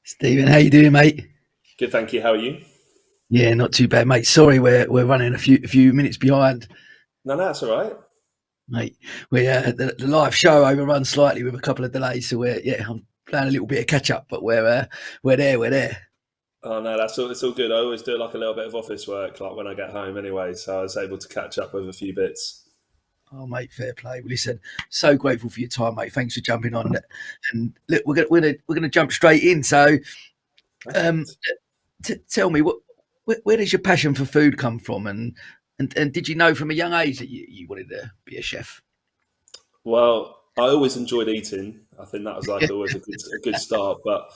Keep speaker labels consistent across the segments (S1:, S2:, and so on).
S1: Stephen, how you doing, mate?
S2: Good, thank you. How are you?
S1: Yeah, not too bad, mate. Sorry, we're running a few minutes behind,
S2: No, that's all right.
S1: mate. The live show overrun slightly with a couple of delays, so I'm playing a little bit of catch up, but we're there.
S2: Oh no, that's all. It's all good. I always do like a little bit of office work, like when I get home, anyway. So I was able to catch up with a few bits.
S1: Oh, mate, fair play. Well, listen, so grateful for your time, mate. Thanks for jumping on. And look, we're gonna jump straight in. So, um,
S2: Perfect.
S1: tell me where does your passion for food come from, and did you know from a young age that you wanted to be a chef?
S2: Well, I always enjoyed eating. I think that was like always a good start. But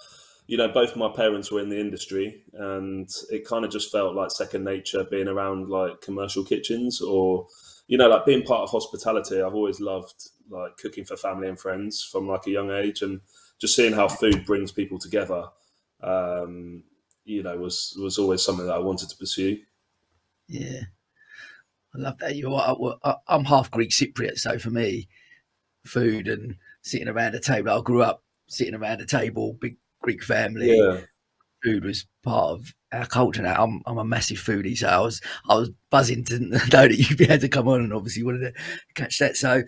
S2: both my parents were in the industry, and it kind of just felt like second nature being around like commercial kitchens or like being part of hospitality. I've always loved like cooking for family and friends from like a young age, and just seeing how food brings people together. Um, was always something that I wanted to pursue.
S1: Yeah. I love that. I'm half Greek Cypriot, so for me, food and sitting around a table. I grew up sitting around a table, big Greek family.
S2: Yeah.
S1: Food was part of our culture. Now I'm a massive foodie, so I was buzzing to know that you'd be able to come on, and obviously wanted to catch that. So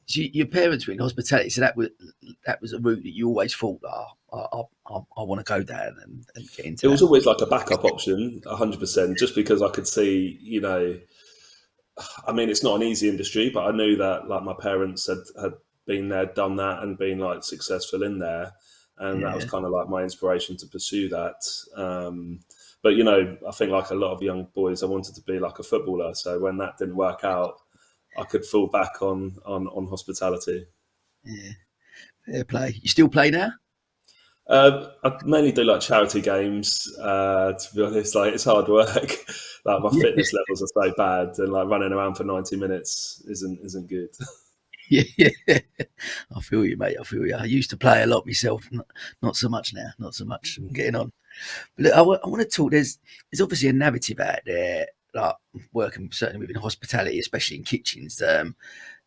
S1: your parents were in hospitality, so that was a route that you always thought, I want to go down and get into
S2: It was
S1: that.
S2: always like a backup option, 100%, just because I could see, I mean, it's not an easy industry, but I knew that like my parents had been there, done that, and been like successful in there, and that was
S1: Yeah,
S2: kind of like my inspiration to pursue that. But I think like a lot of young boys, I wanted to be like a footballer. So when that didn't work out, I could fall back on hospitality.
S1: yeah, fair play. You still play now?
S2: I mainly do like charity games. To be honest, like it's hard work. Like my
S1: Yeah.
S2: fitness levels are so bad, and like running around for 90 minutes isn't good.
S1: Yeah, yeah. I feel you, mate. I feel you. I used to play a lot myself, not so much now. Not so much. I'm getting on. But look, I want to talk. There's obviously a narrative out there, like working certainly within hospitality, especially in kitchens,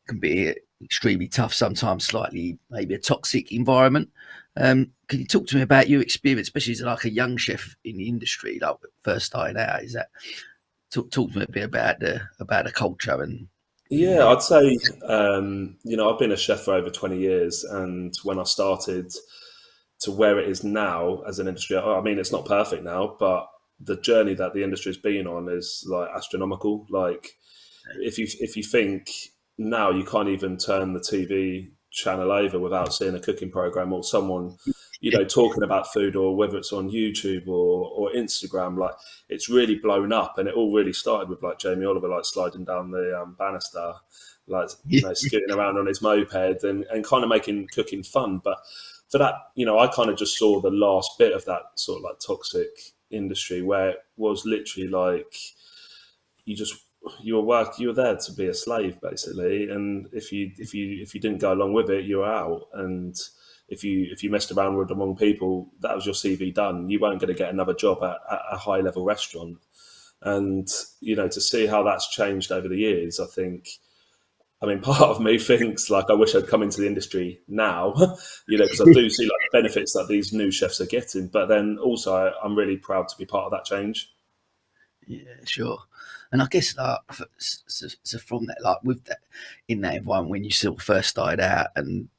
S1: can be extremely tough. Sometimes slightly maybe a toxic environment. Can you talk to me about your experience, especially as like a young chef in the industry, like first starting out? Is that talk to me a bit about the culture and
S2: Yeah, I'd say I've been a chef for over 20 years, and when I started to where it is now as an industry, I mean, it's not perfect now, but the journey that the industry has been on is like astronomical. Like if you think now you can't even turn the TV channel over without seeing a cooking program or someone talking about food, or whether it's on YouTube or Instagram. Like it's really blown up, and it all really started with like Jamie Oliver like sliding down the banister, like
S1: yeah,
S2: scooting around on his moped, and kind of making cooking fun. But for that, I kind of just saw the last bit of that sort of like toxic industry, where it was literally like you just you were there to be a slave basically, and if you didn't go along with it, you were out. And if you messed around with the wrong people, that was your CV done. You weren't going to get another job at a high level restaurant. And to see how that's changed over the years, I think, I mean, part of me thinks like I wish I'd come into the industry now, because I do see like the benefits that these new chefs are getting. But then also, I'm really proud to be part of that change.
S1: yeah, sure. And I guess like so from that, like with that in that environment when you sort of first started out and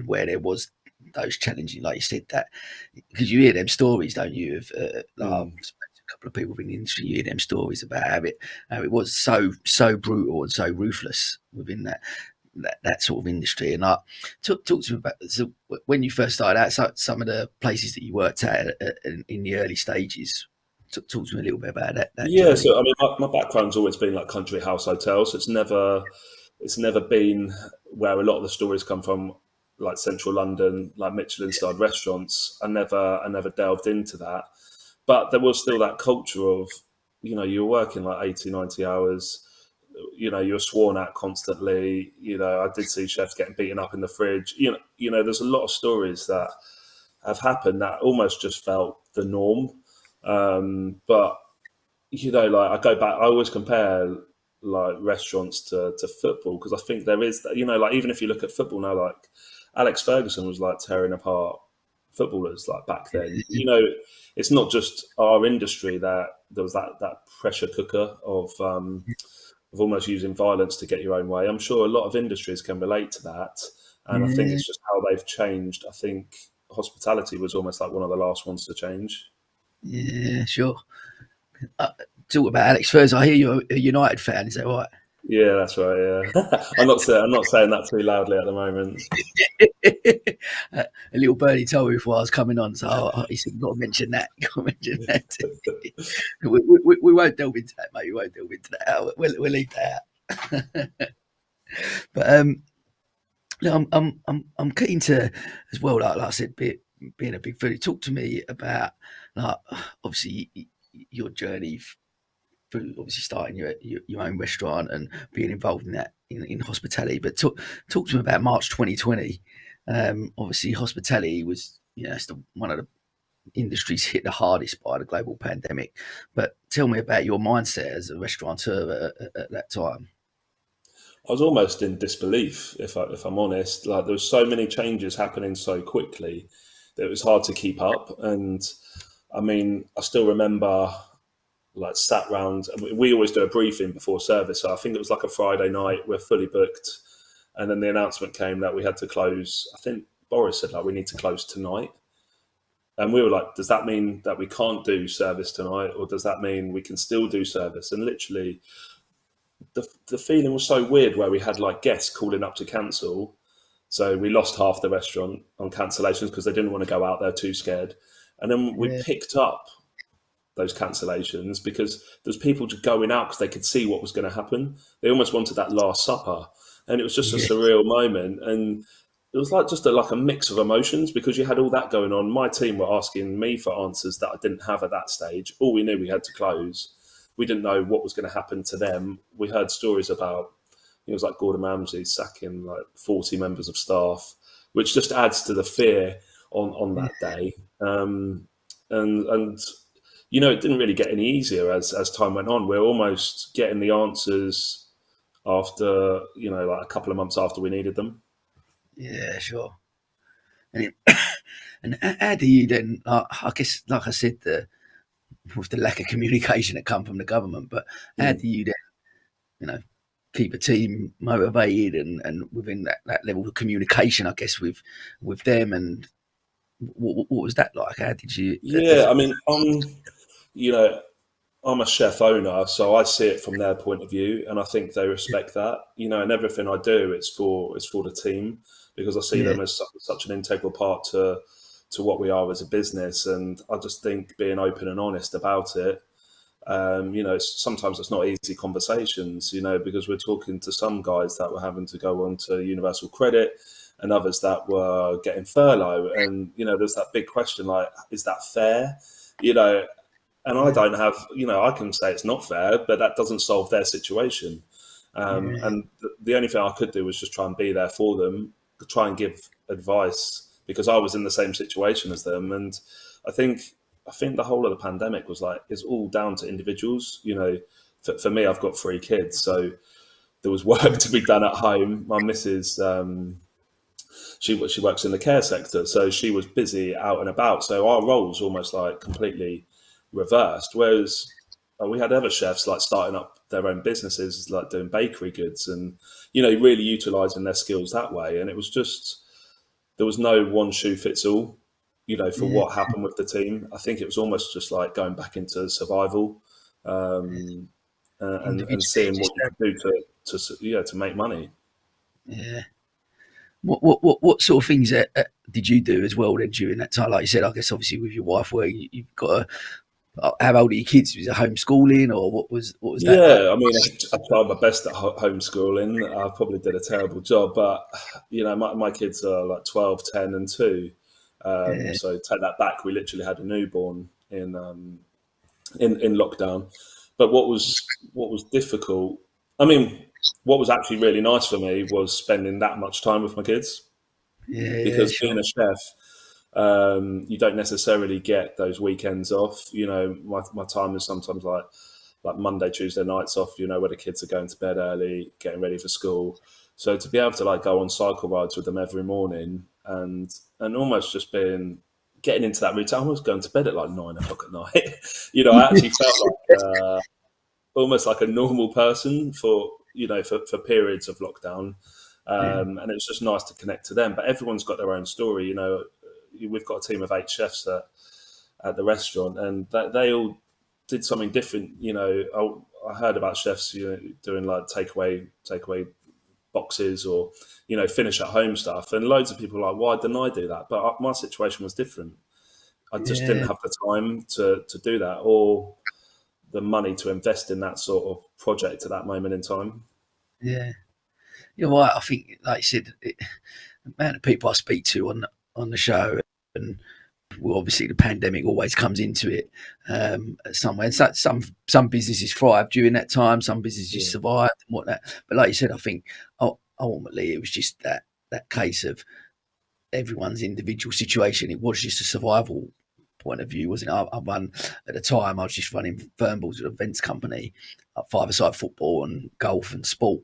S1: where there was those challenging, like you said, that because you hear them stories, don't you? Of like I've
S2: Mm.
S1: spoken to a couple of people in the industry, you hear them stories about how it was so brutal and so ruthless within that sort of industry. And like talk to me about so when you first started out, some of the places that you worked at in the early stages. Talk to me a little bit about that
S2: Yeah,
S1: journey.
S2: so I mean, my background's always been like country house hotels. So it's never been where a lot of the stories come from, like central London, like Michelin starred restaurants. I never delved into that, but there was still that culture of, you were working like 80, 90 hours. You were sworn at constantly. I did see chefs getting beaten up in the fridge. There's a lot of stories that have happened that almost just felt the norm. But like I go back, I always compare like restaurants to football, because I think there is that, like even if you look at football now, like Alex Ferguson was like tearing apart footballers like back then. You know, it's not just our industry that there was that pressure cooker of almost using violence to get your own way. I'm sure a lot of industries can relate to that, and I think
S1: Yeah,
S2: it's just how they've changed. I think hospitality was almost like one of the last ones to change.
S1: yeah, sure. Uh, Talk about Alex Ferguson. I hear you're a United fan. Is that right?
S2: Yeah, that's right. Yeah, I'm not saying that too loudly at the moment.
S1: A little birdie told me before I was coming on, so he said, "You've got to mention that. You've got to mention that." We won't delve into that, mate. We won't delve into that. We'll leave that out. But look, I'm keen to as well. Like I said, being a big foodie. Talk to me about like obviously your journey through obviously starting your own restaurant and being involved in that in hospitality. But talk to me about March 2020. Obviously, hospitality was it's one of the industries hit the hardest by the global pandemic. But tell me about your mindset as a restaurateur at that time.
S2: I was almost in disbelief, if I'm honest. Like there was so many changes happening so quickly that it was hard to keep up. And I mean, I still remember like sat round. We always do a briefing before service, so I think it was like a Friday night. We're fully booked, and then the announcement came that we had to close. I think Boris said like we need to close tonight, and we were like, does that mean that we can't do service tonight, or does that mean we can still do service? And literally, the feeling was so weird where we had like guests calling up to cancel. So we lost half the restaurant on cancellations because they didn't want to go out. They're too scared. And then we
S1: Yeah,
S2: picked up those cancellations because there's people just going out because they could see what was going to happen. They almost wanted that last supper. And it was just a
S1: yeah,
S2: surreal moment. And it was like just like a mix of emotions because you had all that going on. My team were asking me for answers that I didn't have at that stage. All we knew we had to close. We didn't know what was going to happen to them. We heard stories about it was like Gordon Ramsay sacking like 40 members of staff, which just adds to the fear on
S1: yeah,
S2: that day. And you know, it didn't really get any easier as time went on. We're almost getting the answers after, you know, like a couple of months after we needed them.
S1: yeah, sure. And and how do you then? I guess, like I said, with the lack of communication that come from the government, but how
S2: Mm.
S1: do you then, you know, keep a team motivated and within that level of communication, I guess, with them? And what was that like? How did you?
S2: Yeah, I mean, you know, I'm a chef owner, so I see it from their point of view, and I think they respect that. You know, and everything I do, it's for the team because I see
S1: Yeah,
S2: them as such an integral part to what we are as a business, and I just think being open and honest about it. You know, sometimes it's not easy conversations, you know, because we're talking to some guys that were having to go on to Universal Credit and others that were getting furlough. And, you know, there's that big question like, is that fair? You know, and I
S1: yeah,
S2: don't have, you know, I can say it's not fair, but that doesn't solve their situation.
S1: yeah,
S2: And the only thing I could do was just try and be there for them, try and give advice because I was in the same situation as them. And I think, I think the whole of the pandemic was like, it's all down to individuals. You know, for me, I've got 3 kids, so there was work to be done at home. My missus, she works in the care sector, so she was busy out and about. So our roles almost like completely reversed. Whereas we had other chefs like starting up their own businesses, like doing bakery goods, and you know, really utilizing their skills that way. And it was just there was no one shoe fits all. You know, for
S1: yeah.
S2: what happened with the team, I think it was almost just like going back into survival um, and
S1: Individually,
S2: seeing
S1: just
S2: what you could do to make money.
S1: yeah. What sort of things did you do as well then during that time? Like you said, I guess obviously with your wife, where you've got to how old are your kids? Was it homeschooling or what was that like?
S2: Yeah, I mean, I tried my best at homeschooling. I probably did a terrible job, but you know, my kids are like 12, 10, and 2.
S1: Yeah,
S2: So take that back. We literally had a newborn in lockdown. But what was difficult? I mean, what was actually really nice for me was spending that much time with my kids
S1: yeah, yeah,
S2: because
S1: sure.
S2: being a chef, you don't necessarily get those weekends off. You know, my time is sometimes like Monday, Tuesday nights off, you know, where the kids are going to bed early, getting ready for school. So to be able to like go on cycle rides with them every morning and almost just being getting into that routine. I was going to bed at like 9 o'clock at night. I actually felt like almost like a normal person for for periods of lockdown. And it was just nice to connect to them. But everyone's got their own story. We've got a team of 8 chefs at the restaurant, and they all did something different. I heard about chefs doing like takeaway boxes or finish at home stuff, and loads of people are like, why didn't I do that? But my situation was different. I just didn't have the time to do that, or the money to invest in that sort of project at that moment in time.
S1: Yeah, you're right. I think, like you said, the amount of people I speak to on the show, and well, obviously the pandemic always comes into it somewhere. And some businesses thrive during that time, some businesses survived and whatnot. But like you said, I think ultimately it was just that case of everyone's individual situation. It was just a survival point of view, wasn't it? I run at the time. I was just running Fernballs at an events company, five-a-side football and golf and sport.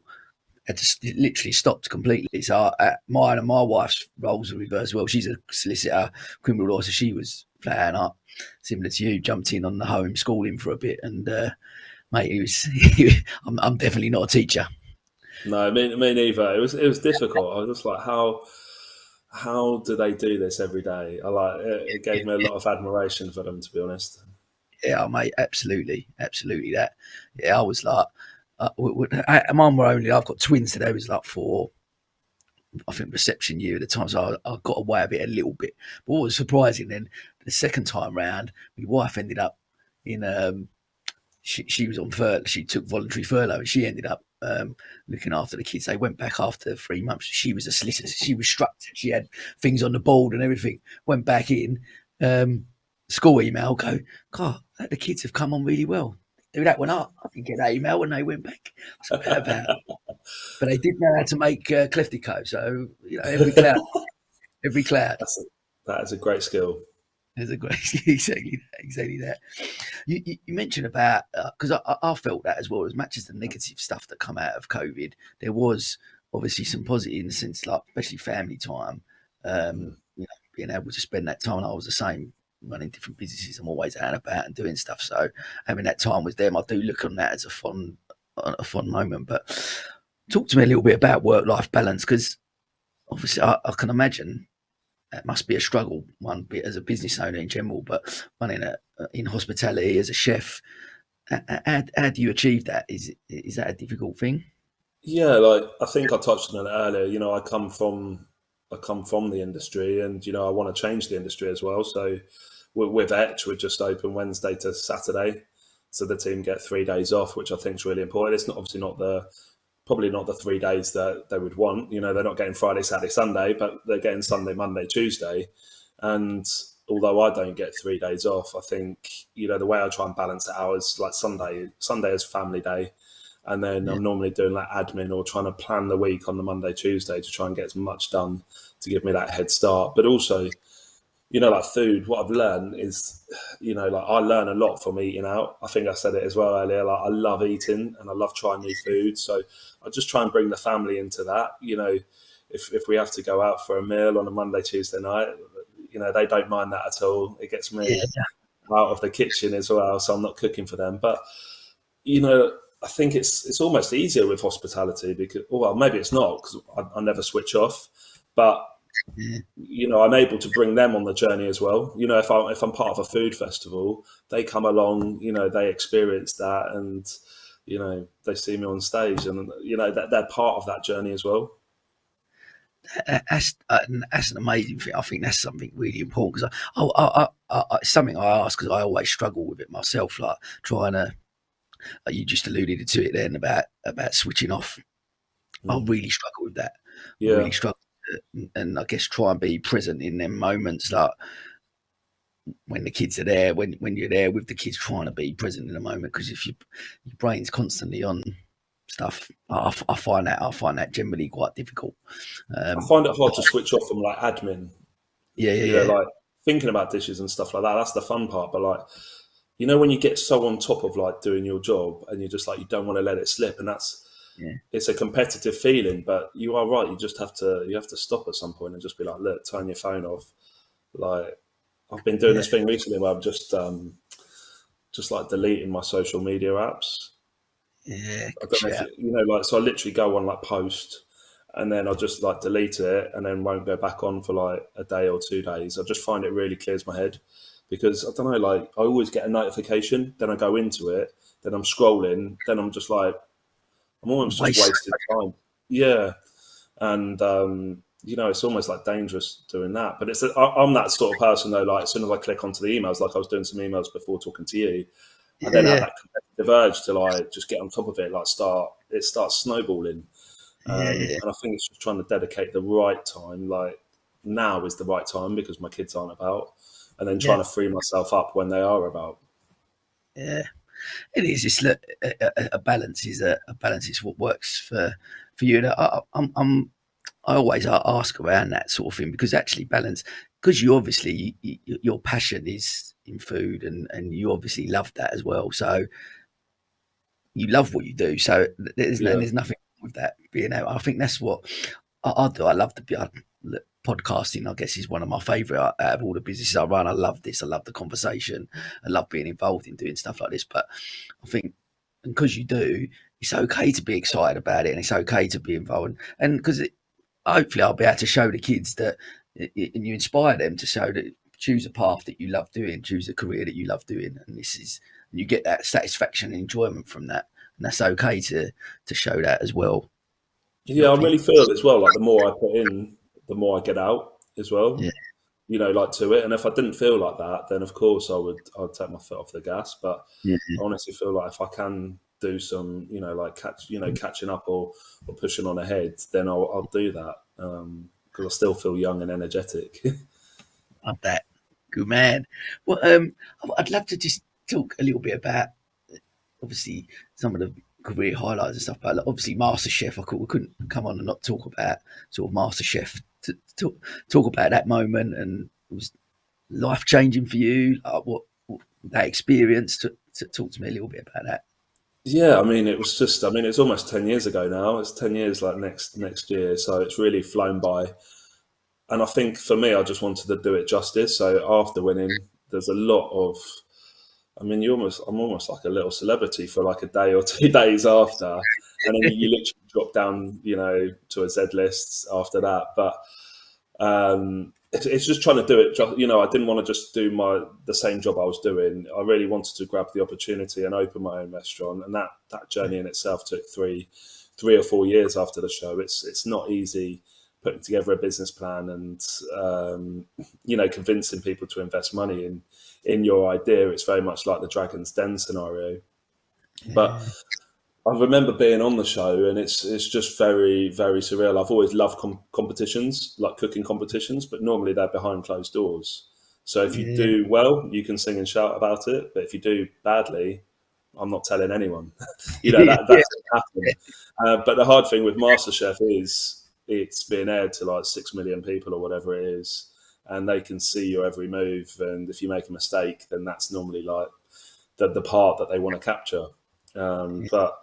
S1: Had to literally stopped completely. So mine and my wife's roles are reversed. Well, she's a solicitor, criminal law, so she was flat out, similar to you, jumped in on the home schooling for a bit. And mate, I'm definitely not a teacher.
S2: No, me neither. It was difficult. I was just like, how do they do this every day? It gave me a lot of admiration for them, to be honest.
S1: Yeah, mate, absolutely that. Yeah, I was like, mine were only. I've got twins today. Was like 4, I think, reception year at the time, so I got away with it a little bit. But what was surprising then, the second time round, my wife ended up in. She was on furlough. She took voluntary furlough, and she ended up looking after the kids. They went back after 3 months. She was a solicitor. She was structured. She had things on the board and everything. Went back in. School email. Go, God, the kids have come on really well. Do that when I didn't get that email when they went back. So about, but they did know how to make Cleftico. So every cloud.
S2: That is a great skill.
S1: There's a great exactly that. You mentioned about because I felt that as well, as much as the negative stuff that come out of COVID, there was obviously some positive in the sense, like especially family time. Being able to spend that time. I was the same, running different businesses. I'm always out and about and doing stuff. So having that time with them, I do look on that as a fond moment. But talk to me a little bit about work-life balance, because obviously I can imagine that must be a struggle, one bit as a business owner in general, but running in hospitality as a chef. How do you achieve that? Is that a difficult thing?
S2: Yeah, like I think I touched on it earlier. I come from the industry, and I want to change the industry as well. So with Etch, we're just open Wednesday to Saturday, so the team get 3 days off, which I think is really important. It's probably not the 3 days that they would want. They're not getting Friday, Saturday, Sunday, but they're getting Sunday, Monday, Tuesday. And although I don't get 3 days off, I think the way I try and balance the hours, like Sunday is family day. And then I'm normally doing like admin or trying to plan the week on the Monday, Tuesday to try and get as much done to give me that head start. But also, like food, what I've learned is, like I learn a lot from eating out. I think I said it as well earlier. Like I love eating and I love trying new food. So I just try and bring the family into that. If we have to go out for a meal on a Monday, Tuesday night, they don't mind that at all. It gets me out of the kitchen as well, so I'm not cooking for them. But I think it's almost easier with hospitality because, well, maybe it's not because I never switch off, but I'm able to bring them on the journey as well. If I'm part of a food festival, they come along, they experience that, and they see me on stage, and that they're part of that journey as well.
S1: That's an amazing thing. I think that's something really important, because it's something I ask because I always struggle with it myself, like trying to. You just alluded to it then about switching off. I really struggle with that.
S2: Yeah.
S1: Really struggle, and I guess try and be present in them moments, like when the kids are there, when you're there with the kids, trying to be present in the moment. Because if your brain's constantly on stuff, I find that generally quite difficult.
S2: I find it hard to switch off from like admin.
S1: Yeah.
S2: Like thinking about dishes and stuff like that. That's the fun part. But like, when you get so on top of like doing your job and you're just like, you don't want to let it slip, and it's a competitive feeling. But you are right. You just have to stop at some point and just be like, look, turn your phone off. Like, I've been doing this thing recently where I'm just like deleting my social media apps.
S1: Yeah,
S2: I don't know if like, so I literally go on like post, and then I'll just like delete it, and then won't go back on for like a day or 2 days. I just find it really clears my head, because I don't know, like I always get a notification, then I go into it, then I'm scrolling, then I'm just like, I'm almost just wasted time. Yeah, and it's almost like dangerous doing that. But I'm that sort of person though. Like as soon as I click onto the emails, like I was doing some emails before talking to you, I then have that competitive urge to like just get on top of it, like it starts snowballing. And I think it's just trying to dedicate the right time. Like now is the right time because my kids aren't about, and then trying to free myself up when they are about.
S1: Yeah, it is. It's a balance is a balance is what works for you. And I always ask around that sort of thing, because actually balance, because you obviously your passion is in food, and you obviously love that as well. So you love what you do. So there's nothing wrong with that being out. I think that's what I do. I love podcasting. I guess is one of my favourite out of all the businesses I run. I love this. I love the conversation. I love being involved in doing stuff like this. But I think because you do, it's okay to be excited about it, and it's okay to be involved. And because hopefully I'll be able to show the kids that, and you inspire them to show that choose a path that you love doing, choose a career that you love doing, and you get that satisfaction and enjoyment from that, and that's okay to show that as well.
S2: Yeah, I really feel as well. Like the more I put in, the more I get out as well.
S1: Yeah.
S2: Like to it. And if I didn't feel like that, then of course I'd take my foot off the gas. But I honestly feel like if I can do some, like catching up or pushing on ahead, then I'll do that, because I still feel young and energetic.
S1: Love that. Good man. Well, I'd love to just talk a little bit about, obviously, some of the career highlights and stuff. But obviously, MasterChef, we couldn't come on and not talk about sort of MasterChef. To talk about that moment, and it was life changing for you. What that experience? To talk to me a little bit about that.
S2: Yeah, I mean, it's almost 10 years ago now. It's 10 years like next year. So it's really flown by. And I think for me, I just wanted to do it justice. So after winning, there's a lot of, I mean, I'm almost like a little celebrity for like a day or 2 days after. And then you literally drop down, to a Z list after that. But it's just trying to do it. I didn't want to just do the same job I was doing. I really wanted to grab the opportunity and open my own restaurant. And that journey in itself took 3 or 4 years after the show. It's not easy putting together a business plan and convincing people to invest money in your idea. It's very much like the Dragon's Den scenario. But I remember being on the show, and it's just very, very surreal. I've always loved competitions, like cooking competitions, but normally they're behind closed doors. So if you do well, you can sing and shout about it. But if you do badly, I'm not telling anyone. That doesn't happen. But the hard thing with MasterChef is it's being aired to like 6 million people or whatever it is, and they can see your every move. And if you make a mistake, then that's normally like the part that they want to capture. But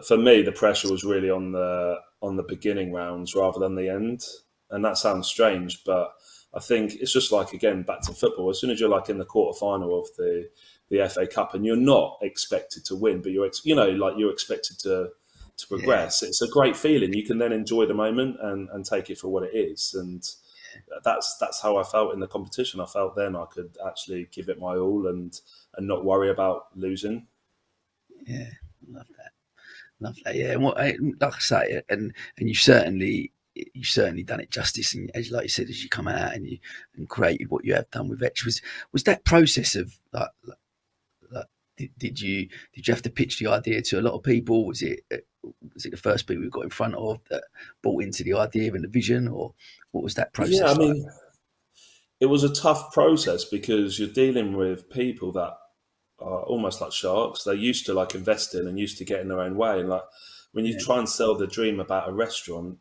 S2: for me, the pressure was really on the beginning rounds rather than the end. And that sounds strange, but I think it's just like, again, back to football. As soon as you're like in the quarterfinal of the FA Cup, and you're not expected to win, but you're expected to progress. It's a great feeling. You can then enjoy the moment and take it for what it is. And that's how I felt in the competition. I felt then I could actually give it my all and not worry about losing.
S1: Yeah, love that. Yeah, and like I say, and you've certainly done it justice. And as like you said, as you come out and created what you have done with Etch, was that process of like did you have to pitch the idea to a lot of people? Was it the first people you got in front of that bought into the idea and the vision, or what was that process?
S2: Yeah, I mean, it was a tough process because you're dealing with people that are almost like sharks. They're used to like investing and used to getting their own way. And like when you try and sell the dream about a restaurant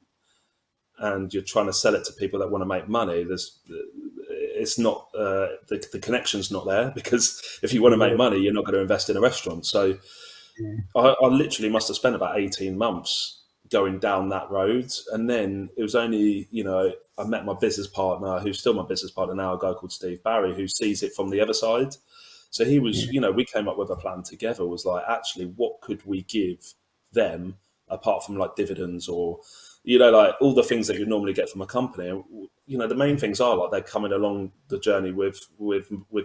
S2: and you're trying to sell it to people that want to make money, it's not the connection's not there, because if you want to make money, you're not going to invest in a restaurant. So I literally must have spent about 18 months going down that road. And then it was only, I met my business partner, who's still my business partner now, a guy called Steve Barry, who sees it from the other side. So he was, we came up with a plan together, was like, actually, what could we give them apart from like dividends or, like all the things that you normally get from a company? The main things are like they're coming along the journey with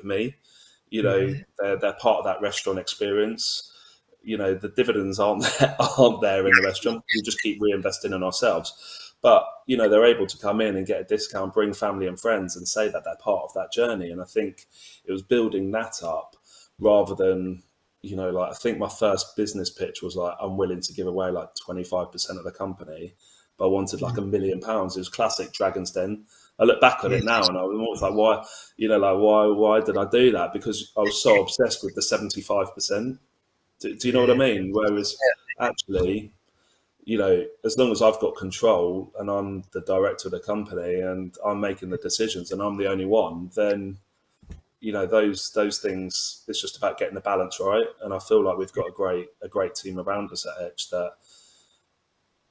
S2: me. They're part of that restaurant experience. The dividends aren't there in the restaurant. We just keep reinvesting in ourselves. But, they're able to come in and get a discount, bring family and friends and say that they're part of that journey. And I think it was building that up rather than, I think my first business pitch was like, I'm willing to give away like 25% of the company, but I wanted like £1 million. It was classic Dragon's Den. I look back at it now and I was like, why did I do that? Because I was so obsessed with the 75%. Do you know what I mean? Whereas actually, as long as I've got control and I'm the director of the company and I'm making the decisions and I'm the only one, then, those things, it's just about getting the balance right. And I feel like we've got a great team around us at Etch that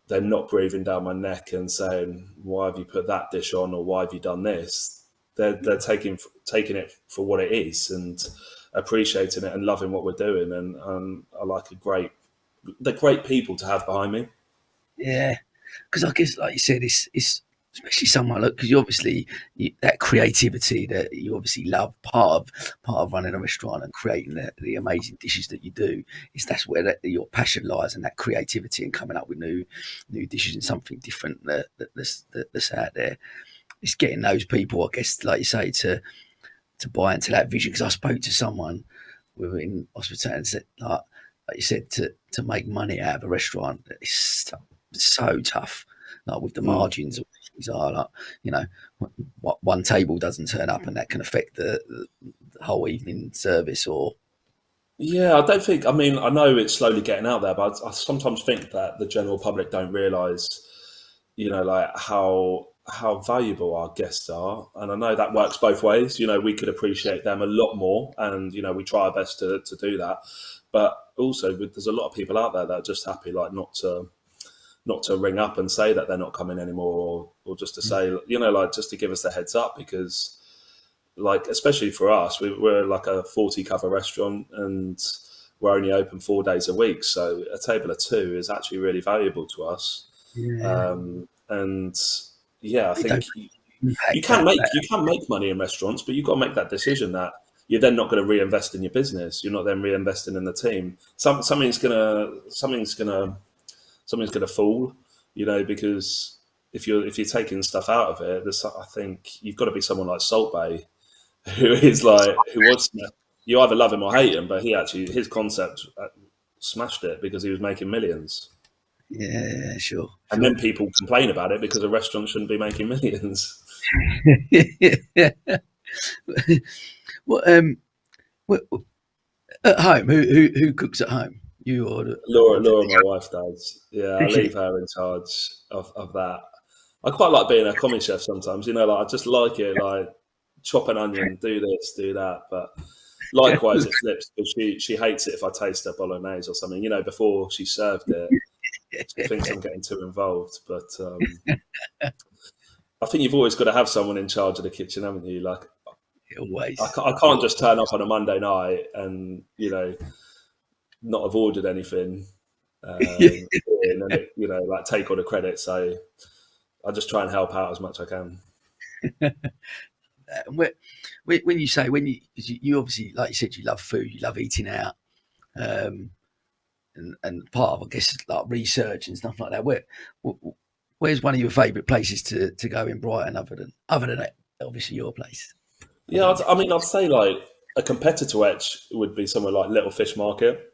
S2: they're not breathing down my neck and saying, why have you put that dish on or why have you done this? They're taking it for what it is and appreciating it and loving what we're doing. And I like they're great people to have behind me.
S1: Yeah, because I guess, like you said, it's especially someone like, because you obviously that creativity that you obviously love, part of running a restaurant and creating the amazing dishes that you do, that's where your passion lies, and that creativity and coming up with new dishes and something different that's out there. It's getting those people, I guess, like you say, to buy into that vision. Because I spoke to someone within hospitality and said, like you said, to make money out of a restaurant, it's so tough. Like with the margins, things are like, one table doesn't turn up and that can affect the whole evening service. Or
S2: yeah, I don't think. I mean, I know it's slowly getting out there, but I sometimes think that the general public don't realise, like how valuable our guests are. And I know that works both ways. We could appreciate them a lot more, and we try our best to do that. But also, there's a lot of people out there that are just happy, like not to ring up and say that they're not coming anymore, or just to say, like just to give us the heads up, because like, especially for us, we're like a 40 cover restaurant and we're only open 4 days a week. So a table of two is actually really valuable to us. And yeah, I think you can make money in restaurants, but you've got to make that decision that you're then not going to reinvest in your business. You're not then reinvesting in the team. Something's gonna fall, because if you're taking stuff out of it, I think you've got to be someone like Salt Bay, who was, you either love him or hate him, but his concept smashed it because he was making millions.
S1: Yeah, sure.
S2: And then people complain about it because a restaurant shouldn't be making millions.
S1: What at home? Who cooks at home? You or
S2: Laura, my wife, does. Yeah, I leave her in charge of that. I quite like being a commie chef sometimes. Like I just like it, like chop an onion, do this, do that. But likewise, it flips because she hates it if I taste her bolognese or something. Before she served it, she thinks I'm getting too involved. But I think you've always got to have someone in charge of the kitchen, haven't you? Like,
S1: always.
S2: I can't just turn up on a Monday night and not have ordered anything, and then like take all the credit. So I just try and help out as much as I can.
S1: When you say, you obviously, like you said, you love food, you love eating out, and part of, I guess, like research and stuff like that. Where's one of your favourite places to go in Brighton other than obviously your place?
S2: Yeah, I'd say like a competitor Etch would be somewhere like Little Fish Market.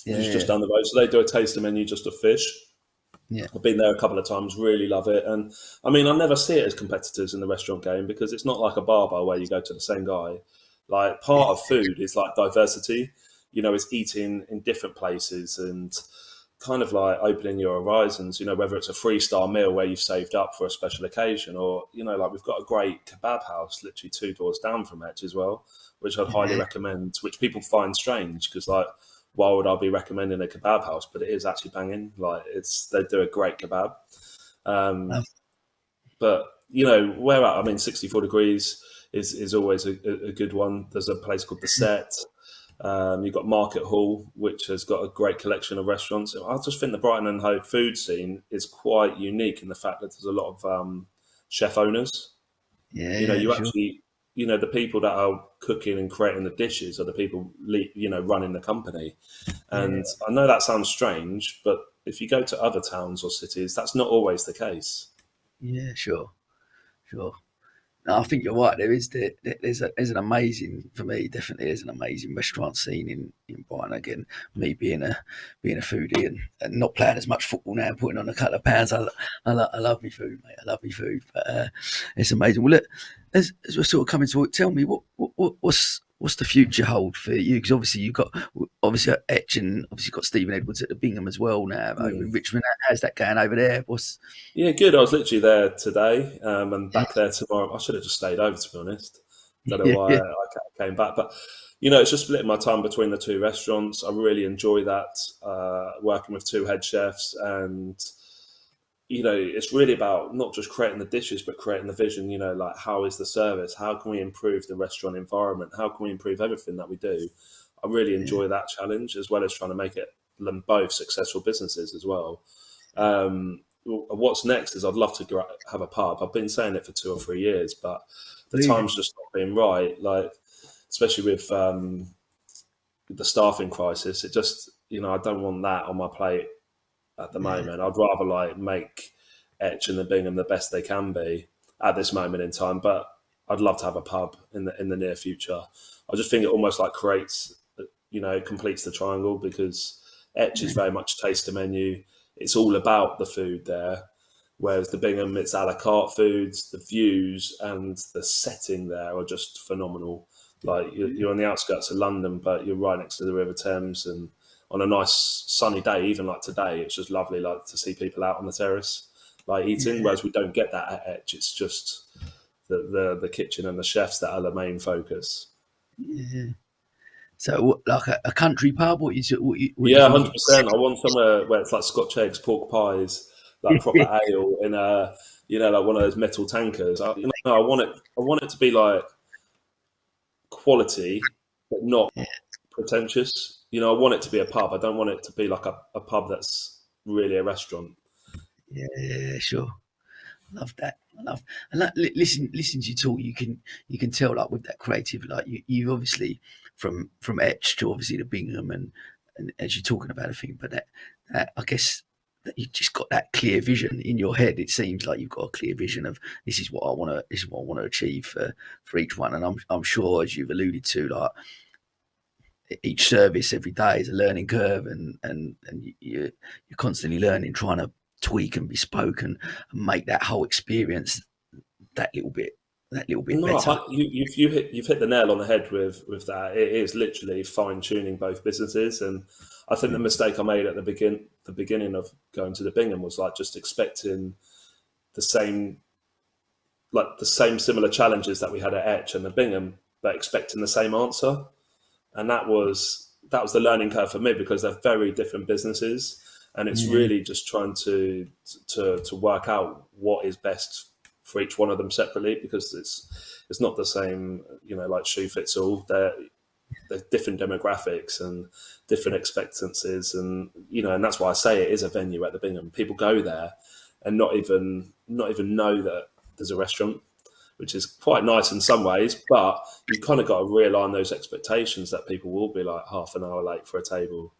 S2: It's just down the road. So they do a taster menu just of fish.
S1: Yeah.
S2: I've been there a couple of times, really love it. And I mean, I never see it as competitors in the restaurant game because it's not like a bar where you go to the same guy. Like part of food is like diversity, it's eating in different places and kind of like opening your horizons, whether it's a 3-star meal where you've saved up for a special occasion or, like we've got a great kebab house literally 2 doors down from Etch as well, which I'd highly recommend, which people find strange because like, why would I be recommending a kebab house? But it is actually banging. Like they do a great kebab.
S1: Love-
S2: But you know, where at, I mean, 64 degrees is always a good one. There's a place called The Set. You've got Market Hall, which has got a great collection of restaurants. I just think the Brighton and Hove food scene is quite unique in the fact that there's a lot of chef owners.
S1: Yeah,
S2: You know, you
S1: sure.
S2: actually, you know, the people that are cooking and creating the dishes are the people, you know, running the company.
S1: Yeah,
S2: And I know that sounds strange, but if you go to other towns or cities, that's not always the case.
S1: yeah, sure, sure. No, I think you're right. There's an amazing, for me, definitely there's an amazing restaurant scene in Brighton. Again, me being a foodie and not playing as much football now, putting on a couple of pounds. I love my food, mate. I love my food. But it's amazing. Well, look, as we're sort of coming to it, tell me what's the future hold for you? Because obviously you've got obviously at Etch and obviously got Stephen Edwards at the Bingham as well now over in Richmond. How's that going over there? What's
S2: Yeah, good. I was literally there today and back there tomorrow. I should have just stayed over, to be honest. Don't know why
S1: yeah,
S2: I came back. But, you know, it's just splitting my time between the two restaurants. I really enjoy that, working with two head chefs. And, you know, it's really about not just creating the dishes, but creating the vision, you know, like how is the service? How can we improve the restaurant environment? How can we improve everything that we do? I really
S1: yeah,
S2: enjoy that challenge, as well as trying to make it them both successful businesses as well. What's next is I'd love to have a pub. I've been saying it for 2 or 3 years, but the
S1: really,
S2: time's just not been right. Like, especially with the staffing crisis, it just, you know, I don't want that on my plate at the
S1: yeah,
S2: moment. I'd rather like make Etch and the Bingham the best they can be at this moment in time. But I'd love to have a pub in the near future. I just think it almost like creates, you know, it completes the triangle because Etch is very much taster menu. It's all about the food there. Whereas the Bingham, it's a la carte foods, the views and the setting there are just phenomenal. Like you're on the outskirts of London, but you're right next to the River Thames, and on a nice sunny day, even like today, it's just lovely, like to see people out on the terrace, like eating.
S1: yeah,
S2: Whereas we don't get that at Etch. It's just the kitchen and the chefs that are the main focus.
S1: yeah. So, like a country pub? What you
S2: Yeah,
S1: thinking?
S2: 100%. I want somewhere where it's like Scotch eggs, pork pies, like proper ale in a, you know, like one of those metal tankers. You know, I want it to be like quality, but not pretentious. You know, I want it to be a pub. I don't want it to be like a pub that's really a restaurant.
S1: Yeah, yeah, sure. Love that. I love and that, listen to you talk. You can tell like with that creative, like you obviously from Etch to obviously the Bingham and as you're talking about a thing, but that I guess that you've just got that clear vision in your head. It seems like you've got a clear vision of this is what I want to achieve for each one. And I'm sure as you've alluded to, like each service every day is a learning curve, and you're constantly learning, trying to tweak and bespoke and make that whole experience that little bit
S2: No,
S1: better.
S2: you've hit the nail on the head with that. It is literally fine tuning both businesses, and I think the mistake I made at the beginning of going to the Bingham was like just expecting the same the same similar challenges that we had at Etch and the Bingham, but expecting the same answer. And that was the learning curve for me because they're very different businesses, and it's
S1: Yeah,
S2: really just trying to work out what is best for each one of them separately because it's not the same, you know, like shoe fits all. They're different demographics and different expectancies, and you know, and that's why I say it is a venue at the Bingham. People go there and not even know that there's a restaurant, which is quite nice in some ways, but you've kind of got to realign those expectations that people will be like half an hour late for a table.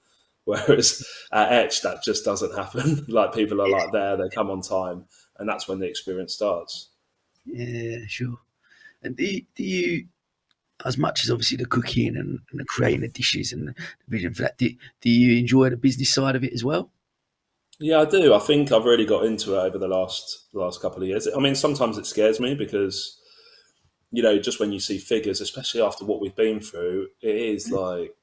S2: Whereas at Etch, that just doesn't happen. Like people are like there, they come on time, and that's when the experience starts.
S1: yeah, sure. And do you as much as obviously the cooking and the creating the dishes and the vision for that, do you enjoy the business side of it as well?
S2: Yeah, I do. I think I've really got into it over the last couple of years. I mean, sometimes it scares me because you know, just when you see figures, especially after what we've been through, it is like,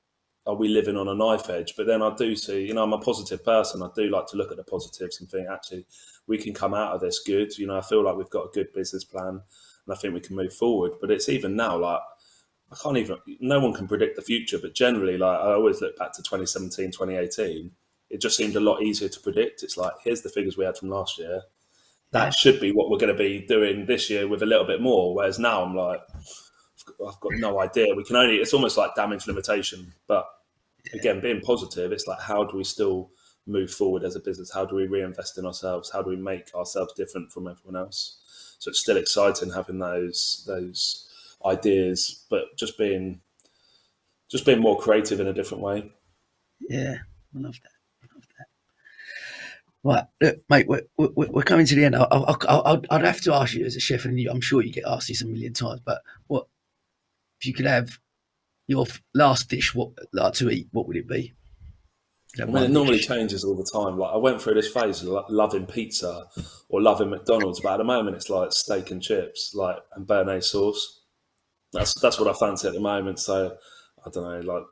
S2: are we living on a knife edge? But then I do see, you know, I'm a positive person. I do like to look at the positives and think, actually, we can come out of this good. You know, I feel like we've got a good business plan and I think we can move forward. But it's even now, like, I can't even, no one can predict the future, but generally, like I always look back to 2017, 2018, it just seemed a lot easier to predict. It's like, here's the figures we had from last year. That should be what we're going to be doing this year with a little bit more. Whereas now I'm like, I've got no idea. We can only, it's almost like damage limitation. But again, being positive, it's like, how do we still move forward as a business? How do we reinvest in ourselves? How do we make ourselves different from everyone else? So it's still exciting having those ideas, but just being more creative in a different way.
S1: Yeah, I love that. Right, look, mate, we're coming to the end. I'd have to ask you as a chef, and I'm sure you get asked this a million times, but what if you could have your last dish to eat? What would it be?
S2: I mean, it normally changes all the time. Like I went through this phase of loving pizza or loving McDonald's, but at the moment it's like steak and chips, like and béarnaise sauce. That's what I fancy at the moment. So I don't know, like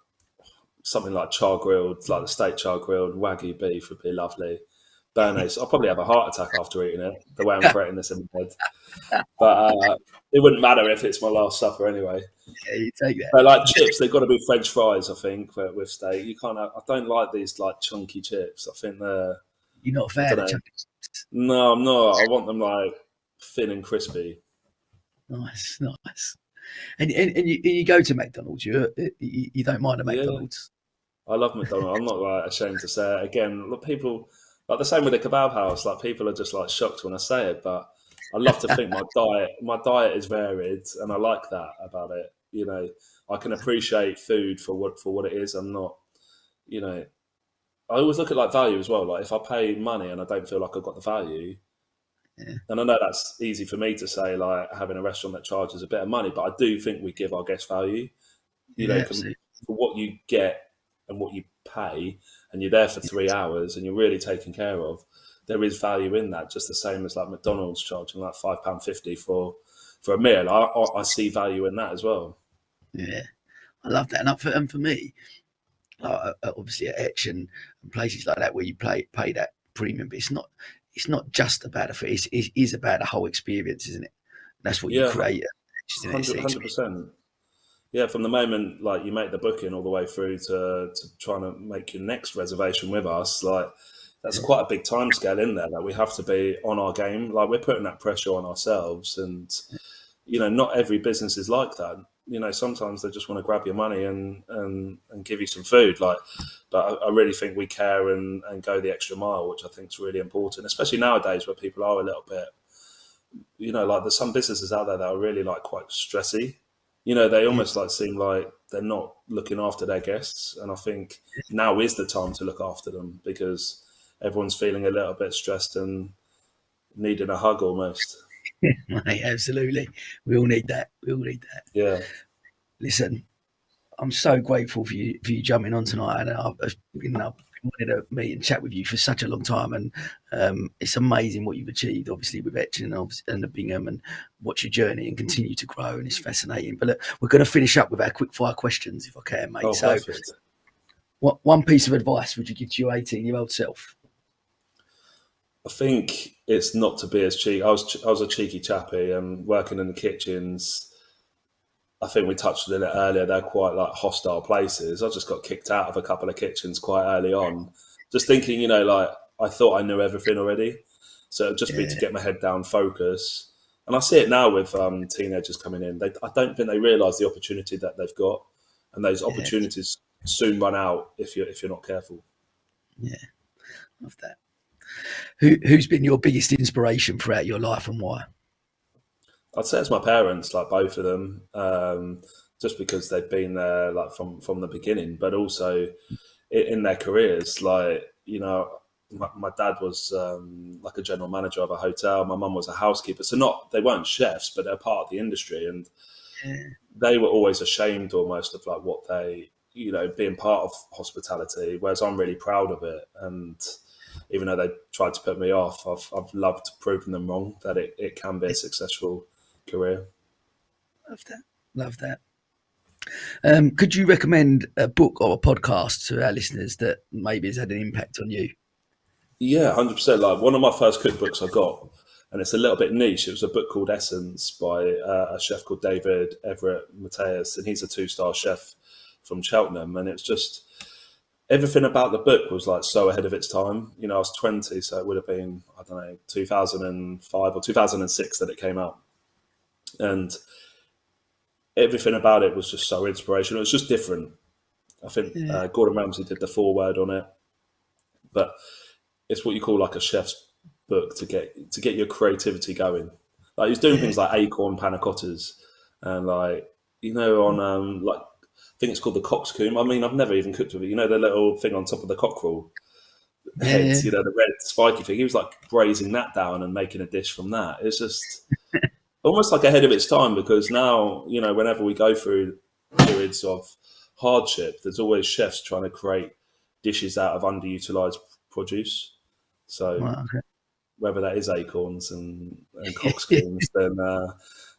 S2: something like char grilled, like the steak char grilled, Wagyu beef would be lovely. Béarnaise, I'll probably have a heart attack after eating it, the way I'm creating this in my head. But it wouldn't matter if it's my last supper anyway.
S1: Yeah, you take that.
S2: But like chips, they've got to be French fries, I think, with steak. You can't have, I don't like these like chunky chips. I think they're...
S1: You're not a fan of chunky chips?
S2: No, I'm not. I want them like thin and crispy.
S1: Nice. And you go to McDonald's, you don't mind a McDonald's?
S2: Yeah. I love McDonald's. I'm not like ashamed to say it. Again, people... Like the same with the kebab house, like people are just like shocked when I say it, but I love to think my diet is varied, and I like that about it. You know, I can appreciate food for what it is. I'm not, you know, I always look at like value as well. Like if I pay money and I don't feel like I've got the value, and I know that's easy for me to say, like having a restaurant that charges a bit of money, but I do think we give our guests value. You know, for what you get and what you pay, and you're there for 3 hours and you're really taken care of, there is value in that, just the same as like McDonald's charging like £5.50 for a meal. I see value in that as well.
S1: Yeah, I love that. And for me, obviously at Etch and places like that where you pay that premium, but it's not just about the food, it is about the whole experience, isn't it? And that's what you create.
S2: 100%. Yeah, from the moment like you make the booking all the way through to trying to make your next reservation with us, like that's quite a big time scale in there. Like we have to be on our game. Like we're putting that pressure on ourselves, and you know, not every business is like that. You know, sometimes they just want to grab your money and give you some food. Like, but I really think we care and go the extra mile, which I think is really important, especially nowadays where people are a little bit, you know, like there's some businesses out there that are really like quite stressy. You know, they almost like seem like they're not looking after their guests. And I think now is the time to look after them because everyone's feeling a little bit stressed and needing a hug almost.
S1: Mate, absolutely. We all need that.
S2: Yeah.
S1: Listen, I'm so grateful for you jumping on tonight. And I've wanted to meet and chat with you for such a long time, and it's amazing what you've achieved, obviously with Etch and the Bingham, and watch your journey and continue to grow, and it's fascinating. But look, we're going to finish up with our quick fire questions, if I can, mate. So, what one piece of advice would you give to your 18-year-old self?
S2: I think it's not to be as cheeky. I was a cheeky chappy, and working in the kitchens, I think we touched on it earlier, they're quite like hostile places. I just got kicked out of a couple of kitchens quite early on. Just thinking, you know, like I thought I knew everything already. So it'd just be to get my head down, focus. And I see it now with teenagers coming in. I don't think they realise the opportunity that they've got. And those opportunities soon run out if you're not careful.
S1: Yeah, love that. Who's been your biggest inspiration throughout your life and why?
S2: I'd say it's my parents, like both of them, just because they've been there like from the beginning, but also in their careers. Like, you know, my dad was like a general manager of a hotel. My mum was a housekeeper. So they weren't chefs, but they're part of the industry. And they were always ashamed almost of like what they, you know, being part of hospitality, whereas I'm really proud of it. And even though they tried to put me off, I've loved proving them wrong, that it can be a successful career.
S1: Love that. Could you recommend a book or a podcast to our listeners that maybe has had an impact on you?
S2: Yeah, 100%. Like one of my first cookbooks I got, and it's a little bit niche. It was a book called Essence by a chef called David Everett Mateus, and he's a 2-star chef from Cheltenham. And it's just, everything about the book was like so ahead of its time. You know, I was 20, so it would have been, I don't know, 2005 or 2006 that it came out. And everything about it was just so inspirational. It was just different. I think Gordon Ramsay did the foreword on it, but it's what you call like a chef's book to get your creativity going. Like, he's doing things like acorn panna cottas, and like, you know, on like, I think it's called the coxcomb. I mean, I've never even cooked with it. You know, the little thing on top of the cockerel heads, you know, the red spiky thing. He was like braising that down and making a dish from that. It's just almost like ahead of its time, because now, you know, whenever we go through periods of hardship, there's always chefs trying to create dishes out of underutilized produce. So whether that is acorns and coxcombs, then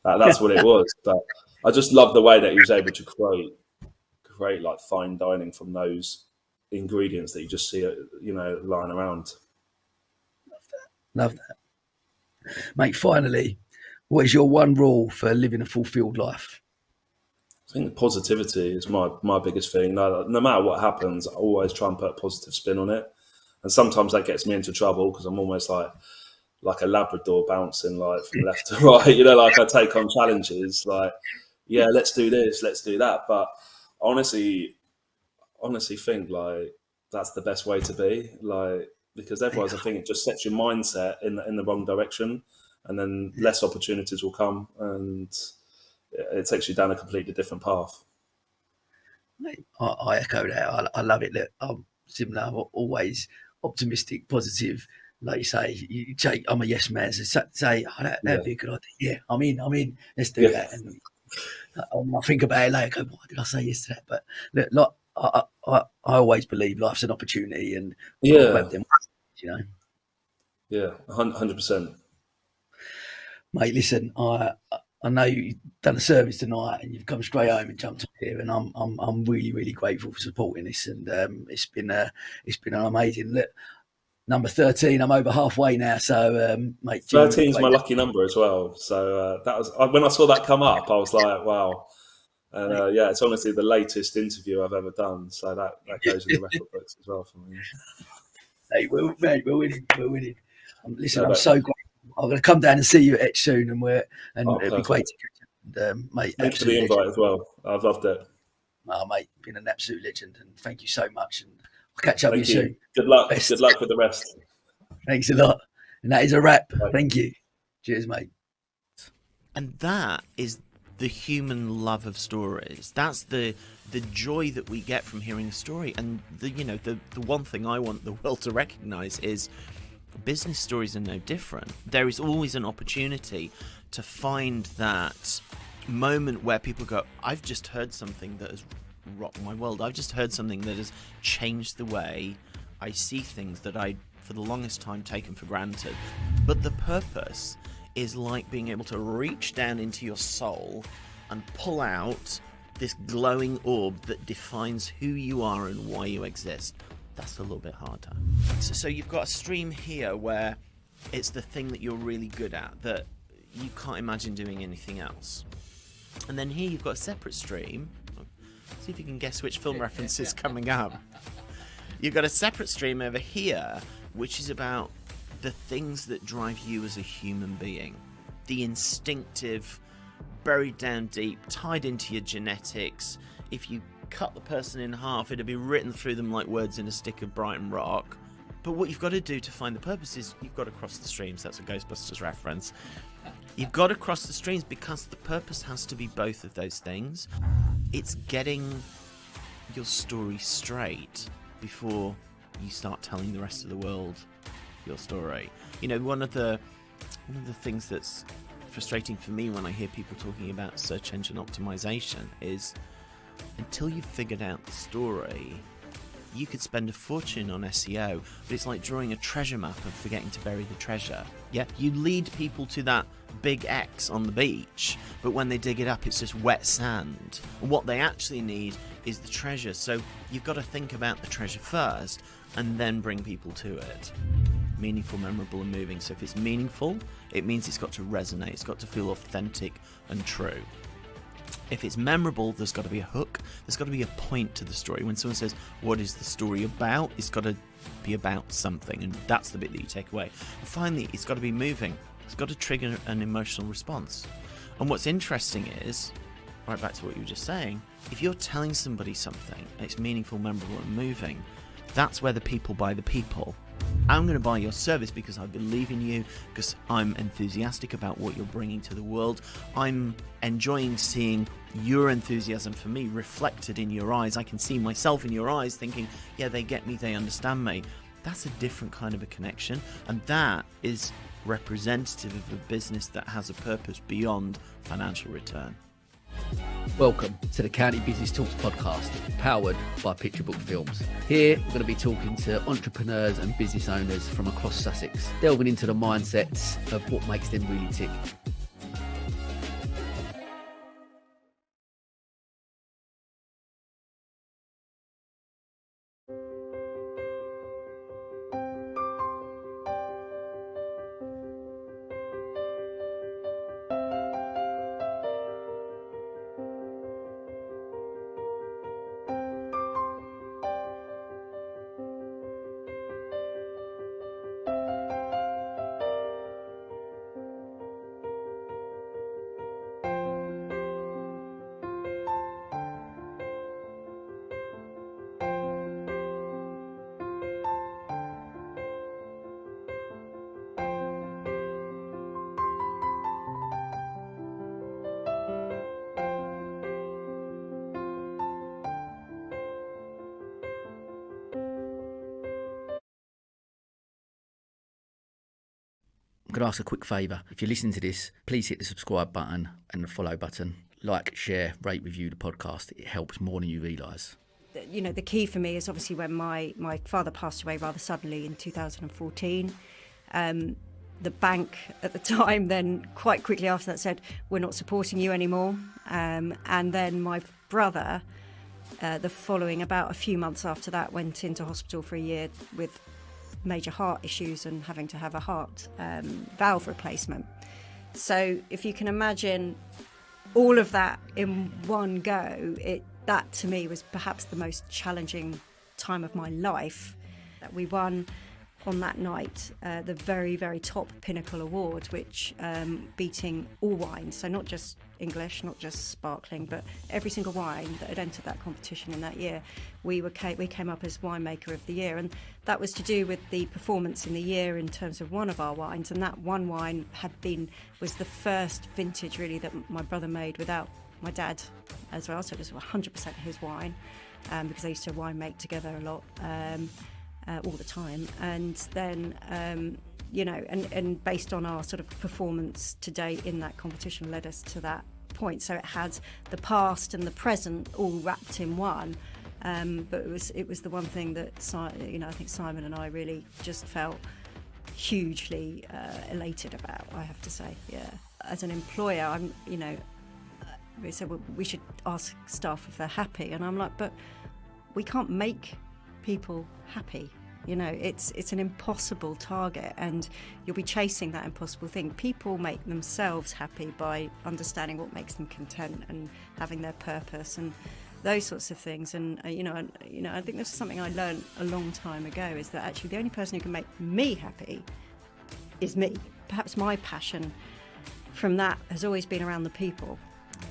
S2: that's what it was. But I just love the way that he was able to create like fine dining from those ingredients that you just see, you know, lying around.
S1: Love that. Mate, finally, what is your one rule for living a fulfilled life?
S2: I think positivity is my biggest thing. No matter what happens, I always try and put a positive spin on it. And sometimes that gets me into trouble, because I'm almost like a Labrador bouncing like from left to right. You know, like I take on challenges, like, yeah, let's do this, let's do that. But honestly think like that's the best way to be, like, because otherwise I think it just sets your mindset in the wrong direction, and then less opportunities will come, and it takes you down a completely different path.
S1: I echo that. I love it. Look, I'm similar. I'm always optimistic, positive. Like you say, you take, I'm a yes man. So say, oh, that'd be a good idea. Yeah, I'm in. Let's do that. And I think about it later. Go, why did I say yes to that? But look, I always believe life's an opportunity, and grab them, you know.
S2: Yeah, 100%.
S1: Mate, listen, I know you've done a service tonight, and you've come straight home and jumped up here, and I'm really, really grateful for supporting this, and it's been an amazing. Look, number 13, I'm over halfway now, so mate,
S2: 13 is my lucky number as well. So that was, when I saw that come up, I was like, wow. And it's honestly the latest interview I've ever done, so that goes in the record books as well for me.
S1: Hey, we're winning. Listen, I'm so grateful. I'm going to come down and see you at Etch soon, and it'd be great to catch up. Mate,
S2: thanks for the invite as well. I've loved it.
S1: Oh, mate, been an absolute legend, and thank you so much. And I'll catch up with you soon.
S2: Good luck. Best. Good luck with the rest.
S1: Thanks a lot. And that is a wrap. Bye. Thank you. Cheers, mate.
S3: And that is the human love of stories. That's the joy that we get from hearing a story. And the one thing I want the world to recognise is business stories are no different. There is always an opportunity to find that moment where people go, I've just heard something that has rocked my world. I've just heard something that has changed the way I see things that I, for the longest time, taken for granted. But the purpose is like being able to reach down into your soul and pull out this glowing orb that defines who you are and why you exist. That's a little bit harder. So you've got a stream here where it's the thing that you're really good at, that you can't imagine doing anything else. And then here you've got a separate stream. See if you can guess which film reference is coming up. You've got a separate stream over here, which is about the things that drive you as a human being. The instinctive, buried down deep, tied into your genetics. If you cut the person in half, it'd be written through them like words in a stick of Brighton Rock. But what you've got to do to find the purpose is you've got to cross the streams. That's a Ghostbusters reference. You've got to cross the streams because the purpose has to be both of those things. It's getting your story straight before you start telling the rest of the world your story. You know, one of the things that's frustrating for me when I hear people talking about search engine optimization is, until you've figured out the story, you could spend a fortune on SEO, but it's like drawing a treasure map and forgetting to bury the treasure. Yeah, you lead people to that big X on the beach, but when they dig it up, it's just wet sand. And what they actually need is the treasure. So you've got to think about the treasure first and then bring people to it. Meaningful, memorable, and moving. So if it's meaningful, It means it's got to resonate. It's got to feel authentic and true. If it's memorable, there's got to be a hook. There's got to be a point to the story. When someone says, what is the story about? It's got to be about something, and that's the bit that you take away. And finally, it's got to be moving. It's got to trigger an emotional response. And what's interesting is, right back to what you were just saying, if you're telling somebody something, it's meaningful, memorable, and moving, that's where the people buy the people. I'm going to buy your service because I believe in you, because I'm enthusiastic about what you're bringing to the world. I'm enjoying seeing your enthusiasm for me reflected in your eyes. I can see myself in your eyes thinking, yeah, they get me, they understand me. That's a different kind of a connection, and that is representative of a business that has a purpose beyond financial return.
S1: Welcome to the County Business Talks podcast, powered by Picture Book Films. Here, we're going to be talking to entrepreneurs and business owners from across Sussex, delving into the mindsets of what makes them really tick. I'm going to ask a quick favour. If you're listening to this, please hit the subscribe button and the follow button. Like, share, rate, review the podcast. It helps more than you realise.
S4: You know, the key for me is obviously when my father passed away rather suddenly in 2014. The bank at the time then quite quickly after that said, we're not supporting you anymore. And then my brother, about a few months after that, went into hospital for a year with major heart issues and having to have a heart valve replacement. So if you can imagine all of that in one go, that to me was perhaps the most challenging time of my life. That we won on that night the very, very top Pinnacle Award, which beating all wines, so not just English, not just sparkling, but every single wine that had entered that competition in that year, we came up as winemaker of the year, and that was to do with the performance in the year in terms of one of our wines, and that one wine was the first vintage really that my brother made without my dad as well, so it was 100% his wine, because they used to wine make together a lot. All the time, and then and based on our sort of performance to date in that competition led us to that point. So it had the past and the present all wrapped in one, but it was the one thing that I think Simon and I really just felt hugely elated about, I have to say. Yeah, as an employer, we said, well, we should ask staff if they're happy, and I'm like, but we can't make people happy. It's an impossible target, and you'll be chasing that impossible thing. People make themselves happy by understanding what makes them content and having their purpose and those sorts of things. And I think this is something I learned a long time ago, is that actually the only person who can make me happy is me. Perhaps my passion from that has always been around the people.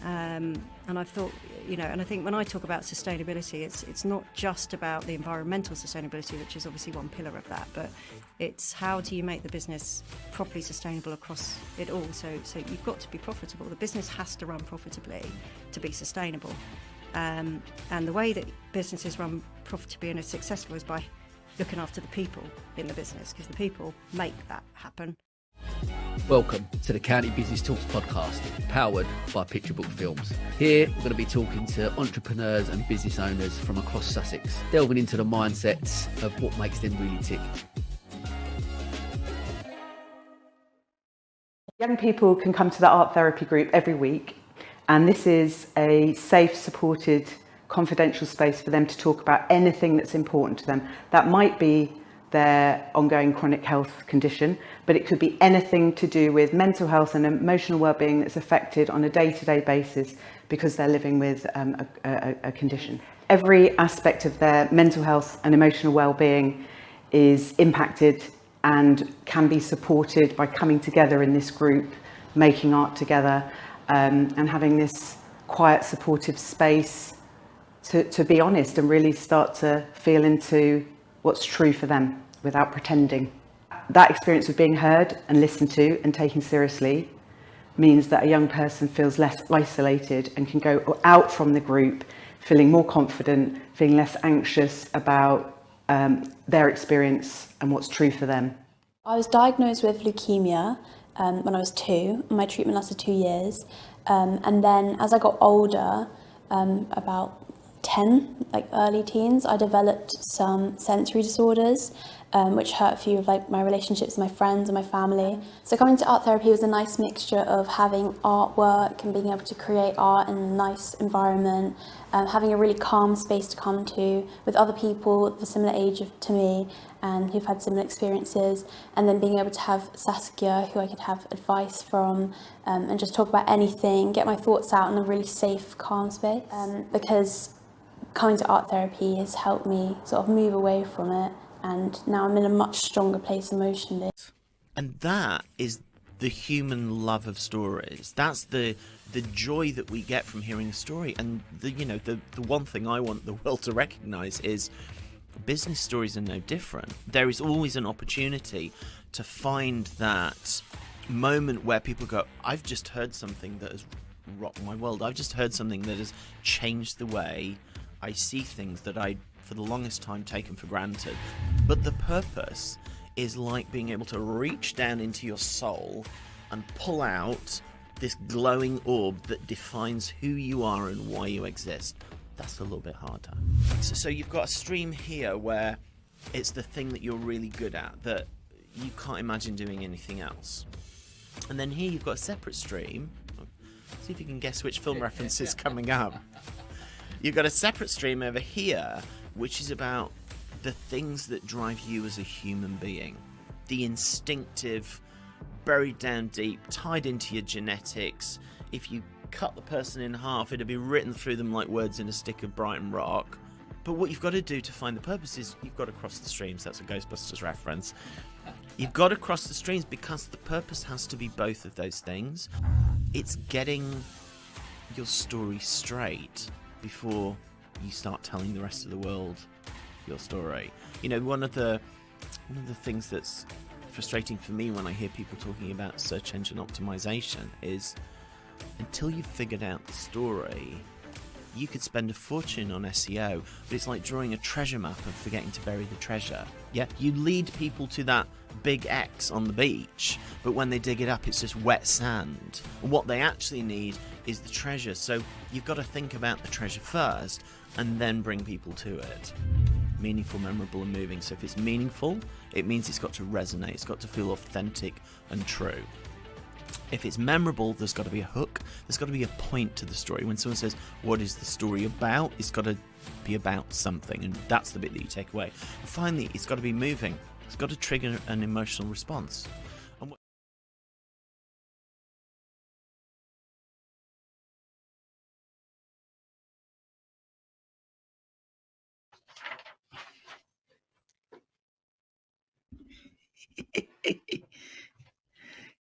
S4: And I've thought, and I think when I talk about sustainability, it's not just about the environmental sustainability, which is obviously one pillar of that, but it's how do you make the business properly sustainable across it all. So you've got to be profitable. The business has to run profitably to be sustainable. And the way that businesses run profitably and are successful is by looking after the people in the business, because the people make that happen.
S1: Welcome to the County Business Talks podcast, powered by Picture Book Films. Here, we're going to be talking to entrepreneurs and business owners from across Sussex, delving into the mindsets of what makes them really tick.
S5: Young people can come to the art therapy group every week, and this is a safe, supported, confidential space for them to talk about anything that's important to them. That might be their ongoing chronic health condition, but it could be anything to do with mental health and emotional well-being that's affected on a day-to-day basis because they're living with a condition. Every aspect of their mental health and emotional well-being is impacted and can be supported by coming together in this group, making art together, and having this quiet, supportive space to be honest and really start to feel into what's true for them without pretending. That experience of being heard and listened to and taken seriously means that a young person feels less isolated and can go out from the group feeling more confident, feeling less anxious about their experience and what's true for them.
S6: I was diagnosed with leukemia when I was 2. My treatment lasted 2 years. And then as I got older, about 10, like early teens, I developed some sensory disorders, which hurt a few of like my relationships with my friends and my family. So coming to art therapy was a nice mixture of having artwork and being able to create art in a nice environment, having a really calm space to come to with other people of a similar age to me and who've had similar experiences, and then being able to have Saskia, who I could have advice from, and just talk about anything, get my thoughts out in a really safe, calm space. Because coming to art therapy has helped me sort of move away from it, and now I'm in a much stronger place emotionally.
S3: And that is the human love of stories. That's the joy that we get from hearing a story. And the one thing I want the world to recognise is business stories are no different. There is always an opportunity to find that moment where people go, I've just heard something that has rocked my world. I've just heard something that has changed the way I see things that I'd for the longest time taken for granted. But the purpose is like being able to reach down into your soul and pull out this glowing orb that defines who you are and why you exist. That's a little bit harder. So you've got a stream here where it's the thing that you're really good at, that you can't imagine doing anything else. And then here you've got a separate stream. See if you can guess which film reference is coming up. You've got a separate stream over here, which is about the things that drive you as a human being. The instinctive, buried down deep, tied into your genetics. If you cut the person in half, it'd be written through them like words in a stick of Brighton Rock. But what you've got to do to find the purpose is you've got to cross the streams. That's a Ghostbusters reference. You've got to cross the streams because the purpose has to be both of those things. It's getting your story straight before you start telling the rest of the world your story. You know, one of the things that's frustrating for me when I hear people talking about search engine optimization is until you've figured out the story, you could spend a fortune on SEO, but it's like drawing a treasure map and forgetting to bury the treasure. Yeah, you lead people to that big X on the beach, but when they dig it up, it's just wet sand. And what they actually need is the treasure. So you've got to think about the treasure first and then bring people to it. Meaningful, memorable, and moving. So if it's meaningful, it means it's got to resonate. It's got to feel authentic and true. If it's memorable, there's got to be a hook. There's got to be a point to the story. When someone says, what is the story about? It's got to be about something, and that's the bit that you take away. And finally, it's got to be moving. It's got to trigger an emotional response. And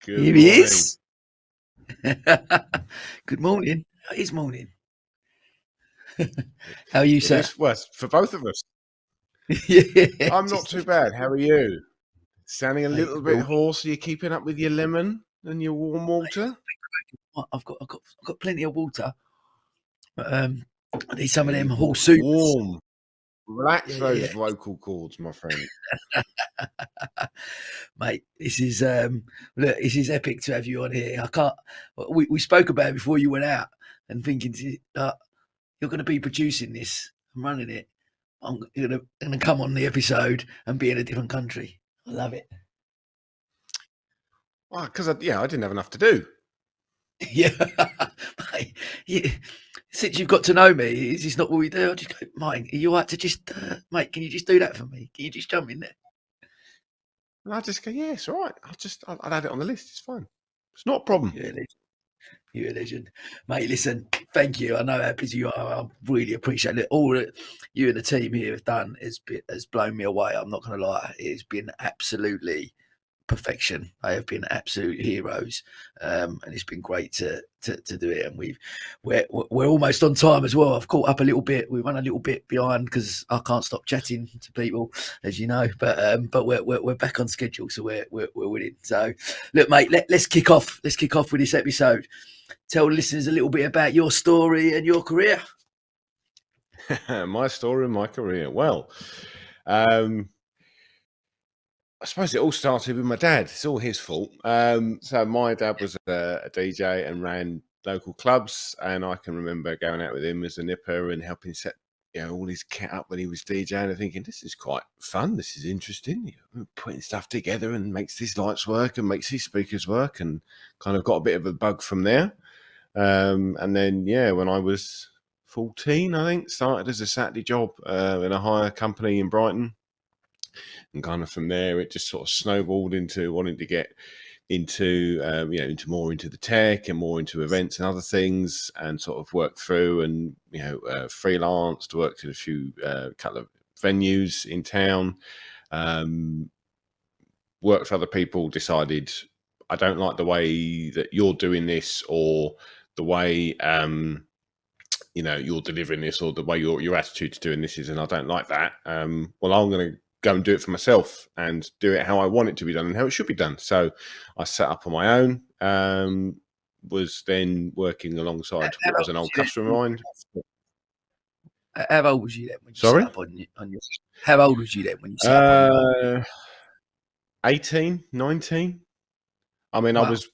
S1: Here he is. Good morning. It is morning. How are you, sir?
S7: It's worse for both of us.
S1: Yeah,
S7: I'm not too bad. How are you? Sounding a little bit hoarse. Are you keeping up with your lemon and your warm water?
S1: I've got plenty of water. But, I need some of them horse soups.
S7: Warm. Relax those vocal cords, my friend.
S1: Mate, this is look, this is epic to have you on here. I can't. We spoke about it before you went out, and thinking you're going to be producing this and running it. I'm going to come on the episode and be in a different country. I love it.
S7: Well, because I didn't have enough to do.
S1: Yeah, mate, yeah. Since you've got to know me, is this not what we do? I just go, Mike, are you all right to just, mate, can you just do that for me? Can you just jump in there?
S7: And I just go, yeah, it's all right. I'll add it on the list. It's fine. It's not a problem.
S1: You're a legend, mate. Listen, thank you. I know how busy you are. I really appreciate it. All that you and the team here have done has blown me away. I'm not going to lie. It's been absolutely perfection. They have been absolute heroes, and it's been great to do it. And we're almost on time as well. I've caught up a little bit. We run a little bit behind because I can't stop chatting to people, as you know. But we're back on schedule, so we're winning. So look, mate, let's kick off. Let's kick off with this episode. Tell listeners a little bit about your story and your career.
S7: My story and my career. Well, I suppose it all started with my dad. It's all his fault. So my dad was a DJ and ran local clubs, and I can remember going out with him as a nipper and helping set all his kit up when he was DJing and thinking, this is quite fun, this is interesting, putting stuff together and makes these lights work and makes these speakers work, and kind of got a bit of a bug from there. And then, when I was 14, I think, started as a Saturday job in a hire company in Brighton. And kind of from there, it just sort of snowballed into wanting to get into, into more into the tech and more into events and other things, and sort of worked through and, freelanced, worked in a few, couple of venues in town, worked for other people, decided I don't like the way that you're doing this, or the way, you're delivering this, or the way your attitude to doing this is, and I don't like that. Well, I'm going to go and do it for myself and do it how I want it to be done and how it should be done. So I set up on my own, was then working alongside what was an old customer of mine.
S1: How old was you then when you
S7: Sorry?
S1: set up on your how old was you then when you set up on your own?
S7: 18, 19. I mean,
S1: Wow.
S7: I was,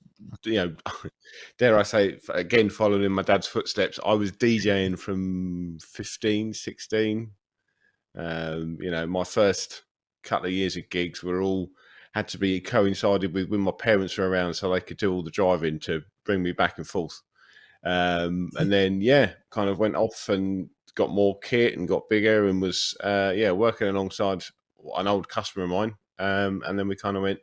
S7: dare I say, again, following in my dad's footsteps, I was DJing from 15, 16. My first couple of years of gigs were all had to be coincided with when my parents were around, so they could do all the driving to bring me back and forth. And then, kind of went off and got more kit and got bigger, and was, working alongside an old customer of mine. And then we kind of went,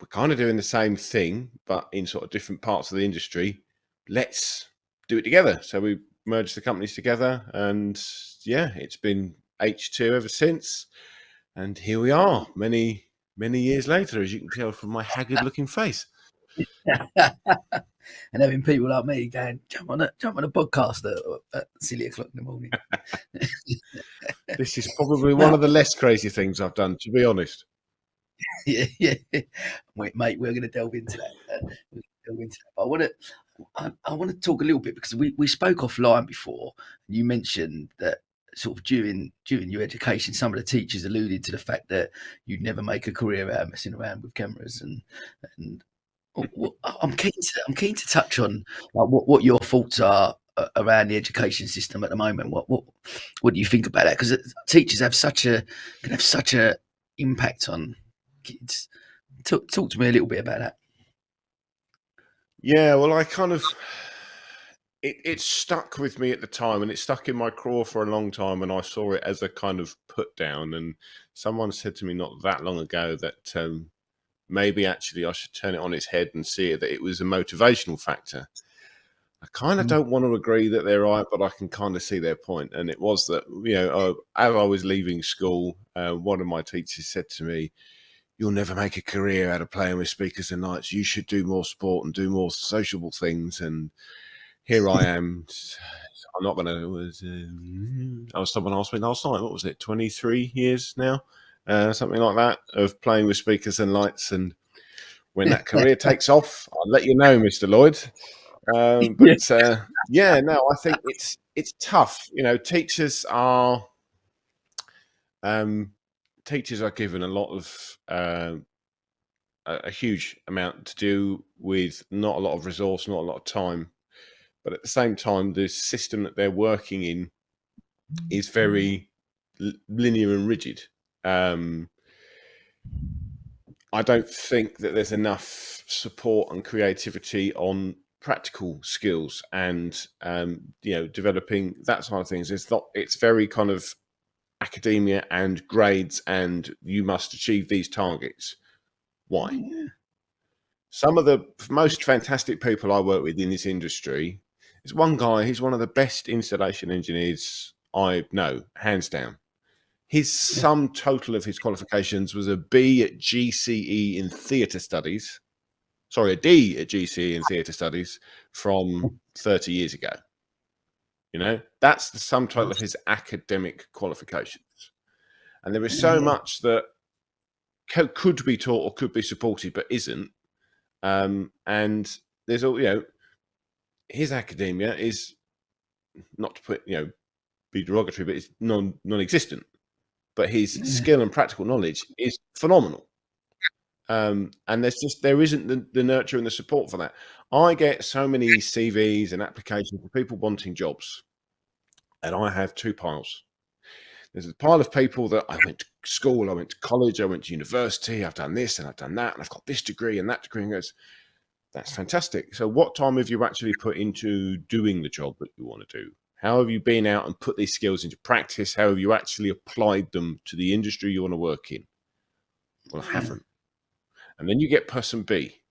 S7: we're kind of doing the same thing, but in sort of different parts of the industry. Let's do it together. So we merged the companies together, and it's been H2 ever since. And here we are, many, many years later, as you can tell from my haggard-looking face.
S1: And having people like me going, jump on a podcast at silly o'clock in the morning.
S7: This is probably one of the less crazy things I've done, to be honest.
S1: Yeah. Wait, mate, we're going to delve into that. I want to talk a little bit, because we spoke offline before, and you mentioned that sort of during your education, some of the teachers alluded to the fact that you'd never make a career out of messing around with cameras, and I'm keen to touch on what your thoughts are around the education system at the moment. What do you think about that? Because teachers can have such a impact on kids. Talk to me a little bit about that.
S7: Yeah, well, I kind of it stuck with me at the time, and it stuck in my craw for a long time, and I saw it as a kind of put down. And someone said to me not that long ago that maybe actually I should turn it on its head and see it that it was a motivational factor. I kind of don't want to agree that they're right, but I can kind of see their point. And it was that, as I was leaving school, one of my teachers said to me, "You'll never make a career out of playing with speakers and lights. You should do more sport and do more sociable things." And here I am. I'm not going to. I was someone asked me last night. What was it? 23 years now, something like that, of playing with speakers and lights. And when that career takes off, I'll let you know, Mr. Lloyd. I think it's tough. Teachers are given a lot of a huge amount to do with not a lot of resource, not a lot of time. But at the same time, the system that they're working in is very linear and rigid. I don't think that there's enough support and creativity on practical skills and developing that side of things. It's very kind of academia and grades and you must achieve these targets. Why?
S1: Yeah.
S7: Some of the most fantastic people I work with in this industry is one guy, he's one of the best installation engineers I know, hands down. His sum total of his qualifications was a B at GCE in theatre studies. Sorry, a D at GCE in theatre studies from 30 years ago. You know, that's the sum total of his academic qualifications. And there is so much that could be taught or could be supported, but isn't. And there's all, you know, his academia is, not to put, you know, be derogatory, but it's non-existent. But his skill and practical knowledge is phenomenal. And there isn't the nurture and the support for that. I get so many CVs and applications for people wanting jobs, and I have two piles. There's a pile of people that I went to school, I went to college, I went to university, I've done this and I've done that, and I've got this degree and that degree, and goes, that's fantastic. So what time have you actually put into doing the job that you want to do? How have you been out and put these skills into practice? How have you actually applied them to the industry you want to work in? Well, I haven't. And then you get person B.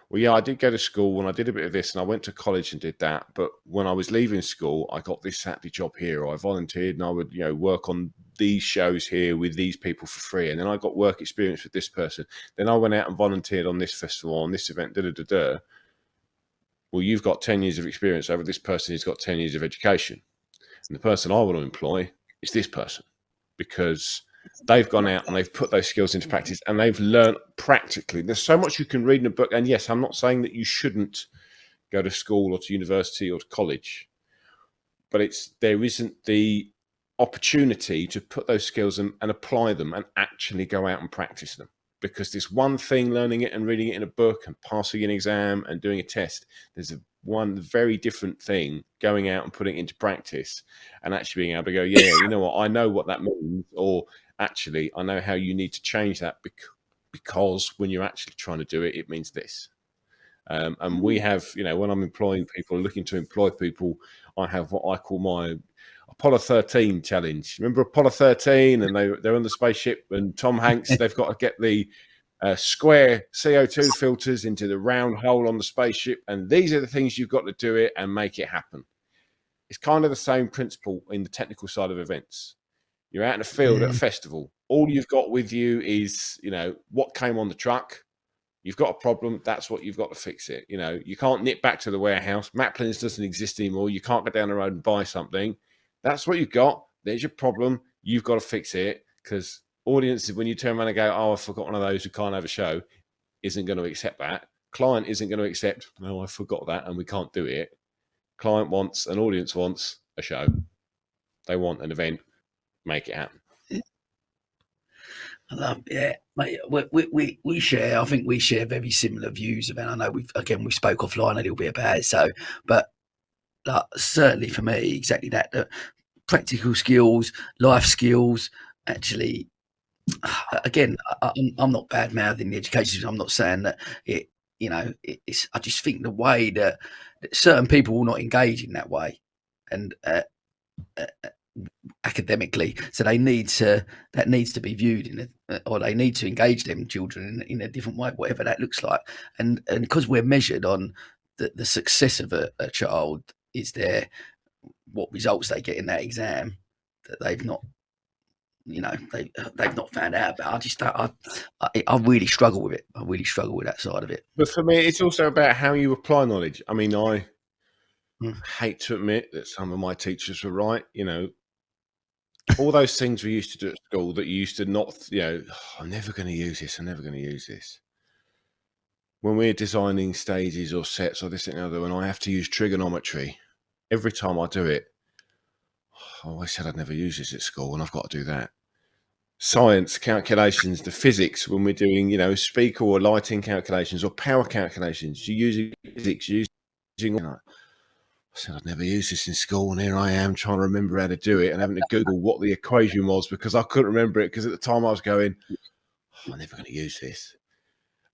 S7: Well, yeah, I did go to school and I did a bit of this and I went to college and did that. But when I was leaving school, I got this Saturday job here, or I volunteered and I would, you know, work on these shows here with these people for free. And then I got work experience with this person. Then I went out and volunteered on this festival, on this event, Well, you've got 10 years of experience over this person who's got 10 years of education. And the person I want to employ is this person, because they've gone out and they've put those skills into practice and they've learned practically. There's so much you can read in a book. And yes, I'm not saying that you shouldn't go to school or to university or to college, but there isn't the opportunity to put those skills and apply them and actually go out and practice them. Because there's one thing learning it and reading it in a book and passing an exam and doing a test. There's one very different thing going out and putting it into practice and actually being able to go, yeah, you know what, I know what that means, or actually I know how you need to change that because when you're actually trying to do it, it means this. And we have, you know, when I'm employing people, looking to employ people, I have what I call my Apollo 13 challenge. Remember Apollo 13? And they're on the spaceship, and Tom Hanks, they've got to get the square CO2 filters into the round hole on the spaceship. And these are the things you've got to do it and make it happen. It's kind of the same principle in the technical side of events. You're out in a field at a festival. All you've got with you is, you know, what came on the truck. You've got a problem. That's what you've got to fix it. You know, you can't nip back to the warehouse. Maplins doesn't exist anymore. You can't go down the road and buy something. That's what you've got. There's your problem. You've got to fix it, because audiences, when you turn around and go, oh, I forgot one of those who can't have a show, isn't going to accept that. Client isn't going to accept, no, I forgot that and we can't do it. Client wants, an audience wants a show. They want an event. Make it happen.
S1: Yeah, mate, we share. I think we share very similar views about. I know we spoke offline a little bit about it. So, but certainly for me, exactly that. The practical skills, life skills. Actually, again, I'm not bad mouthing the education system. I'm not saying that it. You know, it's. I just think the way that certain people will not engage in that way, and. Academically, so that needs to be viewed or they need to engage them children in a different way, whatever that looks like. And because we're measured on the success of a child, is there what results they get in that exam that they've not, you know, they've not found out about. I really struggle with it. I really struggle with that side of it.
S7: But for me, it's also about how you apply knowledge. I mean, I hate to admit that some of my teachers were right. You know, all those things we used to do at school that you used to not, you know, I'm never going to use this. I'm never going to use this. When we're designing stages or sets or this and the other, and I have to use trigonometry, every time I do it, I always said I'd never use this at school, and I've got to do that. Science calculations, the physics, when we're doing, you know, speaker or lighting calculations or power calculations, you're using physics, using. I said I'd never use this in school, and here I am trying to remember how to do it and having to Google what the equation was because I couldn't remember it, because at the time I was going, I'm never going to use this.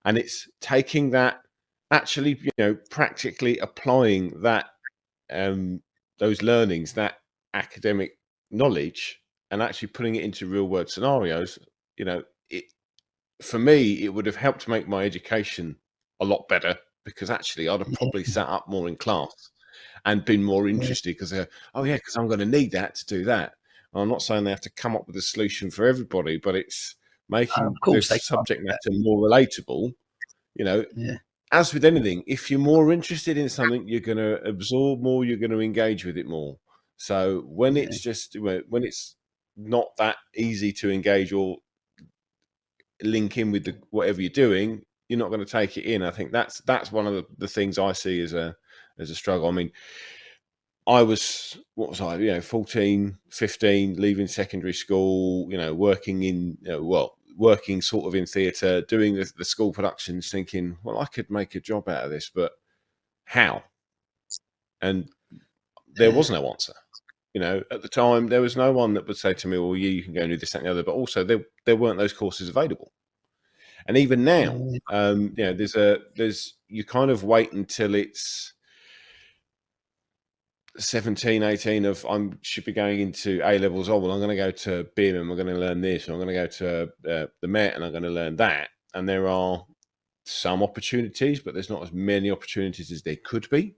S7: And it's taking that, actually, you know, practically applying that, those learnings, that academic knowledge, and actually putting it into real world scenarios, for me, it would have helped make my education a lot better, because actually I'd have probably sat up more in class and been more interested, because because I'm going to need that to do that. And I'm not saying they have to come up with a solution for everybody, but it's making
S1: Of course, they
S7: this
S1: can't
S7: subject
S1: do that.
S7: matter more relatable.
S1: Yeah.
S7: As with anything, if you're more interested in something, you're going to absorb more, you're going to engage with it more. So when it's just when it's not that easy to engage or link in with whatever you're doing, you're not going to take it in. I think that's one of the things I see as a struggle. I mean, I was, 14, 15, leaving secondary school, working in, working sort of in theatre, doing the school productions, thinking, well, I could make a job out of this, but how? And there was no answer. At the time, there was no one that would say to me, well, you can go and do this, that, and the other. But also, there weren't those courses available. And even now, you kind of wait until it's 17, 18 of I should be going into A levels. Oh, well, I'm going to go to BIM and we're going to learn this. Or I'm going to go to the Met and I'm going to learn that. And there are some opportunities, but there's not as many opportunities as there could be.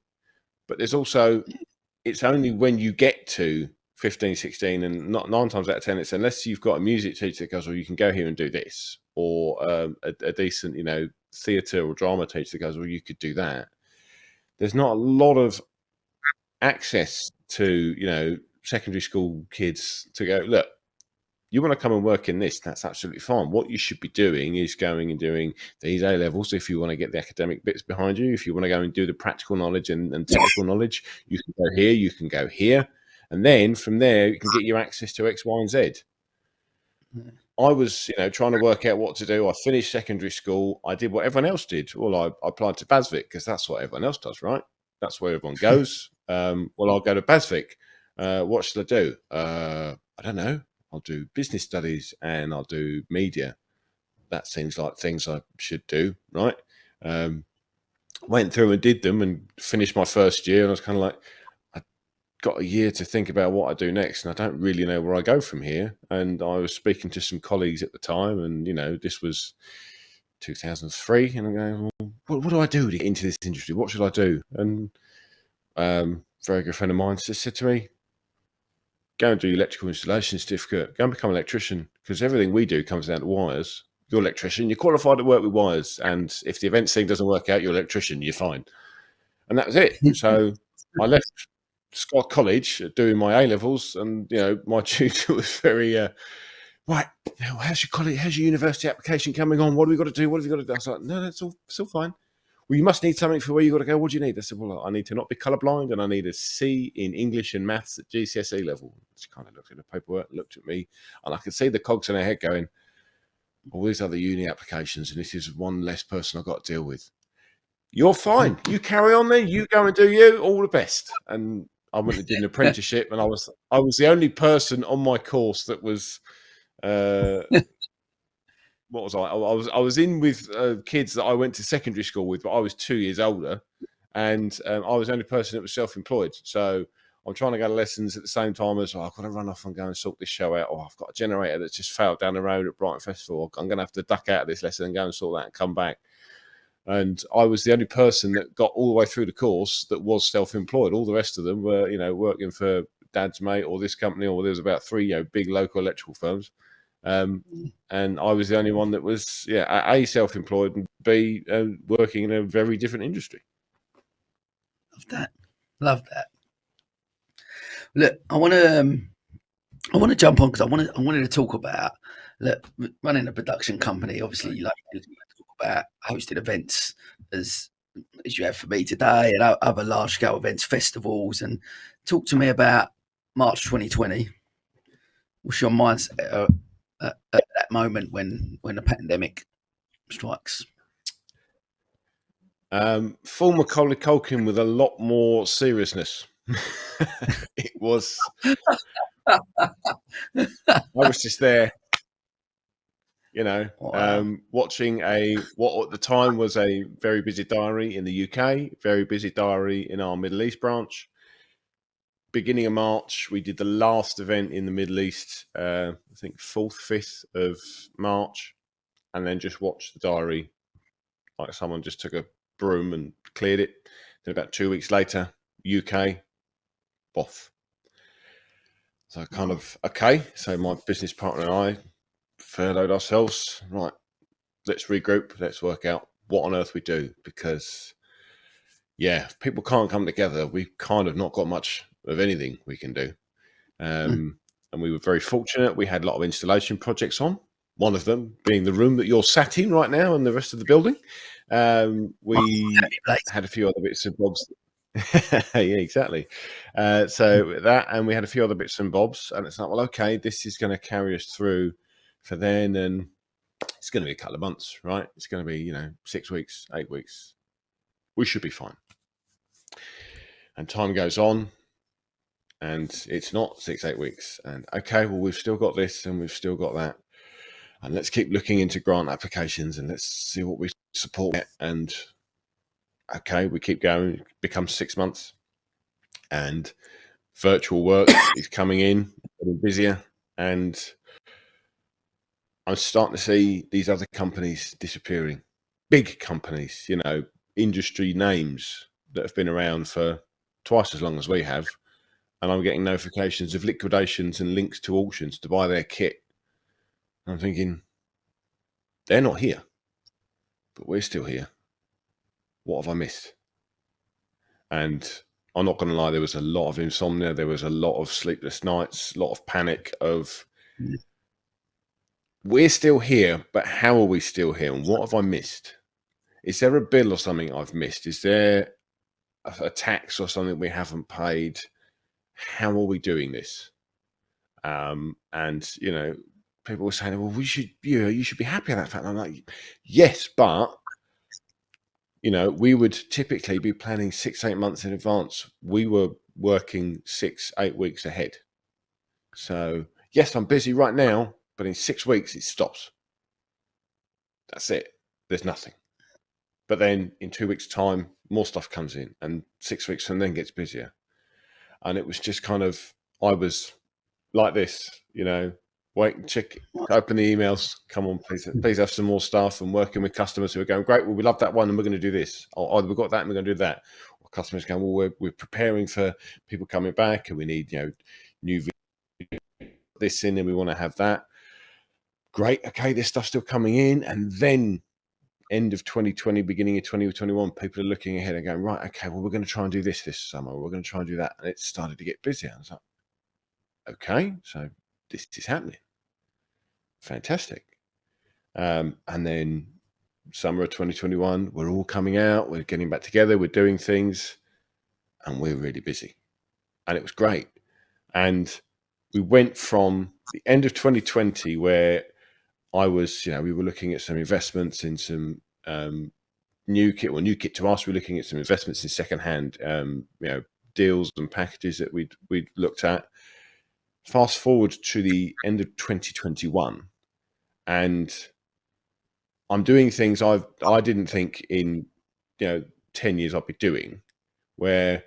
S7: But there's also, it's only when you get to 15, 16, and not 9 times out of 10, it's unless you've got a music teacher that goes, well, you can go here and do this, or a decent, theatre or drama teacher that goes, well, you could do that. There's not a lot of access to, secondary school kids to go, look, you want to come and work in this, that's absolutely fine. What you should be doing is going and doing these A levels if you want to get the academic bits behind you. If you want to go and do the practical knowledge and technical knowledge, you can go here, you can go here. And then from there, you can get your access to X, Y, and Z. I was, trying to work out what to do. I finished secondary school. I did what everyone else did. Well, I applied to BASVIC because that's what everyone else does, right? That's where everyone goes. Well, I'll go to BASVIC. What should I do? I don't know. I'll do business studies and I'll do media. That seems like things I should do, right? Went through and did them and finished my first year. And I was kind of like, I got a year to think about what I do next. And I don't really know where I go from here. And I was speaking to some colleagues at the time. And, this was 2003. And I'm going, well, what do I do to get into this industry? What should I do? And very good friend of mine just said to me, go and do your electrical installation certificate, go and become an electrician, because everything we do comes down to wires. You're an electrician, you're qualified to work with wires, and if the events thing doesn't work out, you're an electrician, you're fine. And that was it. So I left Scott College doing my A levels, and my tutor was very right. How's your college? How's your university application coming on? What do we got to do? What have you got to do? I was like, no, that's all still fine. Well, you must need something for where you got to go. What do you need? I said, well, I need to not be colourblind, and I need a C in English and maths at GCSE level. She kind of looked at the paperwork, looked at me, and I could see the cogs in her head going, all these other uni applications, and this is one less person I've got to deal with. You're fine. You carry on then. You go and do you. All the best. And I went and did an apprenticeship, and I was the only person on my course that was. What was I was in with kids that I went to secondary school with, but I was 2 years older, and I was the only person that was self-employed. So I'm trying to go to lessons at the same time as I've got to run off and go and sort this show out. Or I've got a generator that's just failed down the road at Brighton Festival. I'm going to have to duck out of this lesson and go and sort that and come back. And I was the only person that got all the way through the course that was self-employed. All the rest of them were, working for dad's mate or this company, or there was about 3, big local electrical firms. And I was the only one that was, A, self-employed, and B, working in a very different industry.
S1: Love that. Look, I want to jump on because I wanted to talk about running a production company. Obviously, you like to talk about hosting events as you have for me today, and other large-scale events, festivals, and talk to me about March 2020. What's your mindset at that moment when the pandemic strikes?
S7: Full Macaulay Culkin with a lot more seriousness. It was. I was just there, watching what at the time was a very busy diary in the UK, very busy diary in our Middle East branch. beginning of March, we did the last event in the Middle East, I think 4th, 5th of March, and then just watched the diary like someone just took a broom and cleared it. Then about 2 weeks later, UK, boff. So kind of, okay, so my business partner and I furloughed ourselves. Right, let's regroup, let's work out what on earth we do, because if people can't come together, we've kind of not got much of anything we can do. And we were very fortunate. We had a lot of installation projects on, one of them being the room that you're sat in right now and the rest of the building. We had a few other bits and bobs. Yeah, exactly. So that, and we had a few other bits and bobs, and it's like, well, okay, this is going to carry us through for then, and it's going to be a couple of months, right? It's going to be, 6 weeks, 8 weeks. We should be fine. And time goes on, and it's not 6, 8 weeks. And okay, well, we've still got this and we've still got that. And let's keep looking into grant applications and let's see what we support. And okay, we keep going. It becomes 6 months, and virtual work is coming in, getting busier, and I'm starting to see these other companies disappearing. Big companies, industry names that have been around for twice as long as we have. And I'm getting notifications of liquidations and links to auctions to buy their kit. And I'm thinking, they're not here, but we're still here. What have I missed? And I'm not going to lie, there was a lot of insomnia. There was a lot of sleepless nights, a lot of panic of, we're still here, but how are we still here? And what have I missed? Is there a bill or something I've missed? Is there a tax or something we haven't paid? How are we doing this? And, people were saying, well, you should be happy at that fact. And I'm like, yes, but, we would typically be planning 6, 8 months in advance. We were working 6, 8 weeks ahead. So, yes, I'm busy right now, but in 6 weeks, it stops. That's it. There's nothing. But then in 2 weeks' time, more stuff comes in, and 6 weeks and then gets busier. And it was just kind of, I was like this, wait, check, open the emails. Come on, please have some more stuff, and working with customers who are going, great, well, we love that one and we're going to do this. Or we've got that and we're going to do that. Or customers going, well, we're preparing for people coming back and we need, new this in and we want to have that. Great. Okay, this stuff's still coming in. And then end of 2020, beginning of 2021, people are looking ahead and going, right, okay, well, we're going to try and do this summer. We're going to try and do that. And it started to get busier. I was like, okay, so this is happening. Fantastic. And then summer of 2021, we're all coming out, we're getting back together, we're doing things, and we're really busy. And it was great. And we went from the end of 2020, where I was, we were looking at some investments in some new kit to us. We're looking at some investments in secondhand, deals and packages that we'd looked at. Fast forward to the end of 2021, and I'm doing things I didn't think in 10 years I'd be doing, where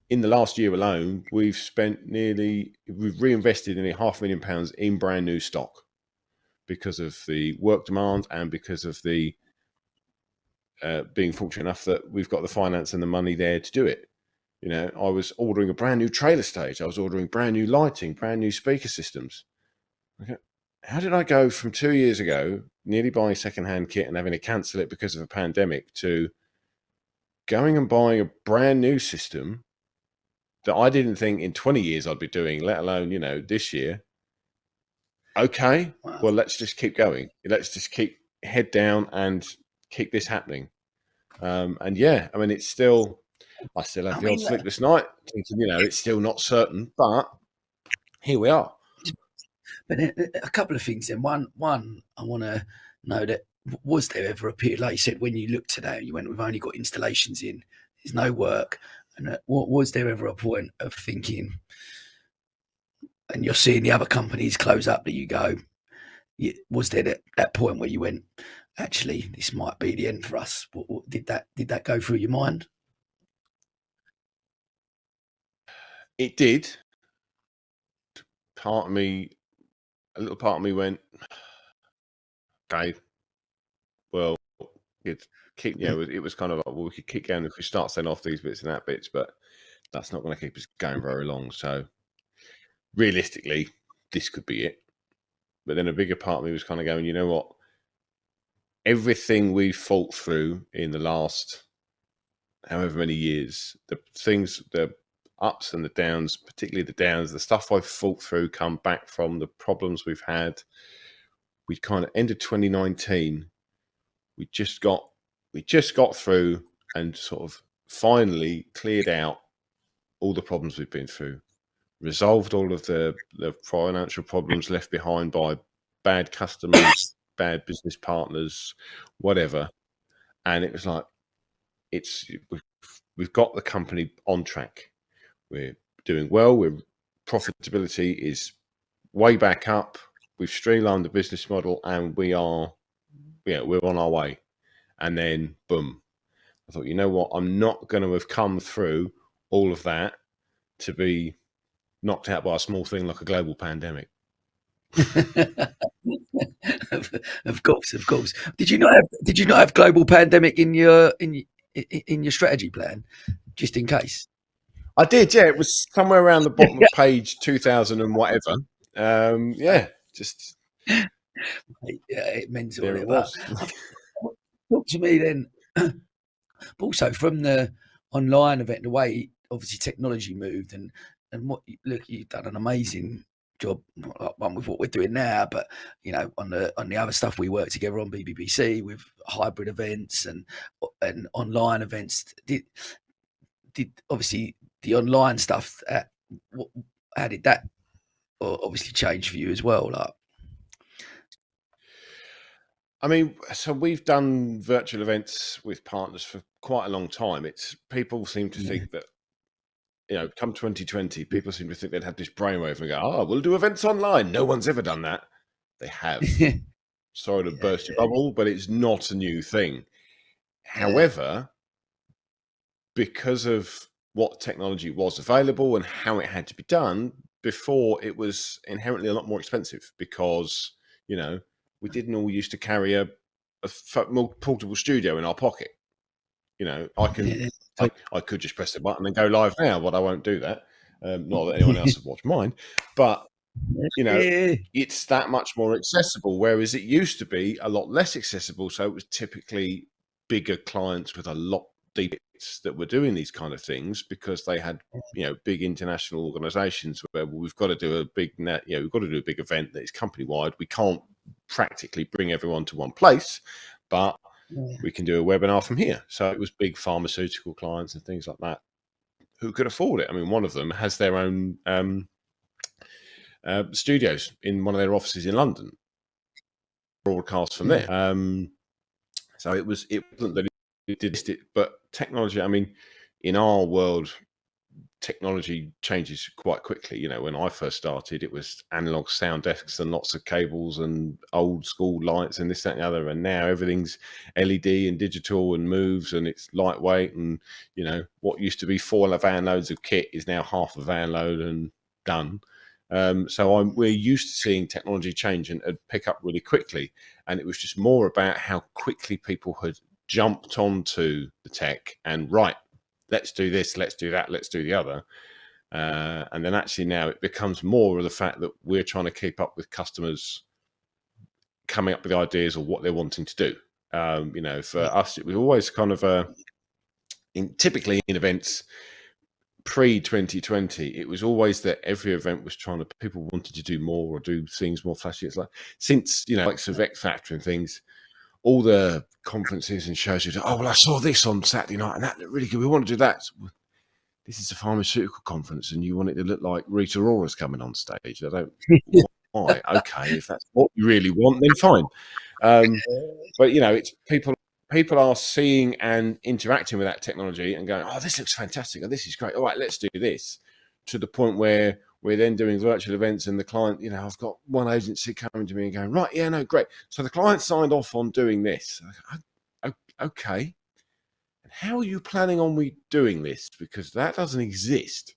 S7: in the last year alone, we've reinvested nearly £500,000 in brand new stock because of the work demand and because of the being fortunate enough that we've got the finance and the money there to do it. I was ordering a brand new trailer stage. I was ordering brand new lighting, brand new speaker systems. Okay. How did I go from 2 years ago, nearly buying secondhand kit and having to cancel it because of a pandemic, to going and buying a brand new system that I didn't think in 20 years I'd be doing, let alone, this year? Okay, well, let's just keep going. Let's just keep head down and keep this happening. And yeah, I mean, I still have the odd sleepless night thinking, it's still not certain, but here we are.
S1: But a couple of things then. One, I want to know that, was there ever a period, like you said, when you looked today, you went, we've only got installations in, there's no work. And was there ever a point of thinking, and you're seeing the other companies close up, that you go, was there that point where you went, actually, this might be the end for us? Did that go through your mind?
S7: It did. Part of me, a little part of me went, okay, well, it keep, it was kind of like, well, we could keep going if we start sending off these bits and that bits, but that's not going to keep us going very long. So realistically, this could be it. But then a bigger part of me was kind of going, you know what? Everything we fought through in the last however many years, the things, the ups and the downs, particularly the downs, the stuff I've fought through, come back from the problems we've had. We kind of ended 2019. We just got through and sort of finally cleared out all the problems we've been through, resolved all of the financial problems left behind by bad customers, bad business partners, whatever. And it was like, we've got the company on track. We're doing well. Profitability is way back up. We've streamlined the business model, and we're on our way. And then, boom! I thought, you know what? I'm not going to have come through all of that to be knocked out by a small thing like a global pandemic.
S1: Of course. Did you not have global pandemic in your strategy plan, just in case?
S7: I did, yeah. It was somewhere around the bottom of page 2000 and whatever. Just
S1: it mental.
S7: there it was.
S1: Talk to me then. Also, from the online event, the way obviously technology moved, and what you've done an amazing job, not like one with what we're doing now, but on the other stuff we work together on BBBC with hybrid events and online events. Did obviously the online stuff? How did that obviously change for you as well? Like,
S7: I mean, so we've done virtual events with partners for quite a long time. People seem to think that, come 2020, people seem to think they'd have this brainwave and go, "Oh, we'll do events online." No one's ever done that. They have. Sorry to burst your bubble, but it's not a new thing. However, because of what technology was available and how it had to be done, before it was inherently a lot more expensive because, we didn't all used to carry a portable studio in our pocket. I could just press the button and go live now, but I won't do that. Not that anyone else has watched mine, but it's that much more accessible. Whereas it used to be a lot less accessible. So it was typically bigger clients with a lot deeper that were doing these kind of things because they had, big international organizations where we've got to do a big we've got to do a big event that is company wide. We can't practically bring everyone to one place, but we can do a webinar from here. So it was big pharmaceutical clients and things like that who could afford it. I mean, one of them has their own studios in one of their offices in London, broadcast from there. So it wasn't that it did it, but technology, I mean, in our world, technology changes quite quickly. When I first started, it was analog sound desks and lots of cables and old school lights and this, that, and the other. And now everything's LED and digital and moves and it's lightweight. And, what used to be 4 van loads of kit is now half a van load and done. So we're used to seeing technology change and pick up really quickly. And it was just more about how quickly people had jumped onto the tech and let's do this, let's do that, let's do the other. And then actually now it becomes more of the fact that we're trying to keep up with customers coming up with ideas of what they're wanting to do. For us, it was always kind of typically in events pre-2020, it was always that every event was people wanted to do more or do things more flashy. It's like, since, like X Factor and things, all the conferences and shows, I saw this on Saturday night and that looked really good. We want to do that. This is a pharmaceutical conference and you want it to look like Rita Ora's coming on stage. I don't why. Okay, if that's what you really want, then fine. But it's people are seeing and interacting with that technology and going, "Oh, this looks fantastic. Oh, this is great. All right, let's do this." To the point where we're then doing virtual events and the client, I've got one agency coming to me and going, "Right, yeah, no, great. So the client signed off on doing this." Okay. And how are you planning on doing this? Because that doesn't exist.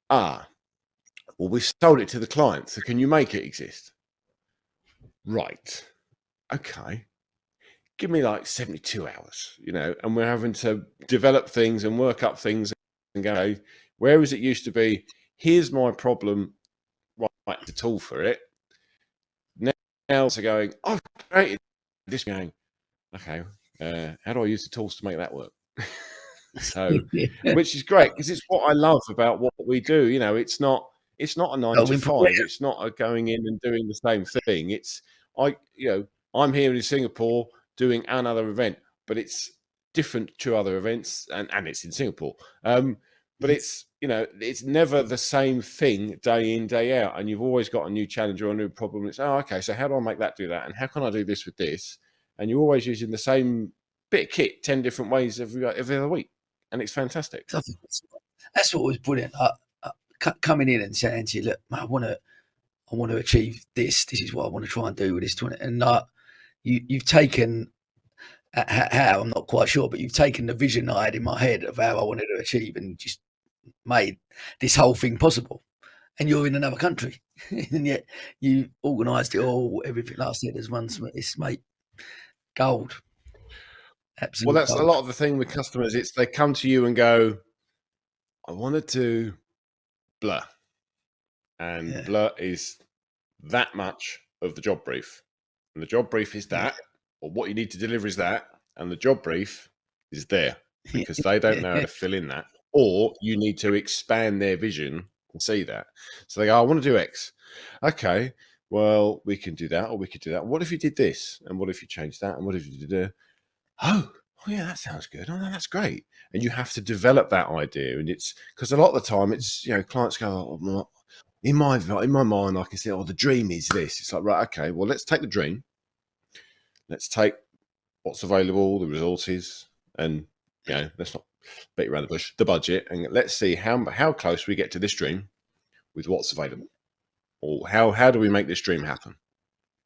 S7: Well, we've sold it to the client, so can you make it exist? Right. Okay. Give me like 72 hours, and we're having to develop things and work up things and go, okay, whereas it used to be, here's my problem, right, the tool for it. Now they're going, I've created this, going, okay, how do I use the tools to make that work? So, which is great, because it's what I love about what we do. It's not a 9 to 5. It's not a going in and doing the same thing. It's I'm here in Singapore doing another event, but it's different to other events, and it's in Singapore. But it's it's never the same thing day in, day out, and you've always got a new challenge or a new problem. It's okay, so how do I make that do that, and how can I do this with this? And you're always using the same bit of kit 10 different ways every other week, and it's fantastic.
S1: That's what was brilliant. Coming in and saying to you, look, I want to achieve this. This is what I want to try and do with this 20. And you've taken how, I'm not quite sure, but you've taken the vision I had in my head of how I wanted to achieve and just made this whole thing possible. And you're in another country, and yet you organised it all. Everything, like I said, as one, it's mate, gold. Absolutely.
S7: Well, that's gold. A lot of the thing with customers. It's they come to you and go, I want to do Blur, and Blur is that much of the job brief, and the job brief is that, or what you need to deliver is that, and the job brief is there, because they don't know how to fill in that, or you need to expand their vision and see that. So they go, I want to do X. Okay, well, we can do that, or we could do that. What if you did this, and what if you changed that, and what if you did oh yeah, that sounds good. Oh no, that's great. And you have to develop that idea, and it's because a lot of the time it's clients go, oh, in my mind I can say, oh, the dream is this. It's like, right, okay, well, let's take the dream, let's take what's available, the resources, and let's not beat around the bush, the budget, and let's see how close we get to this dream with what's available, or how do we make this dream happen.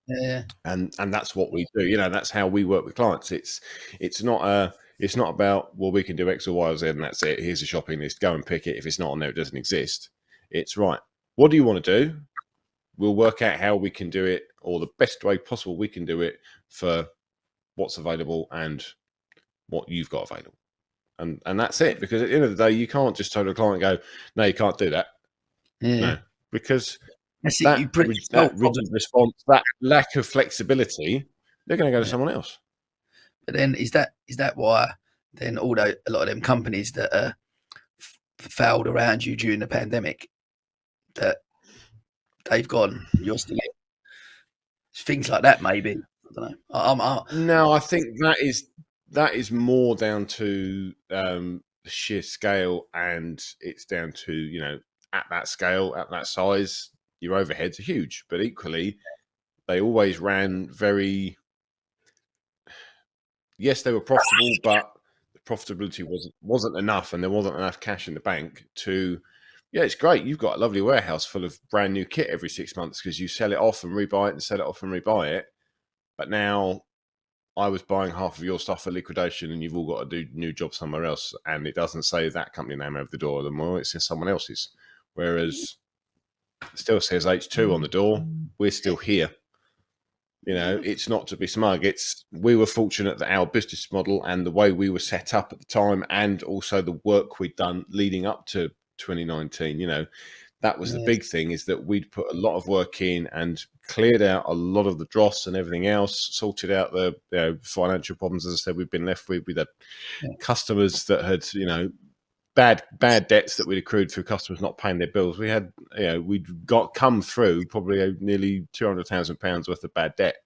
S1: Yeah,
S7: and that's what we do. That's how we work with clients. It's not about, well, we can do X or Y or Z and that's it. Here's a shopping list. Go and pick it. If it's not on there, it doesn't exist. It's right. What do you want to do? We'll work out how we can do it, or the best way possible we can do it for what's available and what you've got available. And that's it. Because at the end of the day, you can't just tell the client, go, no, you can't do that.
S1: Yeah.
S7: No, because
S1: that
S7: rigid response, that lack of flexibility, they're going to go to someone else.
S1: But then is that why then, although a lot of them companies that failed around you during the pandemic, that they've gone, you're still in? Things like that, maybe. I don't know.
S7: No, I think that is more down to the sheer scale, and it's down to at that scale, at that size, your overheads are huge, but equally they always ran very, yes, they were profitable, but the profitability wasn't enough, and there wasn't enough cash in the bank to, it's great, you've got a lovely warehouse full of brand new kit every 6 months because you sell it off and rebuy it and sell it off and rebuy it, but now I was buying half of your stuff for liquidation and you've all got to do new jobs somewhere else, and it doesn't say that company name over the door anymore, it says someone else's, whereas it still says H2 on the door. We're still here. It's not to be smug. We were fortunate that our business model and the way we were set up at the time, and also the work we'd done leading up to 2019, that was the big thing, is that we'd put a lot of work in and cleared out a lot of the dross and everything else, sorted out the financial problems. As I said, we've been left with had customers that had, bad debts that we'd accrued through customers not paying their bills. We had, we'd come through probably nearly £200,000 worth of bad debt,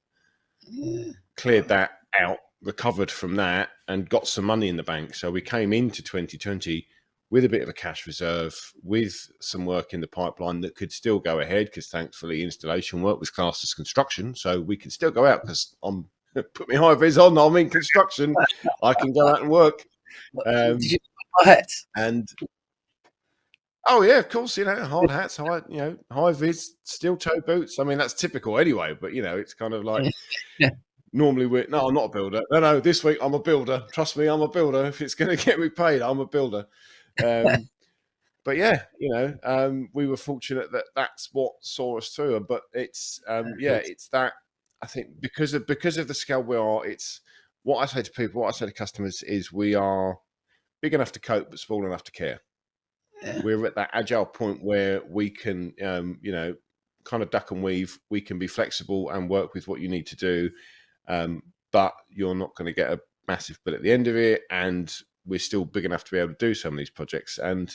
S7: cleared that out, recovered from that, and got some money in the bank. So we came into 2020 with a bit of a cash reserve, with some work in the pipeline that could still go ahead, because thankfully installation work was classed as construction, so we can still go out, because I'm put my high vis on, I'm in construction, I can go out and work.
S1: Did you buy hats?
S7: And oh yeah, of course, hard hats, high vis, steel toe boots. I mean, that's typical anyway, but it's kind of like normally I'm not a builder. No, this week I'm a builder. Trust me, I'm a builder. If it's going to get me paid, I'm a builder. but yeah, we were fortunate that that's what saw us through. But it's it's that, I think, because of the scale we are, it's what I say to people, what I say to customers is we are big enough to cope, but small enough to care.
S1: Yeah.
S7: We're at that agile point where we can, kind of duck and weave. We can be flexible and work with what you need to do, but you're not going to get a massive bill at the end of it. And we're still big enough to be able to do some of these projects. And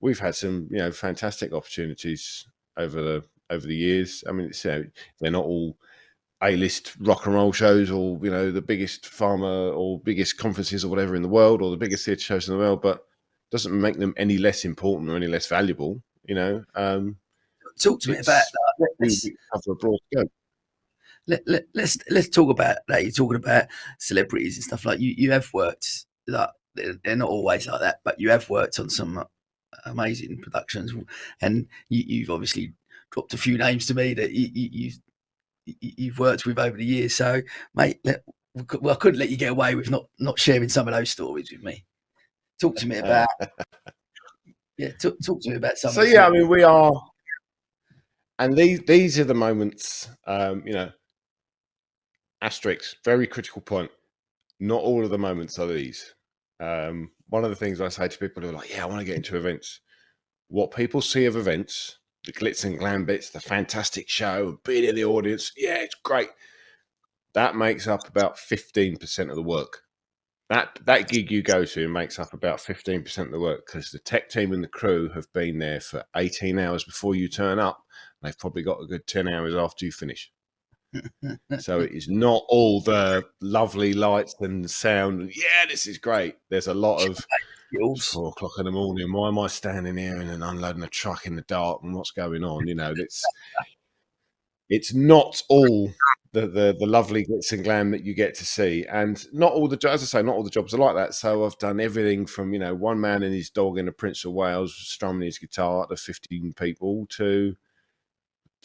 S7: we've had some, fantastic opportunities over the years. I mean, it's, they're not all A-list rock and roll shows, or the biggest pharma or biggest conferences or whatever in the world, or the biggest theatre shows in the world, but doesn't make them any less important or any less valuable.
S1: Talk to me about that.
S7: We cover a broad scope.
S1: Let's talk about that. You're talking about celebrities and stuff like you have worked like they're not always like that, but you have worked on some amazing productions, and you've obviously dropped a few names to me that you've worked with over the years. So, mate, I couldn't let you get away with not sharing some of those stories with me. Talk to me about talk to me about some.
S7: So yeah, I mean, we are, and these are the moments. Asterisks, very critical point. Not all of the moments are these. One of the things I say to people who are like, "Yeah, I want to get into events." What people see of events, the glitz and glam bits, the fantastic show, being in the audience, yeah, it's great. That makes up about 15% of the work. That gig you go to makes up about 15% of the work, because the tech team and the crew have been there for 18 hours before you turn up. They've probably got a good 10 hours after you finish. So it is not all the lovely lights and sound. Yeah, this is great. There's a lot of 4 o'clock in the morning. Why am I standing here and unloading a truck in the dark? And what's going on? It's not all the lovely glitz and glam that you get to see, and not all the, as I say, not all the jobs are like that. So I've done everything from one man and his dog in the Prince of Wales strumming his guitar to 15 people to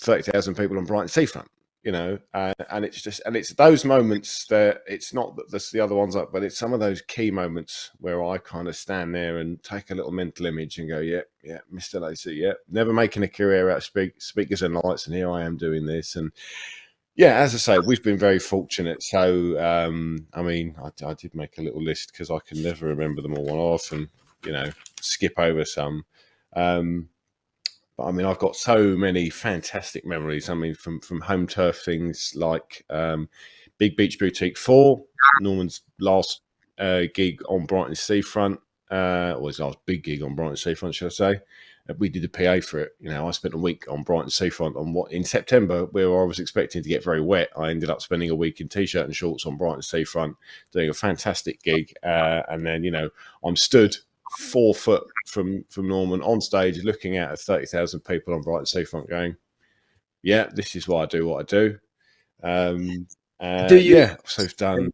S7: 30,000 people on Brighton Seafront. And it's those moments that it's not that the other ones up, but it's some of those key moments where I kind of stand there and take a little mental image and go, yeah, Mr. Lacey, yeah, never making a career out of speakers and lights, and here I am doing this. And yeah, as I say, we've been very fortunate. So, I mean, I did make a little list because I can never remember them all. I often, skip over some. But I mean, I've got so many fantastic memories. I mean, from home turf things like Big Beach Boutique 4, Norman's last gig on Brighton Seafront, or his last big gig on Brighton Seafront, should I say. We did the PA for it. I spent a week on Brighton Seafront in September, where I was expecting to get very wet. I ended up spending a week in t-shirt and shorts on Brighton Seafront, doing a fantastic gig. And then, I'm stood 4 foot from Norman on stage, looking out at 30,000 people on Brighton Seafront, going, "Yeah, this is why I do what I do."
S1: Do you?
S7: Yeah, so I've done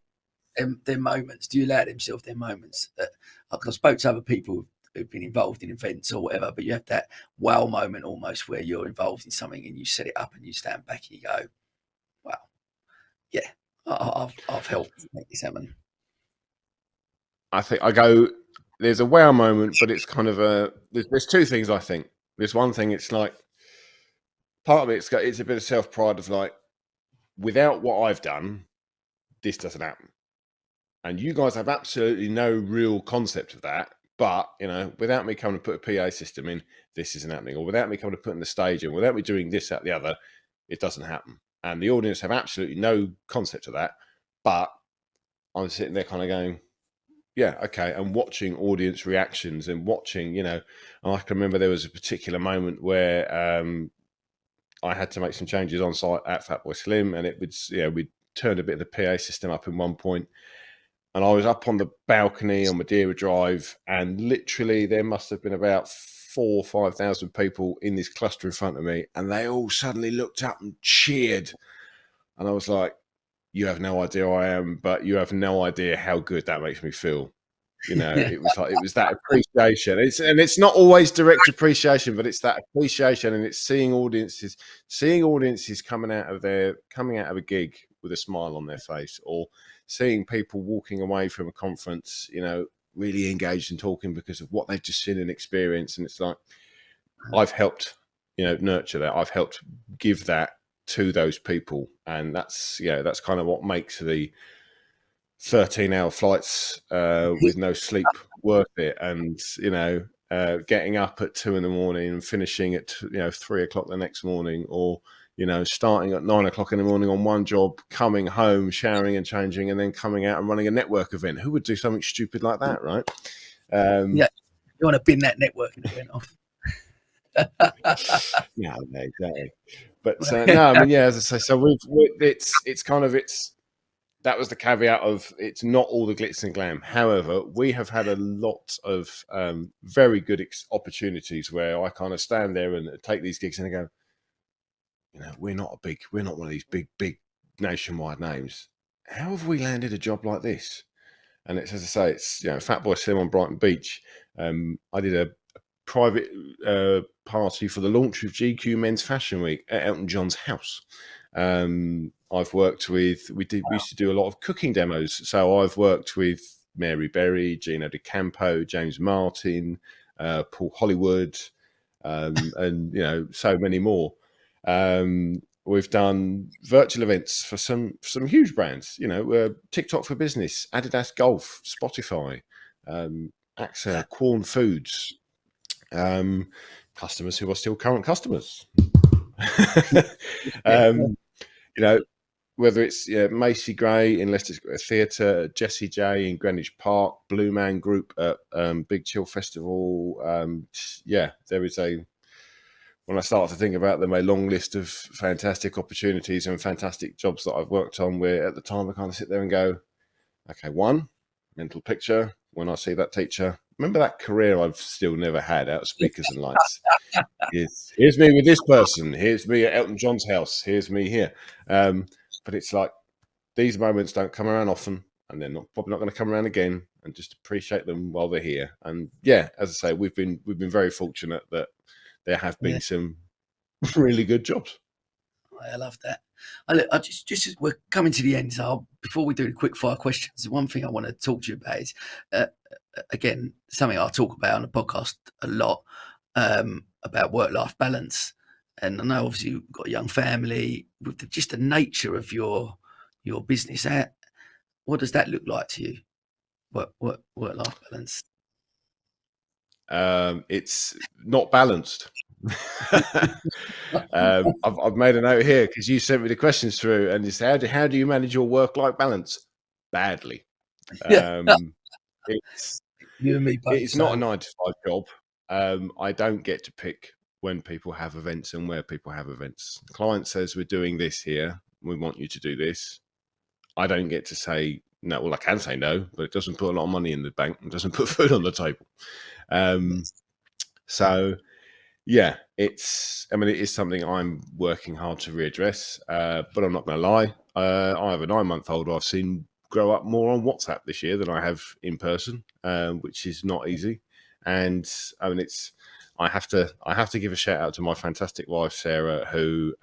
S1: their moments. Do you allow themselves their moments? Like I spoke to other people who've been involved in events or whatever, but you have that wow moment almost where you're involved in something and you set it up and you stand back and you go, "Wow, yeah, I've helped make this happen."
S7: I think I go, there's a wow moment, but it's kind of there's 2 things. I think there's one thing, it's like part of it's a bit of self-pride of like, without what I've done, this doesn't happen. And you guys have absolutely no real concept of that. But, without me coming to put a PA system in, this isn't happening. Or without me coming to put in the stage in, without me doing this, that, the other, it doesn't happen. And the audience have absolutely no concept of that. But I'm sitting there kind of going, yeah, okay, and watching audience reactions and watching, and I can remember there was a particular moment where I had to make some changes on site at Fatboy Slim, and it was, we turned a bit of the PA system up in one point, and I was up on the balcony on Madeira Drive, and literally there must have been about 4,000 or 5,000 people in this cluster in front of me, and they all suddenly looked up and cheered, and I was like, "You have no idea who I am, but you have no idea how good that makes me feel." It was that appreciation. It's not always direct appreciation, but it's that appreciation, and it's seeing audiences coming out of a gig with a smile on their face, or seeing people walking away from a conference, really engaged in talking because of what they've just seen and experienced. And it's like, I've helped, nurture that. I've helped give that to those people. And that's kind of what makes the 13-hour flights with no sleep worth it. And, getting up at 2 a.m. and finishing at 3 o'clock the next morning, or starting at 9 o'clock in the morning on one job, coming home, showering and changing, and then coming out and running a network event. Who would do something stupid like that, right?
S1: Yeah, you want to bin that networking event off.
S7: Yeah, exactly. But no, I mean, as I say, so that was the caveat of it's not all the glitz and glam. However, we have had a lot of very good opportunities where I kind of stand there and take these gigs and I go, we're not one of these big nationwide names. How have we landed a job like this? And it's, as I say, it's Fatboy Slim on Brighton Beach. I did a private party for the launch of GQ Men's Fashion Week at Elton John's house. I've worked with, we used to do a lot of cooking demos. So I've worked with Mary Berry, Gino D'Acampo, James Martin, Paul Hollywood, and so many more. We've done virtual events for some huge brands, TikTok for Business, Adidas Golf, Spotify, AXA, Quorn Foods, customers who are still current customers. Whether it's Macy Gray in Leicester Square Theatre, Jessie J in Greenwich Park, Blue Man Group at Big Chill Festival. There is when I start to think about them, a long list of fantastic opportunities and fantastic jobs that I've worked on, where at the time I kind of sit there and go, okay, one, mental picture, when I see that teacher, remember that career I've still never had out of Speakers and Lights. Here's me with this person. Here's me at Elton John's house. Here's me here. But it's like, these moments don't come around often, and they're probably not going to come around again, and just appreciate them while they're here. And as I say, we've been very fortunate that there have been some really good jobs.
S1: I love that. I just we're coming to the end. So before we do the quick fire questions, one thing I want to talk to you about is, again, something I talk about on the podcast a lot, about work-life balance. And I know obviously you've got a young family. With just the nature of your business, what does that look like to you? Work-life balance?
S7: It's not balanced. I've made a note here because you sent me the questions through, and it's how do you manage your work-life balance? Badly. It's
S1: you and me both.
S7: It's not a 9-to-5 job. I don't get to pick when people have events and where people have events. The client says we're doing this here, we want you to do this. I don't get to say no. Well, I can say no, but it doesn't put a lot of money in the bank. It doesn't put food on the table. So it is something I'm working hard to readdress, but I'm not going to lie. I have a 9-month-old I've seen grow up more on WhatsApp this year than I have in person, which is not easy. And I have to give a shout out to my fantastic wife Sarah, who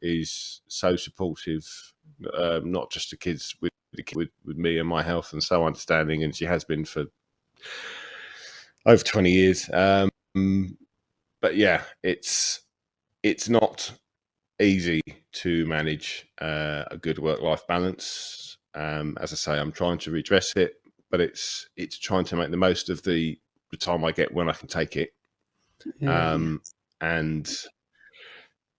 S7: is so supportive, not just the kids, with me and my health, and so understanding, and she has been for over 20 years. But it's not easy to manage a good work-life balance. As I say, I'm trying to redress it, but it's trying to make the most of the time I get when I can take it. And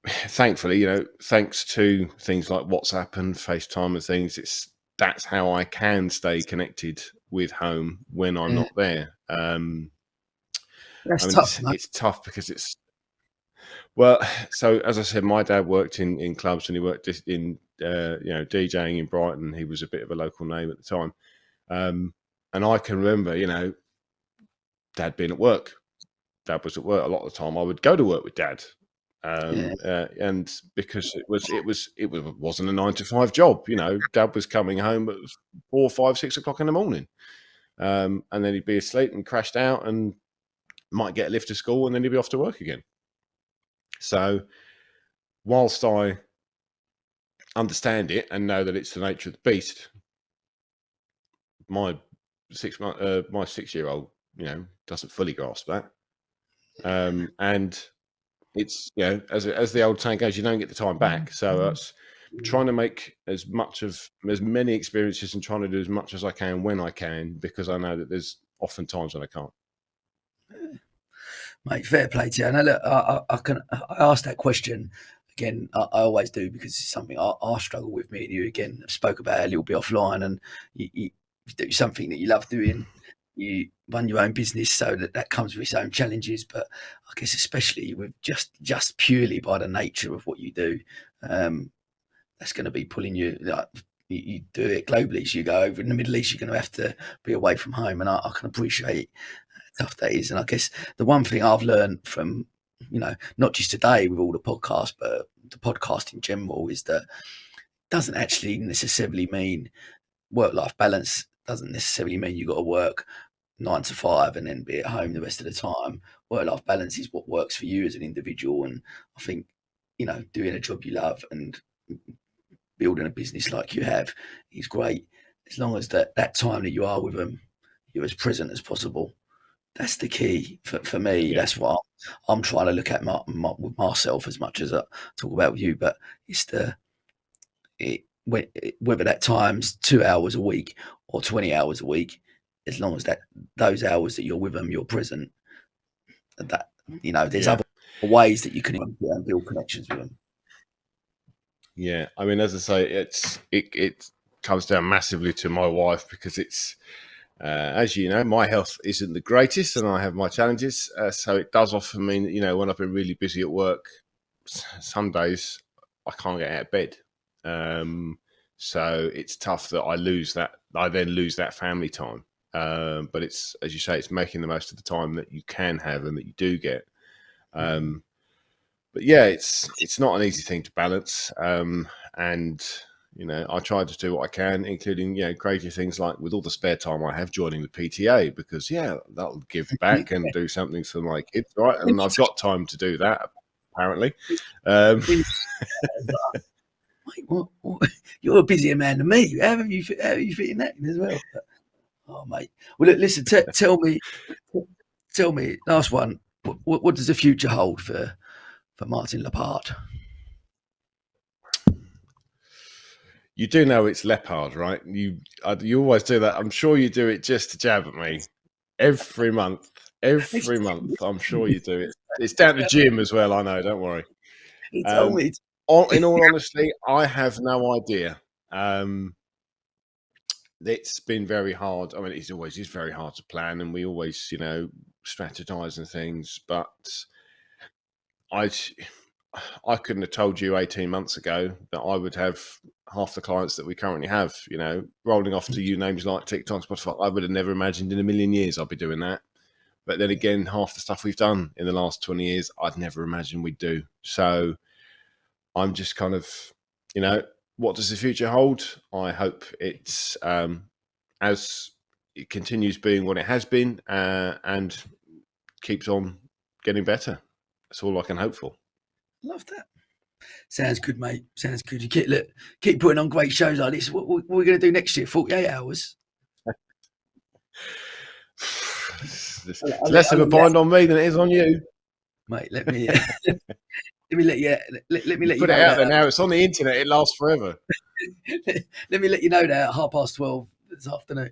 S7: thankfully, thanks to things like WhatsApp and FaceTime and things, that's how I can stay connected with home when I'm not there.
S1: Tough,
S7: it's tough because so as I said, my dad worked in clubs, and he worked in DJing in Brighton. He was a bit of a local name at the time, and I can remember, Dad being at work. Dad was at work a lot of the time. I would go to work with Dad, and because it wasn't a 9-to-5 job. Dad was coming home at 4, 5, 6 o'clock in the morning, and then he'd be asleep and crashed out, and might get a lift to school, and then he'd be off to work again. So whilst I understand it and know that it's the nature of the beast, my my 6-year-old, doesn't fully grasp that. And it's, as the old saying goes, you don't get the time back. So that's trying to make as many experiences and trying to do as much as I can when I can, because I know that there's often times when I can't.
S1: Mate, fair play to you. And look, I ask that question again. I always do, because it's something I struggle with. Me and you again have spoke about it a little bit offline, and you do something that you love doing. You run your own business, so that comes with its own challenges. But I guess especially with just purely by the nature of what you do, that's going to be pulling you. Like, you do it globally, so you go over in the Middle East, you're going to have to be away from home, and I can appreciate how tough that is. And I guess the one thing I've learned from, not just today with all the podcasts, but the podcast in general, is that it doesn't actually necessarily mean work-life balance. Doesn't necessarily mean you got to work 9 to 5 and then be at home the rest of the time. Work-life balance is what works for you as an individual, and I think doing a job you love and building a business like you have is great, as long as that time that you are with them, you're as present as possible. That's the key for me.
S7: Yeah.
S1: That's what I'm trying to look at with myself, as much as I talk about with you. But it's whether that time's 2 hours a week or 20 hours a week, as long as those hours that you're with them, you're present. That there's other ways that you can build connections with them.
S7: Yeah, I mean, as I say, it comes down massively to my wife, because it's, as you know, my health isn't the greatest, and I have my challenges. So it does often mean that, when I've been really busy at work, some days I can't get out of bed. So it's tough that I then lose that family time. But it's, as you say, it's making the most of the time that you can have and that you do get. But yeah, it's not an easy thing to balance. And I try to do what I can, including crazy things like, with all the spare time I have, joining the PTA, because that'll give back and do something for my kids, right? And I've got time to do that, apparently.
S1: Mate, what? You're a busier man than me. How are you fitting that in as well? Oh, mate. Well, look, listen. Tell me. Last one. What does the future hold for Martin Leppard?
S7: You do know it's Leppard, right? You always do that. I'm sure you do it just to jab at me. Every month. I'm sure you do it. It's down to Jim as well, I know. Don't worry.
S1: He told me.
S7: In all honesty, I have no idea. It's been very hard. I mean, it always is very hard to plan, and we always, strategize and things. But I couldn't have told you 18 months ago that I would have half the clients that we currently have, rolling off to names like TikTok, Spotify. I would have never imagined in a million years I'd be doing that. But then again, half the stuff we've done in the last 20 years, I'd never imagined we'd do. So I'm just kind of, what does the future hold? I hope it's as it continues being what it has been, and keeps on getting better. That's all I can hope for.
S1: Love that. Sounds good, mate. Sounds good. You keep putting on great shows like this. What are we going to do next year? 48 hours?
S7: It's less of a bind on me than it is on you,
S1: mate. Let me let you
S7: put it out there now. It's on the internet. It lasts forever.
S1: Let me let you know that at 12:30 this afternoon,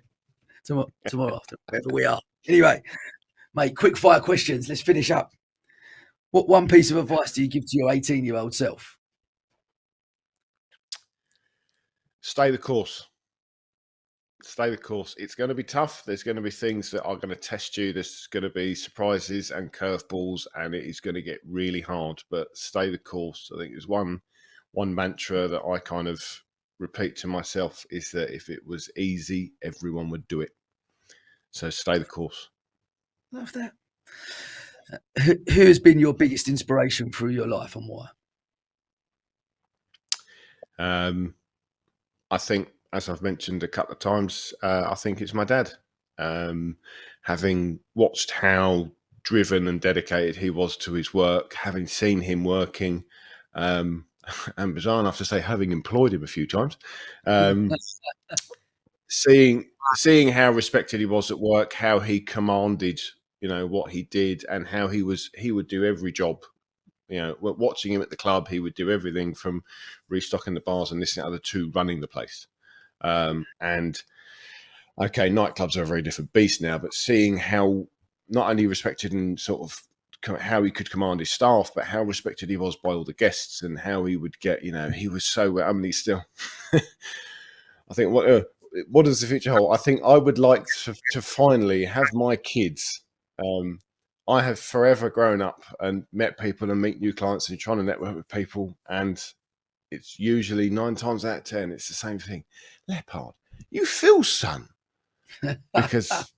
S1: tomorrow afternoon, wherever we are. Anyway, mate, quick fire questions. Let's finish up. What one piece of advice do you give to your 18-year-old self?
S7: Stay the course. Stay the course. It's going to be tough. There's going to be things that are going to test you. There's going to be surprises and curveballs, and it is going to get really hard. But stay the course. I think there's one mantra that I kind of repeat to myself, is that if it was easy, everyone would do it. So stay the course.
S1: Love that. Who has been your biggest inspiration through your life, and why?
S7: I think, as I've mentioned a couple of times, I think it's my dad. Having watched how driven and dedicated he was to his work, having seen him working, and bizarre enough to say, having employed him a few times, seeing seeing how respected he was at work, how he commanded, what he did, and how he would do every job. Watching him at the club, he would do everything from restocking the bars and this and the other to running the place. And okay, nightclubs are a very different beast now, but seeing how not only respected and sort of how he could command his staff, but how respected he was by all the guests and how he would get, he was so, he's still, I think, what does the future hold? I think I would like to finally have my kids. I have forever grown up and met people and meet new clients and trying to network with people. And it's usually 9 times out of 10, it's the same thing. Leopard, you Phil's son. Because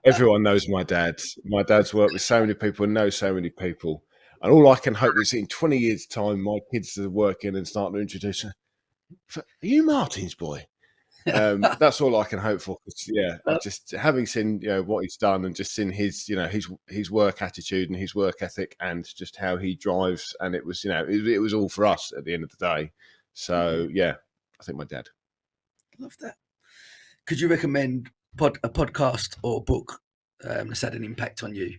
S7: everyone knows my dad. My dad's worked with so many people and knows so many people. And all I can hope is in 20 years' time, my kids are working and starting to introduce her. Are you Martin's boy? That's all I can hope for. I just having seen what he's done and just seen his his work attitude and his work ethic and just how he drives, and it was it was all for us at the end of the day. So I think my dad.
S1: Love that. Could you recommend a podcast or a book that's had an impact on you?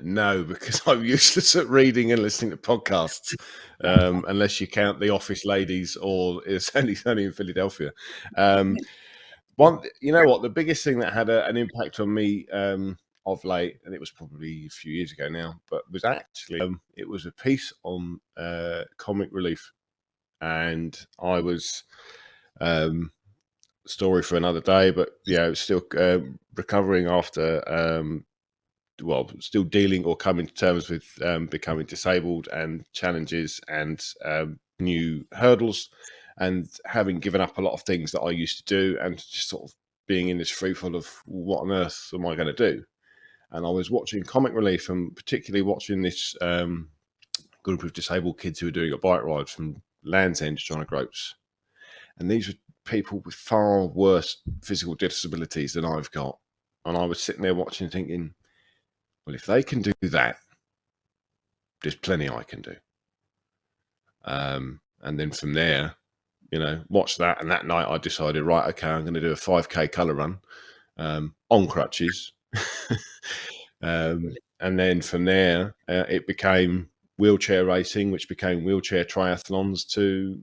S7: No, because I'm useless at reading and listening to podcasts, unless you count The Office Ladies or It's Only Sunny in Philadelphia. The biggest thing that had an impact on me of late, and it was probably a few years ago now, but was actually it was a piece on comic relief, and I was story for another day, but still recovering after. Still dealing or coming to terms with becoming disabled and challenges and new hurdles, and having given up a lot of things that I used to do, and just sort of being in this free fall of what on earth am I going to do? And I was watching comic relief, and particularly watching this group of disabled kids who were doing a bike ride from Land's End to John O'Groats. And these were people with far worse physical disabilities than I've got. And I was sitting there watching, thinking, well, if they can do that, there's plenty I can do. And then from there, watch that. And that night I decided, right, okay, I'm going to do a 5K colour run on crutches. And then from there, it became wheelchair racing, which became wheelchair triathlons to,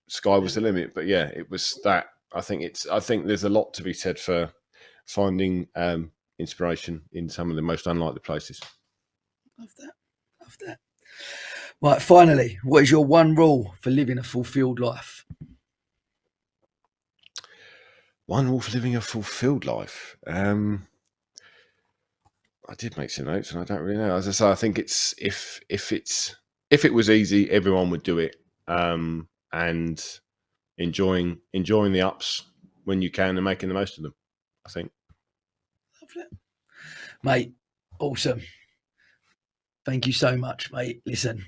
S7: sky was the limit. But it was that. I think there's a lot to be said for finding inspiration in some of the most unlikely places.
S1: Love that. Right, finally, what is your one rule for living a fulfilled life?
S7: One rule for living a fulfilled life. I did make some notes, and I don't really know. As I say, I think it's if it was easy, everyone would do it. And enjoying the ups when you can and making the most of them, I think.
S1: Mate, awesome. Thank you so much, mate. Listen,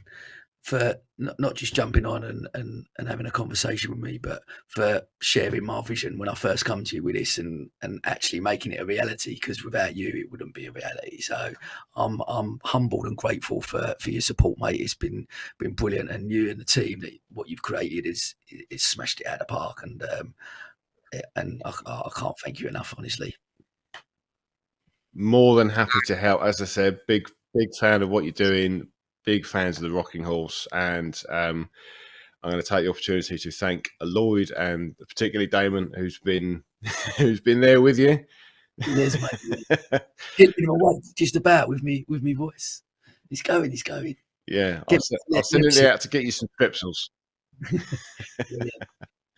S1: for not just jumping on and having a conversation with me, but for sharing my vision when I first come to you with this and actually making it a reality, because without you, it wouldn't be a reality. So I'm humbled and grateful for your support, mate. It's been brilliant. And you and the team, what you've created is smashed it out of the park. And I can't thank you enough, honestly.
S7: More than happy to help. As I said, big fan of what you're doing, big fans of the Rocking Horse, and I'm going to take the opportunity to thank Lloyd and particularly Damon, who's been there with you.
S1: Yes, mate. Getting him away just about with me voice. He's going.
S7: Yeah, I'll send it out to get you some Strepsils.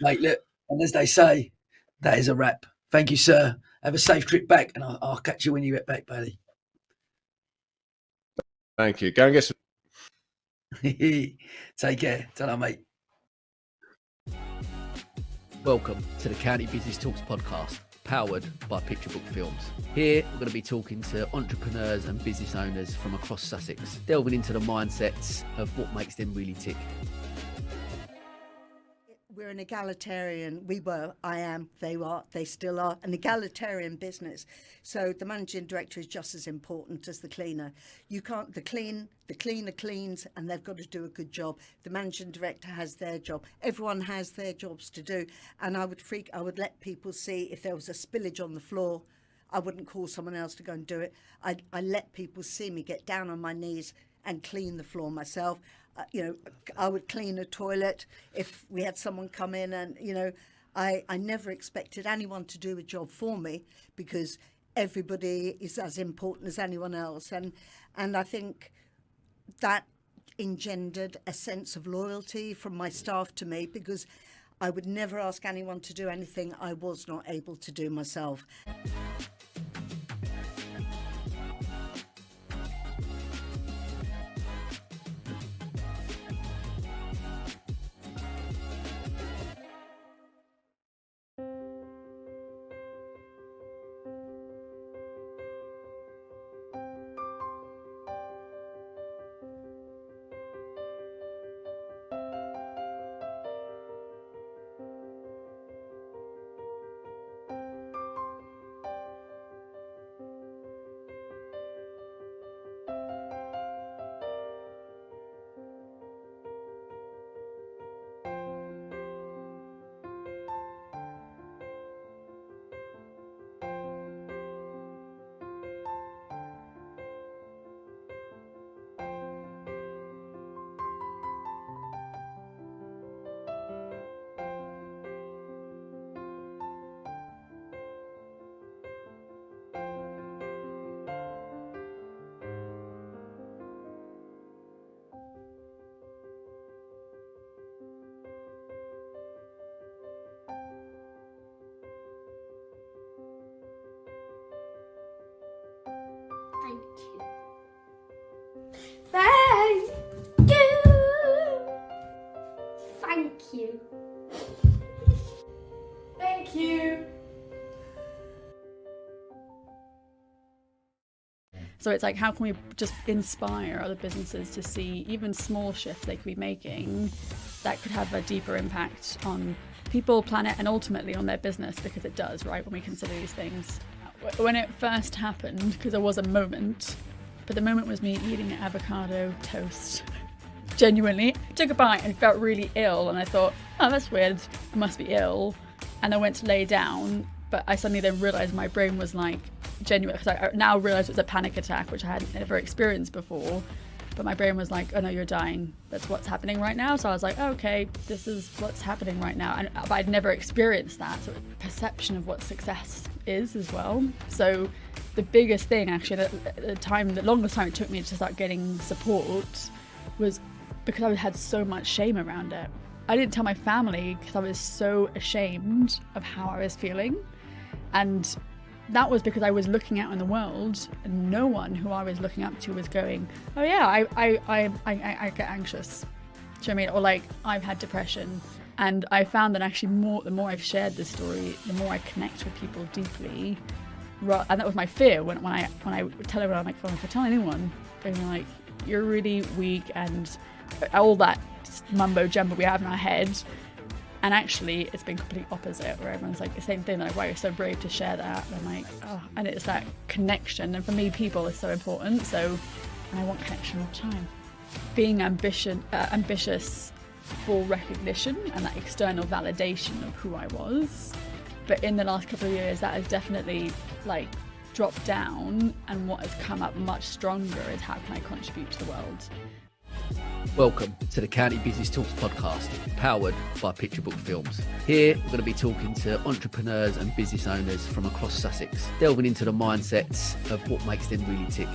S1: Mate, look, and as they say, that is a wrap. Thank you, sir. Have a safe trip back, and I'll catch you when you get back, buddy.
S7: Thank you. Go and get some.
S1: Take care. Ta-ra, mate. Welcome to the County Business Talks podcast, powered by Picture Book Films. Here, we're going to be talking to entrepreneurs and business owners from across Sussex, delving into the mindsets of what makes them really tick. We're
S8: an egalitarian, I am, they still are an egalitarian business. So the managing director is just as important as the cleaner. You can't, the cleaner cleans and they've got to do a good job. The managing director has their job. Everyone has their jobs to do. And I would let people see if there was a spillage on the floor. I wouldn't call someone else to go and do it. I let people see me get down on my knees and clean the floor myself. I would clean a toilet if we had someone come in, and I never expected anyone to do a job for me, because everybody is as important as anyone else, and I think that engendered a sense of loyalty from my staff to me, because I would never ask anyone to do anything I was not able to do myself.
S9: Thank you. Thank you. Thank you.
S10: So it's like, how can we just inspire other businesses to see even small shifts they could be making that could have a deeper impact on people, planet, and ultimately on their business, because it does, right, when we consider these things. When it first happened, because there was a moment, but the moment was me eating an avocado toast. Genuinely, I took a bite and felt really ill, and I thought, oh, that's weird, I must be ill. And I went to lay down, but I suddenly then realised my brain was like, genuine, because I now realise it was a panic attack, which I had never experienced before. But my brain was like, oh no, you're dying. That's what's happening right now. So I was like, oh, okay, this is what's happening right now. But I'd never experienced that. So perception of what success is as well. So the biggest thing, actually, the longest time it took me to start getting support was because I had so much shame around it. I didn't tell my family because I was so ashamed of how I was feeling. And that was because I was looking out in the world and no one who I was looking up to was going, oh yeah, I get anxious. Do you know what I mean? Or like, I've had depression. And I found that actually the more I've shared this story, the more I connect with people deeply. And that was my fear when I tell everyone, I'm like, well, if I tell anyone, they're gonna be like, you're really weak, and all that mumbo jumbo we have in our head. And actually, it's been complete opposite, where everyone's like the same thing, like, wow, you're so brave to share that. And I'm like, oh, and it's that connection. And for me, people is so important. So, and I want connection all the time. Being ambitious for recognition and that external validation of who I was. But in the last couple of years, that has definitely like dropped down. And what has come up much stronger is how can I contribute to the world?
S11: Welcome to the County Business Talks podcast, powered by Picture Book Films. Here, we're going to be talking to entrepreneurs and business owners from across Sussex, delving into the mindsets of what makes them really tick.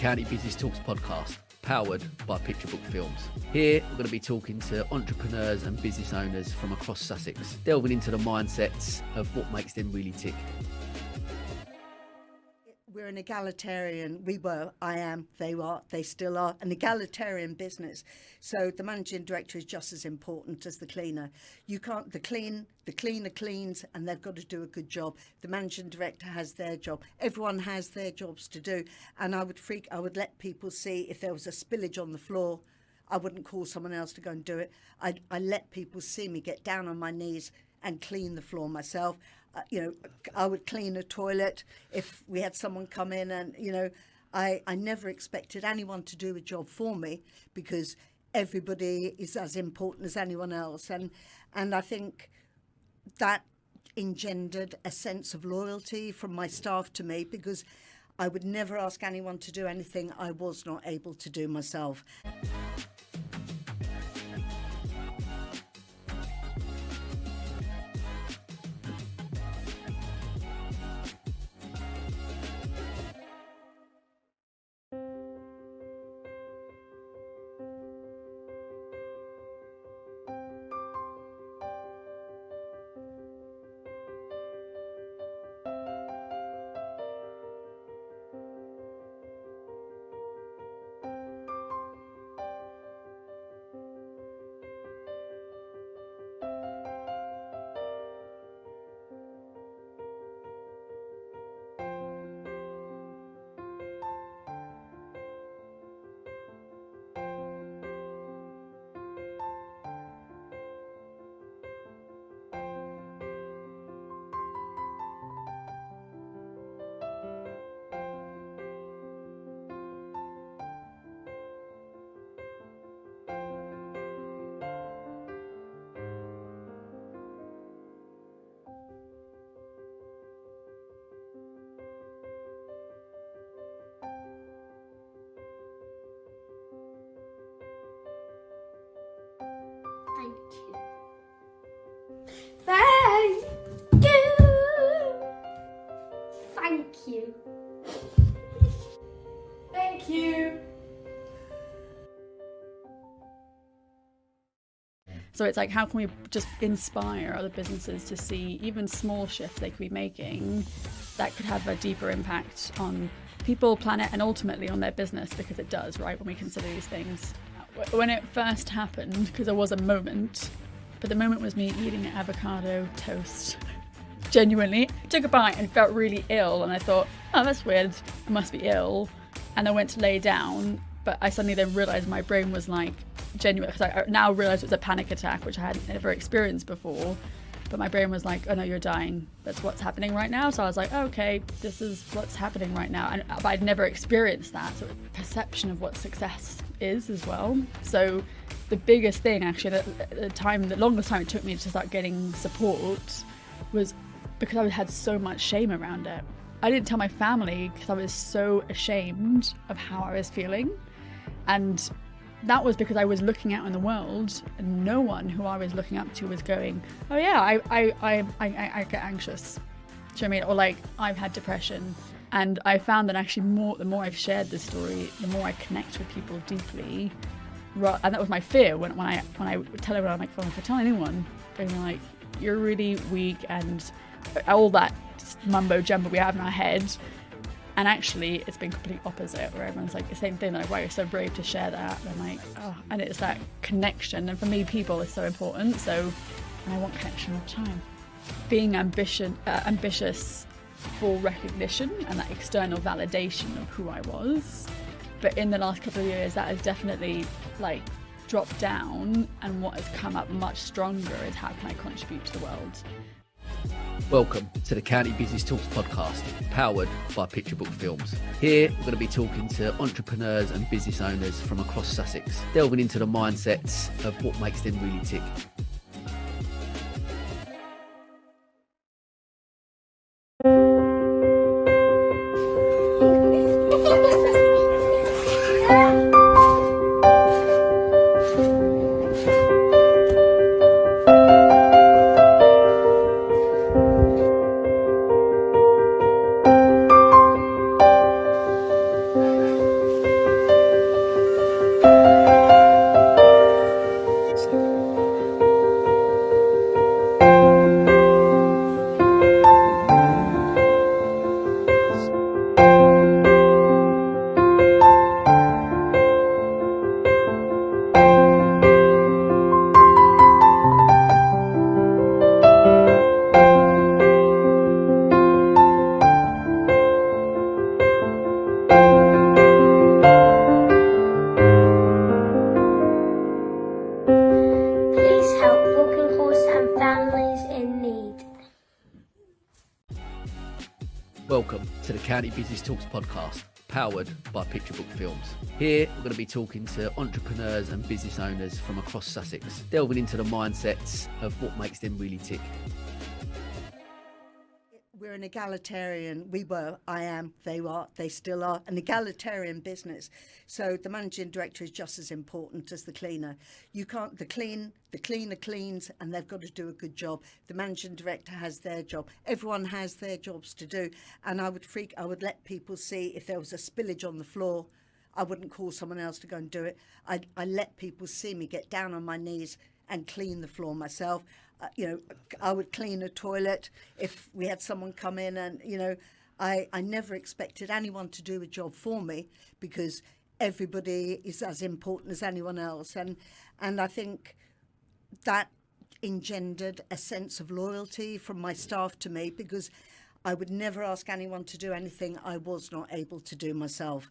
S11: County Business Talks podcast, powered by Picture Book Films. Here, we're going to be talking to entrepreneurs and business owners from across Sussex, delving into the mindsets of what makes them really tick.
S8: We're an egalitarian, I am, they are, they still are, an egalitarian business. So the managing director is just as important as the cleaner. The cleaner cleans and they've got to do a good job. The managing director has their job. Everyone has their jobs to do. And I would let people see if there was a spillage on the floor. I wouldn't call someone else to go and do it. I let people see me get down on my knees and clean the floor myself. I would clean a toilet if we had someone come in, and I never expected anyone to do a job for me because everybody is as important as anyone else, and I think that engendered a sense of loyalty from my staff to me, because I would never ask anyone to do anything I was not able to do myself.
S9: Thank you. Thank you. Thank you. Thank you.
S10: So it's like, how can we just inspire other businesses to see even small shifts they could be making that could have a deeper impact on people, planet, and ultimately on their business, because it does, right, when we consider these things. When it first happened, because there was a moment, but the moment was me eating an avocado toast. Genuinely. I took a bite and felt really ill, and I thought, oh, that's weird, I must be ill. And I went to lay down, but I suddenly then realised my brain was like genuine, because I now realise it was a panic attack, which I hadn't ever experienced before. But my brain was like, oh no, you're dying. That's what's happening right now. So I was like, oh, okay, this is what's happening right now. But I'd never experienced that sort of perception of what success is as well. So the biggest thing, actually, the longest time it took me to start getting support was because I had so much shame around it. I didn't tell my family because I was so ashamed of how I was feeling. And that was because I was looking out in the world and no one who I was looking up to was going, oh yeah, I get anxious. Do you know what I mean? Or like, I've had depression. And I found that actually the more I've shared this story, the more I connect with people deeply. And that was my fear when I tell everyone, I'm like, oh, if I tell anyone, they're gonna be like, you're really weak, and all that mumbo jumbo we have in our head. And actually, it's been complete opposite, where everyone's like the same thing. They're like, wow, you're so brave to share that. And I'm like, oh, and it's that connection. And for me, people is so important. So, and I want connection all the time. Being ambitious for recognition and that external validation of who I was. But in the last couple of years, that has definitely like dropped down. And what has come up much stronger is how can I contribute to the world?
S11: Welcome to the County Business Talks podcast, powered by Picture Book Films. Here, we're going to be talking to entrepreneurs and business owners from across Sussex, delving into the mindsets of what makes them really tick. Welcome to the County Business Talks podcast, powered by Picture Book Films. Here, we're going to be talking to entrepreneurs and business owners from across Sussex, delving into the mindsets of what makes them really tick.
S8: We're an egalitarian, I am, they are, they still are, an egalitarian business. So the managing director is just as important as the cleaner. The cleaner cleans and they've got to do a good job. The managing director has their job. Everyone has their jobs to do. And I would let people see if there was a spillage on the floor. I wouldn't call someone else to go and do it. I let people see me get down on my knees and clean the floor myself. I would clean a toilet if we had someone come in, and I never expected anyone to do a job for me because everybody is as important as anyone else, and I think that engendered a sense of loyalty from my staff to me, because I would never ask anyone to do anything I was not able to do myself.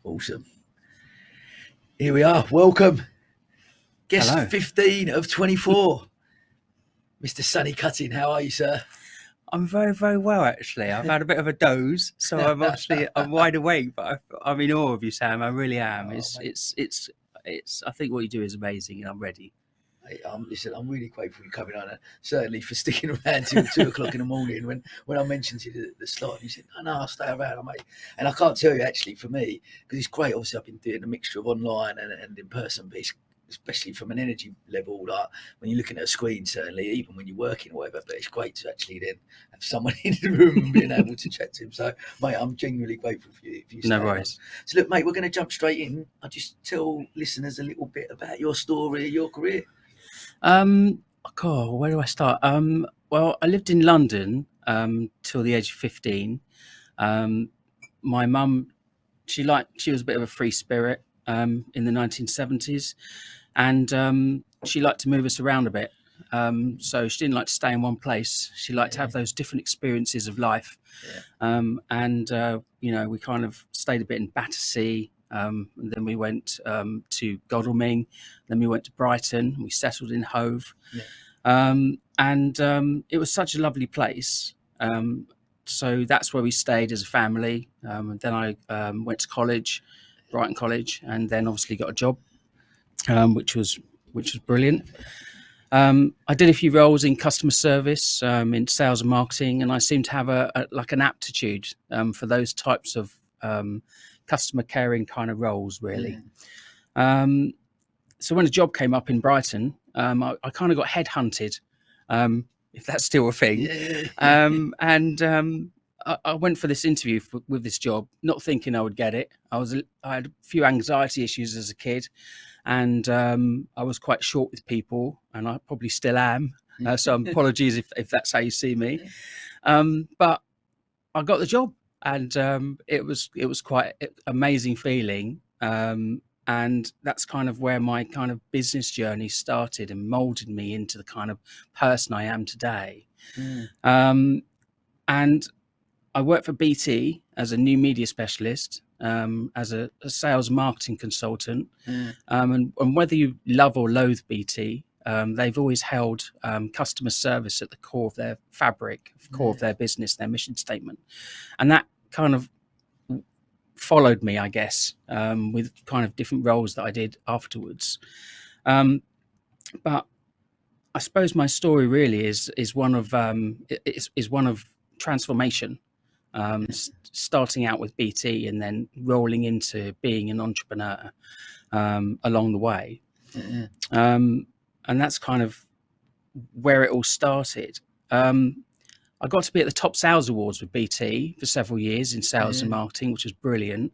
S1: Awesome. Here we are. Welcome. Guest
S12: Hello.
S1: 15 of 24. Mr. Sonny Cutting, how are you, sir?
S12: I'm very, very well, actually. I've had a bit of a doze, so I'm wide awake, but I'm in awe of you, Sam. I really am. I think what you do is amazing, and I'm ready.
S1: Listen, I'm really grateful for you coming on, and certainly for sticking around till 2 o'clock in the morning when I mentioned to you the slot, and you said, no, I'll stay around, mate. And I can't tell you, actually, for me, because it's great, obviously I've been doing a mixture of online and in person, but it's, especially from an energy level, like when you're looking at a screen, certainly, even when you're working or whatever, but it's great to actually then have someone in the room and being able to chat to him. So, mate, I'm genuinely grateful for you.
S12: No worries.
S1: So, look, mate, we're going to jump straight in. I'll just tell listeners a little bit about your story, your career.
S12: God, where do I start? Well, I lived in London till the age of 15. My mum, she was a bit of a free spirit in the 1970s, and she liked to move us around a bit. So she didn't like to stay in one place. She liked to have those different experiences of life. And we kind of stayed a bit in Battersea. And then we went to Godalming, then we went to Brighton, we settled in Hove. And it was such a lovely place. So that's where we stayed as a family. And then I went to college, Brighton College, and then obviously got a job, which was brilliant. I did a few roles in customer service, in sales and marketing, and I seem to have an aptitude for those types of customer caring kind of roles, really. So when a job came up in Brighton, I kind of got headhunted, if that's still a thing. I went for this interview with this job, not thinking I would get it. I had a few anxiety issues as a kid, and I was quite short with people, and I probably still am. So apologies if that's how you see me. But I got the job. And it was quite an amazing feeling, and that's kind of where my kind of business journey started and molded me into the kind of person I am today. And I worked for BT as a new media specialist, as a sales marketing consultant. And whether you love or loathe BT, They've always held customer service at the core of their fabric, core of their business, their mission statement. And that kind of followed me, I guess, with kind of different roles that I did afterwards. But I suppose my story really is one of transformation, starting out with BT and then rolling into being an entrepreneur along the way. And that's kind of where it all started. I got to be at the top sales awards with BT for several years in sales and marketing, which was brilliant.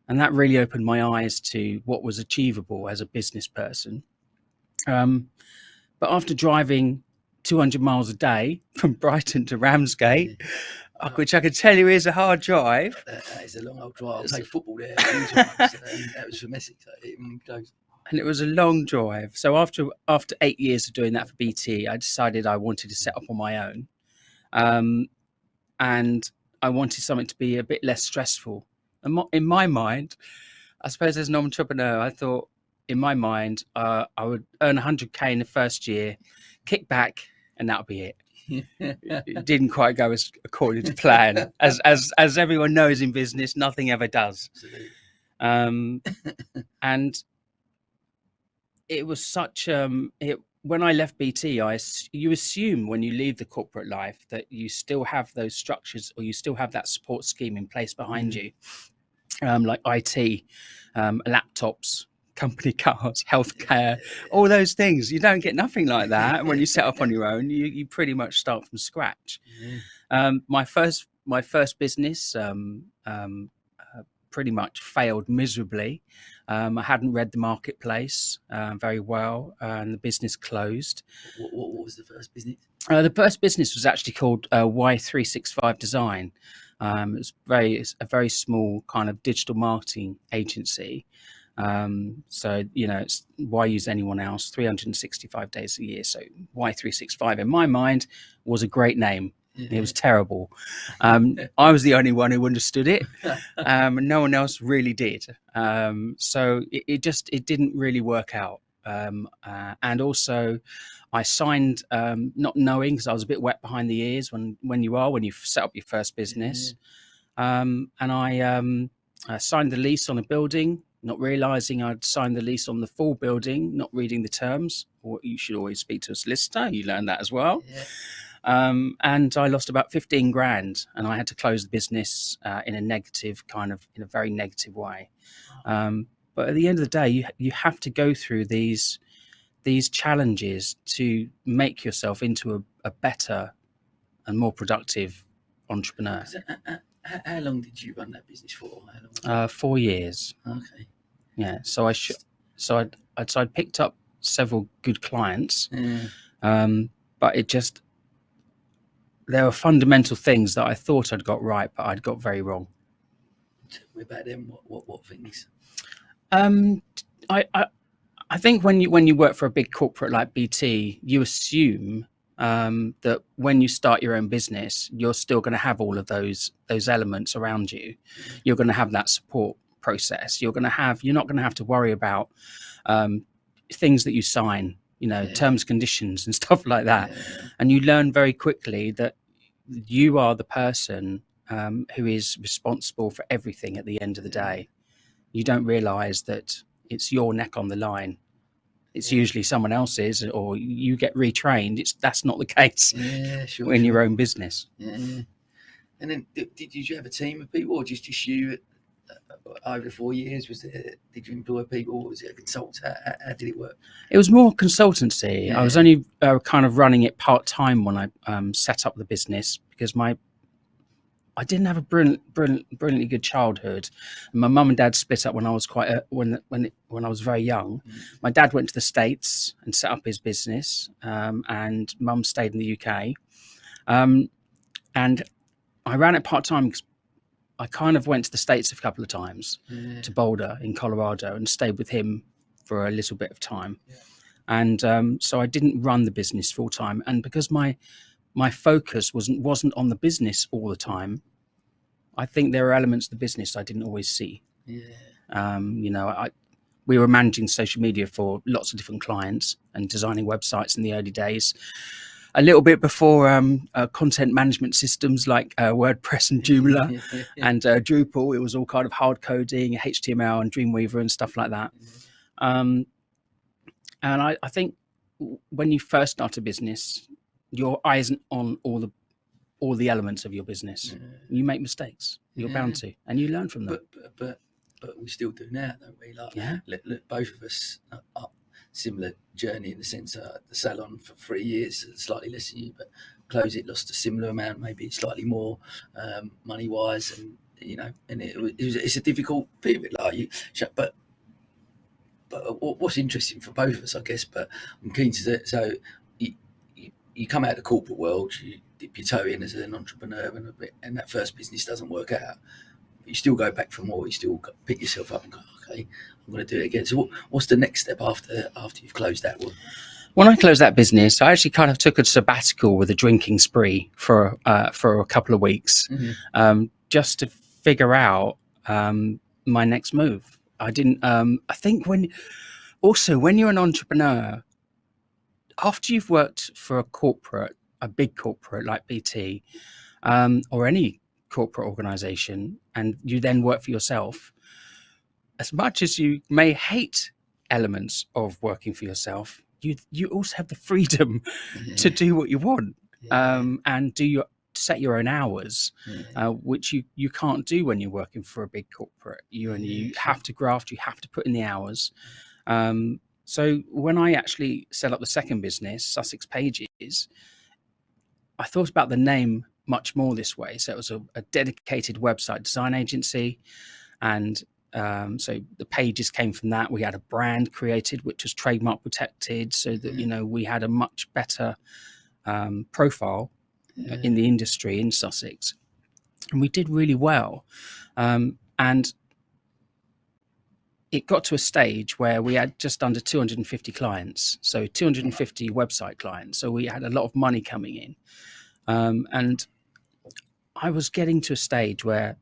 S12: And that really opened my eyes to what was achievable as a business person. But after driving 200 miles a day from Brighton to Ramsgate, which I could tell you is a hard drive.
S1: That is a long old drive. I played football there. That was from Essex.
S12: And it was a long drive. So after 8 years of doing that for BT, I decided I wanted to set up on my own. And I wanted something to be a bit less stressful. And in my mind, I suppose as an entrepreneur, I thought in my mind, I would earn 100K in the first year, kick back, and that'll be it. It didn't quite go as according to plan. As everyone knows in business, nothing ever does. And it was such when I left BT, you assume when you leave the corporate life that you still have those structures or you still have that support scheme in place behind you, like IT, laptops, company cars, healthcare, all those things. You don't get nothing like that when you set up on your own. You pretty much start from scratch. My first business pretty much failed miserably. I hadn't read the marketplace very well, and the business closed.
S1: What was the first business?
S12: The first business was actually called Y365 Design. It was a very small kind of digital marketing agency. So, it's why use anyone else 365 days a year. So Y365 in my mind was a great name. It was terrible. I was the only one who understood it. No one else really did. So it didn't really work out. And also I signed, not knowing, because I was a bit wet behind the ears when you set up your first business. And I signed the lease on a building, not realizing I'd signed the lease on the full building, not reading the terms. Or you should always speak to a solicitor. You learn that as well. And I lost about 15 grand, and I had to close the business in a very negative way. But at the end of the day, you have to go through these challenges to make yourself into a better and more productive entrepreneur.
S1: How long did you run that business for?
S12: 4 years.
S1: Okay.
S12: Yeah. So I'd picked up several good clients, but there were fundamental things that I thought I'd got right, but I'd got very wrong.
S1: Tell me about them. What things?
S12: I think when you work for a big corporate like BT, you assume that when you start your own business, you're still going to have all of those elements around you. You're going to have that support process. You're not going to have to worry about things that you sign, terms, conditions and stuff like that. And you learn very quickly that you are the person who is responsible for everything at the end of the day. You don't realize that it's your neck on the line. It's usually someone else's, or you get retrained. That's not the case in your own business.
S1: And then did you have a team of people, or just you over 4 years? Did you employ people, or was it a consultant? How did it work?
S12: It was more consultancy. I was only kind of running it part-time when I set up the business, because I didn't have a brilliantly good childhood. My mum and dad split up when I was when I was very young. My dad went to the States and set up his business, and mum stayed in the UK. And I ran it part-time because I kind of went to the States a couple of times, to Boulder in Colorado, and stayed with him for a little bit of time. And so I didn't run the business full-time. And because my focus wasn't on the business all the time, I think there are elements of the business I didn't always see. we were managing social media for lots of different clients and designing websites in the early days. A little bit before content management systems like WordPress and Joomla and Drupal. It was all kind of hard coding, HTML and Dreamweaver and stuff like that. And I think when you first start a business, your eye isn't on all the elements of your business. You make mistakes. You're bound to, and you learn from them.
S1: But we still do now, don't we? Like, look, both of us are similar journey in the sense the salon for 3 years, slightly less than you, but close it, lost a similar amount, maybe slightly more money wise, and and it's a difficult period. Like but what's interesting for both of us, I guess. But I'm keen to so you come out of the corporate world, you dip your toe in as an entrepreneur, and that first business doesn't work out. You still go back for more. You still pick yourself up and go, okay, I'm going to do it again. So what's the next step after you've closed that one?
S12: When I closed that business, I actually kind of took a sabbatical with a drinking spree for a couple of weeks, just to figure out my next move. I didn't. I think when you're an entrepreneur, after you've worked for a big corporate like BT, or any corporate organization, and you then work for yourself, as much as you may hate elements of working for yourself, you also have the freedom to do what you want, and set your own hours, which you can't do when you're working for a big corporate. You have to graft, you have to put in the hours. So when I actually set up the second business, Sussex Pages, I thought about the name much more this way. So it was a dedicated website design agency, and so the pages came from that. We had a brand created which was trademark protected, so that we had a much better profile in the industry in Sussex, and we did really well. And it got to a stage where we had just under 250 clients, so 250 website clients. So we had a lot of money coming in, and I was getting to a stage where,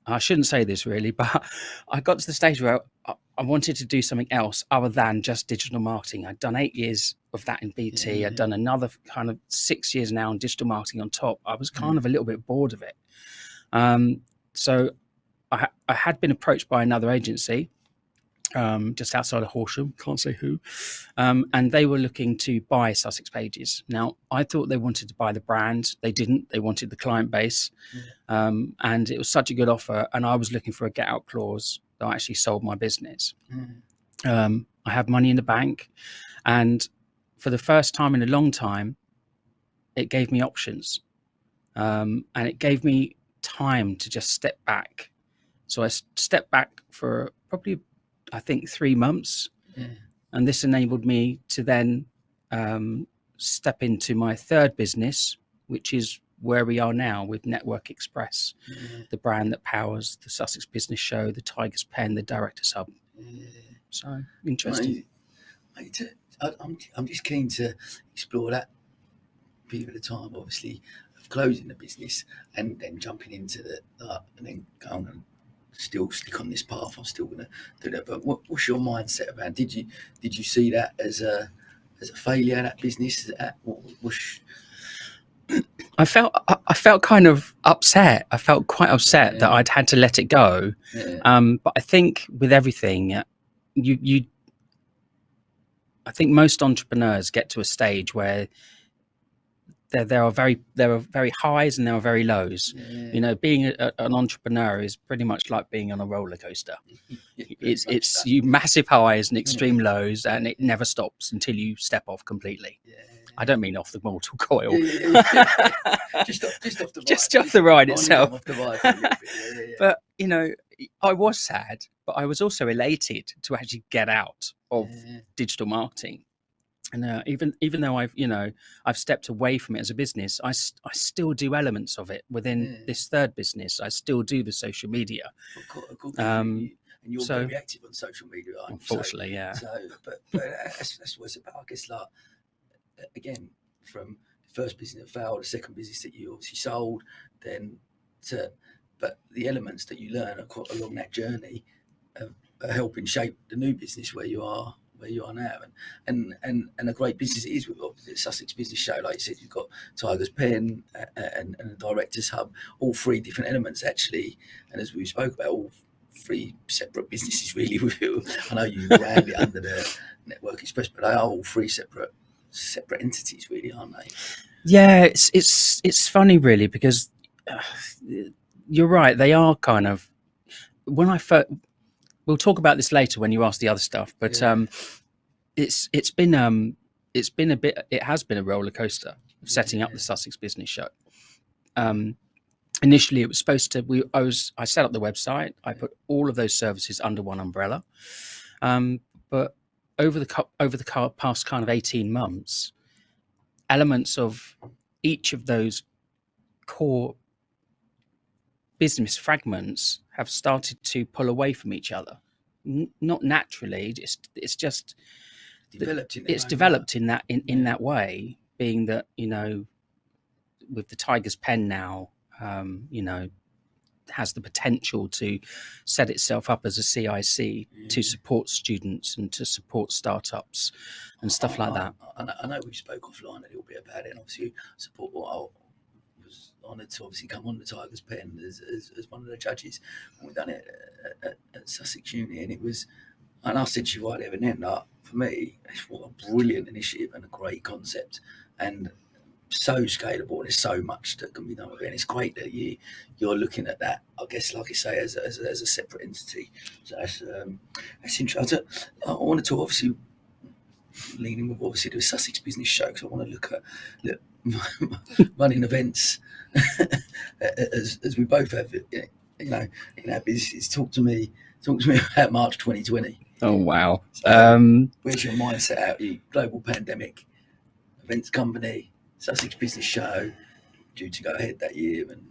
S12: I shouldn't say this really, but I got to the stage where I wanted to do something else other than just digital marketing. I'd done 8 years of that in BT. I'd done another kind of 6 years now in digital marketing on top. I was kind of a little bit bored of it. So I had been approached by another agency just outside of Horsham, can't say who, and they were looking to buy Sussex Pages. Now, I thought they wanted to buy the brand. They didn't. They wanted the client base, and it was such a good offer, and I was looking for a get-out clause that I actually sold my business. I had money in the bank, and for the first time in a long time, it gave me options, and it gave me time to just step back. So I stepped back for probably, I think, 3 months, and this enabled me to then step into my third business, which is where we are now with Network Express, the brand that powers the Sussex Business Show, the Tiger's Pen, the Director's Hub. So interesting.
S1: Mate, I'm just keen to explore that period of time, obviously, of closing the business and then jumping into and then going and still stick on this path. I'm still going to do that. But what's your mindset around? Did you see that as a failure, that business?
S12: I felt kind of upset. I felt quite upset that I'd had to let it go. But I think with everything, I think most entrepreneurs get to a stage where there are very highs and there are very lows. Being an entrepreneur is pretty much like being on a roller coaster. It's you massive highs and extreme lows, and it never stops until you step off completely. I don't mean off the mortal coil.
S1: Just off the ride.
S12: Just off the ride itself.
S1: Off the ride
S12: But I was sad, but I was also elated to actually get out of digital marketing. And even though I've stepped away from it as a business, I still do elements of it within this third business. I still do the social media.
S1: And you're very active on social media, aren't you?
S12: Unfortunately, yeah.
S1: So, but that's what it's about. I guess, like, again, from the first business that failed, the second business that you obviously sold, but the elements that you learn along that journey helping shape the new business where you are now, and a great business it is with the Sussex Business Show. Like you said, you've got Tiger's Pen and a Directors Hub, all three different elements actually, and as we spoke about, all three separate businesses really. I know you brand it under the Network Express, but they are all three separate entities really, aren't they?
S12: Yeah, it's funny really, because you're right, they are kind of, when I first, we'll talk about this later when you ask the other stuff, but it's been a bit, it has been a roller coaster of setting up the Sussex Business Show. Initially it was supposed to, I set up the website, I put all of those services under one umbrella, but over the past kind of 18 months, elements of each of those core business fragments have started to pull away from each other. Not naturally, it's just
S1: developed
S12: in that way, being that, you know, with the Tiger's Pen now, you know, has the potential to set itself up as a CIC to support students and to support startups and stuff like that.
S1: I know we spoke offline a little bit about it, and obviously support. I was honoured to obviously come on the Tiger's Pen as one of the judges, and we've done it at Sussex Uni, and it was. And I said to you right there and then, like, for me, what a brilliant initiative and a great concept, and so scalable, and there's so much that can be done with it. And it's great that you're looking at that, I guess, like you say, as a separate entity. So that's interesting. I want to talk, obviously, leaning with obviously the Sussex Business Show, because I want to look at running events as we both have, you know, in our businesses. Talk to me about March 2020.
S12: Oh wow!
S1: So, where's your mindset out? You global pandemic, events company, Sussex Business Show, due to go ahead that year, and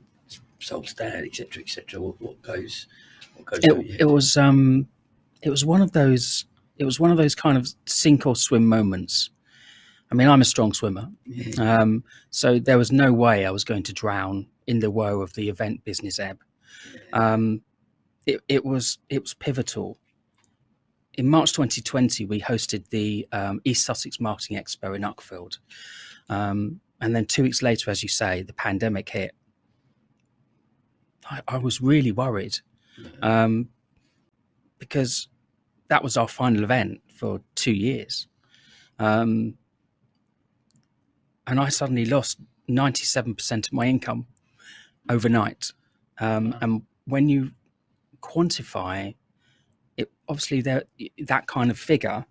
S1: sold stand, etc., etc. What goes through your head?
S12: It was one of those kind of sink or swim moments. I mean, I'm a strong swimmer, so there was no way I was going to drown in the woe of the event business ebb. It was pivotal. In March 2020, we hosted the East Sussex Marketing Expo in Uckfield. And then 2 weeks later, as you say, the pandemic hit. I was really worried because that was our final event for 2 years. And I suddenly lost 97% of my income overnight. And when you quantify it, obviously that kind of figure,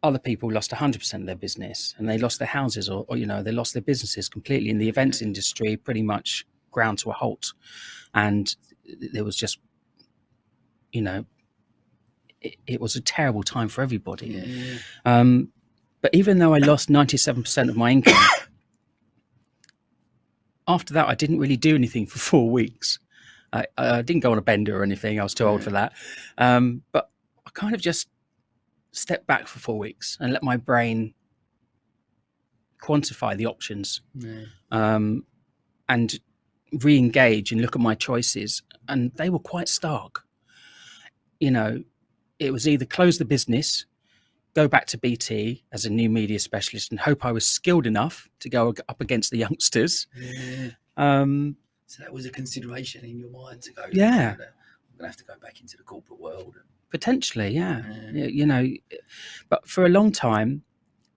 S12: other people lost 100% of their business, and they lost their houses, or you know, they lost their businesses completely. In the events industry, pretty much ground to a halt, and there was just, you know, it was a terrible time for everybody. But even though I lost 97% of my income, after that I didn't really do anything for 4 weeks. I didn't go on a bender or anything. I was too old for that. But I kind of just stepped back for 4 weeks and let my brain quantify the options, and re-engage and look at my choices. And they were quite stark. You know, it was either close the business, go back to BT as a new media specialist, and hope I was skilled enough to go up against the youngsters.
S1: So that was a consideration in your mind to go,
S12: yeah,
S1: I'm going to have to go back into the corporate world.
S12: Potentially, yeah. You know, but for a long time,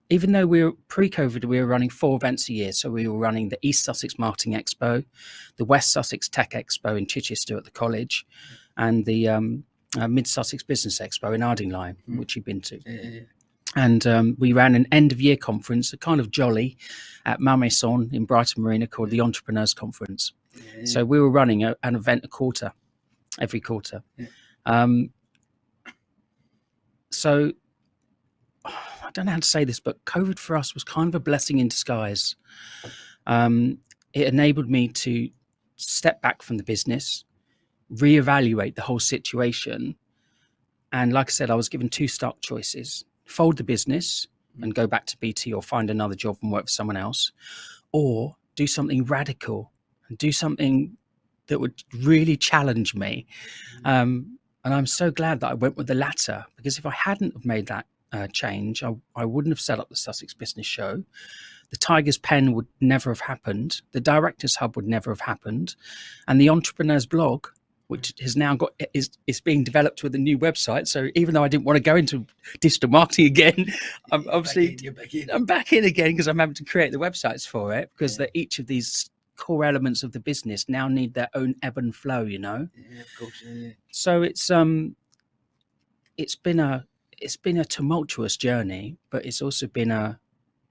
S12: even though we were pre-COVID, we were running 4 events a year. So we were running the East Sussex Marketing Expo, the West Sussex Tech Expo in Chichester at the college, and the Mid Sussex Business Expo in Ardingly, which you've been to. And we ran an end-of-year conference, a kind of jolly, at Malmaison in Brighton Marina called the Entrepreneurs Conference. So we were running an event every quarter. So I don't know how to say this, but COVID for us was kind of a blessing in disguise. It enabled me to step back from the business, reevaluate the whole situation. And like I said, I was given 2 stark choices: fold the business and go back to BT, or find another job and work for someone else, or do something radical and do something that would really challenge me. And And I'm so glad that I went with the latter, because if I hadn't have made that change, I wouldn't have set up the Sussex Business Show. The Tiger's Pen would never have happened. The Directors Hub would never have happened. And the Entrepreneur's Blog, which has now got, is being developed with a new website. So even though I didn't want to go into digital marketing again, I'm back in again, because I'm having to create the websites for it, because each of these core elements of the business now need their own ebb and flow, you know.
S1: Yeah, of course. Yeah.
S12: So it's been a tumultuous journey, but it's also been a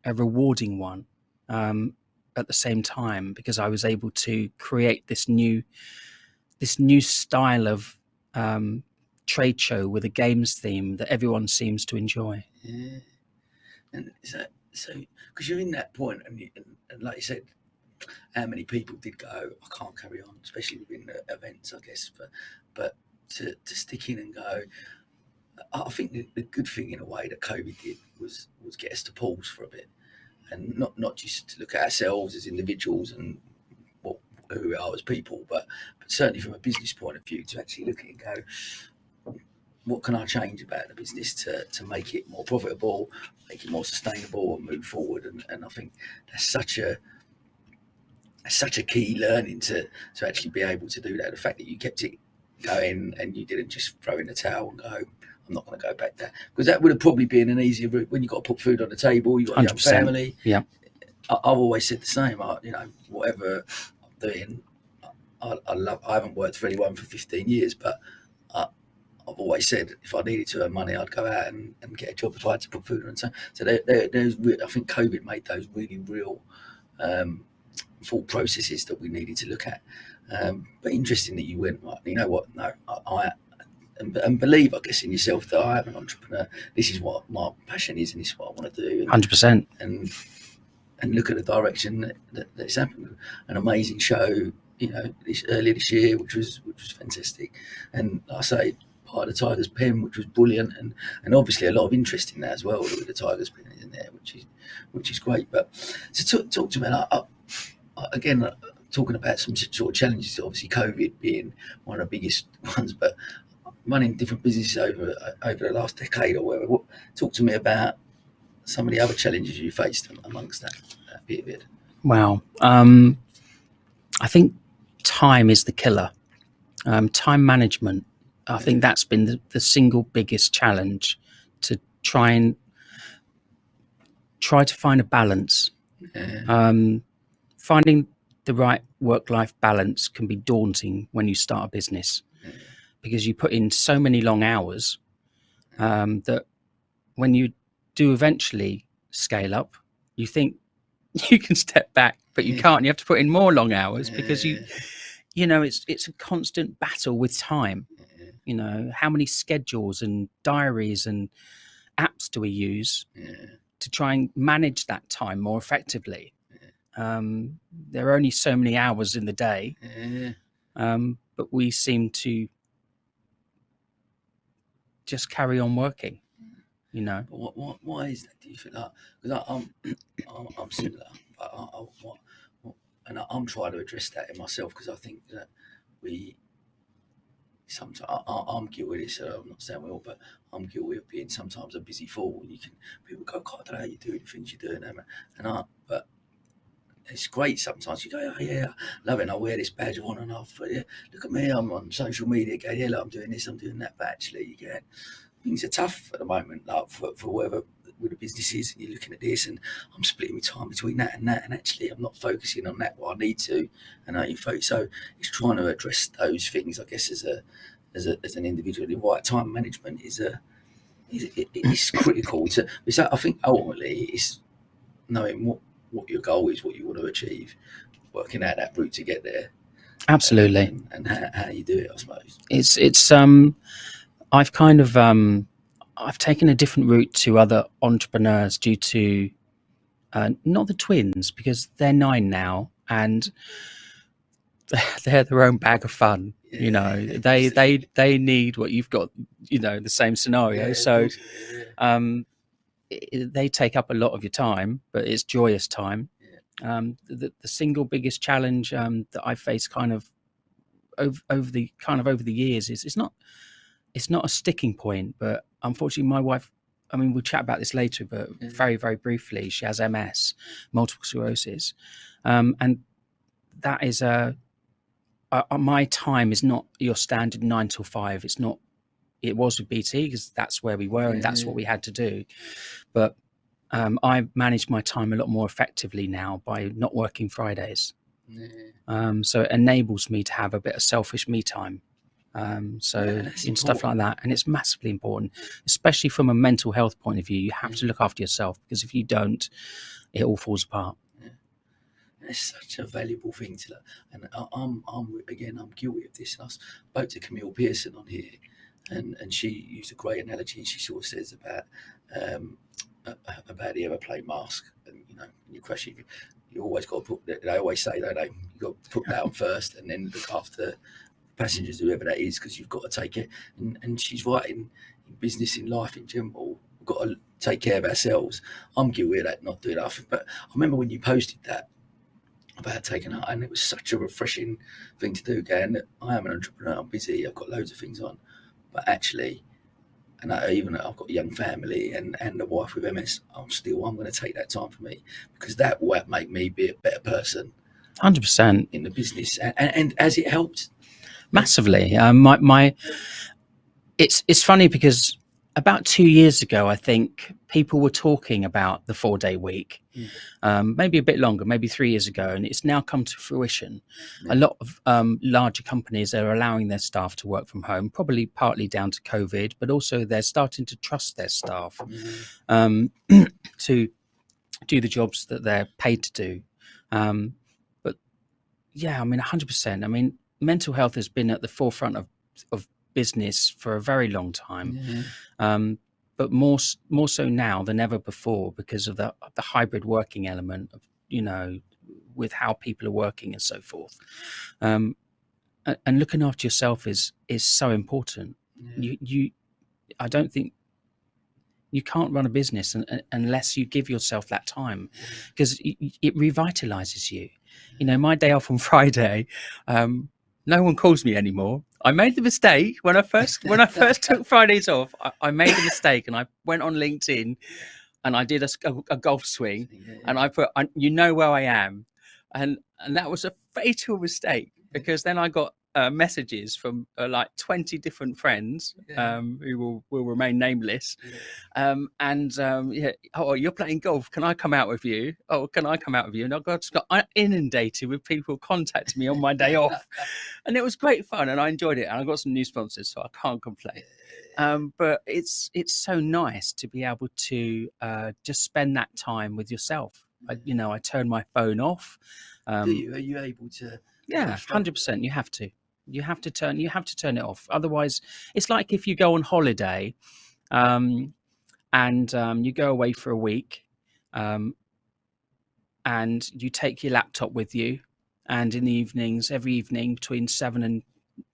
S12: rewarding one at the same time, because I was able to create this new style of trade show with a games theme that everyone seems to enjoy.
S1: Yeah, and so because you're in that point, and like you said, how many people did go, I can't carry on, especially within the events, I guess, but to stick in and go. I think the good thing in a way that COVID did was get us to pause for a bit, and not just to look at ourselves as individuals and who we are as people, but certainly from a business point of view, to actually look at it and go, what can I change about the business to make it more profitable, make it more sustainable, and move forward. And I think that's such a key learning to actually be able to do that. The fact that you kept it going and you didn't just throw in the towel and go, I'm not going to go back there, because that would have probably been an easier route when you got to put food on the table. You got a young
S12: 100%.
S1: family.
S12: Yeah,
S1: I've always said the same. Whatever I'm doing, I haven't worked for anyone for 15 years, but I've always said if I needed to earn money, I'd go out and get a job if I had to put food on. So there's I think COVID made those really real thought processes that we needed to look at. But interesting that you went, you know what? No, and believe, I guess, in yourself that I am an entrepreneur. This is what my passion is, and this is what I want to do.
S12: 100%.
S1: And look at the direction that's happened. An amazing show, earlier this year, which was fantastic. And like I say, part of the Tiger's Pen, which was brilliant, and obviously a lot of interest in that as well. With the Tiger's Pen in there, which is great. But to talk to me, again, talking about some sort of challenges. Obviously, COVID being one of the biggest ones, but running different businesses over the last decade or whatever. Talk to me about some of the other challenges you faced amongst that bit of it.
S12: Wow. I think time is the killer. Time management. I think that's been the single biggest challenge, to try to find a balance.
S1: Yeah.
S12: Finding the right work-life balance can be daunting when you start a business, because you put in so many long hours that when you do eventually scale up, you think you can step back, but you can't. You have to put in more long hours, because it's a constant battle with time. How many schedules and diaries and apps do we use to try and manage that time more effectively? There are only so many hours in the day, but we seem to just carry on working.
S1: But why is that? Do you feel like? Because I'm similar, but I'm trying to address that in myself, because I think that we sometimes I'm guilty of this. I'm not saying we all, but I'm guilty of being sometimes a busy fool. And people go, God, I don't know how you do the things you're doing, but it's great sometimes. You go, oh yeah, I love it, and I wear this badge on and off. But yeah, look at me, I'm on social media going, yeah, look, I'm doing this, I'm doing that. But actually, things are tough at the moment, like for whatever with the business is, and you're looking at this, and I'm splitting my time between that, and actually I'm not focusing on that what I need to, and you focus. So it's trying to address those things, I guess, as an individual. The right time management is critical to. So I think ultimately it's knowing what your goal is, what you want to achieve, working out that route to get there.
S12: Absolutely.
S1: And how you do it, I suppose.
S12: It's I've kind of I've taken a different route to other entrepreneurs due to not the twins, because they're 9 now and they're their own bag of fun. They need what you've got, the same scenario. So they take up a lot of your time, but it's joyous time. The single biggest challenge that I face kind of over the years is it's not a sticking point, but unfortunately my wife, I mean, we'll chat about this later, but very, very briefly, she has MS, multiple sclerosis. And that is my time is not your standard 9 till 5. It's not, it was with BT because that's where we were and that's what we had to do. But I manage my time a lot more effectively now by not working Fridays. So it enables me to have a bit of selfish me time. And stuff like that. And it's massively important, especially from a mental health point of view. You have to look after yourself, because if you don't, it all falls apart.
S1: It's such a valuable thing to, and I'm guilty of this. And I spoke to Camille Pearson on here, and she used a great analogy. And she sort of says about the aeroplane mask, and you crash it, you always got to put. They always say, don't they? You got to put that on first, and then look after passengers, whoever that is, because you've got to take it. And she's right, in business, in life in general, we've got to take care of ourselves. I'm guilty of that, not doing nothing. But I remember when you posted that about taking out, and it was such a refreshing thing to do. Going, I am an entrepreneur, I'm busy, I've got loads of things on, but actually, and I've got a young family and a wife with MS, I'm going to take that time for me, because that will make me be a better person.
S12: 100%
S1: in the business, and as it helped
S12: massively. It's funny because about 2 years ago, I think people were talking about the 4-day week, maybe a bit longer, maybe 3 years ago, and it's now come to fruition. A lot of larger companies are allowing their staff to work from home, probably partly down to COVID, but also they're starting to trust their staff to do the jobs that they're paid to do. But yeah, I mean, 100%. I mean, mental health has been at the forefront of business for a very long time, but more so now than ever before, because of the hybrid working element of, with how people are working and so forth. And looking after yourself is so important. I don't think you can't run a business unless you give yourself that time, because it revitalizes you. My day off on Friday, no one calls me anymore. I made the mistake when I first took Fridays off. I made a mistake, and I went on LinkedIn and I did a golf swing, and I put, where I am, and that was a fatal mistake, because then I got messages from like 20 different friends who will remain nameless, oh, you're playing golf, can I come out with you? And I got inundated with people contacting me on my day off, and it was great fun, and I enjoyed it, and I got some new sponsors, so I can't complain. But it's so nice to be able to just spend that time with yourself. I turn my phone off.
S1: Are you able to?
S12: Yeah, 100%. You have to turn it off. Otherwise, it's like if you go on holiday, and you go away for a week, and you take your laptop with you, and in the evenings, every evening between 7 and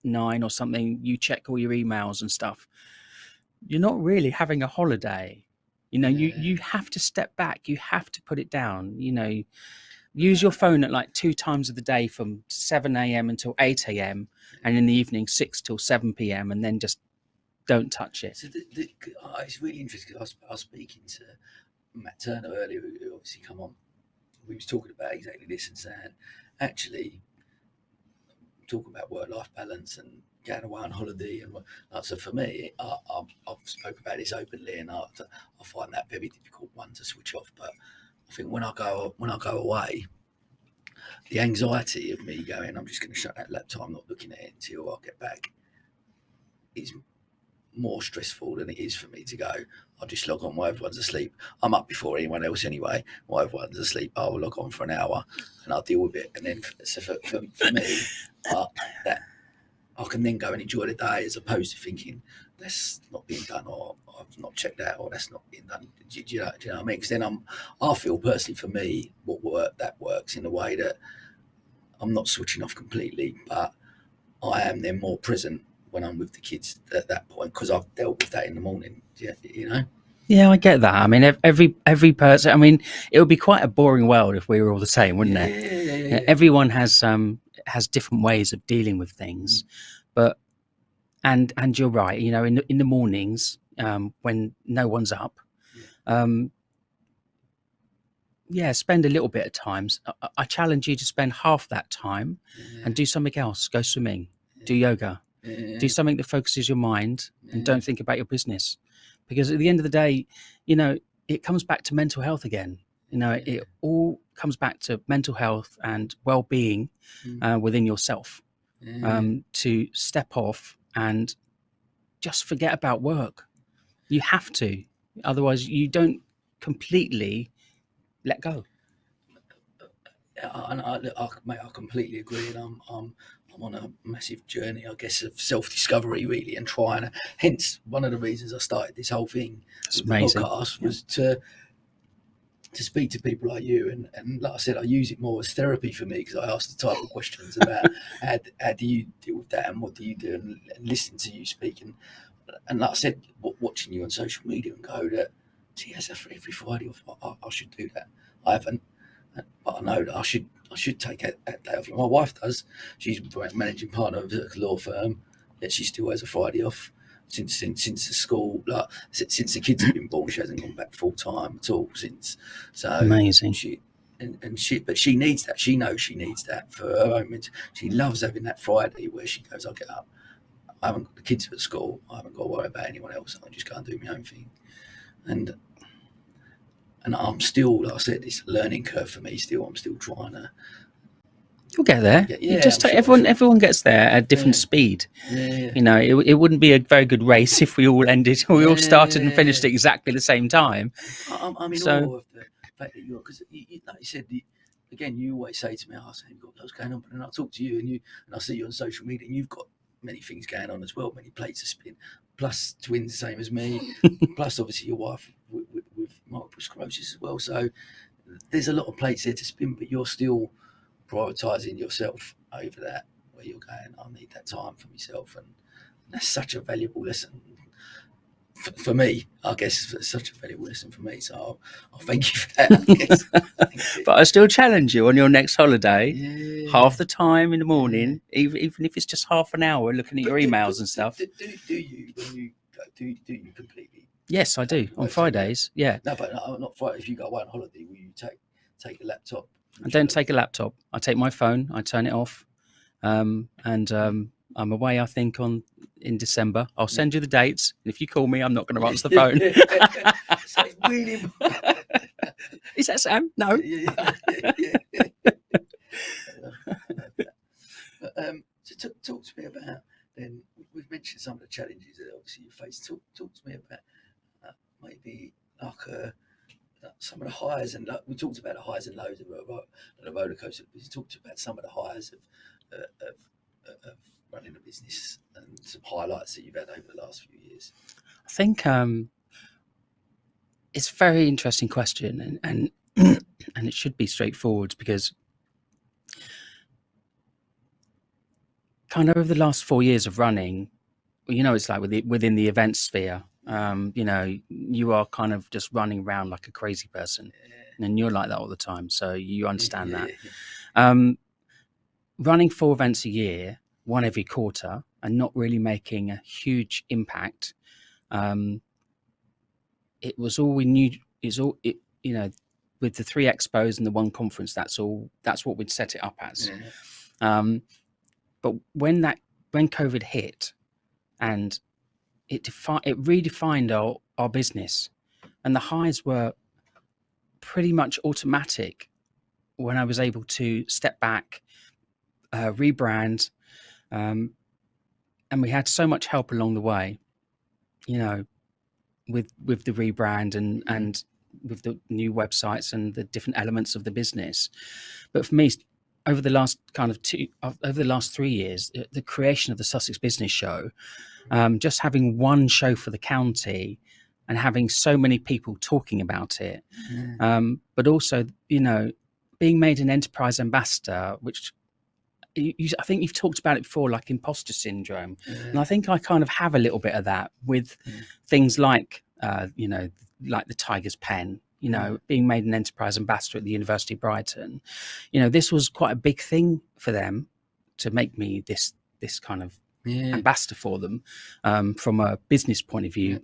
S12: 9 or something, you check all your emails and stuff. You're not really having a holiday. You have to step back. You have to put it down. Use your phone at like 2 times of the day, from 7 a.m. until 8 a.m. and in the evening 6 till 7 p.m. and then just don't touch it.
S1: So it's really interesting, because I was speaking to Matt Turner earlier, who obviously come on. We was talking about exactly this and saying, actually, talking about work-life balance and going away on holiday, and so for me, I've spoke about this openly, and I find that very difficult one to switch off. But I think when I go away, the anxiety of me going, I'm just going to shut that laptop, I'm not looking at it until I get back, is more stressful than it is for me to go, I'll just log on while everyone's asleep. I'm up before anyone else anyway. While everyone's asleep, I'll log on for an hour and I'll deal with it. And then for me, that I can then go and enjoy the day, as opposed to thinking that's not being done, or I've not checked that, or that's not being done. Do you know what I mean? Because then I feel personally, for me, that works in a way that I'm not switching off completely, but I am then more present when I'm with the kids at that point, because I've dealt with that in the morning.
S12: Yeah, I get that. I mean, every person. I mean, it would be quite a boring world if we were all the same, wouldn't it? Yeah. Everyone has different ways of dealing with things, but and you're right. You know, in the mornings when no one's up, spend a little bit of time. I challenge you to spend half that time and do something else. Go swimming, do yoga, do something that focuses your mind, and don't think about your business. Because at the end of the day, you know, it comes back to mental health again. You know, it all comes back to mental health and well-being within yourself. To step off and just forget about work. You have to, otherwise you don't completely let go.
S1: Mate, I completely agree, and I'm on a massive journey, I guess, of self-discovery, really, and trying. Hence, one of the reasons I started this whole thing, the podcast, was to speak to people like you, and like I said, I use it more as therapy for me, because I ask the type of questions about how do you deal with that, and what do you do, and listen to you speak, and like I said, watching you on social media and go that, gee, as every Friday off, I should do that. I haven't, but I know that I should take that day off. My wife does. She's managing partner of a law firm, yet she still has a Friday off. Since the school, like since the kids have been born, she hasn't gone back full time at all since. So
S12: amazing.
S1: But she needs that. She knows she needs that for her own. She loves having that Friday where she goes, I get up, I haven't got the kids at school, I haven't got to worry about anyone else. I just go and do my own thing. And I'm still, like I said, it's a learning curve for me. Still, I'm still trying to.
S12: You'll get there. Everyone gets there at a different speed. You know, it wouldn't be a very good race if we all all started and finished at exactly the same time.
S1: I'm in awe of the fact that because like you said, again, you always say to me, "Oh, so you've got loads going on," but then I talk to you, and I see you on social media, and you've got many things going on as well, many plates to spin, plus twins, the same as me, plus obviously your wife with multiple sclerosis as well. So there's a lot of plates there to spin, but you're still prioritising yourself over that, where you're going, I need that time for myself, and that's such a valuable lesson for me. I guess it's such a valuable lesson for me, so I'll thank you for that.
S12: But I still challenge you on your next holiday, half the time in the morning, even if it's just half an hour looking at your emails and stuff.
S1: Do you, when you go, do you completely?
S12: Yes, I do, on Fridays, yeah.
S1: No, but not Friday. If you go away on holiday, will you take the laptop?
S12: I don't take a laptop. I take my phone. I turn it off, and I'm away. I think in December. I'll send you the dates. And if you call me, I'm not going to answer the phone.
S1: So it's really.
S12: Is that Sam? No.
S1: So talk to me about. Then we've mentioned some of the challenges that obviously you face. Talk to me about maybe like some of the highs and we talked about the highs and lows of a roller coaster. We talked about some of the highs of running a business and some highlights that you've had over the last few years.
S12: I think it's a very interesting question, and it should be straightforward, because kind of over the last 4 years of running, you know, it's like within the event sphere. You know, you are kind of just running around like a crazy person, and you're like that all the time. So you understand that. Running 4 events a year, one every quarter, and not really making a huge impact. It was all we knew. You know, with the 3 expos and the 1 conference, that's what we'd set it up as. But when COVID hit, and it redefined our business, and the highs were pretty much automatic when I was able to step back, rebrand, and we had so much help along the way, you know, with the rebrand and with the new websites and the different elements of the business. But for me, over the last 3 years, the creation of the Sussex Business Show, just having one show for the county and having so many people talking about it, but also, you know, being made an enterprise ambassador, which I think you've talked about it before, like imposter syndrome. And I think I kind of have a little bit of that with things like, you know, like the Tiger's Pen, you know, being made an enterprise ambassador at the University of Brighton. You know, this was quite a big thing for them to make me this kind of ambassador for them from a business point of view.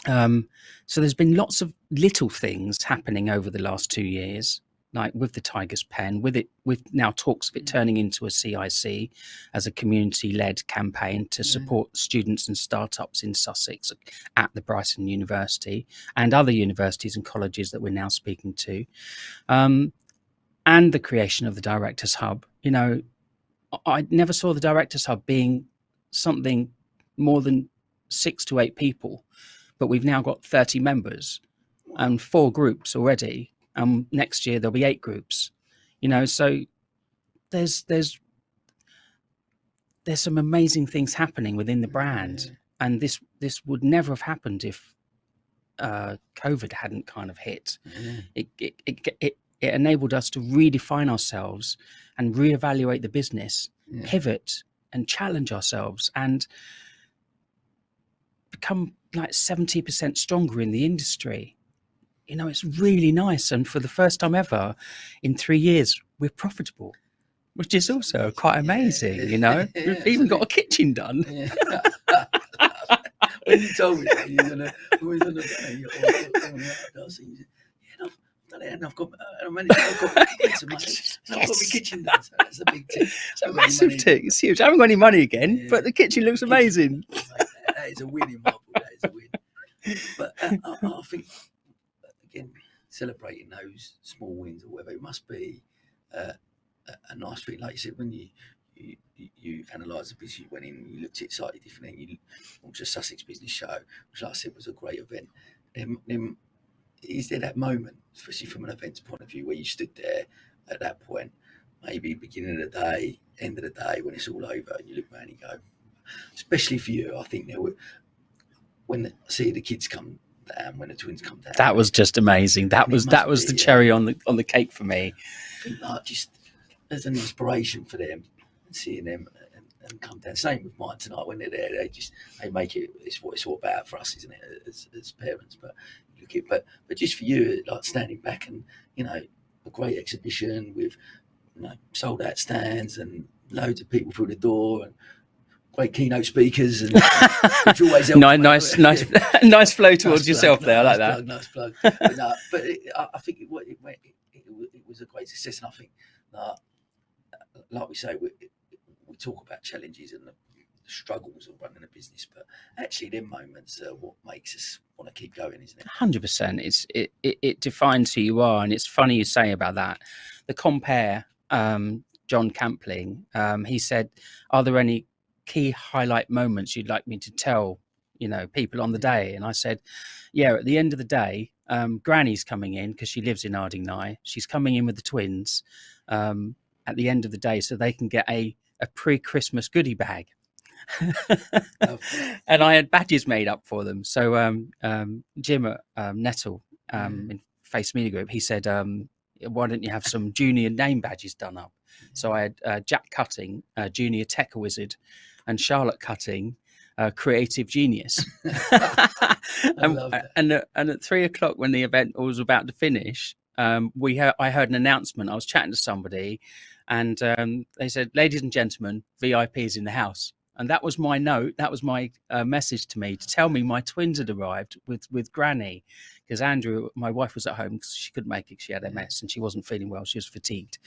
S12: So there's been lots of little things happening over the last 2 years, like with the Tiger's Pen, with now talks of it turning into a CIC as a community-led campaign to support students and startups in Sussex at the Brighton University and other universities and colleges that we're now speaking to, and the creation of the Directors Hub. You know, I never saw the Directors Hub being something more than 6 to 8 people, but we've now got 30 members and 4 groups already. Next year there'll be 8 groups. You know, so there's some amazing things happening within the brand, and this would never have happened if COVID hadn't kind of hit. It enabled us to redefine ourselves and reevaluate the business, pivot and challenge ourselves, and become like 70% stronger in the industry. You know, it's really nice. And for the first time ever in 3 years, we're profitable, which is also quite amazing. You know, we've even got a kitchen done.
S1: When you told me that you were going to, always on the phone, I was thinking, I've got my kitchen done. So that's a big tick.
S12: It's a massive tick. It's huge. I haven't got any money again, but the kitchen looks amazing.
S1: That is a win in Marble. That is a win. But I think, again, celebrating those small wins or whatever, it must be a nice thing. Like you said, when you analyse the business, you went in, you looked at it slightly differently. You launched a Sussex Business Show, which, like I said, was a great event. Then is there that moment, especially from an events point of view, where you stood there at that point, maybe beginning of the day, end of the day, when it's all over, and you look around and you go, especially for you, I think when I see the kids come down, when the twins come down,
S12: that was just amazing. That was the cherry on the cake for me.
S1: I think like just as an inspiration for them, and seeing them and come down. Same with mine tonight. When they're there, they make it. It's what it's all about for us, isn't it, as parents? But look at, but just for you, like standing back and, you know, a great exhibition with, you know, sold out stands and loads of people through the door and great keynote speakers, and which always helps.
S12: nice flow towards yourself there. I like that.
S1: Nice plug. But I think it was a great success, and I think like we say, we talk about challenges and the struggles of running a business, but actually, them moments are what makes us want to keep going, isn't it?
S12: 100%. It defines who you are, and it's funny you say about that. The compare, John Campling, he said, "Are there any key highlight moments you'd like me to tell, you know, people on the day?" And I said, yeah, at the end of the day, Granny's coming in because she lives in Ardingly. She's coming in with the twins at the end of the day so they can get a pre-Christmas goodie bag. And I had badges made up for them. So Jim at Nettle in Face Media Group, he said, why don't you have some junior name badges done up? So I had Jack Cutting, Junior Tech Wizard, and Charlotte Cutting, Creative Genius. And at 3 o'clock when the event was about to finish, I heard an announcement. I was chatting to somebody, and they said, "Ladies and gentlemen, VIPs in the house." And that was my note. That was my message to me, to tell me my twins had arrived with Granny, because Andrew, my wife, was at home because she couldn't make it. She had MS and she wasn't feeling well. She was fatigued.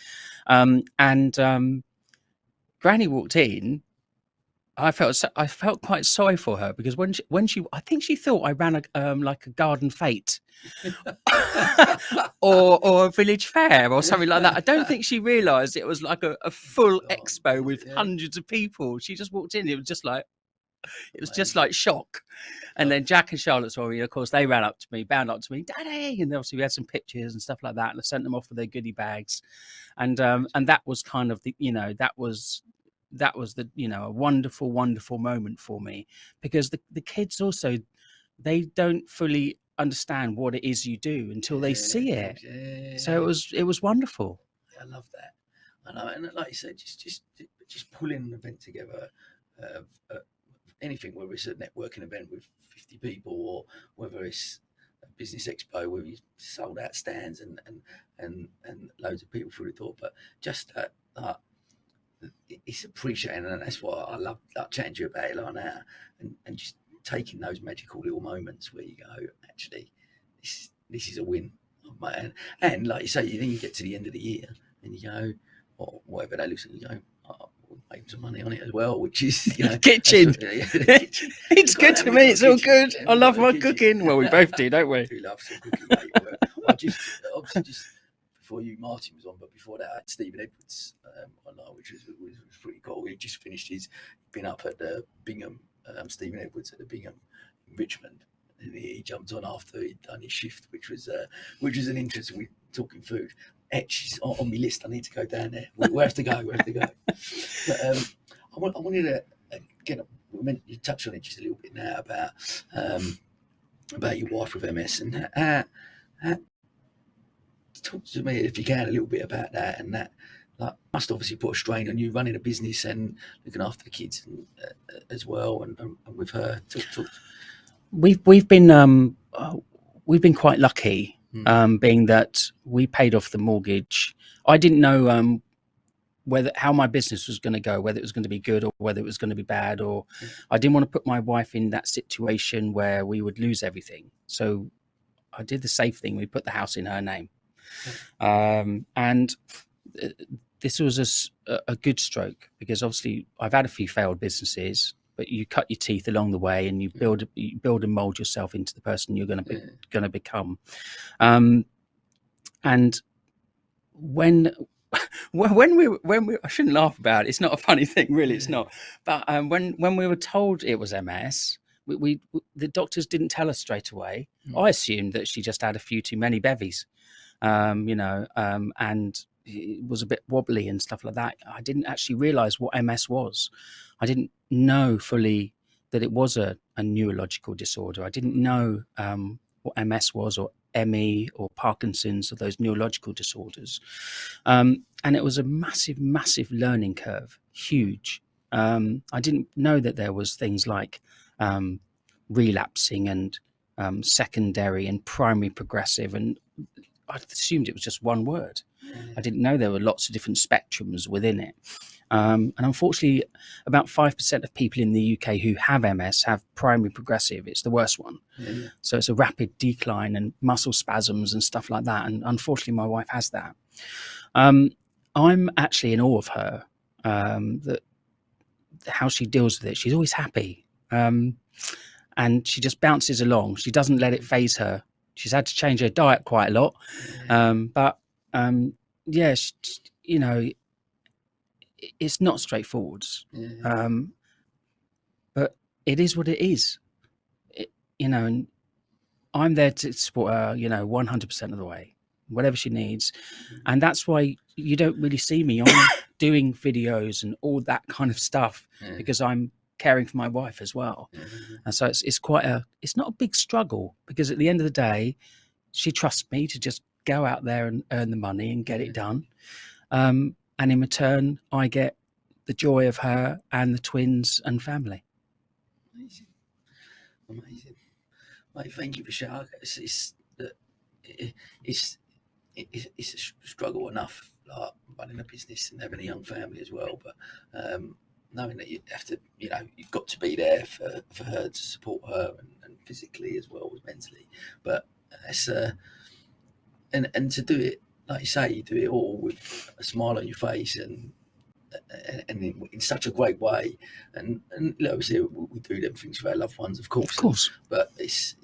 S12: And Granny walked in. I felt quite sorry for her, because when she I think she thought I ran like a garden fete or a village fair or something like that. I don't think she realised it was like a full expo with hundreds of people. She just walked in. It was just like shock. And then Jack and Charlotte saw me. Of course, they ran up to me, bound up to me, "Daddy!" And obviously we had some pictures and stuff like that. And I sent them off with their goodie bags, and that was kind of the, you know, that was the, you know, a wonderful, wonderful moment for me, because the kids also, they don't fully understand what it is you do until they see it. Yeah. So it was wonderful.
S1: I love that. I know, and like you said, just pulling an event together, anything, whether it's a networking event with 50 people or whether it's a business expo where you sold out stands and loads of people through the door, but just that it's appreciating, and that's why I love chatting to you about it like now, and just taking those magical little moments where you go, actually, this is a win, and like you say, then you get to the end of the year and you go, or whatever that looks like, you go, oh, we'll make some money on it as well, which is, you know,
S12: kitchen. It's good to me. It's all good. I love my
S1: kitchen.
S12: cooking. Well, we both do, don't we?
S1: I do love some cooking, mate. I just obviously just before you, Martin was on, but before that, I had Stephen Edwards online, which was pretty cool. He just finished been up at the Bingham, Stephen Edwards at the Bingham in Richmond, and he jumped on after he'd done his shift, which was an interesting. We're talking food. Etch is on my list. I need to go down there. We have to go. But I wanted to again. You touched on it just a little bit now about your wife with MS and talk to me if you can a little bit about that, and that like must obviously put a strain on you running a business and looking after the kids as well, and with her. Talk.
S12: We've been quite lucky, being that we paid off the mortgage. I didn't know how my business was going to go, whether it was going to be good or whether it was going to be bad, or I didn't want to put my wife in that situation where we would lose everything. So I did the safe thing. We put the house in her name. And this was a good stroke, because obviously I've had a few failed businesses, but you cut your teeth along the way and you build and mold yourself into the person you're going to become. And when we I shouldn't laugh about it. It's not a funny thing, really. It's not. But when we were told it was MS, we the doctors didn't tell us straight away. I assumed that she just had a few too many bevies, and it was a bit wobbly and stuff like that. I didn't actually realise what MS was. I didn't know fully that it was a neurological disorder. I didn't know what MS was, or ME, or Parkinson's, or those neurological disorders. And it was a massive learning curve, huge. I didn't know that there was things like relapsing and secondary and primary progressive, and I assumed it was just one word. I didn't know there were lots of different spectrums within it. And unfortunately, about 5% of people in the UK who have MS have primary progressive. It's the worst one. Yeah. So it's a rapid decline and muscle spasms and stuff like that. And unfortunately, my wife has that. I'm actually in awe of her, that how she deals with it. She's always happy. And she just bounces along. She doesn't let it phase her. She's had to change her diet quite a lot. But it's not straightforward. But it is what it is. And I'm there to support her, 100% of the way, whatever she needs. And that's why you don't really see me on doing videos and all that kind of stuff, because I'm caring for my wife as well. And so it's not a big struggle, because at the end of the day, she trusts me to just go out there and earn the money and get it done. And in return, I get the joy of her and the twins and family.
S1: Amazing. Mate, thank you for sharing. It's a struggle enough, like running a business and having a young family as well. But knowing that you have to, you've got to be there for her, to support her, and physically as well as mentally. But it's and to do it, like you say, you do it all with a smile on your face and in such a great way. And obviously we do them things for our loved ones, of course. But it's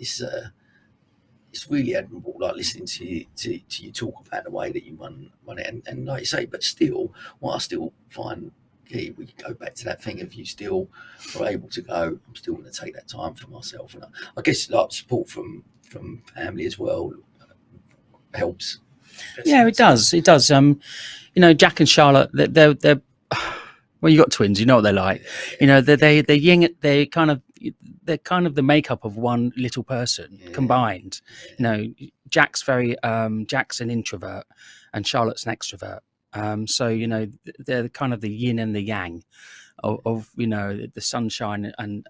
S1: really admirable, like listening to you talk about the way that you run it, and like you say. But still, what I still find key, we go back to that thing of you still are able to go, I'm still going to take that time for myself, and I guess like support from family as well helps.
S12: Yeah, it does. Jack and Charlotte, they're well, you got twins, you know what they're like. They're yin. They're kind of the makeup of one little person combined. Jack's Jack's an introvert, and Charlotte's an extrovert. So they're kind of the yin and the yang of the sunshine and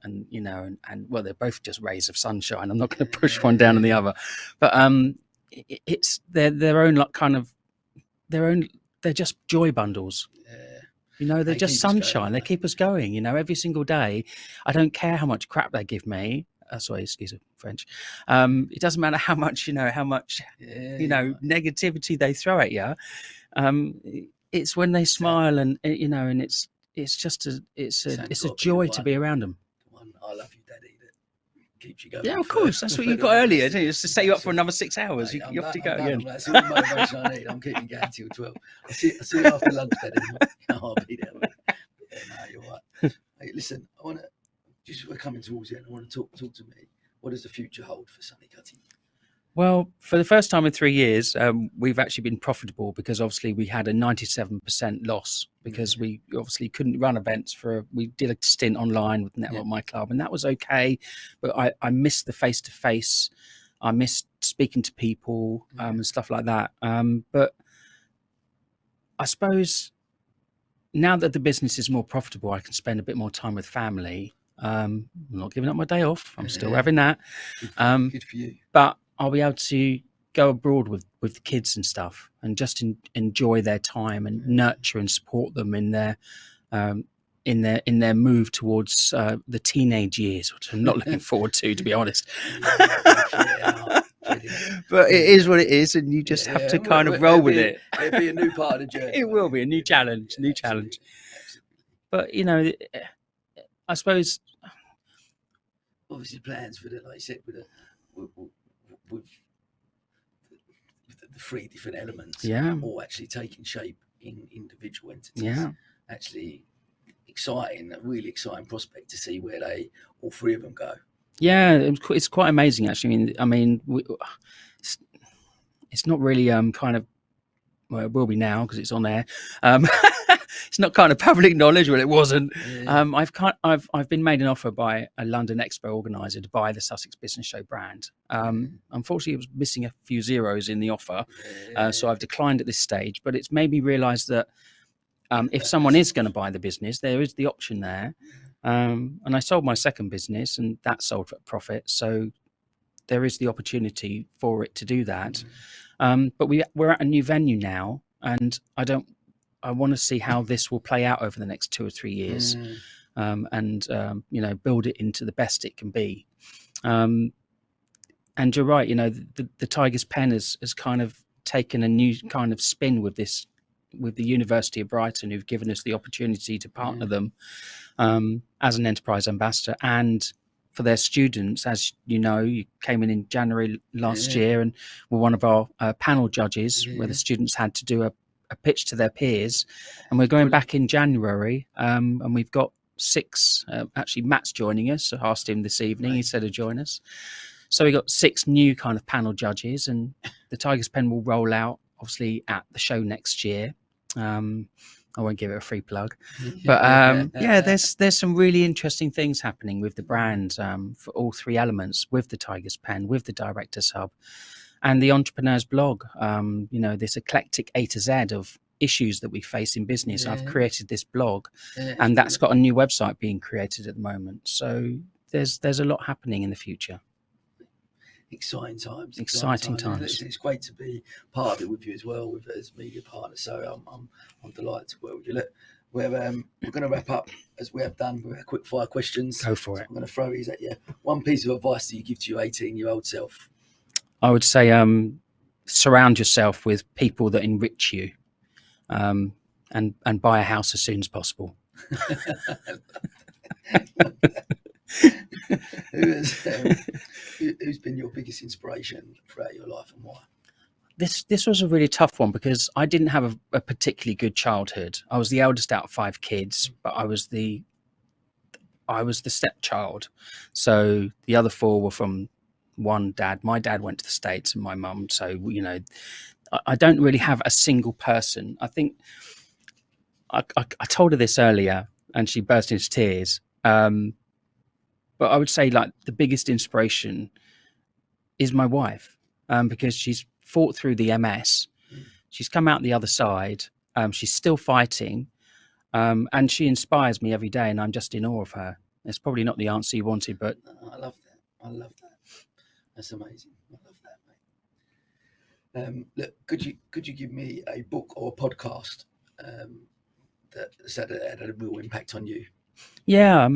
S12: well, they're both just rays of sunshine. I'm not going to push one down on the other, but it's their own, like, kind of their own. They're just joy bundles. You know, they're
S1: They
S12: just
S1: keep us going,
S12: sunshine.
S1: don't
S12: They
S1: they?
S12: keep us going. You know, every single day. I don't care how much crap they give me. Sorry, excuse me, French. It doesn't matter how much
S1: Yeah,
S12: you know, negativity they throw at you. It's when they smile and you know, and it's just it's a
S1: Sam's got to be the
S12: joy to be
S1: one.
S12: around them.
S1: The one, I love you, Daddy, that keeps you going.
S12: Yeah, of
S1: for-
S12: course. That's what
S1: for
S12: you
S1: the
S12: got earlier,
S1: rest.
S12: didn't you? Just to set you up for
S1: Absolutely.
S12: another 6 hours.
S1: Mate,
S12: You have to go
S1: I'm done.
S12: again.
S1: That's all the motivation I need. I'm keeping going till 12. I see you after lunch, Daddy. I'll be there. Mate. Yeah, no, you're right. Hey, listen, I want to just we're coming towards the end. I want to talk to me. What does the future hold for Sunny Cutting?
S12: Well, for the first time in 3 years, we've actually been profitable because obviously we had a 97% loss because we obviously couldn't run events we did a stint online with Network My Club, and that was okay. But I missed the face-to-face. I missed speaking to people and stuff like that. But I suppose now that the business is more profitable, I can spend a bit more time with family. I'm not giving up my day off. I'm still having that.
S1: Good for you.
S12: But I'll be able to go abroad with the kids and stuff and just enjoy their time and nurture and support them in their move towards the teenage years, which I'm not looking forward to be honest. But it is what it is, and you just have to kind of roll with it.
S1: It'll be a new part of the journey.
S12: It will be a new challenge,
S1: Absolutely.
S12: But you know, I suppose
S1: Obviously, plans for the, like you said, with the three different elements, all actually taking shape in individual entities.
S12: Yeah.
S1: Actually, exciting, a really exciting prospect to see where all three of them go.
S12: Yeah, it's quite amazing actually. I mean, it's not really kind of, well, it will be now because it's on air. It's not kind of public knowledge, well, it wasn't. I've been made an offer by a London Expo organizer to buy the Sussex Business Show brand. Unfortunately, it was missing a few zeros in the offer, so I've declined at this stage. But it's made me realise that if someone is going to buy the business, there is the option there. And I sold my second business, and that sold at profit. So there is the opportunity for it to do that. But we're at a new venue now, and I want to see how this will play out over the next 2 or 3 years, and you know, build it into the best it can be. And you're right, you know, the Tiger's Pen has kind of taken a new kind of spin with this, with the University of Brighton, who've given us the opportunity to partner them as an enterprise ambassador, and for their students. As you know, you came in January last year and were one of our panel judges, where the students had to do a pitch to their peers, and we're going back in January, and we've got 6. Actually, Matt's joining us. I asked him this evening; he said to join us. So we got 6 new kind of panel judges, and the Tiger's Pen will roll out obviously at the show next year. I won't give it a free plug, but yeah, there's some really interesting things happening with the brand, for all 3 elements, with the Tiger's Pen, with the Director's Hub, and the Entrepreneur's Blog. You know, this eclectic A to Z of issues that we face in business. I've created this blog, and that's got a new website being created at the moment. So there's a lot happening in the future.
S1: Exciting times.
S12: Exciting times.
S1: It's great to be part of it with you as well, as media partner. So I'm delighted to work with you. Look, we're going to wrap up as we have done with our quick fire questions.
S12: Go for it.
S1: I'm going to throw these at you. One piece of advice that you give to your 18-year-old self.
S12: I would say surround yourself with people that enrich you, and buy a house as soon as possible.
S1: Who's been your biggest inspiration throughout your life, and why?
S12: This was a really tough one because I didn't have a particularly good childhood. I was the eldest out of 5 kids, but I was the stepchild. So the other 4 were from one dad. My dad went to the States, and my mum. So, you know, I don't really have a single person. I think I told her this earlier, and she burst into tears. But I would say, like, the biggest inspiration is my wife, because she's fought through the MS. She's come out the other side. She's still fighting, and she inspires me every day, and I'm just in awe of her. It's probably not the answer you wanted, but
S1: I love that. I love that. That's amazing. I love that, mate. Look, could you give me a book or a podcast that's had a real impact on you?
S12: Yeah,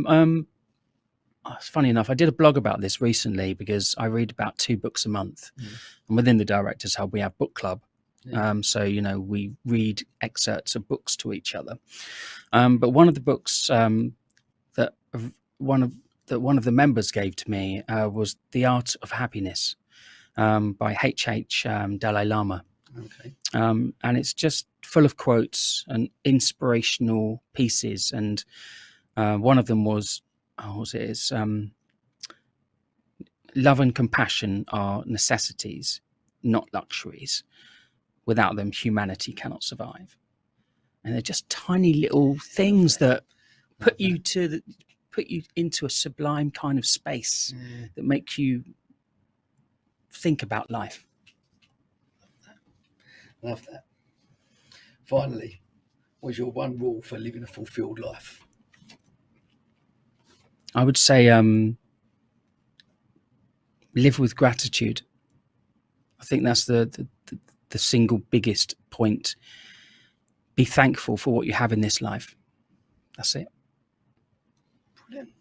S12: it's funny enough, I did a blog about this recently because I read about 2 books a month. And within the Directors Hub, we have book club. So, we read excerpts of books to each other. But one of the books that one of the members gave to me was The Art of Happiness by H.H. Dalai Lama.
S1: Okay.
S12: And it's just full of quotes and inspirational pieces. And one of them was, love and compassion are necessities, not luxuries. Without them, humanity cannot survive. And they're just tiny little things that put you into a sublime kind of space that make you think about life.
S1: Love that. Finally, what's your one rule for living a fulfilled life?
S12: I would say live with gratitude. I think that's the single biggest point. Be thankful for what you have in this life. That's it.
S1: Brilliant.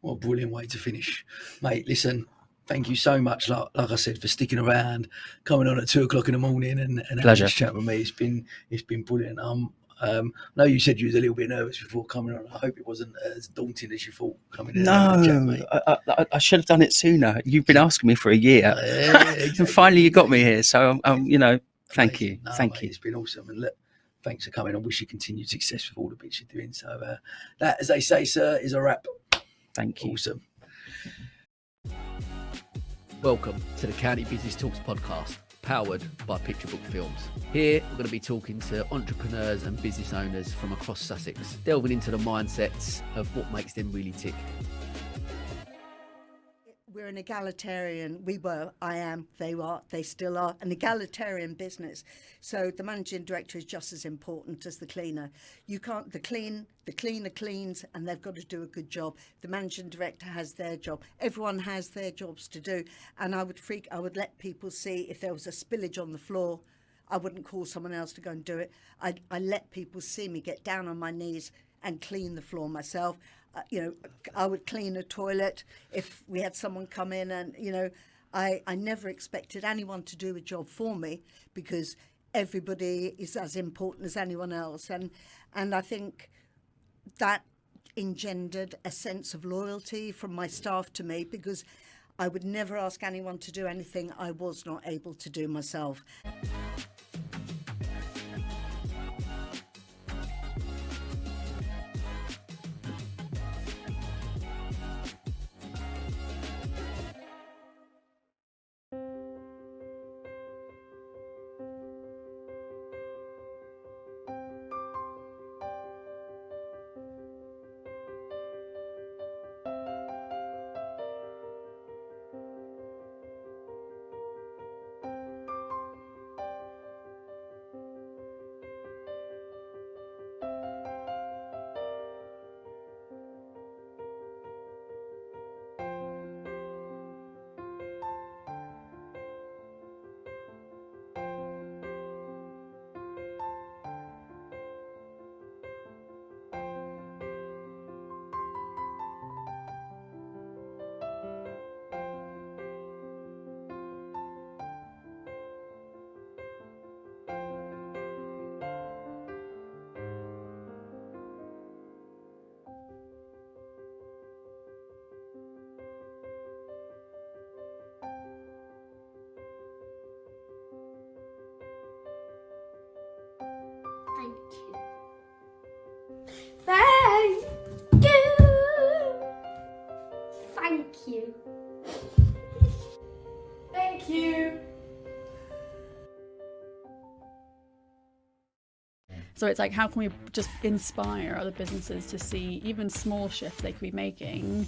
S1: What a brilliant way to finish. Mate, listen, thank you so much, like I said, for sticking around, coming on at 2:00 in the morning and having this chat with me. It's been brilliant. I know you said you was a little bit nervous before coming on. I hope it wasn't as daunting as you thought coming in.
S12: No, I should have done it sooner. You've been asking me for a year, exactly. And finally you got me here. So thank you, thank you.
S1: It's been awesome, and look, thanks for coming. I wish you continued success with all the bits you're doing. So that, as they say, sir, is a wrap.
S12: Thank you.
S1: Awesome.
S11: Welcome to the County Business Talks podcast, powered by Picture Book Films. Here, we're going to be talking to entrepreneurs and business owners from across Sussex, delving into the mindsets of what makes them really tick.
S8: We're an egalitarian, I am, they are, they still are, an egalitarian business. So the managing director is just as important as the cleaner. The cleaner cleans and they've got to do a good job. The managing director has their job. Everyone has their jobs to do. And I would let people see if there was a spillage on the floor. I wouldn't call someone else to go and do it. I let people see me get down on my knees and clean the floor myself. I would clean a toilet if we had someone come in, and I never expected anyone to do a job for me because everybody is as important as anyone else, and I think that engendered a sense of loyalty from my staff to me, because I would never ask anyone to do anything I was not able to do myself.
S9: Thank you. Thank you.
S10: Thank you. So it's like, how can we just inspire other businesses to see even small shifts they could be making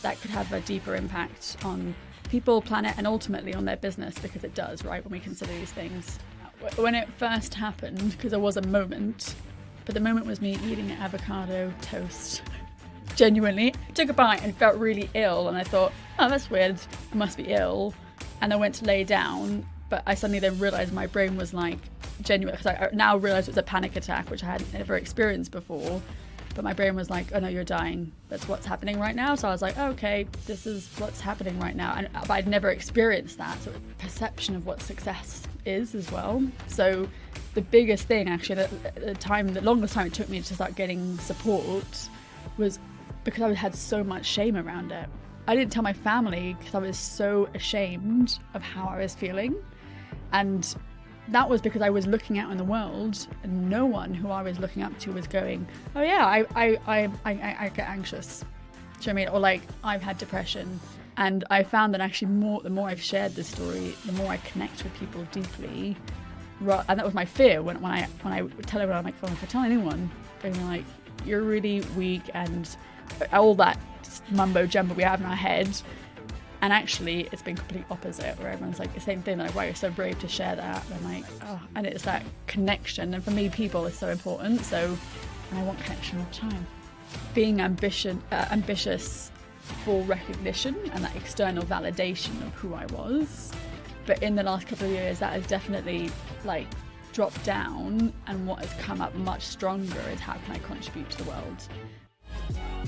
S10: that could have a deeper impact on people, planet, and ultimately on their business, because it does, right, when we consider these things. When it first happened, because there was a moment, but the moment was me eating an avocado toast. Genuinely, I took a bite and felt really ill, and I thought, oh, that's weird, I must be ill. And I went to lay down, but I suddenly then realised my brain was like, genuine, because I now realise it was a panic attack, which I had never experienced before. But my brain was like, oh no, you're dying. That's what's happening right now. So I was like, oh, okay, this is what's happening right now. But I'd never experienced that sort of perception of what success is as well. So the biggest thing, actually, the longest time it took me to start getting support was because I had so much shame around it. I didn't tell my family because I was so ashamed of how I was feeling. And that was because I was looking out in the world and no one who I was looking up to was going, oh yeah, I get anxious. Do you know what I mean? Or like, I've had depression. And I found that actually the more I've shared this story, the more I connect with people deeply. And that was my fear when I tell everyone, I'm like, well, if I tell anyone, they're gonna be like, you're really weak, and all that mumbo jumbo we have in our head. And actually, it's been completely opposite, where everyone's like the same thing, like, wow, you're so brave to share that. And I'm like, oh, and it's that connection. And for me, people is so important. So, and I want connection all the time. Being ambitious for recognition and that external validation of who I was. But in the last couple of years, that has definitely like dropped down. And what has come up much stronger is how can I contribute to the world?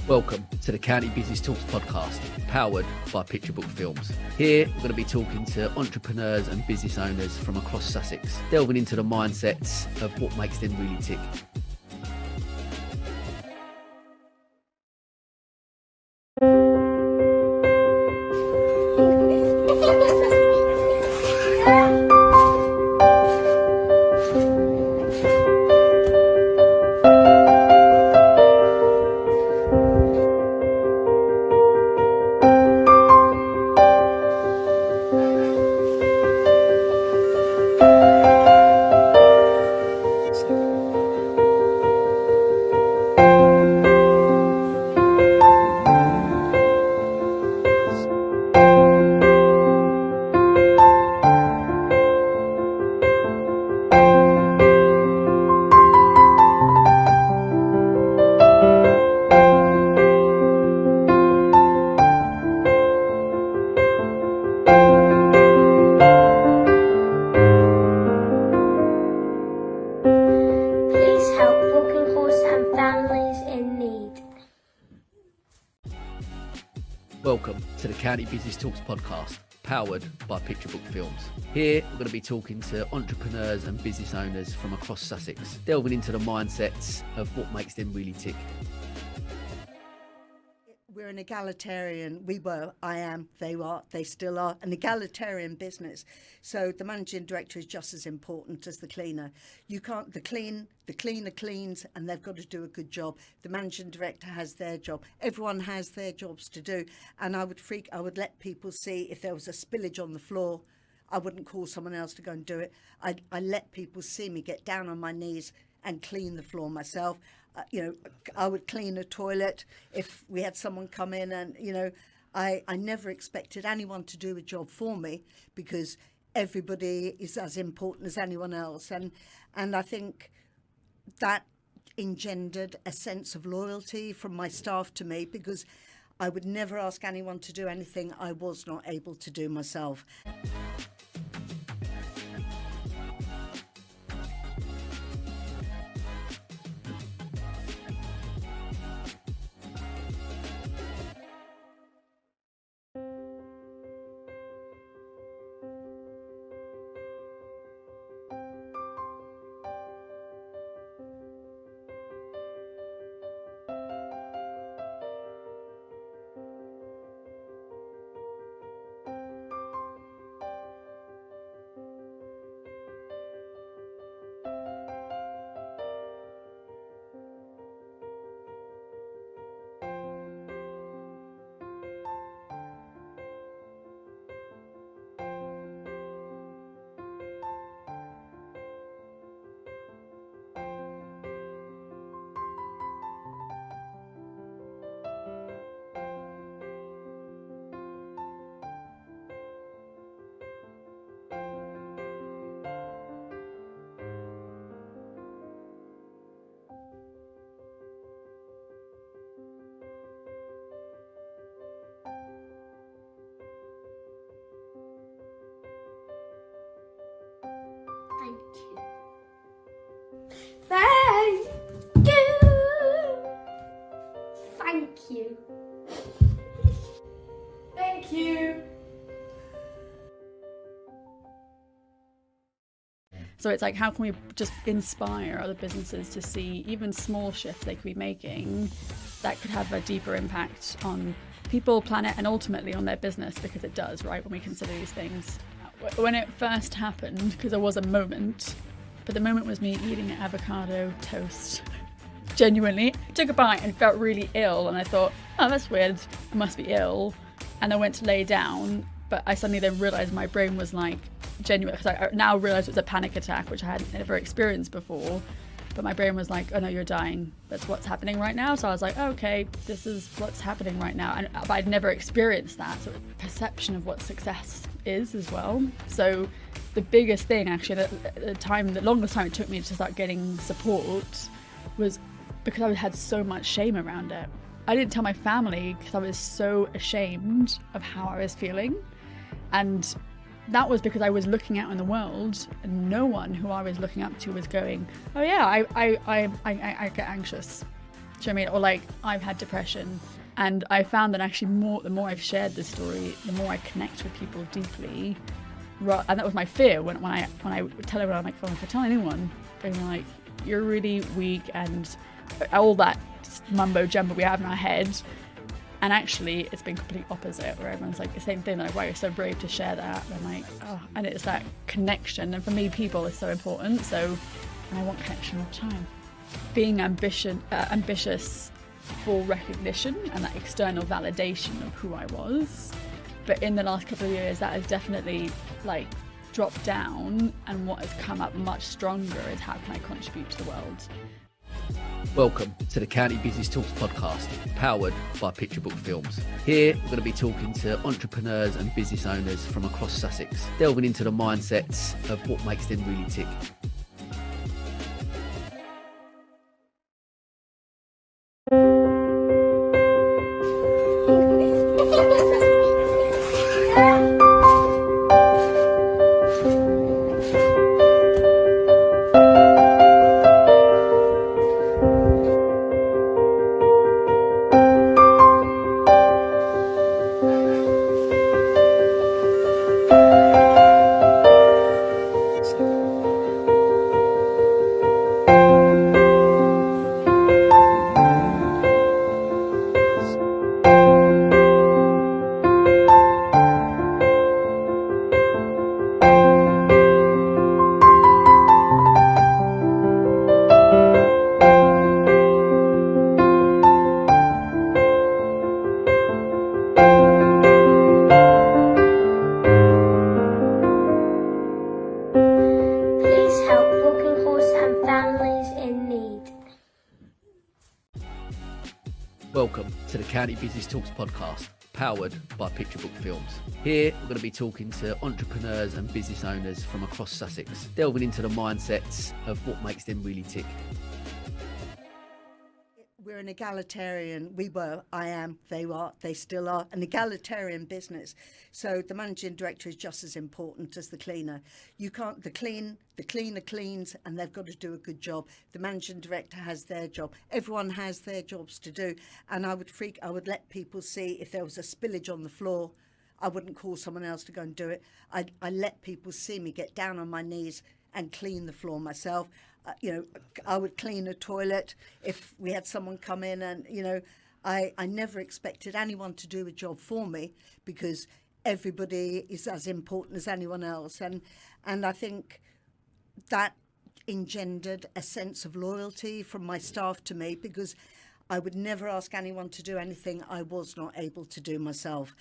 S11: Welcome to the County Business Talks podcast, powered by Picture Book Films. Here, we're going to be talking to entrepreneurs and business owners from across Sussex, delving into the mindsets of what makes them really tick. Welcome to the County Business Talks podcast, powered by Picture Book Films. Here, we're going to be talking to entrepreneurs and business owners from across Sussex, delving into the mindsets of what makes them really tick.
S8: We're an egalitarian, I am, they are, they still are, an egalitarian business. So the managing director is just as important as the cleaner. The cleaner cleans and they've got to do a good job. The managing director has their job. Everyone has their jobs to do. And I would let people see if there was a spillage on the floor. I wouldn't call someone else to go and do it. I let people see me get down on my knees and clean the floor myself. I would clean a toilet if we had someone come in, and I never expected anyone to do a job for me because everybody is as important as anyone else, and I think that engendered a sense of loyalty from my staff to me, because I would never ask anyone to do anything I was not able to do myself.
S9: Thank you.
S10: So it's like, how can we just inspire other businesses to see even small shifts they could be making that could have a deeper impact on people, planet, and ultimately on their business, because it does, right, when we consider these things. When it first happened, because there was a moment, but the moment was me eating an avocado toast. Genuinely, I took a bite and felt really ill, and I thought, oh, that's weird, I must be ill. And I went to lay down, but I suddenly then realised my brain was like, genuine, because I now realise it was a panic attack, which I had never experienced before. But my brain was like, oh no, you're dying. That's what's happening right now. So I was like, oh, okay, this is what's happening right now. But I'd never experienced that sort of perception of what success is as well. So the biggest thing, actually, the longest time it took me to start getting support was because I had so much shame around it. I didn't tell my family because I was so ashamed of how I was feeling. And that was because I was looking out in the world and no one who I was looking up to was going, oh yeah, I get anxious. Do you know what I mean? Or like, I've had depression. And I found that actually the more I've shared this story, the more I connect with people deeply. And that was my fear when I tell everyone, I'm like, oh, if I tell anyone, they're like, you're really weak, and all that mumbo jumbo we have in our head. And actually, it's been complete opposite, where everyone's like the same thing. They're like, wow, you're so brave to share that. And I'm like, oh, and it's that connection. And for me, people is so important. So, and I want connection all the time. Being ambitious for recognition and that external validation of who I was. But in the last couple of years, that has definitely like dropped down. And what has come up much stronger is how can I contribute to the world?
S11: Welcome to the County Business Talks podcast, powered by Picture Book Films. Here, we're going to be talking to entrepreneurs and business owners from across Sussex, delving into the mindsets of what makes them really tick. Welcome to the County Business Talks podcast, powered by Picture Book Films. Here, we're going to be talking to entrepreneurs and business owners from across Sussex, delving into the mindsets of what makes them really tick.
S8: We're an egalitarian, I am, they are, they still are, an egalitarian business. So the managing director is just as important as the cleaner. The cleaner cleans and they've got to do a good job. The managing director has their job. Everyone has their jobs to do. And I would let people see if there was a spillage on the floor. I wouldn't call someone else to go and do it. I let people see me get down on my knees and clean the floor myself. I would clean a toilet if we had someone come in, and I never expected anyone to do a job for me because everybody is as important as anyone else, and I think that engendered a sense of loyalty from my staff to me, because I would never ask anyone to do anything I was not able to do myself.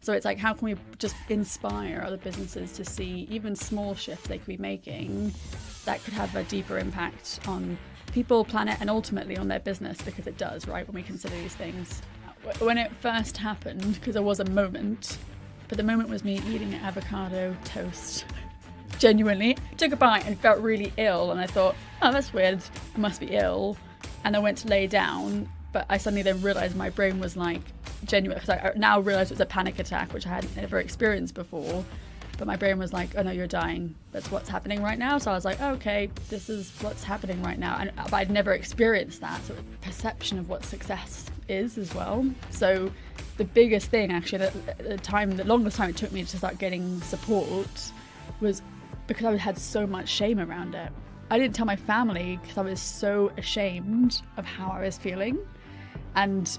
S10: So it's like, how can we just inspire other businesses to see even small shifts they could be making that could have a deeper impact on people, planet, and ultimately on their business, because it does, right, when we consider these things. When it first happened, because there was a moment, but the moment was me eating an avocado toast. Genuinely, I took a bite and felt really ill, and I thought, oh, that's weird, I must be ill. And I went to lay down, but I suddenly then realised my brain was like genuine, because I now realise it was a panic attack, which I hadn't ever experienced before. But my brain was like, oh no, you're dying. That's what's happening right now. So I was like, oh, okay, this is what's happening right now. But I'd never experienced that sort of perception of what success is as well. So the biggest thing, actually, the longest time it took me to start getting support was because I had so much shame around it. I didn't tell my family because I was so ashamed of how I was feeling. And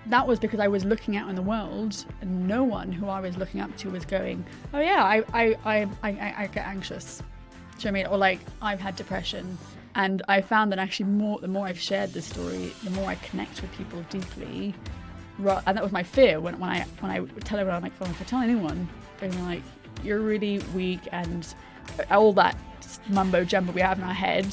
S10: that was because I was looking out in the world and no one who I was looking up to was going, oh yeah, I get anxious. Do you know what I mean? Or like, I've had depression. And I found that actually the more I've shared this story, the more I connect with people deeply. And that was my fear when I tell everyone, I'm like, oh, if I tell anyone, they're gonna be like, you're really weak, and all that mumbo jumbo we have in our head.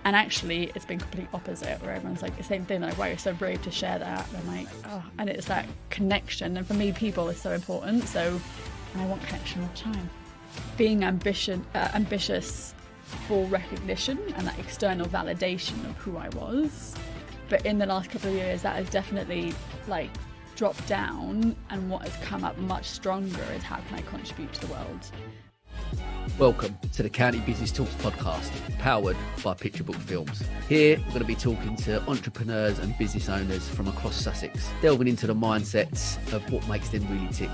S10: And actually, it's been complete opposite, where everyone's like the same thing. They're like, wow, you're so brave to share that. And I'm like, oh, and it's that connection. And for me, people is so important. So, and I want connection all the time. Being ambitious for recognition and that external validation of who I was. But in the last couple of years, that has definitely like dropped down. And what has come up much stronger is how can I contribute to the world?
S11: Welcome to the County Business Talks podcast, powered by Picture Book Films. Here, we're going to be talking to entrepreneurs and business owners from across Sussex, delving into the mindsets of what makes them really tick.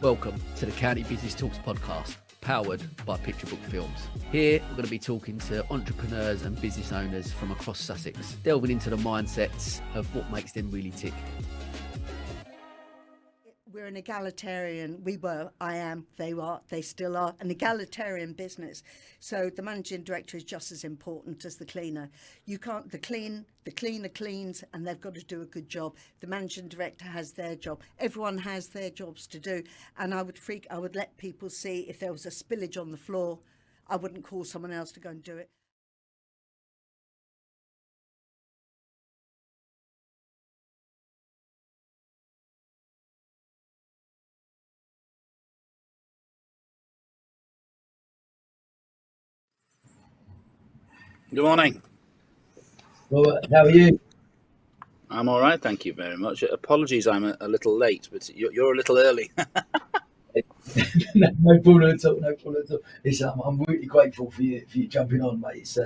S11: Welcome to the County Business Talks podcast, powered by Picture Book Films. Here, we're going to be talking to entrepreneurs and business owners from across Sussex, delving into the mindsets of what makes them really tick.
S8: We're an egalitarian, I am, they are, they still are, an egalitarian business. So the managing director is just as important as the cleaner. The cleaner cleans and they've got to do a good job. The managing director has their job. Everyone has their jobs to do. And I would let people see if there was a spillage on the floor, I wouldn't call someone else to go and do it.
S13: Good morning.
S1: Well, how are you?
S13: I'm all right, thank you very much. Apologies, I'm a little late, but you're a little early.
S1: No problem at all. No problem at all. Listen, I'm really grateful for you jumping on, mate. It's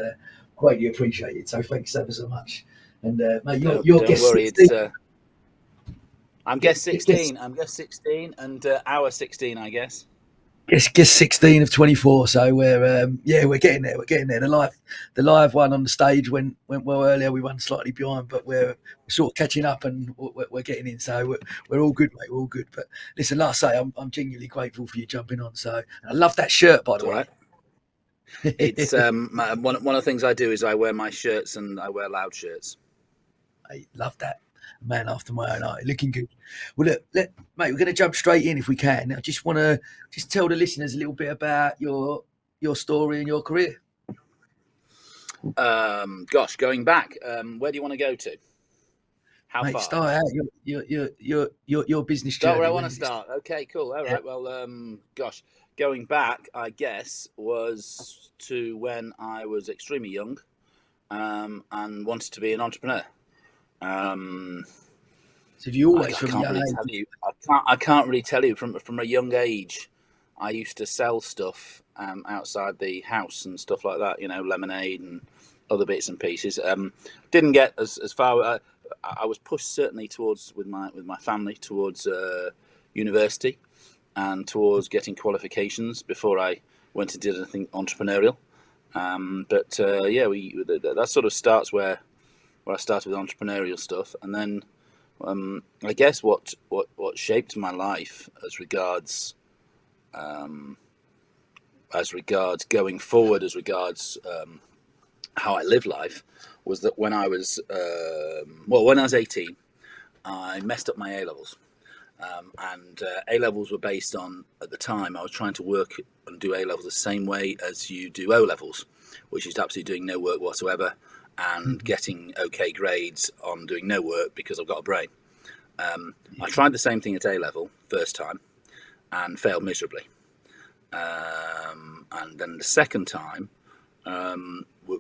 S1: greatly appreciated. So thanks ever so much. And mate, you're
S13: don't
S1: guest
S13: worry,
S1: 16.
S13: I'm guest 16. I'm guest 16, and hour 16, I guess.
S1: Guess 16 of 24. So we're getting there. We're getting there. The live one on the stage went well earlier. We went slightly behind, but we're sort of catching up and we're getting in. So we're all good, mate. We're all good. But listen, like I say, I'm genuinely grateful for you jumping on. So I love that shirt, by the way.
S13: Right. It's one of the things I do is I wear my shirts and I wear loud shirts.
S1: I love that. Man after my own eye, looking good. Well, look, mate, we're going to jump straight in if we can. I just want to tell the listeners a little bit about your story and your career.
S13: Gosh, going back, where do you want to go to? How
S1: Mate,
S13: far?
S1: start out your business
S13: Start
S1: journey.
S13: where I want to start. Okay, cool. All
S1: Yeah.
S13: right. Well, gosh, going back, I guess, was to when I was extremely young, and wanted to be an entrepreneur.
S1: So have you always
S13: I
S1: from
S13: can't
S1: young
S13: really
S1: age?
S13: tell you. I can't really tell you from a young age. I used to sell stuff outside the house and stuff like that. You know, lemonade and other bits and pieces. Didn't get as far. I was pushed certainly towards with my family towards university and towards getting qualifications before I went and did anything entrepreneurial. But yeah, that sort of starts where I started with entrepreneurial stuff, and then I guess what shaped my life as regards going forward, as regards how I live life, was that when I was 18, I messed up my A levels, and A levels were based on, at the time I was trying to work and do A levels the same way as you do O levels, which is absolutely doing no work whatsoever and getting okay grades on doing no work because I've got a brain. I tried the same thing at A level first time and failed miserably. And then the second time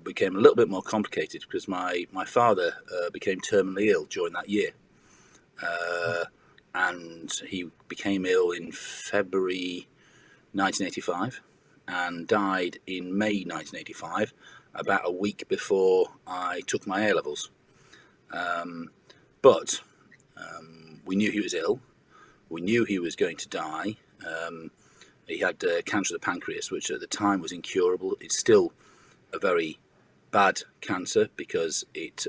S13: became a little bit more complicated because my father became terminally ill during that year. And he became ill in February 1985 and died in May 1985, about a week before I took my A levels. But we knew he was ill. We knew he was going to die. He had cancer of the pancreas, which at the time was incurable. It's still a very bad cancer because it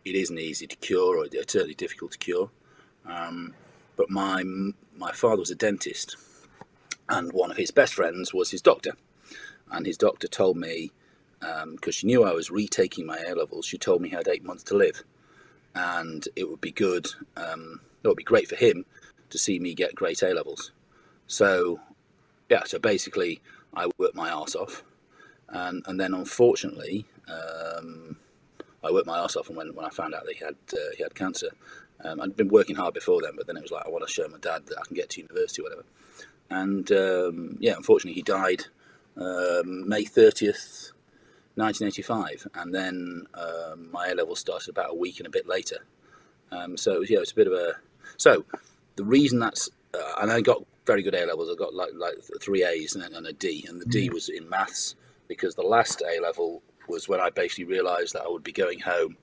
S13: isn't easy to cure, or it's certainly difficult to cure. But my father was a dentist, and one of his best friends was his doctor. And his doctor told me, because she knew I was retaking my A levels, she told me he had 8 months to live, and it would be good. It would be great for him to see me get great A levels. So, yeah. So basically, I worked my arse off, and then unfortunately, I worked my arse off. And when I found out that he had cancer, I'd been working hard before then, but then it was like, I want to show my dad that I can get to university or whatever. And yeah, unfortunately, he died May 30th, 1985, and then my A level started about a week and a bit later. So it was, yeah, it's a bit of a. So the reason that's and I got very good A levels. I got like 3 A's and a D, and the D was in maths, because the last A level was when I basically realised that I would be going home,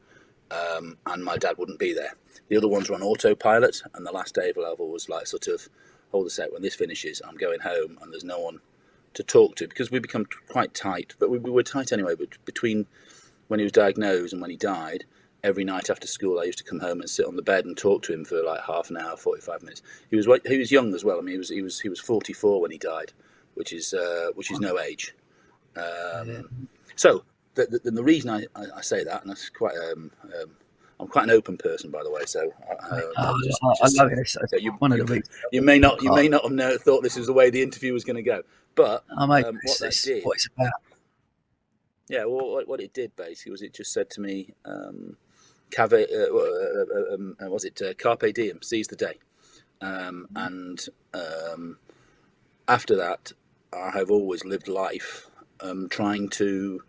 S13: and my dad wouldn't be there. The other ones were on autopilot, and the last A level was like sort of, hold a sec, when this finishes, I'm going home, and there's no one to talk to, because we become quite tight. But we were tight anyway. But between when he was diagnosed and when he died, every night after school, I used to come home and sit on the bed and talk to him for like half an hour, 45 minutes. He was young as well. I mean, he was 44 when he died, which is no age. So the reason I say that, and that's quite I'm quite an open person, by the way. So
S1: I love it. So
S13: you may not have thought this was the way the interview was going to go, but
S1: mate,
S13: what it's
S1: about.
S13: Yeah, well, what it did basically was it just said to me, carpe diem, seize the day. And after that, I have always lived life trying to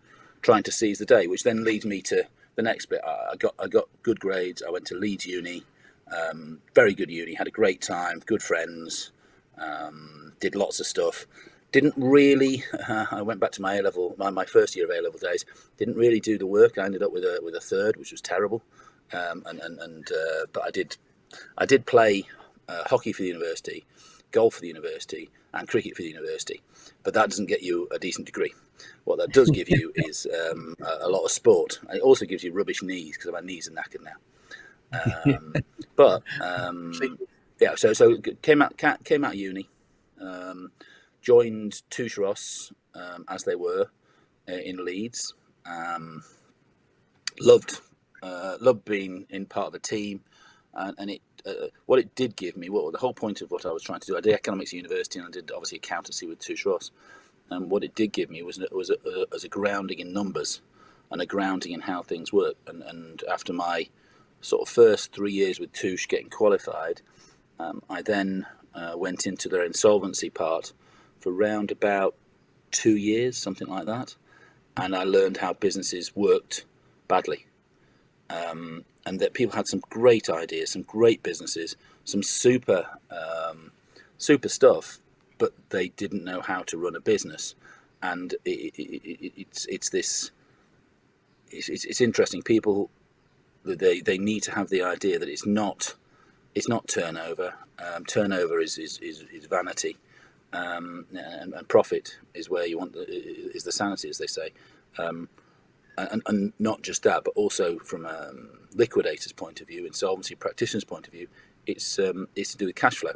S13: seize the day, which then leads me to the next bit. I got good grades. I went to Leeds Uni, very good uni. Had a great time, good friends, did lots of stuff. Didn't really. I went back to my A level, my first year of A level days. Didn't really do the work. I ended up with a third, which was terrible. But I did play hockey for the university, golf for the university, and cricket for the university. But that doesn't get you a decent degree. What that does give you is a lot of sport. And it also gives you rubbish knees, because my knees are knackered now. Yeah. So came out uni. Joined Touche Ross as they were in Leeds. Loved being in part of the team, and it what it did give me, the whole point of what I was trying to do. I did economics at university, and I did obviously accountancy with Touche Ross. And what it did give me was a grounding in numbers, and a grounding in how things work. And after my sort of first 3 years with Touche getting qualified, I then went into their insolvency part for around about 2 years, something like that. And I learned how businesses worked badly. And that people had some great ideas, some great businesses, some super stuff, but they didn't know how to run a business. And it's interesting. People, they need to have the idea that it's not turnover. Turnover is vanity, and profit is where you want is the sanity, as they say. And not just that, but also from a liquidator's point of view, insolvency practitioner's point of view, it's to do with cash flow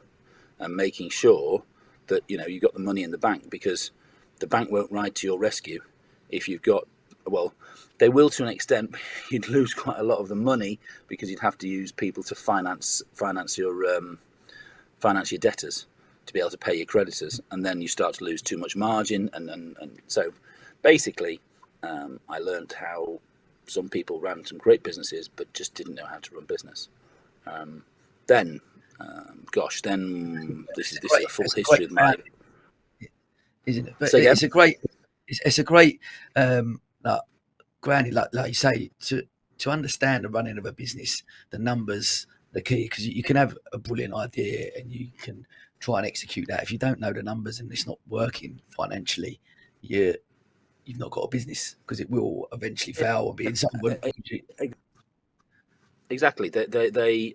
S13: and making sure that you've got the money in the bank, because the bank won't ride to your rescue if you've got, well, they will to an extent. You'd lose quite a lot of the money because you'd have to use people to finance your debtors to be able to pay your creditors, and then you start to lose too much margin, and so basically. I learned how some people ran some great businesses, but just didn't know how to run business. Then this is a full history of my,
S1: isn't it? But
S13: so, yeah.
S1: it's a great grounding, like you say, to understand the running of a business, the numbers, the key, because you can have a brilliant idea and you can try and execute that. If you don't know the numbers and it's not working financially, you've not got a business, because it will eventually fail or be in some way.
S13: Exactly. They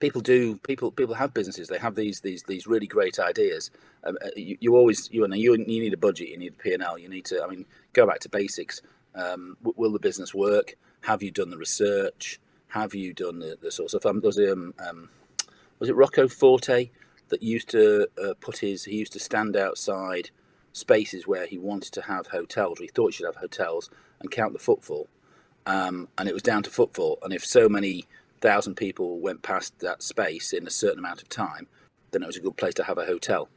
S13: people have businesses. They have these really great ideas. You need a budget. You need a P&L. You need to, go back to basics. Will the business work? Have you done the research? Have you done the sort of stuff? Was it Rocco Forte that used to he used to stand outside spaces where he wanted to have hotels, or he thought he should have hotels, and count the footfall, and it was down to footfall, and if so many thousand people went past that space in a certain amount of time, then it was a good place to have a hotel.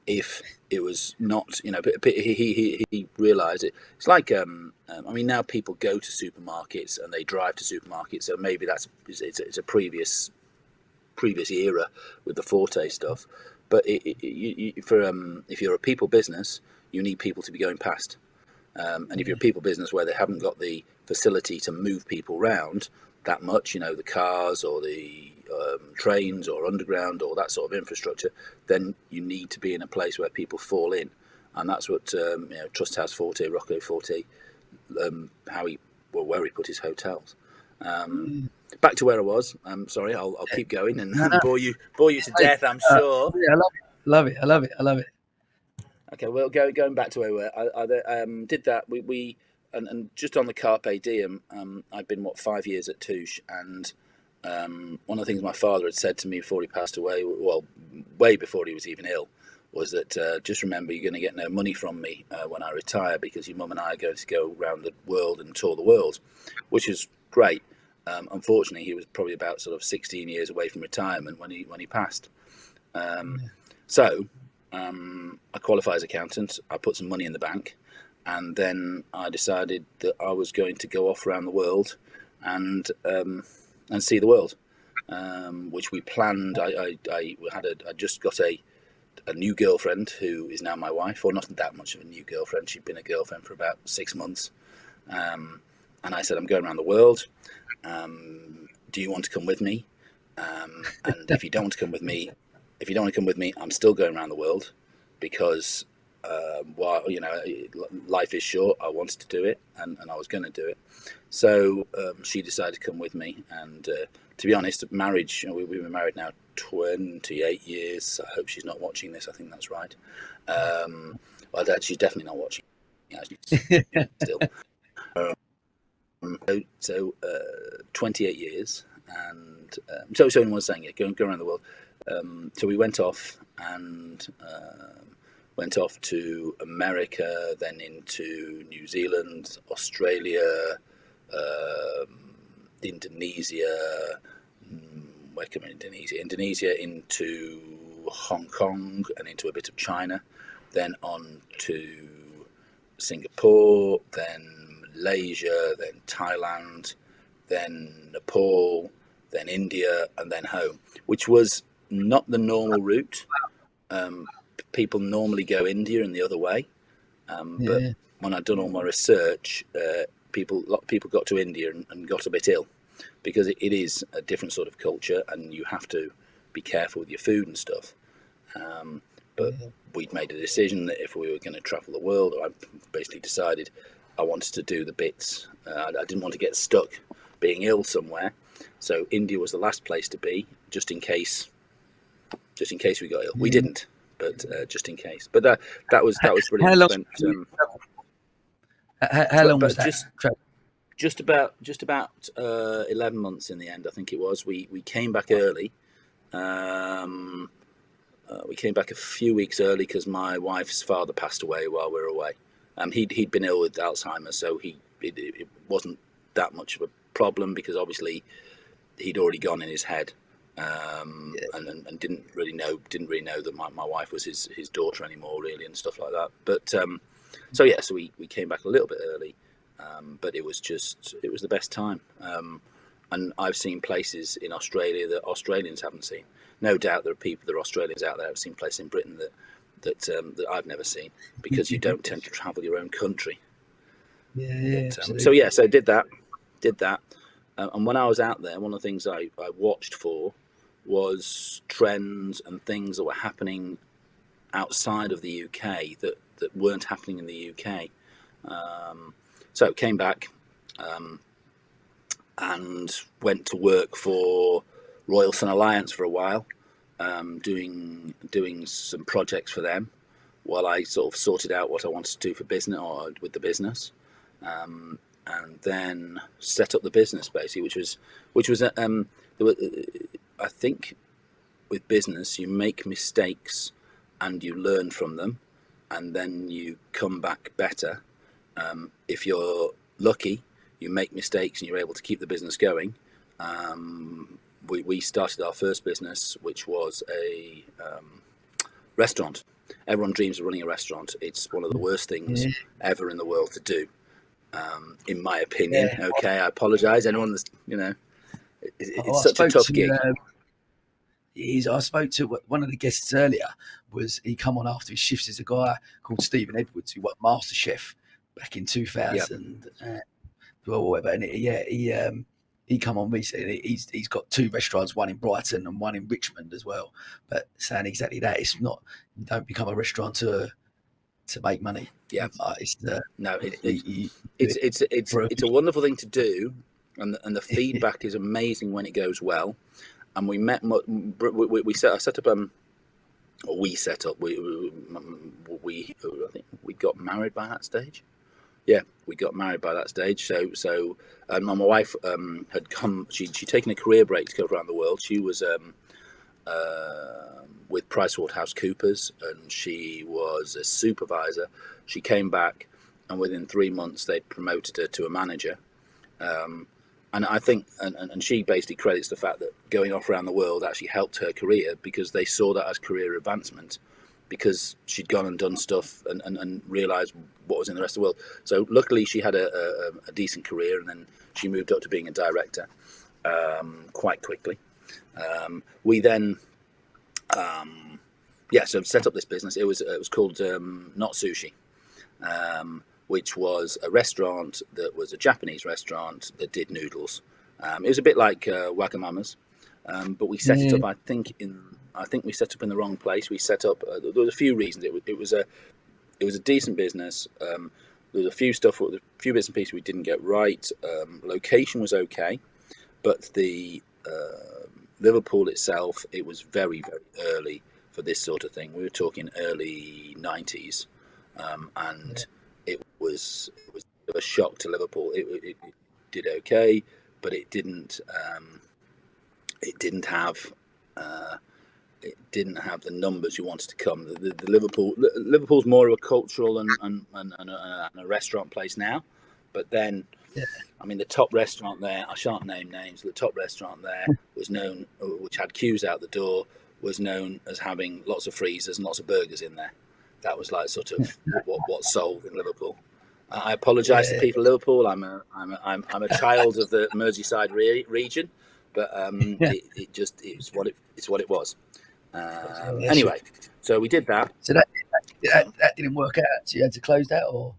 S13: If it was not, he realized it's like now people go to supermarkets and they drive to supermarkets, so maybe it's a previous era with the Forte stuff. But if you're a people business, you need people to be going past. And if you're a people business where they haven't got the facility to move people around that much, the cars or the trains or underground or that sort of infrastructure, then you need to be in a place where people fall in. And that's what Trust House Forte, Rocco Forte, where he put his hotels. Back to where I was. I'm sorry, I'll keep going and bore you to death, I'm sure.
S1: Yeah, I love it.
S13: Okay, well, going back to where we were, I did that. We and just on the Carpe Diem, I've been 5 years at Touche, and one of the things my father had said to me before he passed away, well, way before he was even ill, was that just remember, you're going to get no money from me when I retire, because your mum and I are going to go around the world and tour the world, which is great. Unfortunately, he was probably about sort of 16 years away from retirement when he passed. So I qualified as accountant. I put some money in the bank, and then I decided that I was going to go off around the world and see the world, which we planned. I just got a new girlfriend who is now my wife, or not that much of a new girlfriend. She'd been a girlfriend for about 6 months, and I said, I'm going around the world. Do you want to come with me? And if you don't want to come with me, I'm still going around the world, because life is short. I wanted to do it, and I was going to do it. So she decided to come with me. And to be honest, marriage, we've been married now 28 years. I hope she's not watching this. I think that's right. Well, she's definitely not watching. Still. So 28 years, and so anyone was saying, go around the world. So we went off to America, then into New Zealand, Australia, Indonesia. Where come Indonesia? Indonesia, into Hong Kong, and into a bit of China, then on to Singapore, then Malaysia, then Thailand, then Nepal, then India, and then home, which was not the normal route. People normally go India and the other way, but when I'd done all my research, a lot of people got to India and got a bit ill, because it is a different sort of culture, and you have to be careful with your food and stuff. But we'd made a decision that if we were going to travel the world, I basically decided I wanted to do the bits. I didn't want to get stuck being ill somewhere, so India was the last place to be, just in case we got ill. We didn't, but just in case. But that was brilliant.
S1: How long was that?
S13: Just about 11 months in the end, I think it was. We came back early. We came back a few weeks early because my wife's father passed away while we were away. He'd been ill with Alzheimer's, so it wasn't that much of a problem, because obviously he'd already gone in his head, and didn't really know that my wife was his daughter anymore, really, and stuff like that. But so we came back a little bit early, but it was the best time. And I've seen places in Australia that Australians haven't seen. No doubt there are Australians out there who've seen places in Britain that I've never seen, because you don't tend to travel your own country. So I did that. And when I was out there, one of the things I watched for was trends and things that were happening outside of the UK that weren't happening in the UK. So came back and went to work for Royal Sun Alliance for a while, doing some projects for them while I sort of sorted out what I wanted to do for business or with the business, and then set up the business basically, which was I think with business you make mistakes and you learn from them, and then you come back better. If you're lucky, you make mistakes and you're able to keep the business going. We started our first business, which was a restaurant. Everyone dreams of running a restaurant. It's one of the worst things ever in the world to do, in my opinion. Okay, I apologise. Anyone that's, it's such a tough gig.
S1: I spoke to one of the guests earlier. He come on after his shifts. There's a guy called Stephen Edwards who won MasterChef back in 2000 or whatever, and he come on recently. He's got 2 restaurants, one in Brighton and one in Richmond as well. But saying exactly that, it's not, you don't become a restaurateur to make money.
S13: Yeah, it's a wonderful thing to do, and the feedback is amazing when it goes well. And we met. We set up. I think we got married by that stage. Yeah, we got married by that stage. So my wife had come. She'd taken a career break to go around the world. She was with PricewaterhouseCoopers, and she was a supervisor. She came back, and within 3 months they'd promoted her to a manager. And I think, and she basically credits the fact that going off around the world actually helped her career, because they saw that as career advancement, because she'd gone and done stuff and realised what was in the rest of the world. So luckily she had a decent career, and then she moved up to being a director quite quickly. We then, so set up this business. It was called Not Sushi. Which was a restaurant that was a Japanese restaurant that did noodles. It was a bit like Wagamama's, but we set it up. I think we set up in the wrong place. We set up. There was a few reasons. It was a decent business. There was a few bits and pieces we didn't get right. Location was okay, but the Liverpool itself, it was very, very early for this sort of thing. We were talking early 90s, and it was a shock to Liverpool. It did okay, but it didn't have the numbers you wanted to come. The Liverpool's more of a cultural and a restaurant place now, but then I mean the top restaurant there, I shan't name names. The top restaurant there was known, which had queues out the door, was known as having lots of freezers and lots of burgers in there. That was like sort of what sold in Liverpool. I apologise to people of Liverpool. I'm a child of the Merseyside region, but it's what it was. Anyway, so we did that.
S1: So that didn't work out. So you had to close that, or?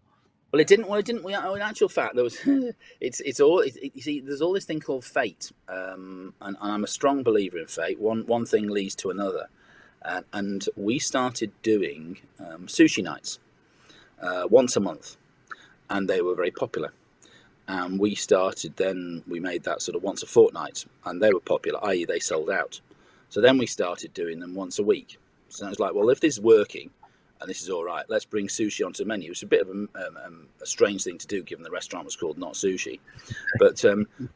S13: Well, it didn't. In actual fact, there was. You see, there's all this thing called fate, and I'm a strong believer in fate. One thing leads to another, and we started doing sushi nights once a month, and they were very popular. And we made that sort of once a fortnight, and they were popular, i.e., they sold out. So then we started doing them once a week. So I was like, well, if this is working and this is all right, let's bring sushi onto the menu. It's a bit of a strange thing to do, given the restaurant was called Not Sushi. But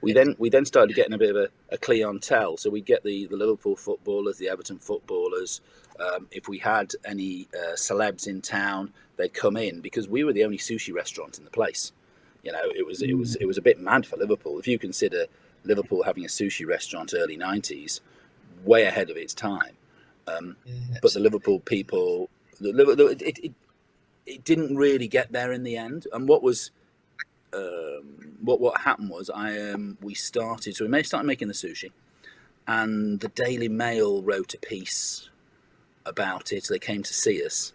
S13: we then started getting a bit of a clientele. So we'd get the Liverpool footballers, the Everton footballers. If we had any celebs in town, they'd come in, because we were the only sushi restaurant in the place. You know, it was a bit mad for Liverpool. If you consider Liverpool having a sushi restaurant early 90s, way ahead of its time. But the Liverpool people, it didn't really get there in the end. And what happened was we started making the sushi, and the Daily Mail wrote a piece about it. They came to see us,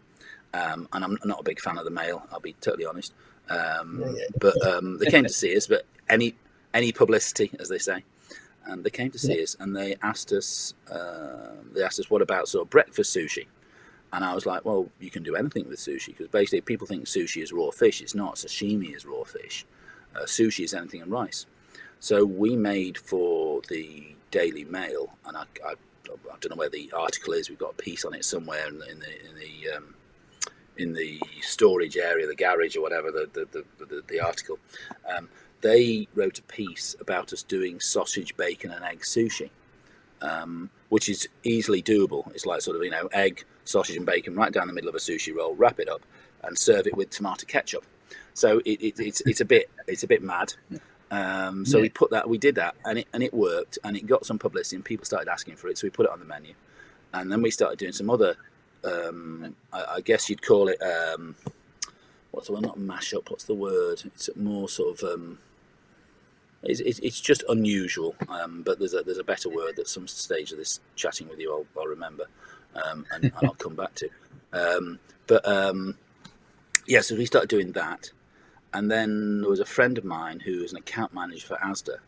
S13: and I'm not a big fan of the Mail, I'll be totally honest. But they came to see us, but any publicity, as they say. And they came to see us, and they asked us, what about sort of breakfast sushi? And I was like, well, you can do anything with sushi, because basically people think sushi is raw fish. It's not. Sashimi is raw fish. Sushi is anything in rice. So we made for the Daily Mail, and I don't know where the article is. We've got a piece on it somewhere in the storage area, the garage or whatever. The article. They wrote a piece about us doing sausage, bacon, and egg sushi, which is easily doable. It's like sort of, egg, sausage, and bacon right down the middle of a sushi roll, wrap it up, and serve it with tomato ketchup. So it's a bit mad. So we did that, and it worked, and it got some publicity, and people started asking for it. So we put it on the menu, and then we started doing some other. I guess you'd call it. What's the word? Not mashup. What's the word? It's more sort of. It's just unusual, but there's a better word that some stage of this chatting with you I'll remember, and I'll come back to. So we started doing that, and then there was a friend of mine who was an account manager for Asda,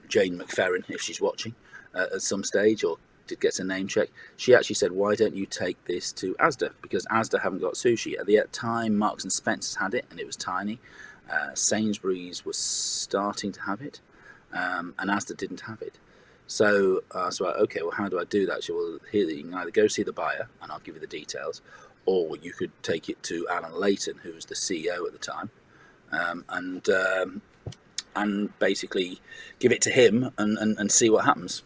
S13: Jane McFerrin, if she's watching at some stage, or did get a name check. She actually said, why don't you take this to Asda, because Asda haven't got sushi. At the time, Marks and Spencer's had it, and it was tiny. Sainsbury's was starting to have it, and Asda didn't have it. So I was like, okay, well, how do I do that? She said, well, here, you can either go see the buyer, and I'll give you the details, or you could take it to Alan Leighton, who was the CEO at the time, and basically give it to him and see what happens.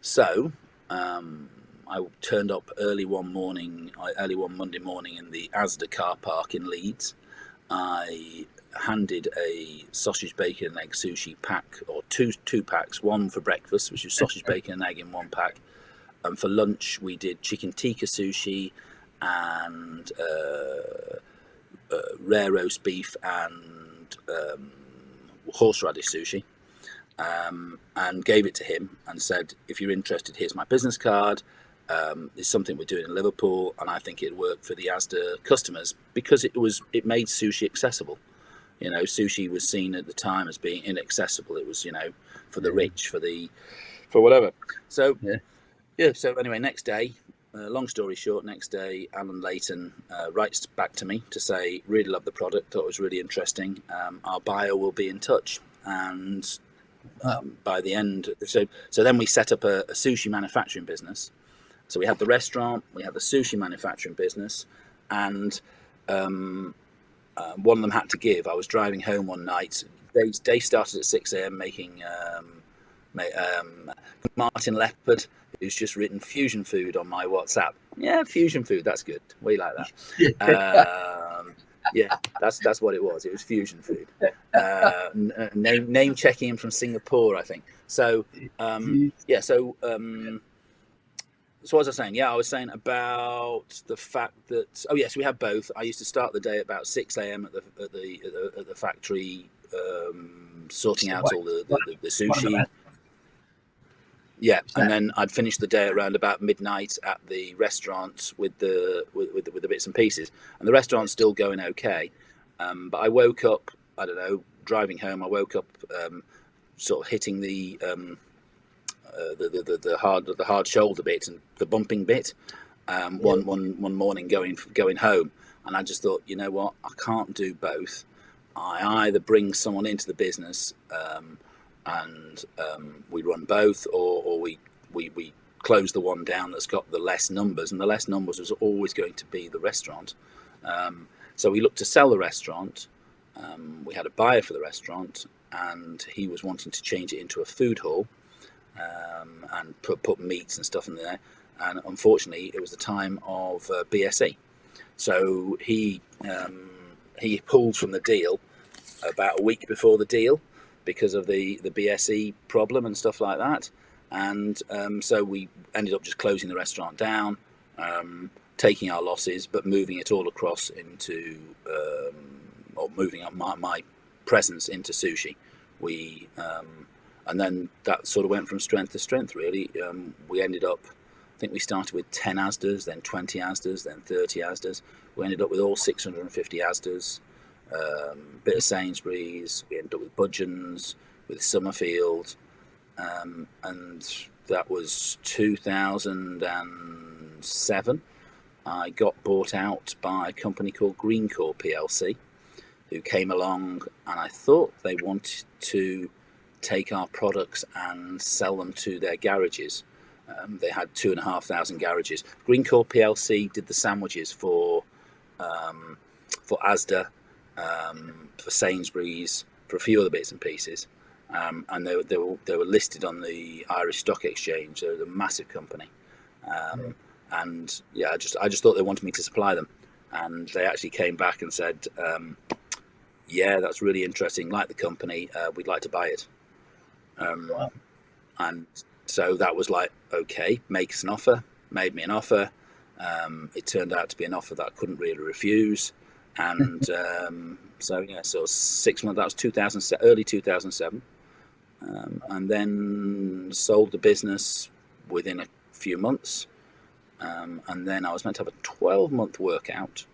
S13: So I turned up early one Monday morning in the Asda car park in Leeds. I handed a sausage, bacon, and egg sushi pack, or two packs, one for breakfast, which was sausage, bacon, and egg in one pack, and for lunch we did chicken tikka sushi and rare roast beef and horseradish sushi, and gave it to him and said, if you're interested, here's my business card. It's something we're doing in Liverpool, and I think it'd work for the Asda customers, because it made sushi accessible. Sushi was seen at the time as being inaccessible. It was, for the rich, for whatever. So, so anyway, next day, long story short, Alan Leighton writes back to me to say, really love the product, thought it was really interesting. Our buyer will be in touch. And by the end, so then we set up a sushi manufacturing business. So we had the restaurant, we had the sushi manufacturing business, and one of them had to give. I was driving home one night. They started at 6 a.m. making Martin Leopard, who's just written fusion food on my WhatsApp. Yeah, fusion food, that's good. We like that. Yeah, that's what it was. It was fusion food. Name checking him from Singapore, I think. So So what was I saying? Yeah, I was saying about the fact that yes, we had both. I used to start the day at about 6 a.m. at the factory, sorting out all the sushi. Yeah, and then I'd finish the day around about midnight at the restaurant with the bits and pieces, and the restaurant's still going okay. But I woke up, I don't know, driving home. I woke up sort of hitting the hard shoulder bit and the bumping bit one morning going home, and I just thought, you know what, I can't do both. I either bring someone into the business and we run both, or we close the one down that's got the less numbers, and the less numbers was always going to be the restaurant. So we looked to sell the restaurant. We had a buyer for the restaurant, and he was wanting to change it into a food hall and put meats and stuff in there. And unfortunately, it was the time of BSE, so he pulled from the deal about a week before the deal because of the BSE problem and stuff like that. And so we ended up just closing the restaurant down, taking our losses, but moving it all across into, or moving up my presence into sushi. And then that sort of went from strength to strength, really. We ended up, I think we started with 10 Asdas, then 20 Asdas, then 30 Asdas. We ended up with all 650 Asdas, bit of Sainsbury's. We ended up with Budgeons, with Summerfield, and that was 2007. I got bought out by a company called Greencore PLC, who came along, and I thought they wanted to take our products and sell them to their garages. They had 2,500 garages. Greencore PLC did the sandwiches for Asda, for Sainsbury's, for a few other bits and pieces, and they were listed on the Irish Stock Exchange. They're a massive company, and yeah, I just thought they wanted me to supply them, and they actually came back and said, yeah, that's really interesting. Like the company, we'd like to buy it. And so that was like, okay, make us an offer. Made me an offer. It turned out to be an offer that I couldn't really refuse. And so 6 months. That was early 2007, and then sold the business within a few months. And then I was meant to have a 12-month workout.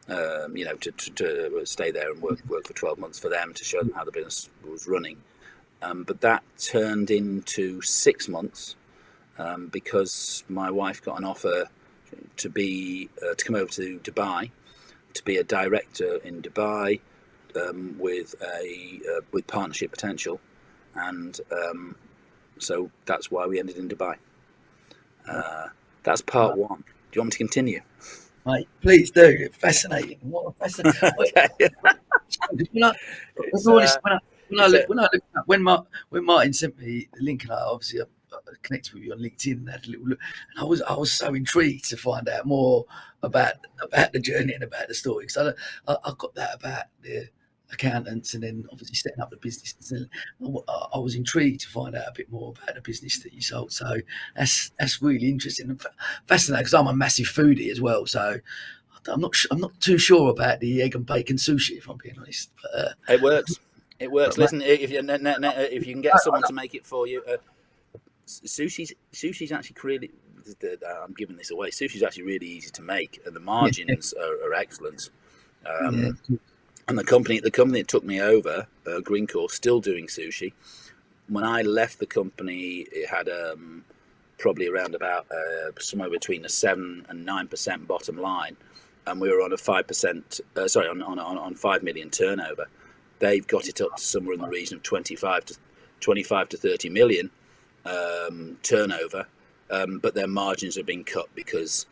S13: To stay there and work for 12 months for them to show them how the business was running. But that turned into 6 months because my wife got an offer to come over to Dubai, to be a director in Dubai with partnership potential, and so that's why we ended in Dubai. That's part one. Do you want me to continue?
S1: Mate, please do. Fascinating. What a fascinating. When Martin sent me the link, and I obviously connected with you on LinkedIn and had a little look, and I was so intrigued to find out more about the journey and about the story, because I got that about the accountants and then obviously setting up the business, and I was intrigued to find out a bit more about the business that you sold. So that's really interesting and fascinating, because I'm a massive foodie as well. So I'm not too sure about the egg and bacon sushi, if I'm being honest. But,
S13: it works. It works. Listen, if you can get someone to make it for you, sushi's actually really. I'm giving this away. Sushi's actually really easy to make, and the margins are excellent. And the company that took me over, Greencore, still doing sushi. When I left the company, it had probably around about somewhere between a 7 and 9% bottom line, and we were on a 5%. On 5 million turnover. They've got it up to somewhere in the region of 25 to 30 million turnover, but their margins have been cut because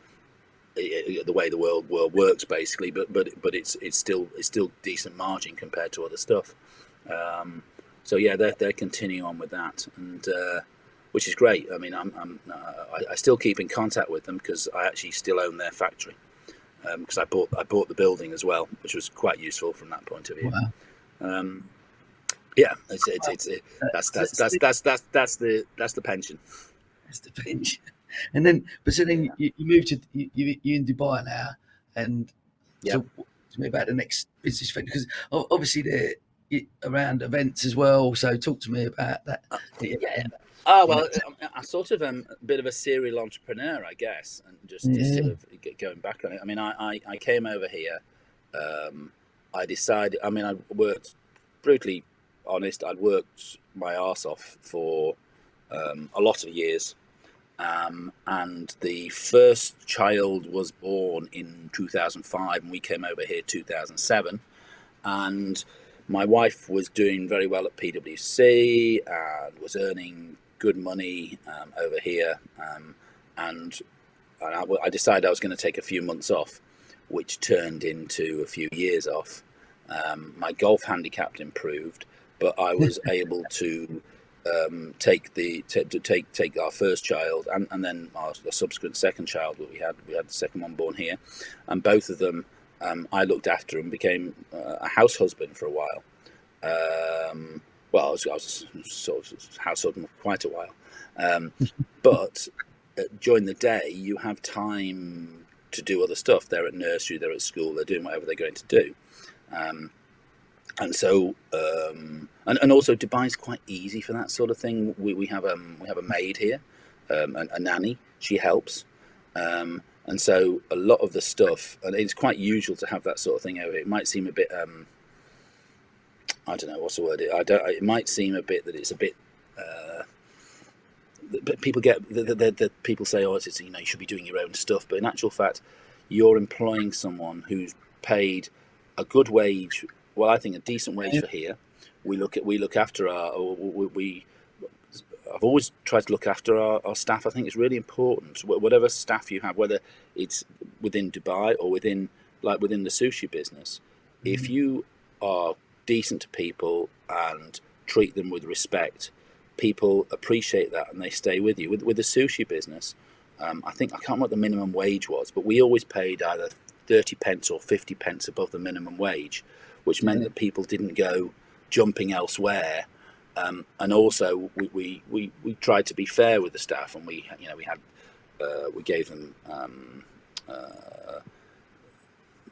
S13: the way the world works, basically. But it's still decent margin compared to other stuff. So yeah, they're continuing on with that, and which is great. I mean, I still keep in contact with them because I actually still own their factory, because I bought the building as well, which was quite useful from that point of view.
S1: Wow.
S13: Yeah, that's the pension.
S1: That's the pension. And then, but so then you moved to you in Dubai now, and talk to me about the next business venture, because obviously they're around events as well. So talk to me about that.
S13: Oh, well, I sort of am a bit of a serial entrepreneur, I guess, and just sort of going back on it. I mean, I came over here. I decided. I mean, I worked, brutally honest, I'd worked my arse off for a lot of years. And the first child was born in 2005, and we came over here 2007. And my wife was doing very well at PwC and was earning good money over here. And I decided I was going to take a few months off, which turned into a few years off. My golf handicap improved, but I was able to take our first child and then our subsequent second child that we had the second one born here, and both of them I looked after and became a house husband for a while. Well, I was sort of house husband for quite a while, but during the day you have time to do other stuff. They're at nursery, they're at school, they're doing whatever they're going to do. And so, and also Dubai's quite easy for that sort of thing. We have a maid here, a nanny. She helps, and so a lot of the stuff, and it's quite usual to have that sort of thing over here. It might seem a bit, I don't know what's the word. It might seem a bit that it's a bit. People get the people say, oh, it's you should be doing your own stuff, but in actual fact, you're employing someone who's paid a good wage. Well, I think a decent wage for here. We look after our. I've always tried to look after our staff. I think it's really important. Whatever staff you have, whether it's within Dubai or within the sushi business, if you are decent to people and treat them with respect, people appreciate that and they stay with you. With the sushi business, I think I can't remember what the minimum wage was, but we always paid either 30 pence or 50 pence above the minimum wage, which meant that people didn't go jumping elsewhere. And also we tried to be fair with the staff, and we gave them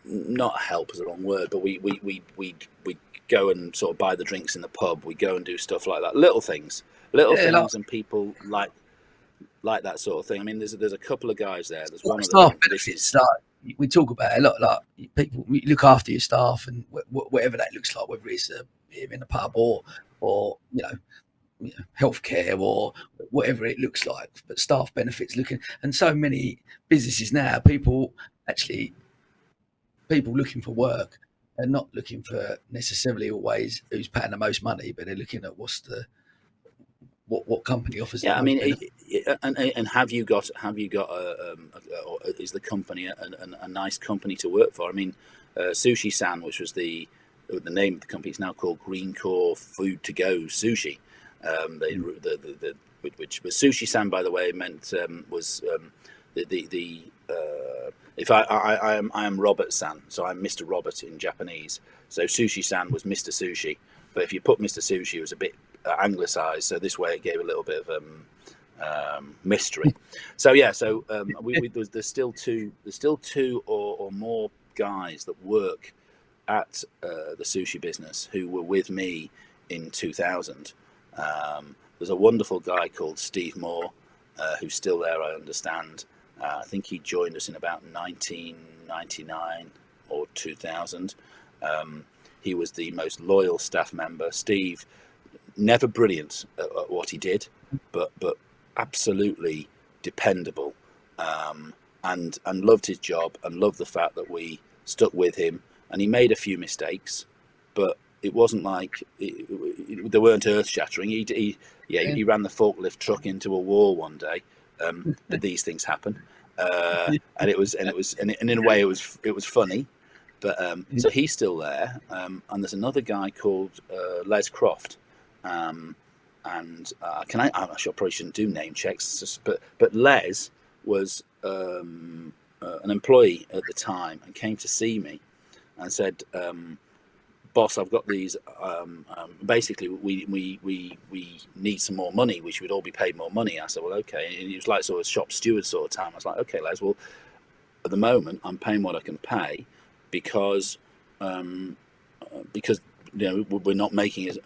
S13: not help is the wrong word, but we go and sort of buy the drinks in the pub. We go and do stuff like that, little things, and people like that sort of thing. I mean, there's a couple of guys there. There's one of them.
S1: We talk about it a lot, like people. We look after your staff, and whatever that looks like, whether it's in a pub or healthcare or whatever it looks like. But staff benefits, and so many businesses now, people looking for work and not looking for necessarily always who's paying the most money, but they're looking at what company offers.
S13: Yeah, I mean, and have you got is the company a nice company to work for? I mean, Sushi San, which was the name of the company, is now called Greencore Food to Go Sushi. Which was Sushi San, by the way, meant was if I am Robert San, so I'm Mr. Robert in Japanese. So Sushi San was Mr. Sushi, but if you put Mr. Sushi, it was a bit anglicized, so this way it gave a little bit of mystery. So yeah, so there's still two or more guys that work at the sushi business who were with me in 2000. There's a wonderful guy called Steve Moore who's still there, I understand. I think he joined us in about 1999 or 2000. He was the most loyal staff member. Steve, never brilliant at what he did, but absolutely dependable, and loved his job and loved the fact that we stuck with him. And he made a few mistakes, but it wasn't like they weren't earth-shattering. He ran the forklift truck into a wall one day. But these things happen, and in a way it was funny. But so he's still there, and there's another guy called Les Croft. I probably shouldn't do name checks, but Les was an employee at the time and came to see me and said, boss, I've got these. Basically, we need some more money. We should all be paid more money. I said, well, okay. And it was like sort of shop steward sort of time. I was like, okay, Les. Well, at the moment, I'm paying what I can pay because we're not making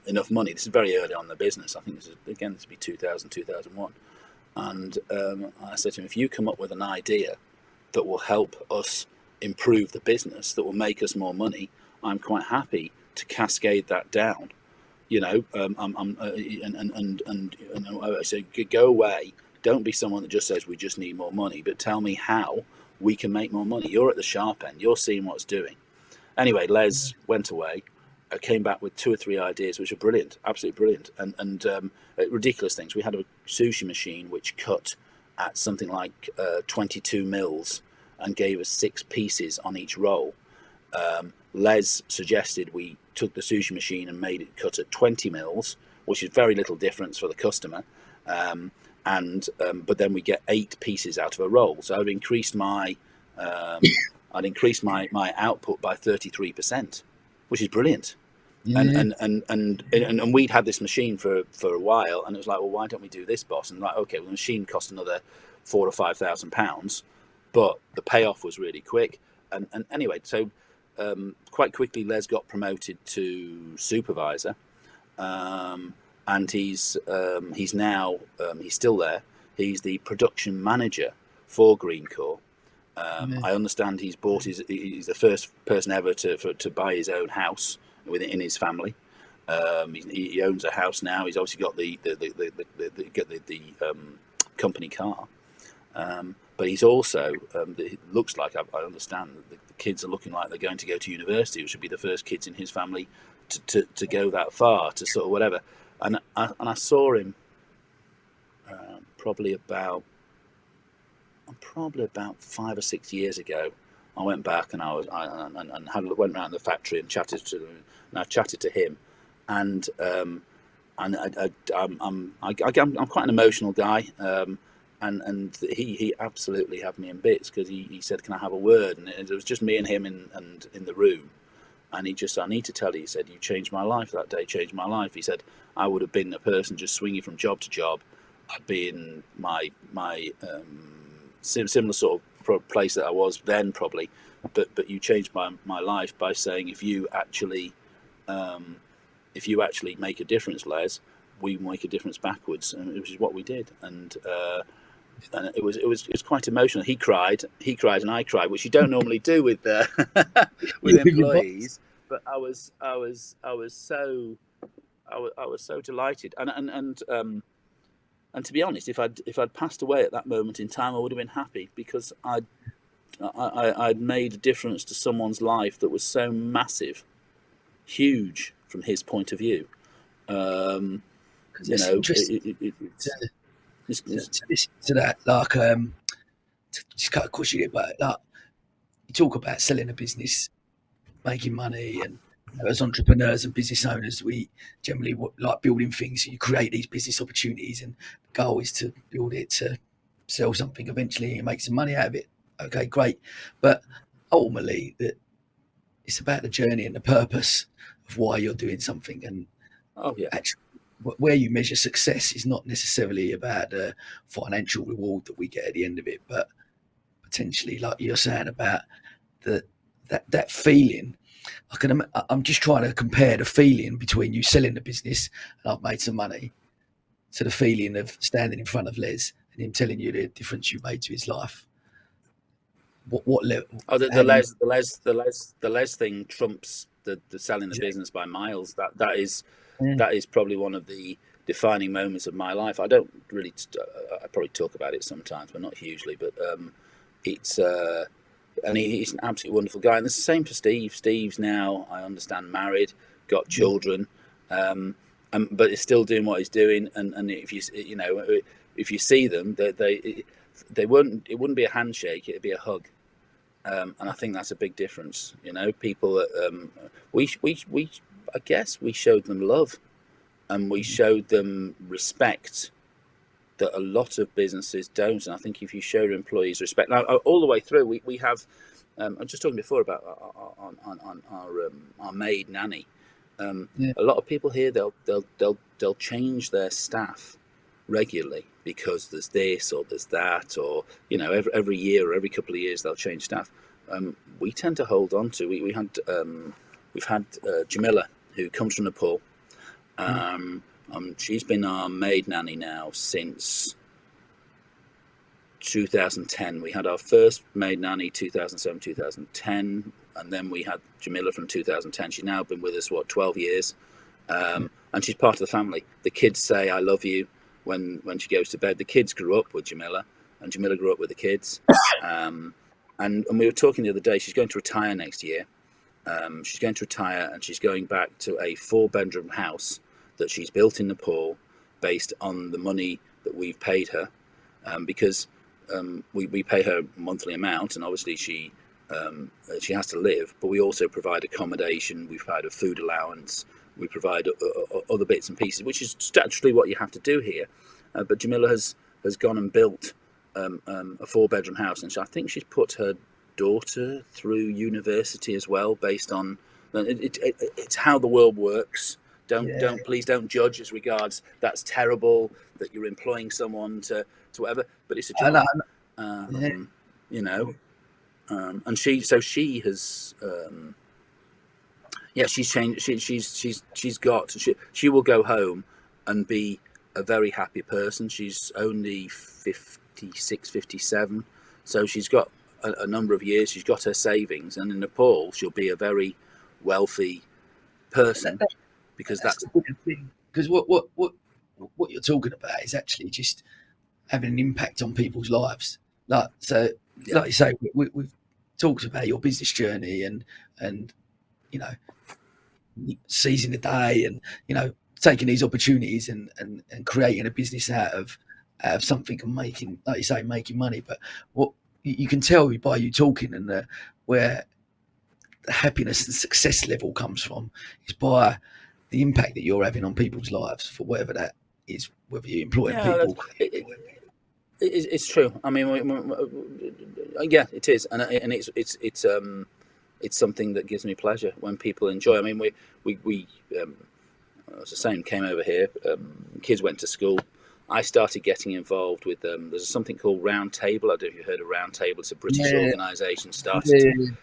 S13: enough money. This is very early on in the business. I think this would be 2000, 2001. And I said to him, if you come up with an idea that will help us improve the business, that will make us more money, I'm quite happy to cascade that down. I say, go away. Don't be someone that just says we just need more money, but tell me how we can make more money. You're at the sharp end. You're seeing what's doing. Anyway, Les went away. I came back with 2 or 3 ideas, which are brilliant, absolutely brilliant, and ridiculous things. We had a sushi machine which cut at something like 22 mils and gave us 6 pieces on each roll. Les suggested we took the sushi machine and made it cut at 20 mils, which is very little difference for the customer. But then we get 8 pieces out of a roll. So I've increased my my output by 33%, which is brilliant. Yeah. And we'd had this machine for a while, and it was like, well, why don't we do this, boss? And like, okay, well, the machine cost another £4,000 or £5,000, but the payoff was really quick. And anyway, so quite quickly, Les got promoted to supervisor, and he's now he's still there. He's the production manager for Greencore. I understand he's the first person ever to buy his own house within his family. He owns a house now. He's obviously got the company car, but he's also it looks like I understand that the kids are looking like they're going to go to university, which would be the first kids in his family to go that far, to sort of whatever. And I saw him probably about 5 or 6 years ago. I went back and went around the factory and chatted to him. And I chatted to him, and I'm quite an emotional guy, and he absolutely had me in bits, because he said, "Can I have a word?" And it was just me and him in the room, and he just, "I need to tell you," he said, "you changed my life that day. Changed my life." He said, "I would have been a person just swinging from job to job. I'd be in my similar sort of place that I was then, probably, but you changed my life by saying, if you actually make a difference, Les, we make a difference backwards," and which is what we did. And it was quite emotional. He cried, and I cried, which you don't normally do with employees. But I was so delighted, and to be honest, if I'd passed away at that moment in time, I would have been happy, because I'd made a difference to someone's life that was so massive, huge from his point of view.
S1: It's interesting to that, like, just cut across you, but like, you talk about selling a business, making money, and as entrepreneurs and business owners, we generally like building things. You create these business opportunities, and the goal is to build it to sell something eventually and make some money out of it. Okay, great. But ultimately, it's about the journey and the purpose of why you're doing something. And actually, where you measure success is not necessarily about the financial reward that we get at the end of it, but potentially, like you're saying, about that feeling. I'm just trying to compare the feeling between you selling the business and I've made some money, to the feeling of standing in front of Les and him telling you the difference you made to his life. What level?
S13: Oh, the Les thing trumps the selling the business by miles. That is probably one of the defining moments of my life. I don't really. I probably talk about it sometimes, but not hugely. But it's. And he's an absolutely wonderful guy, and it's the same for Steve. Steve's now, I understand, married, got children, but is still doing what he's doing. And if you see them, they wouldn't. It wouldn't be a handshake; it'd be a hug. And I think that's a big difference. People that I guess we showed them love, and we showed them respect that a lot of businesses don't. And I think if you show employees respect, now all the way through, we have I was just talking before about our maid nanny.
S1: Yeah.
S13: A lot of people here they'll change their staff regularly because there's this or there's that, or every year or every couple of years they'll change staff. We tend to hold on to. We've had Jamila, who comes from Nepal. She's been our maid nanny now since 2010. We had our first maid nanny 2007, 2010, and then we had Jamila from 2010. She's now been with us 12 years, and she's part of the family. The kids say "I love you" when she goes to bed. The kids grew up with Jamila, and Jamila grew up with the kids. And we were talking the other day. She's going to retire next year. She's going to retire, and she's going back to a 4-bedroom house that she's built in Nepal, based on the money that we've paid her, because we pay her a monthly amount, and obviously she has to live, but we also provide accommodation, we provide a food allowance, we provide other bits and pieces, which is statutorily what you have to do here. But Jamila has gone and built a 4-bedroom house, and I think she's put her daughter through university as well, based on it's how the world works. Please don't judge as regards that's terrible that you're employing someone to whatever, but it's a job. And she has she's changed. She will go home and be a very happy person. She's only 56, 57, so she's got a number of years. She's got her savings, and in Nepal she'll be a very wealthy person, because that's
S1: the good thing. Because what you're talking about is actually just having an impact on people's lives. Like you say, we've talked about your business journey and seizing the day, and taking these opportunities and creating a business out of something, and making, like you say, making money. But what you can tell by you talking, and where the happiness and success level comes from, is by the impact that you're having on people's lives, for whatever that is, whether you're employing people.
S13: It's true. I mean, it is, and it's something that gives me pleasure when people enjoy. I mean, we as the same came over here. Kids went to school. I started getting involved with there's something called Round Table. I don't know if you've heard of Round Table. It's a British organisation. Started.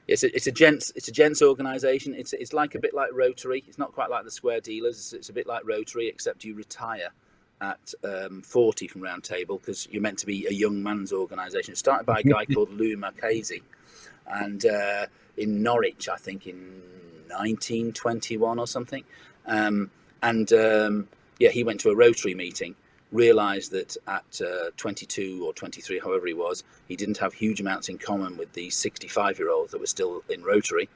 S13: It's a gents organisation. It's like a bit like Rotary. It's not quite like the Square Dealers. It's a bit like Rotary, except you retire at 40 from Round Table, because you're meant to be a young man's organisation. It started by a guy called Lou Marchese, and in Norwich, I think in 1921 or something. He went to a Rotary meeting, realised that at 22 or 23, however he was, he didn't have huge amounts in common with the 65-year-olds that were still in Rotary,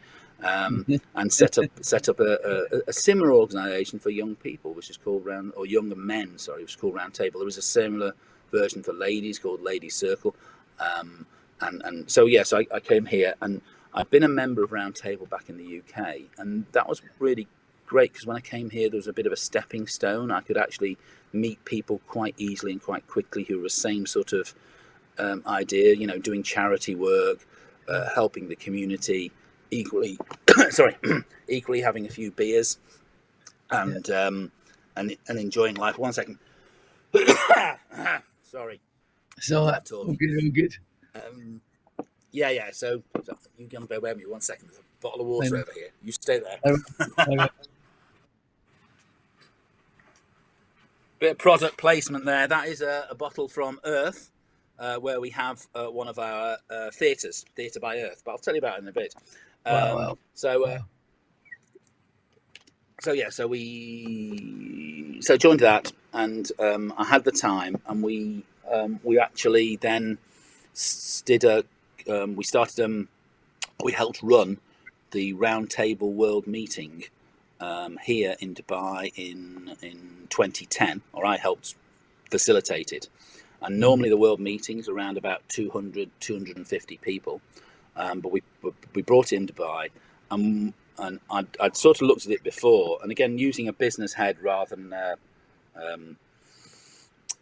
S13: and set up a similar organisation for young people, which is called younger men, sorry, which is called Round Table. There was a similar version for ladies called Ladies Circle, so I came here, and I've been a member of Round Table back in the UK, and that was really great, because when I came here, there was a bit of a stepping stone. I could actually meet people quite easily and quite quickly who were the same sort of idea, doing charity work, helping the community, equally equally having a few beers, and enjoying life. 1 second. Sorry.
S1: So all good.
S13: So you can bear with me 1 second. There's a bottle of water over here. You stay there. Bit of product placement there. That is a bottle from Earth, where we have one of our theatres, Theatre by Earth. But I'll tell you about it in a bit. So joined that, and I had the time, and we actually then we helped run the Round Table World Meeting here in Dubai in 2010, or I helped facilitate it. And normally the world meetings around about 200, 250 people, but we brought it in Dubai, and I'd sort of looked at it before, and again using a business head rather than I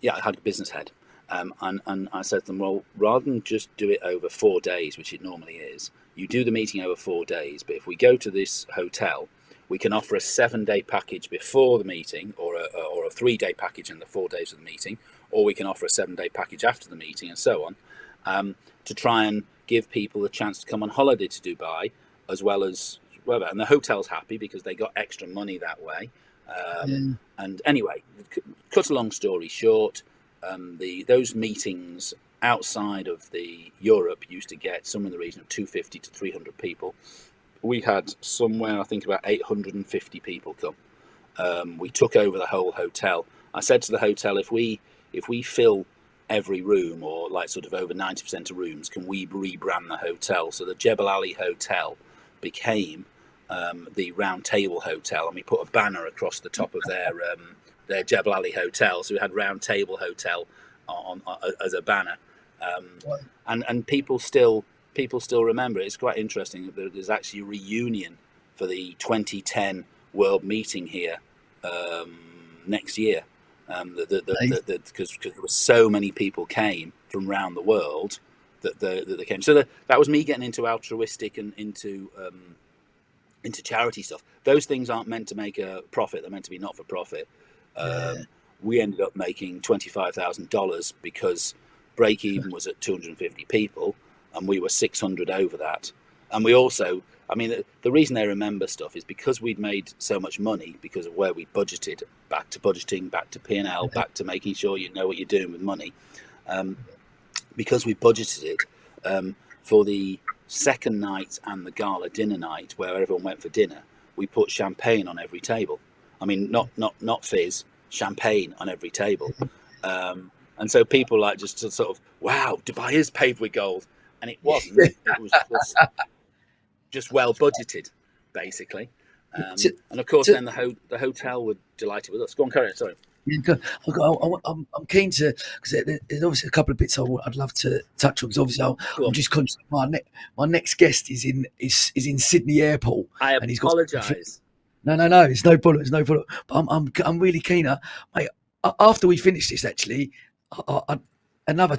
S13: had a business head, And I said to them, well, rather than just do it over 4 days, which it normally is, you do the meeting over 4 days. But if we go to this hotel, we can offer a 7-day package before the meeting, or a 3-day package in the 4 days of the meeting, or we can offer a 7-day package after the meeting, and so on, to try and give people a chance to come on holiday to Dubai, as well as well. And the hotel's happy because they got extra money that way. And anyway, cut a long story short, those meetings outside of the Europe used to get somewhere in the region of 250 to 300 people. We had somewhere, I think, about 850 people come. We took over the whole hotel. I said to the hotel, if we fill every room, or like sort of over 90% of rooms, can we rebrand the hotel? So the Jebel Ali Hotel became the Round Table Hotel, and we put a banner across the top of their Jebel Ali Hotel. So we had Round Table Hotel on as a banner, and people still remember it. It's quite interesting. There's actually a reunion for the 2010 World Meeting here next year, because there were so many people came from around the world that they came. So that was me getting into altruistic and into charity stuff. Those things aren't meant to make a profit; they're meant to be not for profit. We ended up making $25,000 because break even was at 250 people, and we were 600 over that. And we also, I mean, the reason they remember stuff is because we'd made so much money because of where we budgeted, back to budgeting, back to P&L, back to making sure you know what you're doing with money. Because we budgeted it for the second night and the gala dinner night, where everyone went for dinner, we put champagne on every table. I mean, not fizz, champagne on every table. And so people like just sort of, wow, Dubai is paved with gold. And it wasn't. It was just well budgeted, basically. And of course, then the hotel were delighted with us. Go on, carry on, sorry.
S1: Yeah, I'm keen to, because there's obviously a couple of bits I'd love to touch on. Because obviously, I'm just conscious. My next guest is in Sydney Airport.
S13: I apologise.
S1: No, it's no problem. It's no problem. But I'm really keen. Mate, after we finish this, actually, another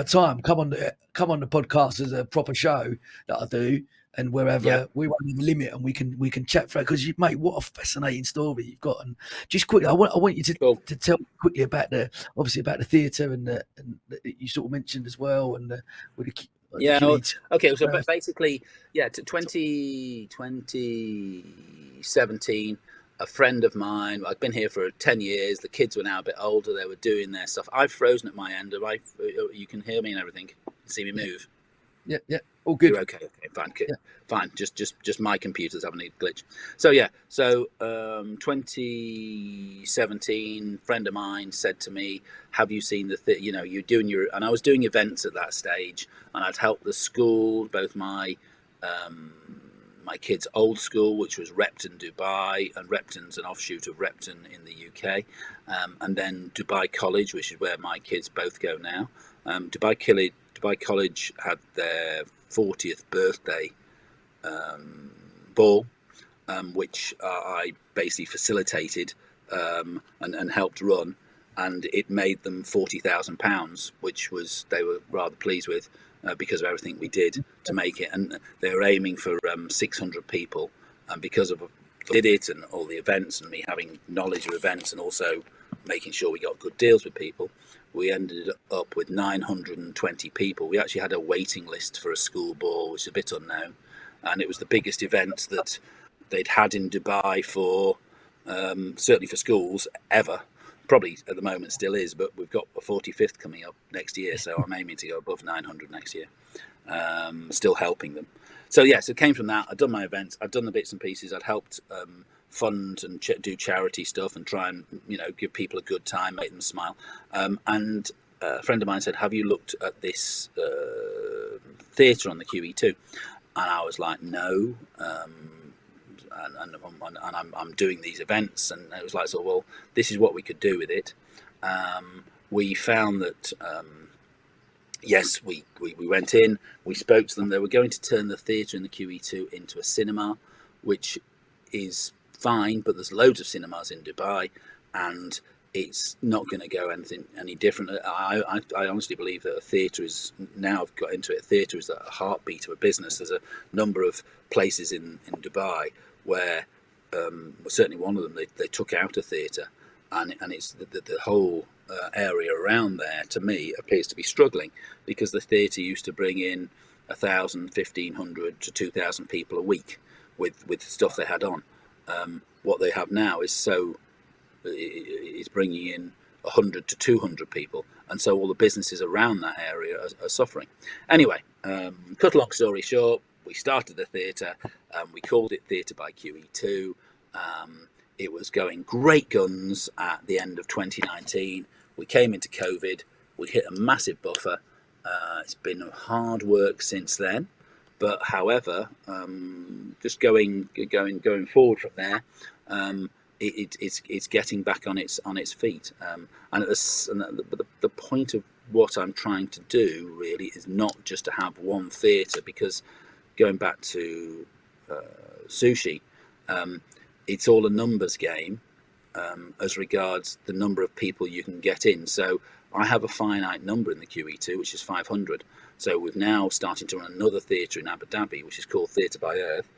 S1: time, come on the podcast as a proper show that I do, and wherever we won't have a limit, and we can chat for it, because mate, what a fascinating story you've got. And just quickly, I want you to tell quickly about the theatre and that you sort of mentioned as well, and with the
S13: okay. So basically, to 2017, a friend of mine, I'd been here for 10 years. The kids were now a bit older. They were doing their stuff. I've frozen at my end. You can hear me and everything. You can see me move.
S1: Yeah. All good.
S13: You're okay. Fine. Yeah. Fine. Just my computer's having a glitch. So 2017, friend of mine said to me, "Have you seen you're doing your?" And I was doing events at that stage, and I'd helped the school, both my kids' old school, which was Repton Dubai, and Repton's an offshoot of Repton in the UK, and then Dubai College, which is where my kids both go now. Dubai College had their 40th birthday ball, which I basically facilitated and helped run, and it made them £40,000, which they were rather pleased with. Because of everything we did to make it, and they were aiming for 600 people, and because of did it and all the events and me having knowledge of events and also making sure we got good deals with people, we ended up with 920 people. We actually had a waiting list for a school ball, which is a bit unknown, and it was the biggest event that they'd had in Dubai for certainly for schools ever. Probably at the moment still is, but we've got a 45th coming up next year, so I'm aiming to go above 900 next year. Still helping them. So it came from that. I'd done my events, I'd done the bits and pieces, I'd helped fund and do charity stuff and try and give people a good time, make them smile. And a friend of mine said, "Have you looked at this theatre on the QE2?" And I was like, "No." And I'm doing these events, and it was like, well, this is what we could do with it. We found that we went in, we spoke to them. They were going to turn the theatre in the QE2 into a cinema, which is fine, but there's loads of cinemas in Dubai, and it's not going to go any different. I honestly believe that a theatre is, now I've got into it, theatre is the heartbeat of a business. There's a number of places in Dubai where, certainly one of them, they took out a theatre, and it's the whole area around there, to me, appears to be struggling, because the theatre used to bring in 1,000, 1,500 to 2,000 people a week with stuff they had on. What they have now is bringing in 100 to 200 people, and so all the businesses around that area are suffering. Anyway, cut a long story short, we started the theatre. We called it Theatre by QE2. It was going great guns at the end of 2019. We came into COVID. We hit a massive buffer. It's been hard work since then, but however, just going forward from there, it's getting back on its feet. And the point of what I'm trying to do really is not just to have one theatre, because going back to sushi, it's all a numbers game as regards the number of people you can get in. So I have a finite number in the QE2, which is 500. So we've now started to run another theatre in Abu Dhabi, which is called Theatre by Earth.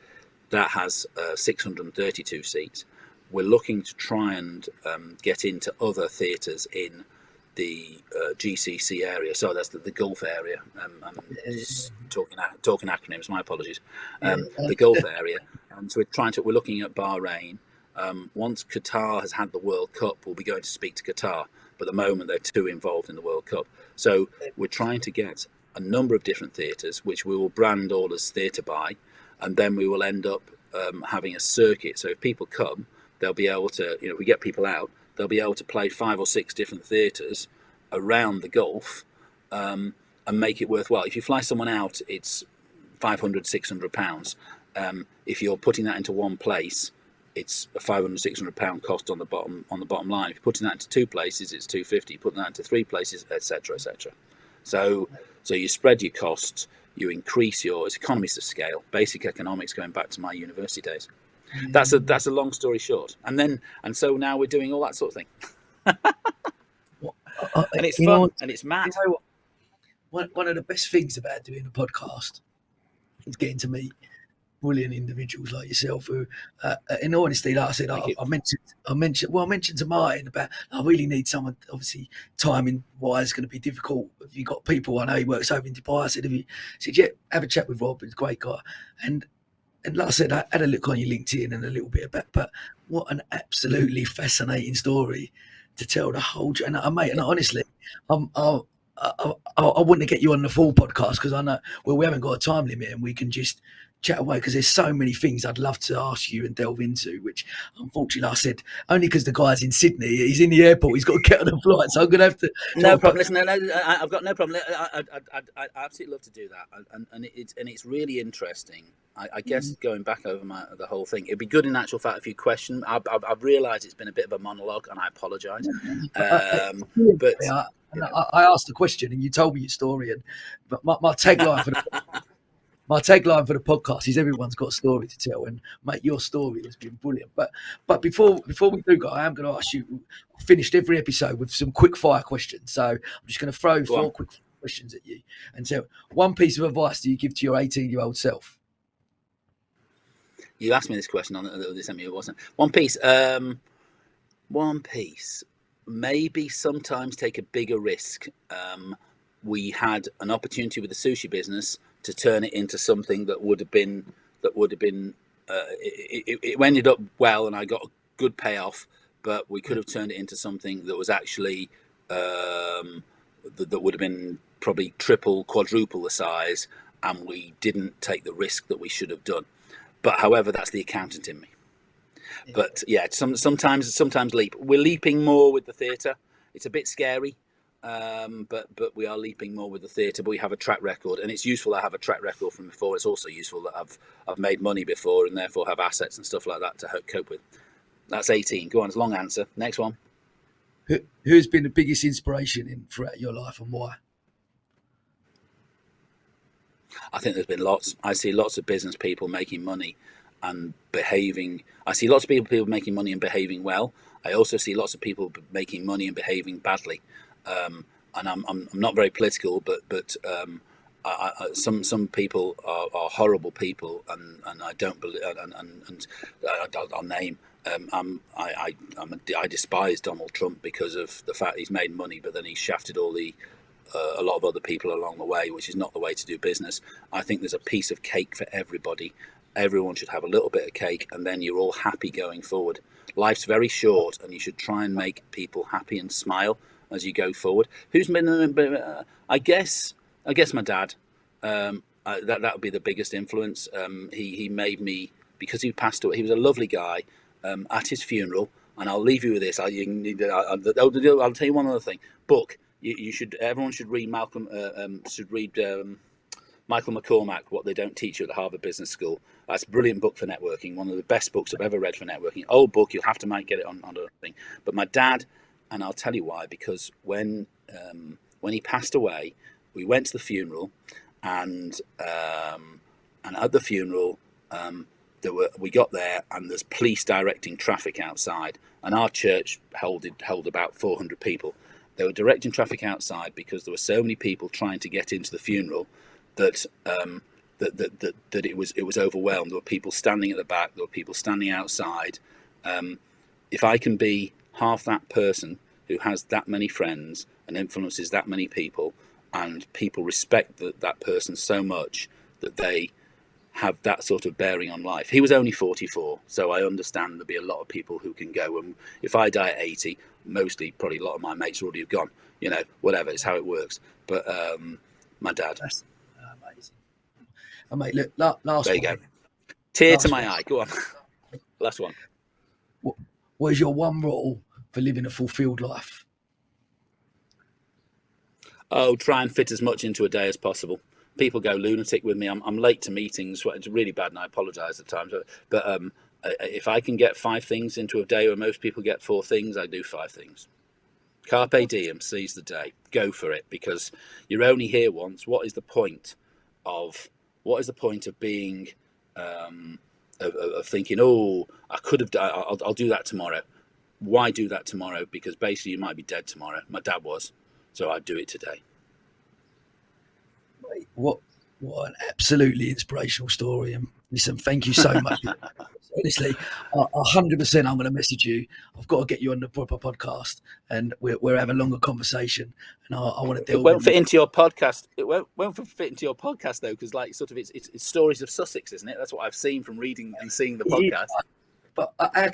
S13: That has 632 seats. We're looking to try and get into other theatres in the GCC area. So that's the Gulf area. I'm talking acronyms. My apologies. The Gulf area. So we're looking at Bahrain. Once Qatar has had the World Cup, we'll be going to speak to Qatar. But at the moment, they're too involved in the World Cup. So we're trying to get a number of different theatres, which we will brand all as Theatre by, and then we will end up having a circuit. So if people come, they'll be able to, if we get people out, they'll be able to play 5 or 6 different theatres around the Gulf and make it worthwhile. If you fly someone out, it's £500, £600. If you're putting that into one place, it's a £500, £600 cost on the bottom line. If you're putting that into 2 places, it's £250. Putting that into 3 places, etc., etc. So you spread your costs, you increase it's economies of scale, basic economics, going back to my university days. That's a long story short. And so now we're doing all that sort of thing. And it's fun and it's mad.
S1: One of the best things about doing a podcast is getting to meet brilliant individuals like yourself who, in honesty, like I said, I mentioned to Martin about I really need someone, obviously timing wise going to be difficult. If you got people, I know he works over in Dubai, I said, yeah, have a chat with Rob, he's a great guy. And like I said, I had a look on your LinkedIn and a little bit about, but what an absolutely fascinating story to tell the whole. And mate, and honestly, I wouldn't get you on the full podcast because I know, we haven't got a time limit and we can just chat away because there's so many things I'd love to ask you and delve into, which unfortunately, like I said, only because the guy's in Sydney, he's in the airport, he's got to get on a flight, so I'm going to have to.
S13: No problem. Listen, I've got no problem. I absolutely love to do that, and it's really interesting. I guess going back over the whole thing, it'd be good in actual fact if you question. I've realised it's been a bit of a monologue, and I apologise. But
S1: I asked the question, and you told me your story, and my tagline for the. My tagline for the podcast is everyone's got a story to tell, and mate, your story has been brilliant. But before we do go, I am going to ask you. I finished every episode with some quick fire questions, so I'm just going to throw 4 quick questions at you. And so, one piece of advice do you give to your 18-year-old self?
S13: You asked me this question on this email, wasn't it? One piece. One piece. Maybe sometimes take a bigger risk. We had an opportunity with the sushi business to turn it into something that would have been it ended up well and I got a good payoff, but we could have turned it into something that was actually that would have been probably triple, quadruple the size, and we didn't take the risk that we should have done. But however, that's the accountant in me. Yeah. But yeah, sometimes leap. We're leaping more with the theatre. It's a bit scary. But we are leaping more with the theatre, but we have a track record, and it's useful to have a track record from before. It's also useful that I've made money before and therefore have assets and stuff like that to cope with. That's 18. Go on, it's a long answer. Next one.
S1: Who's been the biggest inspiration throughout your life and why?
S13: I think there's been lots. I see lots of business people making money and behaving. I see lots of people making money and behaving well. I also see lots of people making money and behaving badly. And I'm not very political, but some people are horrible people, and I don't believe, and I'll name. I despise Donald Trump because of the fact he's made money, but then he's shafted a lot of other people along the way, which is not the way to do business. I think there's a piece of cake for everybody. Everyone should have a little bit of cake, and then you're all happy going forward. Life's very short, and you should try and make people happy and smile as you go forward. Who's been? I guess my dad. That would be the biggest influence. He made me, because he passed away. He was a lovely guy. At his funeral, and I'll leave you with this. I'll tell you one other thing. Book. You should. Everyone should read Malcolm. Michael McCormack, What They Don't Teach You at the Harvard Business School. That's a brilliant book for networking. One of the best books I've ever read for networking. Old book. You'll have to get it on a thing. But my dad, and I'll tell you why. Because when he passed away, we went to the funeral, and at the funeral, we got there, and there's police directing traffic outside, and our church held about 400 people. They were directing traffic outside because there were so many people trying to get into the funeral that it was overwhelmed. There were people standing at the back. There were people standing outside. If I can be half that person who has that many friends and influences that many people, and people respect that person so much that they have that sort of bearing on life. He was only 44, so I understand there'll be a lot of people who can go, and if I die at 80, probably a lot of my mates already have gone, whatever, it's how it works. But my dad.
S1: That's amazing. Oh, mate, look, last
S13: there you
S1: one.
S13: Go. Tear to my eye, go on. Last one.
S1: What is your one rule for living a fulfilled life?
S13: Oh, try and fit as much into a day as possible. People go lunatic with me. I'm late to meetings. It's really bad, and I apologise at times. But if I can get 5 things into a day where most people get 4 things, I do 5 things. Carpe diem, seize the day. Go for it, because you're only here once. What is the point of being of thinking, oh, I could have done, I'll do that tomorrow. Why do that tomorrow? Because basically you might be dead tomorrow. My dad was, so I'd do it today.
S1: What an absolutely inspirational story. And listen, thank you so much. Honestly, 100% I'm going to message you. I've got to get you on the proper podcast, and we'll have a longer conversation. And I want to deal.
S13: It won't fit into your podcast. It won't fit into your podcast though, because it's stories of Sussex, isn't it? That's what I've seen from reading and seeing the podcast.
S1: Yeah, but how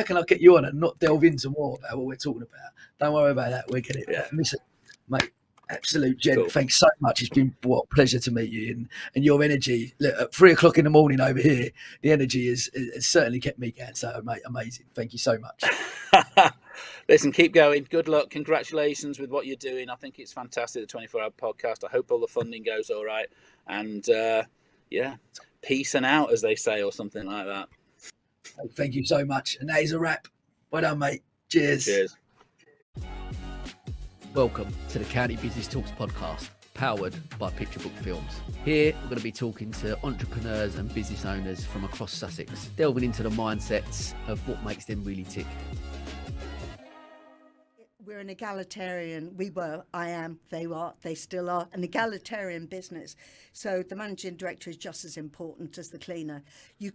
S1: can I get you on and not delve into more about what we're talking about? Don't worry about that. We'll get it.
S13: Yeah.
S1: Listen, mate. Absolute gent.
S13: Cool.
S1: Thanks so much. It's been a pleasure to meet you, and your energy. Look, at 3 o'clock in the morning over here, the energy has certainly kept me going. So, mate, amazing. Thank you so much.
S13: Listen, keep going. Good luck. Congratulations with what you're doing. I think it's fantastic, the 24-hour podcast. I hope all the funding goes all right. And peace and out, as they say, or something like that.
S1: Thank you so much. And that is a wrap. Well done, mate. Cheers.
S13: Cheers.
S11: Welcome to the County Business Talks podcast, powered by Picture Book Films. Here, we're going to be talking to entrepreneurs and business owners from across Sussex, delving into the mindsets of what makes them really tick.
S8: We're an egalitarian, I am, they are, they still are, an egalitarian business. So the managing director is just as important as the cleaner. The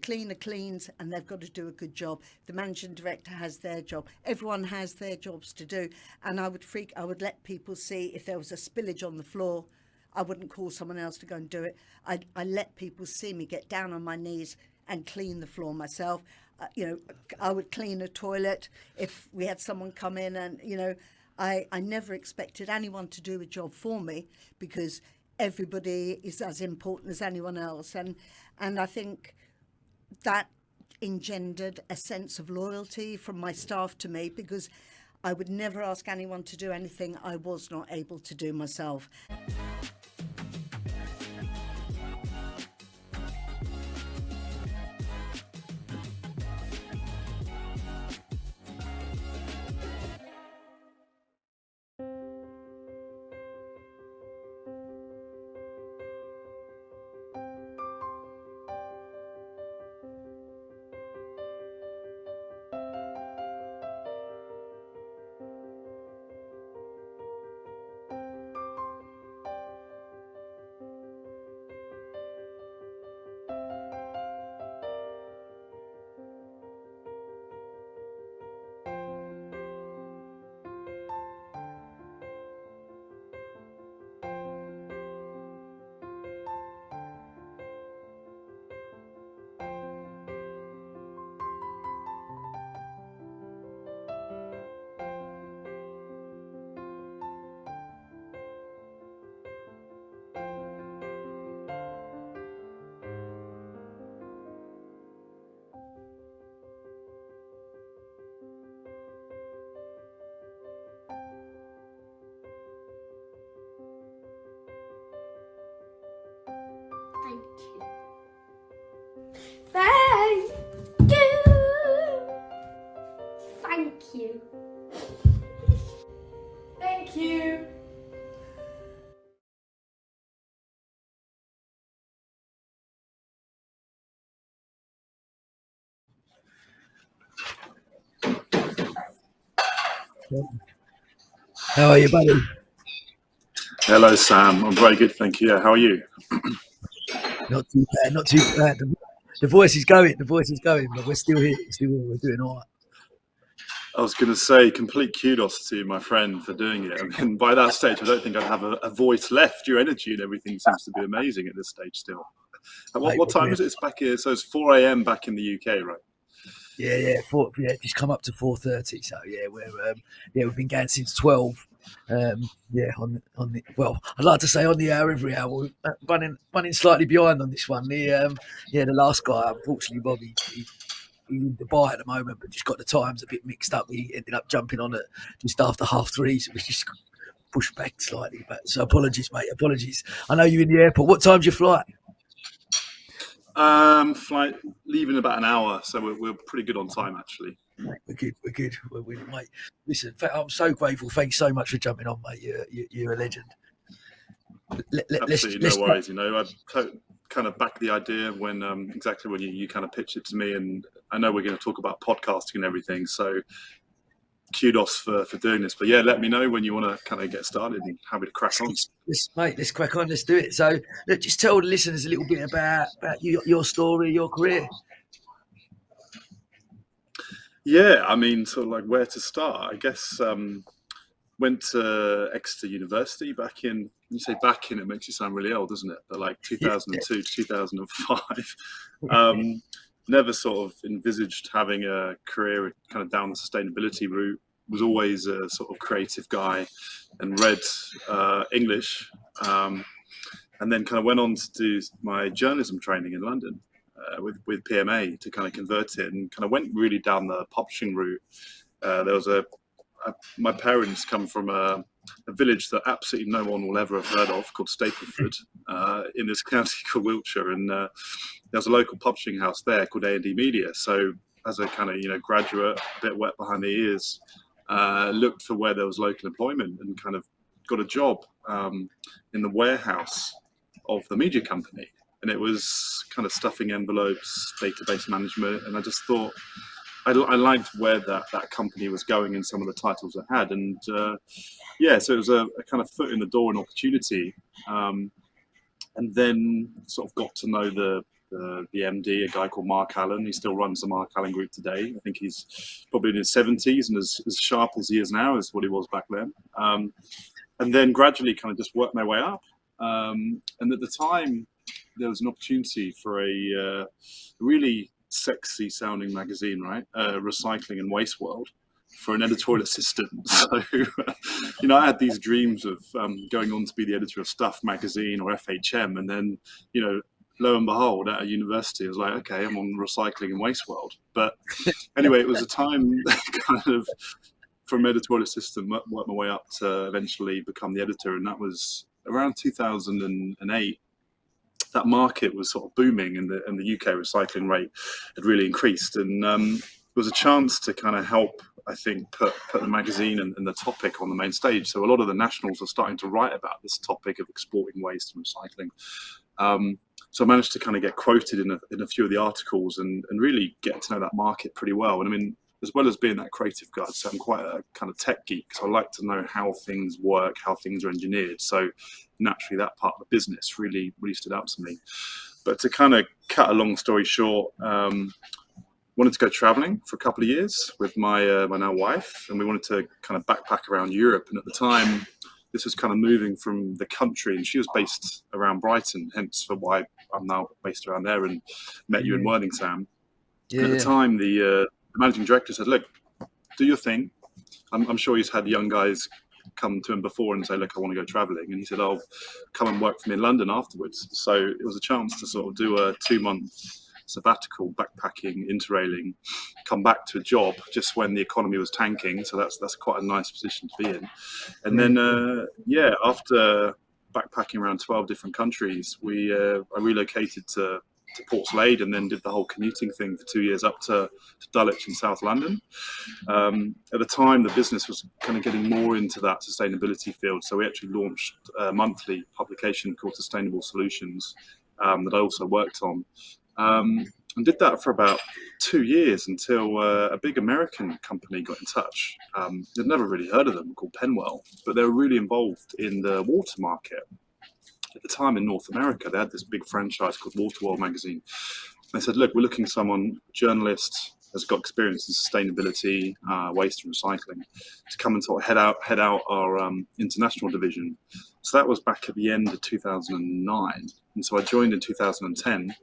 S8: cleaner cleans, and they've got to do a good job. The managing director has their job. Everyone has their jobs to do. And I would let people see if there was a spillage on the floor. I wouldn't call someone else to go and do it. I let people see me get down on my knees and clean the floor myself. I would clean a toilet if we had someone come in, and I never expected anyone to do a job for me, because everybody is as important as anyone else, and I think that engendered a sense of loyalty from my staff to me, because I would never ask anyone to do anything I was not able to do myself.
S9: Thank you.
S1: How are you, buddy?
S14: Hello, Sam. I'm very good, thank you. Yeah, how are you?
S1: Not too bad, not too bad. The voice is going, but we're still here. We're doing all right.
S14: I was going to say complete kudos to my friend for doing it. I mean, by that stage, I don't think I'd have a voice left. Your energy and everything seems to be amazing at this stage still. And what time is it? It's back here. So it's 4 a.m. back in the UK, right?
S1: Yeah, just come up to 4:30. So we've been going since 12. On the I'd like to say on the hour every hour. We're running slightly behind on this one. The last guy, unfortunately, Bobby, he's in Dubai at the moment, but just got the times a bit mixed up. He ended up jumping on it just after 3:30, so we just pushed back slightly. But so apologies, mate. Apologies. I know you're in the airport. What time's your flight?
S14: Flight leaving about an hour, so we're pretty good on time actually.
S1: We're good. Mate. Listen, I'm so grateful. Thanks so much for jumping on, mate. You're a legend.
S14: Absolutely, no worries. You know, I kind of back the idea when exactly when you kind of pitched it to me, and I know we're going to talk about podcasting and everything. So kudos for doing this. But yeah, let me know when you want to kind of get started, and happy to crack on.
S1: Let's crack on. Let's do it. So just tell the listeners a little bit about your story, your career.
S14: Yeah, I mean, sort of like where to start. I guess went to Exeter University back in. When you say back in, it makes you sound really old, doesn't it? But like 2002 to 2005. Never sort of envisaged having a career kind of down the sustainability route. Was always a sort of creative guy, and read English, and then kind of went on to do my journalism training in London. With PMA to kind of convert it, and kind of went really down the publishing route. There was my parents come from a village that absolutely no one will ever have heard of, called Stapleford, in this county called Wiltshire, and there's a local publishing house there called A&D Media. So as a kind of graduate, a bit wet behind the ears, looked for where there was local employment, and kind of got a job in the warehouse of the media company. And it was kind of stuffing envelopes, database management. And I just thought I liked where that company was going and some of the titles it had. And so it was a kind of foot in the door, an opportunity. And then sort of got to know the MD, a guy called Mark Allen. He still runs the Mark Allen Group today. I think he's probably in his 70s and as sharp as he is now as what he was back then. And then gradually kind of just worked my way up. And at the time, there was an opportunity for a really sexy sounding magazine, right? Recycling and Waste World, for an editorial assistant. So, I had these dreams of going on to be the editor of Stuff magazine or FHM. And then, lo and behold, at a university, I was like, okay, I'm on Recycling and Waste World. But anyway, it was a time kind of from editorial assistant, worked my way up to eventually become the editor. And that was around 2008. That market was sort of booming, and the UK recycling rate had really increased, and there was a chance to kind of help, I think, put the magazine and the topic on the main stage. So a lot of the nationals were starting to write about this topic of exporting waste and recycling. So I managed to kind of get quoted in a few of the articles and really get to know that market pretty well. And I mean, as well as being that creative guy, so I'm quite a kind of tech geek. So I like to know how things work, how things are engineered. So naturally, that part of the business really stood out to me. But to kind of cut a long story short, wanted to go traveling for a couple of years with my now wife, and we wanted to kind of backpack around Europe. And at the time, this was kind of moving from the country, and she was based around Brighton, hence for why I'm now based around there and met you in Worthing, Sam. Yeah. At the time, the managing director said, look, do your thing. I'm sure he's had young guys come to him before and say, look, I want to go traveling. And he said, I'll come and work for me in London afterwards. So it was a chance to sort of do a 2-month sabbatical, backpacking, interrailing, come back to a job just when the economy was tanking. So that's quite a nice position to be in. And then, after backpacking around 12 different countries, I relocated to to Portslade, and then did the whole commuting thing for 2 years up to Dulwich in South London. At the time, the business was kind of getting more into that sustainability field, so we actually launched a monthly publication called Sustainable Solutions that I also worked on, and did that for about 2 years until a big American company got in touch. I'd never really heard of them, called Penwell, but they were really involved in the water market. At the time in North America, they had this big franchise called Waterworld magazine. They said, look, we're looking for someone, journalist, has got experience in sustainability, waste and recycling, to come and sort of head out our international division. So that was back at the end of 2009. And so I joined in 2010,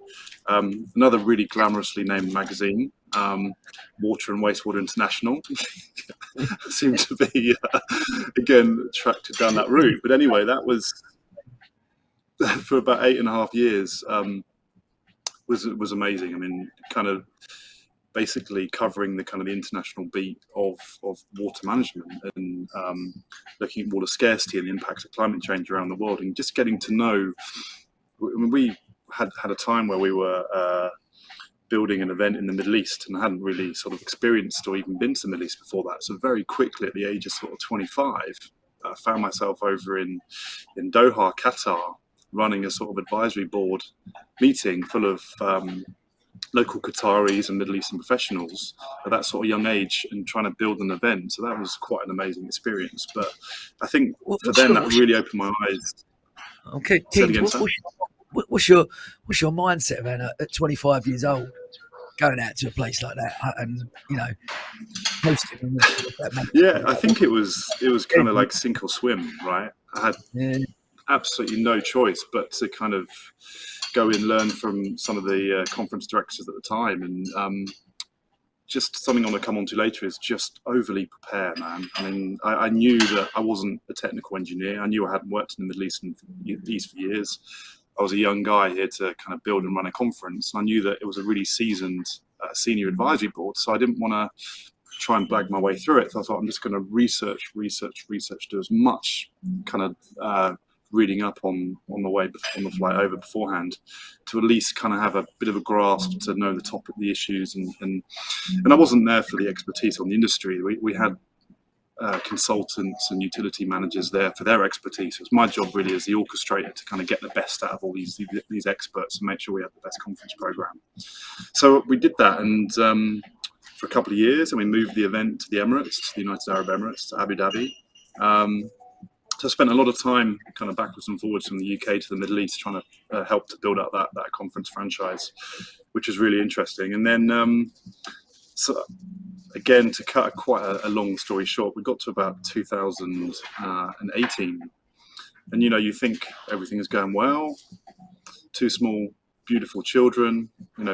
S14: another really glamorously named magazine, Water and Wastewater International. Seemed to be, again, attracted down that route. But anyway, that was, for about 8.5 years, was amazing. I mean, kind of basically covering the kind of the international beat of water management and looking at water scarcity and the impacts of climate change around the world, and just getting to know. I mean, we had a time where we were building an event in the Middle East, and I hadn't really sort of experienced or even been to the Middle East before that. So very quickly, at the age of sort of 25, I found myself over in Doha, Qatar, running a sort of advisory board meeting full of local Qataris and Middle Eastern professionals at that sort of young age, and trying to build an event. So that was quite an amazing experience. But I think for them, that really opened my eyes.
S1: Okay, what's your mindset around at 25 years old, going out to a place like that and hosting?
S14: Yeah, I think it was kind of like sink or swim, right? I had absolutely no choice but to kind of go and learn from some of the conference directors at the time, and just something I'm going to come on to later is just overly prepare, man. I mean, I knew that I wasn't a technical engineer. I knew I hadn't worked in the Middle East for years. I was a young guy here to kind of build and run a conference. I knew that it was a really seasoned senior advisory board, so I didn't want to try and blag my way through it. So I thought I'm just going to research, do as much kind of reading up on the flight over beforehand, to at least kind of have a bit of a grasp, to know the topic, the issues, and I wasn't there for the expertise on the industry. We had consultants and utility managers there for their expertise. It was my job really as the orchestrator to kind of get the best out of all these experts and make sure we had the best conference program. So we did that, and for a couple of years, and we moved the event to the Emirates, to the United Arab Emirates, to Abu Dhabi. So I spent a lot of time kind of backwards and forwards from the UK to the Middle East, trying to help to build out that conference franchise, which was really interesting. And then, so again, to cut quite a long story short, we got to about 2018, and you think everything is going well. 2 small, beautiful children,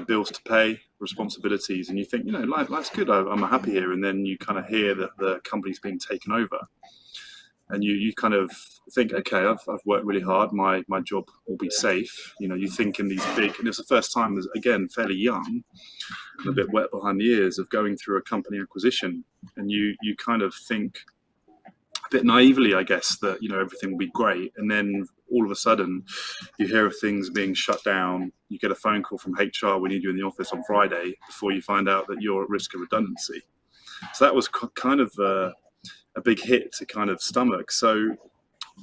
S14: bills to pay, responsibilities, and you think, life's good. I'm happy here. And then you kind of hear that the company's being taken over. And you kind of think, okay, I've worked really hard. My job will be safe. You think in these big, and it's the first time, again, fairly young, and a bit wet behind the ears, of going through a company acquisition. And you kind of think a bit naively, I guess, that, everything will be great. And then all of a sudden you hear of things being shut down. You get a phone call from HR, we need you in the office on Friday, before you find out that you're at risk of redundancy. So that was kind of a big hit to kind of stomach. So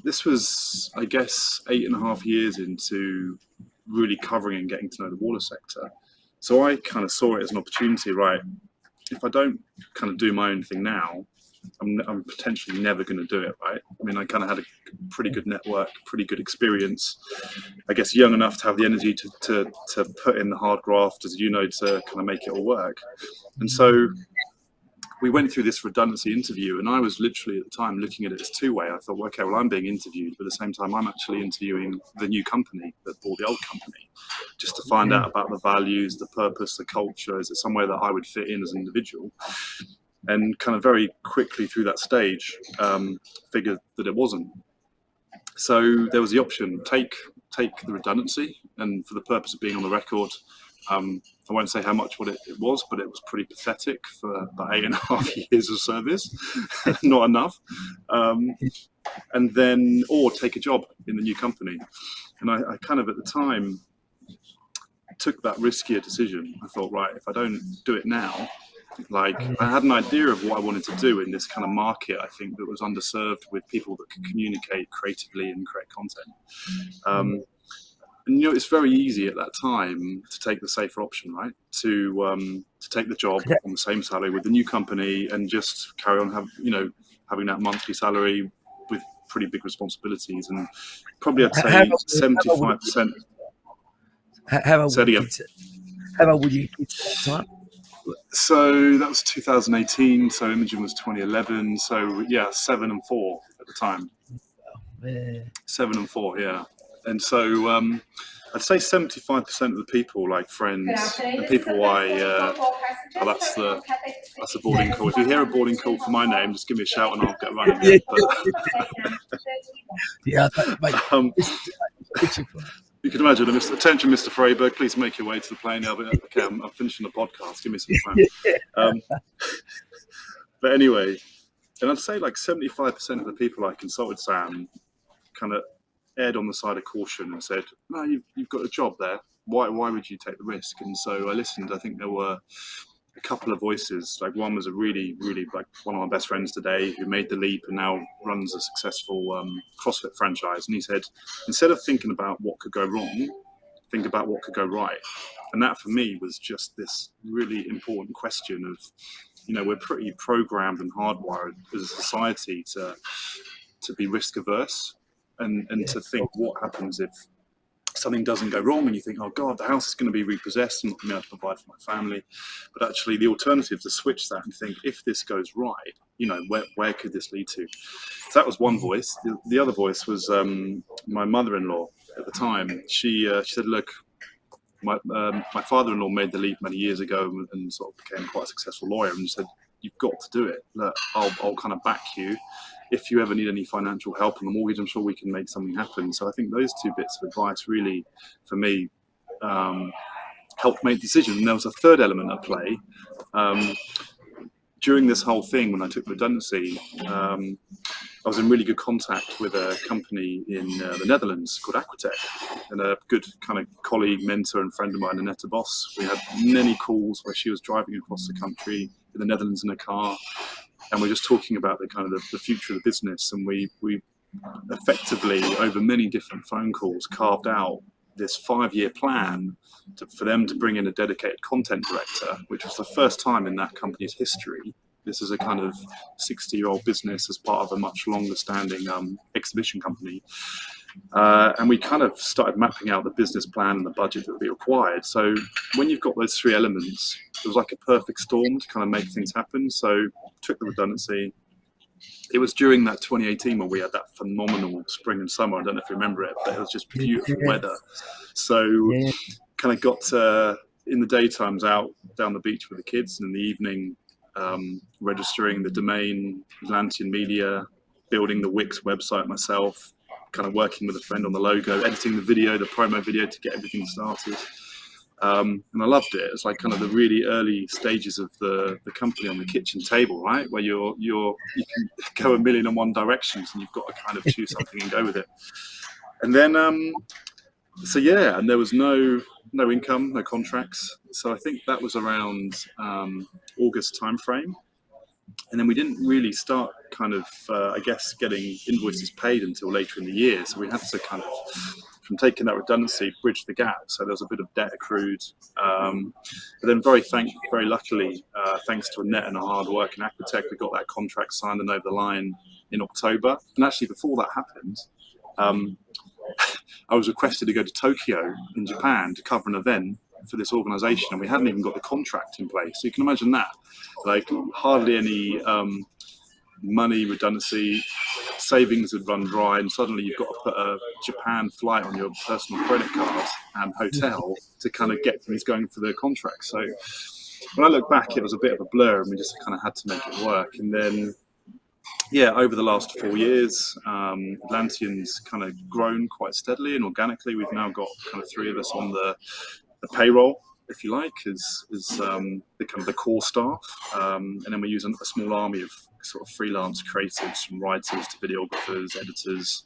S14: this was, I guess, 8.5 years into really covering and getting to know the water sector. So I kind of saw it as an opportunity, right? If I don't kind of do my own thing now, I'm potentially never going to do it, right? I mean, I kind of had a pretty good network, pretty good experience. I guess young enough to have the energy to put in the hard graft, as to kind of make it all work. And so we went through this redundancy interview, and I was literally at the time looking at it as two-way. I thought, okay, well, I'm being interviewed, but at the same time, I'm actually interviewing the new company that bought the old company, just to find out about the values, the purpose, the culture. Is it somewhere that I would fit in as an individual? And kind of very quickly through that stage, figured that it wasn't. So there was the option, take the redundancy, and for the purpose of being on the record, I won't say how much what it was, but it was pretty pathetic for about 8.5 years of service. Not enough. And then, or take a job in the new company. And I kind of at the time took that riskier decision. I thought, right, if I don't do it now, like I had an idea of what I wanted to do in this kind of market, I think, that was underserved with people that could communicate creatively and create content. And it's very easy at that time to take the safer option, right? To take the job on the same salary with the new company and just carry on having that monthly salary with pretty big responsibilities. And probably I'd say 75%.
S1: How old were you at that time?
S14: So that was 2018. So Imogen was 2011. So yeah, 7 and 4 at the time. 7 and 4, yeah. And so I'd say 75% of the people, like friends and people that's the boarding call. If you hear a boarding call for my name, just give me a shout and I'll get running. You can imagine, attention, Mr. Freyberg, please make your way to the plane. Okay, I'm finishing the podcast. Give me some time. But anyway, and I'd say like 75% of the people I consulted, Sam, kind of erred on the side of caution and said, no, you've got a job there. Why would you take the risk? And so I listened. I think there were a couple of voices. Like one was a really, really, like one of my best friends today who made the leap and now runs a successful CrossFit franchise. And he said, instead of thinking about what could go wrong, think about what could go right. And that for me was just this really important question of, we're pretty programmed and hardwired as a society to be risk averse. And to think what happens if something doesn't go wrong and you think, oh God, the house is going to be repossessed and not going to be able to provide for my family. But actually the alternative is to switch that and think, if this goes right, where could this lead to? So that was one voice. The other voice was my mother-in-law at the time. She said, look, my father-in-law made the leap many years ago and sort of became quite a successful lawyer and said, you've got to do it. Look, I'll kind of back you. If you ever need any financial help on the mortgage, I'm sure we can make something happen. So I think those two bits of advice really, for me, helped make the decision. And there was a third element at play. During this whole thing, when I took redundancy, I was in really good contact with a company in the Netherlands called Aquatech, and a good kind of colleague, mentor, and friend of mine, Annette Bos. We had many calls where she was driving across the country in the Netherlands in a car, and we're just talking about the kind of the future of the business. And we effectively, over many different phone calls, carved out this 5-year plan for them to bring in a dedicated content director, which was the first time in that company's history. This is a kind of 60-year-old business as part of a much longer-standing exhibition company. And we kind of started mapping out the business plan and the budget that would be required. So when you've got those three elements, it was like a perfect storm to kind of make things happen. So took the redundancy. It was during that 2018 when we had that phenomenal spring and summer. I don't know if you remember it, but it was just beautiful weather. So kind of got in the daytimes out down the beach with the kids, and in the evening registering the domain, Atlantean Media, building the Wix website myself, kind of working with a friend on the logo, editing the video, the promo video to get everything started. And I loved it. It's like kind of the really early stages of the company on the kitchen table, right? Where you can go a million and one directions and you've got to kind of choose something and go with it. And then, and there was no income, no contracts. So I think that was around August timeframe. And then we didn't really start kind of, getting invoices paid until later in the year. So we had to kind of, from taking that redundancy, bridge the gap. So there was a bit of debt accrued. But then very luckily, thanks to Annette and our hard work in Aquatech, we got that contract signed and over the line in October. And actually before that happened, I was requested to go to Tokyo in Japan to cover an event for this organization, and we hadn't even got the contract in place. So you can imagine that, like hardly any money, redundancy, savings had run dry, and suddenly you've got to put a Japan flight on your personal credit card and hotel to kind of get things going for the contract. So when I look back, it was a bit of a blur, and we just kind of had to make it work. And then over the last 4 years, Atlantean's kind of grown quite steadily and organically. We've now got kind of 3 of us on the payroll, if you like, is the kind of the core staff, and then we use a small army of sort of freelance creatives, from writers to videographers, editors,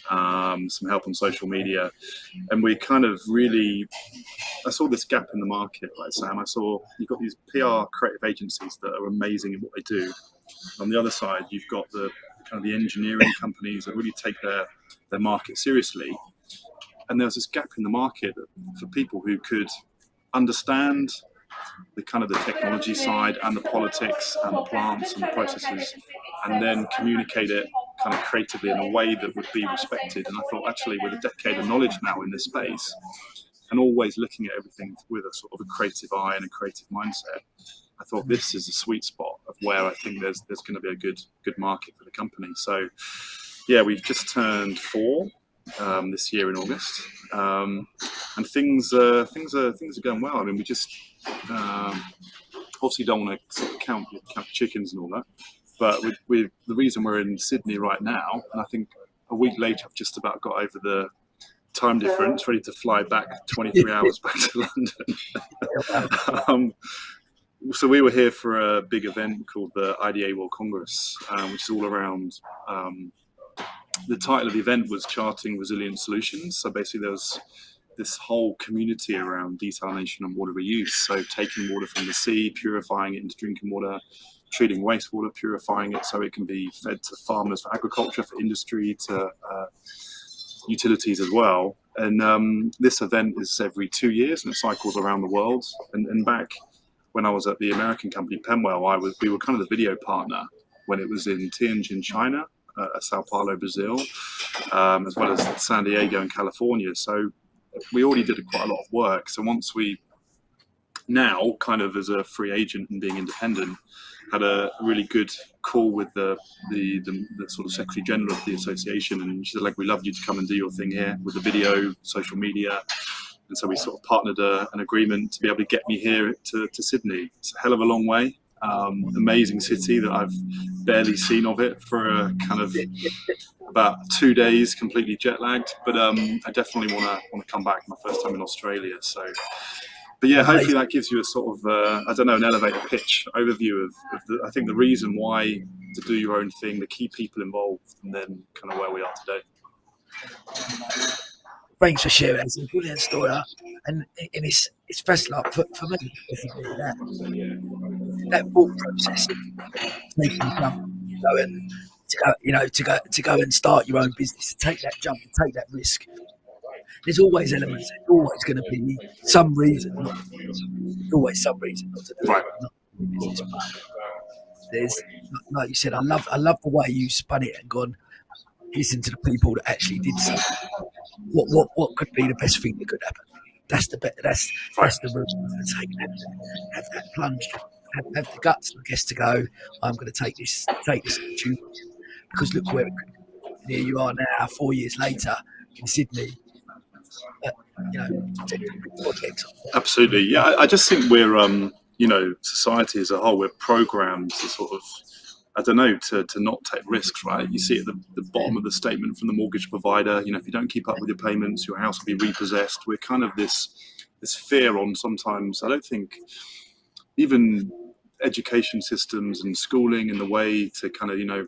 S14: some help on social media. And we kind of really, I saw this gap in the market, right, Sam? I saw you've got these PR creative agencies that are amazing in what they do. On the other side, you've got the kind of the engineering companies that really take their market seriously. And there was this gap in the market for people who could understand the kind of the technology side and the politics and the plants and the processes, and then communicate it kind of creatively in a way that would be respected. And I thought, actually, with a decade of knowledge now in this space, and always looking at everything with a sort of a creative eye and a creative mindset, I thought this is a sweet spot of where I think there's going to be a good market for the company. So, yeah, we've just turned 4 this year in August, and things are going well. I mean, we just obviously don't want to sort of count chickens and all that, but with the reason we're in Sydney right now, and I think a week later I've just about got over the time difference, ready to fly back 23 hours back to London. So we were here for a big event called the IDA World Congress, which is all around. The title of the event was Charting Resilient Solutions. So basically there was this whole community around desalination and water reuse. So taking water from the sea, purifying it into drinking water, treating wastewater, purifying it so it can be fed to farmers for agriculture, for industry, to utilities as well. And this event is every 2 years and it cycles around the world. And back when I was at the American company Penwell, we were kind of the video partner when it was in Tianjin, China, Sao Paulo, Brazil, as well as San Diego in California. So we already did quite a lot of work. So once we now, kind of as a free agent and being independent, had a really good call with the sort of Secretary General of the association, and she said, like, we love you to come and do your thing here with the video, social media. And so we sort of partnered an agreement to be able to get me here to Sydney. It's a hell of a long way. Amazing city that I've barely seen of it for a kind of about 2 days, completely jet lagged. But I definitely want to come back. My first time in Australia. So, but yeah, hopefully that gives you a sort of an elevator pitch overview of I think the reason why to do your own thing, the key people involved, and then kind of where we are today.
S1: Thanks for sharing. It's a brilliant story, and it's fascinating for me. That thought process, taking the jump, to go and start your own business, to take that jump, to take that risk. There's always elements. There's always going to be some reason. There's always some reason not to do it. Not business, but there's, like you said, I love the way you spun it and gone. Listen to the people that actually did something. What could be the best thing that could happen? That's the route to take. Have that plunge. Have the guts, I guess, to go. I'm going to take this opportunity, because look where here you are now, 4 years later in Sydney. Projects.
S14: Absolutely, yeah. I just think we're, society as a whole, we're programmed to sort of, I don't know, to not take risks, right? You see at the bottom of the statement from the mortgage provider, if you don't keep up with your payments, your house will be repossessed. We're kind of this fear on sometimes, I don't think, even education systems and schooling and the way to kind of,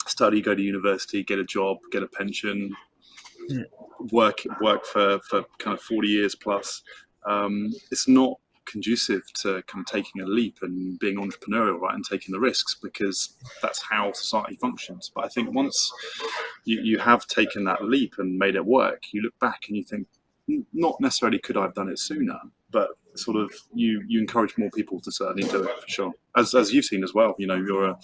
S14: study, go to university, get a job, get a pension, work for kind of 40 years plus. It's not conducive to kind of taking a leap and being entrepreneurial, right, and taking the risks, because that's how society functions. But I think once you have taken that leap and made it work, you look back and you think, not necessarily could I have done it sooner, but sort of you encourage more people to certainly do it, for sure. As you've seen as well, you're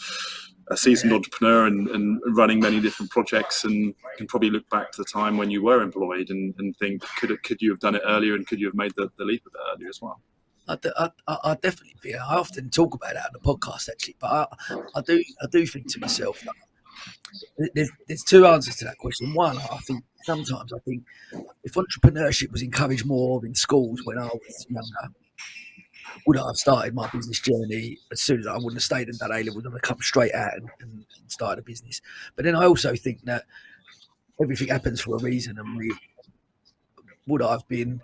S14: a seasoned entrepreneur and running many different projects, and can probably look back to the time when you were employed and think, could you have done it earlier, and could you have made the leap a bit earlier as well?
S1: I definitely feel. I often talk about that on the podcast, actually, but I do think to myself, there's two answers to that question. One, I think if entrepreneurship was encouraged more in schools when I was younger, would I have started my business journey as soon as I wouldn't have stayed and done A-levels, I would have come straight out and started a business. But then I also think that everything happens for a reason, and would I have been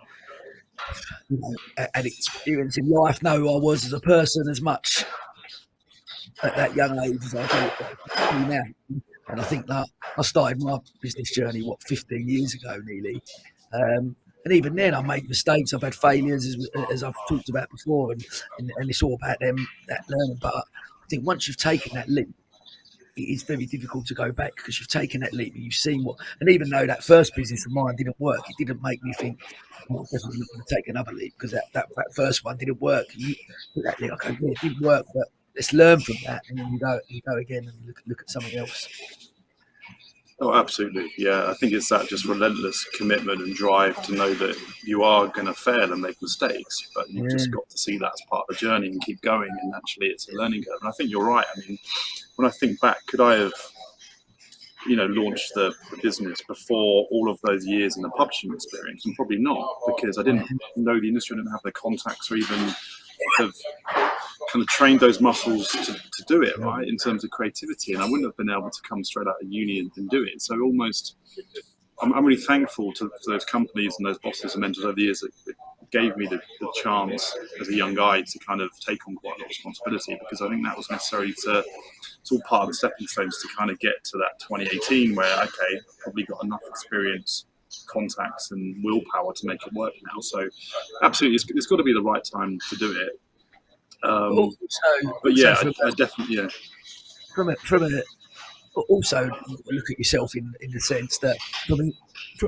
S1: an experience in life? No, I was as a person as much at that young age as I do now. And I think that I started my business journey 15 years ago nearly. And even then, I made mistakes. I've had failures, as I've talked about before, and it's all about that learning. But I think once you've taken that leap, it is very difficult to go back because you've taken that leap and you've seen what. And even though that first business of mine didn't work, it didn't make me think, well, I'm definitely not going to take another leap because that first one didn't work. And you put that leap, okay, yeah, it didn't work, but let's learn from that, and then you go again and look at something else.
S14: Oh, absolutely. Yeah, I think it's that just relentless commitment and drive to know that you are going to fail and make mistakes, but you've just got to see that as part of the journey and keep going. And actually, it's a learning curve. And I think you're right. I mean, when I think back, could I have, launched the business before all of those years in the publishing experience? And probably not, because I didn't know the industry, I didn't have the contacts or even have kind of trained those muscles to do it, right, in terms of creativity. And I wouldn't have been able to come straight out of uni and do it. So almost, I'm really thankful to those companies and those bosses and mentors over the years that gave me the chance as a young guy to kind of take on quite a lot of responsibility, because I think that was necessary it's all part of the stepping stones to kind of get to that 2018 where, okay, I've probably got enough experience, contacts and willpower to make it work now. So absolutely, it's got to be the right time to do it. But yeah, I definitely, yeah.
S1: From a also look at yourself in the sense that from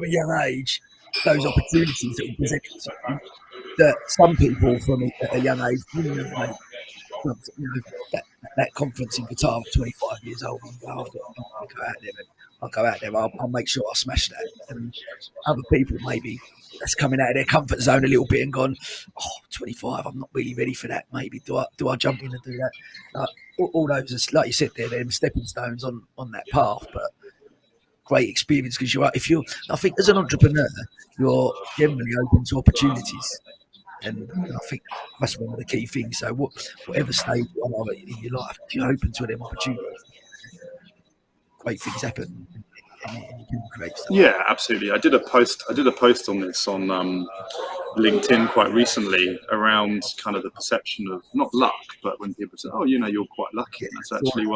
S1: a young age, those opportunities that will present themselves, that some people from a young age wouldn't have made. That conference in Qatar at 25 years old, I'll go out there, I'll make sure I smash that. And other people maybe that's coming out of their comfort zone a little bit and gone, 25, I'm not really ready for that. Maybe do I jump in and do that? All those, like you said there, them stepping stones on that path, but great experience because I think as an entrepreneur, you're generally open to opportunities. And I think that's one of the key things. So whatever stage you are in your life, if you're open to them opportunities, great things happen, and you can create stuff.
S14: Yeah, absolutely. I did a post on this on LinkedIn quite recently around kind of the perception of not luck, but when people say, "Oh, you're quite lucky," and that's actually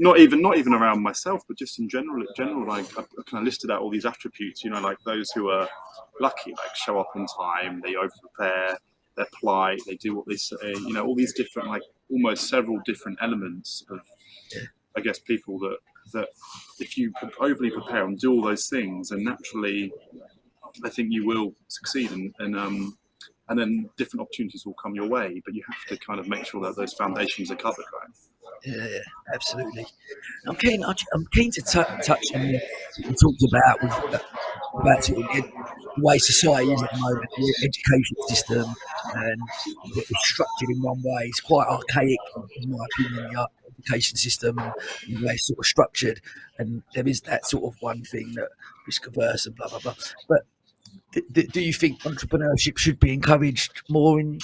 S14: not even around myself, but just in general, like I kind of listed out all these attributes, like those who are lucky, like show up on time, they over prepare, they're polite, they do what they say, all these different, like almost several different elements of, I guess, people that if you overly prepare and do all those things, then naturally, I think you will succeed, and then different opportunities will come your way, but you have to kind of make sure that those foundations are covered, right?
S1: Yeah, absolutely. I'm keen to touch on what you talked about sort of the way society is at the moment, the education system, and it's structured in one way. It's quite archaic, in my opinion, the education system and the way it's sort of structured. And there is that sort of one thing that risk averse and blah blah blah. But do you think entrepreneurship should be encouraged more in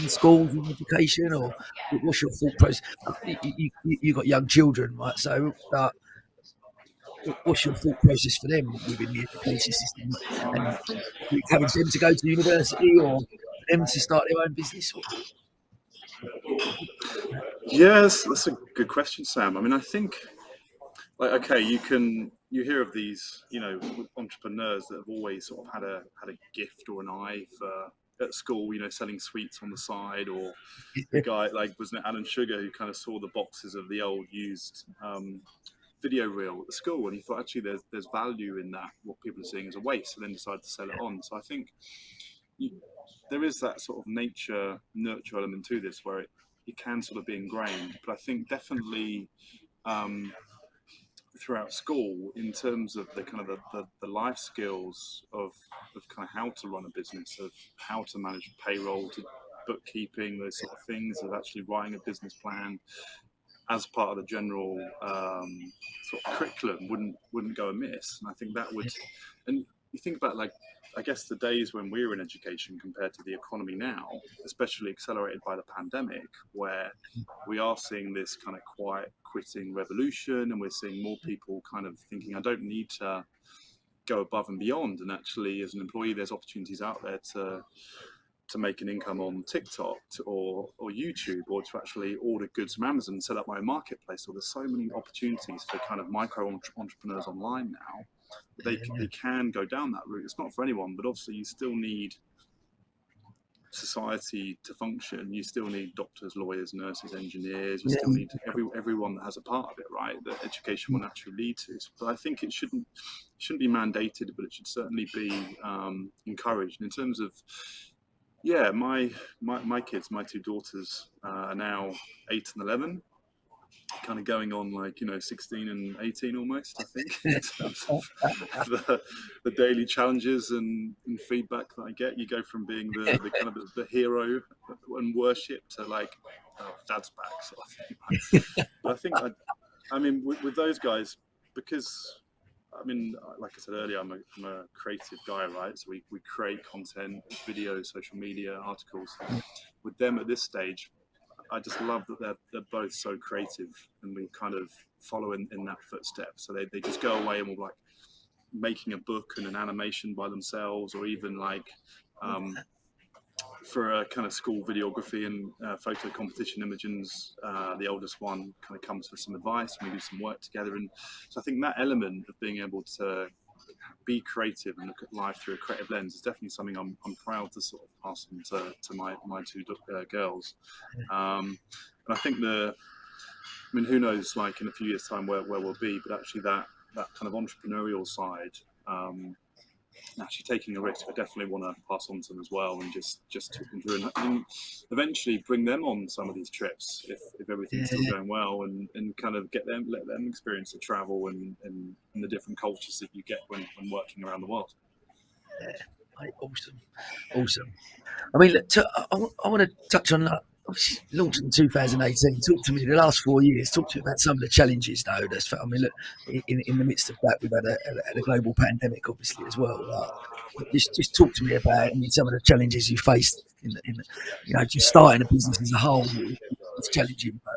S1: schools and education, or what's your thought process? You've got young children, right? So what's your thought process for them within the education system? And do you encourage them to go to university or them to start their own business?
S14: Yes, that's a good question, Sam. I mean, I think, like, okay, you hear of these, entrepreneurs that have always sort of had a gift or an eye for at school, selling sweets on the side, or the guy, like, wasn't it Alan Sugar, who kind of saw the boxes of the old used video reel at the school, and he thought actually there's value in that, what people are seeing as a waste, and then decided to sell it on. So I think there is that sort of nature nurture element to this, where it can sort of be ingrained. But I think definitely throughout school, in terms of the kind of the life skills of kind of how to run a business, of how to manage payroll, to bookkeeping, those sort of things, of actually writing a business plan as part of the general sort of curriculum wouldn't go amiss. And I think that would, and you think about, like, I guess the days when we were in education compared to the economy now, especially accelerated by the pandemic, where we are seeing this kind of quiet quitting revolution, and we're seeing more people kind of thinking, I don't need to go above and beyond. And actually, as an employee, there's opportunities out there to to make an income on TikTok or YouTube, or to actually order goods from Amazon and set up my own marketplace. So there's so many opportunities for kind of micro entrepreneurs online now. They can go down that route. It's not for anyone, but obviously you still need society to function. You still need doctors, lawyers, nurses, engineers. You still need everyone that has a part of it, right? That education will naturally lead to. But I think it shouldn't be mandated, but it should certainly be encouraged. And in terms of, yeah, my kids, my two daughters are now 8 and 11. Kind of going on 16 and 18 almost, I think, in terms of the daily challenges and feedback that I get. You go from being the kind of the hero and worship to dad's back sort of thing. But I think I mean with those guys, because I mean, like I said earlier, I'm a creative guy, right? So we create content, video, social media, articles. With them at this stage, I just love that they're both so creative, and we kind of follow in that footstep. So they just go away and will making a book and an animation by themselves, or even for a kind of school videography and photo competition, Imogen's the oldest one kind of comes with some advice, and we do some work together. And so I think that element of being able to be creative and look at life through a creative lens is definitely something I'm proud to sort of pass on to my two girls. And I think who knows, in a few years' time where we'll be, but actually that kind of entrepreneurial side, actually taking a risk, I definitely want to pass on to them as well, and just talk them through and eventually bring them on some of these trips if everything's still going well, and kind of let them experience the travel and the different cultures that you get when working around the world.
S1: Yeah, awesome. I mean, look, I want to touch on that. Launched in 2018. Talk to me the last 4 years. Talk to me about some of the challenges, though. I mean, look, in the midst of that, we've had a global pandemic, obviously, as well. Just talk to me about some of the challenges you faced in just starting a business as a whole. It's challenging, but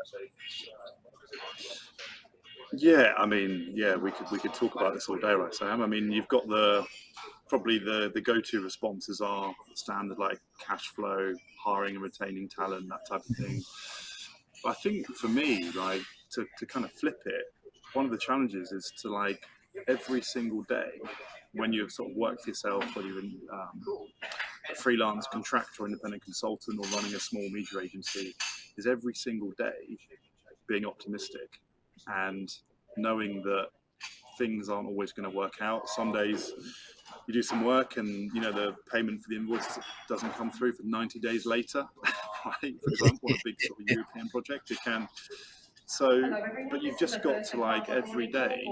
S14: yeah, I mean, we could talk about this all day, right, Sam? I mean, you've got probably the go-to responses are standard, cash flow, hiring and retaining talent, that type of thing. But I think for me, to kind of flip it, one of the challenges is to every single day when you sort of work for yourself, whether you're a freelance contractor or independent consultant or running a small media agency, is every single day being optimistic and knowing that things aren't always going to work out. Some days you do some work and the payment for the invoice doesn't come through for 90 days later, right? For example, on a big sort of European project, it can. So, but you've just got to every day.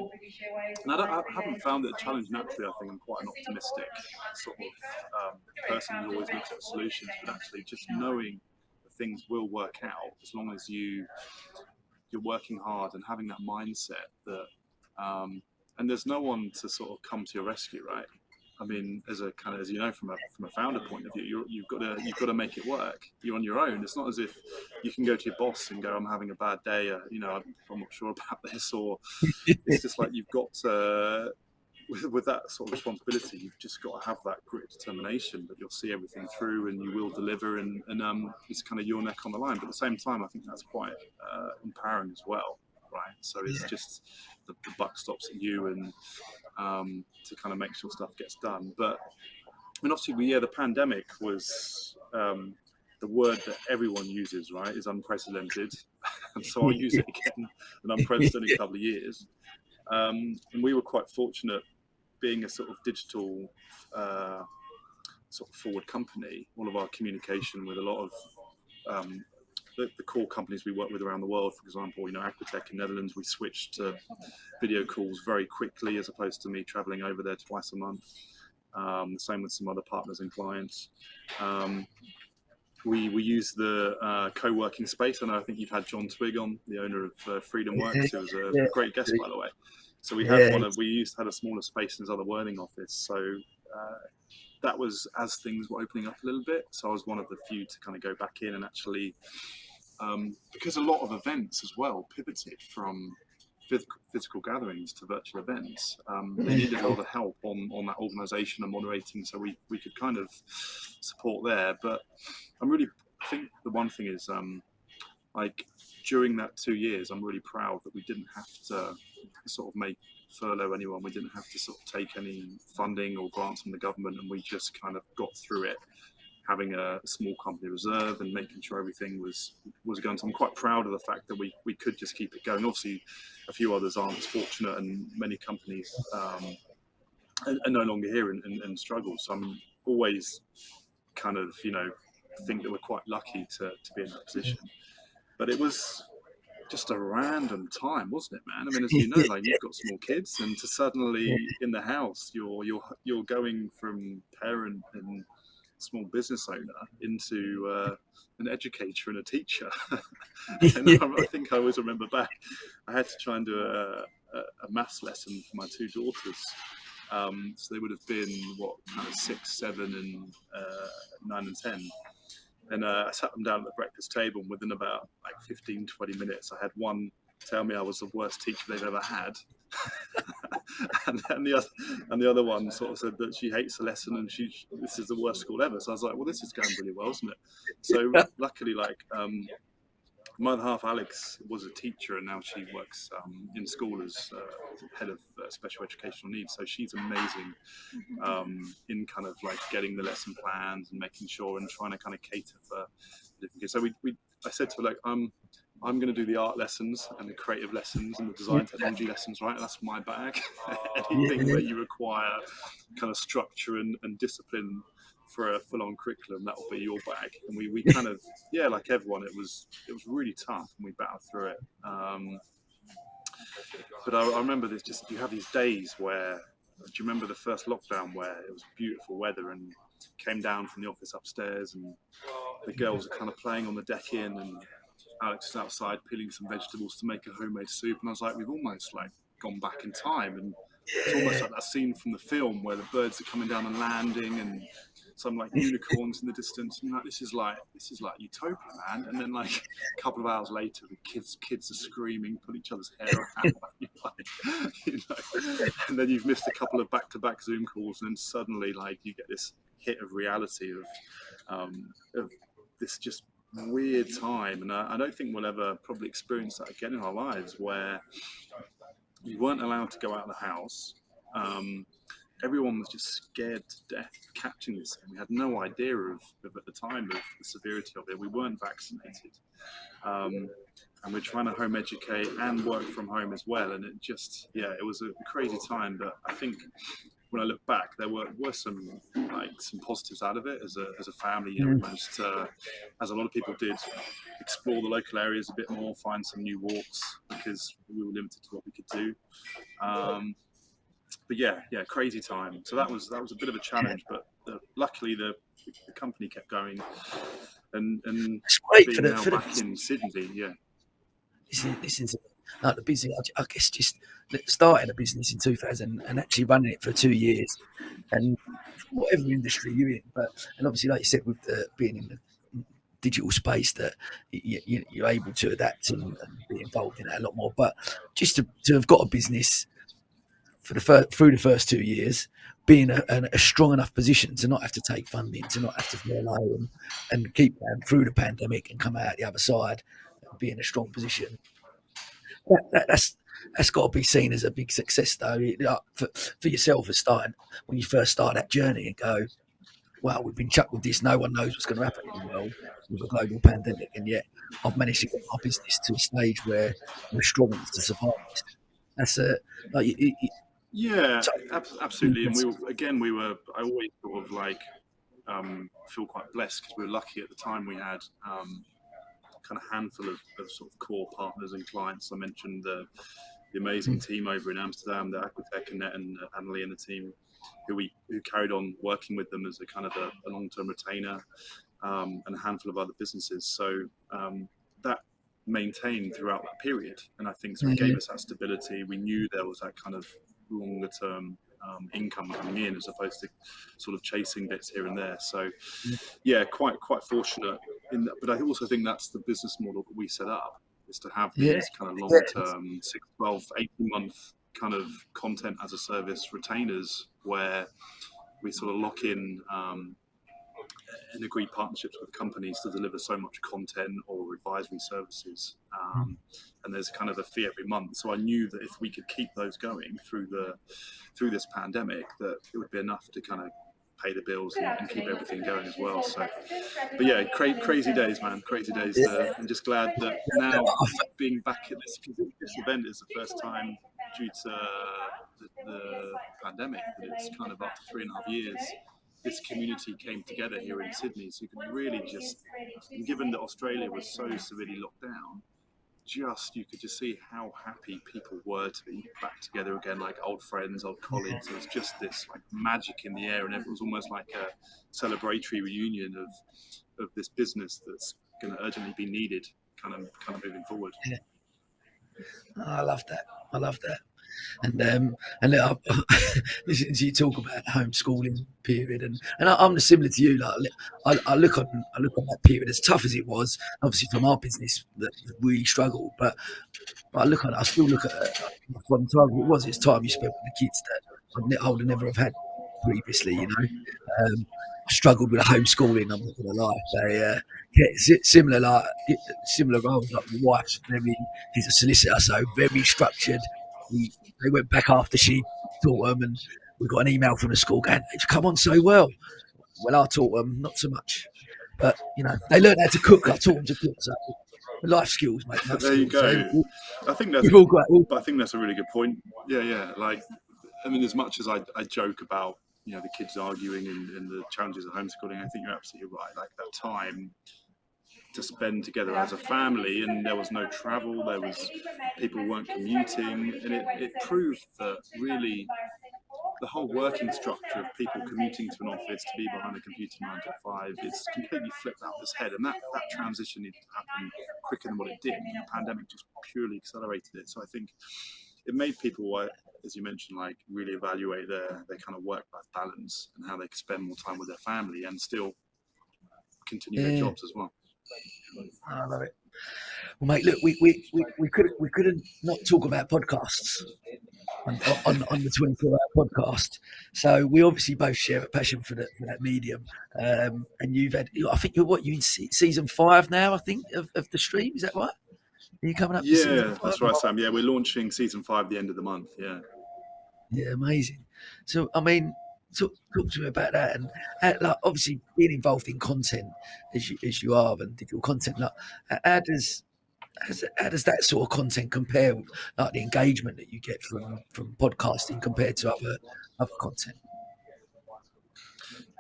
S14: And I haven't found it a challenge naturally. I think I'm quite an optimistic sort of person who always looks for solutions, but actually just knowing that things will work out as long as you're working hard and having that mindset that, and there's no one to sort of come to your rescue, right? I mean, as you know, from a founder point of view, you've got to make it work. You're on your own. It's not as if you can go to your boss and go, "I'm having a bad day. I'm not sure about this," or it's just you've got to, with that sort of responsibility, you've just got to have that grit, determination that you'll see everything through and you will deliver, and it's kind of your neck on the line. But at the same time, I think that's quite empowering as well, right? So it's just the buck stops at you, and to kind of make sure stuff gets done. But I mean, obviously, the pandemic was the word that everyone uses, right? Is unprecedented, and so I'll use it again. An unprecedented couple of years, and we were quite fortunate, being a sort of digital sort of forward company. All of our communication with a lot of the core companies we work with around the world, for example, Aquatech in Netherlands, we switched to video calls very quickly as opposed to me traveling over there twice a month. The same with some other partners and clients. We use the co-working space. I think you've had John Twig on, the owner of Freedom Works, who was a great guest, by the way. So we had we used to have a smaller space in his other Worthing office. So that was as things were opening up a little bit. So I was one of the few to kind of go back in and actually, because a lot of events as well pivoted from physical gatherings to virtual events. They needed a lot of help on that organisation and moderating, so we could kind of support there. But I think the one thing is, like during that 2 years, I'm really proud that we didn't have to sort of furlough anyone. We didn't have to sort of take any funding or grants from the government, and we just kind of got through it, having a small company reserve and making sure everything was going. So I'm quite proud of the fact that we could just keep it going. Obviously, a few others aren't as fortunate, and many companies are no longer here and struggle. So I'm always kind of, think that we're quite lucky to be in that position. But it was just a random time, wasn't it, man? I mean, as you know, like you've got small kids, and to suddenly in the house, you're going from parent and small business owner into an educator and a teacher. And I think I always remember back, I had to try and do a maths lesson for my 2 daughters. So they would have been, kind of 6, 7 and 9 and 10. And I sat them down at the breakfast table, and within about 15, 20 minutes, I had one tell me I was the worst teacher they've ever had. and the other one sort of said that she hates the lesson and this is the worst school ever. So I was like, well, this is going really well, isn't it? So luckily, my other half, Alex, was a teacher, and now she works in school as head of special educational needs. So she's amazing in kind of getting the lesson plans and making sure and trying to kind of cater for different kids. So I said to her, I'm going to do the art lessons and the creative lessons and the design technology lessons, right? That's my bag. Anything where you require kind of structure and discipline for a full-on curriculum, that will be your bag. And we kind of, like everyone, it was really tough, and we battled through it. But I remember you have these days where, do you remember the first lockdown where it was beautiful weather and came down from the office upstairs, and the girls are kind of playing on the deck in, and Alex is outside peeling some vegetables to make a homemade soup, and I was like, we've almost gone back in time, and it's almost like that scene from the film where the birds are coming down and landing, and some unicorns in the distance, and this is like utopia, man. And then a couple of hours later, the kids are screaming, pull each other's hair out, and then you've missed a couple of back-to-back Zoom calls, and then suddenly you get this hit of reality of this just weird time. And I don't think we'll ever probably experience that again in our lives, where you weren't allowed to go out of the house. Everyone was just scared to death of catching this thing. We had no idea of at the time of the severity of it. We weren't vaccinated, and we're trying to home educate and work from home as well. And it just, it was a crazy time. But I think when I look back, there were some positives out of it as a family. We managed to, as a lot of people did, explore the local areas a bit more, find some new walks because we were limited to what we could do. But crazy time. So that was a bit of a challenge, but luckily the company kept going, and
S1: it's great
S14: being now back in Sydney.
S1: Listen to the business. I guess just starting a business in 2000 and actually running it for 2 years, and whatever industry you're in. And obviously, like you said, with being in the digital space, that you're able to adapt and be involved in that a lot more. But just to have got a business through the first 2 years, being a strong enough position to not have to take funding, to not have to furlough and keep going through the pandemic and come out the other side, and be in a strong position. That's got to be seen as a big success, though, for yourself as when you first start that journey and go, wow, we've been chucked with this. No one knows what's going to happen in the world with a global pandemic, and yet I've managed to get my business to a stage where we're strong enough to survive this. That's
S14: absolutely. And I always sort of feel quite blessed because we were lucky at the time. We had kind of handful of sort of core partners and clients. I mentioned the amazing team over in Amsterdam, the Aquatech and Annalie and the team who carried on working with them as a kind of a long-term retainer, and a handful of other businesses. So that maintained throughout that period, and I think so it gave us that stability. We knew there was that kind of longer term income coming in as opposed to sort of chasing bits here and there. So quite fortunate in that. But I also think that's the business model that we set up. is to have
S1: Yeah.
S14: these kind of long-term 6, 12, 18-month kind of content as a service retainers where we sort of lock in and agree partnerships with companies to deliver so much content or advisory services, and there's kind of a fee every month. So I knew that if we could keep those going through this pandemic, that it would be enough to kind of pay the bills and keep everything going as well. So, but yeah, crazy days, man, crazy days. I'm just glad that now being back at this event is the first time due to the pandemic that it's kind of after 3.5 years. This community came together here in Sydney, so you could really just, given that Australia was so severely locked down, you could just see how happy people were to be back together again, like old friends, old colleagues. There was just this like magic in the air, and it was almost like a celebratory reunion of this business that's going to urgently be needed, kind of moving forward.
S1: Yeah. I love that. And look, listening to you talk about the homeschooling period, and I'm similar to you. Like I look on that period, as tough as it was, obviously from our business that really struggled. But I still look at it from the time it's time you spent with the kids that I would never have had previously. You know, I struggled with the homeschooling. I'm not gonna lie. Similar roles. Like my wife's she's a solicitor, so very structured. They went back after she taught them, and we got an email from the school going, "They've come on so well." Well, I taught them not so much, but you know, they learned how to cook. I taught them to cook. So life skills, mate.
S14: There you go.
S1: So,
S14: I think that's a really good point. Yeah. Like, I mean, as much as I joke about, you know, the kids arguing and the challenges of homeschooling, I think you're absolutely right. Like that time to spend together as a family, and there was no travel, people weren't commuting, and it proved that really the whole working structure of people commuting to an office to be behind a computer 9 to 5 is completely flipped out of its head, and that transition needed to happen quicker than what it did. The pandemic just purely accelerated it. So I think it made people, as you mentioned, like really evaluate their kind of work-life balance and how they could spend more time with their family and still continue their jobs as well.
S1: I love it. Well, mate, look, we couldn't not talk about podcasts on the 24-hour podcast. So we obviously both share a passion for that medium. And you've had, I think you're in season 5 now, I think, of the stream. Is that right? Are you coming up?
S14: Yeah, that's right, Sam. Yeah, we're launching season 5 at the end of the month. Yeah.
S1: Yeah, amazing. So, I mean, talk to me about that, and like, obviously being involved in content as you are, and digital content. Like, how does that sort of content compare with like the engagement that you get from podcasting compared to other content?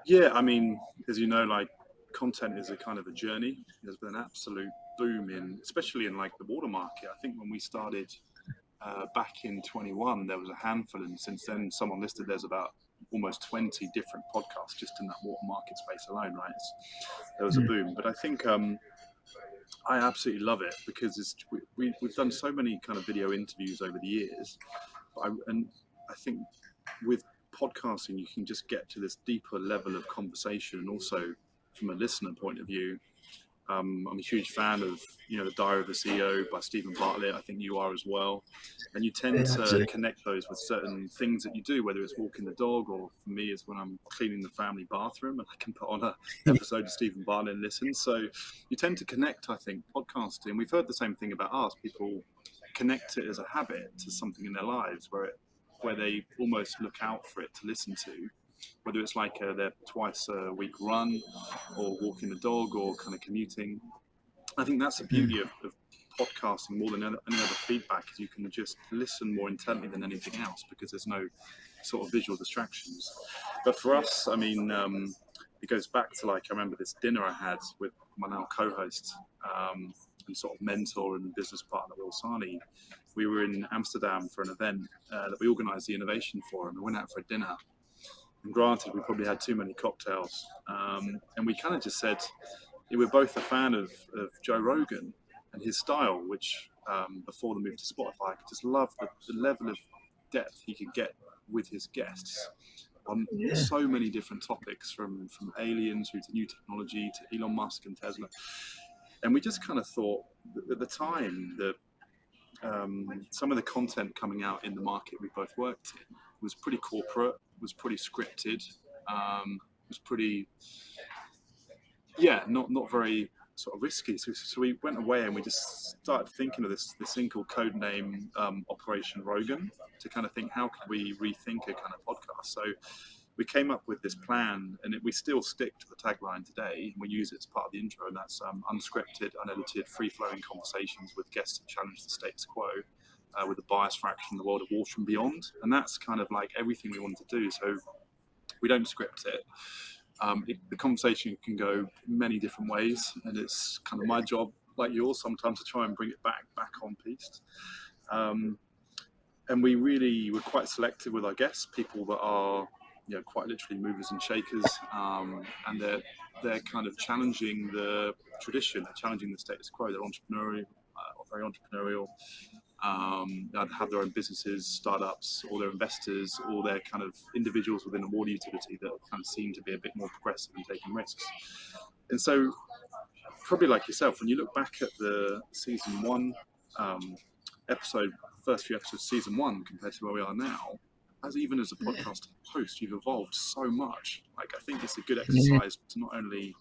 S14: Yeah, I mean, as you know, like content is a kind of a journey. There's been an absolute boom especially in like the water market. I think when we started back in 21, there was a handful, and since then, someone listed there's about almost 20 different podcasts just in that water market space alone, right? There was a boom. But I think I absolutely love it because we've done so many kind of video interviews over the years. And I think with podcasting, you can just get to this deeper level of conversation, and also from a listener point of view. I'm a huge fan of, you know, The Diary of the CEO by Stephen Bartlett. I think you are as well. And you tend to connect those with certain things that you do, whether it's walking the dog, or for me, it's when I'm cleaning the family bathroom and I can put on an episode of Stephen Bartlett and listen. So you tend to connect, I think, podcasting. We've heard the same thing about us. People connect it as a habit to something in their lives where they almost look out for it to listen to. Whether it's like their twice a week run, or walking the dog, or kind of commuting. I think that's the beauty of podcasting more than any other feedback, is you can just listen more intently than anything else because there's no sort of visual distractions. But for us, I mean, it goes back to like, I remember this dinner I had with my now co-host and sort of mentor and business partner, Will Sarney. We were in Amsterdam for an event that we organised the Innovation Forum. We went out for a dinner. And granted, we probably had too many cocktails. And we kind of just said, we're both a fan of Joe Rogan and his style, which before the move to Spotify, I could just love the level of depth he could get with his guests on so many different topics, from aliens through to new technology to Elon Musk and Tesla. And we just kind of thought at the time that some of the content coming out in the market we both worked in was pretty corporate, was pretty scripted, was pretty, not very sort of risky. So we went away and we just started thinking of this thing called Codename Operation Rogan, to kind of think, how could we rethink a kind of podcast? So we came up with this plan, and we still stick to the tagline today. We use it as part of the intro, and that's unscripted, unedited, free-flowing conversations with guests who challenge the status quo, with a bias fraction in the world of water and beyond. And that's kind of like everything we wanted to do. So we don't script it. The conversation can go many different ways, and it's kind of my job, like yours, sometimes to try and bring it back on piste. And we really were quite selective with our guests, people that are, quite literally movers and shakers, and they're kind of challenging the tradition, they're challenging the status quo. They're entrepreneurial, or very entrepreneurial. Have their own businesses, startups, or they're investors, or they're kind of individuals within a water utility that kind of seem to be a bit more progressive and taking risks. And so, probably like yourself, when you look back at the season 1 first few episodes of season 1 compared to where we are now, even as a podcast host, you've evolved so much. Like, I think it's a good exercise to not only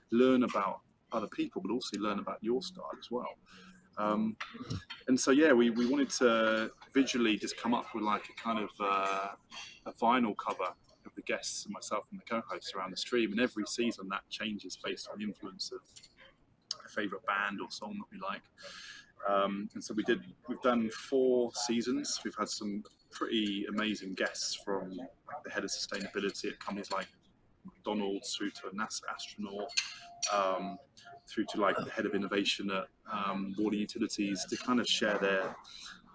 S14: learn about other people, but also learn about your style as well. And so, we wanted to visually just come up with like a kind of a vinyl cover of the guests and myself and the co-hosts around the stream. And every season that changes based on the influence of a favorite band or song that we like. And so we've done 4 seasons. We've had some pretty amazing guests, from the head of sustainability at companies like McDonald's through to a NASA astronaut, through to like the head of innovation at water utilities, to kind of share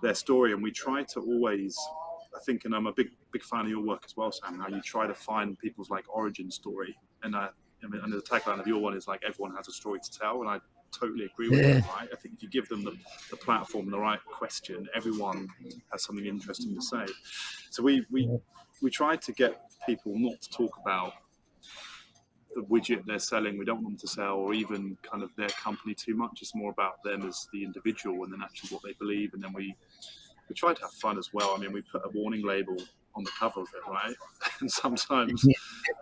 S14: their story. And we try to always, I think, and I'm a big fan of your work as well, Sam, how you try to find people's like origin story. And and the tagline of your one is like, everyone has a story to tell, and I totally agree with that, right? I think if you give them the platform and the right question, everyone has something interesting to say. So we tried to get people not to talk about the widget they're selling. We don't want them to sell, or even kind of their company too much. It's more about them as the individual, and then actually what they believe. And then we try to have fun as well. I mean, we put a warning label on the cover of it, right? And sometimes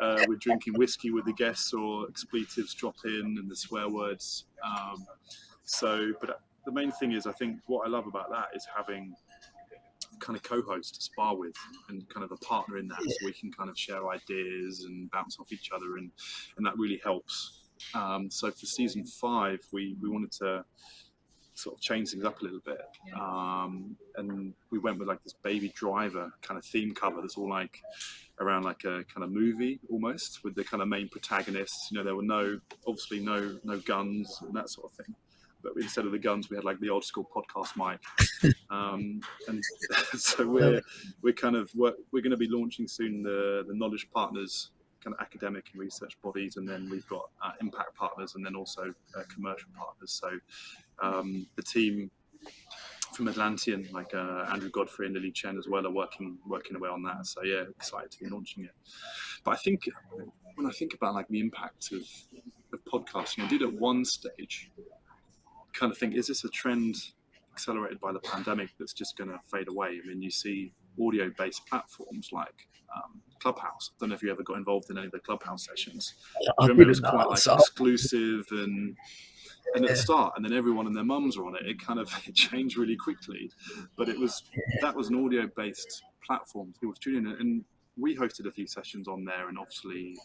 S14: we're drinking whiskey with the guests, or expletives drop in and the swear words. But the main thing is, I think what I love about that is having kind of co-host to spar with, and kind of a partner in that, so we can kind of share ideas and bounce off each other, and that really helps. So for season 5, we wanted to sort of change things up a little bit, and we went with like this Baby Driver kind of theme cover that's all like around like a kind of movie almost, with the kind of main protagonists. There were obviously no guns and that sort of thing, but instead of the guns we had like the old school podcast mic. And so we're going to be launching soon the Knowledge Partners, kind of academic and research bodies, and then we've got impact partners, and then also commercial partners. So the team from Atlantean, like Andrew Godfrey and Lily Chen as well, are working away on that. So excited to be launching it. But I think when I think about like the impact of podcasting, I did at one stage kind of think, is this a trend accelerated by the pandemic that's just going to fade away? I mean, you see audio-based platforms like Clubhouse. I don't know if you ever got involved in any of the Clubhouse sessions. I remember it was quite like exclusive and at the start, and then everyone and their mums were on it. It changed really quickly, but that was an audio-based platform. People were tuning in, and we hosted a few sessions on there, and obviously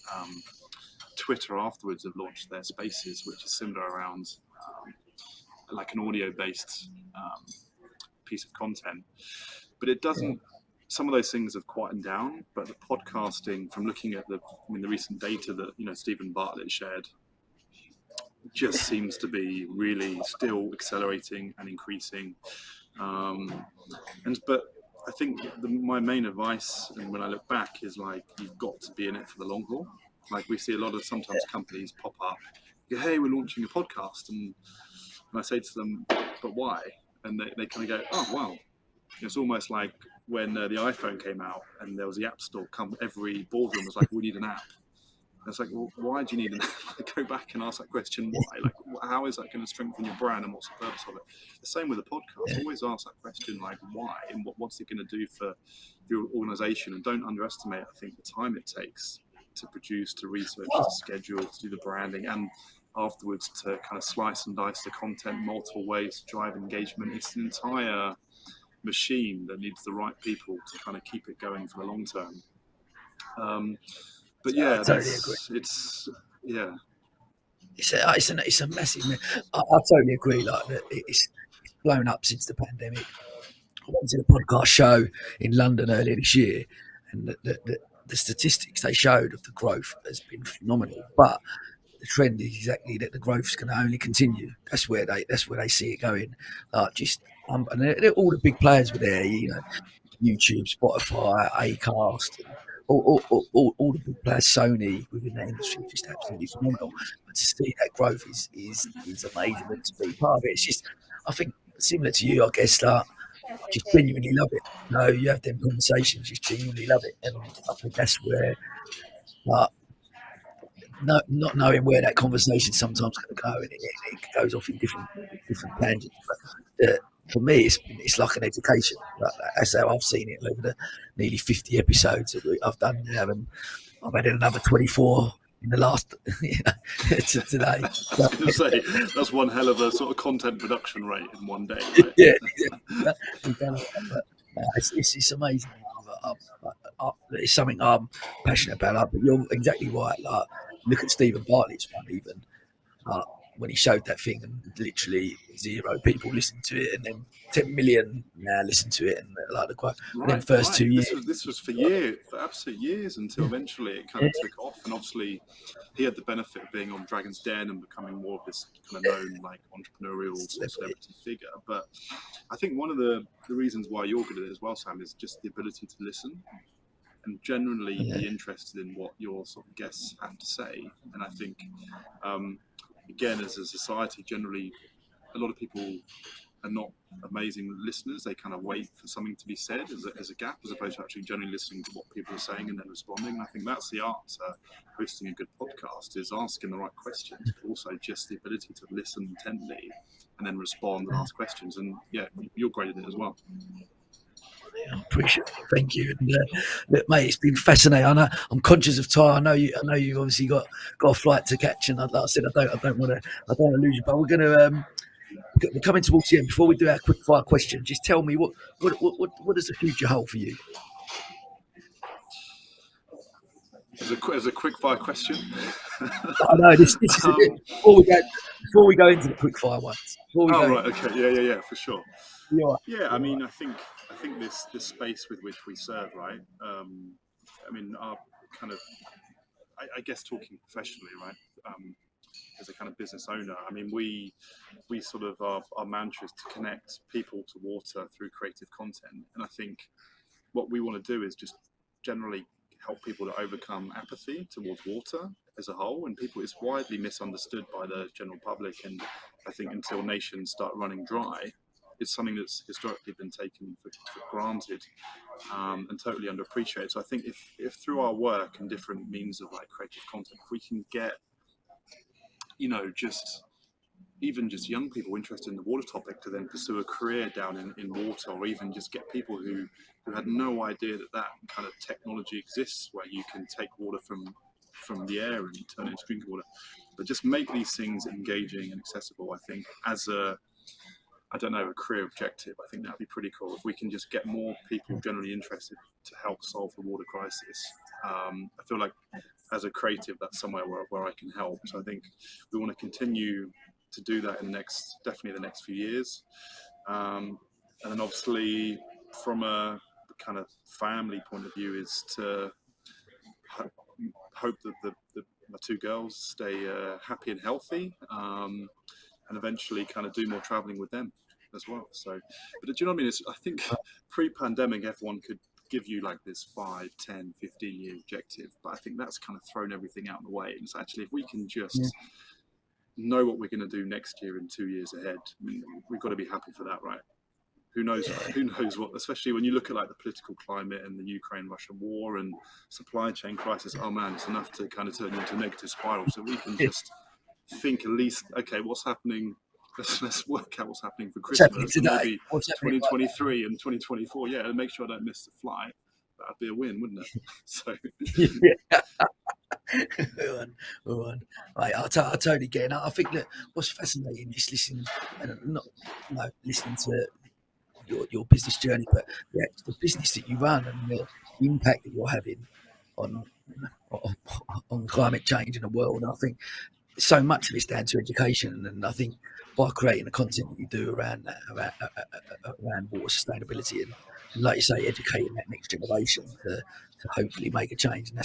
S14: Twitter afterwards have launched their Spaces, which is similar around like an audio-based piece of content. But it doesn't. Some of those things have quietened down, but the podcasting, from looking at the recent data that Stephen Bartlett shared, just seems to be really still accelerating and increasing. But I think my main advice, and when I look back, is like, you've got to be in it for the long haul. Like, we see a lot of sometimes companies pop up, hey, we're launching a podcast, and I say to them, but why? And they kind of go, oh wow. It's almost like when the iPhone came out and there was the App Store, every boardroom was like, we need an app. It's like, well, why do you need to go back and ask that question? Why? Like, how is that going to strengthen your brand, and what's the purpose of it? The same with the podcast. Always ask that question, like, why, and what's it going to do for your organisation? And don't underestimate, I think, the time it takes to produce, to research, to schedule, to do the branding, and afterwards to kind of slice and dice the content multiple ways to drive engagement. It's an entire machine that needs the right people to kind of keep it going for the long term. But yeah,
S1: I totally agree.
S14: It's yeah.
S1: It's a massive. I totally agree. Like that, it's blown up since the pandemic. I went to the podcast show in London earlier this year, and the statistics they showed of the growth has been phenomenal. But the trend is exactly that the growth is going to only continue. That's where they see it going. And all the big players were there. You know, YouTube, Spotify, Acast. All the big players, Sony within that industry, just absolutely phenomenal. But to see that growth is amazing, and to be part of it, it's just, I think, similar to you, I guess, that just genuinely love it. You know, you have them conversations, just genuinely love it, and I think that's where, not knowing where that conversation sometimes going to go, and it goes off in different tangents. But for me, it's like an education. That's how I've seen it over the nearly 50 episodes that I've done now, and I've added another 24 in the last today.
S14: I was going to say, that's one hell of a sort of content production rate in one day, right?
S1: Yeah. It's amazing. It's something I'm passionate about. But you're exactly right. Like, look at Stephen Bartlett's one, even. When he showed that thing, and literally 0 people listened to it, and then 10 million now listen to it, and like the quote.
S14: Right,
S1: and then first 2 years,
S14: this was for years, for absolute years, until eventually it kind of took off. And obviously, he had the benefit of being on Dragon's Den and becoming more of this kind of known, like, entrepreneurial sort of celebrity figure. But I think one of the reasons why you're good at it as well, Sam, is just the ability to listen and generally be interested in what your sort of guests have to say. And I think, again, as a society, generally, a lot of people are not amazing listeners. They kind of wait for something to be said as a gap, as opposed to actually generally listening to what people are saying and then responding. And I think that's the art to hosting a good podcast, is asking the right questions, but also just the ability to listen intently and then respond and ask questions. And yeah, you're great at it as well.
S1: I appreciate it. Thank you. And look, mate, it's been fascinating. I know I'm conscious of time. I know you obviously got a flight to catch, and like I said, I don't want to lose you. But we're coming towards the end. Before we do our quick fire question, just tell me what does the future hold for you?
S14: As a quick fire question.
S1: I know this is before we go into the quick fire ones.
S14: Right, okay, yeah, for sure.
S1: Yeah,
S14: I mean, I think this space with which we serve, right? I mean, our kind of, I guess, talking professionally, right? As a kind of business owner, I mean, we sort of our mantra is to connect people to water through creative content, and I think what we want to do is just generally help people to overcome apathy towards water as a whole. And it's widely misunderstood by the general public, and I think until nations start running dry, it's something that's historically been taken for granted and totally underappreciated. So I think if through our work and different means of like creative content, if we can get, you know, just young people interested in the water topic to then pursue a career down in water, or even just get people who had no idea that kind of technology exists, where you can take water from the air and turn it into drinking water, but just make these things engaging and accessible. I think as a career objective, I think that'd be pretty cool if we can just get more people generally interested to help solve the water crisis. I feel like as a creative, that's somewhere where I can help. So I think we want to continue to do that in definitely the next few years. And then obviously from a kind of family point of view is to hope that my 2 girls stay happy and healthy, and eventually kind of do more traveling with them as well. So, but do you know what I mean? I think pre-pandemic, everyone could give you like this 5, 10, 15 year objective, but I think that's kind of thrown everything out of the way. And so actually, if we can just know what we're going to do next year and 2 years ahead, I mean, we've got to be happy for that, right? who knows what, especially when you look at like the political climate and the Ukraine-Russia war and supply chain crisis. Oh man, it's enough to kind of turn you into a negative spiral. So we can just think at least, okay, what's happening? Let's work out what's happening for
S1: What's happening
S14: Christmas, and
S1: today?
S14: maybe
S1: What's happening
S14: 2023 and 2024. Yeah, and make sure I don't miss the flight. That'd be a win, wouldn't it? So.
S1: Go on. Right, I totally get it. I think that what's fascinating is listening, and not listening to your business journey, but the business that you run and the impact that you're having on climate change in the world. And I think so much of it's down to education, and I think by creating the content that you do around that, around water sustainability, and like you say, educating that next generation to hopefully make a change, and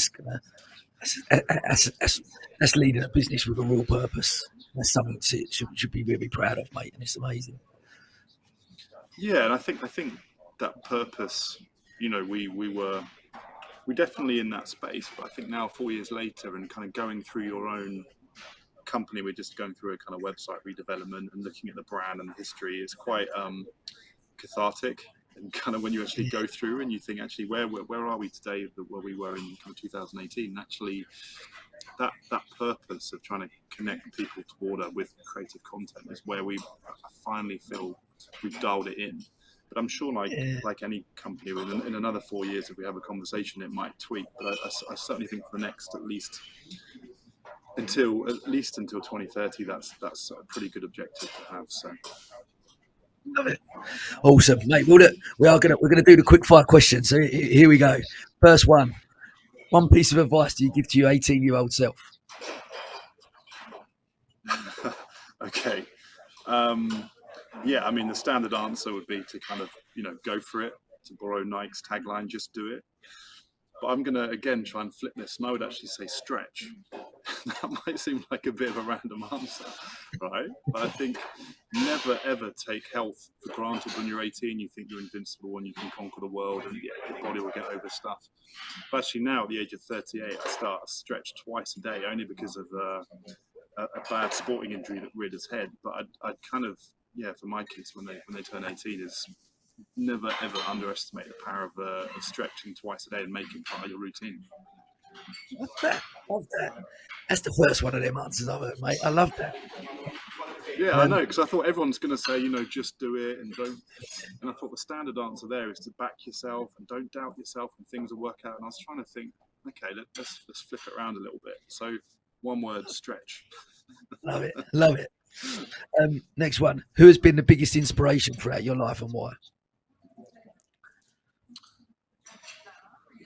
S1: that's leading a business with a real purpose. That's something to should be really proud of, mate, and it's amazing.
S14: Yeah, and I think that purpose, you know, we're definitely in that space, but I think now 4 years later and kind of going through your own company, we're just going through a kind of website redevelopment and looking at the brand and the history. It's quite cathartic, and kind of when you actually go through and you think, actually, where are we today where we were in kind of 2018? Actually, that purpose of trying to connect people to water with creative content is where I finally feel we've dialed it in. But I'm sure, like any company, in another 4 years, if we have a conversation, it might tweak. But I certainly think for the next at least until 2030, that's a pretty good objective to have. So.
S1: Love it. Awesome, mate. Well, look, we're gonna do the quick fire questions. So here we go. First one. One piece of advice do you give to your 18-year-old self?
S14: Okay. Yeah, I mean, the standard answer would be to kind of, go for it, to borrow Nike's tagline, just do it. But I'm going to, again, try and flip this, and I would actually say stretch. That might seem like a bit of a random answer, right? But I think never, ever take health for granted. When you're 18, you think you're invincible and you can conquer the world and your body will get over stuff. But actually now, at the age of 38, I start a stretch twice a day, only because of a bad sporting injury that reared its head. But I'd kind of, for my kids, when they turn 18, is never ever underestimate the power of stretching twice a day and making part of your routine.
S1: Love that. That's the first one of them answers I've heard, mate. I love that.
S14: Yeah, I know, because I thought everyone's going to say, just do it and don't. And I thought the standard answer there is to back yourself and don't doubt yourself, and things will work out. And I was trying to think, okay, let's flip it around a little bit. So one word, stretch.
S1: Love it. Love it. Next one. Who has been the biggest inspiration throughout your life and why?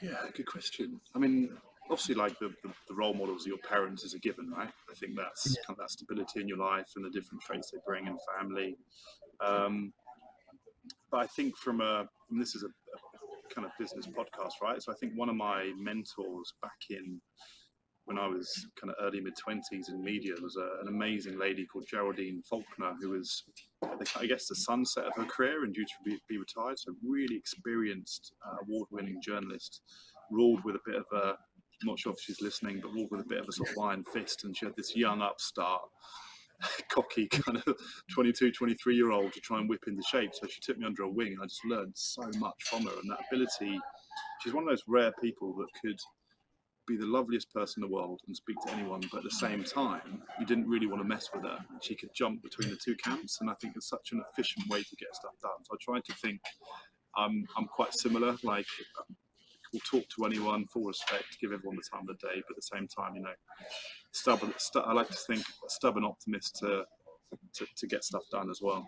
S14: Yeah, good question. I mean, obviously, like the role models of your parents is a given, right? I think that's kind of that stability in your life and the different traits they bring and family. But I think and this is a kind of business podcast, right? So I think one of my mentors back when I was kind of early mid-20s in media was an amazing lady called Geraldine Faulkner, who was, I guess, the sunset of her career and due to be retired. So really experienced, award-winning journalist, ruled with a bit of I'm not sure if she's listening, but ruled with a bit of a sort of iron fist. And she had this young upstart, cocky kind of 22, 23-year-old to try and whip into shape. So she took me under her wing, and I just learned so much from her. And that ability, she's one of those rare people that could be the loveliest person in the world and speak to anyone, but at the same time, you didn't really want to mess with her. She could jump between the two camps, and I think it's such an efficient way to get stuff done. So I try to think I'm quite similar. Like, we'll talk to anyone, full respect, give everyone the time of the day, but at the same time, stubborn. I like to think a stubborn optimist to get stuff done as well.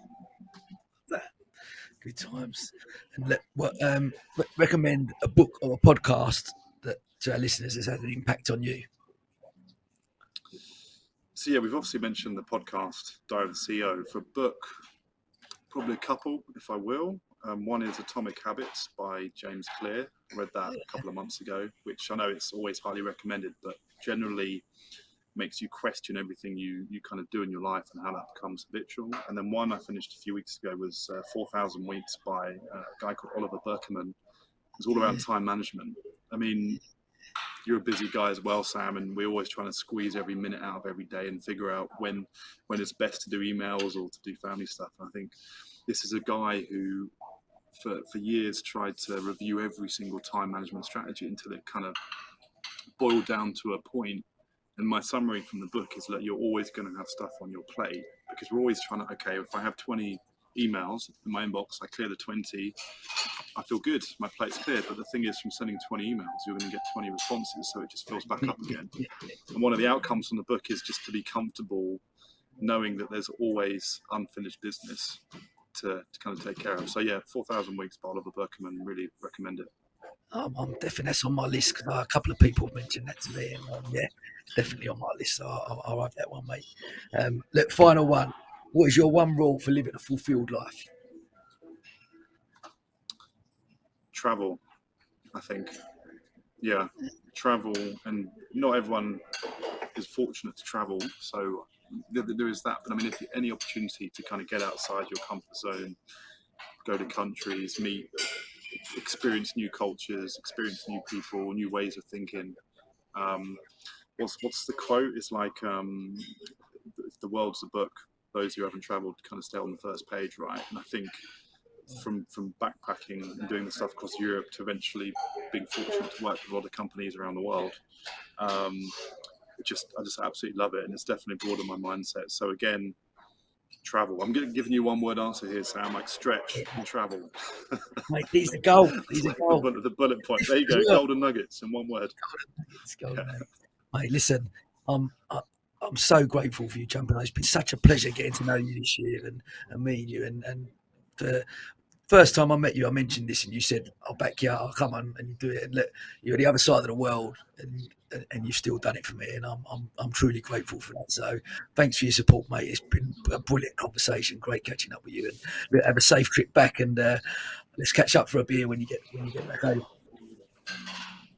S1: Good times. And recommend a book or a podcast that to our listeners has had an impact on you.
S14: So yeah, we've obviously mentioned the podcast Diary of the CEO. For a book, probably a couple, if I will. One is Atomic Habits by James Clear. I read that a couple of months ago, which I know it's always highly recommended, but generally makes you question everything you kind of do in your life and how that becomes habitual. And then one I finished a few weeks ago was 4,000 Weeks by a guy called Oliver Burkeman. It's all around time management. I mean, you're a busy guy as well, Sam, and we're always trying to squeeze every minute out of every day and figure out when it's best to do emails or to do family stuff. And I think this is a guy who for years tried to review every single time management strategy until it kind of boiled down to a point. And my summary from the book is that you're always going to have stuff on your plate, because we're always trying to, okay, if I have 20 emails in my inbox, I clear the 20, I feel good, my plate's clear. But the thing is, from sending 20 emails, you're going to get 20 responses, so it just fills back up again. And one of the outcomes from the book is just to be comfortable knowing that there's always unfinished business to kind of take care of. So yeah, 4,000 Weeks by Oliver Burkeman, really recommend it.
S1: I'm definitely, that's on my list, because a couple of people mentioned that to me, and yeah, definitely on my list. So I'll have that one, mate. Look, final one. What is your one rule for living a fulfilled life?
S14: Travel, I think. Yeah, travel, and not everyone is fortunate to travel, so there is that. But I mean, if any opportunity to kind of get outside your comfort zone, go to countries, meet, experience new cultures, experience new people, new ways of thinking. What's the quote? It's like, if the world's a book, those who haven't traveled kind of stay on the first page, right? And I think from backpacking and doing the stuff across Europe to eventually being fortunate to work with a lot of companies around the world, I just absolutely love it, and it's definitely broadened my mindset. So again, travel. I'm giving you one word answer here, Sam, like stretch and travel.
S1: Mate, these are gold. These are gold.
S14: The bullet point. There you go. Golden nuggets in one word.
S1: Golden nuggets. Mate, listen, I'm so grateful for you jumping on. It's been such a pleasure getting to know you this year and meeting you. And the first time I met you, I mentioned this, and you said, "I'll back you up. I'll come on and do it." And look, you're the other side of the world, and you've still done it for me, and I'm truly grateful for that. So thanks for your support, mate. It's been a brilliant conversation. Great catching up with you, and have a safe trip back. And let's catch up for a beer when you get back home.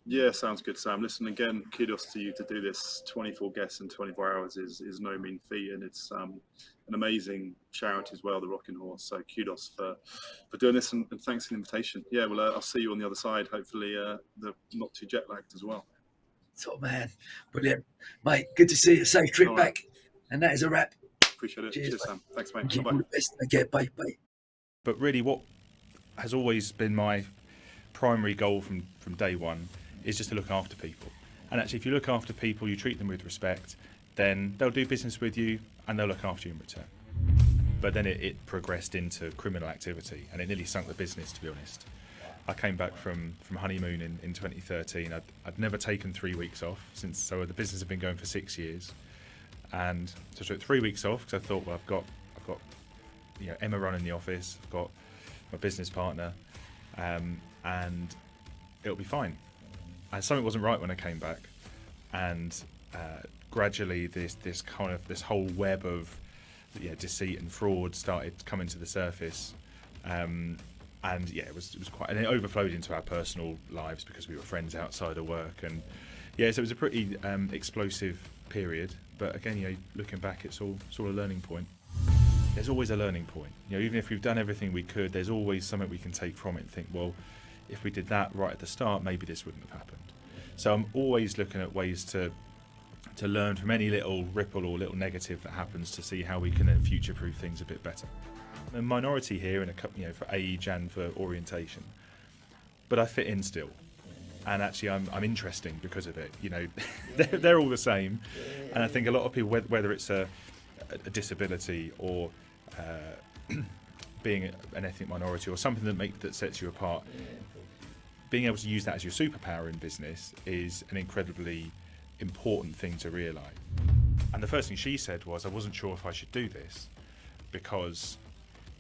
S14: Yeah, sounds good, Sam. Listen, again, kudos to you to do this. 24 guests in 24 hours is no mean feat, and it's an amazing charity as well, the Rocking Horse. So kudos for doing this, and thanks for the invitation. Yeah, well, I'll see you on the other side. Hopefully, not too jet lagged as well.
S1: Top man, brilliant, mate. Good to see you. Safe trip
S14: All
S1: back,
S14: right.
S1: And that is a wrap.
S14: Appreciate it.
S1: Cheers,
S14: Sam. Thanks, mate.
S1: Thank you.
S14: Bye.
S1: All the best. Okay, bye.
S15: But really, what has always been my primary goal from day one is just to look after people. And actually, if you look after people, you treat them with respect, then they'll do business with you and they'll look after you in return. But then it progressed into criminal activity, and it nearly sunk the business, to be honest. I came back from honeymoon in 2013. I'd never taken 3 weeks off so the business had been going for 6 years. And so I took 3 weeks off because I thought, well, I've got Emma running the office, I've got my business partner, and it'll be fine. And something wasn't right when I came back, and gradually this whole web of deceit and fraud started coming to the surface, and it was quite, and it overflowed into our personal lives because we were friends outside of work, and so it was a pretty explosive period. But again, looking back, it's all sort of a learning point. There's always a learning point. Even if we've done everything we could, there's always something we can take from it and think, well, if we did that right at the start, maybe this wouldn't have happened. So I'm always looking at ways to learn from any little ripple or little negative that happens to see how we can then future-proof things a bit better. I'm a minority here in for age and for orientation, but I fit in still. And actually, I'm interesting because of it. They're all the same, and I think a lot of people, whether it's a disability or being an ethnic minority or something that sets you apart, being able to use that as your superpower in business is an incredibly important thing to realise. And the first thing she said was, I wasn't sure if I should do this because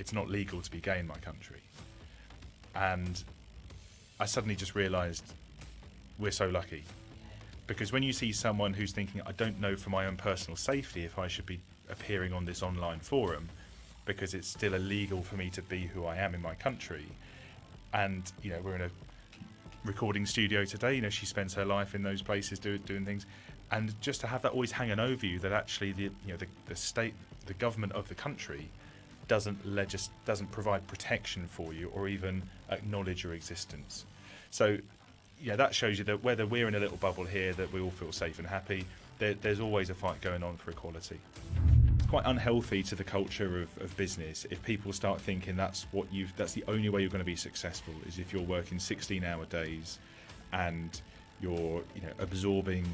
S15: it's not legal to be gay in my country. And I suddenly just realised we're so lucky, because when you see someone who's thinking, I don't know for my own personal safety if I should be appearing on this online forum because it's still illegal for me to be who I am in my country, and we're in a recording studio today, she spends her life in those places doing things, and just to have that always hanging over you, that actually the state, the government of the country doesn't provide protection for you or even acknowledge your existence. So that shows you that whether we're in a little bubble here that we all feel safe and happy, there's always a fight going on for equality. quite unhealthy to the culture of business if people start thinking that's the only way you're going to be successful is if you're working 16-hour days and you're absorbing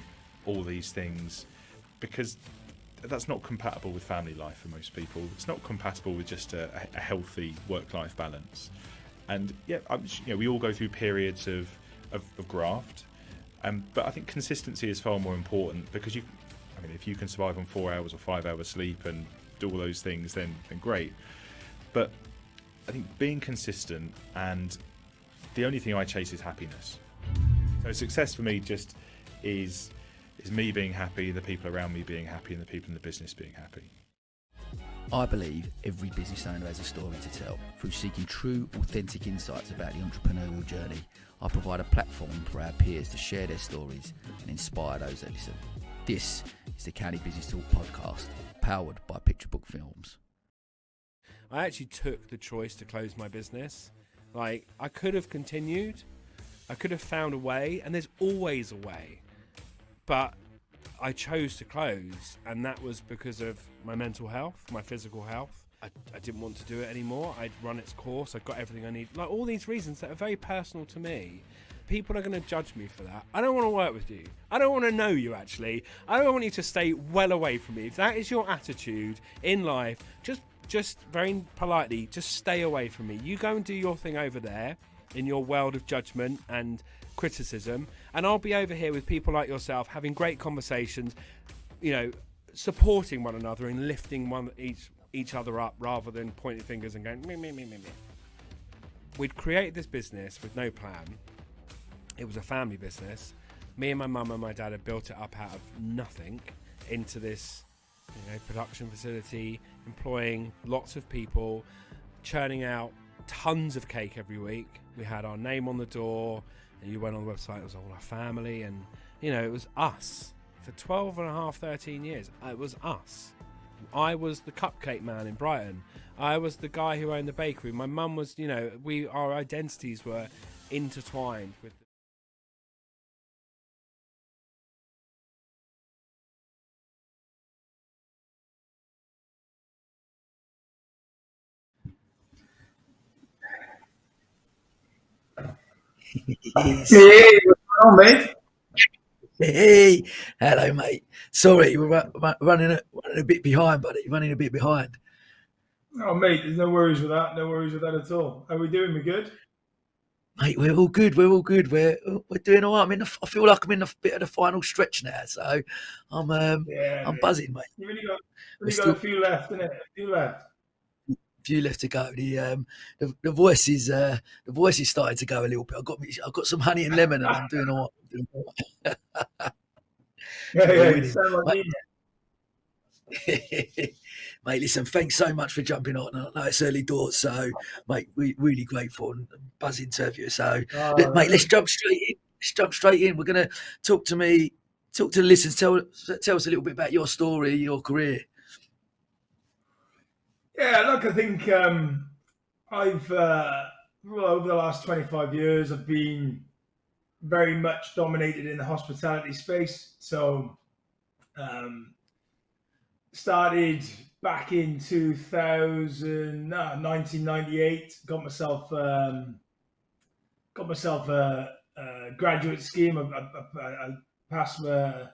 S15: all these things, because that's not compatible with family life for most people. It's not compatible with just a healthy work-life balance. And we all go through periods of graft, but I think consistency is far more important, because if you can survive on 4 hours or 5 hours sleep and do all those things, then great. But I think being consistent, and the only thing I chase is happiness. So success for me just is me being happy, the people around me being happy, and the people in the business being happy.
S11: I believe every business owner has a story to tell. Through seeking true, authentic insights about the entrepreneurial journey, I provide a platform for our peers to share their stories and inspire those that listen. This is the County Business Talk podcast, powered by Picture Book Films.
S16: I actually took the choice to close my business. I could have continued, I could have found a way, and there's always a way. But I chose to close, and that was because of my mental health, my physical health. I didn't want to do it anymore. I'd run its course. I'd got everything I need. All these reasons that are very personal to me. People are going to judge me for that. I don't want to work with you. I don't want to know you, actually. I don't want you to stay well away from me. If that is your attitude in life, just very politely, just stay away from me. You go and do your thing over there in your world of judgment and criticism, and I'll be over here with people like yourself having great conversations, supporting one another and lifting each other up rather than pointing fingers and going me. We'd created this business with no plan. It was a family business. Me and my mum and my dad had built it up out of nothing into this production facility, employing lots of people, churning out tons of cake every week. We had our name on the door, and you went on the website, it was all our family, and it was us. For 12 and a half, 13 years, it was us. I was the cupcake man in Brighton. I was the guy who owned the bakery. My mum was, our identities were intertwined with.
S1: Hey, what's going on, mate? Hey, hello, mate. Sorry, we're running a bit behind, buddy. Running a bit behind.
S17: Oh, mate, there's no worries with that. No worries with that at all. How are we doing? We good?
S1: Mate, we're all good. We're all good. We're doing all right. I feel like I'm in a bit of the final stretch now, so I'm buzzing, mate.
S17: You really got a few left, innit? A few left.
S1: Few left to go. The voice is starting to go a little bit. I've got some honey and lemon, and I'm doing all right.
S17: You sound like me.
S1: Mate, listen, thanks so much for jumping on. I know it's early doors, so mate, we really grateful and buzzing to have you. So, mate, let's jump straight in. We're gonna talk to the listeners. Tell us a little bit about your story, your career.
S17: Yeah, look, I think I've over the last 25 years, I've been very much dominated in the hospitality space. So, started back in 1998. Got myself a graduate scheme. I passed my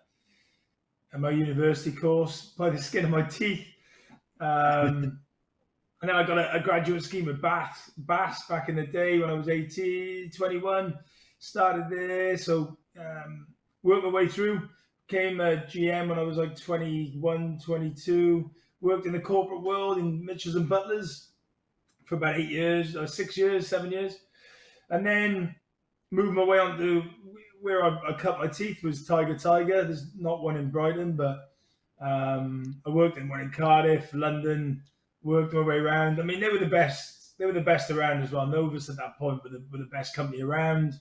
S17: university course by the skin of my teeth. And then I got a graduate scheme with Bass back in the day when I was 21. Started there, so worked my way through. Became a GM when I was like 21, 22. Worked in the corporate world in Mitchells and Butlers for about 8 years, or 6 years, 7 years. And then moved my way on to where I cut my teeth was Tiger. There's not one in Brighton, but I worked in one in Cardiff, London, worked my way around. I mean, they were the best around as well. Novus at that point were the best company around.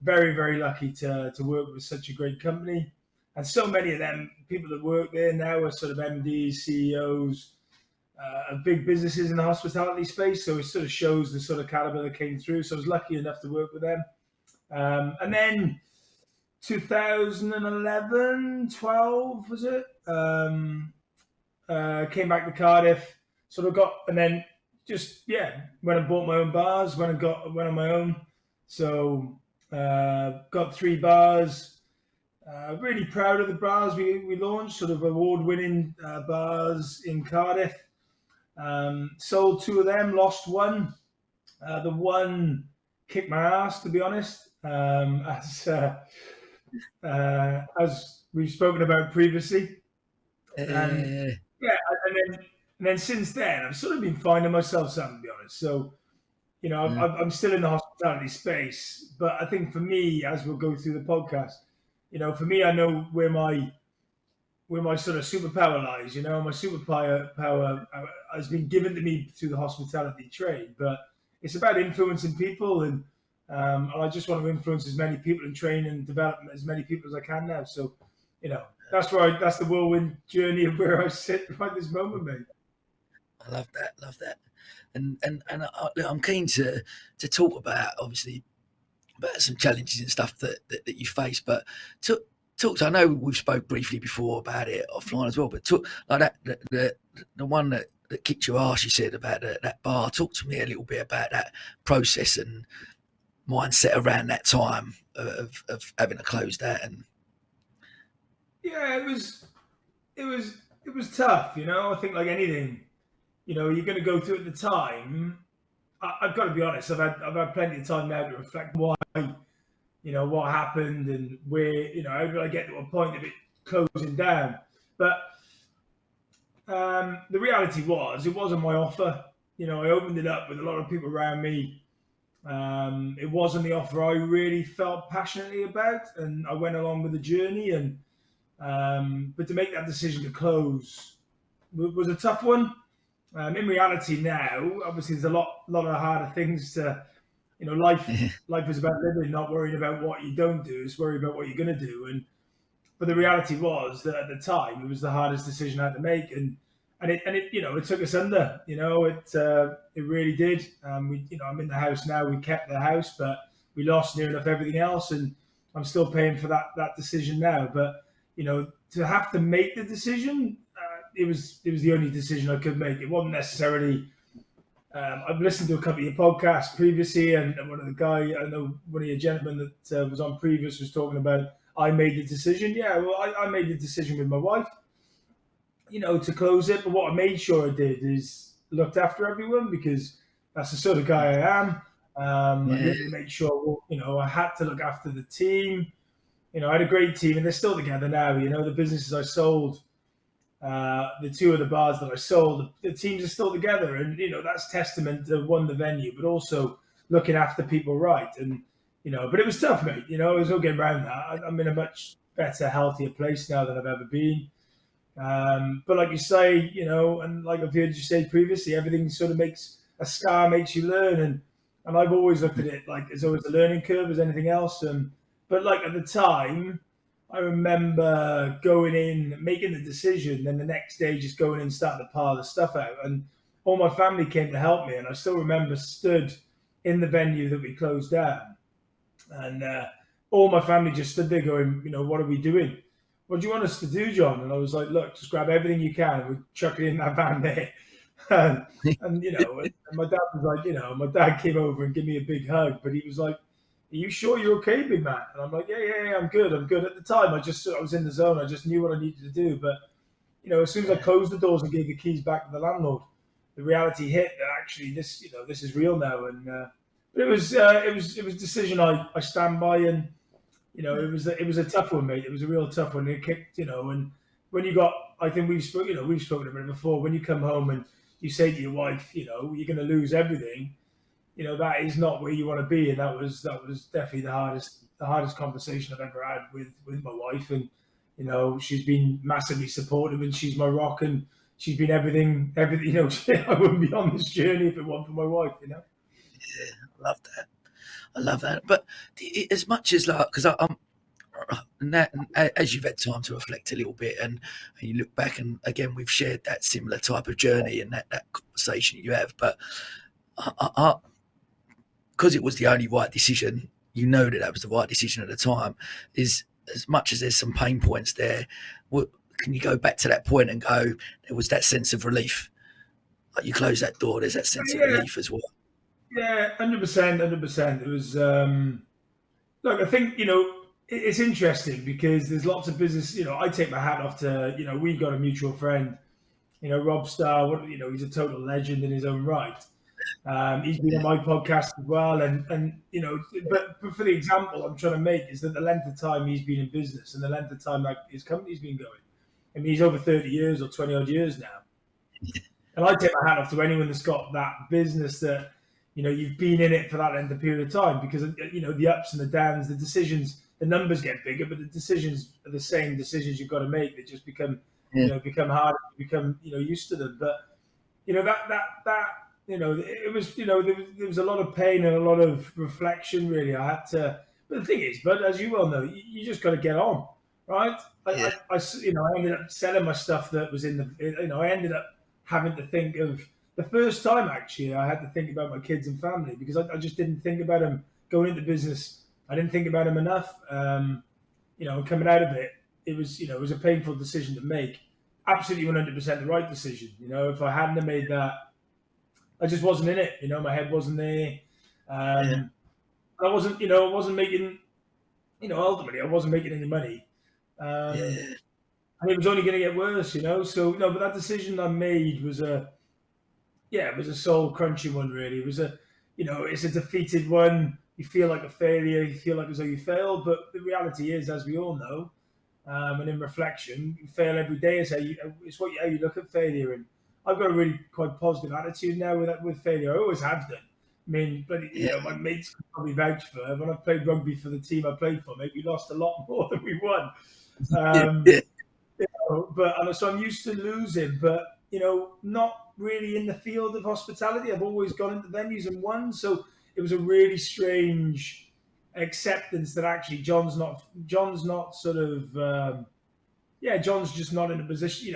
S17: Very, very lucky to work with such a great company. And so many of them, people that work there now are sort of MDs, CEOs of big businesses in the hospitality space. So it sort of shows the sort of caliber that came through. So I was lucky enough to work with them. And then 2011, 12, was it? came back to Cardiff, sort of and then just, went and bought my own bars, went on my own. So got 3 bars. Really proud of the bars we launched, sort of award-winning bars in Cardiff. Sold 2 of them, lost 1. The one kicked my ass, to be honest, as we've spoken about previously. And then since then, I've sort of been finding myself something, to be honest. So, I'm still in the hospitality space, but I think for me, as we'll go through the podcast, for me, I know where my sort of superpower lies. My superpower has been given to me through the hospitality trade, but it's about influencing people, and I just want to influence as many people and train and develop as many people as I can now. So, that's the whirlwind journey of where I sit right this moment, mate.
S1: I love that, and I'm keen to talk about, obviously, about some challenges and stuff that you face, but talk to, I know we've spoke briefly before about it offline as well, but talk like that the one that kicked your arse, you said, about that bar. Talk to me a little bit about that process and mindset around that time of having to close that. And
S17: it was tough. I think, like anything, you're going to go through at the time. I've got to be honest. I've had plenty of time now to reflect why, what happened and where, how did I get to a point of it closing down. But the reality was, it wasn't my offer. I opened it up with a lot of people around me. It wasn't the offer I really felt passionately about, and I went along with the journey. And but to make that decision to close was a tough one. In reality now, obviously, there's a lot of harder things to, life is about living, not worrying about what you don't do. It's worrying about what you're going to do. But the reality was that at the time, it was the hardest decision I had to make. And it took us under, it really did. I'm in the house now. We kept the house, but we lost near enough everything else. And I'm still paying for that decision now. But, to have to make the decision, it was the only decision I could make. It wasn't necessarily. I've listened to a couple of your podcasts previously, and one of your gentlemen that was on previous was talking about, I made the decision. Yeah, well, I made the decision with my wife, to close it. But what I made sure I did is looked after everyone, because that's the sort of guy I am. I really made sure, I had to look after the team. I had a great team, and they're still together now. The businesses I sold, the 2 of the bars that I sold, the teams are still together, and that's testament to, one, the venue, but also looking after people right. And but it was tough, mate. There's no getting around that. I'm in a much better, healthier place now than I've ever been. But like you say, and like I've heard you say previously, everything sort of makes you learn, and I've always looked at it like there's always a learning curve as anything else. But like at the time, I remember going in, making the decision, then the next day just going in and starting to pile the stuff out. And all my family came to help me. And I still remember stood in the venue that we closed down. And all my family just stood there going, what are we doing? What do you want us to do, John? And I was like, look, just grab everything you can. We chuck it in that van there. and my dad was like, my dad came over and gave me a big hug. But he was like, are you sure you're okay, big man? And I'm like, yeah, I'm good. At the time, I was in the zone. I just knew what I needed to do. But, as soon as I closed the doors and gave the keys back to the landlord, the reality hit that actually this is real now. And but it was a decision I stand by, and it was a tough one, mate. It was a real tough one. It kicked, and when you got, I think we've spoken about it before. When you come home and you say to your wife, you're going to lose everything. That is not where you want to be, and that was definitely the hardest conversation I've ever had with my wife. And she's been massively supportive, and she's my rock, and she's been everything. I wouldn't be on this journey if it weren't for my wife. Yeah,
S1: I love that. But as much as because as you've had time to reflect a little bit, and you look back, and again we've shared that similar type of journey and that conversation you have, but because it was the only right decision, that was the right decision at the time, is as much as there's some pain points there, can you go back to that point and go, there was that sense of relief? Like you close that door, there's that sense of relief as well.
S17: Yeah, 100%. It was, look, I think, it's interesting because there's lots of business, I take my hat off to, we got a mutual friend, Rob Starr, he's a total legend in his own right. He's been on my podcast as well. And but for the example I'm trying to make is that the length of time he's been in business and the length of time that his company's been going. I mean, he's over 30 years or 20 odd years now. And I take my hat off to anyone that's got that business that, you've been in it for that length of period of time, because, the ups and the downs, the decisions, the numbers get bigger, but the decisions are the same decisions you've got to make. They just become, become harder, become, used to them. But, it was, there was a lot of pain and a lot of reflection, really. I had to, but the thing is, but as you well know, you just got to get on, right? I ended up selling my stuff that was in the, I ended up having to think of, the first time actually, I had to think about my kids and family, because I just didn't think about them going into business. I didn't think about them enough. And coming out of it, it was, it was a painful decision to make. Absolutely 100% the right decision. If I hadn't have made that, I just wasn't in it. My head wasn't there. I wasn't making, ultimately I wasn't making any money. And it was only going to get worse, So, but that decision I made was it was a soul crunching one, really. It was it's a defeated one. You feel like a failure. You feel like as though you failed. But the reality is, as we all know, and in reflection, you fail every day. It's how you look at failure. And I've got a really quite positive attitude now with failure. I always have done. I mean, but my mates can probably vouch for it. When I played rugby for the team I played for, maybe we lost a lot more than we won. So I'm used to losing, but not really in the field of hospitality. I've always gone into venues and won, so it was a really strange acceptance that actually John's not sort of John's just not in a position.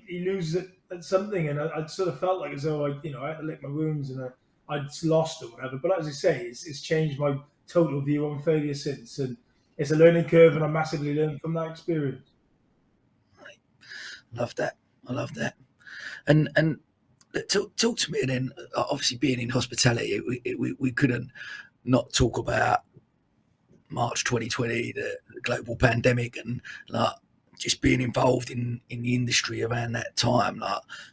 S17: He loses at something, and I sort of felt like as though I had to lick my wounds and I'd lost or whatever. But as I say, it's changed my total view on failure since, and it's a learning curve, and I massively learned from that experience.
S1: I love that. And talk to me then. Obviously, being in hospitality, we couldn't not talk about March 2020, the global pandemic, and just being involved in the industry around that time.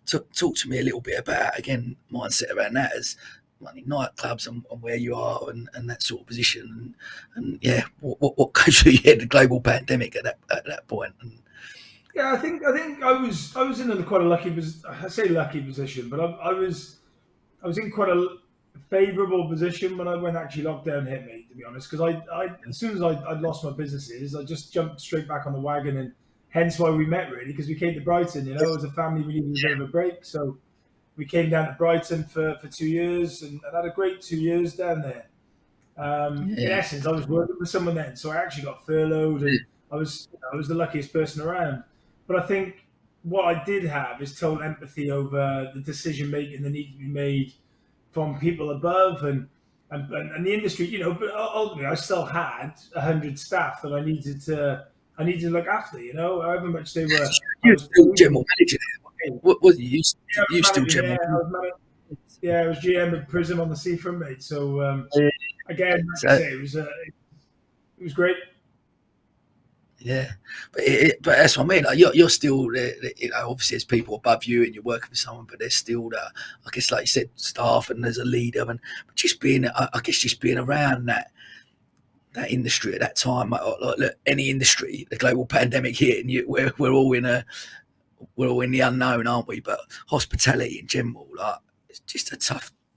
S1: Talk to me a little bit about, again, mindset around that as running nightclubs and where you are and that sort of position, and what goes through your head, the global pandemic at that point.
S17: Yeah, I think I was in quite a lucky position. I say lucky position, but I was in quite a favourable position when actually lockdown hit me, to be honest. Because I as soon as I'd lost my businesses, I just jumped straight back on the wagon, and hence why we met, really, because we came to Brighton. As a family, we needed a bit of a break, so we came down to Brighton for 2 years, and had a great 2 years down there. In essence, I was working with someone then, so I actually got furloughed, and I was the luckiest person around. But I think what I did have is total empathy over the decision making that needed to be made from people above and the industry. But ultimately, I still had 100 staff that I needed to look after. However much they were.
S1: You were still general manager. What was you? You still general?
S17: I was GM of Prism on the Seafront, mate. So again, like I say, it was great.
S1: Yeah, but that's what I mean. Like you're still, obviously there's people above you and you're working with someone, but there's still I guess, like you said, staff, and there's a leader, and just being around that industry at that time. Like any industry, the global pandemic hit, and we're all in the unknown, aren't we? But hospitality in general, it's just a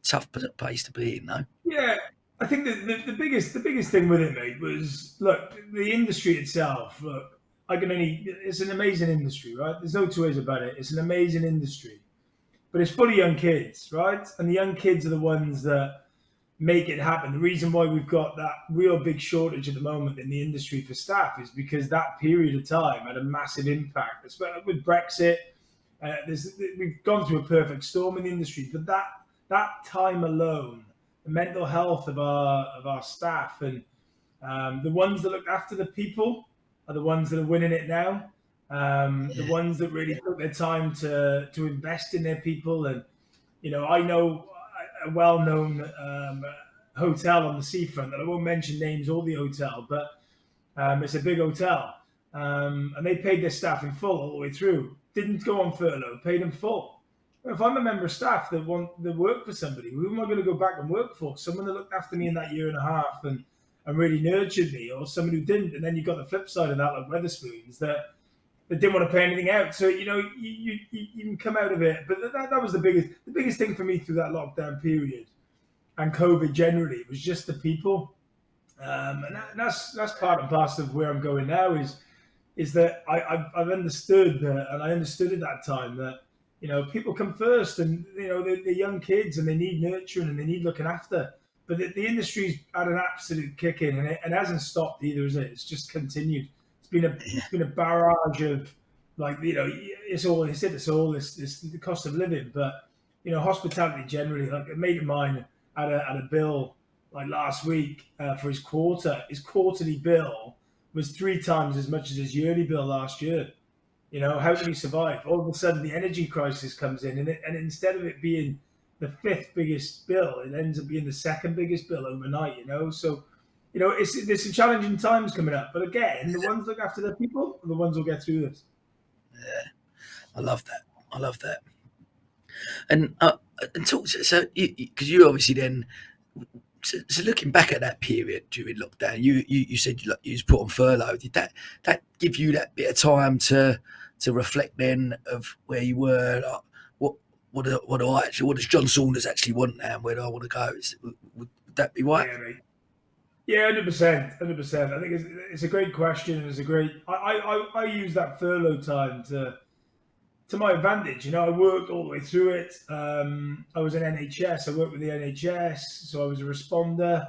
S1: tough place to be in, though.
S17: Yeah. I think the biggest thing with it, mate, was, look, the industry itself. Look, it's an amazing industry, right? There's no two ways about it. It's an amazing industry, but it's full of young kids, right? And the young kids are the ones that make it happen. The reason why we've got that real big shortage at the moment in the industry for staff is because that period of time had a massive impact. Especially with Brexit, we've gone through a perfect storm in the industry, but that time alone. The mental health of our staff, and the ones that look after the people are the ones that are winning it now. The ones that really took their time to invest in their people. And I know a well-known hotel on the seafront that I won't mention names or the hotel, but it's a big hotel, and they paid their staff in full all the way through. Didn't go on furlough, paid them full. If I'm a member of staff that work for somebody, who am I going to go back and work for? Someone that looked after me in that year and a half and really nurtured me, or someone who didn't. And then you've got the flip side of that, like Wetherspoons, that didn't want to pay anything out. So you can come out of it. But that was the biggest thing for me through that lockdown period and COVID generally was just the people. And that's part and parcel of where I'm going now. Is that I've understood that, and I understood at that time that people come first, and they're young kids and they need nurturing and they need looking after. But the industry's had an absolute kick in, and it hasn't stopped either, is it? It's just continued. It's been a barrage of it's all this the cost of living, but hospitality generally. Like a mate of mine had a bill like last week for his quarter. His quarterly bill was 3 times as much as his yearly bill last year. How can he survive? All of a sudden, the energy crisis comes in, and instead of it being the 5th biggest bill, it ends up being the 2nd biggest bill overnight. So, there's some challenging times coming up. But again, the ones that look after their people are the ones who'll get through this.
S1: Yeah, I love that. And talk so because you obviously then. So looking back at that period during lockdown, you said you was put on furlough. Did that give you that bit of time to reflect then of where you were? Like, what does John Saunders actually want now, and where do I want to go? Would that be right?
S17: Yeah, mate. Yeah, 100%. I think it's a great question. It's a great. I use that furlough time to my advantage. I worked all the way through it. I was in NHS. I worked with the NHS, so I was a responder.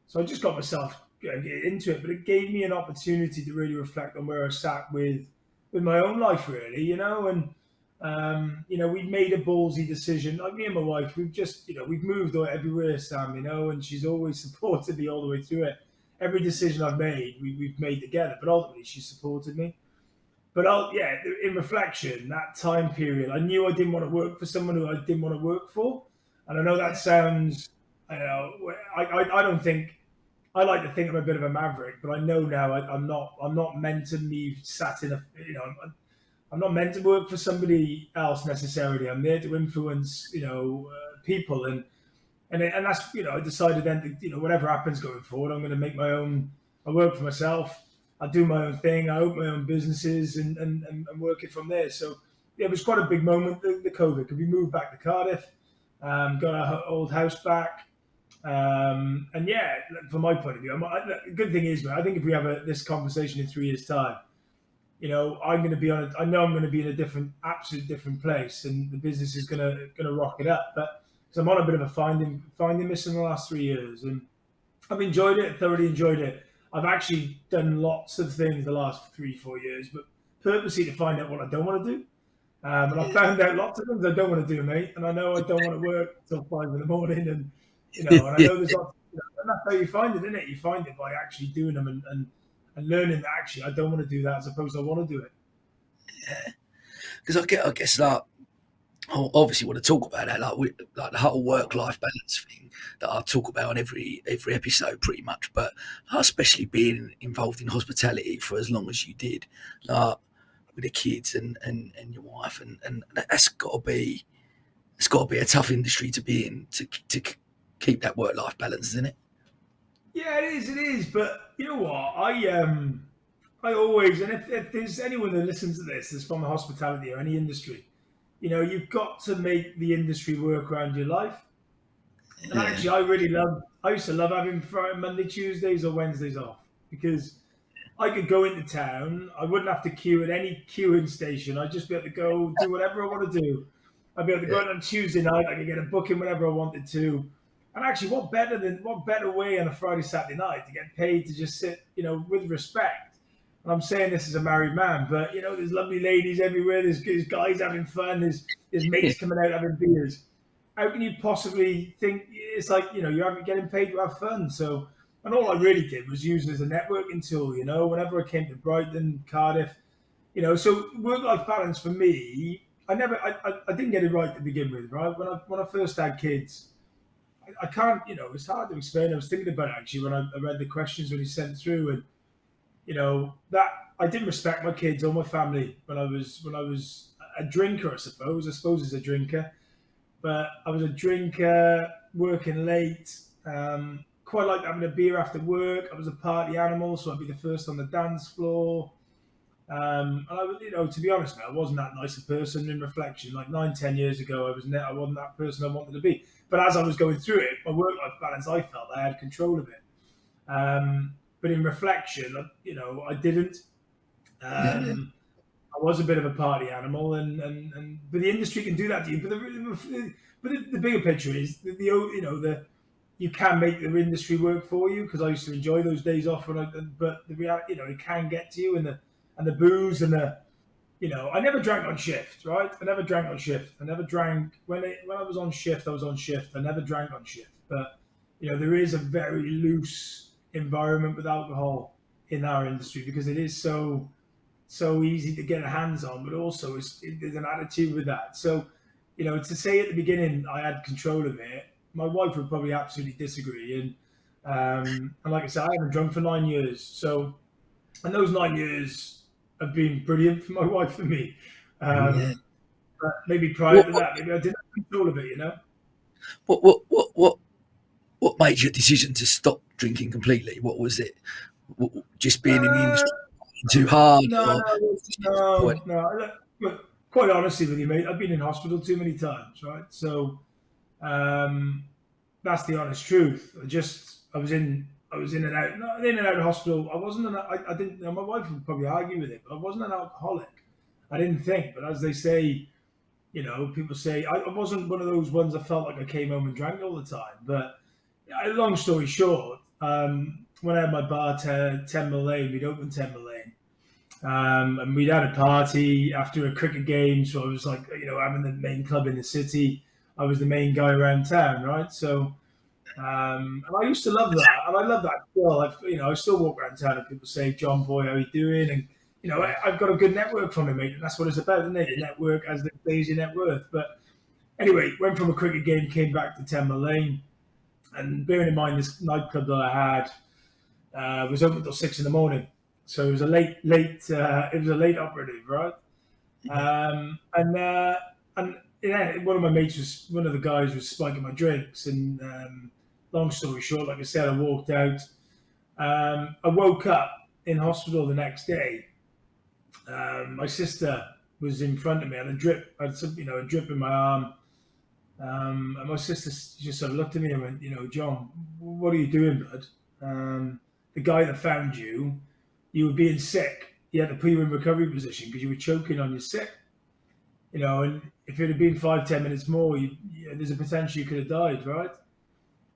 S17: So I just got myself into it, but it gave me an opportunity to really reflect on where I sat with my own life, really. And we made a ballsy decision. Like me and my wife, we've moved everywhere, Sam. And she's always supported me all the way through it. Every decision I've made, we've made together. But ultimately, she supported me. But in reflection, that time period, I knew I didn't want to work for someone who I didn't want to work for. And I know that sounds, I don't think, I like to think I'm a bit of a maverick, but I know now I'm not meant to be sat in I'm not meant to work for somebody else necessarily. I'm there to influence, people. And that's, I decided then that, whatever happens going forward, I'm going to make my own, I work for myself. I do my own thing. I open my own businesses and work it from there. So it was quite a big moment, the COVID, because we moved back to Cardiff, got our old house back. And from my point of view, the good thing is, man, I think if we have this conversation in 3 years' time, I'm going to be I know I'm going to be in a absolute different place, and the business is going to rock it up. But so I'm on a bit of a finding this in the last 3 years, and I've enjoyed it, thoroughly enjoyed it. I've actually done lots of things the last 3-4 years, but purposely to find out what I don't want to do. And I found out lots of things I don't want to do, mate. And I know I don't want to work till 5 in the morning, and and I know there's lots. And that's how you find it, isn't it? You find it by actually doing them and learning that actually I don't want to do that as opposed to I want to do it.
S1: Yeah, because I guess like I obviously want to talk about that, like the whole work-life balance thing that I talk about on every episode pretty much. But especially being involved in hospitality for as long as you did, like with the kids and your wife, and that's got to be a tough industry to be in to keep that work-life balance, isn't it?
S17: Yeah, it is. But you know what? I always, and if there's anyone that listens to this that's from the hospitality or any industry, you've got to make the industry work around your life. And actually, I used to love having Friday, Monday, Tuesdays or Wednesdays off, because I could go into town. I wouldn't have to queue at any queuing station. I'd just be able to go do whatever I want to do. I'd be able to go out on Tuesday night. I could get a booking whenever I wanted to. And actually, what better way on a Friday, Saturday night to get paid to just sit, with respect. And I'm saying this as a married man, but there's lovely ladies everywhere. There's guys having fun. There's mates coming out having beers. How can you possibly think it's like you're getting paid to have fun? So, and all I really did was use it as a networking tool. Whenever I came to Brighton, Cardiff, You know, so work-life balance for me, I didn't get it right to begin with, right? When I first had kids, I can't, you know, it's hard to explain. I was thinking about it actually when I read the questions when he sent through, and you know that I didn't respect my kids or my family when I was a drinker. I suppose as a drinker, but I was a drinker, working late. Quite like having a beer after work. I was a party animal, so I'd be the first on the dance floor. And I was, you know, to be honest, I wasn't that nice a person in reflection. Like 9-10 years ago, I wasn't that person I wanted to be. But as I was going through it, my work-life balance, I felt I had control of it. But in reflection, you know, I didn't. I was a bit of a party animal, but the industry can do that to you. But the bigger picture is you can make the industry work for you, because I used to enjoy those days off. But the reality, you know, it can get to you, and the booze and the, you know, I never drank on shift, right? I never drank on shift. I never drank when I was on shift. I was on shift. I never drank on shift. But you know, there is a very loose environment with alcohol in our industry, because it is so easy to get a hands on, but also there's an attitude with that. So, you know, to say at the beginning I had control of it, my wife would probably absolutely disagree. And like I said, I haven't drunk for 9 years. So, and those 9 years have been brilliant for my wife and me. But maybe prior to that, maybe I didn't have control of it, you know.
S1: What made your decision to stop drinking completely? What was it? Just being in the industry too hard?
S17: No. Look, quite honestly with you, mate, I've been in hospital too many times, right? So that's the honest truth. I was in and out of hospital. I didn't. My wife would probably argue with it, but I wasn't an alcoholic. I didn't think, but as they say, you know, people say I wasn't one of those ones that felt like I came home and drank all the time. But long story short, when I had my bar 10 Mill Lane, we'd opened 10 Mill Lane, and we'd had a party after a cricket game. So I was like, you know, having the main club in the city. I was the main guy around town, right? So. And I used to love that, and I love that still. I still walk around town and people say, "John boy, how you doing?" And you know, I've got a good network from it, mate. And that's what it's about, isn't it? Your network, as they say, is your net worth. But anyway, went from a cricket game, came back to 10 Mill Lane, and bearing in mind this nightclub that I had was open until 6 a.m. So it was a late operative, right? And yeah, one of the guys was spiking my drinks, and long story short, like I said, I walked out. I woke up in hospital the next day. My sister was in front of me, and a drip in my arm. And my sister just sort of looked at me and went, you know, "John, what are you doing, bud? The guy that found you were being sick. He had to put you in recovery position because you were choking on your sick. You know, and if it had been 5-10 minutes more, there's a potential you could have died, right?"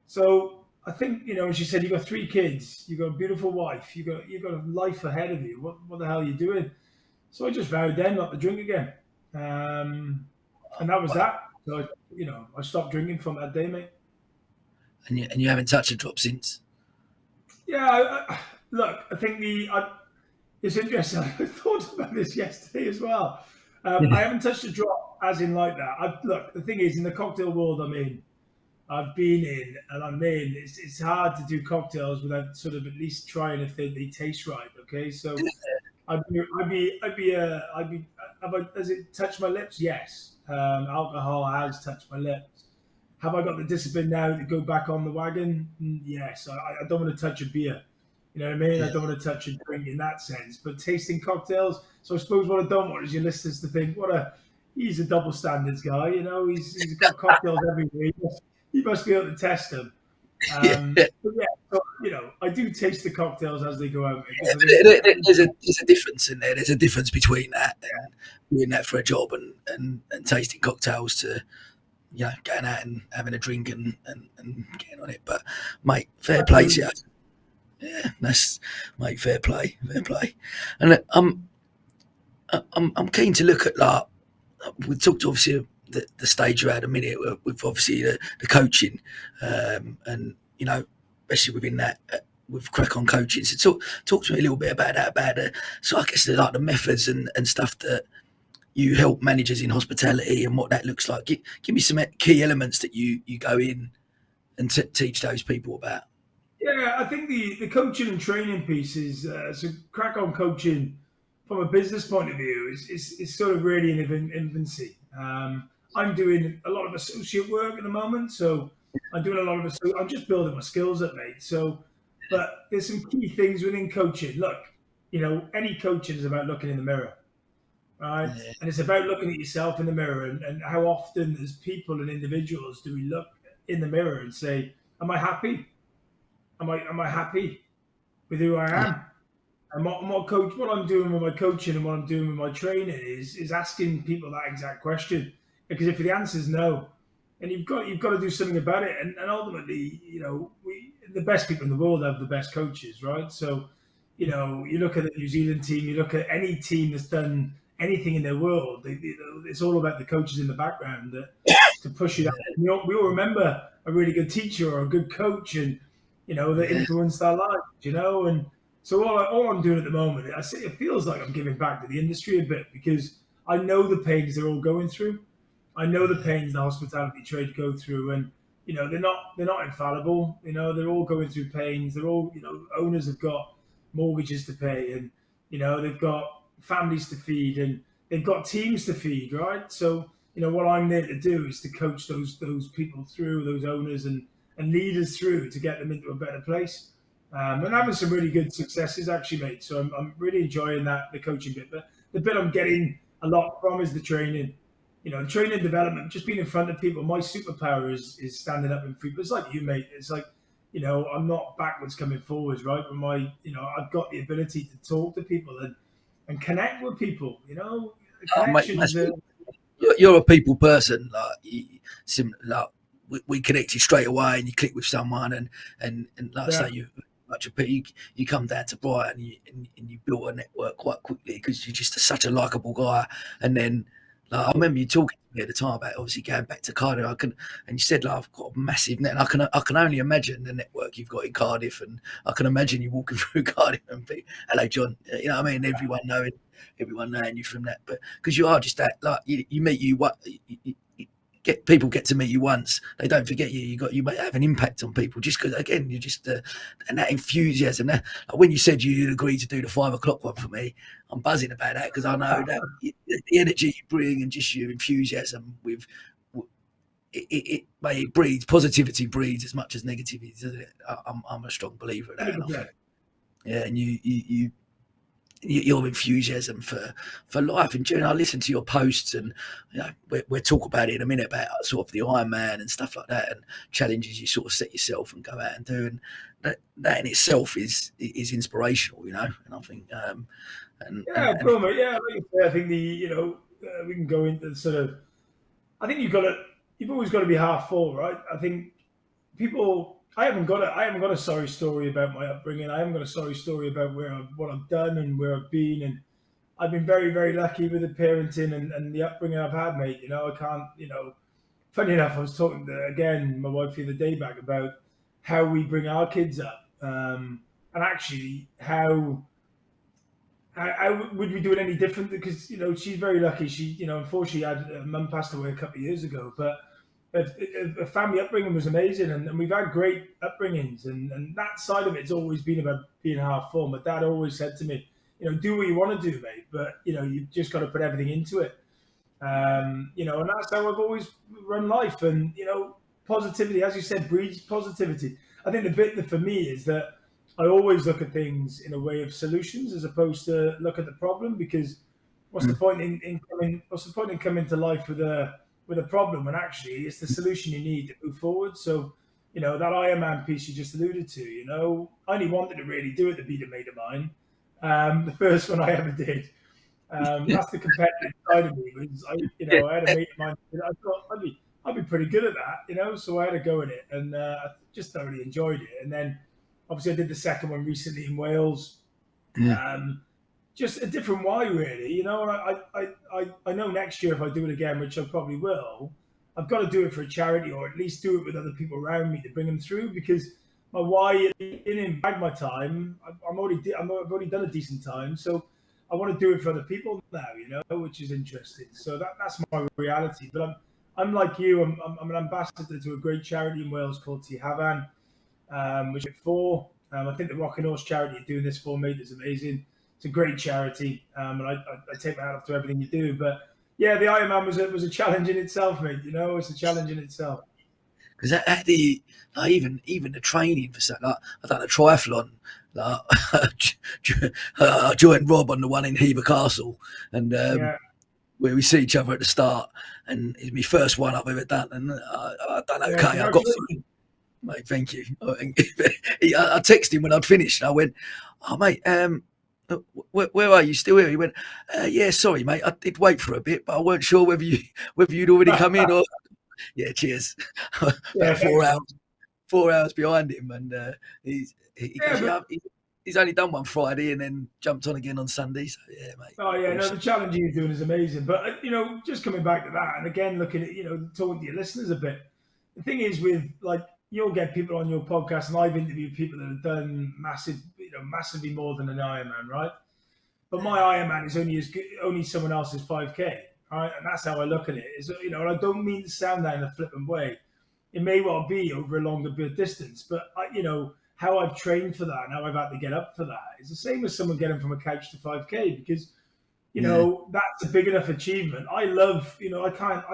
S17: So I think, you know, she said, "You got 3 kids, you got a beautiful wife, you got a life ahead of you. What the hell are you doing?" So I just vowed then not to drink again, and that was that. So I stopped drinking from that day, mate.
S1: And you haven't touched a drop since.
S17: Yeah, look, I think it's interesting. I thought about this yesterday as well. I haven't touched a drop as in like that. Look, the thing is, in the cocktail world I've been in, and I'm in, it's hard to do cocktails without sort of at least trying if they taste right. Okay, so has it touched my lips? Yes. Alcohol has touched my lips. Have I got the discipline now to go back on the wagon? Yes. I don't want to touch a beer. You know what I mean? I don't want to touch a drink in that sense. But tasting cocktails, so I suppose what I don't want is your listeners to think, he's a double standards guy. You know, he's got cocktails every week. He must be able to test them. But yeah, so, you know, I do taste the cocktails as they go out.
S1: There's a difference in there. There's a difference between that and doing that for a job and tasting cocktails to, you know, going out and having a drink and getting on it. But mate, fair play to you. Yeah, that's mate, fair play. And I'm keen to look at that. We talked obviously the stage you had a minute with obviously the coaching, and you know, especially within that with Crack On Coaching. So talk to me a little bit about that, so I guess like the methods and stuff that you help managers in hospitality and what that looks like. Give me some key elements that you go in and teach those people about.
S17: Yeah, I think the coaching and training piece is so Crack On Coaching from a business point of view is sort of really in infancy. I'm doing a lot of associate work at the moment, so I'm doing a lot of I'm just building my skills up, mate. So, but there's some key things within coaching. Look, any coaching is about looking in the mirror, right? Yeah. And it's about looking at yourself in the mirror, and how often as people and individuals do we look in the mirror and say, am I happy? Am I happy with who I am? And what I'm doing with my coaching and what I'm doing with my training is asking people that exact question. Because if the answer is no, and you've got to do something about it. And ultimately, the best people in the world have the best coaches, right? So, you look at the New Zealand team, you look at any team that's done anything in their world. It's all about the coaches in the background to push it out. We all remember a really good teacher or a good coach, and that influenced our lives, and so all I'm doing at the moment, it feels like I'm giving back to the industry a bit, because I know the pains they're all going through. I know the pains the hospitality trade go through, and they're not infallible. They're all going through pains. They're all owners have got mortgages to pay, and they've got families to feed, and they've got teams to feed, right? So what I'm there to do is to coach those people through, those owners and leaders through, to get them into a better place. And having some really good successes, actually, mate. So I'm really enjoying the coaching bit. But the bit I'm getting a lot from is the training. Training and development, just being in front of people. My superpower is standing up in front. It's like you, mate. It's like, I'm not backwards coming forwards, right? But I've got the ability to talk to people and connect with people.
S1: You're a people person. We connected straight away, and you click with someone, and like I say, you come down to Brighton and you built a network quite quickly, because you're just such a likable guy. And then I remember you talking to me at the time about obviously going back to Cardiff. And you said, I've got a massive net. And I can only imagine the network you've got in Cardiff, and I can imagine you walking through Cardiff and be, hello, John. Everyone knowing you from that. But because you are just that, like you meet people get to meet you once, they don't forget you. You might have an impact on people, just because, again, you're just and that enthusiasm. Like when you said you'd agree to do the 5 o'clock one for me, I'm buzzing about that, because I know that the energy you bring and just your enthusiasm with it breeds positivity, breeds as much as negativity, doesn't it? I'm a strong believer of that. And I think, and your enthusiasm for life in general. I listen to your posts, and we'll talk about it in a minute, about sort of the Ironman and stuff like that, and challenges you sort of set yourself and go out and do, and that in itself is inspirational, and I think
S17: cool, mate. I think we can go into sort of, I think you've always got to be half full, right? I think I haven't got a sorry story about my upbringing. I haven't got a sorry story about what I've done and where I've been. And I've been very, very lucky with the parenting and the upbringing I've had, mate. I can't, funny enough, I was talking to, again, my wife the other day back about how we bring our kids up. And actually how would we do it any different? Because, she's very lucky. She, unfortunately her mum passed away a couple of years ago, but a family upbringing was amazing, and we've had great upbringings, and that side of it's always been about being half full. My dad always said to me, do what you want to do, mate, but you've just got to put everything into it. And that's how I've always run life. And positivity, as you said, breeds positivity. I think the bit that for me is that I always look at things in a way of solutions as opposed to look at the problem, because what's the point in coming to life with a problem when actually it's the solution you need to move forward? So, that Ironman piece you just alluded to, I only wanted to really do it to beat a mate of mine. The first one I ever did. That's the competitive side of me. I had a mate of mine. I thought I'd be pretty good at that, so I had a go at it, and I just thoroughly enjoyed it. And then obviously I did the second one recently in Wales. Just a different why, really. I know next year if I do it again, which I probably will, I've got to do it for a charity, or at least do it with other people around me to bring them through, because my why in bag my time. I've already done a decent time, so I want to do it for other people now, you know, which is interesting. So that's my reality. But I'm like you. I'm an ambassador to a great charity in Wales called Tŷ Hafan, which is for. I think the Rock and Horse charity you're doing this for, mate, is amazing. It's a great charity, and I take my hat off to everything you do. But yeah, the Ironman was a challenge in itself, mate. You know, it's a challenge in itself.
S1: Because even the training for something, like I done a triathlon. Like, I joined Rob on the one in Hever Castle, and where we see each other at the start, and it's my first one I've ever done, and I done okay. I got through. Mate, thank you. I texted him when I'd finished, and I went, "Oh, mate, where are you? Still here?" He went, "Yeah, sorry, mate. I did wait for a bit, but I weren't sure whether you'd already come in or." Yeah, cheers. About 4 hours behind him, and he's only done one Friday and then jumped on again on Sunday. So yeah, mate.
S17: Oh yeah, no, the challenge you're doing is amazing. But you know, just coming back to that, and again looking at talking to your listeners a bit. The thing is, with like you'll get people on your podcast, and I've interviewed people that have done massively more than an Ironman, right? But my Ironman is only someone else's 5K. Right? And that's how I look at it. And I don't mean to sound that in a flippant way. It may well be over a longer distance, but how I've trained for that and how I've had to get up for that is the same as someone getting from a couch to 5K, because that's a big enough achievement. I love, I can't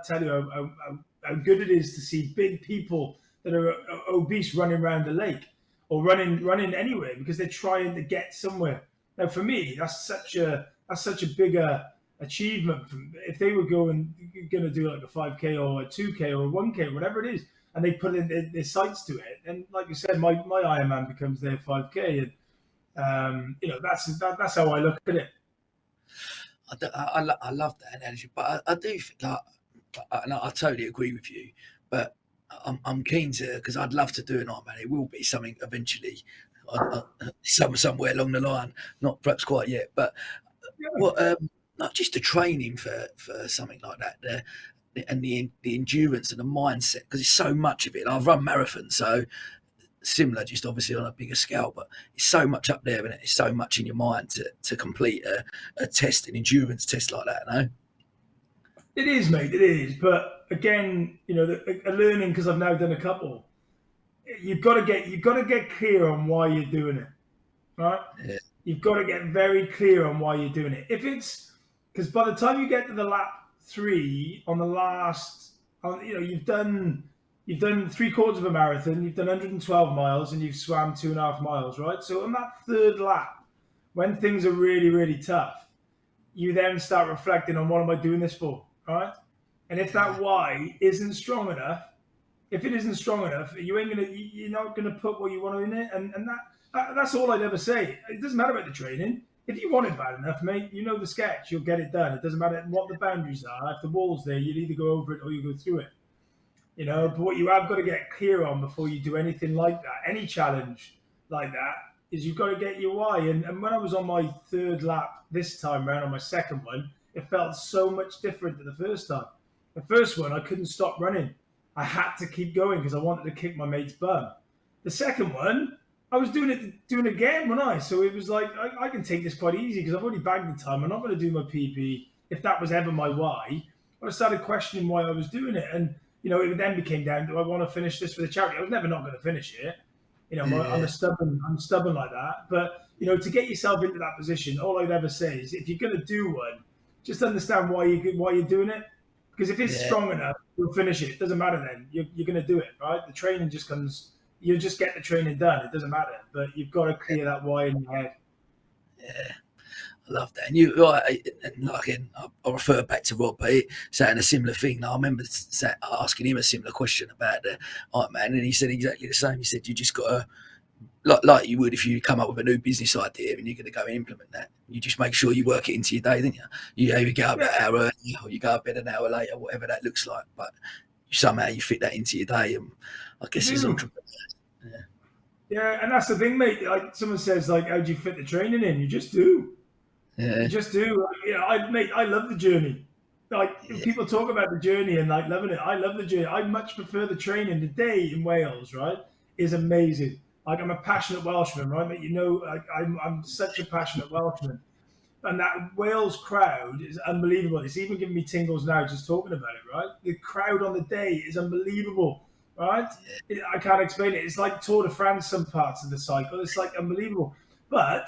S17: tell you how good it is to see big people that are obese running around a lake or running anywhere because they're trying to get somewhere. Now, for me, that's such a bigger achievement. If they were going to do like a 5K or a 2K or a 1K, whatever it is, and they put in their sights to it, and like you said, my Ironman becomes their 5K, and that's how I look at it.
S1: I love that analogy, but I do think and I totally agree with you, but I'm keen to, because I'd love to do an Ironman. It will be something eventually, somewhere along the line, not perhaps quite yet, but not just the training for something like that, and the endurance and the mindset, because it's so much of it. I've run marathons, so similar, just obviously on a bigger scale, but it's so much up there, and it's so much in your mind to complete a test, an endurance test like that. No,
S17: it is, mate. It is, but again, a learning, because I've now done a couple. You've got to get clear on why you're doing it, right? Yeah. You've got to get very clear on why you're doing it. If it's because by the time you get to the lap 3 on the last, you've done 3/4 of a marathon, you've done 112 miles, and you've swam 2.5 miles, right? So on that third lap, when things are really, really tough, you then start reflecting on what am I doing this for, right? And if that why isn't strong enough, you're not gonna put what you want in it, and that's all I'd ever say. It doesn't matter about the training. If you want it bad enough, mate, you know the sketch, you'll get it done. It doesn't matter what the boundaries are. If the wall's there, you'll either go over it or you go through it. But what you have got to get clear on before you do anything like that, any challenge like that, is you've got to get your why. And when I was on my third lap this time around, on my second one, it felt so much different than the first time. The first one, I couldn't stop running. I had to keep going because I wanted to kick my mate's bum. The second one, I was doing it again, wasn't I? So it was like, I can take this quite easy because I've already bagged the time. I'm not going to do my PB if that was ever my why. But I started questioning why I was doing it. And, it then became down, do I want to finish this for the charity? I was never not going to finish it. I'm stubborn like that. But, to get yourself into that position, all I'd ever say is if you're going to do one, just understand why you're doing it. Because if it's strong enough, you'll finish it. It doesn't matter then. You're going to do it, right? The training just comes... You just get the training done. It doesn't matter, but you've got to clear that why in your head.
S1: Yeah, I love that. And I'll refer back to Rob, but saying a similar thing. I remember asking him a similar question about the Ironman, and he said exactly the same. He said you just got to, like you would if you come up with a new business idea and you're going to go and implement that. You just make sure you work it into your day, don't you? You either get up an hour early or you go to bed an hour later, whatever that looks like. But somehow you fit that into your day, and I guess it's entrepreneurs.
S17: Yeah, and that's the thing, mate. Like someone says, like, how do you fit the training in? You just do.
S1: Yeah.
S17: You just do. I love the journey. Like people talk about the journey and like loving it. I love the journey. I much prefer the training. The day in Wales, right, is amazing. Like, I'm a passionate Welshman, right? But like, I'm such a passionate Welshman. And that Wales crowd is unbelievable. It's even giving me tingles now just talking about it, right? The crowd on the day is unbelievable, right? I can't explain it. It's like Tour de France, some parts of the cycle. It's like unbelievable. But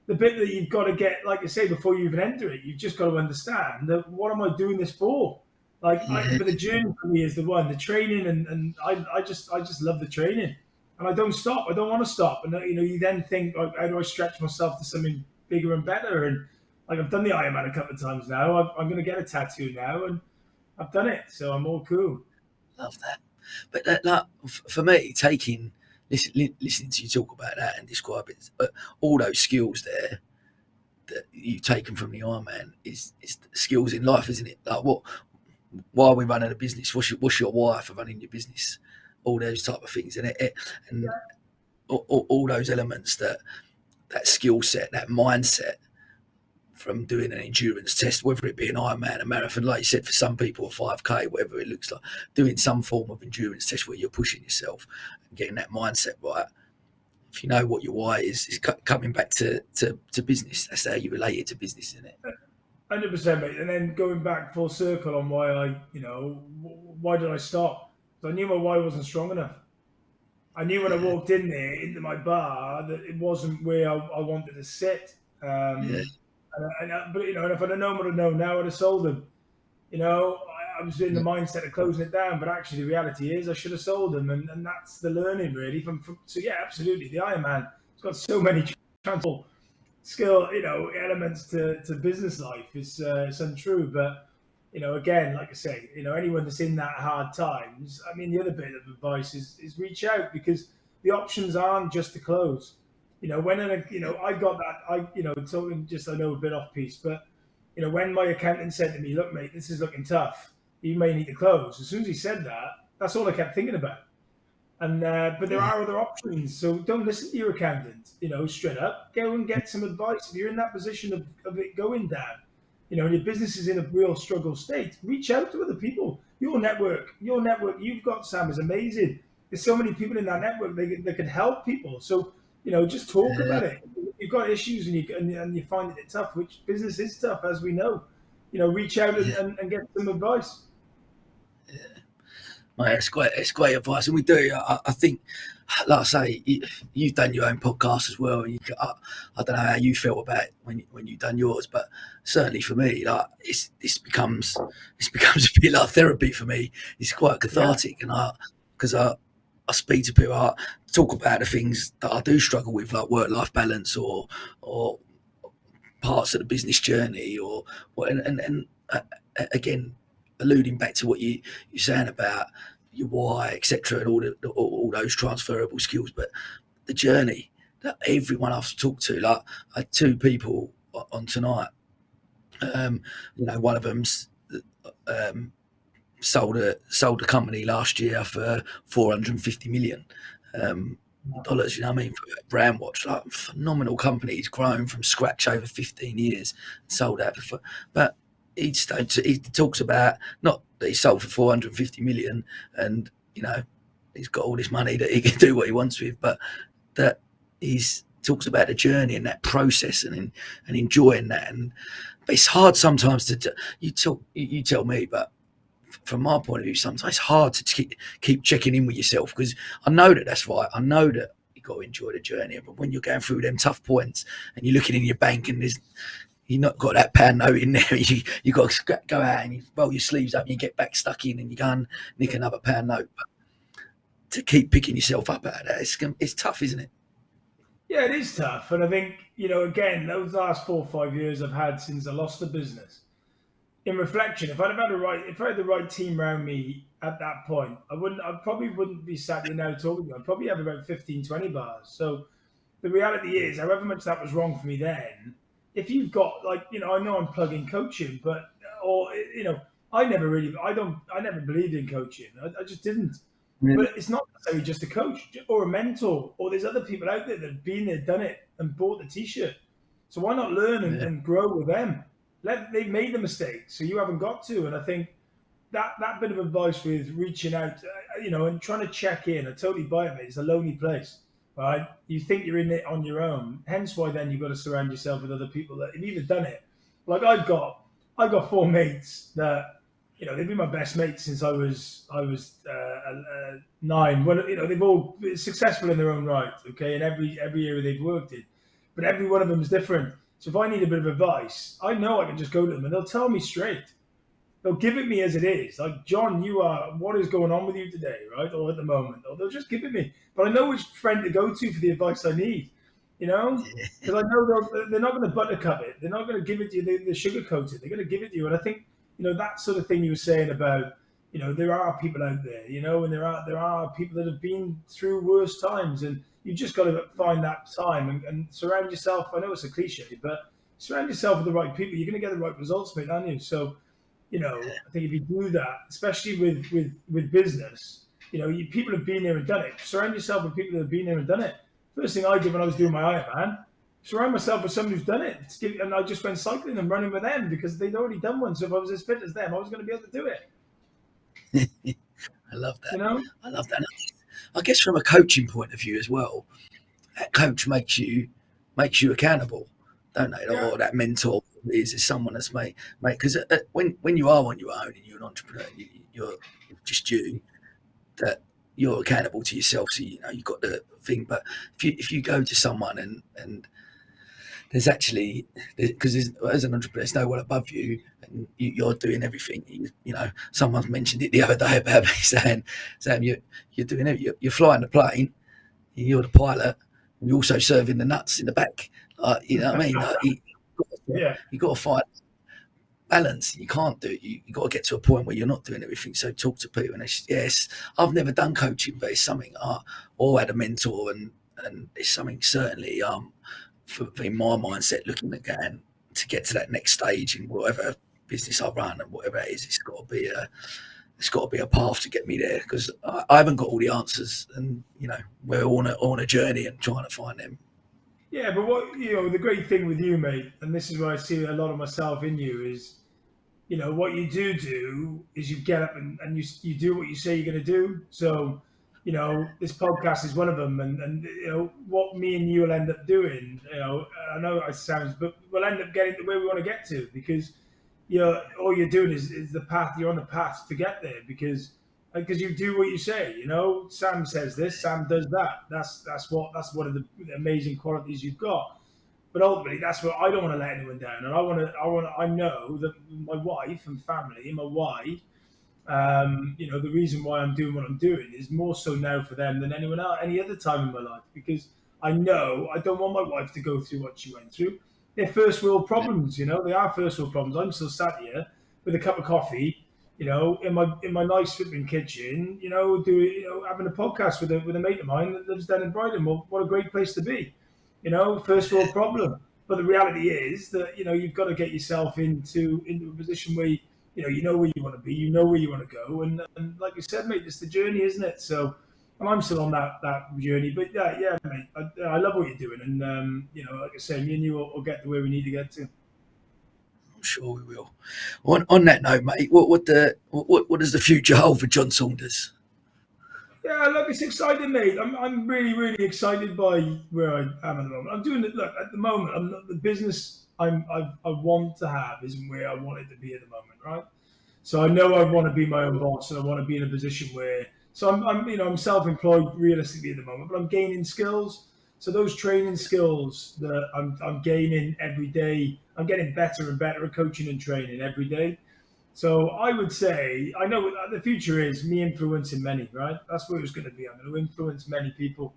S17: the bit that you've got to get, like I say, before you even enter it, you've just got to understand that what am I doing this for? But the journey for me is the one, the training, and I just love the training, and I don't stop. I don't want to stop. And you then think, like, how do I stretch myself to something bigger and better? And like, I've done the Ironman a couple of times now. I'm going to get a tattoo now, and I've done it, so I'm all cool.
S1: Love that. But like, for me, listening to you talk about that and describe it, all those skills there that you've taken from the Ironman is skills in life, isn't it? Like, why are we running a business? What's your why for running your business? All those type of things, and all those elements, that skill set, that mindset from doing an endurance test, whether it be an Ironman, a marathon, like you said, for some people, a 5K, whatever it looks like, doing some form of endurance test where you're pushing yourself and getting that mindset right. If you know what your why is coming back to business. That's how you relate it to business, isn't it?
S17: 100%, mate. And then going back full circle on why why did I stop? So I knew my why wasn't strong enough. I knew when I walked in there into my bar that it wasn't where I wanted to sit. But if I'd have known what I know now, I'd have sold them. I was in the mindset of closing it down, but actually the reality is I should have sold them, and that's the learning really. So yeah, absolutely, the Ironman, it's got so many transferable skill, elements to business life. It's untrue, but again, like I say, anyone that's in that hard times, I mean, the other bit of advice is reach out, because the options aren't just to close. I got that, talking just, I know a bit off piece, but when my accountant said to me, look, mate, this is looking tough, you may need to close. As soon as he said that, that's all I kept thinking about. And but there are other options, so don't listen to your accountant. Straight up, go and get some advice. If you're in that position of it going down, and your business is in a real struggle state, reach out to other people. Your network you've got, Sam, is amazing. There's so many people in that network that can help people. So just talk about it. You've got issues and you find it tough, which business is tough, as we know. Reach out and get some advice.
S1: Mate, it's great advice, and we do. I think, like I say, you've done your own podcast as well. And I don't know how you felt about it when you've done yours, but certainly for me, like this becomes a bit like therapy for me. It's quite cathartic, and because I speak to people, I talk about the things that I do struggle with, like work-life balance or parts of the business journey, and again, alluding back to what you're saying about your why, etc., and all those transferable skills, but the journey that everyone I've talked to, like I had two people on tonight. One of them's sold a company last year for $450 million. Dollars, for Brandwatch, like phenomenal company. He's grown from scratch over 15 years, sold out before, but he talks about not that he sold for 450 million and he's got all this money that he can do what he wants with, but that talks about the journey and that process and enjoying that. But it's hard sometimes you tell me, but from my point of view, sometimes it's hard to keep checking in with yourself, because I know that's right. I know that you got to enjoy the journey, but when you're going through them tough points and you're looking in your bank and you've not got that pound note in there, you got to go out and you roll your sleeves up and you get back stuck in and you go and nick another pound note. But to keep picking yourself up out of that, it's tough, isn't it?
S17: Yeah, it is tough. And I think, again, those last 4 or 5 years I've had since I lost the business, in reflection, if I had the right team around me at that point, I probably wouldn't be sat here now talking to you. I'd probably have about 15, 20 bars. So the reality is, however much that was wrong for me then, if you've got, I know I'm plugging coaching, but I never believed in coaching. I just didn't. Yeah. But it's not necessarily just a coach or a mentor, or there's other people out there that have been there, done it, and bought the t-shirt. So why not learn and grow with them? They've made the mistake, so you haven't got to. And I think that bit of advice with reaching out, and trying to check in. I totally buy it, mate. It's a lonely place, right? You think you're in it on your own. Hence why then you've got to surround yourself with other people that have either done it. Like I've got 4 mates that, they've been my best mates since I was 9. Well, they've all been successful in their own right, okay, in every area they've worked in, but every one of them is different. So if I need a bit of advice, I know I can just go to them and they'll tell me straight. They'll give it me as it is. Like, John, what is going on with you today, right? Or at the moment. Or they'll just give it me. But I know which friend to go to for the advice I need, Because I know they're not going to buttercup it. They're not going to give it to you, the sugarcoat it. They're going to give it to you. And I think, that sort of thing you were saying about, there are people out there, and there are people that have been through worse times. And you just got to find that time and surround yourself. I know it's a cliche, but surround yourself with the right people. You're going to get the right results, mate, aren't you? So, I think if you do that, especially with business, people have been there and done it. Surround yourself with people that have been there and done it. First thing I did when I was doing my Ironman, surround myself with somebody who's done it. And I just went cycling and running with them because they'd already done one. So if I was as fit as them, I was going to be able to do
S1: it. I love that. I love that. I guess from a coaching point of view as well, that coach makes you accountable, don't they? Yeah. Or that mentor is someone that's made because when you are on your own and you're an entrepreneur, you're just that you're accountable to yourself. So you've got the thing. But if you go to someone and there's actually, because as an entrepreneur, there's no one above you, and you're doing everything. Someone's mentioned it the other day about me saying you're doing it. You're flying the plane, you're the pilot, and you're also serving the nuts in the back. You know what I mean? You got to find balance. You can't do it. You got to get to a point where you're not doing everything. So talk to people. And yes, I've never done coaching, but it's something or had a mentor, and it's something certainly in my mindset, looking again to get to that next stage in whatever business I run and whatever it is. It's got to be a path to get me there, because I haven't got all the answers, and we're on a journey and trying to find them.
S17: Yeah, but what the great thing with you, mate, and this is where I see a lot of myself in you, is what you do is you get up and you do what you say you're going to do. So this podcast is one of them, and what me and you will end up doing. I know it sounds, but we'll end up getting to where we want to get to, because all you're doing is the path. You're on the path to get there because you do what you say. Sam says this, Sam does that. That's one of the amazing qualities you've got. But ultimately, that's what I don't want to let anyone down, and I know that my wife and family, and my wife, the reason why I'm doing what I'm doing is more so now for them than anyone else, any other time in my life, because I know I don't want my wife to go through what she went through. They're first world problems, they are first world problems. I'm still sat here with a cup of coffee, in my nice flipping kitchen, having a podcast with a mate of mine that lives down in Brighton. Well, what a great place to be, first world problem. But the reality is that, you've got to get yourself into a position where you know where you want to be, you know where you want to go, and like you said, mate, it's the journey, isn't it? So I'm still on that journey, but yeah, mate, I love what you're doing, and like I said, me and you will get to where we need to get to.
S1: I'm sure we will. On that note, mate, what does the future hold for John Saunders?
S17: Yeah, look, it's exciting, mate. I'm really, really excited by where I am at the moment. I'm doing it. Look, at the moment, the business I want to have isn't where I want it to be at the moment, right? So I know I want to be my own boss, and I want to be in a position where. So I'm self-employed realistically at the moment, but I'm gaining skills. So those training skills that I'm gaining every day, I'm getting better and better at coaching and training every day. So I would say, I know the future is me influencing many, right? That's where it's going to be. I'm going to influence many people,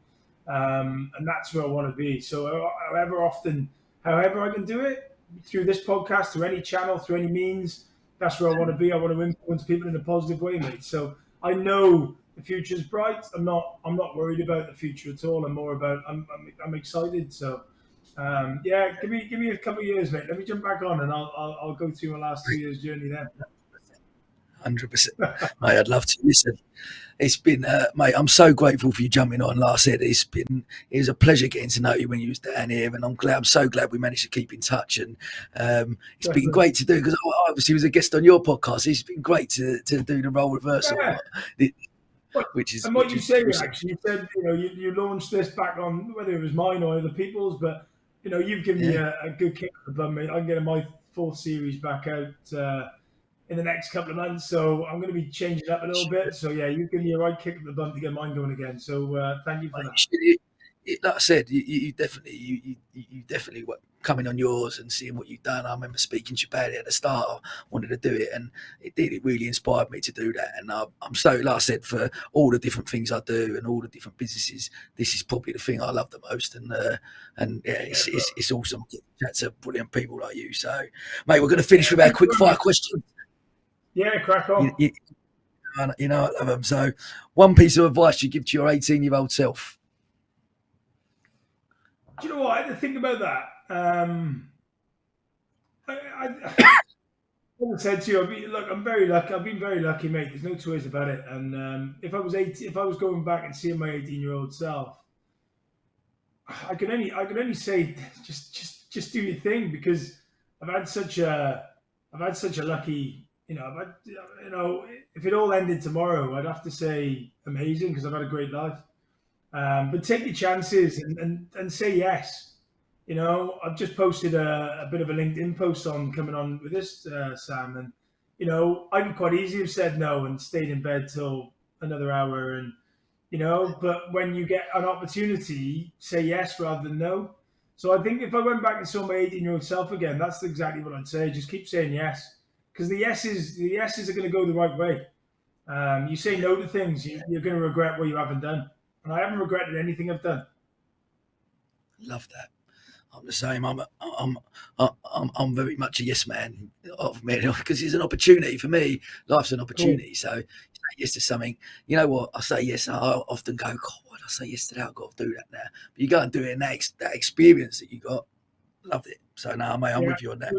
S17: and that's where I want to be. So however I can do it, through this podcast, through any channel, through any means, that's where I want to be. I want to influence people in a positive way, mate. So I know the future's bright. I'm not worried about the future at all. I'm more about I'm excited. So give me a couple of years, mate. Let me jump back on, and I'll go through my last 2 years journey then.
S1: 100%. Mate, I'd love to listen. It's been, mate, I'm so grateful for you jumping on. Like I said, it was a pleasure getting to know you when you was down here, and I'm so glad we managed to keep in touch. And it's been great to do, because I obviously was a guest on your podcast. It's been great to do the role reversal.
S17: Yeah.
S1: Which is,
S17: and what you said, actually, you said, you launched this back on, whether it was mine or other people's, but you've given me a good kick up the bum, mate. I'm getting my 4th series back out in the next couple of months, so I'm going to be changing up a little bit. So yeah, you've given me a right kick up the bum to get mine going again. So thank you for that.
S1: Like I said, you definitely were coming on yours and seeing what you've done. I remember speaking to you about it at the start. I wanted to do it, and it really inspired me to do that. And I'm so, like I said, for all the different things I do and all the different businesses, this is probably the thing I love the most. And yeah, it's awesome. That's a brilliant people like you. So, mate, we're going to finish with our quick fire questions.
S17: Yeah, crack on.
S1: I love them. So, one piece of advice you give to your 18-year-old self.
S17: Do you know what? I had to think about that. I said to you, I'm very lucky. I've been very lucky, mate. There's no two ways about it. And if I was going back and seeing my 18-year-old self, I can only say just do your thing, because I've had such a lucky. If it all ended tomorrow, I'd have to say amazing, because I've had a great life. But take your chances and say yes. I've just posted a bit of a LinkedIn post on coming on with this, Sam, and I could quite easily have said no and stayed in bed till another hour, and but when you get an opportunity, say yes rather than no. So I think if I went back and saw my 18-year-old self again, that's exactly what I'd say. Just keep saying yes, because the yeses are going to go the right way. You say no to things, you're going to regret what you haven't done. And I haven't regretted anything I've done.
S1: Love that. I'm the same. I'm very much a yes man because it's an opportunity for me. Life's an opportunity. So say yes to something. You know what? I say yes. I often go, God, why did I say yes to that? I've got to do that now. But you go and do it, and that experience that you got, loved it. So now, mate, I'm with you on that.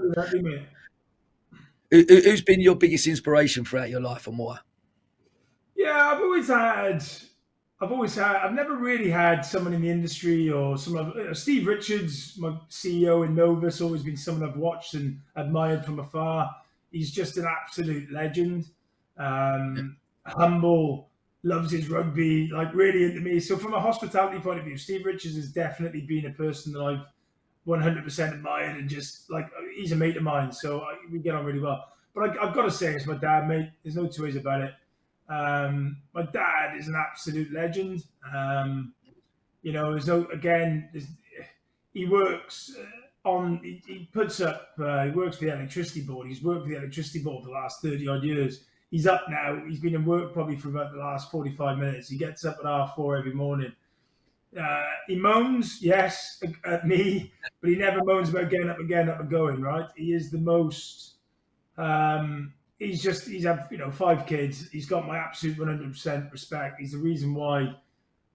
S1: Who's been your biggest inspiration throughout your life, and why?
S17: Yeah, I've never really had someone in the industry or someone. Steve Richards, my CEO in Novus, always been someone I've watched and admired from afar. He's just an absolute legend. Humble, loves his rugby, really into me. So from a hospitality point of view, Steve Richards has definitely been a person that I've 100% admired, and just he's a mate of mine. So we get on really well. But I've got to say, it's my dad, mate. There's no two ways about it. My dad is an absolute legend. He works he puts up, he works for the electricity board. He's worked for the electricity board for the last 30 odd years. He's up now. He's been in work probably for about the last 45 minutes. He gets up at 4:30 every morning. He moans, yes, at me, but he never moans about getting up and going, right? He is the most, he's had 5 kids. He's got my absolute 100% respect. He's the reason why,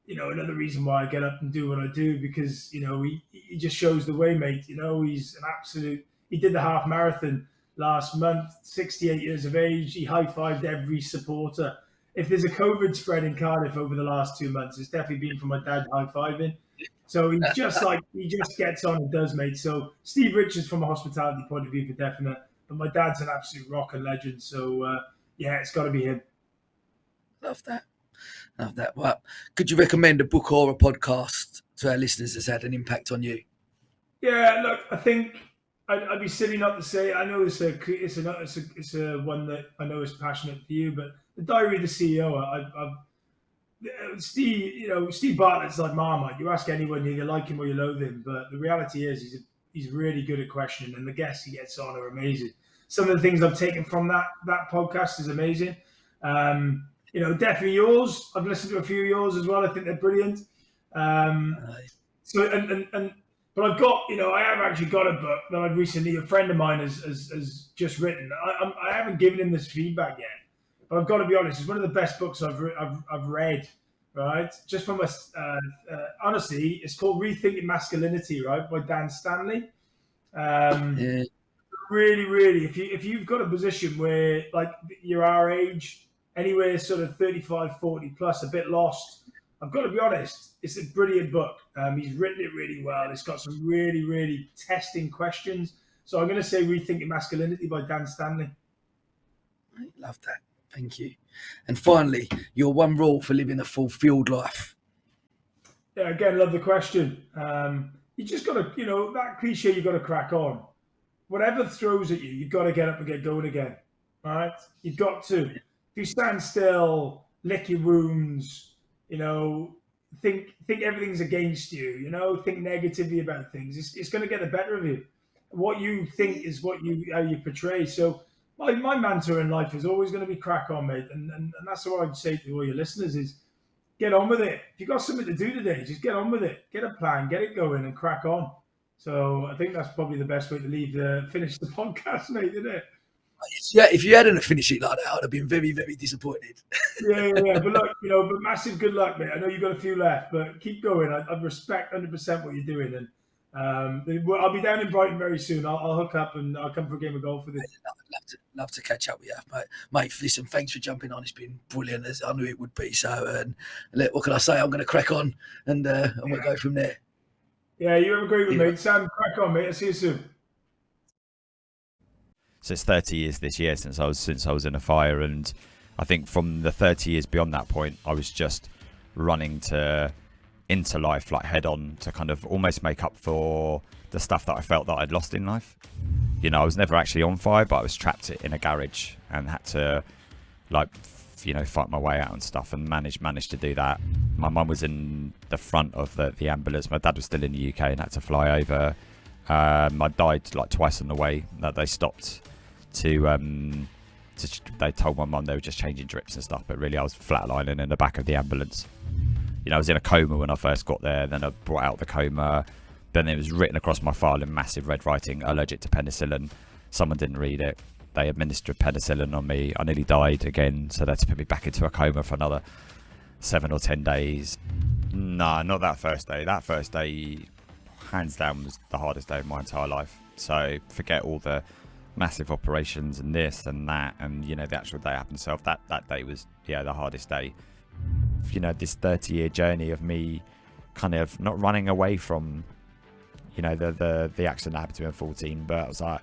S17: another reason why I get up and do what I do, because he just shows the way, mate. He's an absolute. He did the half marathon last month, 68 years of age. He high-fived every supporter. If there's a COVID spread in Cardiff over the last 2 months, it's definitely been from my dad high-fiving. So he just gets on and does, mate. So Steve Richards, from a hospitality point of view, for definite. But my dad's an absolute rock and legend. So, it's got to be him.
S1: Love that. Well, could you recommend a book or a podcast to our listeners that's had an impact on you?
S17: Yeah, look, I think I'd be silly not to say. I know it's a one that I know is passionate for you, but The Diary of the CEO. Steve Bartlett's like Marmite. You ask anyone, you like him or you loathe him, but the reality is he's really good at questioning, and the guests he gets on are amazing. Some of the things I've taken from that podcast is amazing. Definitely yours. I've listened to a few of yours as well. I think they're brilliant. But I've got, I have actually got a book that I've recently, a friend of mine has just written. I haven't given him this feedback yet, but I've got to be honest, it's one of the best books I've read, right? Just from honestly, it's called Rethinking Masculinity, right, by Dan Stanley. really, if you've got a position where like you're our age, anywhere sort of 35, 40 plus, a bit lost, I've got to be honest, it's a brilliant book. He's written it really well. It's got some really, really testing questions. So I'm going to say Rethinking Masculinity by Dan Stanley.
S1: I love that. Thank you. And finally, your one rule for living a fulfilled life.
S17: Yeah, again, love the question. You just got to, that cliche, you got to crack on. Whatever throws at you, you've got to get up and get going again. All right? You've got to. If you stand still, lick your wounds, think everything's against you, think negatively about things, it's going to get the better of you. What you think is how you portray. So my mantra in life is always going to be crack on, mate. And that's what I'd say to all your listeners is get on with it. If you've got something to do today, just get on with it. Get a plan, get it going and crack on. So I think that's probably the best way to finish the podcast, mate, isn't it?
S1: Yeah, if you hadn't finished it like that, I'd have been very, very disappointed.
S17: Yeah. But look, but massive good luck, mate. I know you've got a few left, but keep going. I respect 100% what you're doing. And I'll be down in Brighton very soon. I'll hook up and I'll come for a game of golf with you.
S1: I'd love to catch up with you, mate. Listen, thanks for jumping on. It's been brilliant, as I knew it would be. So, what can I say? I'm going to crack on, and we'll go from there.
S17: Yeah, you have a great one, mate. Sam, crack on, mate. I'll see you soon.
S18: So it's 30 years this year since I was in a fire, and I think from the 30 years beyond that point, I was just running into life like head on to kind of almost make up for the stuff that I felt that I'd lost in life. I was never actually on fire, but I was trapped in a garage and had to fight my way out and stuff, and managed to do that. My mum was in the front of the ambulance. My dad was still in the UK and had to fly over. I died like twice on the way. That they stopped they told my mum they were just changing drips and stuff, but really I was flatlining in the back of the ambulance. I was in a coma when I first got there, then I brought out the coma, then it was written across my file in massive red writing, allergic to penicillin. Someone didn't read it. They administered penicillin on me. I nearly died again, so they had to put me back into a coma for another 7 or 10 days. No, not that first day. That first day, hands down, was the hardest day of my entire life. So forget all the massive operations and this and that, and the actual day happened itself. That day was the hardest day. This 30-year journey of me kind of not running away from the accident that happened to me at 14, but I was like,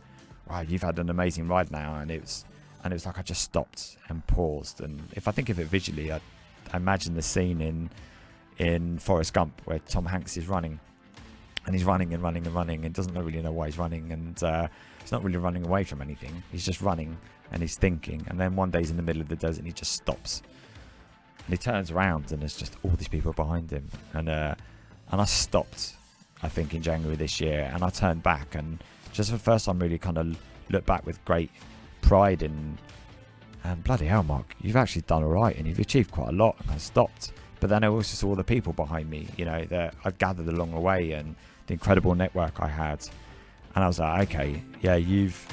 S18: wow, you've had an amazing ride now, and it was like I just stopped and paused. And if I think of it visually, I imagine the scene in Forrest Gump where Tom Hanks is running, and he's running and running and running and doesn't really know why he's running, and he's not really running away from anything. He's just running and he's thinking, and then one day he's in the middle of the desert and he just stops and he turns around and there's just all these people behind him, and I stopped, I think, in January this year, and I turned back, and just for the first time really kind of looked back with great pride in, bloody hell, Mark, you've actually done all right and you've achieved quite a lot. And I stopped, but then I also saw the people behind me, that I've gathered along the way, and the incredible network I had, and I was like, okay, yeah, you've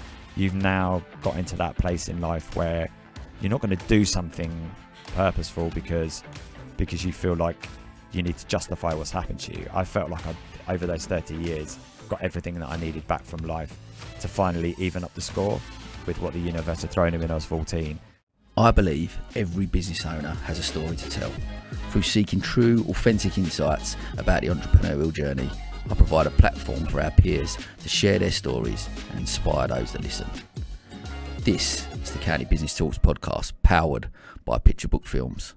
S18: now got into that place in life where you're not going to do something purposeful because you feel like you need to justify what's happened to you. I felt like over those 30 years got everything that I needed back from life to finally even up the score with what the universe had thrown him when I was 14.
S1: I believe every business owner has a story to tell. Through seeking true, authentic insights about the entrepreneurial journey, I provide a platform for our peers to share their stories and inspire those that listen. This is the County Business Talks podcast, powered by Picture Book Films.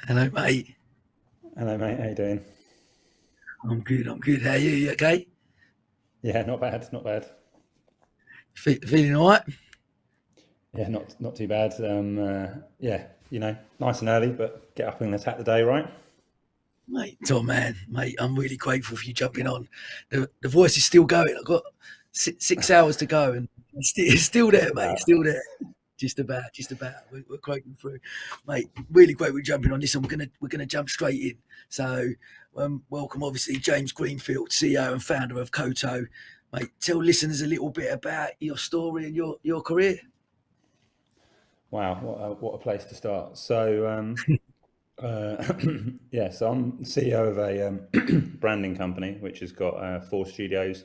S1: Hello, mate.
S19: Hello, mate. How you doing?
S1: I'm good. How are you? You okay?
S19: Yeah, not bad.
S1: Feeling all right?
S19: Yeah, not too bad. Yeah, nice and early, but get up and attack the day, right?
S1: Mate, Tom, man, mate, I'm really grateful for you jumping on. The voice is still going. I've got 6 hours to go, and it's still there, mate. It's still there. Just about. We're quoting through, mate. Really great. We're jumping on this, and we're gonna jump straight in. So, welcome, obviously, James Greenfield, CEO and founder of Koto. Mate, tell listeners a little bit about your story and your career.
S19: Wow, what a place to start. So, yeah, so I'm CEO of a branding company which has got 4 studios,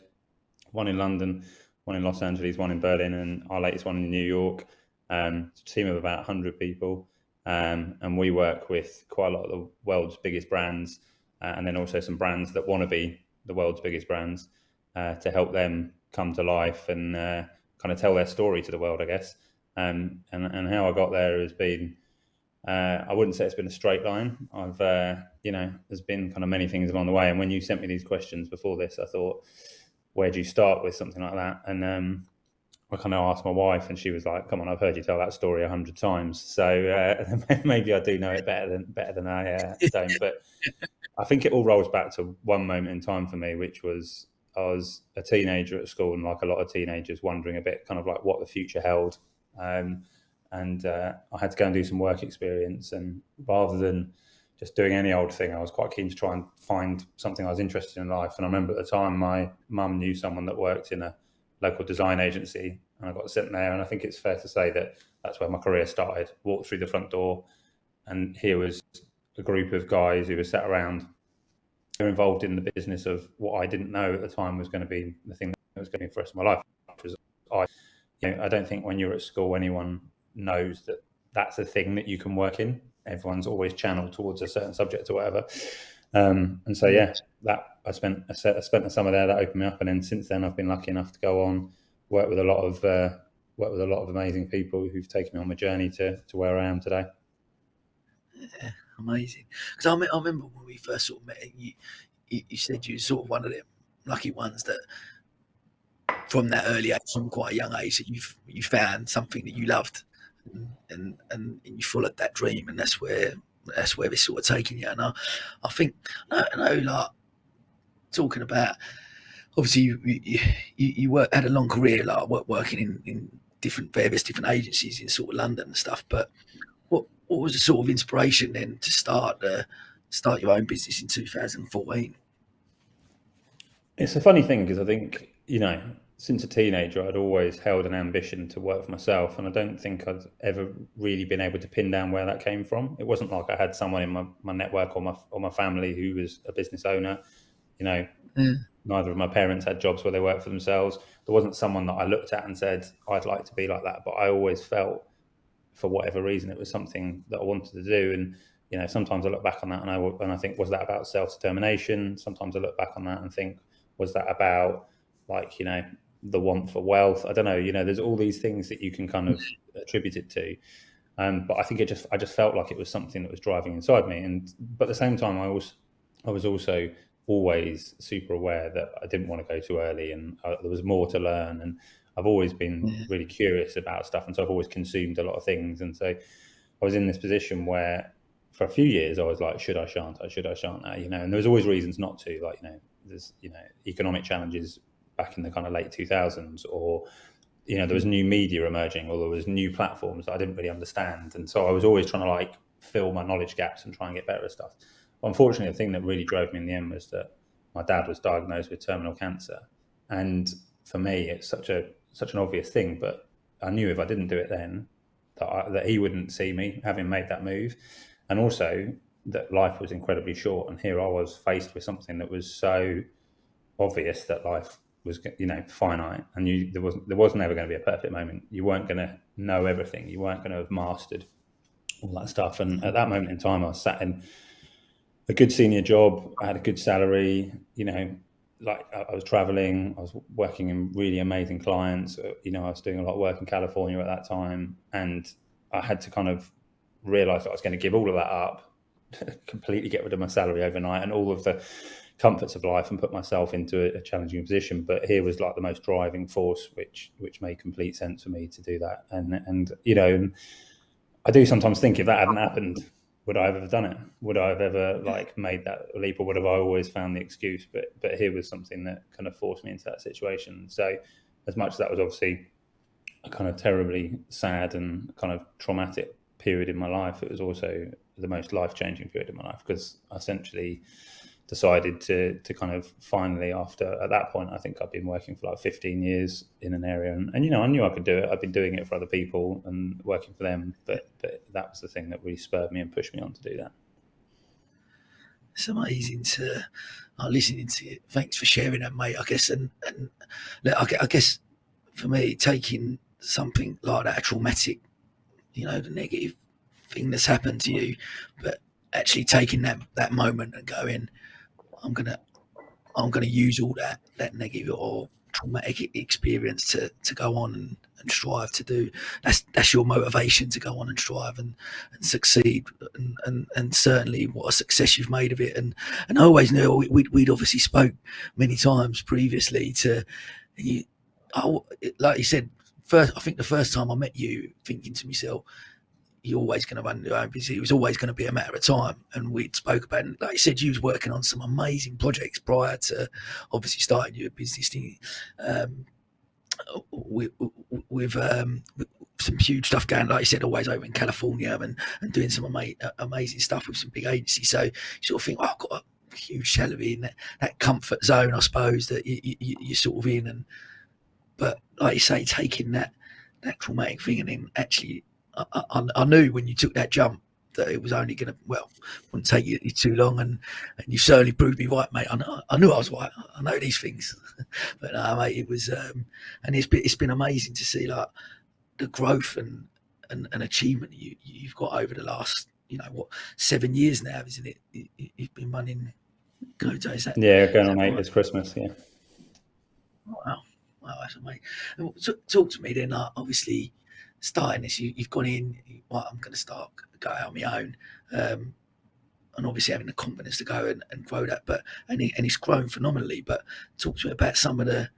S19: one in London, one in Los Angeles, one in Berlin, and our latest one in New York. It's a team of about 100 people, and we work with quite a lot of the world's biggest brands, and then also some brands that want to be the world's biggest brands, to help them come to life and kind of tell their story to the world, I guess. And how I got there has been, I wouldn't say it's been a straight line. I've, there's been kind of many things along the way. And when you sent me these questions before this, I thought, where do you start with something like that? And I kind of asked my wife, and she was like, "Come on, I've heard you tell that story 100 times, so maybe I do know it better than I don't." But I think it all rolls back to one moment in time for me, which was I was a teenager at school, and like a lot of teenagers, wondering a bit, kind of like what the future held. And I had to go and do some work experience, and rather than just doing any old thing, I was quite keen to try and find something I was interested in life. And I remember at the time my mum knew someone that worked in a local design agency, and I got sent there. And I think it's fair to say that that's where my career started. Walked through the front door, and here was a group of guys who were sat around. They were involved in the business of what I didn't know at the time was going to be the thing that was going to be for the rest of my life, which was I don't think when you're at school anyone knows that that's a thing that you can work in. Everyone's always channeled towards a certain subject or whatever. And so, yeah, that I spent the summer there. That opened me up, and then since then I've been lucky enough to go on, work with a lot of amazing people who've taken me on my journey to where I am today.
S1: Yeah, amazing. Because I remember when we first sort of met, you said you were sort of one of them lucky ones that, from that early age, from quite a young age, that you found something that you loved, and you followed that dream, and that's where this sort of taking you. And I think I know, like, talking about, obviously you had a long career, like working in various different agencies in sort of London and stuff. But what was the sort of inspiration then to start your own business in 2014?
S19: It's a funny thing, because I think, since a teenager, I'd always held an ambition to work for myself, and I don't think I'd ever really been able to pin down where that came from. It wasn't like I had someone in my network or my family who was a business owner. Neither of my parents had jobs where they worked for themselves. There wasn't someone that I looked at and said, I'd like to be like that. But I always felt, for whatever reason, it was something that I wanted to do. And, sometimes I look back on that and I think, was that about self-determination? Sometimes I look back on that and think, was that about, like, the want for wealth? I don't know. There's all these things that you can kind of attribute it to. But I think I just felt like it was something that was driving inside me. But at the same time, I was also always super aware that I didn't want to go too early, and there was more to learn. And I've always been really curious about stuff, and so I've always consumed a lot of things. And so I was in this position where, for a few years, I was like, should I, shan't I? And there was always reasons not to. Like, there's economic challenges back in the kind of late 2000s, or there was new media emerging, or there was new platforms that I didn't really understand, and so I was always trying to, like, fill my knowledge gaps and try and get better at stuff. Unfortunately, the thing that really drove me in the end was that my dad was diagnosed with terminal cancer, and for me, it's such an obvious thing, but I knew if I didn't do it then, that he wouldn't see me having made that move, and also that life was incredibly short. And here I was faced with something that was so obvious, that life was, finite, and there was never going to be a perfect moment. You weren't going to know everything. You weren't going to have mastered all that stuff. And at that moment in time, I was sat in a good senior job. I had a good salary. Like, I was traveling. I was working in really amazing clients. I was doing a lot of work in California at that time, and I had to kind of realize that I was going to give all of that up, completely get rid of my salary overnight and all of the comforts of life, and put myself into a challenging position. But here was, like, the most driving force, which made complete sense for me to do that. And I do sometimes think, if that hadn't happened, would I have ever done it? Would I have ever like made that leap, or would have I always found the excuse? But here was something that kind of forced me into that situation. So as much as that was obviously a kind of terribly sad and kind of traumatic period in my life, it was also the most life-changing period in my life, because I essentially decided to kind of finally, after at that point I think I'd been working for like 15 years in an area, and I knew I could do it. I'd been doing it for other people and working for them, but that was the thing that really spurred me and pushed me on to do that.
S1: It's amazing to listening to you. Thanks for sharing that, mate. I guess and I guess for me, taking something like that, a traumatic, the negative thing that's happened to you, but actually taking that moment and going, I'm gonna use all that negative or traumatic experience to go on and strive to do. That's your motivation to go on and strive and succeed, and certainly what a success you've made of it. And I always knew we'd obviously spoke many times previously to you. Like you said, I think the first time I met you, thinking to myself, you're always going to run your own business. It was always going to be a matter of time. And we spoke about, like you said, you was working on some amazing projects prior to obviously starting your business thing, with some huge stuff going, like you said, always over in California and doing some amazing stuff with some big agencies. So you sort of think, I've got a huge salary in that comfort zone, I suppose, that you're sort of in. But like you say, taking that traumatic thing and then actually, I knew when you took that jump that it was only going to, wouldn't take you too long, and you certainly proved me right, mate. I knew I was right. I know these things, but mate, it was, and it's been amazing to see like the growth and achievement you've got over the last, 7 years now, isn't it? You've been running Koto, is that?
S19: Yeah, going on 8 this Christmas, yeah.
S1: Wow, that's amazing. Talk to me then. Obviously, starting this, you've gone in. I'm going to go out on my own, and obviously having the confidence to go and grow that. But and it's grown phenomenally. But talk to me about some of the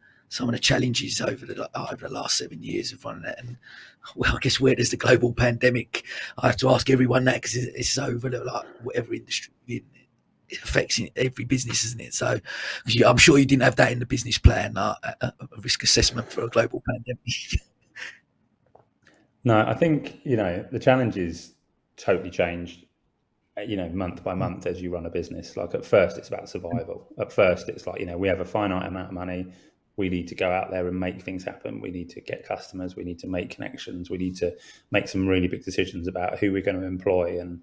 S1: challenges over the last 7 years of running that. And I guess where does the global pandemic? I have to ask everyone that, because it's over like whatever industry you're in, it affects every business, isn't it? So I'm sure you didn't have that in the business plan, a risk assessment for a global pandemic.
S19: No, I think, the challenges totally changed, month by month as you run a business. Like at first it's about survival. At first it's like, we have a finite amount of money. We need to go out there and make things happen. We need to get customers. We need to make connections. We need to make some really big decisions about who we're going to employ and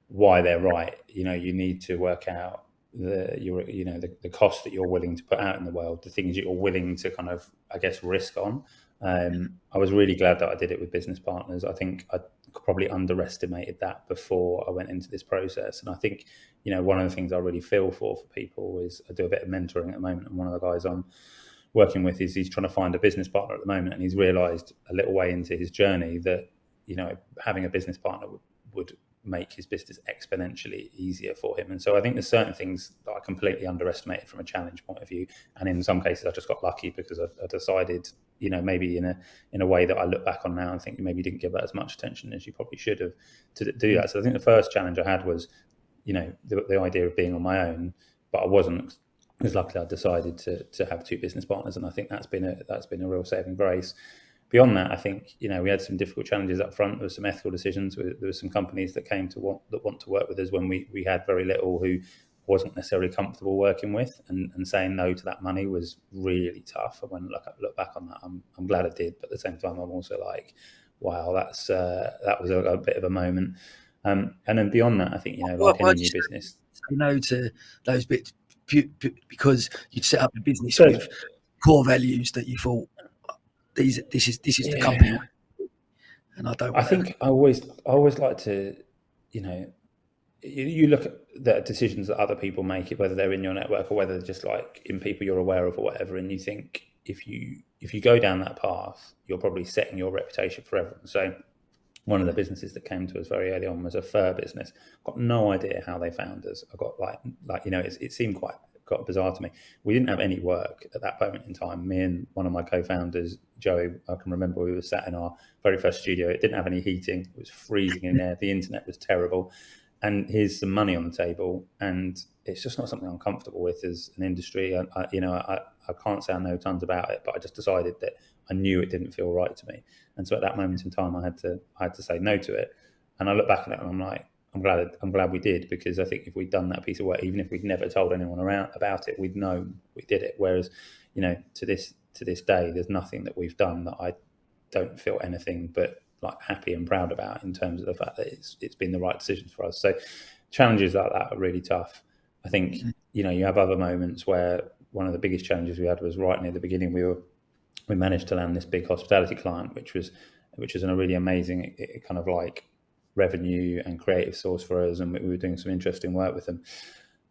S19: why they're right. You need to work out the cost that you're willing to put out in the world, the things you're willing to kind of, I guess, risk on. I was really glad that I did it with business partners. I think I probably underestimated that before I went into this process. And I think, one of the things I really feel for people is I do a bit of mentoring at the moment. And one of the guys I'm working with he's trying to find a business partner at the moment. And he's realized a little way into his journey that, having a business partner would make his business exponentially easier for him. And so I think there's certain things that I completely underestimated from a challenge point of view. And in some cases I just got lucky because I decided, maybe in a way that I look back on now and think you maybe didn't give that as much attention as you probably should have to do that. So I think the first challenge I had was, the idea of being on my own, but I wasn't, because luckily I decided to have 2 business partners. And I think that's been a real saving grace. Beyond that, I think, we had some difficult challenges up front. There were some ethical decisions. There were some companies that came to want to work with us when we had very little, who wasn't necessarily comfortable working with, and saying no to that money was really tough. And when I look back on that, I'm glad I did. But at the same time, I'm also like, wow, that was a bit of a moment. And then beyond that, I think, like any new business,
S1: say no to those bits because you'd set up a business with core values that you thought, this is the company, and I don't.
S19: I think I always like to, you look at the decisions that other people make, whether they're in your network or whether they're just like in people you're aware of or whatever, and you think if you go down that path, you're probably setting your reputation forever. So one of the businesses that came to us very early on was a fur business. Got no idea how they found us. I got like it seemed quite got bizarre to me. We didn't have any work at that moment in time. Me and one of my co-founders, Joey, I can remember we were sat in our very first studio. It didn't have any heating. It was freezing in there. The internet was terrible. And here's some money on the table, and it's just not something I'm comfortable with as an industry. I can't say I know tons about it, but I just decided that I knew it didn't feel right to me. And so at that moment in time, I had to say no to it. And I look back at it and I'm like, I'm glad we did, because I think if we'd done that piece of work, even if we'd never told anyone around about it, we'd known we did it. Whereas, to this day, there's nothing that we've done that I don't feel anything but like happy and proud about, in terms of the fact that it's been the right decisions for us. So challenges like that are really tough. I think, you have other moments where one of the biggest challenges we had was right near the beginning. We managed to land this big hospitality client, which was a really amazing kind of like revenue and creative source for us, and we were doing some interesting work with them.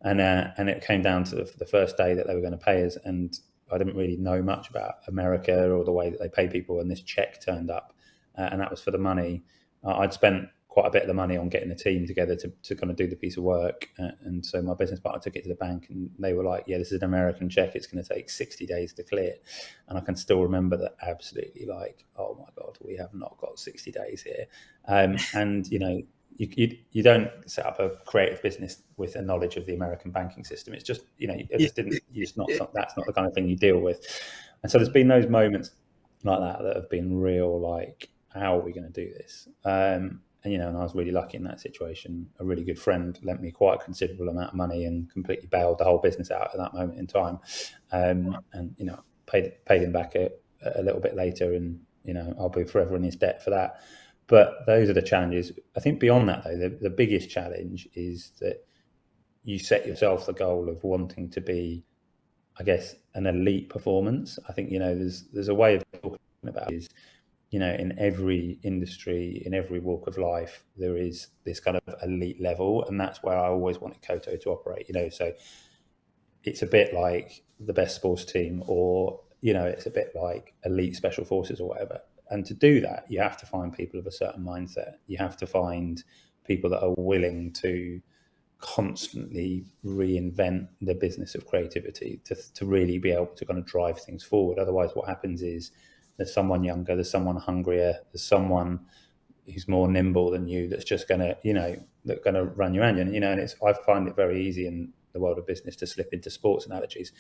S19: And it came down to the first day that they were going to pay us, and I didn't really know much about America or the way that they pay people, and this check turned up, and that was for the money. I'd spent quite a bit of the money on getting the team together to kind of do the piece of work, and so my business partner took it to the bank, and they were like, yeah, this is an American check, it's going to take 60 days to clear. And I can still remember that, absolutely, like, oh my God, we have not got 60 days here. And you don't set up a creative business with a knowledge of the American banking system. It's just, that's not the kind of thing you deal with. And so there's been those moments like that have been real, like, how are we going to do this? And I was really lucky in that situation. A really good friend lent me quite a considerable amount of money and completely bailed the whole business out at that moment in time. And paid him back a little bit later, and I'll be forever in his debt for that. But those are the challenges. I think beyond that, though, the biggest challenge is that you set yourself the goal of wanting to be, I guess, an elite performance. I think there's a way of talking about it is, in every industry, in every walk of life, there is this kind of elite level, and that's where I always wanted Koto to operate. So it's a bit like the best sports team, or it's a bit like elite special forces or whatever. And to do that, you have to find people of a certain mindset. You have to find people that are willing to constantly reinvent the business of creativity to really be able to kind of drive things forward. Otherwise, what happens is there's someone younger, there's someone hungrier, there's someone who's more nimble than you that's just going to run you around. And I find it very easy in the world of business to slip into sports analogies.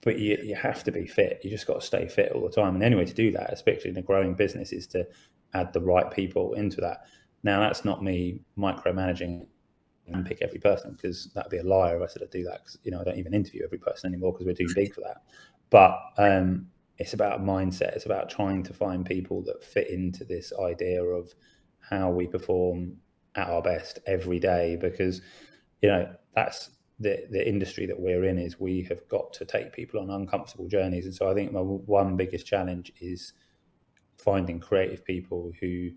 S19: But you have to be fit. You just got to stay fit all the time. And the only way to do that, especially in a growing business, is to add the right people into that. Now, that's not me micromanaging and pick every person, because that'd be a liar if I said I'd do that, because I don't even interview every person anymore, because we're too big for that. But it's about mindset. It's about trying to find people that fit into this idea of how we perform at our best every day, because that's the industry that we're in. Is we have got to take people on uncomfortable journeys. And so I think my one biggest challenge is finding creative people who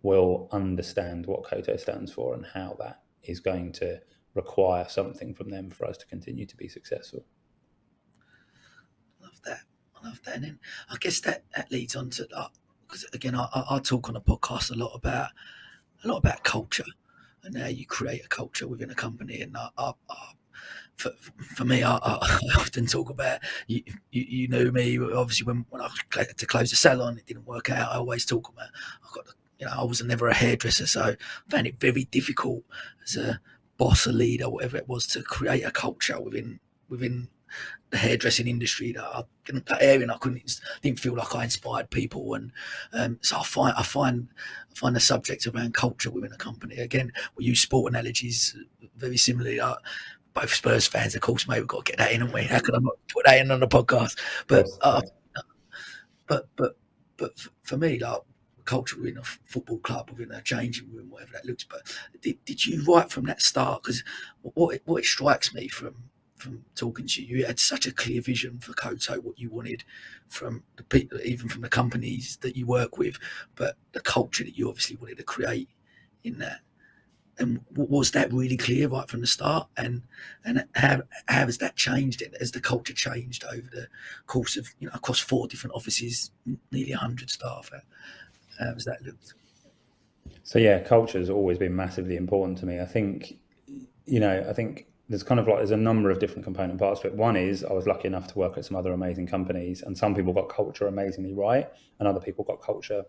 S19: will understand what Koto stands for and how that is going to require something from them for us to continue to be successful.
S1: I love that. And then I guess that leads on to that, because again, I talk on a podcast a lot about culture and how you create a culture within a company. And for me, I often talk about, you know me, obviously when I had to close the salon, it didn't work out. I always talk about, I was never a hairdresser, so I found it very difficult as a boss, a leader, whatever it was, to create a culture within the hairdressing industry that I didn't that area, and didn't feel like I inspired people. And so I find the subject around culture within a company. Again, we use sport analogies very similarly. Both Spurs fans, of course, mate, we've got to get that in, haven't we? How could I not put that in on the podcast? But for me, like, culture within a football club, within a changing room, whatever that looks. But did you, right from that start? Because what it strikes me from talking to you had such a clear vision for Koto, what you wanted from the people, even from the companies that you work with, but the culture that you obviously wanted to create in that. And was that really clear right from the start? And how has that changed? Has the culture changed over the course of, across 4 different offices, nearly 100 staff? How has that looked?
S19: So yeah, culture has always been massively important to me. I think there's kind of like, there's a number of different component parts to it. One is I was lucky enough to work at some other amazing companies, and some people got culture amazingly right, and other people got culture,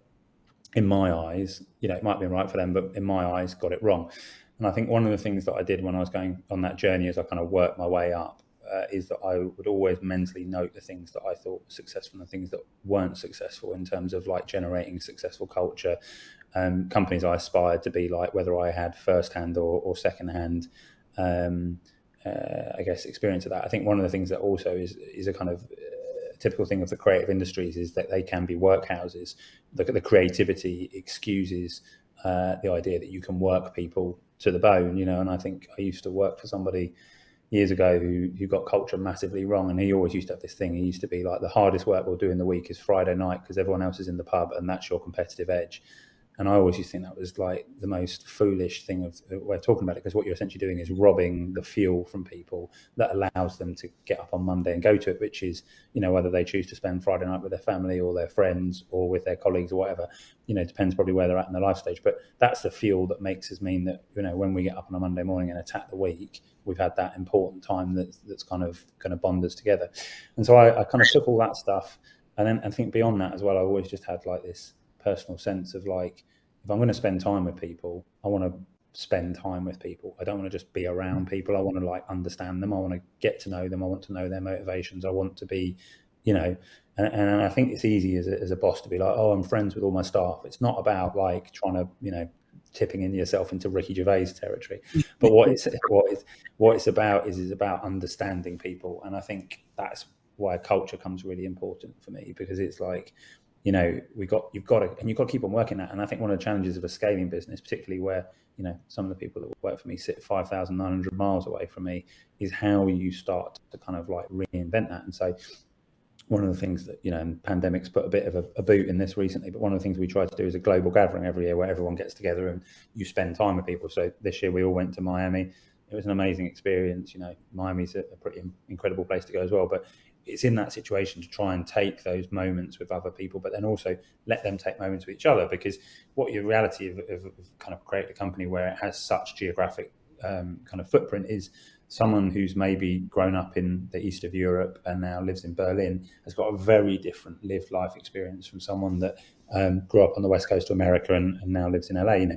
S19: in my eyes, it might be right for them, but in my eyes, got it wrong. And I think one of the things that I did when I was going on that journey, as I kind of worked my way up, is that I would always mentally note the things that I thought were successful and the things that weren't successful in terms of like generating successful culture. Companies I aspired to be like, whether I had first-hand or second-hand, I guess, experience of that. I think one of the things that also is a kind of typical thing of the creative industries is that they can be workhouses. The creativity excuses the idea that you can work people to the bone, and I think I used to work for somebody years ago who got culture massively wrong, and he always used to have this thing. He used to be like, the hardest work we'll do in the week is Friday night because everyone else is in the pub and that's your competitive edge. And I always used to think that was like the most foolish thing of way of talking about it, because what you're essentially doing is robbing the fuel from people that allows them to get up on Monday and go to it, which is, whether they choose to spend Friday night with their family or their friends or with their colleagues or whatever, depends probably where they're at in their life stage. But that's the fuel that makes us mean that, when we get up on a Monday morning and attack the week, we've had that important time that's kind of going to bond us together. And so I kind of took all that stuff. And then I think beyond that as well, I always just had like this personal sense of like, if I'm going to spend time with people, I want to spend time with people. I don't want to just be around people. I want to like understand them. I want to get to know them. I want to know their motivations. I want to be, and I think it's easy as a boss to be like, oh, I'm friends with all my staff. It's not about like trying to, tipping in yourself into Ricky Gervais territory. But what it's about is about understanding people. And I think that's why culture comes really important for me, because it's like, you've got to keep on working that. And I think one of the challenges of a scaling business, particularly where, some of the people that work for me sit 5,900 miles away from me, is how you start to kind of like reinvent that. And so one of the things that, and pandemic's put a bit of a boot in this recently, but one of the things we try to do is a global gathering every year where everyone gets together and you spend time with people. So this year we all went to Miami. It was an amazing experience. Miami's a pretty incredible place to go as well, but it's in that situation to try and take those moments with other people, but then also let them take moments with each other, because what your reality of kind of create a company where it has such geographic kind of footprint is someone who's maybe grown up in the east of Europe and now lives in Berlin has got a very different lived life experience from someone that grew up on the west coast of America and now lives in LA.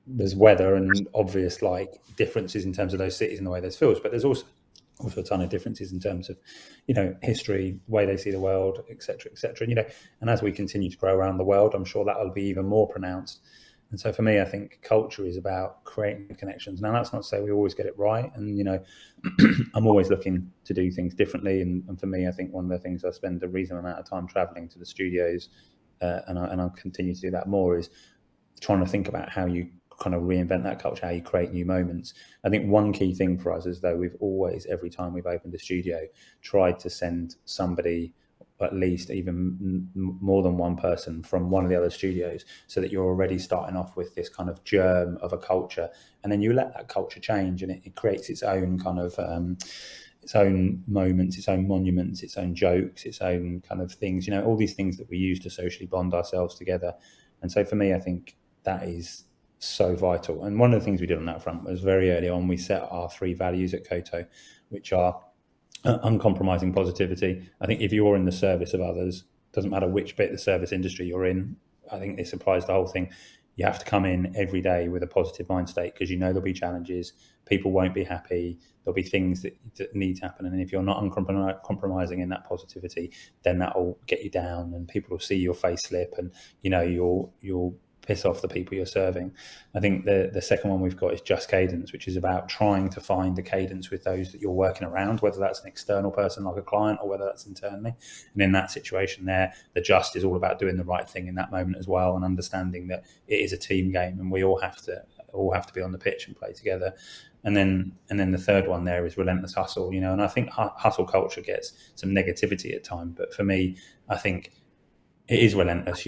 S19: There's weather and obvious like differences in terms of those cities and the way those feels, but there's also a ton of differences in terms of, history, the way they see the world, et cetera, and as we continue to grow around the world, I'm sure that will be even more pronounced. And so for me, I think culture is about creating connections. Now, that's not to say we always get it right. And, I'm always looking to do things differently. And for me, I think one of the things I spend a reasonable amount of time traveling to the studios, and I'll continue to do that more, is trying to think about how you kind of reinvent that culture, how you create new moments. I think one key thing for us is, though, we've always, every time we've opened a studio, tried to send somebody, at least even more than one person, from one of the other studios, so that you're already starting off with this kind of germ of a culture, and then you let that culture change, and it creates its own kind of its own moments, its own monuments, its own jokes, its own kind of things, all these things that we use to socially bond ourselves together. And so for me, I think that is so vital. And one of the things we did on that front was very early on, we set our 3 values at Koto, which are uncompromising positivity. I think if you're in the service of others, doesn't matter which bit of the service industry you're in, I think this applies to the whole thing. You have to come in every day with a positive mind state, because there'll be challenges, people won't be happy, there'll be things that need to happen, and if you're not uncompromising in that positivity, then that will get you down, and people will see your face slip, and you'll piss off the people you're serving. I think the second one we've got is just cadence, which is about trying to find a cadence with those that you're working around, whether that's an external person like a client or whether that's internally. And in that situation there, the just is all about doing the right thing in that moment as well, and understanding that it is a team game and we all have to be on the pitch and play together. And then the third one there is relentless hustle, and I think hustle culture gets some negativity at times, but for me, I think it is relentless.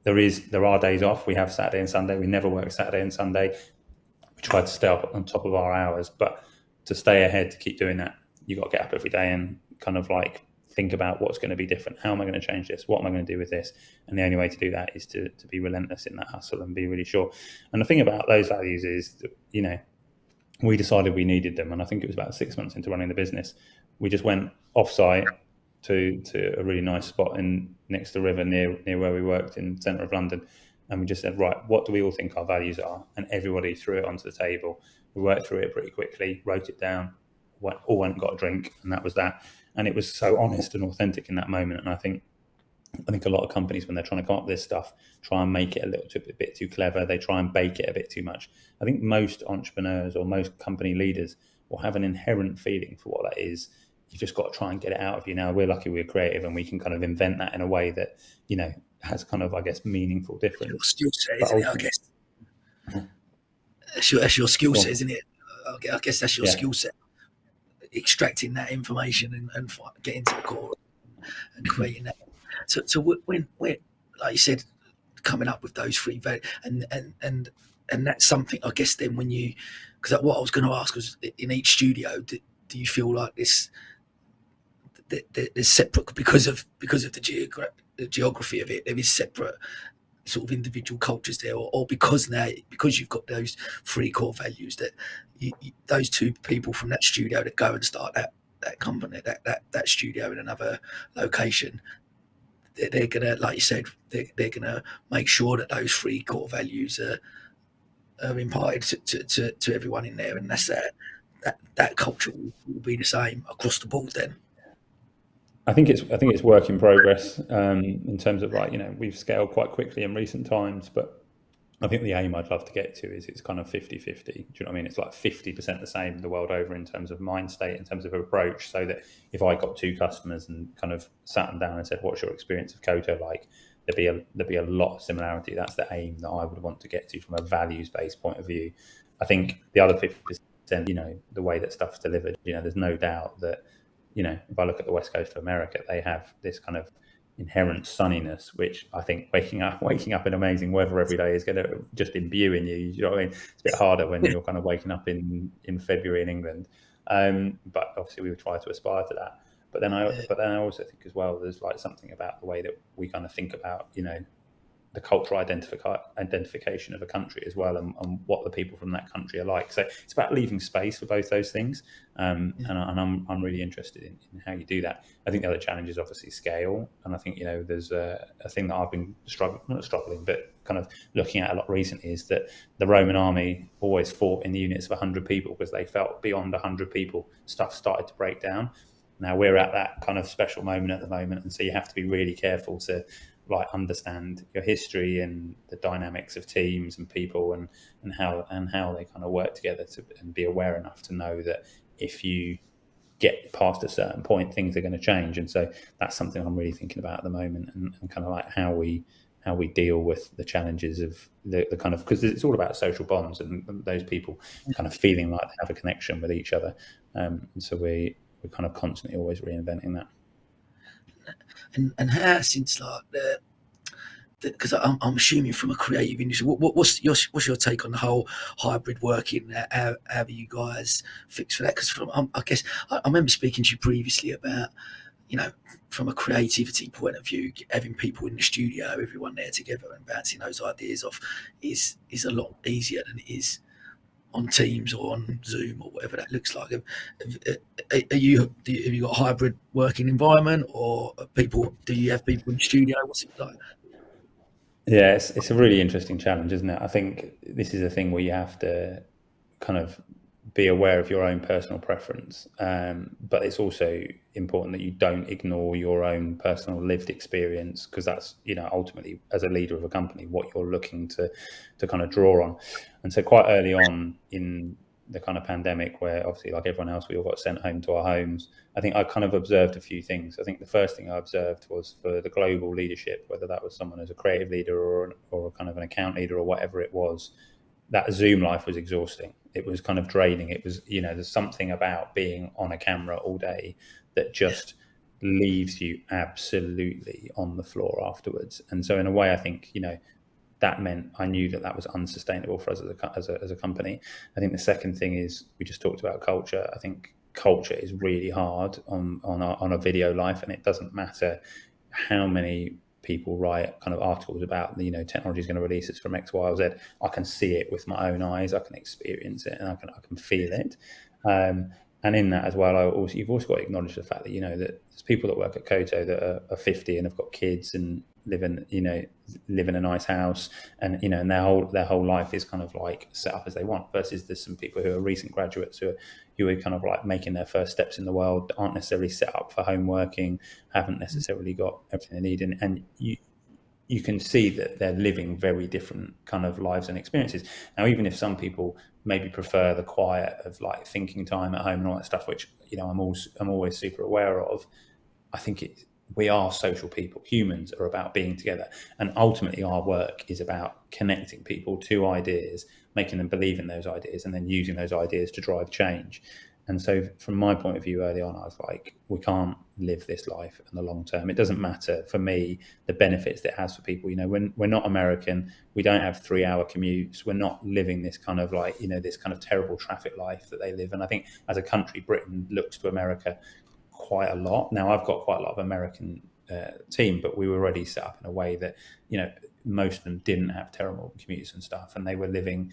S19: There are days off. We have Saturday and Sunday. We never work Saturday and Sunday. We try to stay up on top of our hours, but to stay ahead, to keep doing that, you've got to get up every day and kind of like think about what's going to be different. How am I going to change this? What am I going to do with this? And the only way to do that is to be relentless in that hustle and be really sure. And the thing about those values is that, we decided we needed them, and I think it was about 6 months into running the business, we just went off-site to a really nice spot next to the river near where we worked in the centre of London, and we just said, right, what do we all think our values are? And everybody threw it onto the table. We worked through it pretty quickly, wrote it down, all went and got a drink, and that was that. And it was so honest and authentic in that moment. And I think a lot of companies, when they're trying to come up with this stuff, try and make it a bit too clever. They try and bake it a bit too much. I think most entrepreneurs or most company leaders will have an inherent feeling for what that is. You've just got to try and get it out of you. Now, we're lucky we're creative and we can kind of invent that in a way that, you know, has kind of, I guess, meaningful difference.
S1: Skill set, isn't it? I guess that's your skill set, isn't it? I guess that's your skill set. Extracting that information and getting to the core and creating that. So when like you said, coming up with those three values, and that's something, I guess, then when you, because what I was going to ask was, in each studio, do you feel like this there's separate because of the geography of it, there is separate sort of individual cultures there, or because you've got those three core values, that those two people from that studio that go and start that company, that studio in another location, they're gonna, like you said, they're gonna make sure that those three core values are imparted to everyone in there, and that's that culture will be the same across the board then.
S19: I think it's work in progress in terms of, like, you know, we've scaled quite quickly in recent times, but I think the aim I'd love to get to is it's kind of 50-50. Do you know what I mean? It's like 50% the same the world over in terms of mind state, in terms of approach, so that if I got two customers and kind of sat them down and said, what's your experience of Koto like? There'd be a lot of similarity. That's the aim that I would want to get to from a values-based point of view. I think the other 50%, you know, the way that stuff's delivered, you know, there's no doubt that, you know, if I look at the West Coast of America, they have this kind of inherent sunniness, which I think waking up in amazing weather every day is going to just imbue in you. You know what I mean? It's a bit harder when you're kind of waking up in February in England. But obviously we would try to aspire to that. But then I also think as well, there's like something about the way that we kind of think about, you know, the cultural identification of a country as well, and what the people from that country are like. So it's about leaving space for both those things, and I'm really interested in how you do that. I think the other challenge is obviously scale, and I think, you know, there's a thing that I've been struggling, but kind of looking at a lot recently, is that the Roman army always fought in the units of 100 people because they felt beyond 100 people, stuff started to break down. Now we're at that kind of special moment at the moment, and so you have to be really careful to, like, understand your history and the dynamics of teams and people and how they kind of work together, and be aware enough to know that if you get past a certain point, things are going to change. And so that's something I'm really thinking about at the moment, and kind of like how we deal with the challenges of the kind of, because it's all about social bonds and those people kind of feeling like they have a connection with each other. And so we're kind of constantly always reinventing that.
S1: And how, since like because I'm assuming from a creative industry, what's your take on the whole hybrid working? How you guys fix for that? Because I guess I remember speaking to you previously about, you know, from a creativity point of view, having people in the studio, everyone there together and bouncing those ideas off is a lot easier than it is on Teams or on Zoom or whatever that looks like. Have you got a hybrid working environment, or do you have people in the studio? What's it like?
S19: Yeah, it's a really interesting challenge, isn't it? I think this is a thing where you have to kind of be aware of your own personal preference, but it's also important that you don't ignore your own personal lived experience, because that's, you know, ultimately, as a leader of a company, what you're looking to kind of draw on. And so quite early on in the kind of pandemic, where obviously, like everyone else, we all got sent home to our homes, I think I kind of observed a few things. I think the first thing I observed was, for the global leadership, whether that was someone as a creative leader or kind of an account leader or whatever it was, that Zoom life was exhausting. It was kind of draining. It was, you know, there's something about being on a camera all day that just leaves you absolutely on the floor afterwards. And so in a way, I think, you know, that meant I knew that was unsustainable for us as a company. I think the second thing is, we just talked about culture. I think culture is really hard on a video life, and it doesn't matter how many people write kind of articles about, you know, technology is going to release us from X, Y, or Z. I can see it with my own eyes. I can experience it, and I can feel it. And in that as well, you've also got to acknowledge the fact that, you know, that there's people that work at Koto that are 50 and have got kids and live in a nice house, and, you know, and their whole life is kind of like set up as they want, versus there's some people who are recent graduates who are kind of like making their first steps in the world, aren't necessarily set up for home working, haven't necessarily got everything they need, and you can see that they're living very different kind of lives and experiences. Now, even if some people maybe prefer the quiet of like thinking time at home and all that stuff, which, you know, I'm always super aware of, I think we are social people. Humans are about being together, and ultimately our work is about connecting people to ideas, making them believe in those ideas, and then using those ideas to drive change. And so from my point of view, early on, I was like, we can't live this life in the long term. It doesn't matter for me the benefits that it has for people. You know, when we're not American, we don't have 3-hour commutes. We're not living this kind of like, you know, this kind of terrible traffic life that they live. And I think as a country, Britain looks to America quite a lot. Now, I've got quite a lot of American team, but we were already set up in a way that, you know, most of them didn't have terrible commutes and stuff, and they were living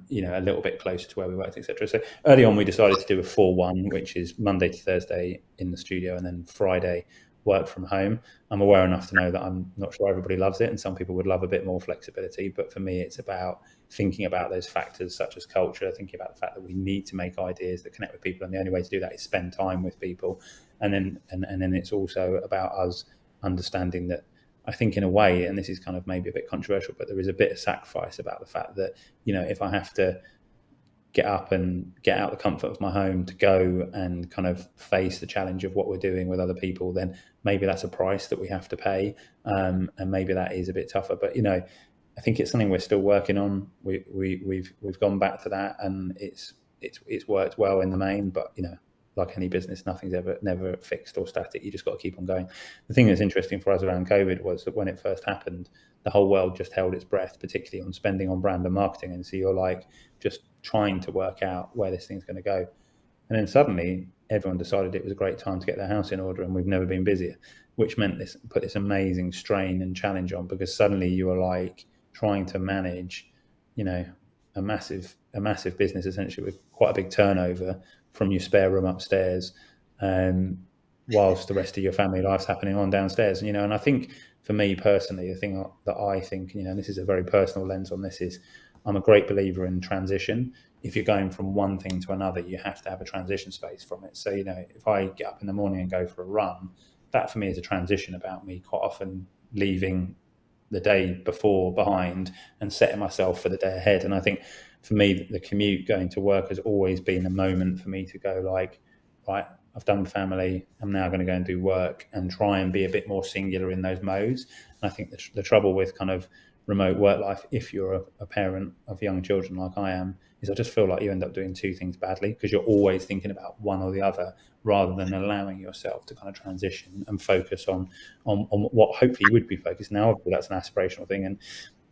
S19: you know, a little bit closer to where we worked, etc. So early on, we decided to do a 4-1, which is Monday to Thursday in the studio, and then Friday work from home. I'm aware enough to know that I'm not sure everybody loves it, and some people would love a bit more flexibility. But for me, it's about thinking about those factors such as culture, thinking about the fact that we need to make ideas that connect with people, and the only way to do that is spend time with people. And then it's also about us understanding that, I think in a way, and this is kind of maybe a bit controversial, but there is a bit of sacrifice about the fact that, you know, if I have to get up and get out the comfort of my home to go and kind of face the challenge of what we're doing with other people, then maybe that's a price that we have to pay, and maybe that is a bit tougher. But, you know, I think it's something we're still working on. We've gone back to that, and it's worked well in the main. But, you know, like any business, nothing's never fixed or static. You just got to keep on going. The thing that's interesting for us around COVID was that when it first happened, the whole world just held its breath, particularly on spending on brand and marketing. And so you're like just trying to work out where this thing's going to go. And then suddenly everyone decided it was a great time to get their house in order, and we've never been busier, which meant put this amazing strain and challenge on, because suddenly you were like trying to manage, you know, a massive business essentially with quite a big turnover from your spare room upstairs, whilst the rest of your family life's happening on downstairs. You know, and I think for me personally, the thing that I think, you know, and this is a very personal lens on this, is I'm a great believer in transition. If you're going from one thing to another, you have to have a transition space from it. So, you know, if I get up in the morning and go for a run, that for me is a transition about me quite often leaving the day before behind and setting myself for the day ahead. And I think for me, the commute going to work has always been a moment for me to go like, right, I've done family, I'm now going to go and do work, and try and be a bit more singular in those modes. And I think the trouble with kind of remote work life, if you're a parent of young children like I am, is I just feel like you end up doing two things badly, because you're always thinking about one or the other, rather than allowing yourself to kind of transition and focus on what hopefully you would be focused. Now, obviously, that's an aspirational thing, and,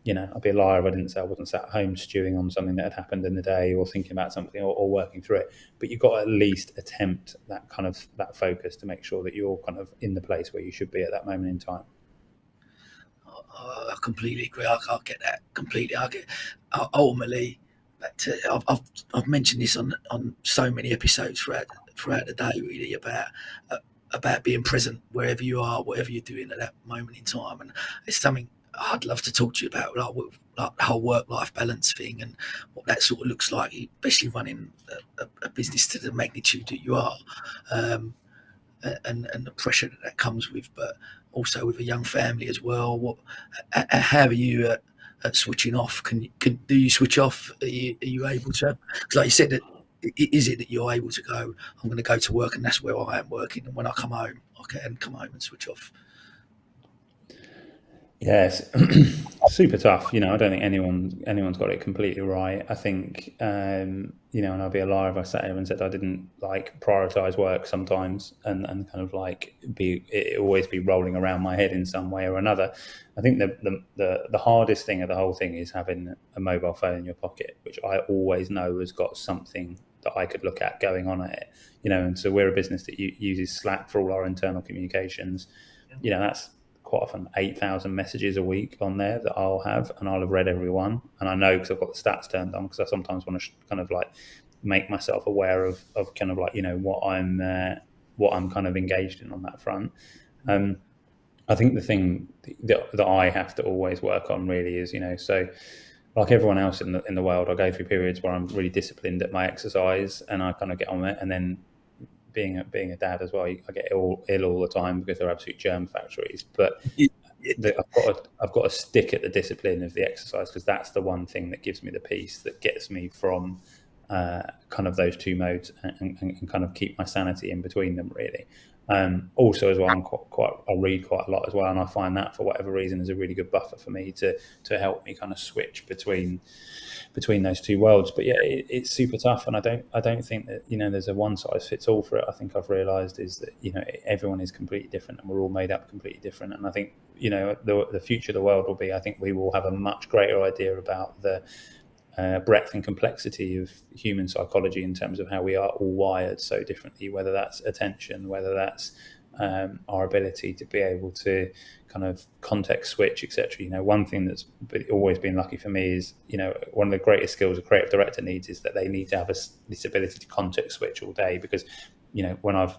S19: you know, I'd be a liar if I didn't say I wasn't sat at home stewing on something that had happened in the day, or thinking about something, or working through it. But you've got to at least attempt that focus to make sure that you're kind of in the place where you should be at that moment in time.
S1: I completely agree. I get that completely. Ultimately, I've mentioned this on so many episodes throughout the day, really, about being present wherever you are, whatever you're doing at that moment in time. And it's something I'd love to talk to you about, like the whole work-life balance thing, and what that sort of looks like, especially running a business to the magnitude that you are, and the pressure that comes with, but also with a young family as well. How are you at switching off? Do you switch off? Are you able to? Because like you said, is it that you're able to go, I'm going to go to work and that's where I am working, and when I come home, I can come home and switch off?
S19: Yes, super tough. You know, I don't think anyone's got it completely right. I think, you know, and I'd be a liar if I sat here and said I didn't like prioritize work sometimes, and kind of like always be rolling around my head in some way or another. I think the hardest thing of the whole thing is having a mobile phone in your pocket, which I always know has got something that I could look at going on at it. You know, and so we're a business that uses Slack for all our internal communications. You know, that's quite often 8,000 messages a week on there that I'll have, and I'll have read every one. And I know because I've got the stats turned on, because I sometimes want to kind of like make myself aware of kind of like, you know, what I'm kind of engaged in on that front. I think the thing that I have to always work on really is, you know, so like everyone else in the world, I go through periods where I'm really disciplined at my exercise and I kind of get on it, and then being a dad as well, I get ill all the time because they're absolute germ factories. But I've got to stick at the discipline of the exercise, because that's the one thing that gives me the peace, that gets me from kind of those two modes and kind of keep my sanity in between them, really. Also as well, I read quite a lot as well, and I find that for whatever reason is a really good buffer for me to help me kind of switch between those two worlds. But yeah, it's super tough, and I don't think that, you know, there's a one size fits all for it. I think I've realised is that, you know, everyone is completely different and we're all made up completely different. And I think, you know, the future of the world will be, I think we will have a much greater idea about the breadth and complexity of human psychology in terms of how we are all wired so differently, whether that's attention, whether that's our ability to be able to kind of context switch, etc. You know, one thing that's always been lucky for me is, you know, one of the greatest skills a creative director needs is that they need to have this ability to context switch all day, because, you know, when I've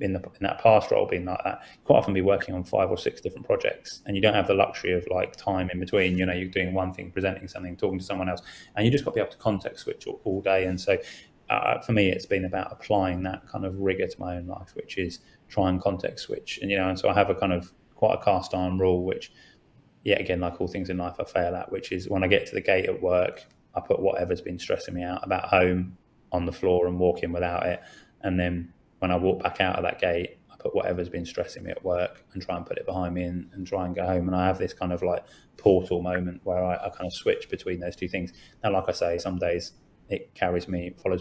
S19: in that past role being like that, quite often be working on 5 or 6 different projects, and you don't have the luxury of like time in between. You know, you're doing one thing, presenting something, talking to someone else, and you just got to be able to context switch all day. And so for me, it's been about applying that kind of rigor to my own life, which is try and context switch. And, you know, and so I have a kind of quite a cast iron rule, which, yet again, like all things in life, I fail at, which is when I get to the gate at work, I put whatever's been stressing me out about home on the floor and walk in without it. And then when I walk back out of that gate, I put whatever's been stressing me at work and try and put it behind me and try and go home. And I have this kind of like portal moment where I kind of switch between those two things. Now, like I say, some days it follows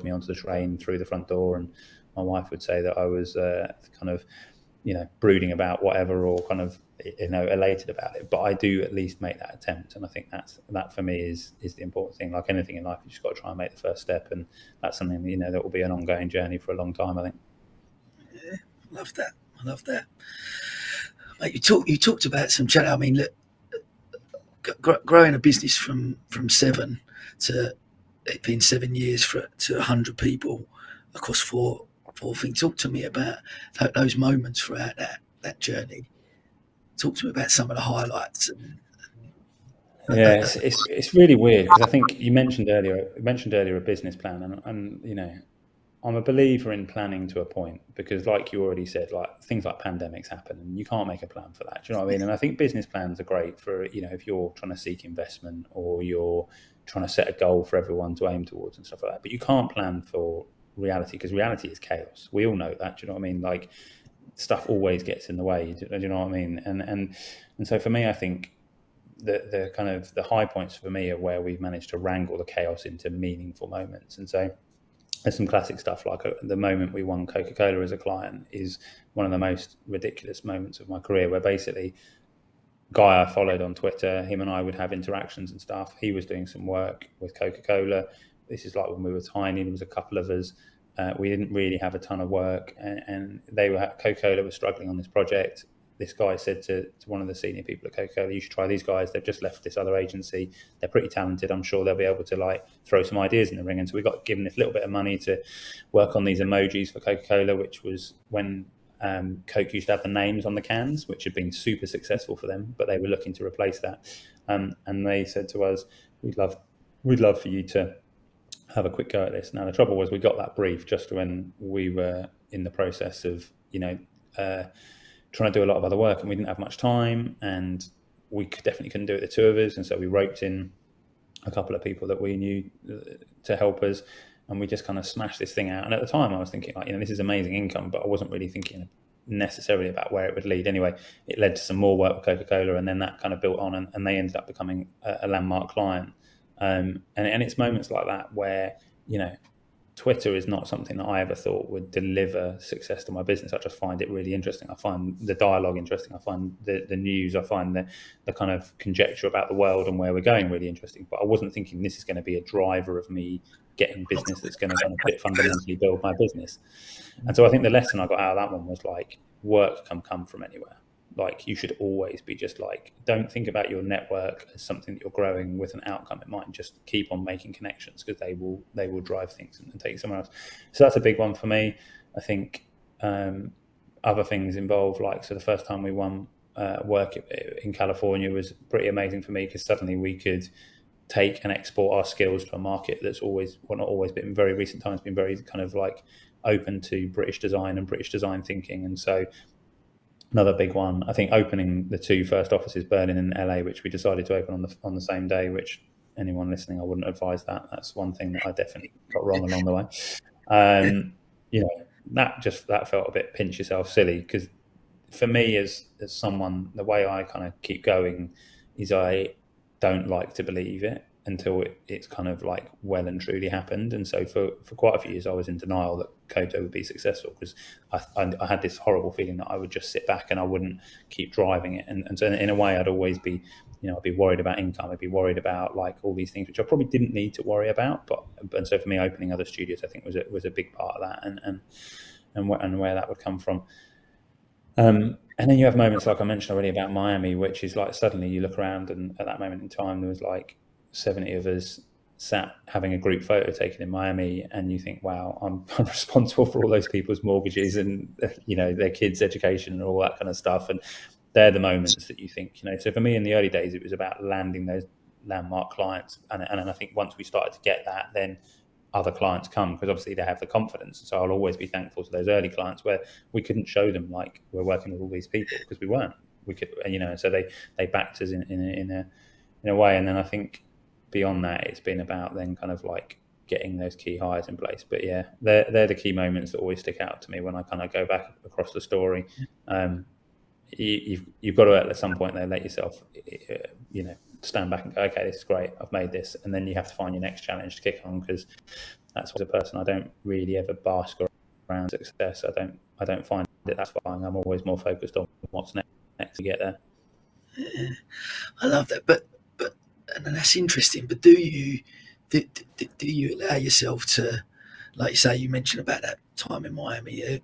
S19: me onto the train through the front door, and my wife would say that I was kind of, you know, brooding about whatever, or kind of, you know, elated about it. But I do at least make that attempt, and I think that for me is the important thing. Like anything in life, you just got to try and make the first step, and that's something, you know, that will be an ongoing journey for a long time, I think.
S1: Yeah, I love that. Mate, you talked about some challenge. I mean, look, growing a business from 7 to it being 7 years to 100 people across four things. Talk to me about those moments throughout that journey. Talk to me about some of the highlights.
S19: Yeah, it's really weird, because I think you mentioned earlier a business plan, and you know, I'm a believer in planning to a point, because like you already said, like things like pandemics happen and you can't make a plan for that. Do you know what I mean? And I think business plans are great for, you know, if you're trying to seek investment or you're trying to set a goal for everyone to aim towards and stuff like that. But you can't plan for reality, because reality is chaos. We all know that. Do you know what I mean? Like stuff always gets in the way. Do you know what I mean? And so for me, I think the kind of the high points for me are where we've managed to wrangle the chaos into meaningful moments. And so there's some classic stuff, like the moment we won Coca-Cola as a client is one of the most ridiculous moments of my career, where basically guy I followed on Twitter, him and I would have interactions and stuff. He was doing some work with Coca-Cola. This is like when we were tiny. There was a couple of us. We didn't really have a ton of work, and Coca-Cola was struggling on this project. This guy said to one of the senior people at Coca-Cola, "You should try these guys. They've just left this other agency. They're pretty talented. I'm sure they'll be able to like throw some ideas in the ring." And so we got given this little bit of money to work on these emojis for Coca-Cola, which was when Coke used to have the names on the cans, which had been super successful for them, but they were looking to replace that. And they said to us, "We'd love for you to have a quick go at this." Now the trouble was we got that brief just when we were in the process of, you know, trying to do a lot of other work, and we didn't have much time, and we definitely couldn't do it, the two of us. And so we roped in a couple of people that we knew to help us, and we just kind of smashed this thing out. And at the time I was thinking, like, you know, this is amazing income, but I wasn't really thinking necessarily about where it would lead. Anyway, it led to some more work with Coca-Cola, and then that kind of built on, and they ended up becoming a landmark client. And it's moments like that where, you know, Twitter is not something that I ever thought would deliver success to my business. I just find it really interesting. I find the dialogue interesting. I find the news, I find the kind of conjecture about the world and where we're going really interesting. But I wasn't thinking this is going to be a driver of me getting business that's going to kind of fundamentally build my business. And so I think the lesson I got out of that one was like, work can come from anywhere. like you should always be just like, don't think about your network as something that you're growing with an outcome. It might just keep on making connections, because they will drive things and take you somewhere else. So that's a big one for me. I think other things involve, like, so the first time we won work in California was pretty amazing for me, because suddenly we could take and export our skills to a market that's always, well, not always, but in very recent times been very kind of like open to British design and British design thinking. And so another big one, I think, opening the 2 first offices, Berlin and LA, which we decided to open on the same day, which anyone listening, I wouldn't advise that. That's one thing that I definitely got wrong along the way. You know, that felt a bit pinch yourself silly, because for me as someone, the way I kind of keep going is I don't like to believe it until it's kind of like well and truly happened. And so for quite a few years I was in denial that Koto would be successful, because I had this horrible feeling that I would just sit back and I wouldn't keep driving it. And so in a way I'd always be, you know, I'd be worried about income, I'd be worried about like all these things which I probably didn't need to worry about, and so for me opening other studios I think was a big part of that, and where that would come from. And then you have moments like I mentioned already about Miami, which is like suddenly you look around and at that moment in time there was like 70 of us sat having a group photo taken in Miami, and you think, wow, I'm responsible for all those people's mortgages and, you know, their kids' education and all that kind of stuff. And they're the moments that you think, you know. So for me in the early days it was about landing those landmark clients, and I think once we started to get that, then other clients come, because obviously they have the confidence. So I'll always be thankful to those early clients where we couldn't show them like we're working with all these people, because we weren't. We could, you know, so they backed us in a way. And then I think beyond that, it's been about then kind of like getting those key hires in place. But yeah, they're the key moments that always stick out to me when I kind of go back across the story. You've got to at some point there let yourself, you know, stand back and go, okay, this is great, I've made this, and then you have to find your next challenge to kick on, because that's what, as a person, I don't really ever bask around success. I don't find it that's fine. I'm always more focused on what's next to get there.
S1: Yeah, I love that, but and that's interesting. But do you allow yourself to, like you say, you mentioned about that time in Miami,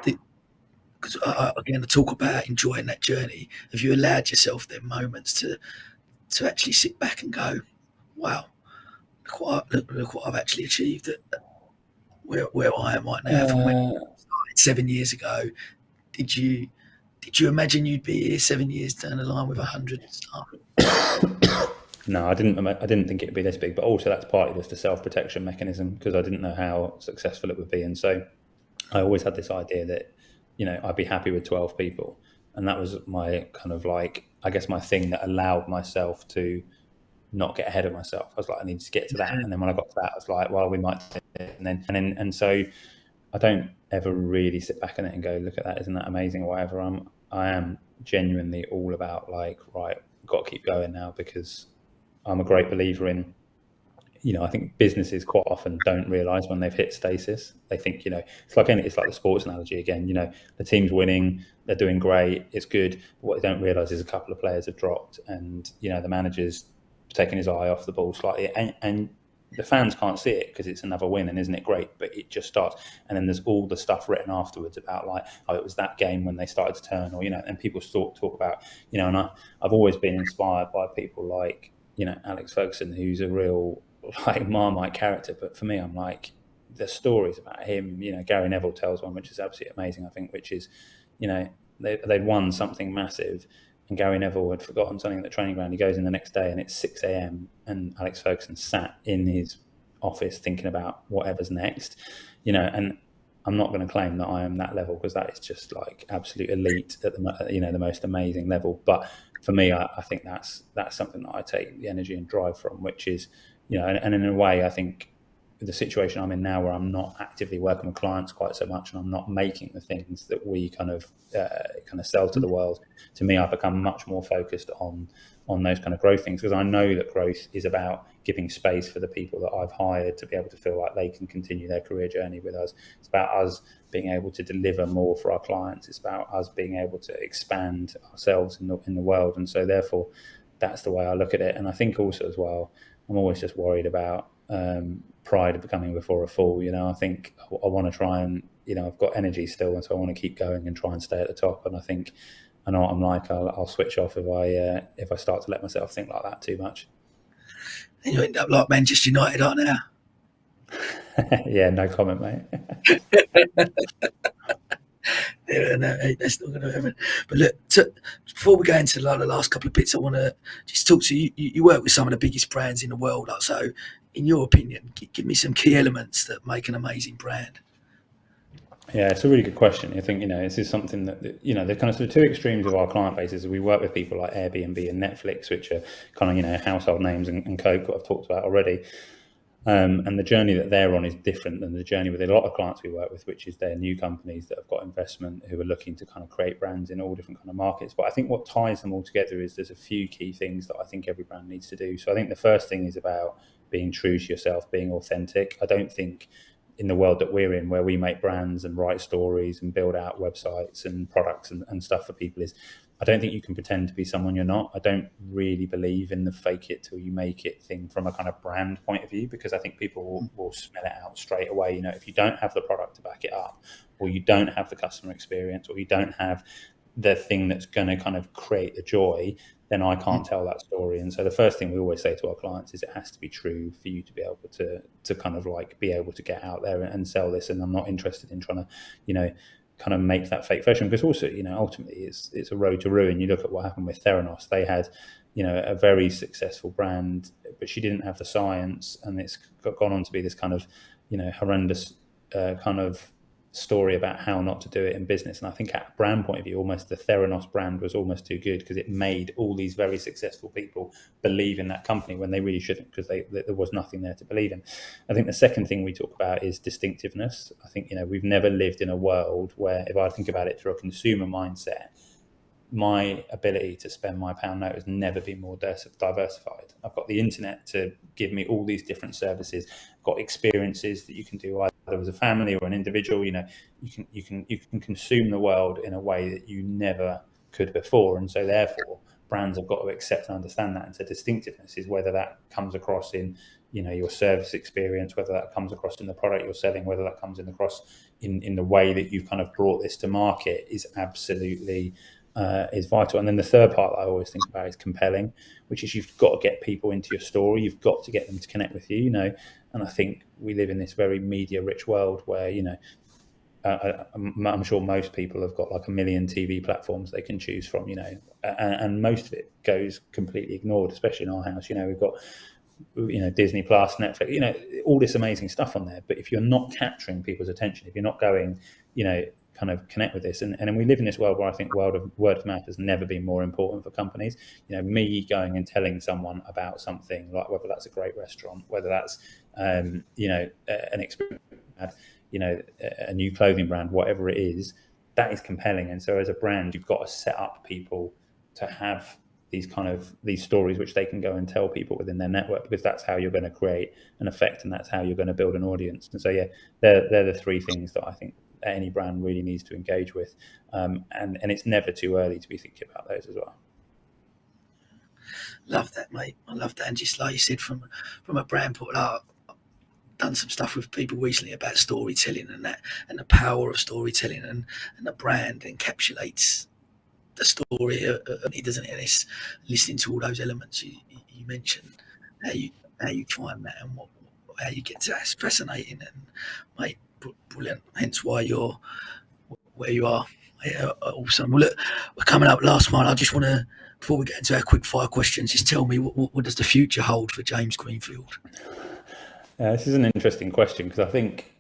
S1: because again, I talk about enjoying that journey. Have you allowed yourself them moments to actually sit back and go, wow, look what I've actually achieved at where I am right now from when I started 7 years ago? Did you imagine you'd be here 7 years down the line with 100 staff?
S19: No, I didn't think it'd be this big, but also that's partly just a self-protection mechanism, because I didn't know how successful it would be. And so I always had this idea that, you know, I'd be happy with 12 people. And that was my kind of like, I guess, my thing that allowed myself to not get ahead of myself. I was like, I need to get to that. And then when I got to that, I was like, well, we might do it. And so I don't ever really sit back in it and go, look at that, isn't that amazing or whatever. I am genuinely all about like, right, got to keep going now, because I'm a great believer in, you know, I think businesses quite often don't realise when they've hit stasis. They think, you know, it's like the sports analogy again. You know, the team's winning, they're doing great, it's good. But what they don't realise is a couple of players have dropped, and, you know, the manager's taking his eye off the ball slightly, and the fans can't see it because it's another win, and isn't it great? But it just starts, and then there's all the stuff written afterwards about like, oh, it was that game when they started to turn, or, you know, and people talk about, you know, and I've always been inspired by people like, you know, Alex Ferguson, who's a real like Marmite character. But for me, I'm like, the stories about him, you know, Gary Neville tells one which is absolutely amazing, I think, which is, you know, they'd won something massive and Gary Neville had forgotten something at the training ground. He goes in the next day and it's 6 a.m. and Alex Ferguson sat in his office thinking about whatever's next, you know. And I'm not going to claim that I am that level, because that is just like absolute elite at the, you know, the most amazing level. But for me, I think that's something that I take the energy and drive from, which is, you know, and in a way, I think the situation I'm in now, where I'm not actively working with clients quite so much, and I'm not making the things that we kind of sell to the world. To me, I've become much more focused on those kind of growth things, because I know that growth is about giving space for the people that I've hired to be able to feel like they can continue their career journey with us. It's about us being able to deliver more for our clients. It's about us being able to expand ourselves in the world. And so therefore, that's the way I look at it. And I think also as well, I'm always just worried about pride of becoming before a fall. You know, I think I want to try and, you know, I've got energy still, and so I want to keep going and try and stay at the top. And I think I know what I'm like. I'll switch off if I start to let myself think like that too much.
S1: And you end up like Manchester United, aren't you?
S19: Yeah, no comment, mate.
S1: Yeah, no, that's not going to happen. But look, before we go into the last couple of bits, I want to just talk to you. You work with some of the biggest brands in the world. So, in your opinion, give me some key elements that make an amazing brand.
S19: Yeah, it's a really good question. I think, this is something that, the kind of the two extremes of our client bases. We work with people like Airbnb and Netflix, which are kind of, household names, and Coke, what I've talked about already. And the journey that they're on is different than the journey with a lot of clients we work with, which is they're new companies that have got investment, who are looking to kind of create brands in all different kind of markets. But I think what ties them all together is there's a few key things that I think every brand needs to do. So I think the first thing is about being true to yourself, being authentic. I don't think in the world that we're in, where we make brands and write stories and build out websites and products and stuff for people, I don't think you can pretend to be someone you're not. I don't really believe in the fake it till you make it thing from a kind of brand point of view, because I think people will smell it out straight away. If you don't have the product to back it up, or you don't have the customer experience, or you don't have the thing that's going to kind of create the joy, then I can't tell that story. And so the first thing we always say to our clients is it has to be true for you to be able to kind of like be able to get out there and sell this. And I'm not interested in trying to, kind of make that fake version, because also, ultimately it's a road to ruin. You look at what happened with Theranos. They had, a very successful brand, but she didn't have the science, and it's gone on to be this kind of, horrendous kind of story about how not to do it in business. And I think at a brand point of view, almost the Theranos brand was almost too good, because it made all these very successful people believe in that company when they really shouldn't, because there was nothing there to believe in. I think the second thing we talk about is distinctiveness. I think, we've never lived in a world where, if I think about it through a consumer mindset, my ability to spend my pound note has never been more diversified. I've got the internet to give me all these different services. I've got experiences that you can do either as a family or an individual. You can consume the world in a way that you never could before, and so therefore brands have got to accept and understand that. And so distinctiveness is whether that comes across in your service experience, whether that comes across in the product you're selling, whether that comes across in the way that you've kind of brought this to market, is absolutely is vital. And then the third part that I always think about is compelling, which is you've got to get people into your story. You've got to get them to connect with you, and I think we live in this very media rich world where, I'm sure most people have got like a million TV platforms they can choose from, and most of it goes completely ignored, especially in our house. We've got, Disney Plus, Netflix, all this amazing stuff on there. But if you're not capturing people's attention, if you're not going, kind of connect with this, and we live in this world where I think word of mouth has never been more important for companies. Me going and telling someone about something, like whether that's a great restaurant, whether that's an experience, a new clothing brand, whatever it is, that is compelling. And so as a brand, you've got to set up people to have these stories which they can go and tell people within their network, because that's how you're going to create an effect, and that's how you're going to build an audience. And so they're the three things that I think any brand really needs to engage with, and it's never too early to be thinking about those as well.
S1: Love that, mate. I love that. And just like you said, from a brand point, I've done some stuff with people recently about storytelling and that, and the power of storytelling, and the brand encapsulates the story, doesn't it? And it's listening to all those elements you mentioned, how you find that, and how you get to that. It's fascinating, and mate, brilliant. Hence why you're where you are. Awesome. Well, look, we're coming up last one. I just want to, before we get into our quick fire questions, just tell me what does the future hold for James Greenfield?
S19: This is an interesting question, because I think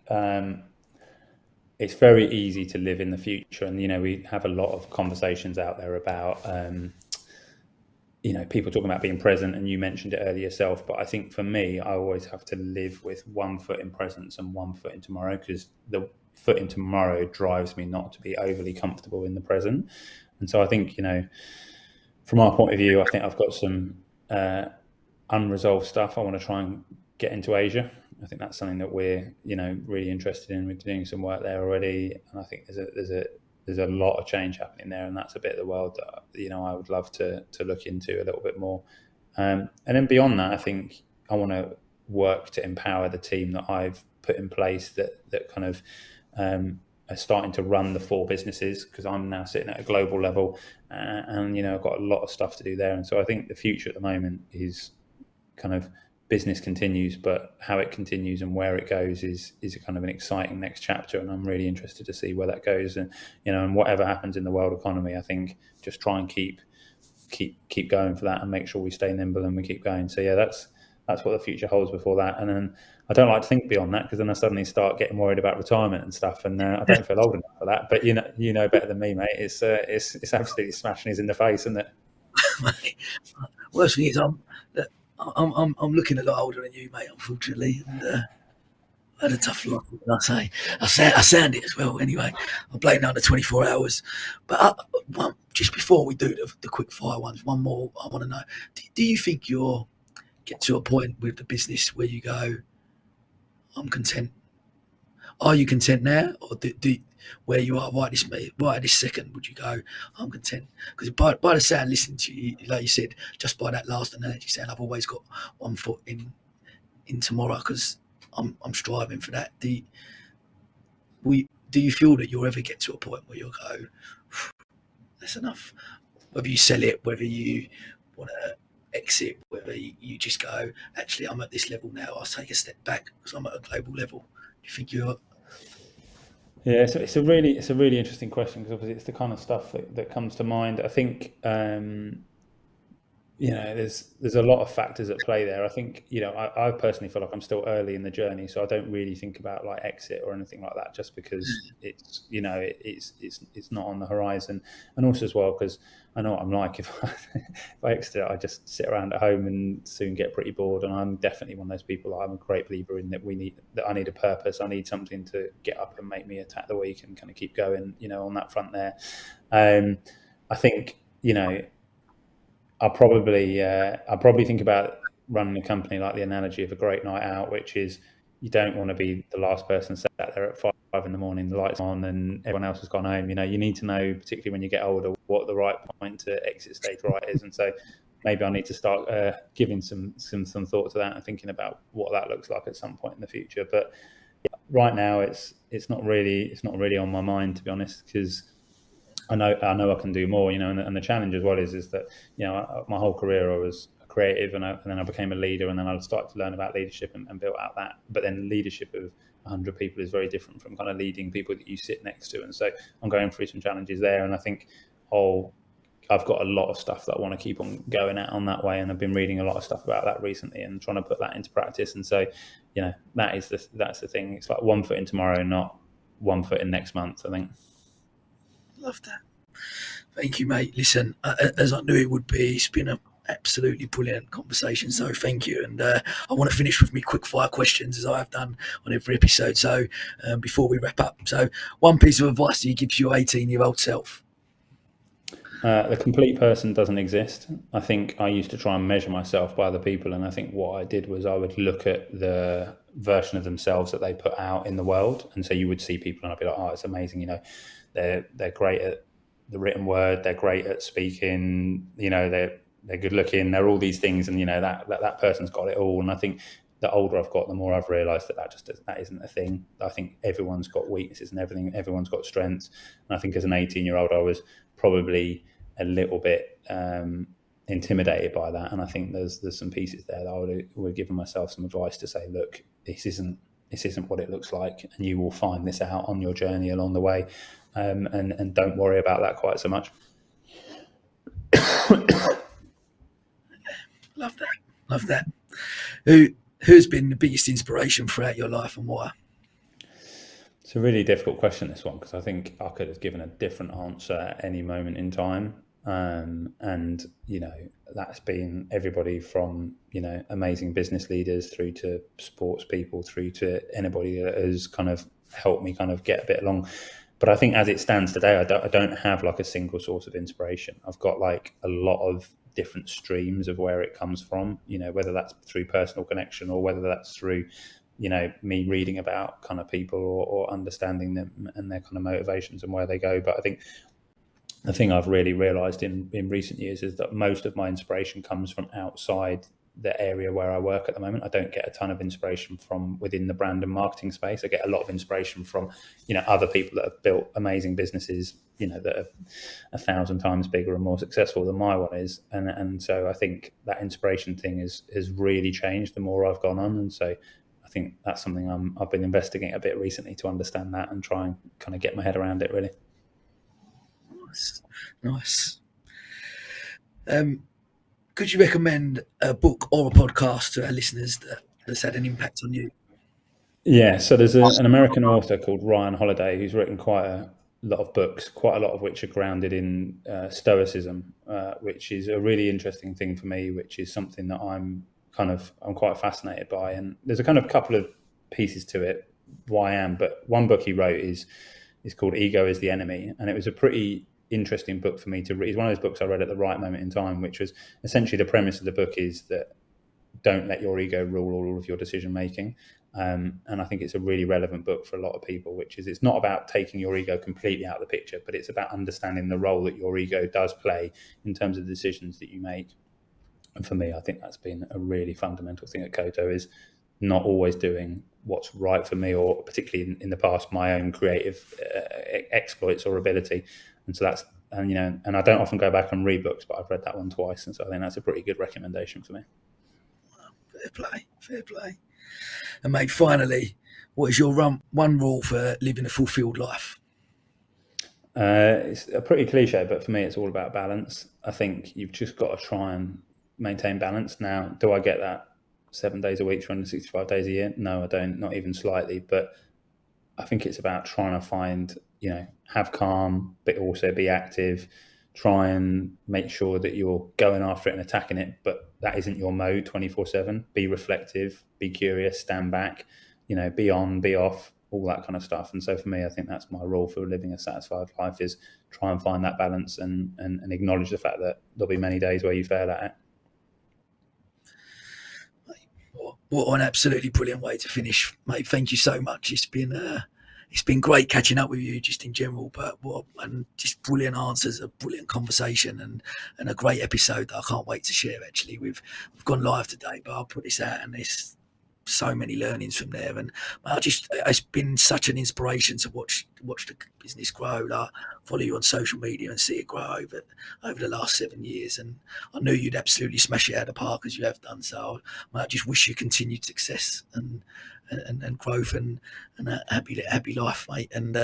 S19: it's very easy to live in the future, and we have a lot of conversations out there about people talking about being present, and you mentioned it earlier yourself. But I think for me, I always have to live with one foot in presence and one foot in tomorrow, because the foot in tomorrow drives me not to be overly comfortable in the present. And so I think, from our point of view, I think I've got some unresolved stuff I want to try and get into Asia. I think that's something that we're, really interested in. We're doing some work there already, and I think there's a lot of change happening there, and that's a bit of the world that I would love to look into a little bit more. And then beyond that, I think I want to work to empower the team that I've put in place that kind of are starting to run the 4 businesses, because I'm now sitting at a global level, and I've got a lot of stuff to do there. And so I think the future at the moment is kind of business continues, but how it continues and where it goes is a kind of an exciting next chapter, and I'm really interested to see where that goes. And and whatever happens in the world economy, I think just try and keep going for that and make sure we stay nimble and we keep going. So yeah, that's what the future holds before that. And then I don't like to think beyond that, because then I suddenly start getting worried about retirement and stuff, and I don't feel old enough for that. But you know better than me, mate. It's absolutely smashing us in the face, isn't it?
S1: Worst thing is I'm looking a lot older than you, mate, unfortunately. And I had a tough life. I sound it as well. Anyway, I blame down the 24 hours. But just before we do the quick fire ones, one more I want to know: do you think you'll get to a point with the business where you go, I'm content? Are you content now, or do where you are right this second, would you go, I'm content? Because by the sound, listening to you, like you said, just by that last analogy, saying I've always got one foot in tomorrow, because I'm striving for that. Do you feel that you'll ever get to a point where you'll go, that's enough? Whether you sell it, whether you want to exit, whether you just go, actually, I'm at this level now, I'll take a step back because I'm at a global level. Do you think you're...
S19: Yeah, so it's a really interesting question, because obviously it's the kind of stuff that comes to mind. I think there's a lot of factors at play there. I think I personally feel like I'm still early in the journey, so I don't really think about like exit or anything like that, just because it's it's not on the horizon, and also as well because I know what I'm like. If I exit, I just sit around at home and soon get pretty bored. And I'm definitely one of those people. I'm a great believer in that I need a purpose. I need something to get up and make me attack the week and kind of keep going. On that front there, I think I'll probably think about running a company like the analogy of a great night out, which is you don't want to be the last person sat there at 5 a.m, the lights on and everyone else has gone home. You need to know, particularly when you get older, what the right point to exit stage right is. And so maybe I need to start giving some thought to that and thinking about what that looks like at some point in the future. But right now it's not really on my mind, to be honest, because I know I can do more, and the challenge as well is that, my whole career I was a creative and then I became a leader, and then I started to learn about leadership and built out that. But then leadership of 100 people is very different from kind of leading people that you sit next to. And so I'm going through some challenges there. And I think, I've got a lot of stuff that I want to keep on going at on that way. And I've been reading a lot of stuff about that recently and trying to put that into practice. And so, that's the thing. It's like 1 foot in tomorrow, not 1 foot in next month, I think.
S1: Love that. Thank you, mate. Listen, as I knew it would be, it's been an absolutely brilliant conversation. So thank you. And I want to finish with me quick fire questions, as I have done on every episode. So before we wrap up, so one piece of advice do you give to your 18-year-old self?
S19: The complete person doesn't exist. I think I used to try and measure myself by other people, and I think what I did was I would look at the version of themselves that they put out in the world, and so you would see people and I'd be like, oh, it's amazing, they're great at the written word, they're great at speaking, they're good looking, they're all these things, and that person's got it all. And I think the older I've got, the more I've realised that isn't a thing. I think everyone's got weaknesses and everyone's got strengths. And I think as an 18-year-old, I was probably a little bit intimidated by that. And I think there's some pieces there that I would have given myself some advice to say, look, this isn't what it looks like, and you will find this out on your journey along the way, and don't worry about that quite so much.
S1: Love that. Who's been the biggest inspiration throughout your life, and why?
S19: It's a really difficult question, this one, because I think I could have given a different answer at any moment in time. And that's been everybody from amazing business leaders through to sports people, through to anybody that has kind of helped me kind of get a bit along. But I think as it stands today, I don't have like a single source of inspiration. I've got like a lot of different streams of where it comes from, whether that's through personal connection or whether that's through me reading about kind of people or understanding them and their kind of motivations and where they go. But I think the thing I've really realized in recent years is that most of my inspiration comes from outside the area where I work at the moment. I don't get a ton of inspiration from within the brand and marketing space. I get a lot of inspiration from, other people that have built amazing businesses, that are 1,000 times bigger and more successful than my one is. And so I think that inspiration thing has really changed the more I've gone on. And so I think that's something I've been investigating a bit recently to understand that and try and kind of get my head around it, really.
S1: Nice. Could you recommend a book or a podcast to our listeners that's had an impact on you?
S19: Yeah, so there's an American author called Ryan Holiday who's written quite a lot of books, quite a lot of which are grounded in Stoicism, which is a really interesting thing for me, which is something that I'm quite fascinated by. And there's a kind of couple of pieces to it, why I am, but one book he wrote is called Ego is the Enemy, and it was a pretty interesting book for me to read. It's one of those books I read at the right moment in time, which was essentially the premise of the book is that don't let your ego rule all of your decision making. And I think it's a really relevant book for a lot of people, which is it's not about taking your ego completely out of the picture, but it's about understanding the role that your ego does play in terms of the decisions that you make. And for me, I think that's been a really fundamental thing at Koto, is not always doing what's right for me, or particularly in the past, my own creative exploits or ability. And so that's, and I don't often go back and read books, but I've read that one twice. And so I think that's a pretty good recommendation for me.
S1: Fair play. And mate, finally, what is your one rule for living a fulfilled life?
S19: It's a pretty cliche, but for me, it's all about balance. I think you've just got to try and maintain balance. Now, do I get that 7 days a week, 365 days a year? No, I don't, not even slightly. But I think it's about trying to find, have calm, but also be active. Try and make sure that you're going after it and attacking it, but that isn't your mode 24/7. Be reflective, be curious, stand back, be on, be off, all that kind of stuff. And so for me, I think that's my rule for living a satisfied life, is try and find that balance and acknowledge the fact that there'll be many days where you fail at it.
S1: What an absolutely brilliant way to finish, mate. Thank you so much. It's been great catching up with you just in general, and just brilliant answers, a brilliant conversation, and a great episode that I can't wait to share. Actually, we've gone live today, but I'll put this out, and there's so many learnings from there. And it's been such an inspiration to watch the business grow. I follow you on social media and see it grow over the last 7 years, and I knew you'd absolutely smash it out of the park as you have done. So I just wish you continued success and growth and a happy life, mate, and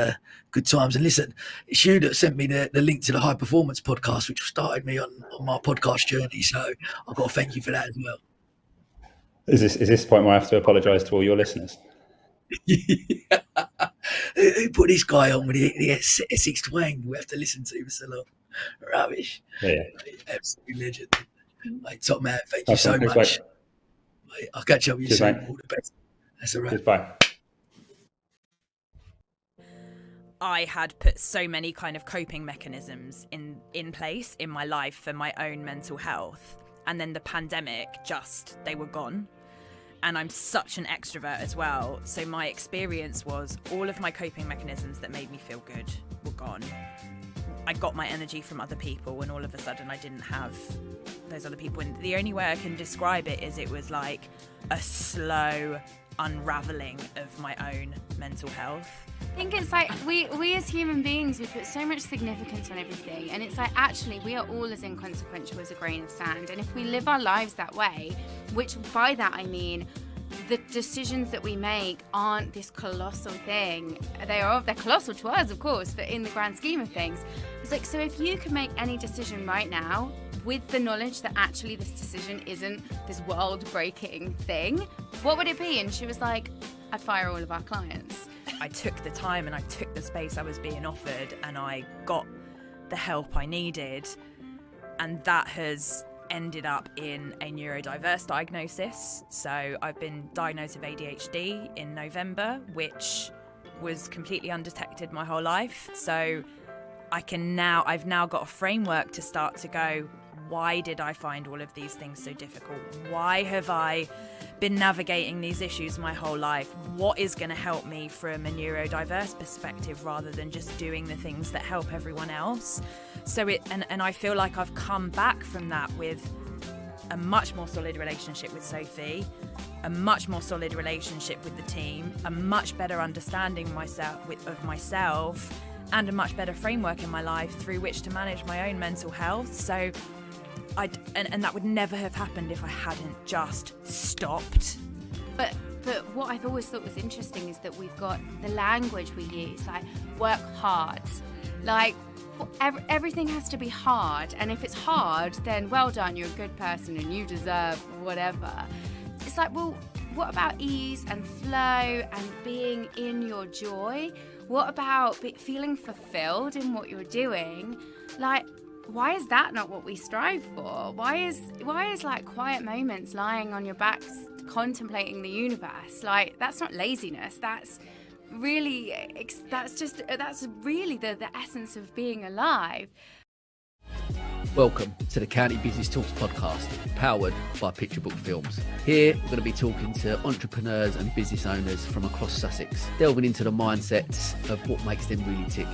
S1: good times. And listen, it's you that sent me the link to the High Performance podcast, which started me on my podcast journey. So I've got to thank you for that as well.
S19: Is this the point where I have to apologise to all your listeners?
S1: Who put this guy on with the Essex twang? We have to listen to him so long. Rubbish.
S19: Yeah.
S1: Absolute legend. Mate, top man, thank you so much. Mate, I'll catch up with you soon. All the best. That's all right.
S19: Goodbye.
S20: I had put so many kind of coping mechanisms in place in my life for my own mental health. And then the pandemic, they were gone. And I'm such an extrovert as well. So my experience was all of my coping mechanisms that made me feel good were gone. I got my energy from other people, and all of a sudden I didn't have those other people. And the only way I can describe it is it was like a slow unraveling of my own mental health.
S21: I think it's like we as human beings, we put so much significance on everything, and it's like actually we are all as inconsequential as a grain of sand. And if we live our lives that way, which by that I mean the decisions that we make aren't this colossal thing. They're colossal to us, of course, but in the grand scheme of things, it's like, so if you can make any decision right now with the knowledge that actually this decision isn't this world-breaking thing, what would it be? And she was like, I'd fire all of our clients.
S20: I took the time and I took the space I was being offered, and I got the help I needed, and that has ended up in a neurodiverse diagnosis. So I've been diagnosed with ADHD in November, which was completely undetected my whole life. So I've now got a framework to start to go, why did I find all of these things so difficult? Why have I been navigating these issues my whole life? What is going to help me from a neurodiverse perspective rather than just doing the things that help everyone else? So and I feel like I've come back from that with a much more solid relationship with Sophie, a much more solid relationship with the team, a much better understanding of myself, and a much better framework in my life through which to manage my own mental health. So and that would never have happened if I hadn't just stopped.
S21: But what I've always thought was interesting is that we've got the language we use, like work hard. Like everything has to be hard, and if it's hard, then well done, you're a good person and you deserve whatever. It's like, well, what about ease and flow and being in your joy? What about feeling fulfilled in what you're doing? Like, why is that not what we strive for? Why is like quiet moments lying on your backs contemplating the universe? Like, that's not laziness. That's really the essence of being alive.
S11: Welcome to the County Business Talks podcast, powered by Picture Book Films. Here, we're going to be talking to entrepreneurs and business owners from across Sussex, delving into the mindsets of what makes them really tick.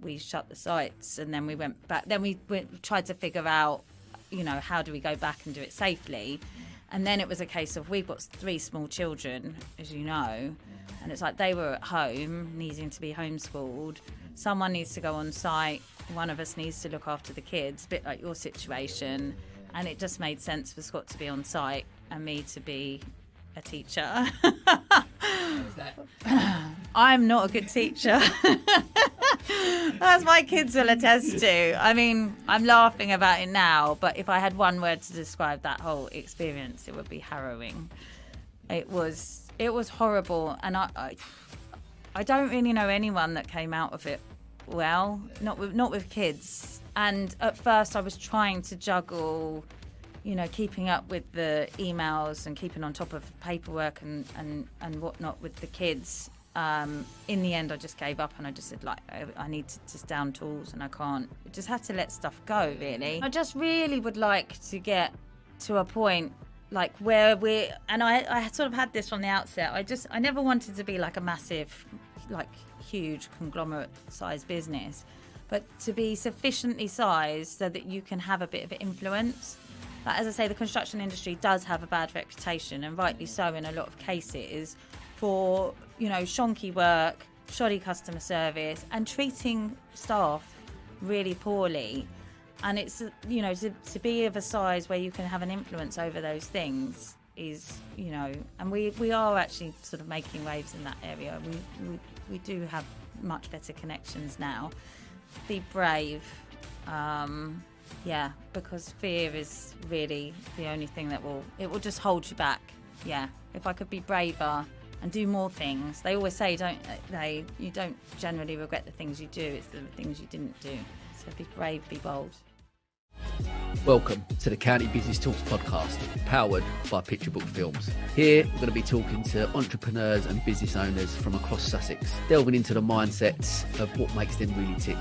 S2: We shut the sites, and then we went back. Then we tried to figure out, how do we go back and do it safely? And then it was a case of, we've got 3 small children, as you know, and it's like they were at home needing to be homeschooled. Someone needs to go on site. One of us needs to look after the kids, a bit like your situation. And it just made sense for Scott to be on site and me to be a teacher. I'm not a good teacher. As my kids will attest to. I mean, I'm laughing about it now, but if I had one word to describe that whole experience, it would be harrowing. It was horrible, and I don't really know anyone that came out of it well, not with kids. And at first I was trying to juggle, keeping up with the emails and keeping on top of paperwork and whatnot with the kids. In the end, I just gave up and I just said, I need to just down tools and I just had to let stuff go, really. I just really would like to get to a point like where I sort of had this from the outset. I never wanted to be like a massive, like huge conglomerate sized business, but to be sufficiently sized so that you can have a bit of influence. Like, as I say, the construction industry does have a bad reputation, and rightly so in a lot of cases, for shonky work, shoddy customer service, and treating staff really poorly. And it's to be of a size where you can have an influence over those things is and we are actually sort of making waves in that area. We do have much better connections now. Be brave, because fear is really the only thing that will just hold you back. If I could be braver and do more things. They always say, you don't generally regret the things you do, it's the things you didn't do. So be brave, be bold.
S11: Welcome to the County Business Talks podcast, powered by Picture Book Films. Here, we're going to be talking to entrepreneurs and business owners from across Sussex, delving into the mindsets of what makes them really tick.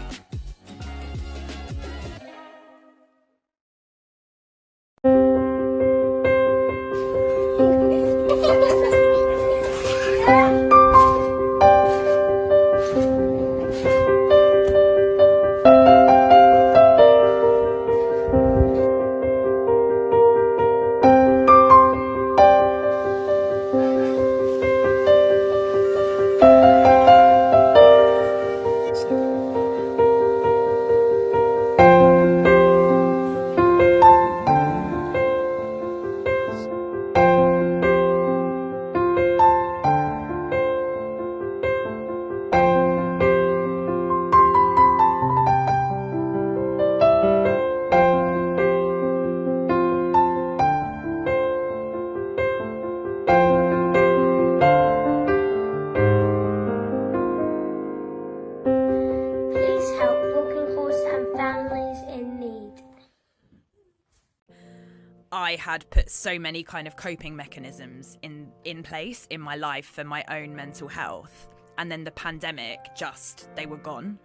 S20: I had put so many kind of coping mechanisms in place in my life for my own mental health, and then the pandemic they were gone.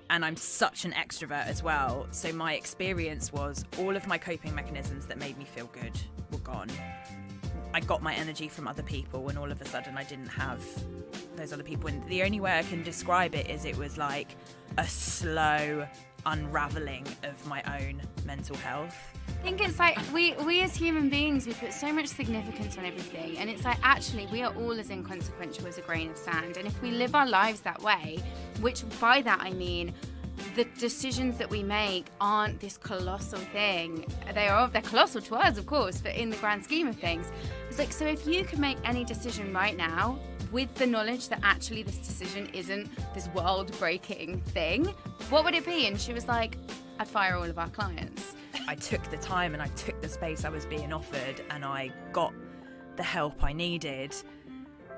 S20: And I'm such an extrovert as well, so my experience was all of my coping mechanisms that made me feel good were gone. I got my energy from other people, and all of a sudden I didn't have those other people. And the only way I can describe it is it was like a slow unraveling of my own mental health.
S21: I think it's like we as human beings, we put so much significance on everything, and it's like actually we are all as inconsequential as a grain of sand. And if we live our lives that way, which by that I mean the decisions that we make aren't this colossal thing. They're colossal to us, of course, but in the grand scheme of things, it's like, so if you can make any decision right now with the knowledge that actually this decision isn't this world-breaking thing, what would it be? And she was like, I'd fire all of our clients.
S20: I took the time and I took the space I was being offered, and I got the help I needed,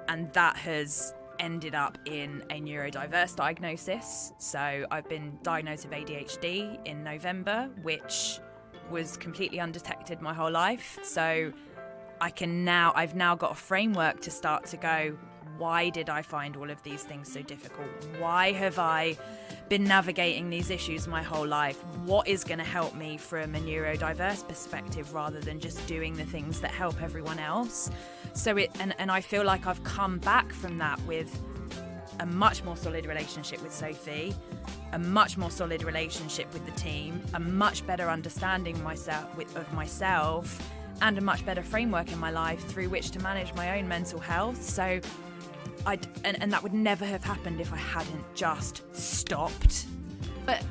S20: and that has ended up in a neurodiverse diagnosis. So I've been diagnosed with ADHD in November, which was completely undetected my whole life. So I've now got a framework to start to go, why did I find all of these things so difficult? Why have I been navigating these issues my whole life? What is going to help me from a neurodiverse perspective rather than just doing the things that help everyone else? So and I feel like I've come back from that with a much more solid relationship with Sophie, a much more solid relationship with the team, a much better understanding of myself, and a much better framework in my life through which to manage my own mental health. So and that would never have happened if I hadn't just stopped.
S21: But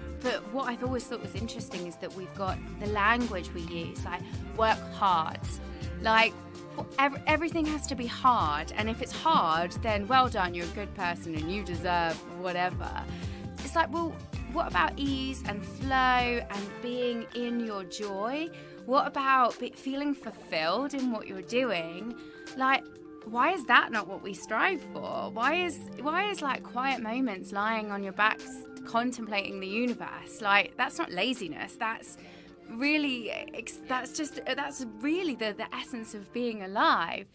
S21: what I've always thought was interesting is that we've got the language we use, like work hard. Like everything has to be hard, and if it's hard, then well done, you're a good person and you deserve whatever. It's like, well, what about ease and flow and being in your joy? What about feeling fulfilled in what you're doing? Like, why is that not what we strive for? Why is like quiet moments lying on your backs contemplating the universe, like, that's not laziness, that's really the essence of being alive.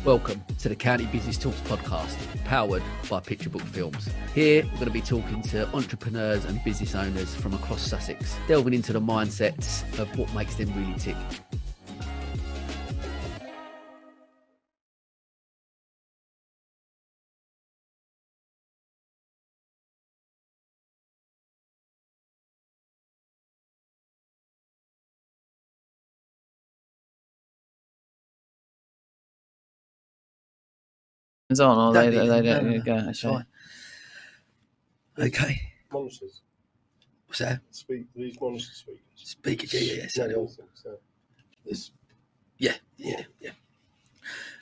S11: Welcome to the County Business Talks podcast, powered by Picture Book Films. Here, we're going to be talking to entrepreneurs and business owners from across Sussex, delving into the mindsets of what makes them really tick.
S4: On, or they don't go.
S1: That's fine. Okay.
S22: Monitors.
S1: What's that?
S22: These monitor speakers.
S1: Speakers, yeah. So they all.
S22: This.
S1: Yeah.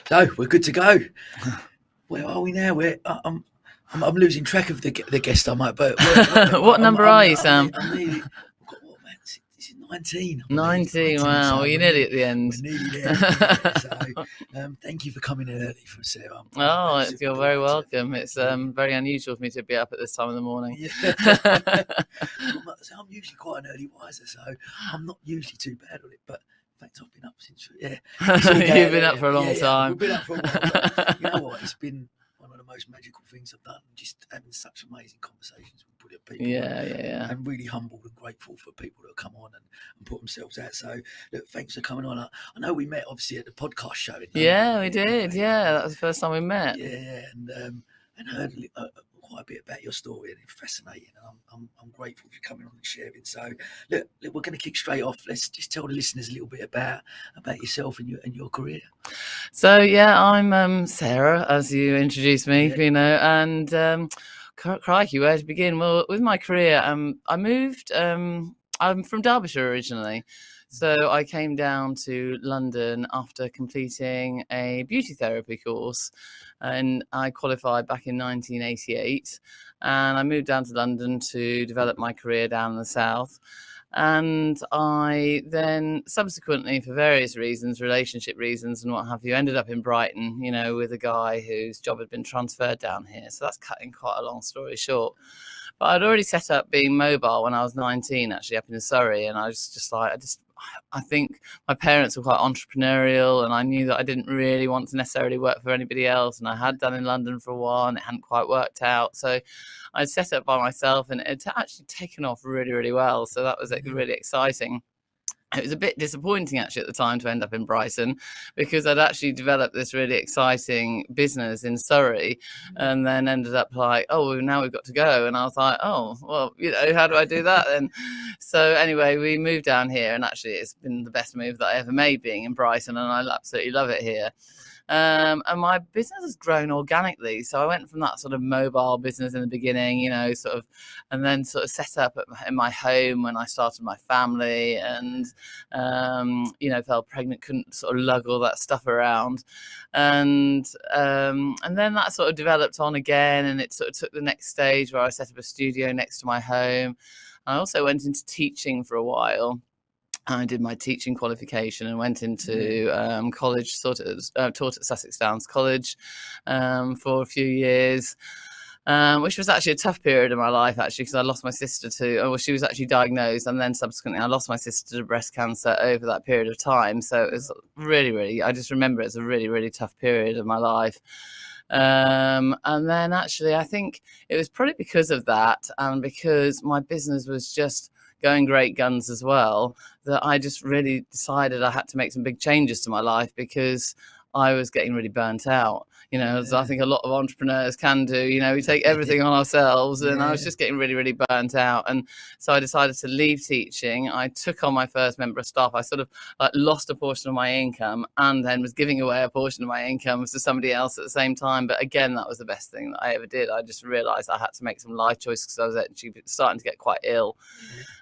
S1: So we're good to go. Where are we now? I'm losing track of the guest I might. But
S4: what number are you, Sam?
S1: I'm nearly. This is 19.
S4: 19. Wow, well, you're nearly at the end.
S1: We're nearly there. So, thank you for coming in early, for Sarah.
S4: You're very welcome. It's very unusual for me to be up at this time in the morning.
S1: Yeah. I'm usually quite an early riser, so I'm not usually too bad on it. But in fact, I've been up since.
S4: You've been up for a long time.
S1: We've been up for a while. But you know what? It's been one of the most magical things I've done. Just having such amazing conversations with brilliant people.
S4: Yeah.
S1: I'm really humbled and grateful for people that have come on and put themselves out. So, look, thanks for coming on. I know we met obviously at the podcast show.
S4: Yeah, we did. Yeah, that was the first time we met.
S1: Yeah, and heard quite a bit about your story, and it's fascinating. And I'm grateful for coming on and sharing. So, look, we're going to kick straight off. Let's just tell the listeners a little bit about yourself and your career.
S4: So, yeah, I'm Sarah, as you introduced me, and crikey, where to begin? Well, with my career, I moved. I'm from Derbyshire originally. So I came down to London after completing a beauty therapy course, and I qualified back in 1988, and I moved down to London to develop my career down in the south. And I then subsequently, for various reasons, relationship reasons and what have you, ended up in Brighton, with a guy whose job had been transferred down here. So that's cutting quite a long story short. But I'd already set up being mobile when I was 19, actually, up in Surrey. And I was just like, I think my parents were quite entrepreneurial, and I knew that I didn't really want to necessarily work for anybody else. And I had done in London for a while, and it hadn't quite worked out. So I set it by myself, and it had actually taken off really, really well. So that was really exciting. It was a bit disappointing actually at the time to end up in Brighton, because I'd actually developed this really exciting business in Surrey, and then ended up like, oh, well, now we've got to go. And I was like, oh, well, how do I do that then? So anyway, we moved down here, and actually it's been the best move that I ever made, being in Brighton, and I absolutely love it here. And my business has grown organically. So I went from that sort of mobile business in the beginning, and then sort of set up in my home when I started my family, and, fell pregnant, couldn't sort of lug all that stuff around. And then that sort of developed on again, and it sort of took the next stage where I set up a studio next to my home. I also went into teaching for a while. I did my teaching qualification and went into college, taught at Sussex Downs College for a few years, which was actually a tough period in my life, actually, because I lost my sister she was actually diagnosed, and then subsequently I lost my sister to breast cancer over that period of time. So it was really, really, I just remember it as a really, really tough period of my life. And then actually, I think it was probably because of that, and because my business was just going great guns as well, that I just really decided I had to make some big changes to my life, because I was getting really burnt out, as I think a lot of entrepreneurs can do. We take everything on ourselves, and I was just getting really, really burnt out. And so I decided to leave teaching. I took on my first member of staff. I sort of lost a portion of my income, and then was giving away a portion of my income to somebody else at the same time. But again, that was the best thing that I ever did. I just realized I had to make some life choices, because I was actually starting to get quite ill.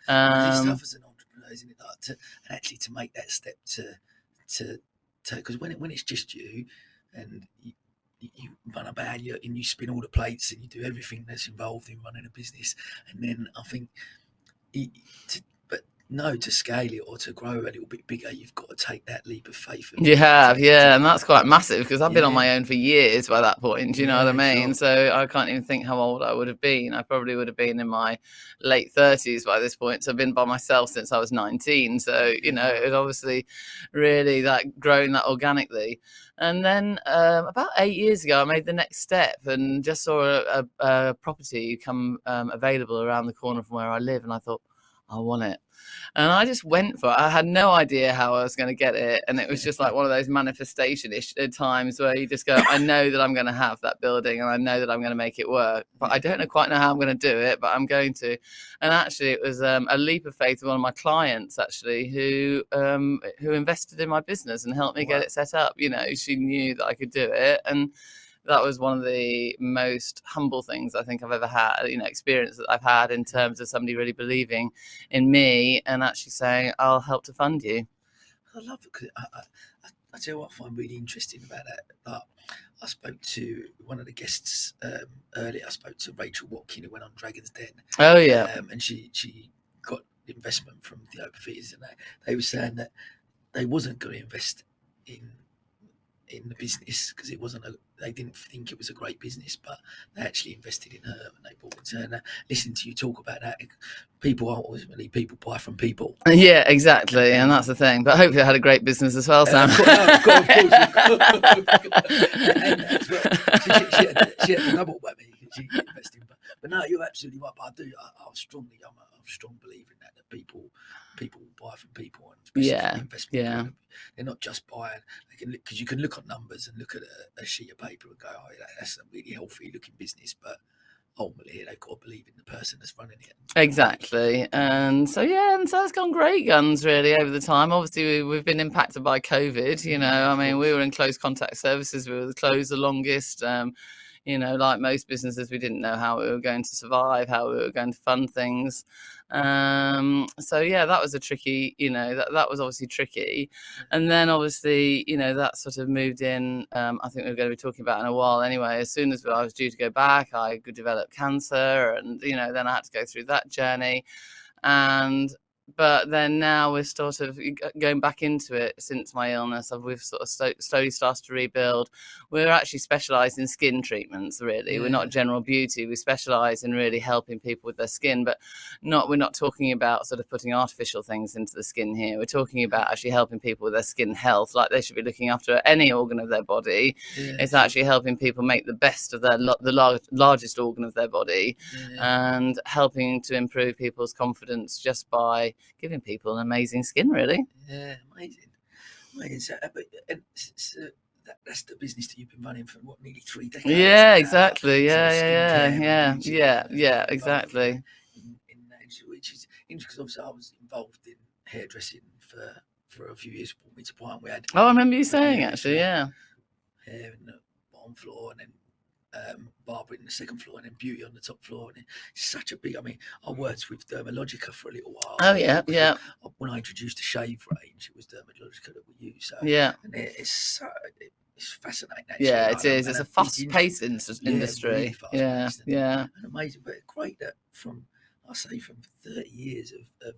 S1: It's tough as an entrepreneur, isn't it? And actually to make that step to because when it's just you, and you run about and you spin all the plates, and you do everything that's involved in running a business, and then I think to scale it or to grow a little bit bigger, you've got to take that leap of faith.
S4: You have, and that's quite massive, because I've been on my own for years by that point. Do you know what I mean? Sure. So I can't even think how old I would have been. I probably would have been in my late 30s by this point. So I've been by myself since I was 19. So it obviously really growing that organically. And then about 8 years ago, I made the next step and just saw a property come available around the corner from where I live, and I thought, I want it. And I just went for it. I had no idea how I was going to get it. And it was just like one of those manifestation-ish times where you just go, I know that I'm going to have that building, and I know that I'm going to make it work. But I don't quite know how I'm going to do it, but I'm going to. And actually, it was a leap of faith of one of my clients, actually, who invested in my business and helped me get it set up. She knew that I could do it. And that was one of the most humble things I think I've ever had, experience that I've had, in terms of somebody really believing in me and actually saying, I'll help to fund you.
S1: I love it, because I tell you what I find really interesting about that. I spoke to one of the guests earlier. I spoke to Rachel Watkin, who went on Dragon's Den.
S4: Oh, yeah.
S1: And she got investment from the Overfeeders, and they were saying that they wasn't going to invest in the business because they didn't think it was a great business, but they actually invested in her, and they bought into her. And listening to you talk about that, people buy from people.
S4: Yeah, exactly, and that's the thing. But hopefully, I had a great business as well, Sam.
S1: Of course. She had the double by me. She invested, but no, you're absolutely right. But I'm a strong believer in that people buy from people, and especially from investment. They're not just buying. Because you can look at numbers and look at a sheet of paper and go, oh, that's a really healthy looking business, but ultimately they've got to believe in the person that's running it.
S4: Exactly. And so it's gone great guns really over the time. Obviously we've been impacted by COVID, I mean, we were in close contact services. We were closed the longest. Like most businesses, we didn't know how we were going to survive, how we were going to fund things. That was a tricky, that was obviously tricky. And then obviously, that sort of moved in. I think we're going to be talking about in a while anyway. As soon as I was due to go back, I developed cancer, and, then I had to go through that journey. And but then now we're sort of going back into it since my illness. We've sort of slowly started to rebuild. We're actually specialised in skin treatments, really. We're not general beauty. We specialise in really helping people with their skin, but we're not talking about sort of putting artificial things into the skin here. We're talking about actually helping people with their skin health, like they should be looking after any organ of their body. It's actually helping people make the best of the largest organ of their body, and helping to improve people's confidence just by giving people an amazing skin, really.
S1: Yeah, amazing. So, that's the business that you've been running for nearly 3 decades.
S4: Yeah, exactly. Yeah, exactly.
S1: Which is interesting, because obviously I was involved in hairdressing for a few years. Brought me to a point we had.
S4: Oh, I remember you saying, actually, yeah.
S1: Hair in the bottom floor, and then barber in the second floor, and then beauty on the top floor. And it's such a big. I mean, I worked with Dermalogica for a little while.
S4: Oh yeah.
S1: When I introduced the shave range, it was Dermalogica that we used. So,
S4: yeah.
S1: And it's fascinating. Actually.
S4: Yeah, it is. It's a fast-paced industry.
S1: Really fast-paced
S4: Yeah.
S1: And amazing, but great that from 30 years of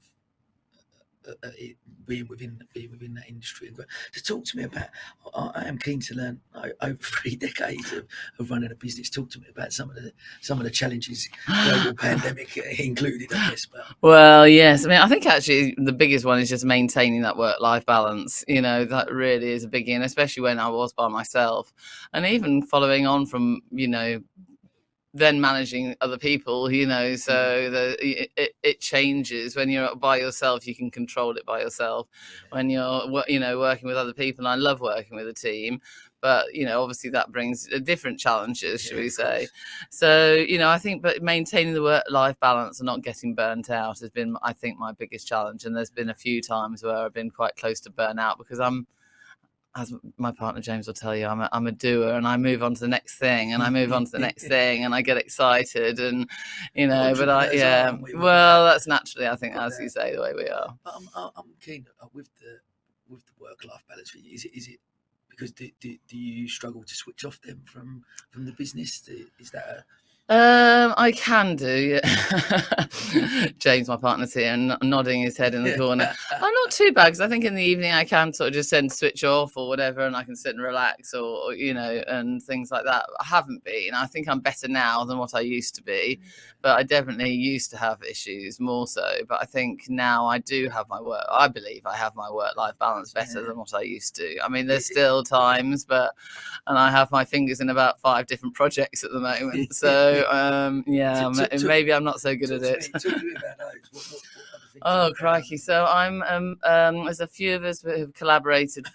S1: being within that industry. So talk to me about. I am keen to learn over 3 decades of running a business. Talk to me about some of the challenges, global pandemic included, I guess. But
S4: well, yes. I mean, I think actually the biggest one is just maintaining that work-life balance. You know, that really is a biggie, and especially when I was by myself, and even following on from then managing other people, so it changes. When you're by yourself, you can control it by yourself. When you're working with other people, and I love working with a team, but obviously that brings different challenges, should we say. So I think, but maintaining the work-life balance and not getting burnt out has been, I think, my biggest challenge. And there's been a few times where I've been quite close to burnout, because as my partner James will tell you, I'm a doer, and I move on to the next thing, and I move on to the next thing, and I get excited, and well, that's naturally, I think, as you say, the way we are.
S1: But I'm keen with the work-life balance for you. Is it because do you struggle to switch off them from the business? Is that
S4: I can do. Yeah. James, my partner's here, and nodding his head in the corner. I'm not too bad, because I think in the evening I can sort of just switch off or whatever, and I can sit and relax, or and things like that. I haven't been. I think I'm better now than what I used to be, but I definitely used to have issues more so. But I think now I do have I believe I have my work-life balance better than what I used to. I mean, there's still times, and I have my fingers in about 5 different projects at the moment. So maybe I'm not so good at it.
S1: Talk to me about those.
S4: Oh, crikey. So there's a few of us who have collaborated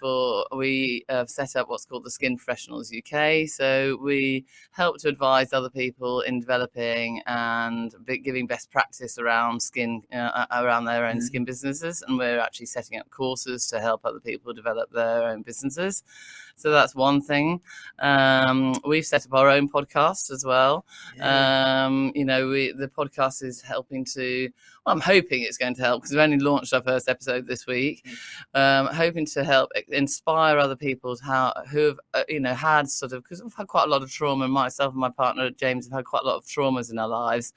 S4: we have set up what's called the Skin Professionals UK. So we help to advise other people in developing and giving best practice around skin, around their own skin businesses. And we're actually setting up courses to help other people develop their own businesses. So that's one thing. We've set up our own podcast as well. The podcast is helping to. Well, I'm hoping it's going to help, because we've only launched our first episode this week. Hoping to help inspire other people who have had sort of, because we've had quite a lot of trauma. Myself and my partner James have had quite a lot of traumas in our lives,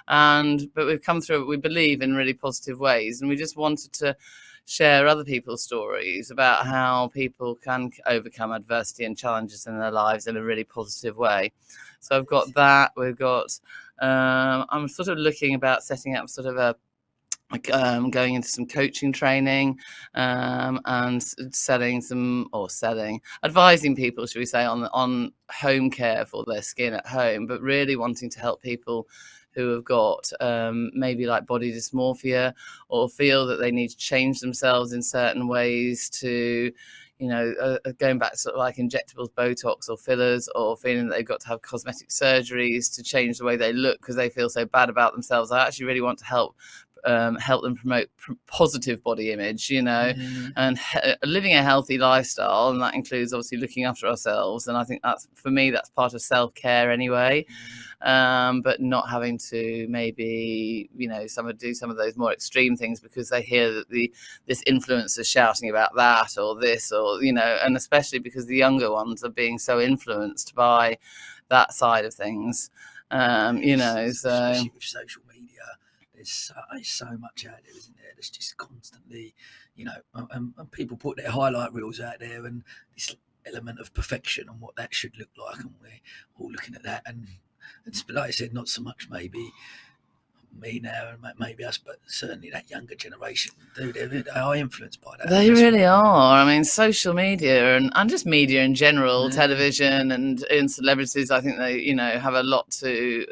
S4: but we've come through it, we believe, in really positive ways, and we just wanted to share other people's stories about how people can overcome adversity and challenges in their lives in a really positive way. So I've got that. We've got. I'm sort of looking about setting up sort of going into some coaching training, and advising people, should we say, on home care for their skin at home, but really wanting to help people who have got maybe like body dysmorphia, or feel that they need to change themselves in certain ways to, going back to sort of like injectables, Botox or fillers, or feeling that they've got to have cosmetic surgeries to change the way they look because they feel so bad about themselves. I actually really want to help them promote positive body image, and living a healthy lifestyle, and that includes obviously looking after ourselves. And I think that's, for me, that's part of self-care anyway. But not having to maybe do some of those more extreme things because they hear that this influencer shouting about that or this, or and especially because the younger ones are being so influenced by that side of things.
S1: Especially with social media. There's so much out there, isn't there? There's just constantly, and people put their highlight reels out there, and this element of perfection and what that should look like, and we're all looking at that. And it's, like I said, not so much maybe me now and maybe us, but certainly that younger generation, they are influenced by that.
S4: They really are. I mean, social media and just media in general, television and celebrities, I think they, have a lot to.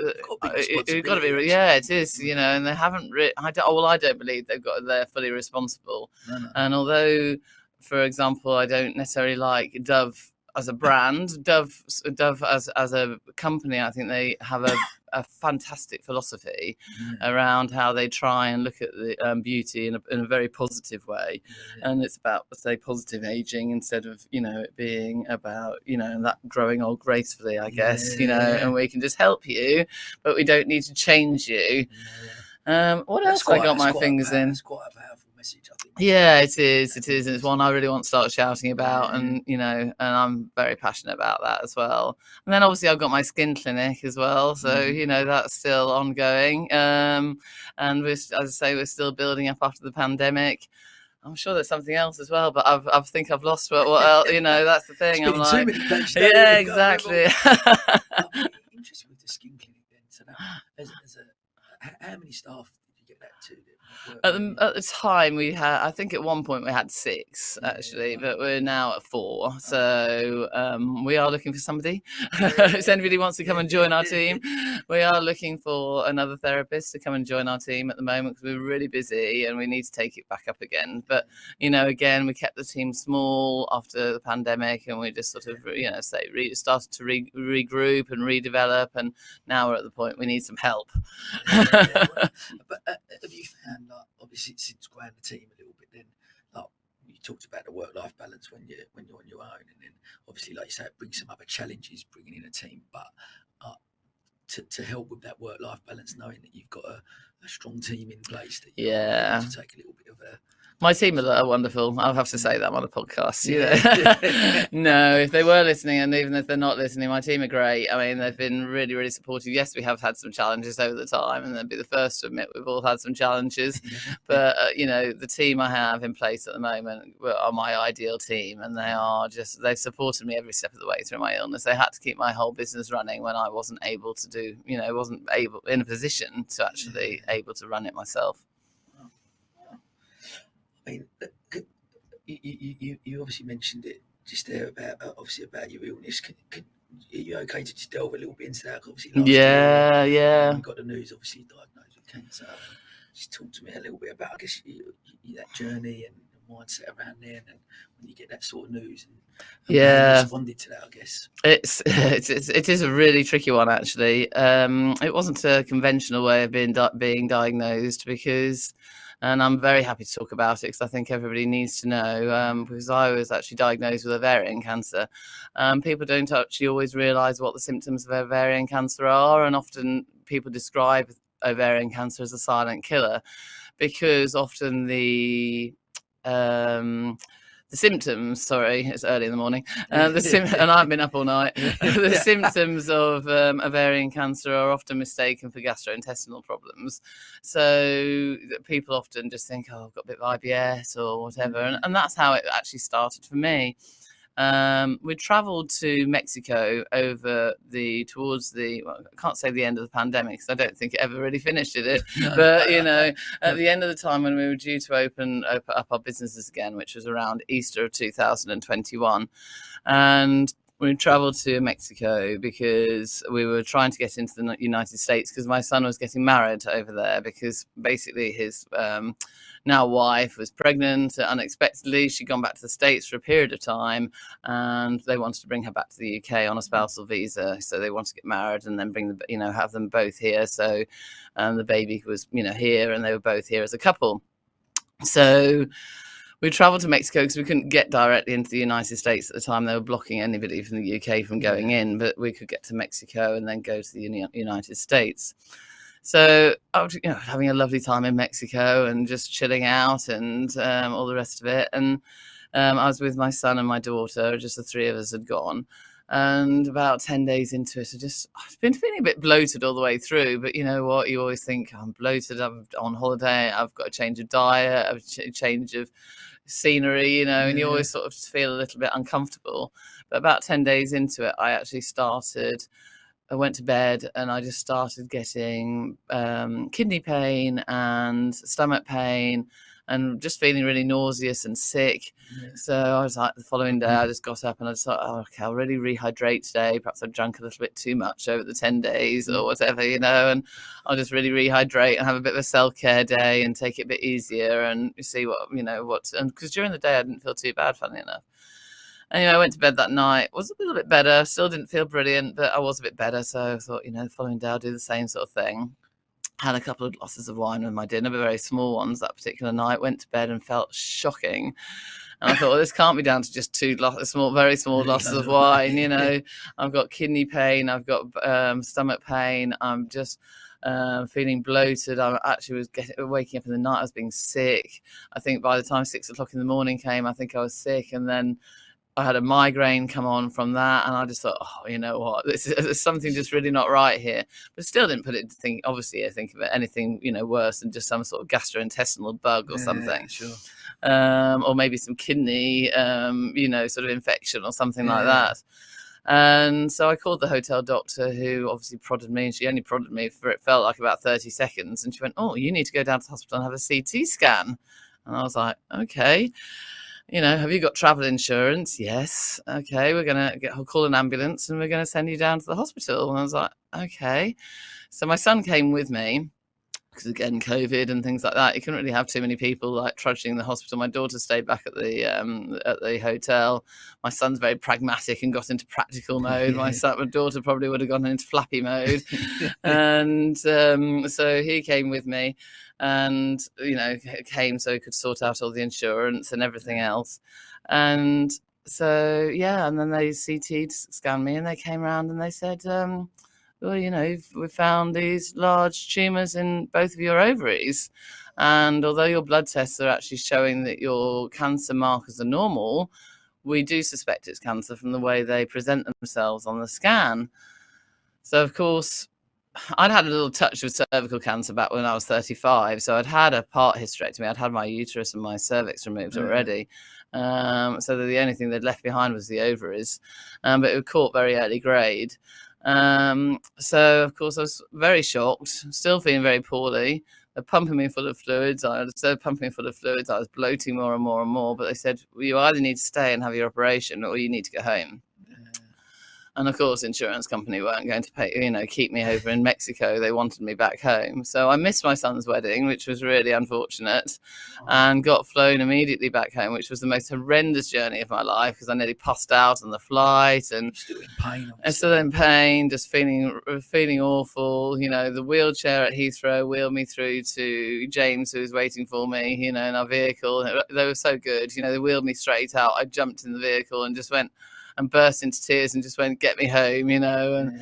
S4: You've got to be, yeah, it is, and they haven't. I don't believe they're fully responsible.
S1: No.
S4: And although, for example, I don't necessarily like Dove as a brand, Dove as a company, I think they have a fantastic philosophy around how they try and look at the beauty in a very positive way, and it's about, say, positive aging instead of it being about that growing old gracefully, I guess. And we can just help you, but we don't need to change you. What else have I got my fingers in?
S1: It's quite a powerful message, I think.
S4: Yeah, it is. And it's one I really want to start shouting about, and and I'm very passionate about that as well. And then obviously I've got my skin clinic as well, so that's still ongoing. And as I say, we're still building up after the pandemic. I'm sure there's something else as well, but I think I've lost what else. That's the thing. I'm like, yeah, exactly.
S1: I'm interested with the skin clinic then. So how many staff did you get that to?
S4: At the time we had, I think at one point we had 6 actually, but we're now at 4. So we are looking for somebody. If anybody wants to come and join our team, we are looking for another therapist to come and join our team at the moment because we're really busy and we need to take it back up again. But again, we kept the team small after the pandemic, and we just sort of started to regroup and redevelop, and now we're at the point we need some help.
S1: But have you found, like, obviously since growing the team a little bit, then like you talked about the work-life balance when you're on your own, and then obviously, like you say, it brings some other challenges bringing in a team, but to help with that work-life balance, knowing that you've got a strong team in place, that you're able to take a little bit of a.
S4: My team are wonderful. I'll have to say that on a podcast.
S1: Yeah.
S4: No, if they were listening, and even if they're not listening, my team are great. I mean, they've been really, really supportive. Yes, we have had some challenges over the time, and they'll be the first to admit we've all had some challenges. But the team I have in place at the moment are my ideal team, and they've supported me every step of the way through my illness. They had to keep my whole business running when I wasn't able to do, wasn't able in a position to actually able to run it myself.
S1: I mean, you obviously mentioned it just there about your illness. Are you okay to just delve a little bit into that? Obviously, last year, you got the news, obviously diagnosed with cancer. Just talk to me a little bit about, I guess, that journey and the mindset around there, and when you get that sort of news. And how you responded to that, I guess.
S4: It is a really tricky one, actually. It wasn't a conventional way of being diagnosed, because. And I'm very happy to talk about it because I think everybody needs to know, because I was actually diagnosed with ovarian cancer. People don't actually always realise what the symptoms of ovarian cancer are, and often people describe ovarian cancer as a silent killer, because often the symptoms, sorry, it's early in the morning, and I've been up all night. The symptoms of ovarian cancer are often mistaken for gastrointestinal problems. So people often just think, I've got a bit of IBS or whatever. And that's how it actually started for me. We travelled to Mexico towards the, well, I can't say the end of the pandemic because I don't think it ever really finished, did it? No. But, at the end of the time when we were due to open up our businesses again, which was around Easter of 2021. And we travelled to Mexico because we were trying to get into the United States because my son was getting married over there, because basically his now wife was pregnant unexpectedly. She'd gone back to the States for a period of time, and they wanted to bring her back to the UK on a spousal visa. So they wanted to get married and then bring have them both here. So the baby was here, and they were both here as a couple. So we travelled to Mexico because we couldn't get directly into the United States at the time. They were blocking anybody from the UK from going in, but we could get to Mexico and then go to the United States. So I was having a lovely time in Mexico and just chilling out and all the rest of it. And I was with my son and my daughter, just the three of us had gone. And about 10 days into it, I've been feeling a bit bloated all the way through. But you know what? You always think, I'm bloated, I'm on holiday, I've got a change of diet, a change of scenery, you know, and you always sort of feel a little bit uncomfortable. But about 10 days into it, I went to bed and I just started getting kidney pain and stomach pain and just feeling really nauseous and sick. So I was like, the following day, I just got up and I just thought, oh, okay, I'll really rehydrate today. Perhaps I've drunk a little bit too much over the 10 days or whatever, you know, and I'll just really rehydrate and have a bit of a self-care day and take it a bit easier and see and because during the day I didn't feel too bad, funnily enough. Anyway, I went to bed that night, was a little bit better, still didn't feel brilliant, but I was a bit better. So I thought, the following day I'll do the same sort of thing. Had a couple of glasses of wine with my dinner, but very small ones that particular night. Went to bed and felt shocking. And I thought, well, this can't be down to just very small glasses of wine. You know, I've got kidney pain, I've got stomach pain. I'm just feeling bloated. I actually was waking up in the night. I was being sick. I think by the time 6 o'clock in the morning came, I think I was sick, and then I had a migraine come on from that, and I just thought, oh, you know what, there's something just really not right here. But still didn't put it to think. Obviously, I think of it anything worse than just some sort of gastrointestinal bug or something,
S1: sure.
S4: Or maybe some kidney, sort of infection or something like that. And so I called the hotel doctor, who obviously prodded me, and she only prodded me for it felt like about 30 seconds, and she went, oh, you need to go down to the hospital and have a CT scan. And I was like, okay. Have you got travel insurance? Yes. Okay, we're going to call an ambulance and we're going to send you down to the hospital. And I was like, okay. So my son came with me because, again, COVID and things like that. You couldn't really have too many people like trudging the hospital. My daughter stayed back at the hotel. My son's very pragmatic and got into practical mode. My daughter probably would have gone into flappy mode. And so he came with me. And came so he could sort out all the insurance and everything else. And so and then they CT'd, scanned me, and they came around and they said, well, we found these large tumours in both of your ovaries, and although your blood tests are actually showing that your cancer markers are normal, we do suspect it's cancer from the way they present themselves on the scan. So of course, I'd had a little touch of cervical cancer back when I was 35. So I'd had a part hysterectomy. I'd had my uterus and my cervix removed already. So the only thing they'd left behind was the ovaries. But it was caught very early grade. So, of course, I was very shocked, still feeling very poorly. They're pumping me full of fluids. I was bloating more and more and more. But they said, well, you either need to stay and have your operation or you need to go home. And of course, insurance company weren't going to pay, keep me over in Mexico. They wanted me back home. So I missed my son's wedding, which was really unfortunate, and got flown immediately back home, which was the most horrendous journey of my life because I nearly passed out on the flight and
S1: still in pain.
S4: Still in pain, just feeling awful. The wheelchair at Heathrow wheeled me through to James, who was waiting for me, in our vehicle. They were so good. They wheeled me straight out. I jumped in the vehicle and just went and burst into tears and just went, get me home, and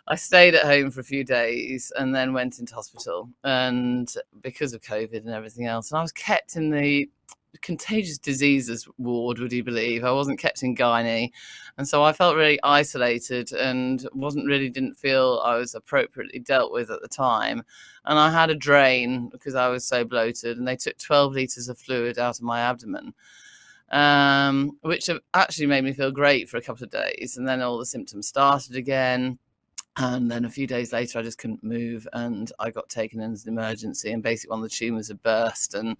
S4: I stayed at home for a few days and then went into hospital, and because of COVID and everything else, and I was kept in the contagious diseases ward, would you believe? I wasn't kept in gynae, and so I felt really isolated and didn't feel I was appropriately dealt with at the time. And I had a drain because I was so bloated, and they took 12 litres of fluid out of my abdomen, which actually made me feel great for a couple of days. And then all the symptoms started again. And then a few days later, I just couldn't move, and I got taken in as an emergency, and basically one of the tumours had burst, and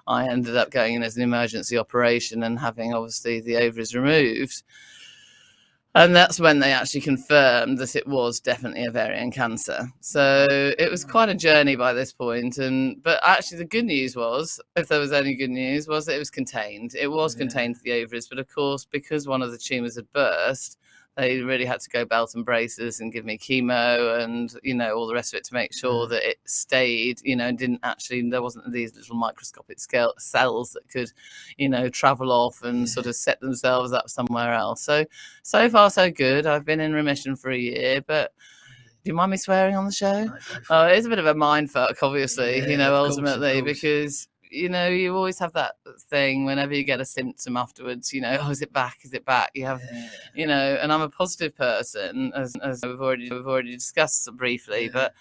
S4: I ended up going in as an emergency operation and having obviously the ovaries removed. And that's when they actually confirmed that it was definitely ovarian cancer. So it was quite a journey by this point. But actually the good news was, if there was any good news, was that it was contained. It was contained to the ovaries. But of course, because one of the tumours had burst, they really had to go belt and braces and give me chemo and, all the rest of it to make sure that it stayed, there wasn't these little microscopic cells that could, travel off and sort of set themselves up somewhere else. So far, so good. I've been in remission for a year, but do you mind me swearing on the show? Oh, it is a bit of a mindfuck, obviously, ultimately, because you always have that thing whenever you get a symptom afterwards, oh, is it back? Is it back? You have, and I'm a positive person, as we've already discussed briefly, but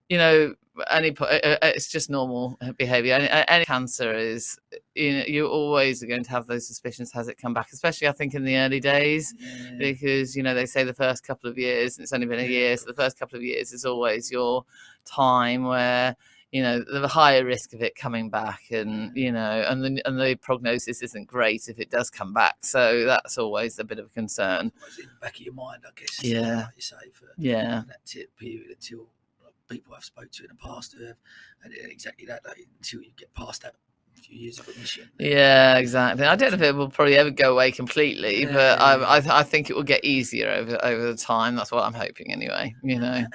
S4: it's just normal behavior. Any cancer is, you always are going to have those suspicions. Has it come back? Especially, I think, in the early days, because they say the first couple of years, and it's only been a year, so the first couple of years is always your time where the higher risk of it coming back, and and the prognosis isn't great if it does come back. So that's always a bit of a concern.
S1: It's in the back of your mind, I guess.
S4: Yeah.
S1: Like you say, for that period until people I've spoke to in the past who have had exactly that, until you get past that few years of remission.
S4: Yeah, exactly. I don't know if it will probably ever go away completely, but I think it will get easier over the time. That's what I'm hoping, anyway.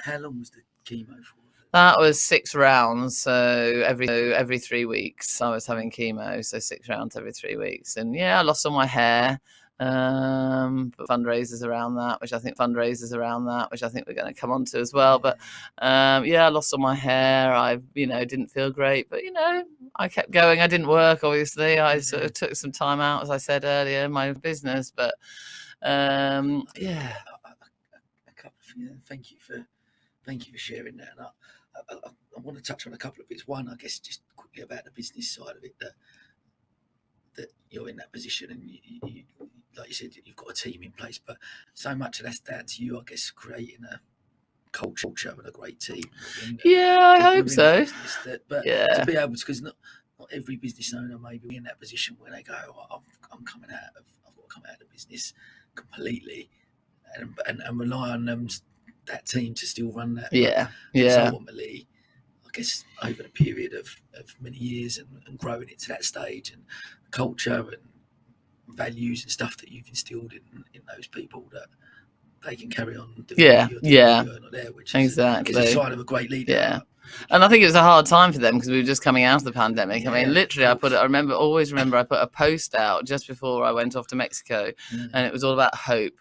S1: How long was the chemo for?
S4: That was 6 rounds, so every 3 weeks I was having chemo, so 6 rounds every 3 weeks, and I lost all my hair. But fundraisers around that, which I think we're going to come on to as well. But I lost all my hair. I didn't feel great, but I kept going. I didn't work, obviously. I sort of took some time out, as I said earlier, in my business. But
S1: Thank you for sharing that. And I want to touch on a couple of bits. One, I guess, just quickly about the business side of it, that you're in that position, and you, like you said, you've got a team in place, but so much of that's down to you, I guess, creating a culture and a great team.
S4: I hope so.
S1: But to be able to, because not every business owner may be in that position where they go, I've got to come out of the business completely, and rely on that team to still run that. So ultimately, I guess over the period of many years and growing it to that stage, and culture and values and stuff that you've instilled in those people, that they can carry on doing which is a sign of a great leader.
S4: And I think it was a hard time for them because we were just coming out of the pandemic. I mean, literally, I always remember I put a post out just before I went off to Mexico, and it was all about hope.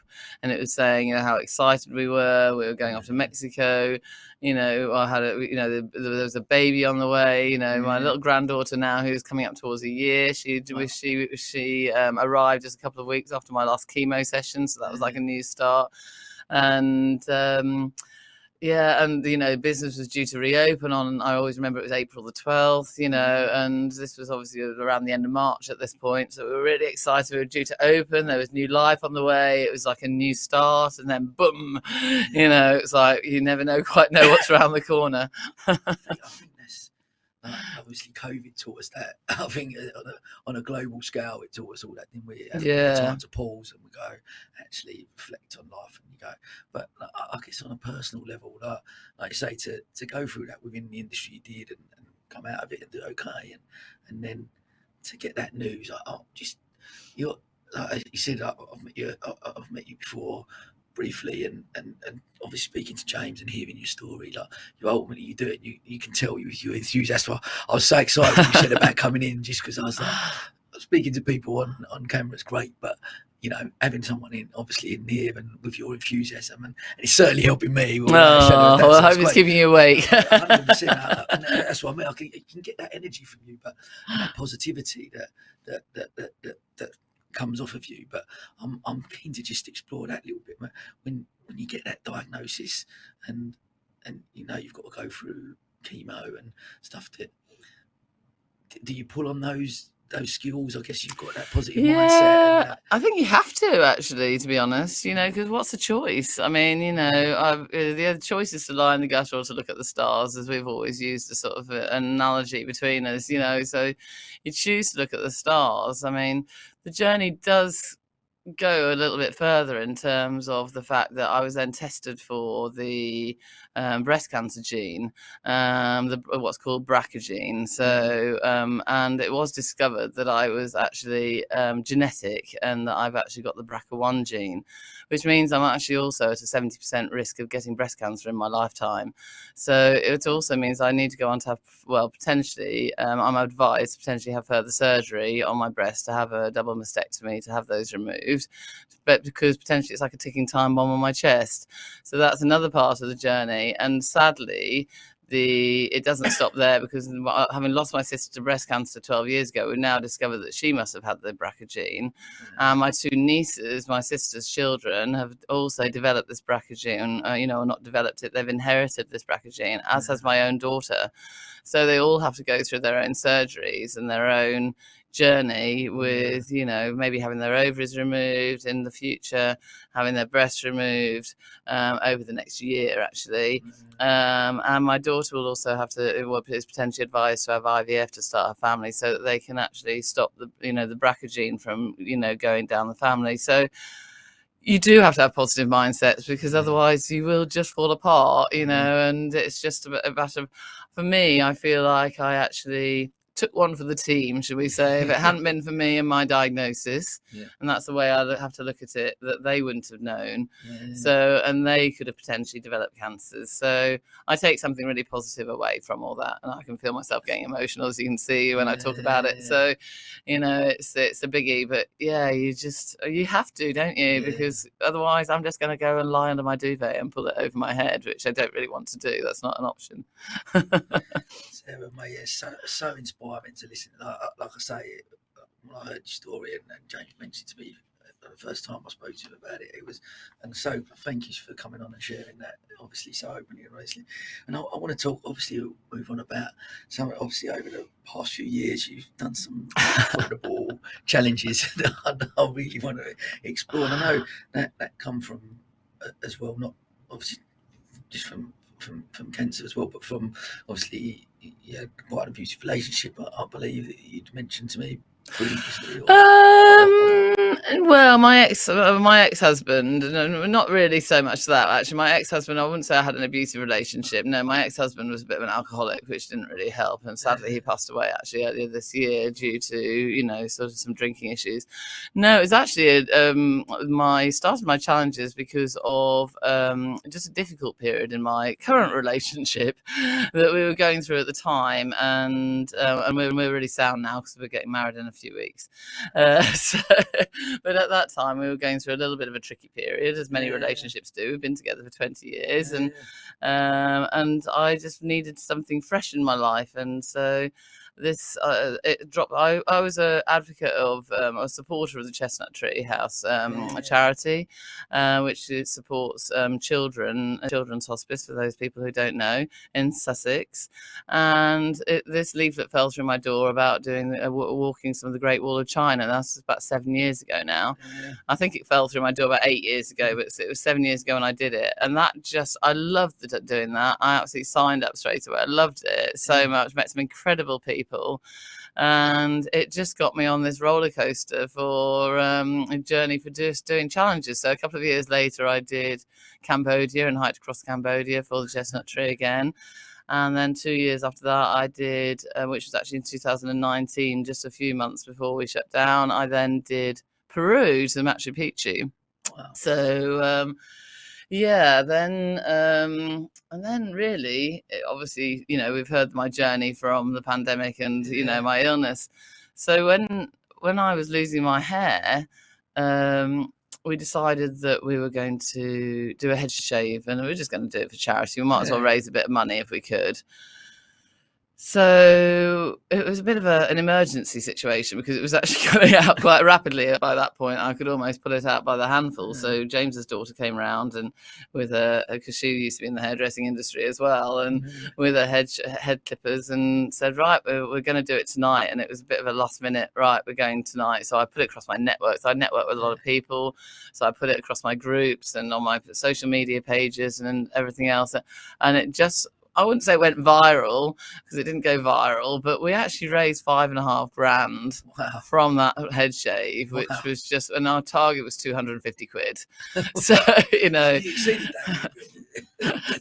S4: And it was saying, how excited we were going off to Mexico. I had there was a baby on the way. My little granddaughter now, who's coming up towards a year. She arrived just a couple of weeks after my last chemo session, so that was like a new start. And business was due to reopen on, I always remember it was April the 12th, and this was obviously around the end of March at this point. So we were really excited. We were due to open. There was new life on the way. It was like a new start, and then boom, it's like you never quite know what's around the corner.
S1: I think that's obviously COVID taught us that. I think on a global scale, it taught us all that, didn't we? Time to pause and we go, actually reflect on life, and you go. But I guess on a personal level, like you say, to go through that within the industry you did, and come out of it and do okay, and then to get that news, you're like you said, I've met you before briefly, and obviously speaking to James and hearing your story, like you do it, you can tell you're enthused. That's why I was so excited when you said about coming in, just because I was like, speaking to people on camera is great, but having someone obviously in here and with your enthusiasm, and it's certainly helping me.
S4: I hope it's keeping you awake.
S1: 100%. And that's what I mean. You can get that energy from you, but that positivity that comes off of you. But I'm keen to just explore that a little bit. When you get that diagnosis, and you've got to go through chemo and stuff, do you pull on those skills? I guess you've got that positive mindset.
S4: I think you have to, actually, to be honest, because what's the choice? I mean, the other choice is to lie in the gutter or to look at the stars, as we've always used a sort of an analogy between us, so you choose to look at the stars. I mean, the journey does go a little bit further in terms of the fact that I was then tested for the breast cancer gene, what's called BRCA gene. So, and it was discovered that I was actually genetic, and that I've actually got the BRCA1 gene, which means I'm actually also at a 70% risk of getting breast cancer in my lifetime. So it also means I need to go on to have, potentially, I'm advised to potentially have further surgery on my breast, to have a double mastectomy, to have those removed, but because potentially it's like a ticking time bomb on my chest. So that's another part of the journey. And sadly, it doesn't stop there, because having lost my sister to breast cancer 12 years ago, we've now discovered that she must have had the BRCA gene. My two nieces, my sister's children, have also developed this BRCA gene, or not developed it, they've inherited this BRCA gene, as has my own daughter. So they all have to go through their own surgeries and their own journey with, maybe having their ovaries removed in the future, having their breasts removed over the next year, actually. And my daughter will also have to, is potentially advised to have IVF to start a family, so that they can actually stop the BRCA gene from, going down the family. So you do have to have positive mindsets, because otherwise you will just fall apart, and it's just a matter of, for me, I feel like I actually took one for the team, should we say, if it hadn't been for me and my diagnosis. And that's the way I have to look at it, that they wouldn't have known. So, and they could have potentially developed cancers. So I take something really positive away from all that, and I can feel myself getting emotional, as you can see when I talk about it. So, it's a biggie, but you have to, don't you? Because otherwise I'm just going to go and lie under my duvet and pull it over my head, which I don't really want to do. That's not an option.
S1: Sarah, mate, it's so inspiring to listen. Like I say, when I heard your story and James mentioned to me the first time I spoke to you about it, and so thank you for coming on and sharing that, obviously so openly and honestly. And I want to talk, obviously, move on about some, obviously over the past few years you've done some incredible challenges that I really want to explore. And I know that come from as well, not obviously just from cancer as well, but from obviously quite an abusive relationship, I believe that you'd mentioned to me previously.
S4: Well, my ex-husband, not really so much that, actually. My ex-husband, I wouldn't say I had an abusive relationship. No, my ex-husband was a bit of an alcoholic, which didn't really help. And sadly, he passed away actually earlier this year due to, sort of some drinking issues. No, it was actually started my challenges because of just a difficult period in my current relationship that we were going through at the time. And we're really sound now because we're getting married in a few weeks. But at that time, we were going through a little bit of a tricky period, as many relationships do. We've been together for 20 years, and I just needed something fresh in my life, and so this it dropped. I was an advocate of a supporter of the Chestnut Tree House, a charity which supports children's hospice, for those people who don't know, in Sussex. And this leaflet fell through my door about doing walking some of the Great Wall of China. That's about 7 years ago now. I think it fell through my door about 8 years ago, but it was 7 years ago when I did it, and I loved doing that. I absolutely signed up straight away. I loved it so much. Met some incredible people, and it just got me on this roller coaster for a journey for just doing challenges. So a couple of years later, I did Cambodia and hiked across Cambodia for the Chestnut Tree again. And then 2 years after that, I did, which was actually in 2019, just a few months before we shut down, I then did Peru to Machu Picchu. Wow. So and then really, obviously, we've heard my journey from the pandemic and, my illness. So when I was losing my hair, we decided that we were going to do a head shave, and we were just going to do it for charity. We might as well raise a bit of money if we could. So it was a bit of an emergency situation, because it was actually going out quite rapidly. By that point, I could almost pull it out by the handful. So James's daughter came round, and with because she used to be in the hairdressing industry as well, and with her head clippers, and said, right, we're going to do it tonight. And it was a bit of a last minute, right, we're going tonight. So I put it across my network. So I network with a lot of people. So I put it across my groups and on my social media pages and everything else. And it just, I wouldn't say it went viral, because it didn't go viral, but we actually raised £5,500 from that head shave, which was just, and our target was 250 quid. So,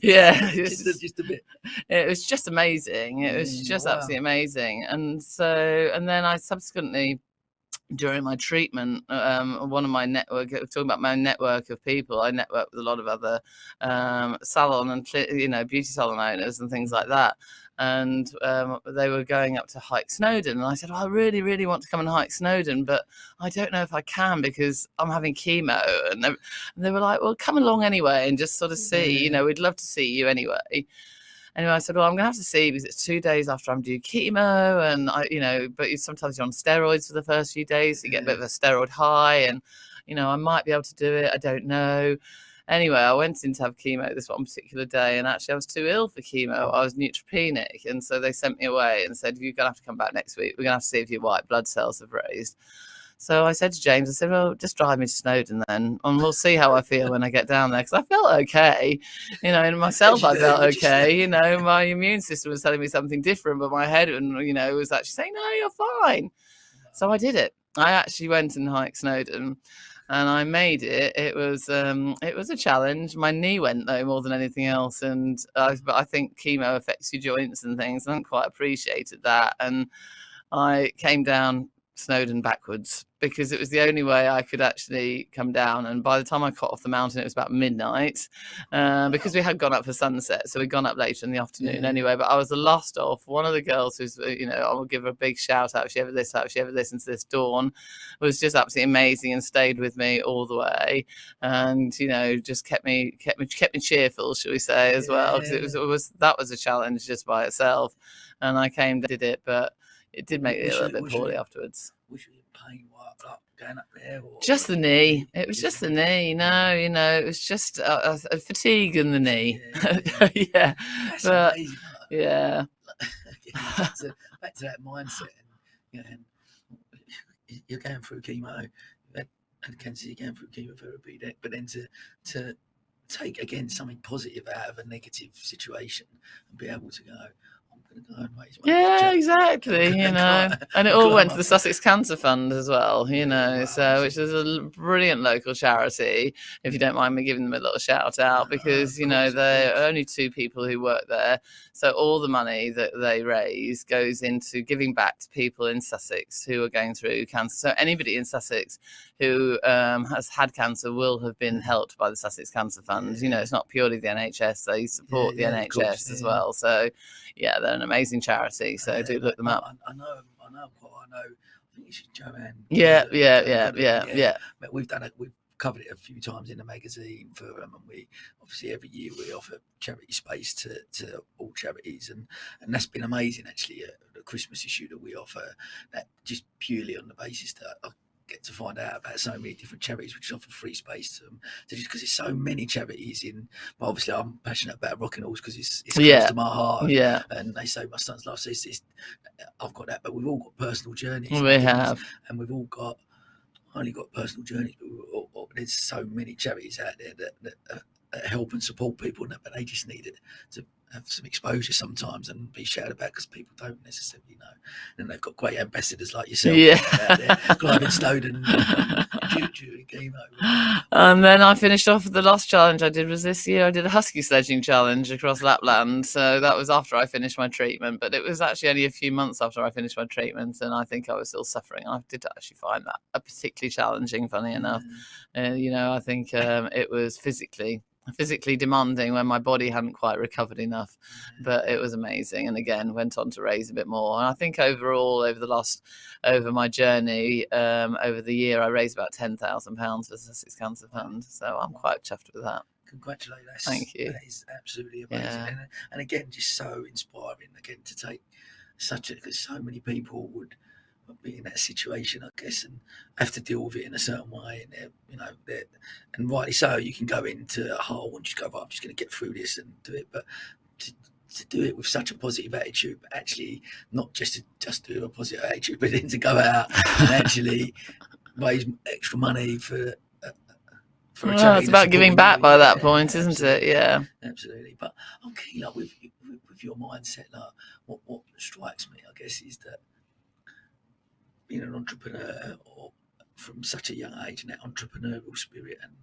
S4: yeah, just a bit. It was just amazing. It was just absolutely amazing. And then I subsequently, during my treatment, one of my network, talking about my network of people, I network with a lot of other salon and beauty salon owners and things like that. And they were going up to hike Snowdon, and I said, I really, really want to come and hike Snowdon, but I don't know if I can because I'm having chemo. And they were like, well, come along anyway and just sort of see. We'd love to see you anyway. Anyway, I said, well, I'm going to have to see because it's 2 days after I'm due chemo. And, but sometimes you're on steroids for the first few days. So you get a bit of a steroid high and, I might be able to do it. I don't know. Anyway, I went in to have chemo this one particular day, and actually I was too ill for chemo. I was neutropenic, and so they sent me away and said, you're going to have to come back next week. We're going to have to see if your white blood cells have raised. So I said to James, well, just drive me to Snowdon then, and we'll see how I feel when I get down there. Because I felt okay, in myself I felt okay. My immune system was telling me something different, but my head, was actually saying, no, you're fine. So I did it. I actually went and hiked Snowdon. And I made it. It was a challenge. My knee went though more than anything else, but I think chemo affects your joints and things. I hadn't quite appreciated that, and I came down Snowdon backwards because it was the only way I could actually come down. And by the time I got off the mountain, it was about midnight because we had gone up for sunset. So we'd gone up later in the afternoon anyway. But I was the last off. One of the girls who's, I will give her a big shout out if she ever listens to this, Dawn, was just absolutely amazing and stayed with me all the way. And, just kept me cheerful, shall we say, as well. Because that was a challenge just by itself. And I came, did it, but it did make me a little bit poorly afterwards.
S1: Was you in pain going up there?
S4: Just the knee. It was just the knee. No, it was just a fatigue in the knee. Yeah.
S1: That's
S4: but,
S1: amazing.
S4: Yeah.
S1: Back to that mindset. And, you're going through chemo, and cancer, you're going through chemotherapy, but then to take, again, something positive out of a negative situation and be able to go,
S4: yeah, exactly. And it all went to the Sussex Cancer Fund as well, so which is a brilliant local charity. If you don't mind me giving them a little shout out, because there are only 2 people who work there, so all the money that they raise goes into giving back to people in Sussex who are going through cancer. So anybody in Sussex who has had cancer will have been helped by the Sussex Cancer Fund. It's not purely the NHS; they support the NHS as well. So yeah, they're an amazing charity, so do look them up.
S1: I know. I think it's Joanne.
S4: Yeah.
S1: But we've covered it a few times in the magazine for them, and we obviously every year we offer charity space to all charities, and that's been amazing actually. The Christmas issue that we offer, that just purely on the basis that I get to find out about so many different charities which offer free space to them. So just because there's so many charities but obviously I'm passionate about Rocking Horse because it's close to my heart.
S4: Yeah.
S1: And they say my son's life. So I've got that, but we've all got personal journeys.
S4: We have.
S1: And we've all got, only got personal journeys, but there's so many charities out there that help and support people, but they just need it to have some exposure sometimes and be shouted about because people don't necessarily know. And they've got great ambassadors like yourself out there, climbing Snowdon during chemo.
S4: And then I finished off the last challenge I did was this year. I did a husky sledging challenge across Lapland. So that was after I finished my treatment, but it was actually only a few months after I finished my treatment, and I think I was still suffering. I did actually find that particularly challenging, funny enough. I think it was physically demanding when my body hadn't quite recovered enough, but it was amazing. And again, went on to raise a bit more. And I think overall, over my journey, over the year, I raised about £10,000 for the Sussex Cancer Fund. So I'm quite chuffed with that.
S1: Congratulations.
S4: Thank you.
S1: That is absolutely amazing.
S4: Yeah.
S1: And again, just so inspiring again to take because so many people would be in that situation, I guess, and have to deal with it in a certain way, and and rightly so. You can go into a hole and just go, I'm just going to get through this and do it, but to do it with such a positive attitude, but actually not just do a positive attitude, but then to go out and actually raise extra money for a charity.
S4: It's about giving back by that point, isn't it? Yeah,
S1: absolutely. But I'm keen, with your mindset, what strikes me, I guess, is that being an entrepreneur or from such a young age, and that entrepreneurial spirit and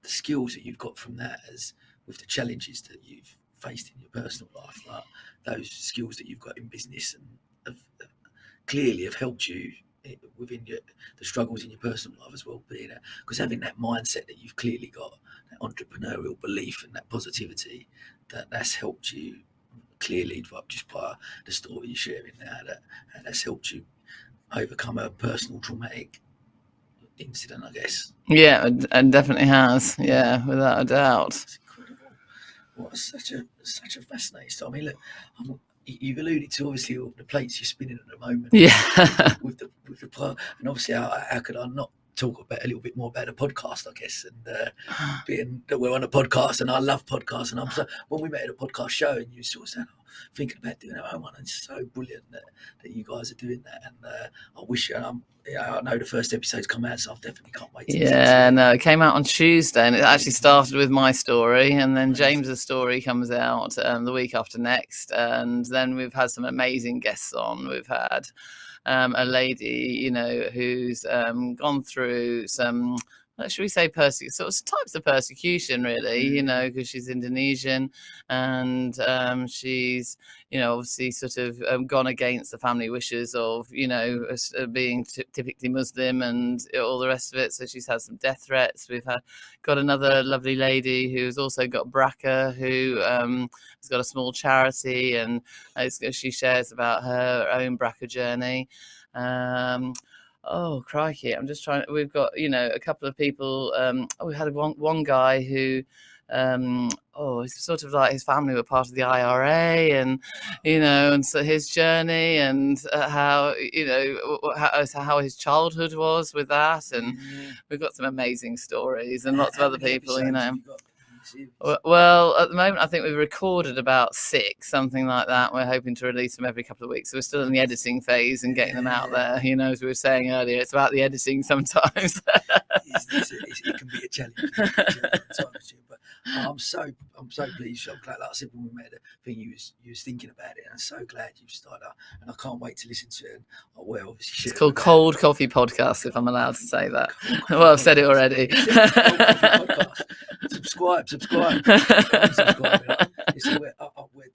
S1: the skills that you've got from that, as with the challenges that you've faced in your personal life, like those skills that you've got in business and clearly have helped you within the struggles in your personal life as well, because having that mindset that you've clearly got, that entrepreneurial belief and that positivity, that's helped you clearly just by the story you're sharing now, that's helped you overcome a personal traumatic incident, I guess.
S4: Yeah, and definitely has. Yeah, without a doubt.
S1: What such a fascinating story. I mean, look, you've alluded to obviously all the plates you're spinning at the moment.
S4: Yeah.
S1: with the and obviously how could I not talk about a little bit more about a podcast, I guess, and being that we're on a podcast, and I love podcasts, and when we met at a podcast show, and you sort of said, thinking about doing our own one, and it's so brilliant that you guys are doing that, and I wish I know the first episode's come out, so I definitely can't wait to listen to it.
S4: No, it came out on Tuesday, and it actually started with my story, and then James's story comes out the week after next, and then we've had some amazing guests on. We've had a lady, who's gone through some, should we say, sort of types of persecution, really, because she's Indonesian, and she's, obviously sort of gone against the family wishes of, being typically Muslim and all the rest of it. So she's had some death threats. We've got another lovely lady who's also got BRCA, who has got a small charity, and she shares about her own BRCA journey. Oh crikey! I'm just trying. We've got a couple of people. We had one guy who, it's sort of like his family were part of the IRA, and and so his journey and how how his childhood was with that, and we've got some amazing stories and lots of other people. Well, at the moment, I think we've recorded about 6, something like that. We're hoping to release them every couple of weeks. So we're still in the editing phase and getting them out there. As we were saying earlier, it's about the editing sometimes.
S1: It can be a challenge. But I'm so pleased. I'm glad, like I said, when we met, the thing you was thinking about it, and I'm so glad you started. And I can't wait to listen to it. Obviously,
S4: it's called Cold Coffee Podcast, if I'm allowed to say that. Well, I've said it already.
S1: Subscribe. We'll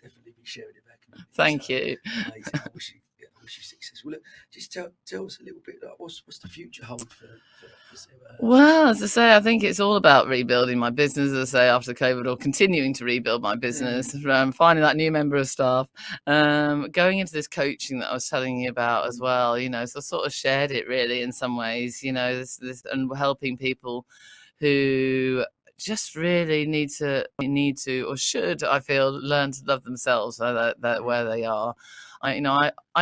S1: definitely be sharing it back.
S4: Thank you.
S1: Amazing. I wish you success. Well, look, just tell us a little bit. What's the future hold for Sarah?
S4: Well, as I say, I think it's all about rebuilding my business. As I say, after COVID, or continuing to rebuild my business, finding that new member of staff, going into this coaching that I was telling you about as well. So I sort of shared it really in some ways. This and helping people who just really need to or should, I feel, learn to love themselves so that where they are. I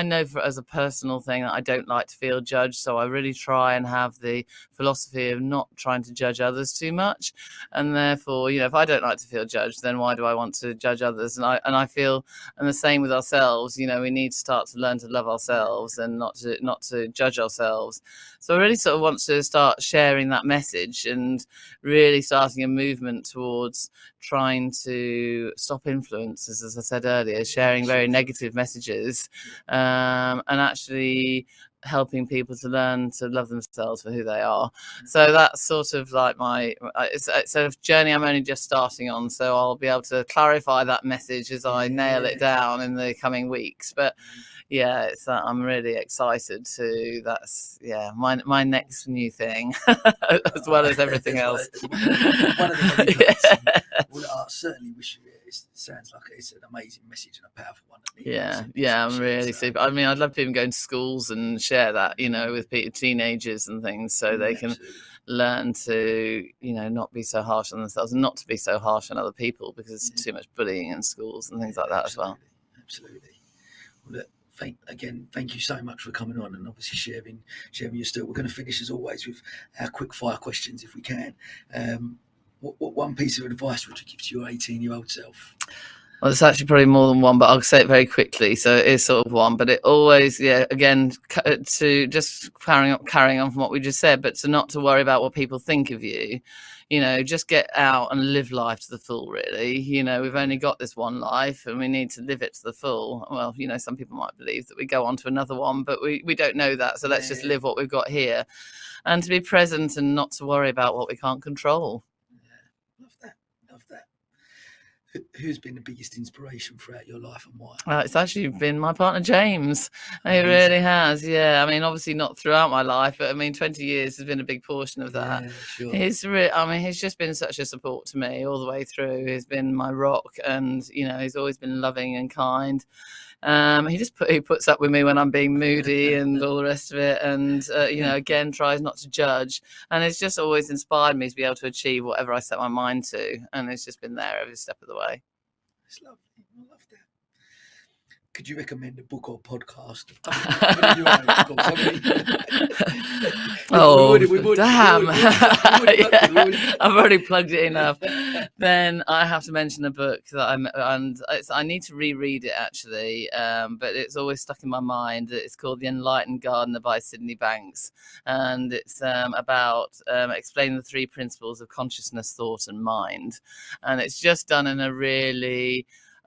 S4: know as a personal thing that I don't like to feel judged, so I really try and have the philosophy of not trying to judge others too much, and therefore, if I don't like to feel judged, then why do I want to judge others? And I feel, and the same with ourselves. We need to start to learn to love ourselves and not to judge ourselves. So I really sort of want to start sharing that message and really starting a movement towards trying to stop influencers, as I said earlier, sharing very negative messages, and actually helping people to learn to love themselves for who they are. So that's sort of like it's a journey I'm only just starting on, so I'll be able to clarify that message as I nail it down in the coming weeks. But yeah, I'm really excited to. That's my next new thing, as well as everything else.
S1: One of the well, I certainly wish you. It sounds like it's an amazing message and a powerful one.
S4: I'm really super. I mean, I'd love to even go into schools and share that, with teenagers and things, so they can learn to, not be so harsh on themselves and not to be so harsh on other people, because there's too much bullying in schools and things like that as well.
S1: Absolutely. Well, look, thank you so much for coming on and obviously sharing your story. We're going to finish as always with our quick fire questions if we can. What one piece of advice would you give to your 18-year-old self?
S4: Well, it's actually probably more than one, but I'll say it very quickly. So it is sort of one, but it always, again, to just carrying on from what we just said, but not to worry about what people think of you. Just get out and live life to the full, really. We've only got this one life and we need to live it to the full. Well, some people might believe that we go on to another one, but we don't know that. So let's just live what we've got here and to be present and not to worry about what we can't control.
S1: Love that. Who's been the biggest inspiration throughout your life and why?
S4: It's actually been my partner, James. He really has. Yeah. I mean, obviously not throughout my life, but 20 years has been a big portion of that.
S1: Yeah, sure.
S4: He's just been such a support to me all the way through. He's been my rock, and, he's always been loving and kind. He puts up with me when I'm being moody and all the rest of it, and again tries not to judge, and it's just always inspired me to be able to achieve whatever I set my mind to, and it's just been there every step of the way.
S1: It's lovely. I love that. Could you recommend a book or podcast?
S4: Damn. I've already plugged it enough. Then I have to mention a book that I need to reread it actually, but it's always stuck in my mind. It's called The Enlightened Gardener by Sydney Banks, and it's about explaining the 3 principles of consciousness, thought, and mind. And it's just done in a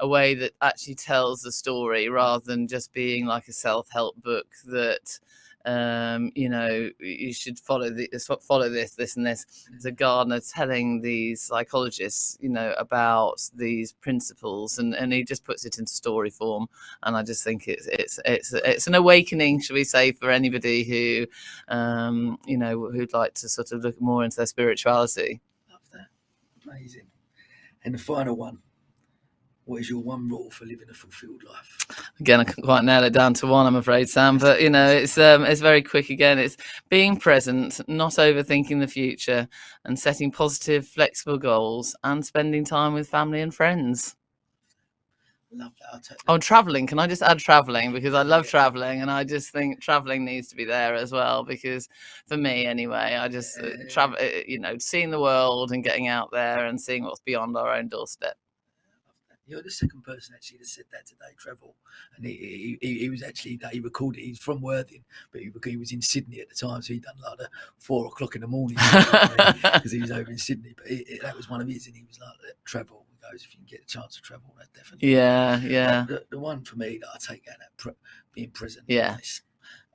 S4: way that actually tells the story rather than just being like a self-help book that you should follow this and this. There's a gardener telling these psychologists about these principles, and he just puts it into story form, and I just think it's an awakening, shall we say, for anybody who who'd like to sort of look more into their spirituality.
S1: Love that. Amazing. And the final one. What is your one rule for living a fulfilled life?
S4: Again, I can't quite nail it down to one, I'm afraid, Sam. But it's very quick. Again, it's being present, not overthinking the future, and setting positive, flexible goals, and spending time with family and friends.
S1: Love that.
S4: Oh, traveling. Can I just add traveling? Because I love traveling, and I just think traveling needs to be there as well. Because for me, anyway, I just travel. Seeing the world and getting out there and seeing what's beyond our own doorstep.
S1: You're the second person actually that said that today, Travel. And he was actually, he recorded, he's from Worthing, but he was in Sydney at the time, so he'd done like 4 o'clock in the morning because he was over in Sydney. But that was one of his, and he was like, Travel. He goes, if you can get a chance to travel, that definitely.
S4: Yeah.
S1: The one for me that I take out, that being present.
S4: Yeah.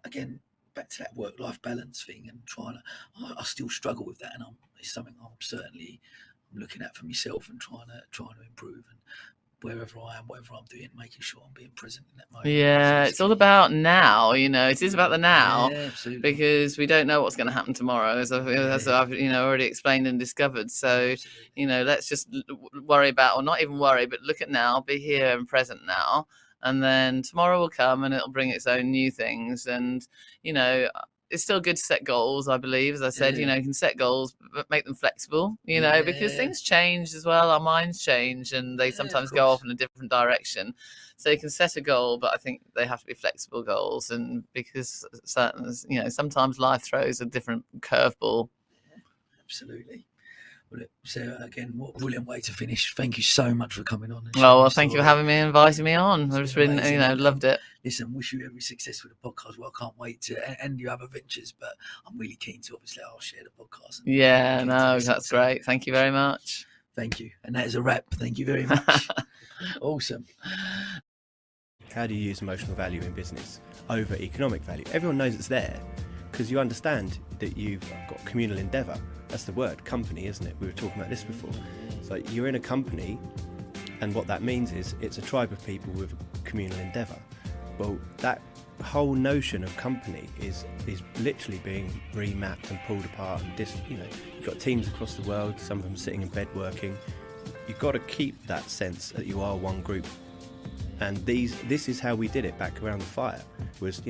S1: Again, back to that work-life balance thing, and I still struggle with that, and it's something I'm certainly looking at for myself and trying to improve, and wherever I am, whatever I'm doing, making sure I'm being present in that moment.
S4: Yeah, it's all about now. It is about the now,
S1: absolutely.
S4: Because we don't know what's going to happen tomorrow, as I've already explained and discovered. So let's just worry about, or not even worry, but look at now, be here and present now, and then tomorrow will come and it'll bring its own new things. And it's still good to set goals, I believe. As I said, you can set goals, but make them flexible, because things change as well. Our minds change, and they sometimes go off in a different direction. So you can set a goal, but I think they have to be flexible goals. And because sometimes life throws a different curveball.
S1: Absolutely. Well, Sarah, again, what a brilliant way to finish. Thank you so much for coming on.
S4: Thank you for having me and inviting me on. I've just been, loved it.
S1: Listen, wish you every success with the podcast. Well, I can't wait to end your other ventures, but I'm really keen to, obviously, I'll share the podcast.
S4: Yeah, no, that's great. Thank you very much.
S1: Thank you. And that is a wrap. Thank you very much. Awesome.
S5: How do you use emotional value in business over economic value? Everyone knows it's there because you understand that you've got communal endeavour. That's the word, company, isn't it? We were talking about this before. So you're in a company, and what that means is it's a tribe of people with a communal endeavour. Well, that whole notion of company is literally being remapped and pulled apart. And you've got teams across the world, some of them sitting in bed working. You've got to keep that sense that you are one group. And this is how we did it back around the fire. Was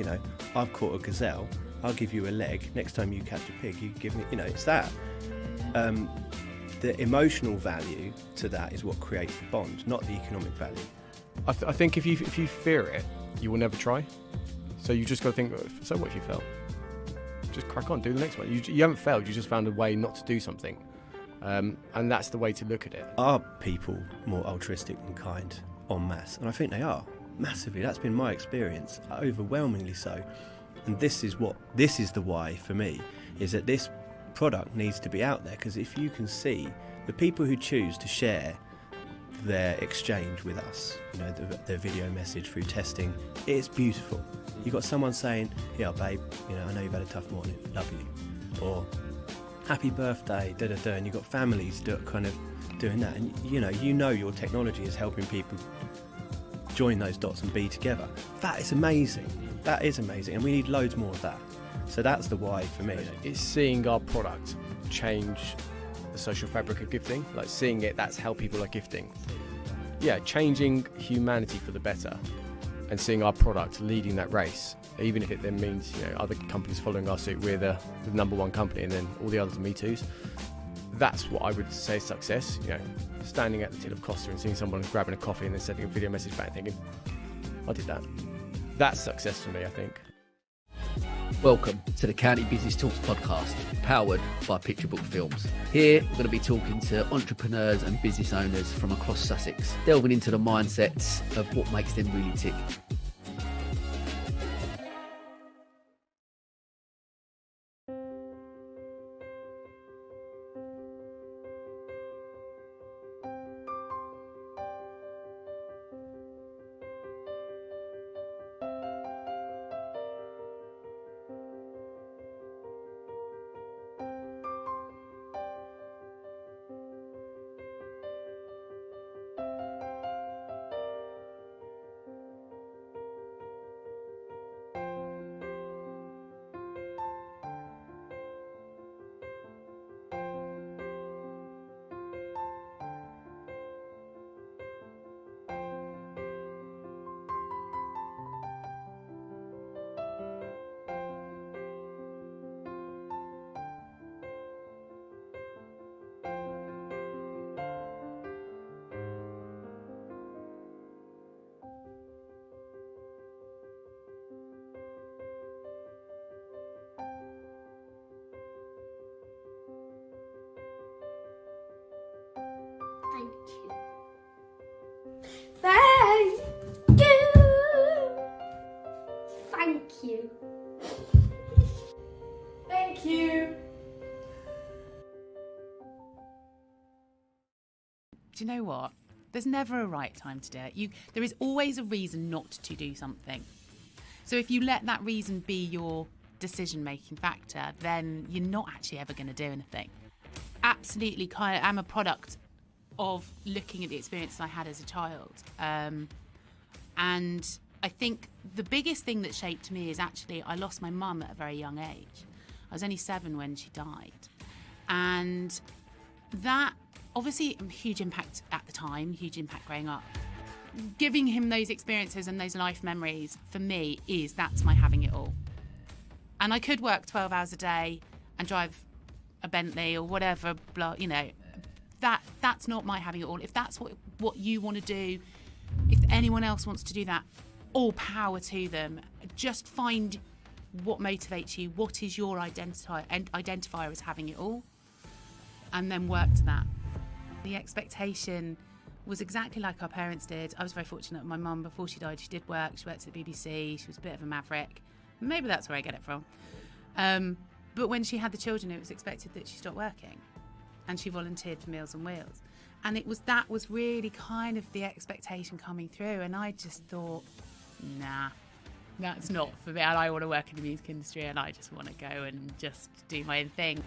S5: I've caught a gazelle, I'll give you a leg. Next time you catch a pig, you give me. It's that. The emotional value to that is what creates the bond, not the economic value.
S16: I think if you fear it, you will never try. So you just got to think, so what if you fail? Just crack on, do the next one. You haven't failed, you just found a way not to do something. And that's the way to look at it.
S5: Are people more altruistic and kind en masse? And I think they are, massively. That's been my experience, overwhelmingly so. And this is the why for me, is that this product needs to be out there, because if you can see the people who choose to share their exchange with us, their video message through testing, it's beautiful. You've got someone saying, yeah, babe, I know you've had a tough morning, love you, or happy birthday, da-da-da, and you've got families kind of doing that, and you know your technology is helping people join those dots and be together. That is amazing. That is amazing, and we need loads more of that. So that's the why for me.
S16: It's seeing our product change the social fabric of gifting, like seeing it, that's how people are gifting. Yeah, changing humanity for the better.
S3: and seeing our product leading that race, even if it then means other companies following our suit, we're the number one company, and then all the others are Me Too's. That's what I would say is success. Standing at the till of Costa and seeing someone grabbing a coffee and then sending a video message back, thinking, I did that. That's success for me, I think.
S11: Welcome to the County Business Talks podcast, powered by Picture Book Films. Here, we're going to be talking to entrepreneurs and business owners from across Sussex, delving into the mindsets of what makes them really tick.
S9: Thank you. Thank you. Thank you.
S2: Do you know what? There's never a right time to do it. There is always a reason not to do something. So if you let that reason be your decision-making factor, then you're not actually ever going to do anything. Absolutely, I'm a product of looking at the experience I had as a child. And I think the biggest thing that shaped me is actually I lost my mum at a very young age. I was only 7 when she died. And that, obviously, a huge impact at the time, huge impact growing up. Giving him those experiences and those life memories, for me, that's my having it all. And I could work 12 hours a day and drive a Bentley or whatever, that's not my having it all. If that's what you want to do, if anyone else wants to do that, all power to them. Just find what motivates you, what is your identifier as having it all, and then work to that. The expectation was exactly like our parents did. I was very fortunate. My mum, before she died, she did work. She worked at the BBC. She was a bit of a maverick. Maybe that's where I get it from. But when she had the children, it was expected that she stop working. And she volunteered for Meals on Wheels. And that was really kind of the expectation coming through. And I just thought, nah, that's not for me. And I want to work in the music industry and I just want to go and just do my own thing.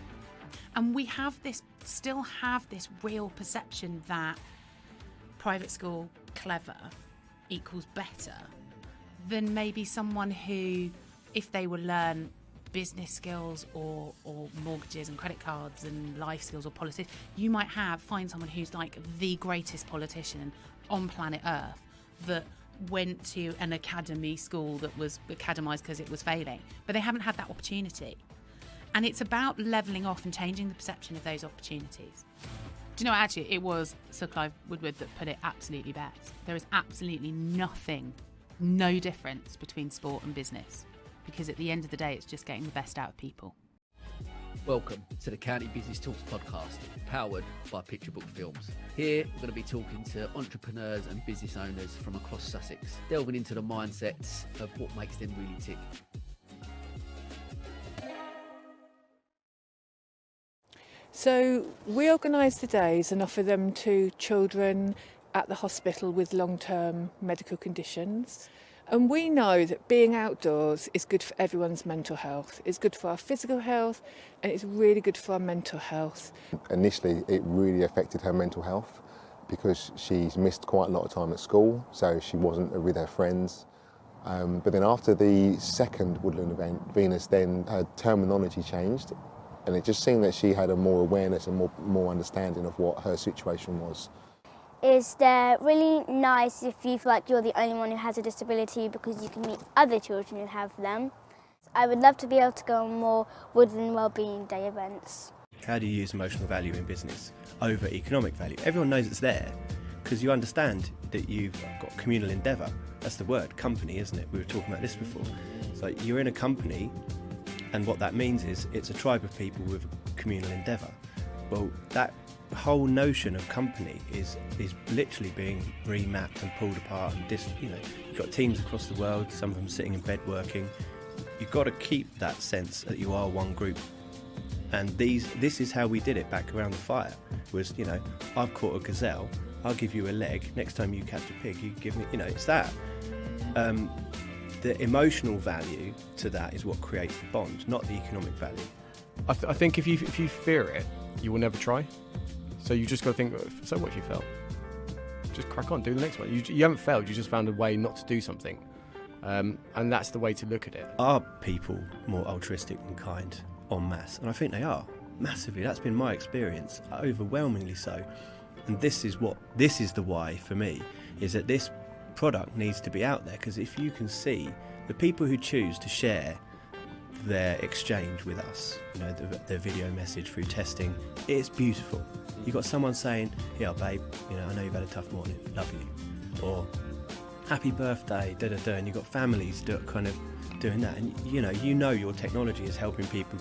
S2: And we still have this real perception that private school clever equals better than maybe someone who, if they would learn business skills or mortgages and credit cards and life skills or politics, you might find someone who's like the greatest politician on planet Earth that went to an academy school that was academised because it was failing, but they haven't had that opportunity. And it's about levelling off and changing the perception of those opportunities. Do you know, actually, it was Sir Clive Woodward that put it absolutely best. There is absolutely no difference between sport and business. Because at the end of the day, it's just getting the best out of people.
S11: Welcome to the County Business Talks podcast, powered by Picture Book Films. Here, we're going to be talking to entrepreneurs and business owners from across Sussex, delving into the mindsets of what makes them really tick.
S6: So we organise the days and offer them to children at the hospital with long-term medical conditions. And we know that being outdoors is good for everyone's mental health. It's good for our physical health and it's really good for our mental health.
S23: Initially, it really affected her mental health because she's missed quite a lot of time at school, so she wasn't with her friends. But then after the second Woodland event, Venus, then her terminology changed and it just seemed that she had a more awareness and more understanding of what her situation was.
S7: is they're really nice if you feel like you're the only one who has a disability, because you can meet other children who have them. I would love to be able to go on more Woodland Wellbeing Day events.
S5: How do you use emotional value in business over economic value? Everyone knows it's there because you understand that you've got communal endeavour. That's the word, company, isn't it? We were talking about this before. So you're in a company, and what that means is it's a tribe of people with a communal endeavour. Well, that whole notion of company is literally being remapped and pulled apart, and you've got teams across the world, some of them sitting in bed working. You've got to keep that sense that you are one group. And this is how we did it back around the fire, was, I've caught a gazelle, I'll give you a leg, next time you catch a pig, you give me, it's that. The emotional value to that is what creates the bond, not the economic value.
S3: I think if you fear it, you will never try. So you just got to think, so what if you fail? Just crack on, do the next one. You haven't failed, you just found a way not to do something. And that's the way to look at it.
S5: Are people more altruistic and kind en masse? And I think they are, massively. That's been my experience, overwhelmingly so. And this is the why for me, is that this product needs to be out there, because if you can see the people who choose to share their exchange with us, their video message through testing, it's beautiful. You've got someone saying, "Yeah, babe, I know you've had a tough morning, love you," or "Happy birthday, da da da," and you've got families kind of doing that, and you know your technology is helping people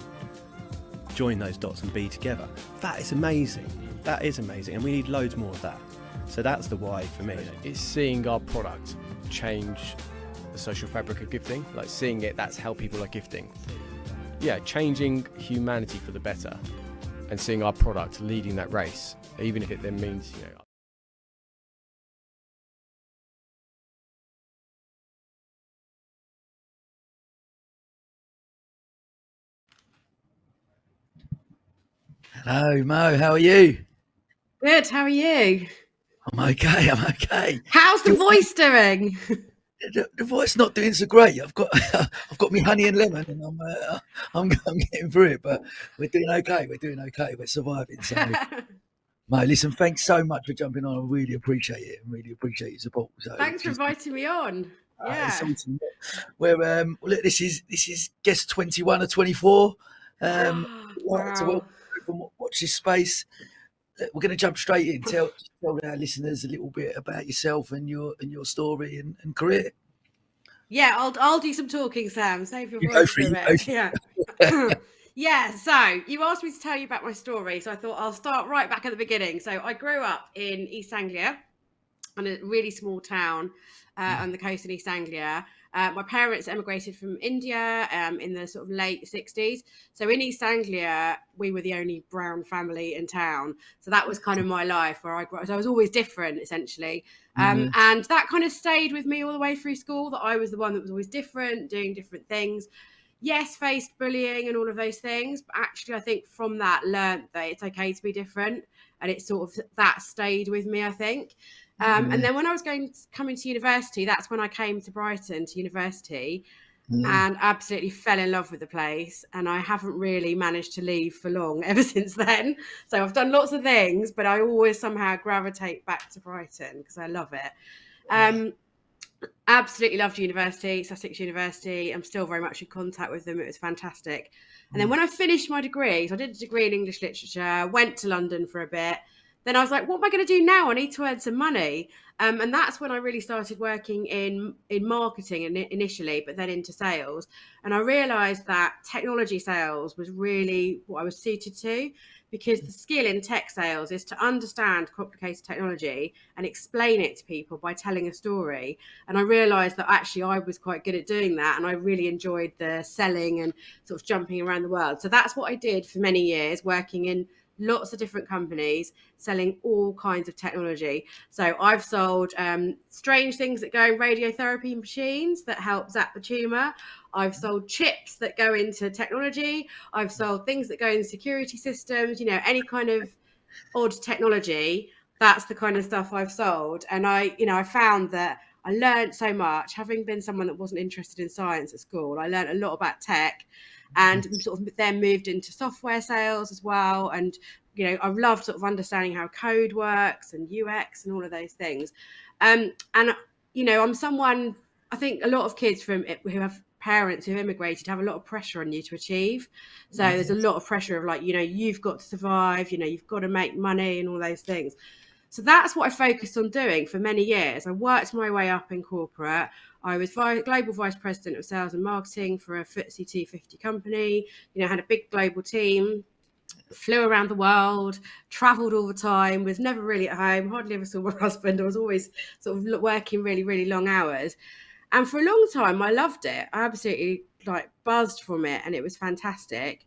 S5: join those dots and be together. That is amazing. That is amazing, and we need loads more of that. So that's the why for me.
S3: It's seeing our product change the social fabric of gifting, like seeing it, that's how people are gifting. Yeah, changing humanity for the better, and seeing our product leading that race, even if it then means,
S1: Hello, Mo, how are you?
S10: Good, how are you?
S1: I'm okay.
S10: How's the voice doing?
S1: The voice not doing so great. I've got me honey and lemon, and I'm getting through it, but we're doing okay. We're surviving. So, Mo, listen, thanks so much for jumping on. I really appreciate it. I really appreciate your support. So,
S10: Thanks for inviting me on. Yeah.
S1: We're look, this is guest 21 or 24.
S10: Wow.
S1: To watch this space. We're going to jump straight in. Tell our listeners a little bit about yourself and your story and career.
S10: Yeah, I'll do some talking, Sam. Save your
S1: You
S10: voice
S1: go
S10: for
S1: for
S10: a
S1: it.
S10: bit. Yeah. Yeah, so you asked me to tell you about my story, so I thought I'll start right back at the beginning. So I grew up in East Anglia, in a really small town on the coast in East Anglia. My parents emigrated from India in the sort of late 60s. So in East Anglia, we were the only brown family in town. So that was kind of my life where I grew up. So I was always different, essentially. And that kind of stayed with me all the way through school, that I was the one that was always different, doing different things. Yes, faced bullying and all of those things. But actually, I think from that, learned that it's okay to be different. And it sort of, that stayed with me, I think. And then when I was coming to university, that's when I came to Brighton to university and absolutely fell in love with the place. And I haven't really managed to leave for long ever since then. So I've done lots of things, but I always somehow gravitate back to Brighton because I love it. Absolutely loved university, Sussex University. I'm still very much in contact with them. It was fantastic. And then when I finished my degree, so I did a degree in English literature, went to London for a bit. Then I was like, what am I going to do now? I need to earn some money. And that's when I really started working in marketing initially, but then into sales. And I realized that technology sales was really what I was suited to, because the skill in tech sales is to understand complicated technology and explain it to people by telling a story. And I realized that actually I was quite good at doing that. And I really enjoyed the selling and sort of jumping around the world. So that's what I did for many years, working in lots of different companies selling all kinds of technology. So I've sold strange things that go in radiotherapy machines that help zap the tumor. I've sold chips that go into technology. I've sold things that go in security systems, any kind of odd technology. That's the kind of stuff I've sold. And I found that I learned so much, having been someone that wasn't interested in science at school. I learned a lot about tech, and sort of then moved into software sales as well, and I love sort of understanding how code works and UX and all of those things. And I'm someone, I think a lot of kids who have parents who've immigrated have a lot of pressure on you to achieve. So there's a lot of pressure of like, you've got to survive, you've got to make money and all those things. So that's what I focused on doing for many years. I worked my way up in corporate. I was global vice president of sales and marketing for a FTSE 250 company, had a big global team, flew around the world, traveled all the time, was never really at home, hardly ever saw my husband. I was always sort of working really, really long hours. And for a long time, I loved it. I absolutely buzzed from it, and it was fantastic.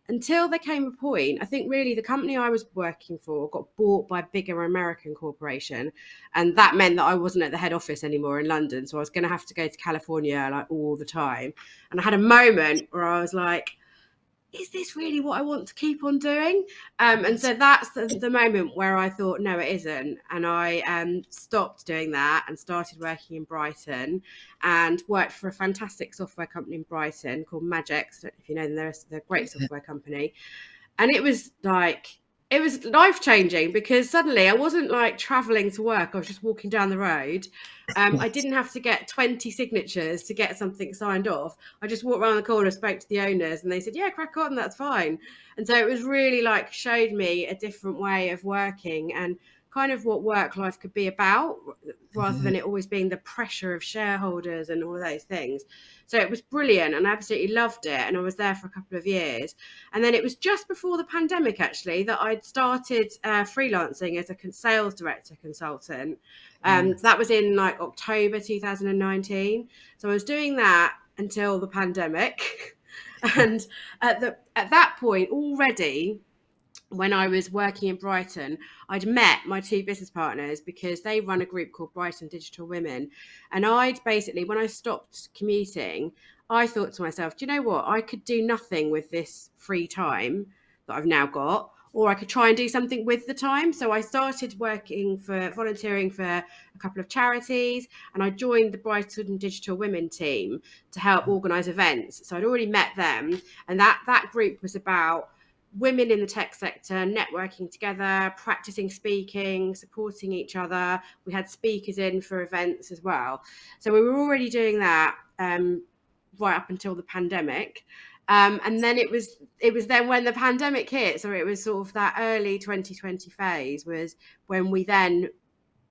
S10: Until there came a point, I think really the company I was working for got bought by a bigger American corporation. And that meant that I wasn't at the head office anymore in London. So I was going to have to go to California all the time. And I had a moment where I was like, is this really what I want to keep on doing? And so that's the moment where I thought, no, it isn't. And I stopped doing that and started working in Brighton, and worked for a fantastic software company in Brighton called Magix. I don't know if you know them, they're a great software company. And it was life-changing, because suddenly I wasn't traveling to work. I was just walking down the road. I didn't have to get 20 signatures to get something signed off. I just walked around the corner, spoke to the owners, and they said, yeah, crack on, that's fine. And so it was really showed me a different way of working and kind of what work life could be about, rather than it always being the pressure of shareholders and all of those things. So it was brilliant, and I absolutely loved it. And I was there for a couple of years. And then it was just before the pandemic, actually, that I'd started freelancing as a sales director consultant. That was in October 2019. So I was doing that until the pandemic. And at that point already, when I was working in Brighton, I'd met my two business partners because they run a group called Brighton Digital Women. And I'd basically, when I stopped commuting, I thought to myself, do you know what? I could do nothing with this free time that I've now got, or I could try and do something with the time. So I started volunteering for a couple of charities, and I joined the Brighton Digital Women team to help organise events. So I'd already met them, and that group was about women in the tech sector networking together, practicing speaking, supporting each other. We had speakers in for events as well. So we were already doing that right up until the pandemic. And then it was then when the pandemic hit, so it was sort of that early 2020 phase was when we then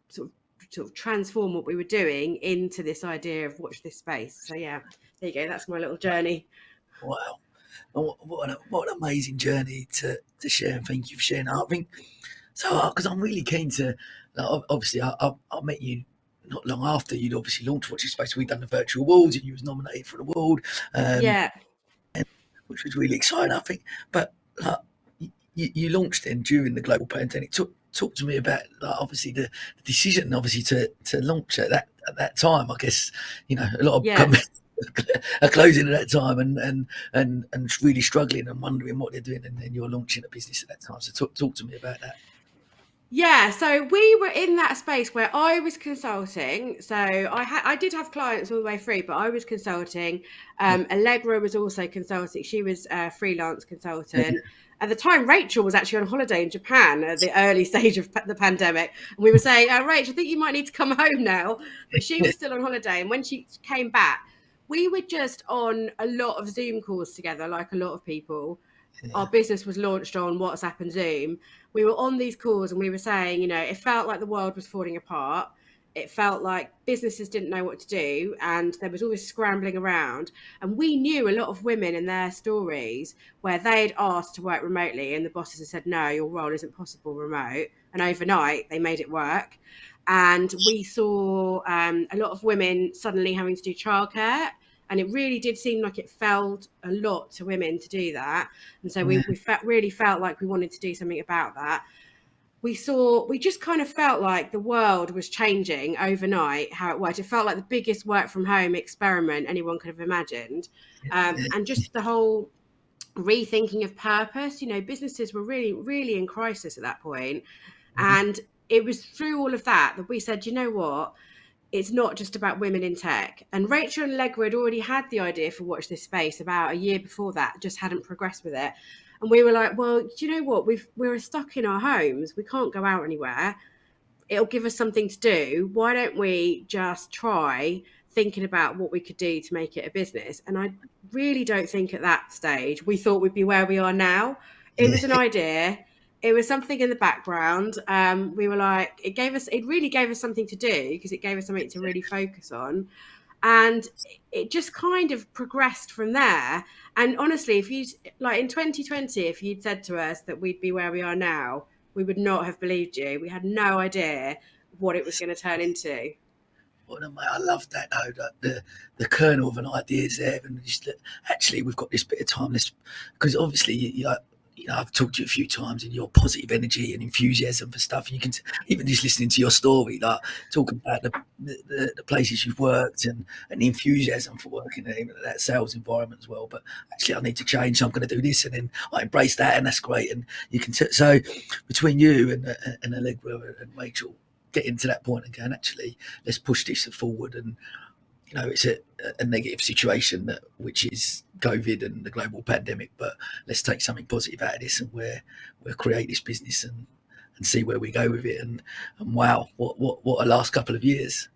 S10: sort of transformed what we were doing into this idea of watch this space. So yeah, there you go. That's my little journey.
S1: Wow. What an amazing journey to share, and thank you for sharing. I think so, because I'm really keen to. Obviously, I met you not long after you'd obviously launched Watch This Space. We'd done the virtual awards, and you was nominated for an award. Which was really exciting, I think. But you launched then during the global pandemic. Talk to me about obviously the decision, obviously to launch at that time. I guess a lot of companies are closing at that time and really struggling and wondering what they're doing, and then you're launching a business at that time. So talk to me about that.
S10: Yeah, so we were in that space where I was consulting. So I did have clients all the way through, but I was consulting. Allegra was also consulting. She was a freelance consultant. At the time, Rachel was actually on holiday in Japan at the early stage of the pandemic. And we were saying, Rach, I think you might need to come home now. But she was still on holiday. And when she came back, we were just on a lot of Zoom calls together, like a lot of people. Our business was launched on WhatsApp and Zoom. We were on these calls and we were saying, it felt like the world was falling apart. It felt like businesses didn't know what to do, and there was always scrambling around. And we knew a lot of women in their stories where they'd asked to work remotely and the bosses had said, no, your role isn't possible remote. And overnight they made it work. And we saw a lot of women suddenly having to do childcare. And it really did seem like it felt a lot to women to do that. And so we really felt like we wanted to do something about that. We just kind of felt like the world was changing overnight, how it worked. It felt like the biggest work from home experiment anyone could have imagined. And just the whole rethinking of purpose, businesses were really, really in crisis at that point. And it was through all of that we said, you know what? It's not just about women in tech. And Rachel and Allegra had already had the idea for Watch This Space about a year before that, just hadn't progressed with it. And we were like, well, do you know what? We're stuck in our homes. We can't go out anywhere. It'll give us something to do. Why don't we just try thinking about what we could do to make it a business? And I really don't think at that stage we thought we'd be where we are now. It was an idea. It was something in the background. We were like, it really gave us something to do, because it gave us something to really focus on. And it just kind of progressed from there. And honestly, if you, like in 2020, if you'd said to us that we'd be where we are now, we would not have believed you. We had no idea what it was going to turn into.
S1: Well, mate, I love that. That the kernel of an idea is there, and just actually we've got this bit of time. Because obviously, you know, I've talked to you a few times, and your positive energy and enthusiasm for stuff. And you can even just listening to your story, like talking about the places you've worked and the enthusiasm for working in that sales environment as well. But actually, I need to change. So I'm going to do this, and then I embrace that, and that's great. And you can so between you and Allegra and Rachel, getting to that point and going, actually, let's push this forward. And you know, it's a negative situation which is COVID and the global pandemic, but let's take something positive out of this, and we'll create this business and see where we go with it. And wow, what a last couple of years.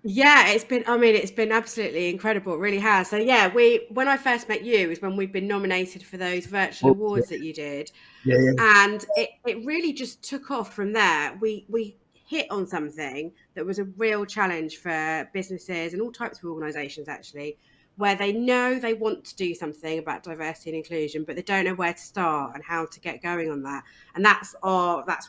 S10: Yeah, it's been absolutely incredible. It really has. So yeah, when I first met you is when we'd been nominated for those virtual awards that you did.
S1: Yeah.
S10: And it really just took off from there. We hit on something that was a real challenge for businesses and all types of organizations, actually, where they know they want to do something about diversity and inclusion, but they don't know where to start and how to get going on that. And that's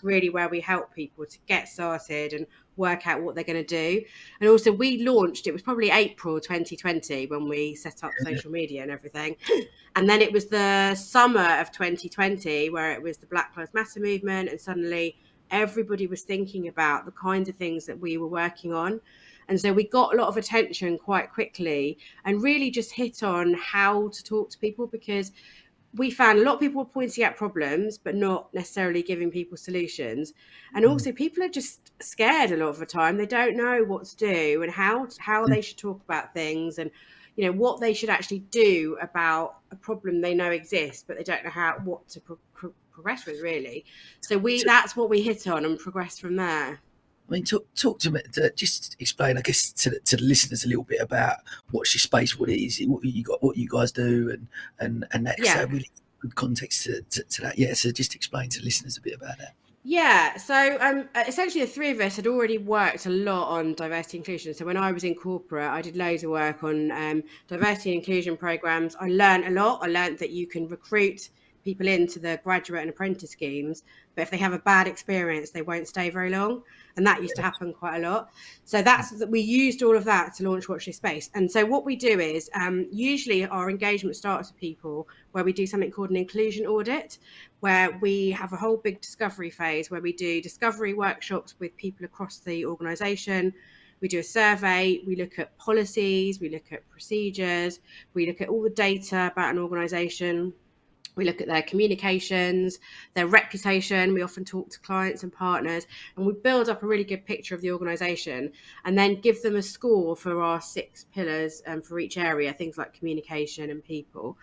S10: really where we help people to get started and work out what they're going to do. And also we launched, it was probably April 2020 when we set up social media and everything. And then it was the summer of 2020 where it was the Black Lives Matter movement, and suddenly everybody was thinking about the kinds of things that we were working on. And so we got a lot of attention quite quickly and really just hit on how to talk to people, because we found a lot of people were pointing out problems, but not necessarily giving people solutions. And also people are just scared a lot of the time. They don't know what to do and how they should talk about things, and you know what they should actually do about a problem they know exists, but they don't know what to progress with, really. So that's what we hit on and progressed from there.
S1: I mean, talk to me. Just explain, I guess, to the listeners a little bit about Watch This Space, what it is, what you guys do, and that's a really good context to that. Yeah, so just explain to listeners a bit about that.
S10: Yeah, so essentially the three of us had already worked a lot on diversity and inclusion. So when I was in corporate, I did loads of work on diversity and inclusion programs. I learned a lot. I learned that you can recruit people into the graduate and apprentice schemes, but if they have a bad experience, they won't stay very long. And that used to happen quite a lot. So we used all of that to launch Watch This Space. And so what we do is usually our engagement starts with people where we do something called an inclusion audit, where we have a whole big discovery phase where we do discovery workshops with people across the organisation. We do a survey, we look at policies, we look at procedures, we look at all the data about an organisation. We look at their communications, their reputation. We often talk to clients and partners, and we build up a really good picture of the organisation, and then give them a score for our 6 pillars for each area, things like communication and people.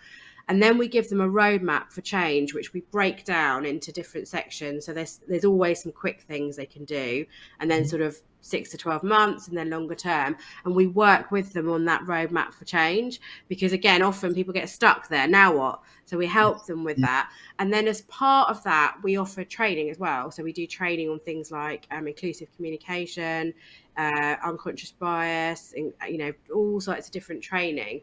S10: And then we give them a roadmap for change, which we break down into different sections. So there's always some quick things they can do, and then sort of 6 to 12 months, and then longer term. And we work with them on that roadmap for change, because again, often people get stuck there. Now what? So we help them with that. And then as part of that, we offer training as well. So we do training on things like inclusive communication, unconscious bias, and, you know, all sorts of different training.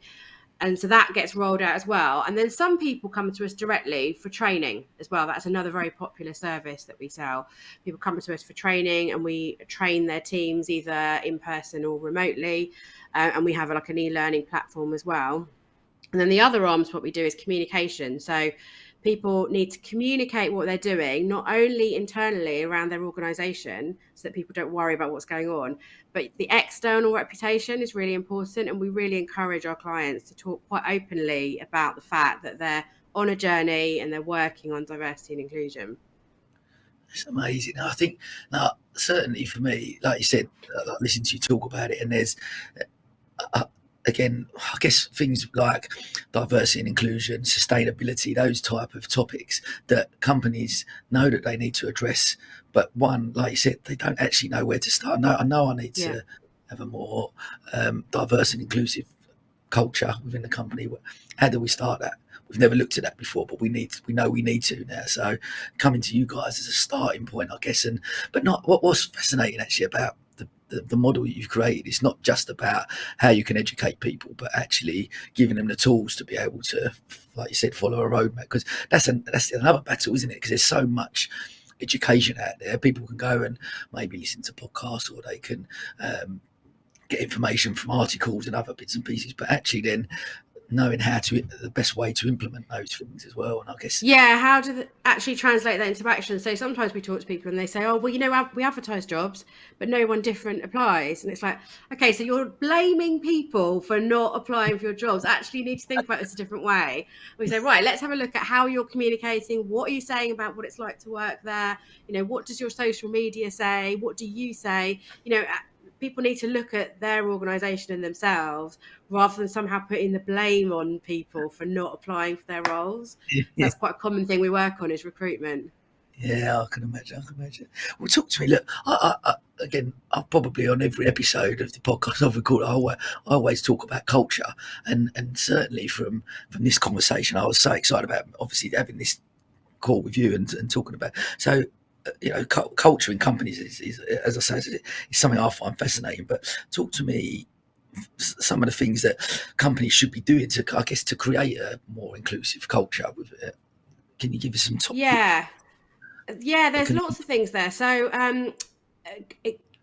S10: And so that gets rolled out as well. And then some people come to us directly for training as well. That's another very popular service that we sell. People come to us for training, and we train their teams either in person or remotely. And we have like an e-learning platform as well. And then the other arms, what we do is communication. So people need to communicate what they're doing, not only internally around their organisation, so that people don't worry about what's going on, but the external reputation is really important. And we really encourage our clients to talk quite openly about the fact that they're on a journey and they're working on diversity and inclusion.
S1: It's amazing. I think now, certainly for me, like you said, I listen to you talk about it, and there's again, I guess things like diversity and inclusion, sustainability, those type of topics that companies know that they need to address. But one, like you said, they don't actually know where to start. I know I need to have a more diverse and inclusive culture within the company. How do we start that? We've never looked at that before, but we know we need to now. So coming to you guys as a starting point, I guess. But not what's fascinating actually about the model you've created. It's not just about how you can educate people, but actually giving them the tools to be able to, like you said, follow a roadmap. Because that's another battle, isn't it? Because there's so much education out there. People can go and maybe listen to podcasts, or they can get information from articles and other bits and pieces. But actually, then knowing the best way to implement those things as well. And I guess
S10: how do they actually translate that into action? So sometimes we talk to people and they say, oh, well, we advertise jobs, but no one different applies. And it's like, okay, so you're blaming people for not applying for your jobs. Actually, you need to think about this a different way. We say, right, let's have a look at how you're communicating. What are you saying about what it's like to work there? What does your social media say? What do you say? People need to look at their organisation and themselves rather than somehow putting the blame on people for not applying for their roles. That's quite a common thing we work on, is recruitment.
S1: Yeah, I can imagine. Well, talk to me. Look, again, I'll probably on every episode of the podcast I've recorded, I always talk about culture, and certainly from this conversation, I was so excited about obviously having this call with you and talking about. So, culture in companies is, as I say, is something I find fascinating. But talk to me some of the things that companies should be doing to create a more inclusive culture. Can you give us some top?
S10: Yeah, there's lots of things there. So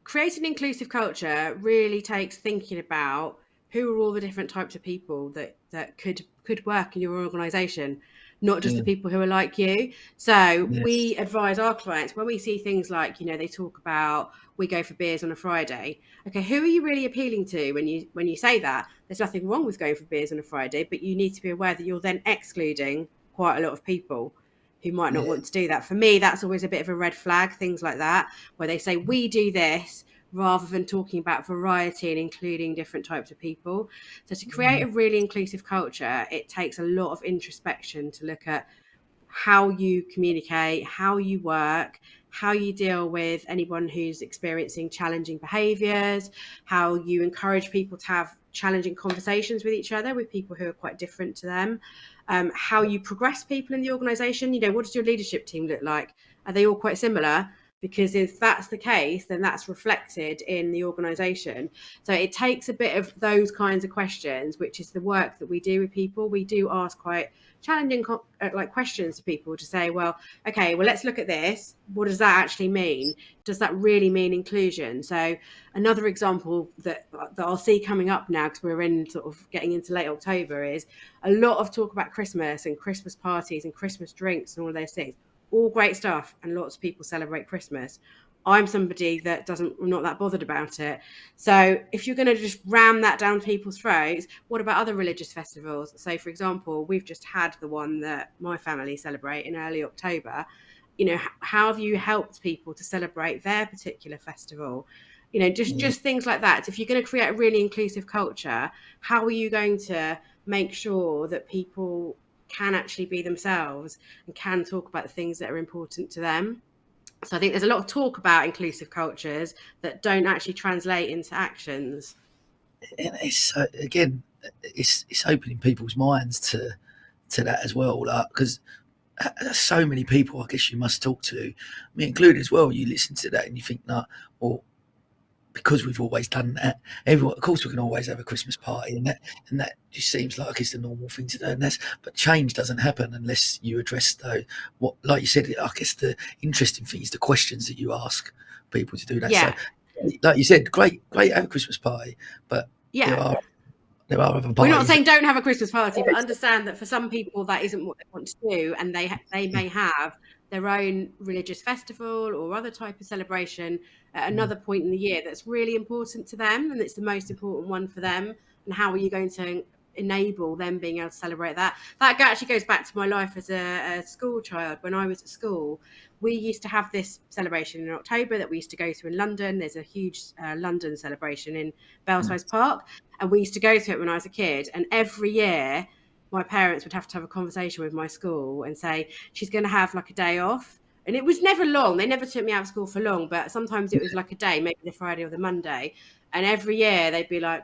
S10: creating an inclusive culture really takes thinking about who are all the different types of people that could work in your organisation. Not just the people who are like you. So we advise our clients when we see things like, they talk about we go for beers on a Friday. Okay, who are you really appealing to when you say that? There's nothing wrong with going for beers on a Friday, but you need to be aware that you're then excluding quite a lot of people who might not want to do that. For me, that's always a bit of a red flag, things like that, where they say we do this, rather than talking about variety and including different types of people. So to create a really inclusive culture, it takes a lot of introspection to look at how you communicate, how you work, how you deal with anyone who's experiencing challenging behaviours, how you encourage people to have challenging conversations with each other, with people who are quite different to them, how you progress people in the organisation. What does your leadership team look like? Are they all quite similar? Because if that's the case, then that's reflected in the organisation. So it takes a bit of those kinds of questions, which is the work that we do with people. We do ask quite challenging questions to people to say, well, okay, well, let's look at this. What does that actually mean? Does that really mean inclusion? So another example that I'll see coming up now, because we're in sort of getting into late October, is a lot of talk about Christmas and Christmas parties and Christmas drinks and all those things. All great stuff, and lots of people celebrate Christmas. I'm somebody that I'm not that bothered about it. So if you're going to just ram that down people's throats, what about other religious festivals? So, for example, we've just had the one that my family celebrate in early October. How have you helped people to celebrate their particular festival? Just things like that. If you're going to create a really inclusive culture, how are you going to make sure that people can actually be themselves and can talk about the things that are important to them? So I think there's a lot of talk about inclusive cultures that don't actually translate into actions.
S1: And it's it's opening people's minds to that as well, because there's so many people I guess you must talk to, me included as well. You listen to that and you think, no, well, because we've always done that, everyone, of course we can always have a Christmas party, and that just seems like it's the normal thing to do, but change doesn't happen unless you address what, like you said, I guess the interesting thing is the questions that you ask people to do that. So like you said, great have a Christmas party, but there are other parties.
S10: We're not saying don't have a Christmas party, but understand that for some people that isn't what they want to do, and they may have their own religious festival or other type of celebration at another point in the year that's really important to them, and it's the most important one for them. And how are you going to enable them being able to celebrate that. That actually goes back to my life as a school child. When I was at school, we used to have this celebration in October that we used to go to in London. There's a huge London celebration in Belsize Park, and we used to go to it when I was a kid. And every year, my parents would have to have a conversation with my school and say, she's going to have like a day off. And it was never long. They never took me out of school for long, but sometimes it was like a day, maybe the Friday or the Monday. And every year they'd be like,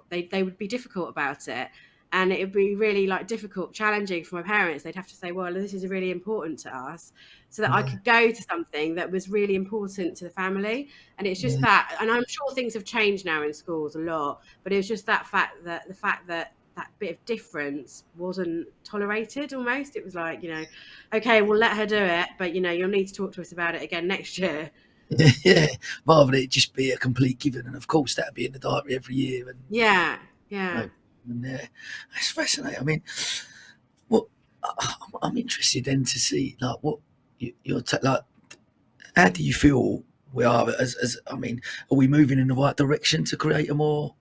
S10: they would be difficult about it. And it would be really like difficult, challenging for my parents. They'd have to say, well, this is really important to us, so that I could go to something that was really important to the family. And it's just that, and I'm sure things have changed now in schools a lot, but it was just that fact that that bit of difference wasn't tolerated almost. It was like, okay, we'll let her do it, but, you'll need to talk to us about it again next year.
S1: Yeah, rather than it just be a complete given. And of course, that'd be in the diary every year. And
S10: yeah.
S1: That's fascinating. I mean, I'm interested then to see like what you're like. How do you feel we are? Are we moving in the right direction to create a more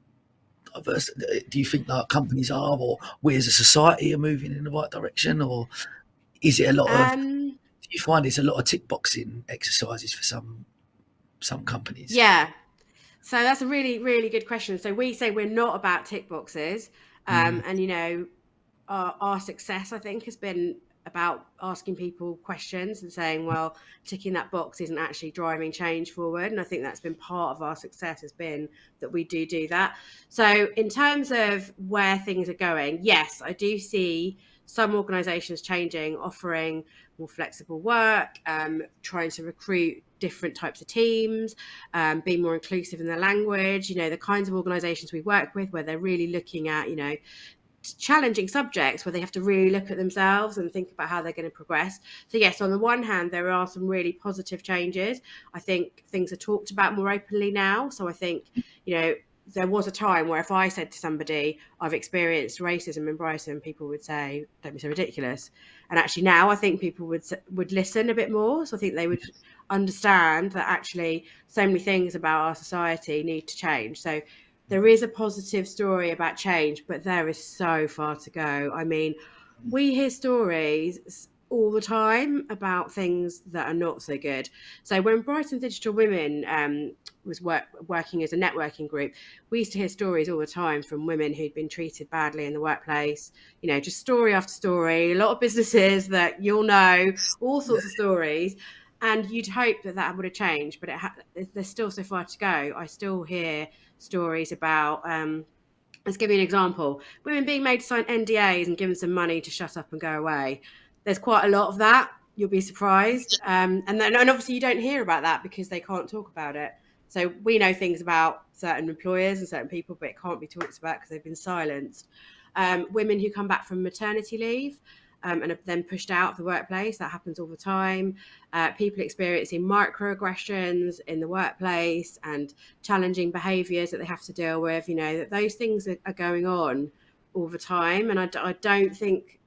S1: diverse? Do you think like companies are, or we as a society are moving in the right direction, or is it a lot of? Do you find it's a lot of tick boxing exercises for some companies?
S10: Yeah. So that's a really, really good question. So we say we're not about tick boxes. And, our success, I think, has been about asking people questions and saying, well, ticking that box isn't actually driving change forward. And I think that's been part of our success, has been that we do that. So in terms of where things are going, yes, I do see some organisations changing, offering more flexible work, trying to recruit different types of teams, being more inclusive in their language, the kinds of organisations we work with where they're really looking at, challenging subjects where they have to really look at themselves and think about how they're going to progress. So yes, on the one hand, there are some really positive changes. I think things are talked about more openly now. So I think, there was a time where if I said to somebody, I've experienced racism in Brighton, people would say, don't be so ridiculous. And actually now I think people would listen a bit more. So I think they would understand that actually so many things about our society need to change. So there is a positive story about change, but there is so far to go. I mean, we hear stories all the time about things that are not so good. So when Brighton Digital Women was working as a networking group, we used to hear stories all the time from women who'd been treated badly in the workplace, just story after story, a lot of businesses that you'll know, all sorts of stories. And you'd hope that would have changed, but there's still so far to go. I still hear stories about, let's give you an example, women being made to sign NDAs and given some money to shut up and go away. There's quite a lot of that. You'll be surprised. And obviously you don't hear about that because they can't talk about it. So we know things about certain employers and certain people, but it can't be talked about because they've been silenced. Women who come back from maternity leave and are then pushed out of the workplace, that happens all the time. People experiencing microaggressions in the workplace and challenging behaviours that they have to deal with, that those things are going on all the time. And I don't think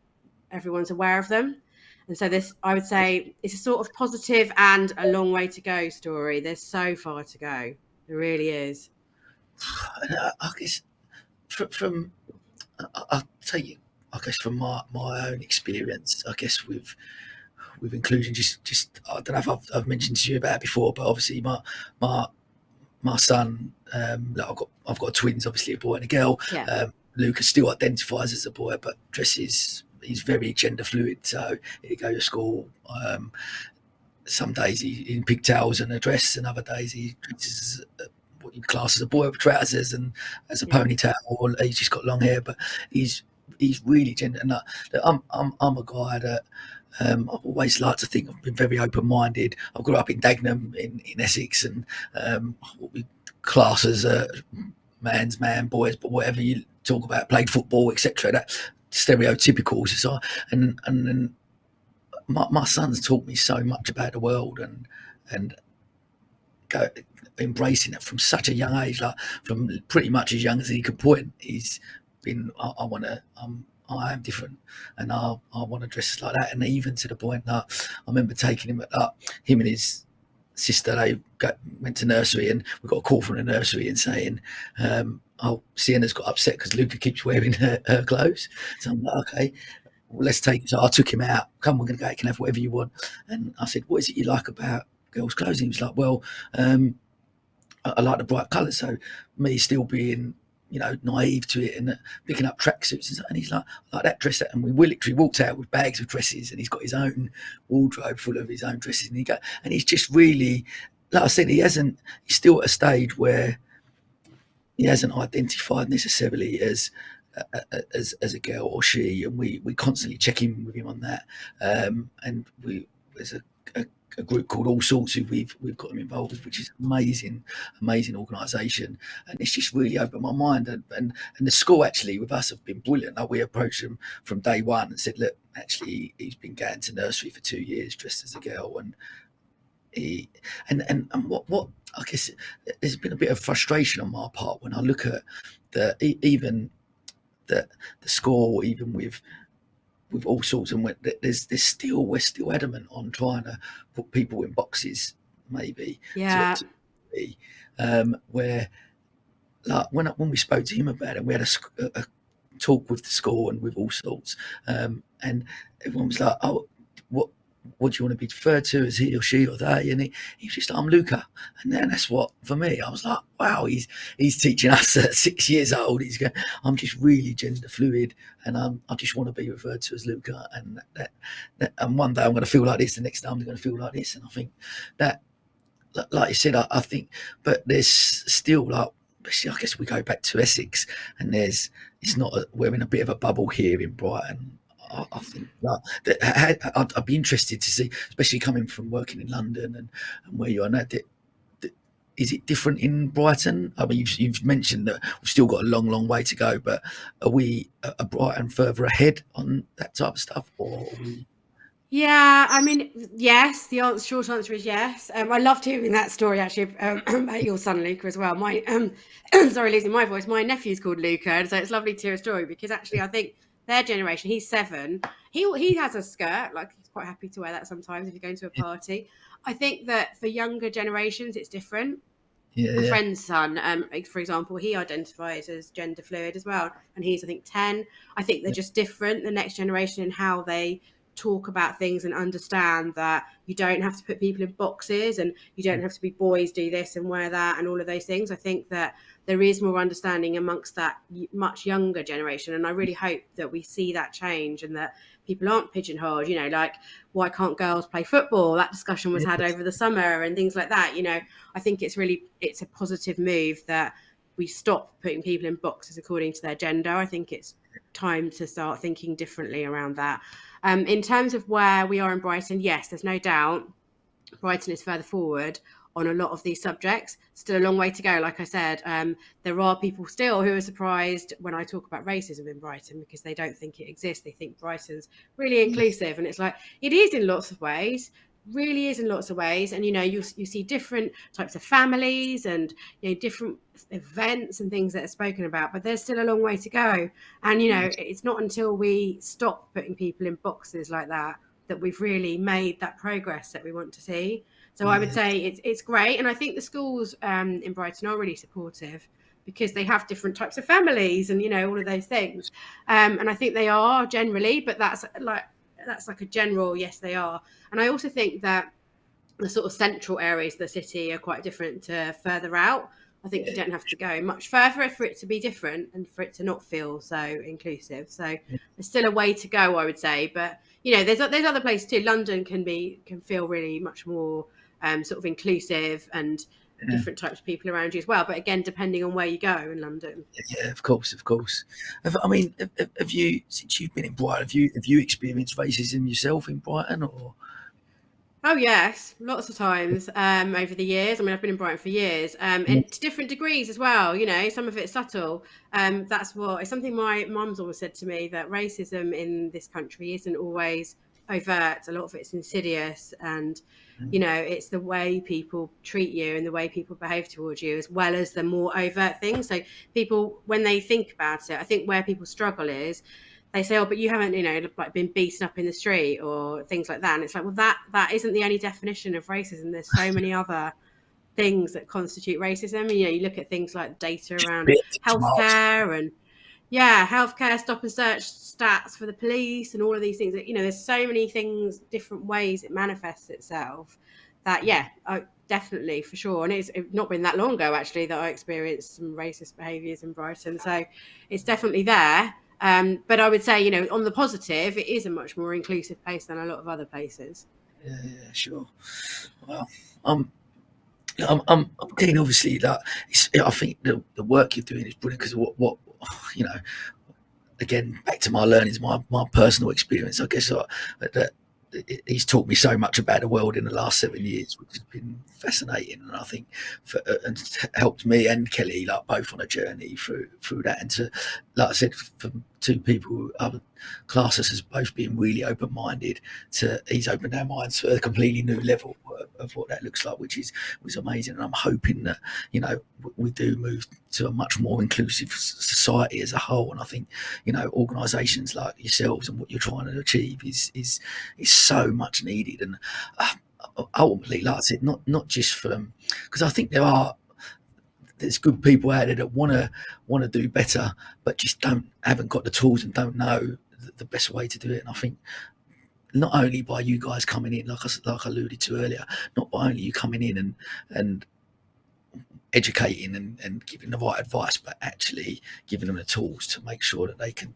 S10: everyone's aware of them. And so this, I would say, it's a sort of positive and a long way to go story. There's so far to go. There really is.
S1: I guess I'll tell you, I guess from my own experience, I guess with inclusion, just I don't know if I've mentioned to you about it before, but obviously my son, I've got twins, obviously a boy and a girl.
S10: Yeah.
S1: Lucas still identifies as a boy, but he's very gender fluid, so he goes to school. Some days he's in pigtails and a dress, and other days he dresses what you class as a boy with trousers and as a ponytail, or he's just got long hair. But he's really gender. And I'm a guy that I've always liked to think I've been very open-minded. I grew up in Dagenham in Essex, and what we class as man's man, boys, but whatever you talk about, played football, etc. That stereotypical society, and then my son's taught me so much about the world and embracing it from such a young age, like from pretty much as young as he could point. He's been, I am different, and I want to dress like that. And even to the point that I remember taking him him and his sister, they went to nursery, and we got a call from the nursery and saying, Sienna's got upset because Luca keeps wearing her clothes. So I'm like, okay, well, let's take it. So I took him out. Come, we're going to go. You can have whatever you want. And I said, what is it you like about girls' clothes? And he was like, well, I like the bright colours. So me still being, naive to it and picking up tracksuits and he's like, I like that dress. And we literally walked out with bags of dresses, and he's got his own wardrobe full of his own dresses. And he's just really, like I said, he's still at a stage where he hasn't identified necessarily as a girl or she, and we constantly check in with him on that. And there's a group called All Sorts who we've got him involved with, which is amazing organisation, and it's just really opened my mind. And the school actually with us have been brilliant. Like, we approached him from day one and said, look, actually he's been going to nursery for 2 years dressed as a girl, and what I guess there's been a bit of frustration on my part when I look at even the score, even with All Sorts, and we're still adamant on trying to put people in boxes, maybe.
S10: Yeah.
S1: Where, like, when we spoke to him about it, we had a talk with the school and with All Sorts, and everyone was like, oh, what do you want to be referred to, as he or she or they? And he was just like, I'm Luca. And then that's what, for me, I was like, wow, he's teaching us at 6 years old. He's going, I'm just really gender fluid, and I just want to be referred to as Luca. And and one day I'm going to feel like this, the next day I'm going to feel like this. And I think that, like you said, I think, but there's still, like, I guess we go back to Essex, and we're in a bit of a bubble here in Brighton. I think I'd be interested to see, especially coming from working in London and where you are now, is it different in Brighton? I mean, you've mentioned that we've still got a long way to go, but are we a Brighton further ahead on that type of stuff? Or are we...
S10: Yeah, I mean, yes. The short answer is yes. I loved hearing that story actually about your son Luca as well. My sorry, losing my voice. My nephew's called Luca, and so it's lovely to hear a story, because actually I think their generation, he's 7. He has a skirt, like he's quite happy to wear that sometimes if you're going to a party. I think that for younger generations, it's different. My friend's son, for example, he identifies as gender fluid as well, and he's, I think, 10. I think they're just different, the next generation, in how they talk about things and understand that you don't have to put people in boxes, and you don't have to be boys do this and wear that and all of those things. I think that there is more understanding amongst that much younger generation, and I really hope that we see that change and that people aren't pigeonholed, like, why can't girls play football? That discussion was had over the summer and things like that. I think it's a positive move that we stop putting people in boxes according to their gender. I think it's time to start thinking differently around that. In terms of where we are in Brighton, yes, there's no doubt Brighton is further forward on a lot of these subjects. Still a long way to go. Like I said, there are people still who are surprised when I talk about racism in Brighton, because they don't think it exists. They think Brighton's really inclusive, and it's like, it is in lots of ways, really is in lots of ways. And you see different types of families and different events and things that are spoken about, but there's still a long way to go. And it's not until we stop putting people in boxes like that we've really made that progress that we want to see. So I would say it's great, and I think the schools in Brighton are really supportive, because they have different types of families and all of those things. And I think they are generally, but that's like a general yes, they are. And I also think that the sort of central areas of the city are quite different to further out. I think you don't have to go much further for it to be different and for it to not feel so inclusive. So there's still a way to go, I would say. But there's other places too. London can feel really much more sort of inclusive, and different types of people around you as well. But again, depending on where you go in London.
S1: Yeah, of course. Have you, since you've been in Brighton, have you experienced racism yourself in Brighton, or?
S10: Oh yes, lots of times over the years. I mean, I've been in Brighton for years, and to different degrees as well. Some of it's subtle. It's something my mum's always said to me, that racism in this country isn't always overt. A lot of it's insidious, and it's the way people treat you and the way people behave towards you, as well as the more overt things. So people, when they think about it, I think where people struggle is they say, oh, but you haven't, like been beaten up in the street or things like that. And it's like, well, that isn't the only definition of racism. There's so many other things that constitute racism. You look at things like data around healthcare and healthcare, stop and search stats for the police and all of these things. There's so many things, different ways it manifests itself that, definitely, for sure. And it's not been that long ago, actually, that I experienced some racist behaviours in Brighton. So it's definitely there. But I would say, on the positive, it is a much more inclusive place than a lot of other places.
S1: Yeah, sure. Well, I'm keen, obviously, that I think the work you're doing is brilliant, because what again, back to my learnings, my personal experience, I guess, that he's taught me so much about the world in the last 7 years, which has been fascinating, and I think and helped me and Kelly, like, both on a journey through that. And to, like I said, from two people who I class us as both being really open-minded, to he's opened our minds to a completely new level of what that looks like, which was amazing. And I'm hoping that we do move to a much more inclusive society as a whole. And I think organisations like yourselves and what you're trying to achieve is so much needed. And ultimately, like I said, not just from, because I think there's good people out there that want to do better, but just haven't got the tools and don't know the best way to do it. And I think not only by you guys coming in, like I alluded to earlier, not by only you coming in and educating and giving the right advice, but actually giving them the tools to make sure that they can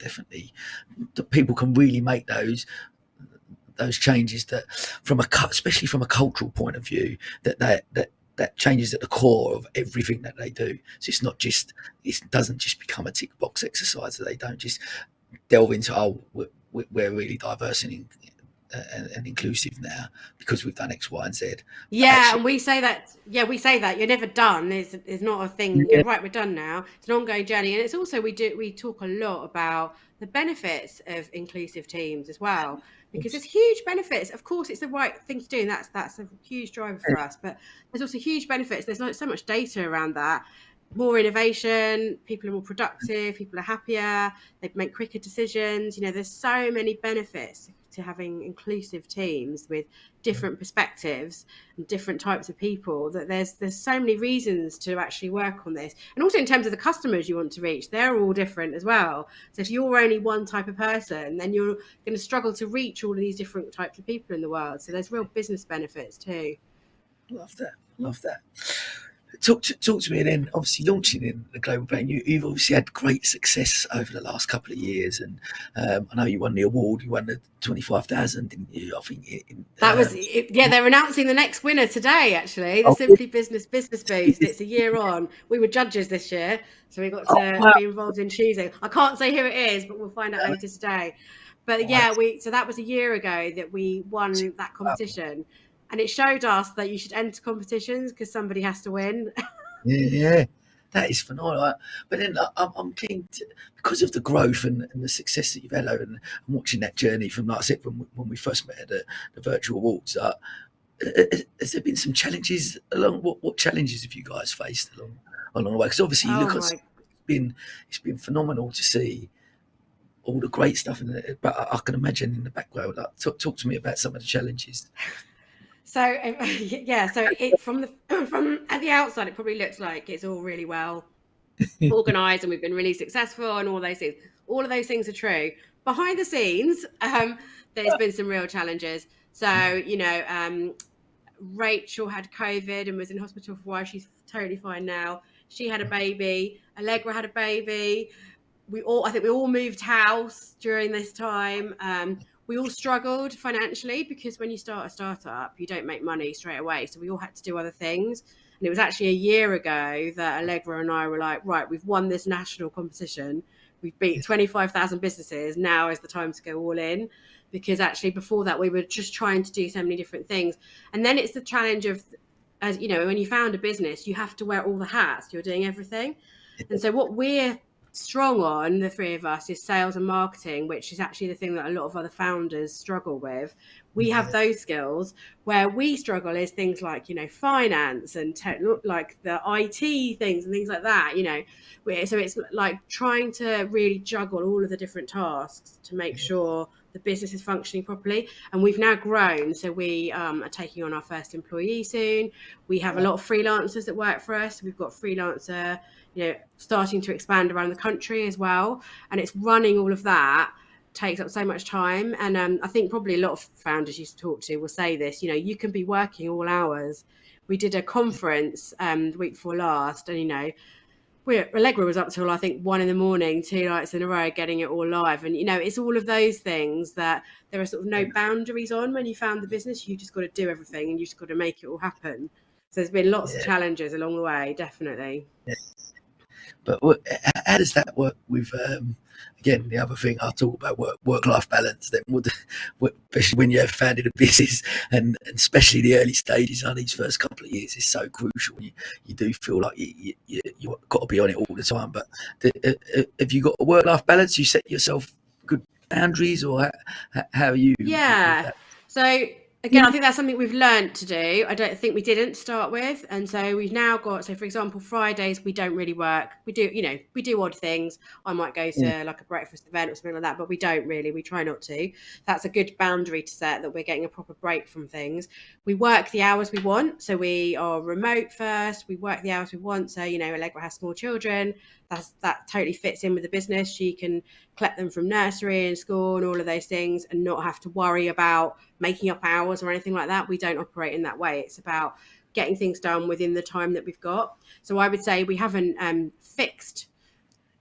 S1: that people can really make those changes, that especially from a cultural point of view, that changes at the core of everything that they do. So it doesn't just become a tick box exercise. That they don't just delve into, we're really diverse and inclusive now because we've done X, Y, and Z.
S10: And we say that. We say that you're never done. There's not a thing. Right, we're done now. It's an ongoing journey, and it's also we talk a lot about the benefits of inclusive teams as well, because there's huge benefits. Of course, it's the right thing to do, and that's a huge driver for us. But there's also huge benefits. There's so much data around that. More innovation, people are more productive, people are happier, they make quicker decisions. There's so many benefits to having inclusive teams with different perspectives and different types of people, that there's so many reasons to actually work on this. And also in terms of the customers you want to reach, they're all different as well. So if you're only one type of person, then you're going to struggle to reach all of these different types of people in the world. So there's real business benefits too.
S1: Love that. Talk to me then. Obviously, launching in the global brand, you've obviously had great success over the last couple of years, and I know you won the award. You won the 25,000, didn't you? I think
S10: that was it. Yeah, they're announcing the next winner today. Actually, the Simply Business Boost. It's a year on. We were judges this year, so we got to be involved in choosing. I can't say who it is, but we'll find out later today. But so that was a year ago that we won that competition. And it showed us that you should enter competitions because somebody has to win.
S1: Yeah, that is phenomenal. But then I'm keen to, because of the growth and the success that you've had over and watching that journey from, like I said, when we first met at the virtual awards. Has there been some challenges along? What challenges have you guys faced along the way? Because obviously, you look at it's been phenomenal to see all the great stuff in it. But I can imagine in the background. Talk to me about some of the challenges.
S10: So it from at the outside, it probably looks like it's all really well organised and we've been really successful and all those things. All of those things are true. Behind the scenes, there's been some real challenges. So Rachel had COVID and was in hospital for a while. She's totally fine now. She had a baby. Allegra had a baby. I think we all moved house during this time. We all struggled financially because when you start a startup, you don't make money straight away. So we all had to do other things. And it was actually a year ago that Allegra and I were like, right, we've won this national competition. We've beat 25,000 businesses. Now is the time to go all in. Because actually before that, we were just trying to do so many different things. And then it's the challenge of, when you found a business, you have to wear all the hats. You're doing everything. And so what we're strong on, the three of us, is sales and marketing, which is actually the thing that a lot of other founders struggle with. We have those skills. Where we struggle is things like, finance and like the IT things and things like that, so it's like trying to really juggle all of the different tasks to make sure the business is functioning properly. And we've now grown, so we are taking on our first employee soon. We have a lot of freelancers that work for us. We've got freelancer starting to expand around the country as well, and it's running all of that takes up so much time. And I think probably a lot of founders you talk to will say this, you can be working all hours. We did a conference the week before last, and Allegra was up till I think 1 a.m, 2 nights in a row, getting it all live. And it's all of those things that there are sort of no boundaries on when you found the business. You just got to do everything, and you just got to make it all happen. So there's been lots of challenges along the way, definitely.
S1: Yeah. But how does that work with, again, the other thing I talk about, work-life balance, that especially when you have founded a business, and especially the early stages on these first couple of years is so crucial. You do feel like you've got to be on it all the time. But have you got a work-life balance? You set yourself good boundaries, or how are you?
S10: Yeah. So again, I think that's something we've learned to do. I don't think we didn't start with. And so we've now got, so for example, Fridays, we don't really work. We do odd things. I might go to like a breakfast event or something like that, but we don't really, we try not to. That's a good boundary to set, that we're getting a proper break from things. We work the hours we want. So we are remote first. We work the hours we want. So, Allegra has small children. That totally fits in with the business. She can collect them from nursery and school and all of those things, and not have to worry about making up hours or anything like that. We don't operate in that way. It's about getting things done within the time that we've got. So I would say we haven't fixed.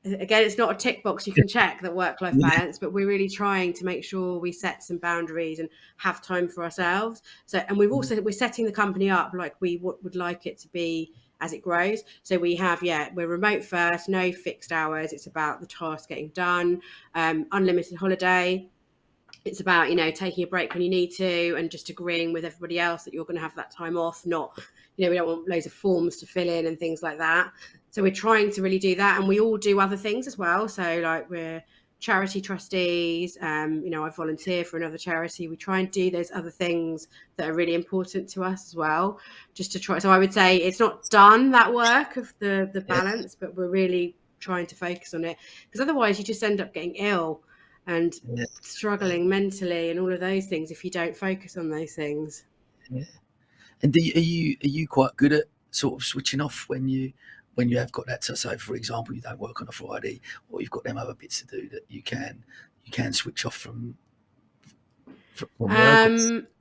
S10: Again, it's not a tick box you can check, that work-life balance, but we're really trying to make sure we set some boundaries and have time for ourselves. So, and we're setting the company up like we would like it to be as it grows. So we have, we're remote first, no fixed hours. It's about the task getting done, unlimited holiday. It's about, taking a break when you need to, and just agreeing with everybody else that you're going to have that time off. Not, we don't want loads of forms to fill in and things like that. So we're trying to really do that. And we all do other things as well. So like we're charity trustees, I volunteer for another charity. We try and do those other things that are really important to us as well, just to try. So I would say it's not done, that work of the balance, but we're really trying to focus on it, because otherwise you just end up getting ill and struggling mentally and all of those things if you don't focus on those things.
S1: Yeah. And are you quite good at sort of switching off when you have got that? So for example, you don't work on a Friday, or you've got them other bits to do, that you can switch off from work?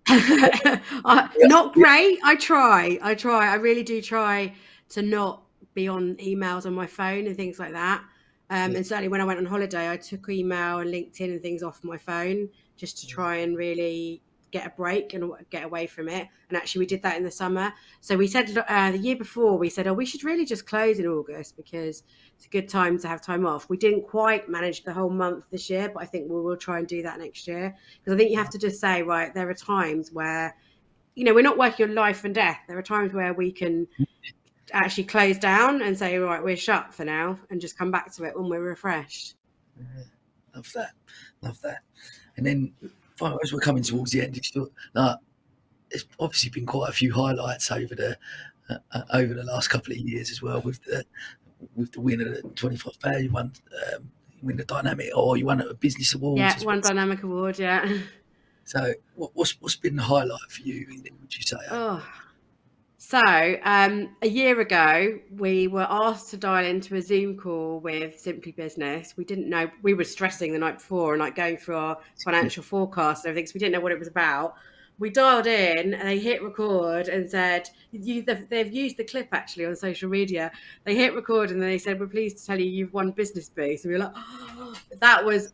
S10: Not great. I try. I really do try to not be on emails on my phone and things like that. And certainly when I went on holiday, I took email and LinkedIn and things off my phone, just to try and really get a break and get away from it. And actually we did that in the summer. So we said the year before, we said, we should really just close in August, because it's a good time to have time off. We didn't quite manage the whole month this year, but I think we will try and do that next year. Because I think you have to just say, right, there are times where, we're not working on life and death. There are times where we can actually close down and say, right, we're shut for now, and just come back to it when we're refreshed.
S1: Love that. And then as we're coming towards the end, it's obviously been quite a few highlights over the last couple of years as well, with the win of the 25th Fair. You won the Dynamic, or you won a business award.
S10: Yeah, one Dynamic award. Yeah.
S1: So what's been the highlight for you, would you say?
S10: So a year ago, we were asked to dial into a Zoom call with Simply Business. We didn't know, we were stressing the night before and like going through our financial forecast and everything, so we didn't know what it was about. We dialed in and they hit record and said, they've used the clip actually on social media. They hit record and then they said, we're pleased to tell you you've won Business Boost. And we were like, oh, that was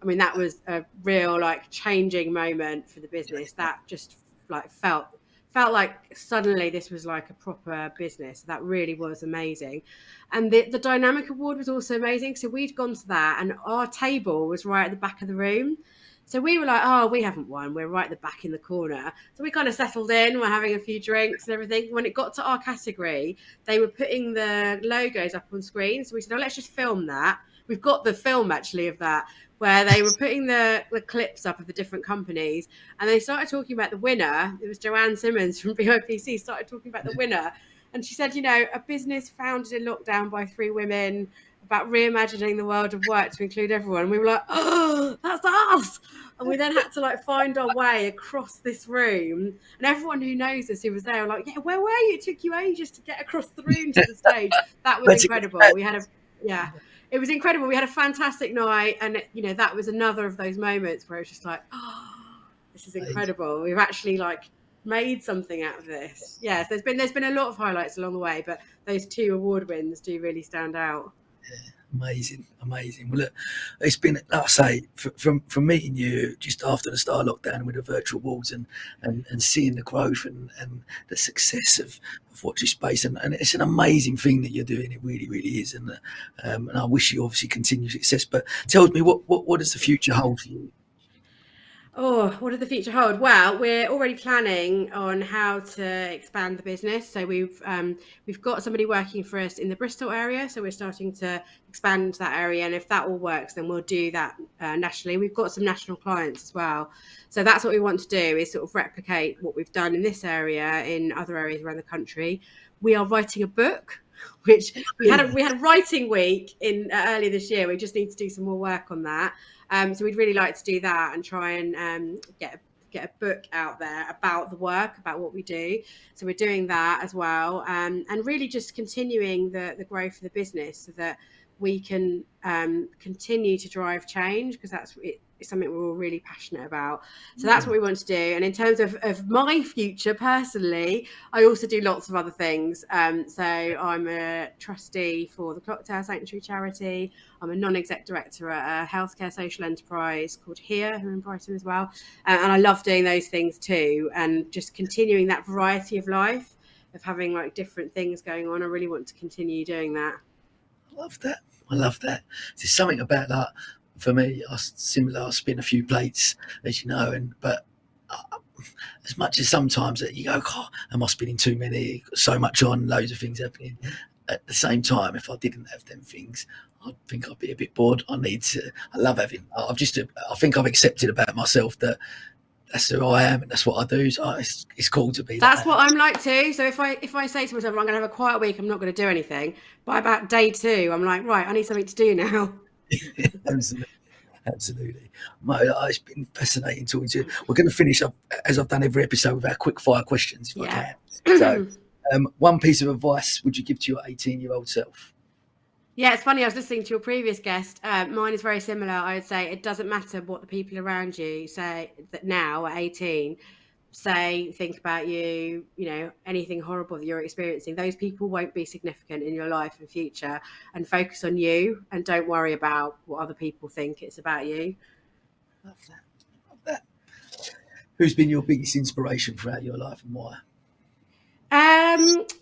S10: a real like changing moment for the business. That just like felt like suddenly this was like a proper business. That really was amazing. And the Dynamic Award was also amazing. So we'd gone to that and our table was right at the back of the room. So we were like, oh, we haven't won. We're right at the back in the corner. So we kind of settled in. We're having a few drinks and everything. When it got to our category, they were putting the logos up on screen. So we said, oh, let's just film that. we've got the film actually of that, where they were putting the clips up of the different companies, and they started talking about the winner. It was Joanne Simmons from BIPC started talking about the winner, and she said, a business founded in lockdown by 3 women, about reimagining the world of work to include everyone. And we were like, oh, that's us. And we then had to find our way across this room. And everyone who knows us who was there were like, yeah, where were you? It took you ages to get across the room to the stage. That was incredible. It was incredible. We had a fantastic night. And, that was another of those moments where it was just like, oh, this is incredible. We've actually made something out of this. Yes, there's been a lot of highlights along the way, but those 2 award wins do really stand out.
S1: Amazing. Well, look, it's been, like I say, from meeting you just after the start of lockdown with the virtual awards and seeing the growth and the success of Watch This Space, and it's an amazing thing that you're doing. It really, really is, and I wish you obviously continued success. But tell me, what does the future hold for you?
S10: Oh, what does the future hold? Well, we're already planning on how to expand the business. So we've got somebody working for us in the Bristol area. So we're starting to expand that area. And if that all works, then we'll do that nationally. We've got some national clients as well. So that's what we want to do, is sort of replicate what we've done in this area in other areas around the country. We are writing a book, which we had a writing week in earlier this year. We just need to do some more work on that. So we'd really like to do that and try and get a book out there about the work, about what we do. So we're doing that as well, and really just continuing the growth of the business so that we can continue to drive change, because that's it's something we're all really passionate about. So that's what we want to do. And in terms of my future personally, I also do lots of other things. So I'm a trustee for the Clocktail Sanctuary charity. I'm a non-exec director at a healthcare social enterprise called Here, who are in Brighton as well. And I love doing those things too, and just continuing that variety of life, of having different things going on. I really want to continue doing that.
S1: I love that. There's something about that. For me, I spin a few plates, as you know, but as much as sometimes that you go, oh, am I spinning too many? So much on, loads of things happening. At the same time, if I didn't have them things, I think I'd be a bit bored. I love having. I think I've accepted about myself that that's who I am and that's what I do. So it's cool to be.
S10: That's what I'm like too. So if I say to myself, I'm going to have a quiet week, I'm not going to do anything. By about day 2, I'm like, right, I need something to do now.
S1: Absolutely. It's been fascinating talking to you. We're going to finish up, as I've done every episode, with our quick fire questions, if I can. So, one piece of advice would you give to your 18-year-old self?
S10: Yeah, it's funny. I was listening to your previous guest. Mine is very similar. I would say it doesn't matter what the people around you say that now at 18 think about you, anything horrible that you're experiencing. Those people won't be significant in your life and future, and focus on you and don't worry about what other people think. It's about you.
S1: Love that. Who's been your biggest inspiration throughout your life and why?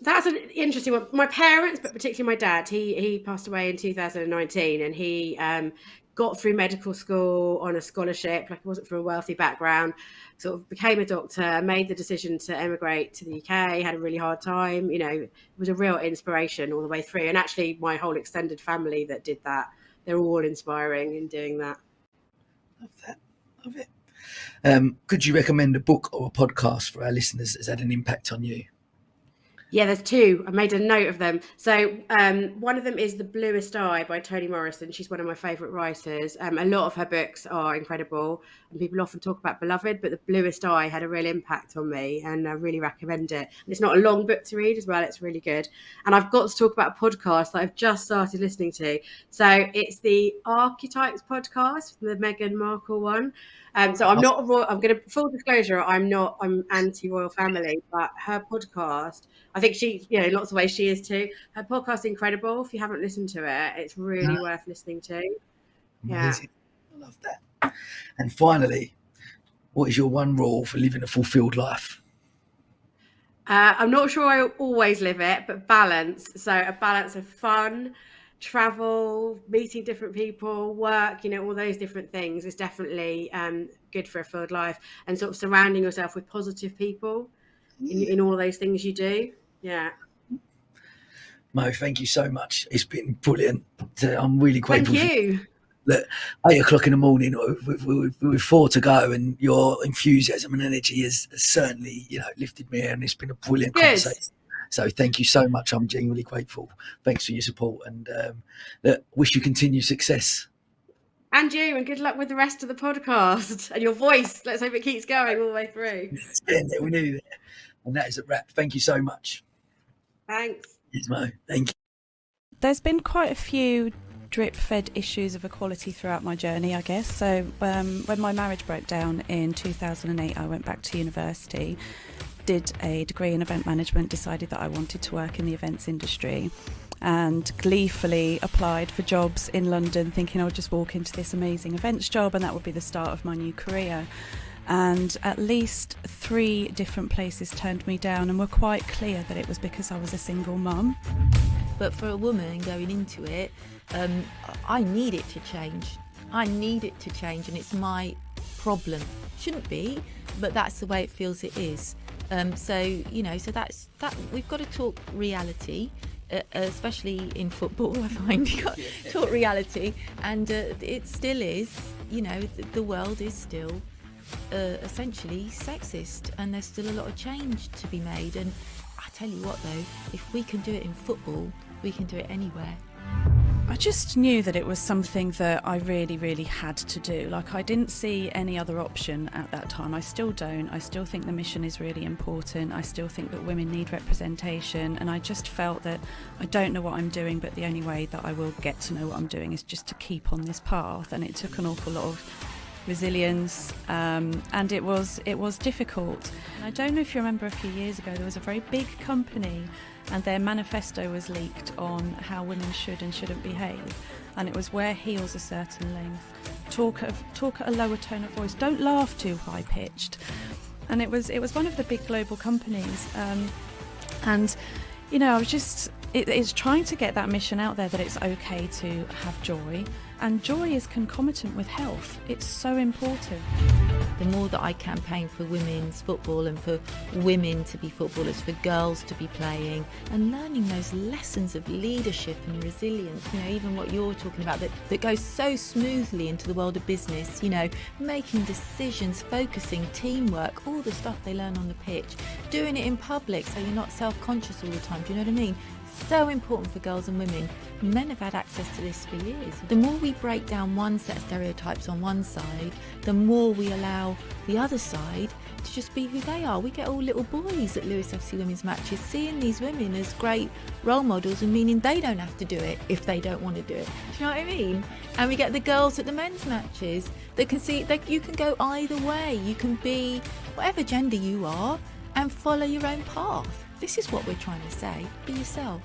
S10: That's an interesting one. My parents, but particularly my dad, he passed away in 2019, and he got through medical school on a scholarship. He wasn't from a wealthy background, sort of became a doctor, made the decision to emigrate to the UK, had a really hard time. It was a real inspiration all the way through. And actually my whole extended family that did that, they're all inspiring in doing that.
S1: Love it. Could you recommend a book or a podcast for our listeners that's had an impact on you?
S10: Yeah, there's 2. I made a note of them. So one of them is The Bluest Eye by Toni Morrison. She's one of my favourite writers. A lot of her books are incredible, and people often talk about Beloved, but The Bluest Eye had a real impact on me, and I really recommend it. And it's not a long book to read as well. It's really good. And I've got to talk about a podcast that I've just started listening to. So it's the Archetypes podcast, the Meghan Markle one. So I'm not I'm going to full disclosure, I'm anti-royal family, but her podcast, I think she, in lots of ways she is too. Her podcast is incredible. If you haven't listened to it, it's really worth listening to.
S1: Amazing. I love that. And finally, what is your one rule for living a fulfilled life?
S10: I'm not sure I always live it, but balance. So a balance of fun, travel, meeting different people, work, all those different things is definitely good for a fulfilled life, and sort of surrounding yourself with positive people in all those things you do. Yeah.
S1: Mo, thank you so much. It's been brilliant. I'm really
S10: Thank
S1: grateful.
S10: you.
S1: Look, 8 o'clock in the morning with 4 to go, and your enthusiasm and energy has certainly, lifted me, and it's been a brilliant
S10: Good.
S1: conversation. So thank you so much. I'm genuinely grateful. Thanks for your support, and wish you continued success.
S10: And you, and good luck with the rest of the podcast and your voice. Let's hope it keeps going all the way through.
S1: We needed it. And that is a wrap. Thank you so much.
S10: Thanks.
S1: Yes, Mo. Thank you.
S8: There's been quite a few drip-fed issues of equality throughout my journey, I guess. So when my marriage broke down in 2008, I went back to university, did a degree in event management, decided that I wanted to work in the events industry, and gleefully applied for jobs in London, thinking I would just walk into this amazing events job and that would be the start of my new career. And at least 3 different places turned me down and were quite clear that it was because I was a single mum.
S12: But for a woman going into it, I need it to change. I need it to change, and it's my problem. Shouldn't be, but that's the way it feels it is. So that's that. We've got to talk reality, especially in football. I find you've got to talk reality, and it still is. The world is still essentially sexist, and there's still a lot of change to be made. And I tell you what, though, if we can do it in football, we can do it anywhere.
S8: I just knew that it was something that I really, really had to do. Like, I didn't see any other option at that time. I still don't. I still think the mission is really important. I still think that women need representation. And I just felt that I don't know what I'm doing, but the only way that I will get to know what I'm doing is just to keep on this path. And it took an awful lot of resilience, and it was difficult. And I don't know if you remember a few years ago, there was a very big company and their manifesto was leaked on how women should and shouldn't behave, and it was wear heels a certain length, talk at a lower tone of voice, don't laugh too high pitched. And it was one of the big global companies, and I was just it's trying to get that mission out there that it's okay to have joy, and joy is concomitant with health. It's so important.
S12: The more that I campaign for women's football and for women to be footballers, for girls to be playing and learning those lessons of leadership and resilience, even what you're talking about, that goes so smoothly into the world of business, making decisions, focusing, teamwork, all the stuff they learn on the pitch, doing it in public so you're not self-conscious all the time. Do you know what I mean? So important for girls and women. Men have had access to this for years. The more we break down one set of stereotypes on one side, the more we allow the other side to just be who they are. We get all little boys at Lewes FC women's matches seeing these women as great role models and meaning they don't have to do it if they don't want to do it. Do you know what I mean? And we get the girls at the men's matches that can see that you can go either way. You can be whatever gender you are and follow your own path. This is what we're trying to say. Be yourself.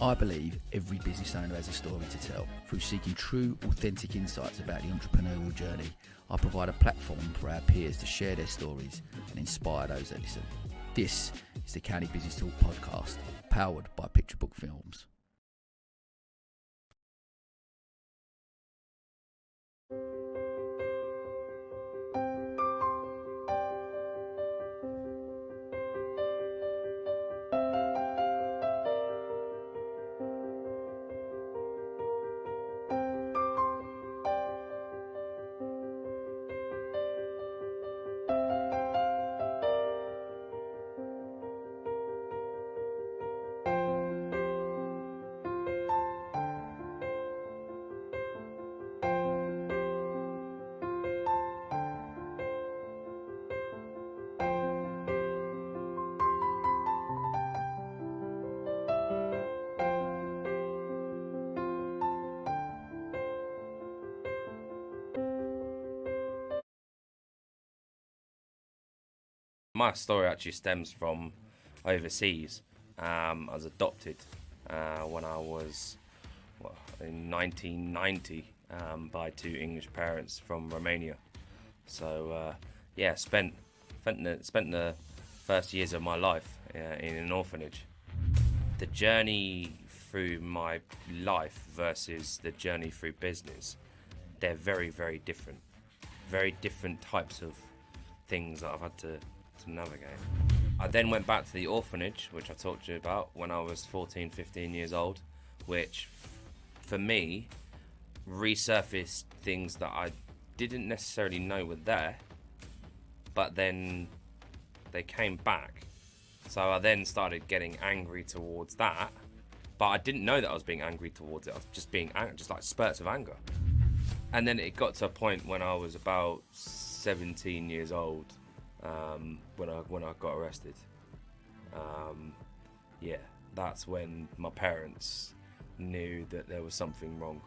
S11: I believe every business owner has a story to tell. Through seeking true, authentic insights about the entrepreneurial journey, I provide a platform for our peers to share their stories and inspire those that listen. This is the County Business Talk podcast, powered by Picture Book Films.
S13: My story actually stems from overseas. I was adopted when I was in 1990 by 2 English parents from Romania. So spent the first years of my life in an orphanage. The journey through my life versus the journey through business, they're very, very different. Very different types of things that I've had to navigate. I then went back to the orphanage, which I talked to you about, when I was 14, 15 years old, which for me resurfaced things that I didn't necessarily know were there, but then they came back. So I then started getting angry towards that, but I didn't know that I was being angry towards it. I was just being angry, just like spurts of anger. And then it got to a point when I was about 17 years old, when I got arrested. Yeah, that's when my parents knew that there was something wrong.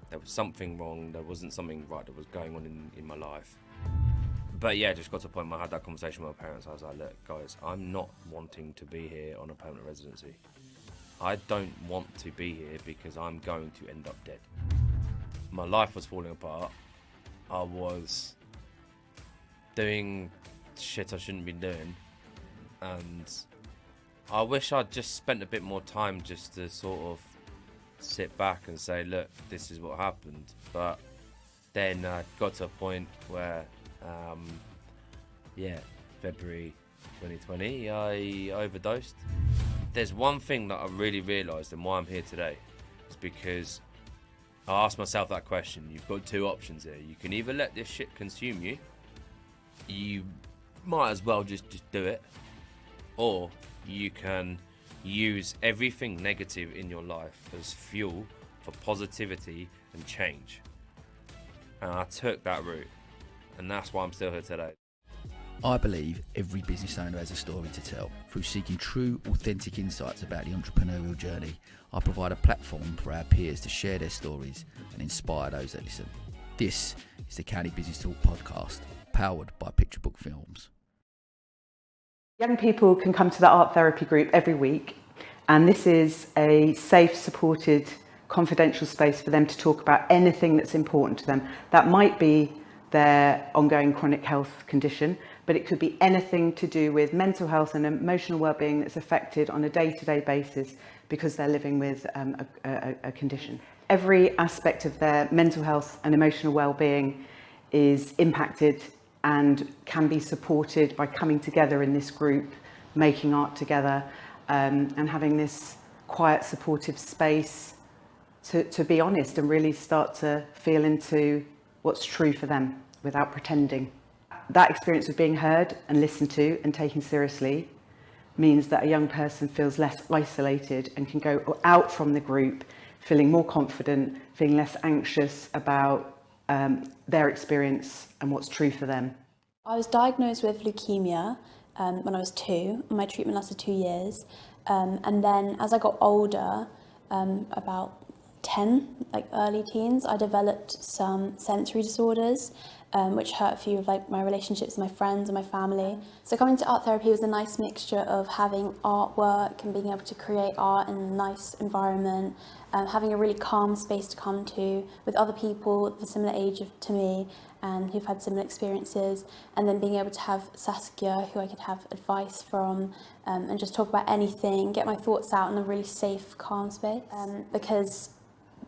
S13: There was something wrong. There wasn't something right that was going on in my life. But yeah, just got to a point where I had that conversation with my parents. I was like, look, guys, I'm not wanting to be here on a permanent residency. I don't want to be here because I'm going to end up dead. My life was falling apart. I was doing shit I shouldn't be doing. And I wish I'd just spent a bit more time just to sort of sit back and say, look, this is what happened. But then I got to a point where, February 2020, I overdosed. There's one thing that I really realised and why I'm here today. It's because I asked myself that question. You've got two options here. You can either let this shit consume you. You might as well just do it. Or you can use everything negative in your life as fuel for positivity and change. And I took that route. And that's why I'm still here today.
S1: I believe every business owner has a story to tell. Through seeking true, authentic insights about the entrepreneurial journey, I provide a platform for our peers to share their stories and inspire those that listen. This is the County Business Talk podcast, powered by Picture Book Films.
S14: Young people can come to the art therapy group every week, and this is a safe, supported, confidential space for them to talk about anything that's important to them. That might be their ongoing chronic health condition, but it could be anything to do with mental health and emotional well-being that's affected on a day-to-day basis because they're living with a condition. Every aspect of their mental health and emotional well-being is impacted and can be supported by coming together in this group, making art together, and having this quiet, supportive space to be honest and really start to feel into what's true for them without pretending. That experience of being heard and listened to and taken seriously means that a young person feels less isolated and can go out from the group feeling more confident, feeling less anxious about their experience and what's true for them.
S15: I was diagnosed with leukemia when I was 2. My treatment lasted 2 years. And then as I got older, about 10, like early teens, I developed some sensory disorders, which hurt a few of like my relationships with my friends and my family. So coming to art therapy was a nice mixture of having artwork and being able to create art in a nice environment, having a really calm space to come to with other people of a similar age to me and who've had similar experiences, and then being able to have Saskia, who I could have advice from, and just talk about anything, get my thoughts out in a really safe, calm space. Because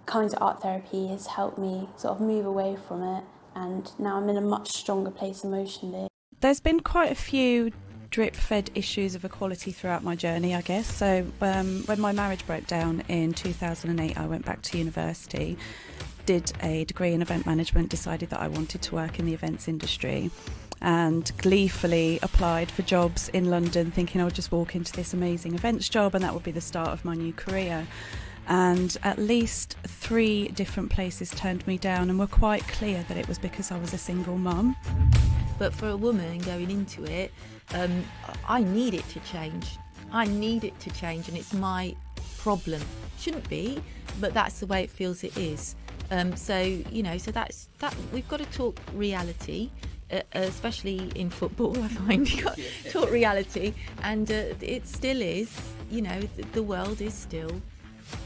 S15: coming to art therapy has helped me sort of move away from it, and now I'm in a much stronger place emotionally.
S8: There's been quite a few drip-fed issues of equality throughout my journey, I guess. So when my marriage broke down in 2008, I went back to university, did a degree in event management, decided that I wanted to work in the events industry, and gleefully applied for jobs in London, thinking I would just walk into this amazing events job and that would be the start of my new career. And at least 3 different places turned me down and were quite clear that it was because I was a single mum.
S12: But for a woman going into it, I need it to change. I need it to change, and it's my problem. Shouldn't be, but that's the way it feels it is. So that's that. We've got to talk reality, especially in football. I find you've got to talk reality, and it still is. The world is still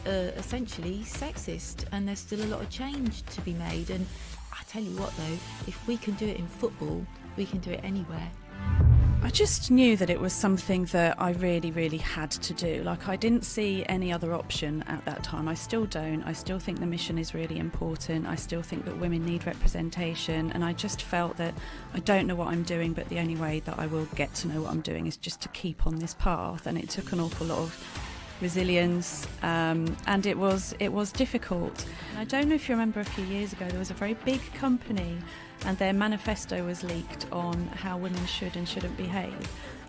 S12: essentially sexist, and there's still a lot of change to be made. And I tell you what though, if we can do it in football, we can do it anywhere.
S8: I just knew that it was something that I really, really had to do. Like, I didn't see any other option at that time. I still don't. I still think the mission is really important. I still think that women need representation. And I just felt that I don't know what I'm doing, but the only way that I will get to know what I'm doing is just to keep on this path. And it took an awful lot of resilience, and it was difficult. And I don't know if you remember a few years ago, there was a very big company and their manifesto was leaked on how women should and shouldn't behave,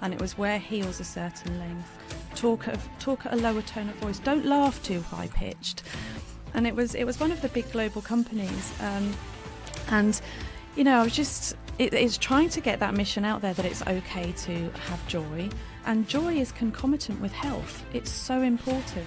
S8: and it was wear heels a certain length, talk at a lower tone of voice, don't laugh too high pitched. And it was one of the big global companies, and you know, I was just it's trying to get that mission out there that it's okay to have joy, and joy is concomitant with health. It's so important.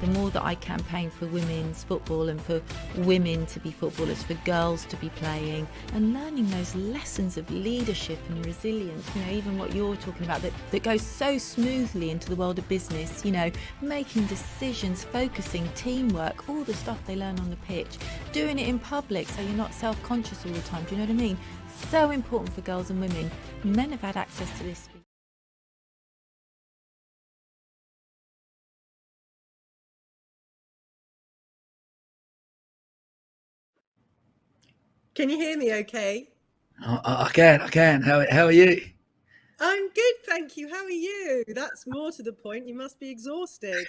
S12: The more that I campaign for women's football and for women to be footballers, for girls to be playing and learning those lessons of leadership and resilience, you know, even what you're talking about, that goes so smoothly into the world of business, you know, making decisions, focusing, teamwork, all the stuff they learn on the pitch, doing it in public so you're not self-conscious all the time, do you know what I mean? So important for girls and women. Men have had access to this.
S17: Can you hear me okay?
S1: I can. How are you?
S17: I'm good, thank you. How are you? That's more to the point. You must be exhausted.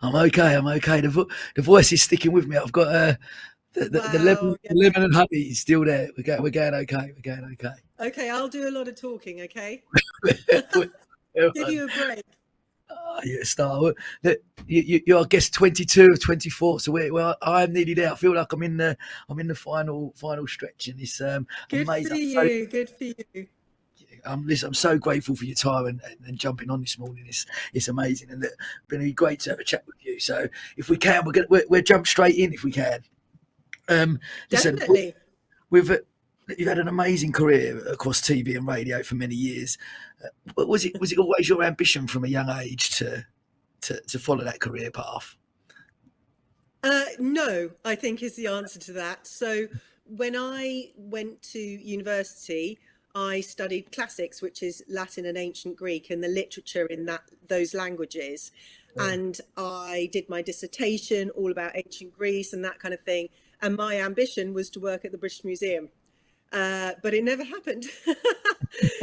S1: I'm okay. The voice is sticking with me. I've got the lemon and honey is still there. We're going okay.
S17: Okay, I'll do a lot of talking, okay? Give you a break.
S1: You're a star. You're, I guess, 22 of 24. So I'm nearly there. I feel like I'm in the final stretch, and it's
S17: good
S1: amazing.
S17: For you. Good for you.
S1: I'm so grateful for your time and jumping on this morning. It's amazing, and it's been great to have a chat with you. So if we can, we'll jump straight in if we can.
S17: Definitely.
S1: Listen, you've had an amazing career across TV and radio for many years. Was it always your ambition from a young age to follow that career path?
S17: No, I think is the answer to that. So when I went to university, I studied classics, which is Latin and ancient Greek, and the literature in those languages. Yeah. And I did my dissertation all about ancient Greece and that kind of thing. And my ambition was to work at the British Museum. But it never happened.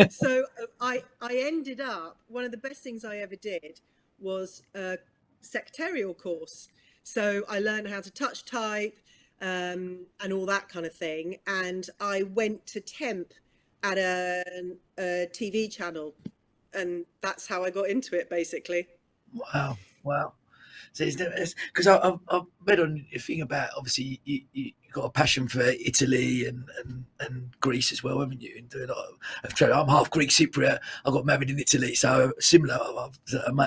S17: So I ended up, one of the best things I ever did was a secretarial course. So I learned how to touch type and all that kind of thing. And I went to temp at a TV channel. And that's how I got into it, basically.
S1: Wow. So because I've read on your thing about, obviously you got a passion for Italy and Greece as well, haven't you? And doing a lot of travel. I'm half Greek Cypriot. I got married in Italy, so similar.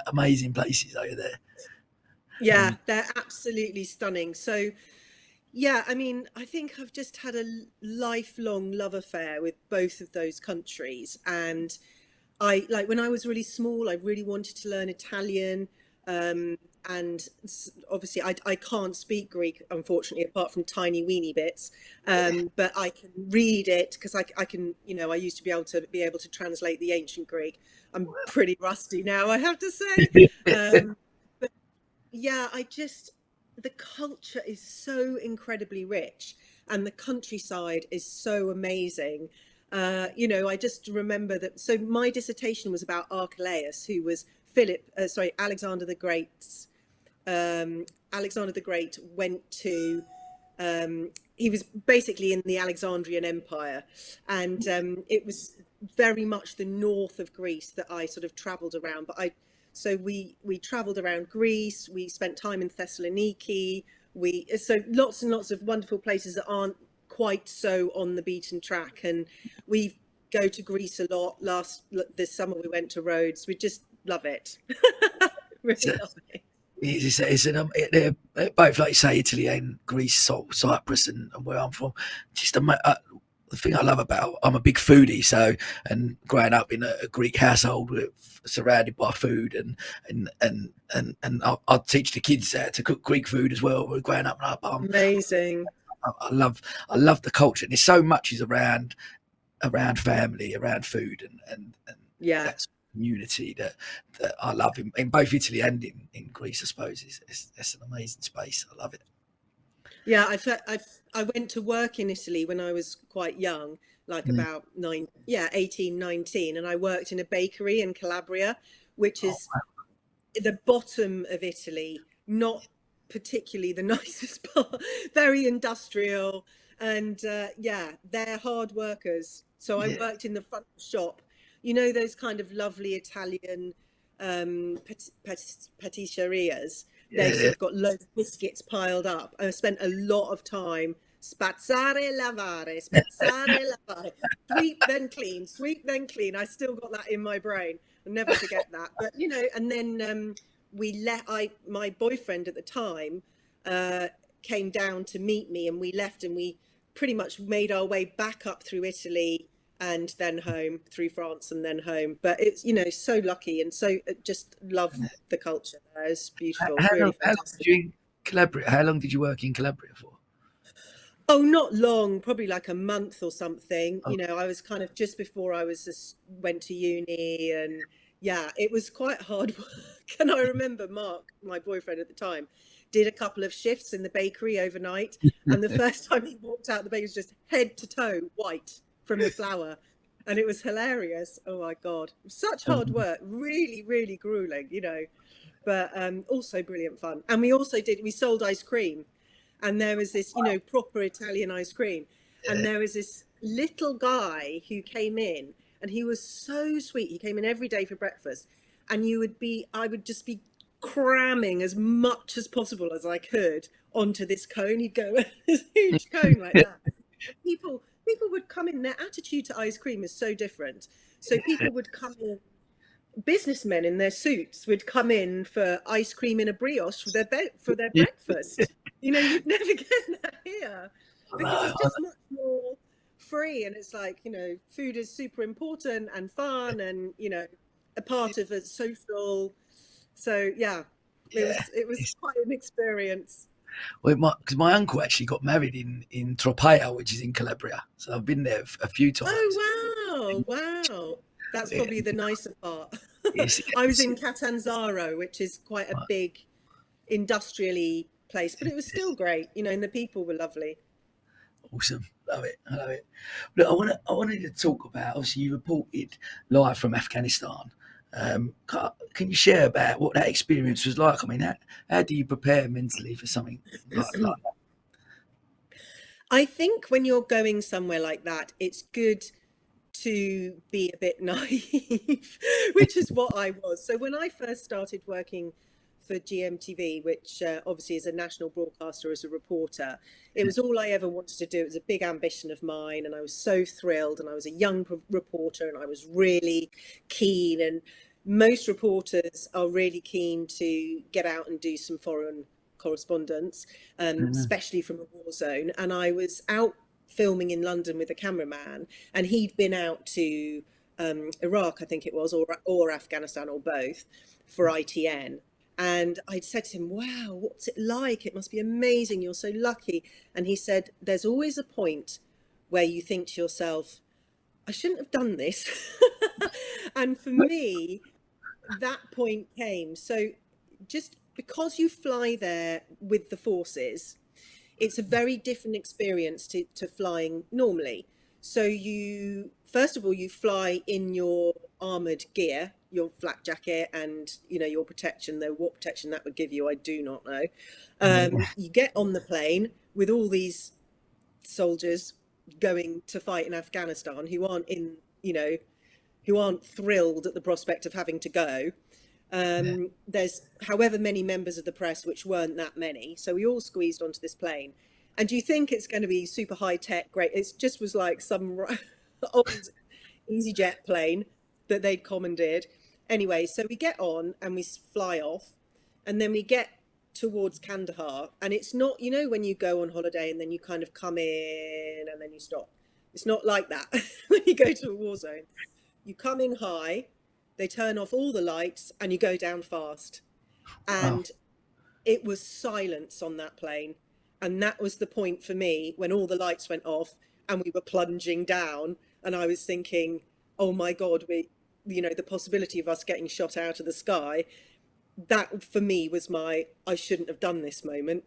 S1: Amazing places over there.
S17: Yeah, they're absolutely stunning. So, yeah, I mean, I think I've just had a lifelong love affair with both of those countries. And when I was really small, I really wanted to learn Italian. And obviously I can't speak Greek, unfortunately, apart from tiny weeny bits, but I can read it because I can, you know, I used to be able to translate the ancient Greek. I'm pretty rusty now, I have to say. But yeah, the culture is so incredibly rich and the countryside is so amazing. You know, I just remember that. So my dissertation was about Archelaus, who was Alexander the Great's. Alexander the Great went to, he was basically in the Alexandrian Empire, and it was very much the north of Greece that I sort of travelled around. But we travelled around Greece. We spent time in Thessaloniki. So lots and lots of wonderful places that aren't quite so on the beaten track. And we go to Greece a lot. This summer we went to Rhodes. We just love it. Really love it.
S1: They're both, like you say, Italy and Greece, Cyprus, and where I'm from. Just the thing I love about, I'm a big foodie, so, and growing up in a Greek household, surrounded by food, and I teach the kids to cook Greek food as well. We're growing up.
S17: Amazing.
S1: I love the culture. There's so much is around around family, around food, and
S17: Yeah.
S1: that community that I love in both Italy and in Greece. I suppose it's an amazing space. I love it.
S17: Yeah, I went to work in Italy when I was quite young, like about 18, 19, and I worked in a bakery in Calabria, which is the bottom of Italy, not particularly the nicest part, very industrial, and yeah, they're hard workers. So I worked in the front shop, you know, those kind of lovely Italian patisserias. They've got loads of biscuits piled up. I spent a lot of time spazzare, lavare, sweep then clean, sweep then clean. I still got that in my brain. I'll never forget that. But you know, and then my boyfriend at the time came down to meet me, and we left, and we pretty much made our way back up through Italy and then home through France and then home. But it's, you know, so lucky, and so just love the culture there. It's beautiful.
S1: How
S17: Really
S1: long
S17: fantastic.
S1: did you in Calabria? How long did you work in Calabria for?
S17: Oh, not long, probably like a month or something. You know, I was kind of just before I went to uni, and yeah, it was quite hard work. And I remember Mark, my boyfriend at the time, did a couple of shifts in the bakery overnight. And the first time he walked out, the bakery was just head to toe white from the flour. And it was hilarious. Oh my God. Such hard work. Really, really grueling, you know, but also brilliant fun. And we sold ice cream. And there was this, you know, proper Italian ice cream. And there was this little guy who came in, and he was so sweet. He came in every day for breakfast, and I would just be cramming as much as possible as I could onto this cone. He'd go, this huge cone like that. People would come in, their attitude to ice cream is so different. So people would come in, businessmen in their suits would come in for ice cream in a brioche for their breakfast. You know, you'd never get that here because it's just much more free, and it's like, you know, food is super important and fun, and you know, a part of a social. So yeah, it was quite an experience.
S1: Well, because my uncle actually got married in Tropea, which is in Calabria, so I've been there a few times.
S17: Oh wow! That's probably the nicer part. I was in Catanzaro, which is quite a big industrially place, but it was still great, you know, and the people were lovely.
S1: Awesome, love it. I love it. Look, I wanted to talk about, obviously you reported live from Afghanistan. Can you share about what that experience was like? I mean, how do you prepare mentally for something like that?
S17: I think when you're going somewhere like that, it's good to be a bit naive, which is what I was. So when I first started working for GMTV, which obviously is a national broadcaster, as a reporter, it was all I ever wanted to do. It was a big ambition of mine, and I was so thrilled, and I was a young reporter, and I was really keen, and most reporters are really keen to get out and do some foreign correspondence, especially from a war zone. And I was out filming in London with a cameraman, and he'd been out to Iraq, I think it was, or Afghanistan, or both, for ITN. And I'd said to him, wow, what's it like? It must be amazing. You're so lucky. And he said, there's always a point where you think to yourself, I shouldn't have done this. And for me, that point came. So just because you fly there with the forces, it's a very different experience to flying normally. So you, first of all, you fly in your armoured gear, your flak jacket, and you know, your protection, though what protection that would give you, I do not know. You get on the plane with all these soldiers going to fight in Afghanistan who aren't who aren't thrilled at the prospect of having to go. There's however many members of the press, which weren't that many, so we all squeezed onto this plane. And you think it's going to be super high tech, great. It just was like some old EasyJet plane that they'd commandeered. Anyway, so we get on and we fly off, and then we get towards Kandahar. And it's not, you know, when you go on holiday and then you kind of come in and then you stop. It's not like that when you go to a war zone. You come in high, they turn off all the lights, and you go down fast. And it was silence on that plane. And that was the point for me when all the lights went off and we were plunging down. and I was thinking, oh my God, the possibility of us getting shot out of the sky, that for me was I shouldn't have done this moment.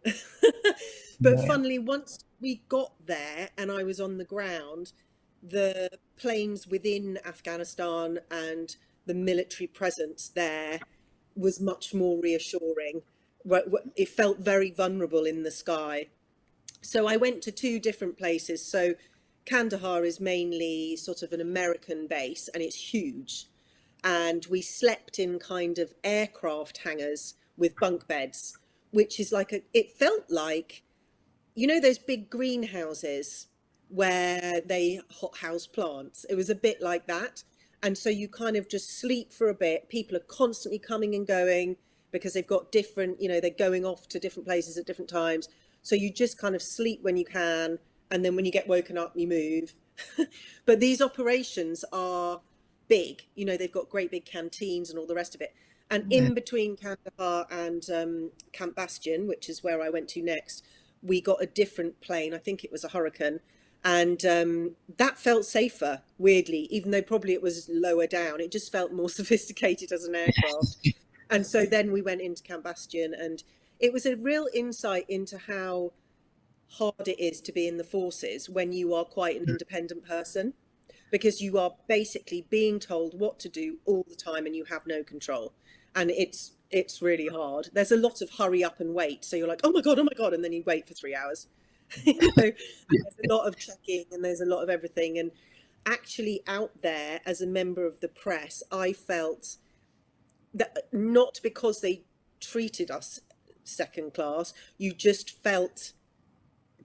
S17: But
S1: Yeah.
S17: funnily, once we got there and I was on the ground, the planes within Afghanistan and the military presence there was much more reassuring. It felt very vulnerable in the sky. So I went to 2 different places. So Kandahar is mainly sort of an American base, and it's huge. And we slept in kind of aircraft hangars with bunk beds, which is it felt like, those big greenhouses where they hothouse plants. It was a bit like that. And so you kind of just sleep for a bit. People are constantly coming and going because they've got different, they're going off to different places at different times. So you just kind of sleep when you can. And then when you get woken up, you move. But these operations are big. They've got great big canteens and all the rest of it. And in between Kandahar and Camp Bastion, which is where I went to next, we got a different plane. I think it was a Hurricane. And that felt safer, weirdly, even though probably it was lower down. It just felt more sophisticated as an aircraft. And so then we went into Camp Bastion, and it was a real insight into how hard it is to be in the forces when you are quite an independent person, because you are basically being told what to do all the time and you have no control. And it's really hard. There's a lot of hurry up and wait. So you're like, oh my God, and then you wait for 3 hours. There's a lot of checking and there's a lot of everything. And actually out there as a member of the press, I felt that not because they treated us second class, you just felt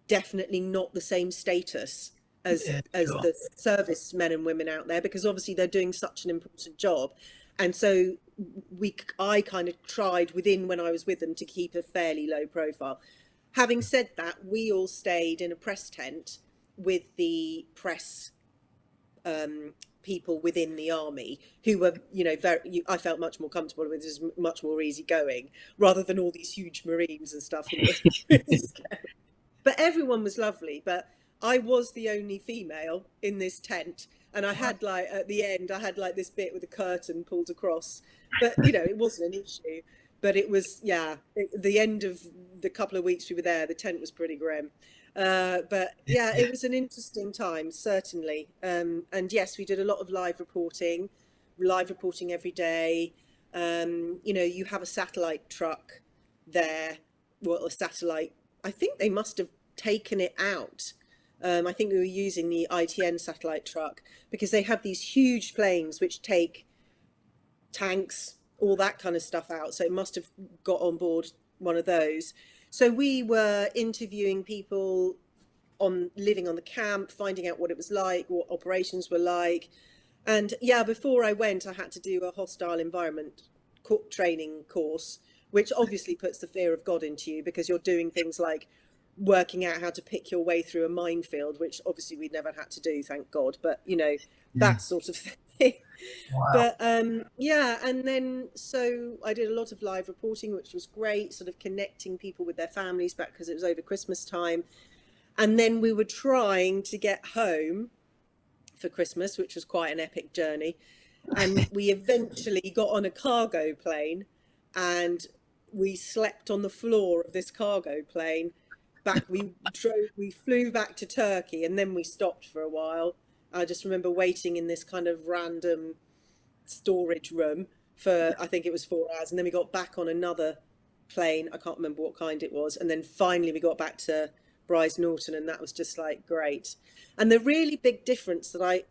S17: definitely not the same status as the servicemen and women out there, because obviously they're doing such an important job. And so I kind of tried when I was with them to keep a fairly low profile. Having said that, we all stayed in a press tent with the press people within the army who were, I felt much more comfortable with. It was much more easygoing rather than all these huge Marines and stuff. But everyone was lovely. But I was the only female in this tent. And I had at the end, I had this bit with a curtain pulled across. But, it wasn't an issue. But it was, the end of the couple of weeks we were there, the tent was pretty grim. But yeah, it was an interesting time, certainly. And yes, we did a lot of live reporting every day. You have a satellite truck there. Well, a satellite, I think they must have taken it out. I think we were using the ITN satellite truck because they have these huge planes which take tanks, all that kind of stuff out. So it must have got on board one of those. So we were interviewing people living on the camp, finding out what it was like, what operations were like. And yeah, before I went, I had to do a hostile environment training course, which obviously puts the fear of God into you because you're doing things like working out how to pick your way through a minefield, which obviously we never had to do, thank God. But, that sort of thing. Wow. But yeah, and then so I did a lot of live reporting, which was great, sort of connecting people with their families back because it was over Christmas time. And then we were trying to get home for Christmas, which was quite an epic journey. And we eventually got on a cargo plane and we slept on the floor of this cargo plane. We flew back to Turkey and then we stopped for a while. I just remember waiting in this kind of random storage room for, I think it was 4 hours. And then we got back on another plane. I can't remember what kind it was. And then finally we got back to Brize Norton and that was just great. And the really big difference that I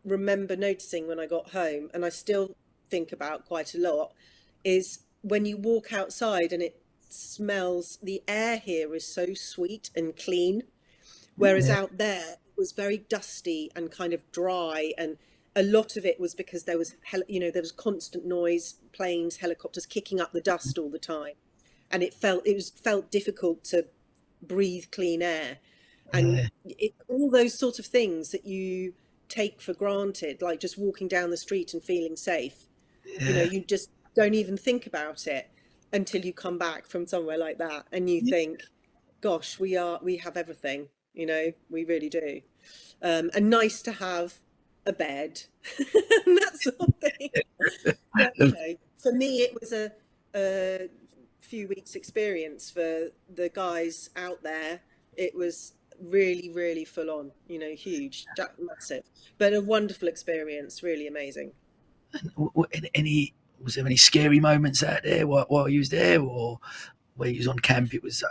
S17: remember noticing when I got home, and I still think about quite a lot, is when you walk outside and it smells, the air here is so sweet and clean, whereas out there it was very dusty and kind of dry, and a lot of it was because there was constant noise, planes, helicopters kicking up the dust all the time, and it felt difficult to breathe clean air, and all those sort of things that you take for granted, like just walking down the street and feeling safe, you just don't even think about it until you come back from somewhere like that and you think, gosh, we have everything, we really do. And nice to have a bed, and that sort of thing. But, you know, for me, it was a few weeks experience. For the guys out there, it was really, really full on, you know, huge, massive, but a wonderful experience, really amazing.
S1: Was there any scary moments out there while you was there, or where you was on camp? It was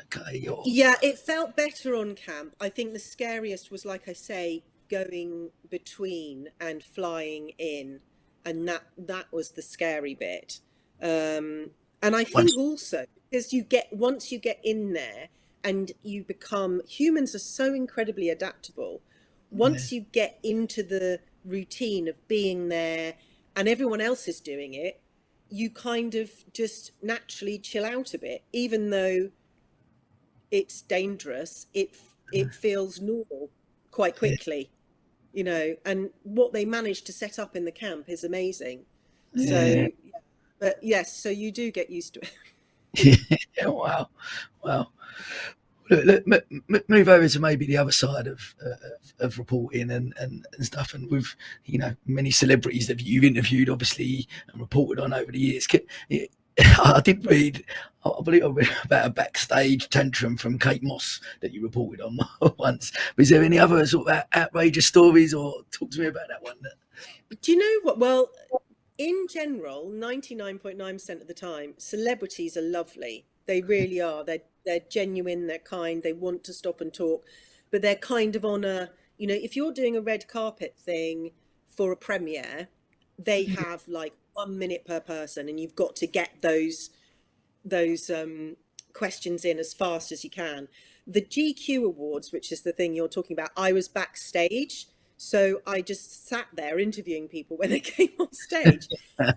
S1: okay. Or...
S17: Yeah, it felt better on camp. I think the scariest was, like I say, going between and flying in, and that was the scary bit. And I think also because once you get in there and you become, humans are so incredibly adaptable. Once you get into the routine of being there and everyone else is doing it, you kind of just naturally chill out a bit, even though it's dangerous. It feels normal quite quickly, you know. And what they managed to set up in the camp is amazing. So, but yes, so you do get used to it.
S1: Yeah, wow. Look, move over to maybe the other side of reporting and stuff, and with, you know, many celebrities that you've interviewed, obviously, and reported on over the years. I did read, I believe I read about a backstage tantrum from Kate Moss that you reported on once. Was there any other sort of outrageous stories, or talk to me about that one?
S17: Do you know what? Well, in general, 99.9% of the time, celebrities are lovely. They really are. They're genuine, they're kind, they want to stop and talk, but they're kind of on a, you know, if you're doing a red carpet thing for a premiere, they have like 1 minute per person, and you've got to get those questions in as fast as you can. The GQ Awards, which is the thing you're talking about, I was backstage, so I just sat there interviewing people when they came on stage.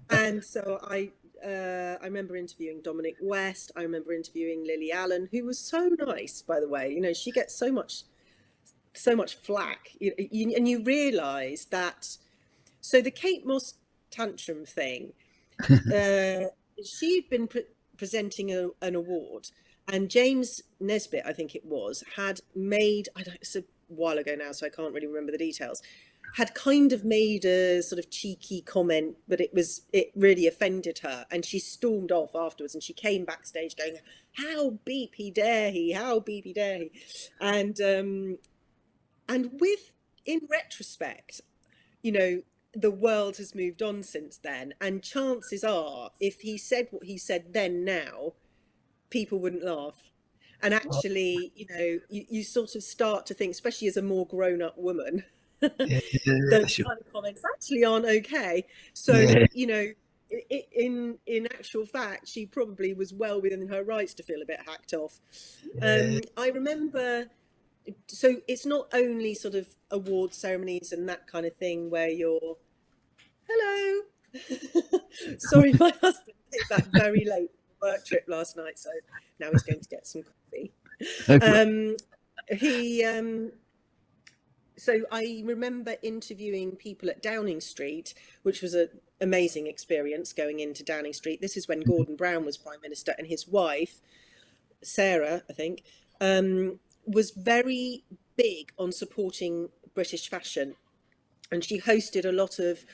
S17: And so I remember interviewing Dominic West. I remember interviewing Lily Allen, who was so nice, by the way. You know, she gets so much flack, and you realise that. So the Kate Moss tantrum thing, she'd been presenting an award, and James Nesbitt, I think it was, had made, it's a while ago now, so I can't really remember the details, had kind of made a sort of cheeky comment, but it really offended her, and she stormed off afterwards, and she came backstage going, how beepy dare he, how beepy dare he. And in retrospect, you know, the world has moved on since then, and chances are, if he said what he said then now, people wouldn't laugh. And actually, you know, you sort of start to think, especially as a more grown-up woman, those kind of comments actually aren't okay. So, you know, in actual fact, she probably was well within her rights to feel a bit hacked off. I remember, so it's not only sort of award ceremonies and that kind of thing where you're, hello. Sorry, my husband came back very late from a work trip last night, so now he's going to get some coffee. So I remember interviewing people at Downing Street, which was an amazing experience going into Downing Street. This is when Gordon Brown was Prime Minister, and his wife, Sarah, I think, was very big on supporting British fashion. And she hosted a lot of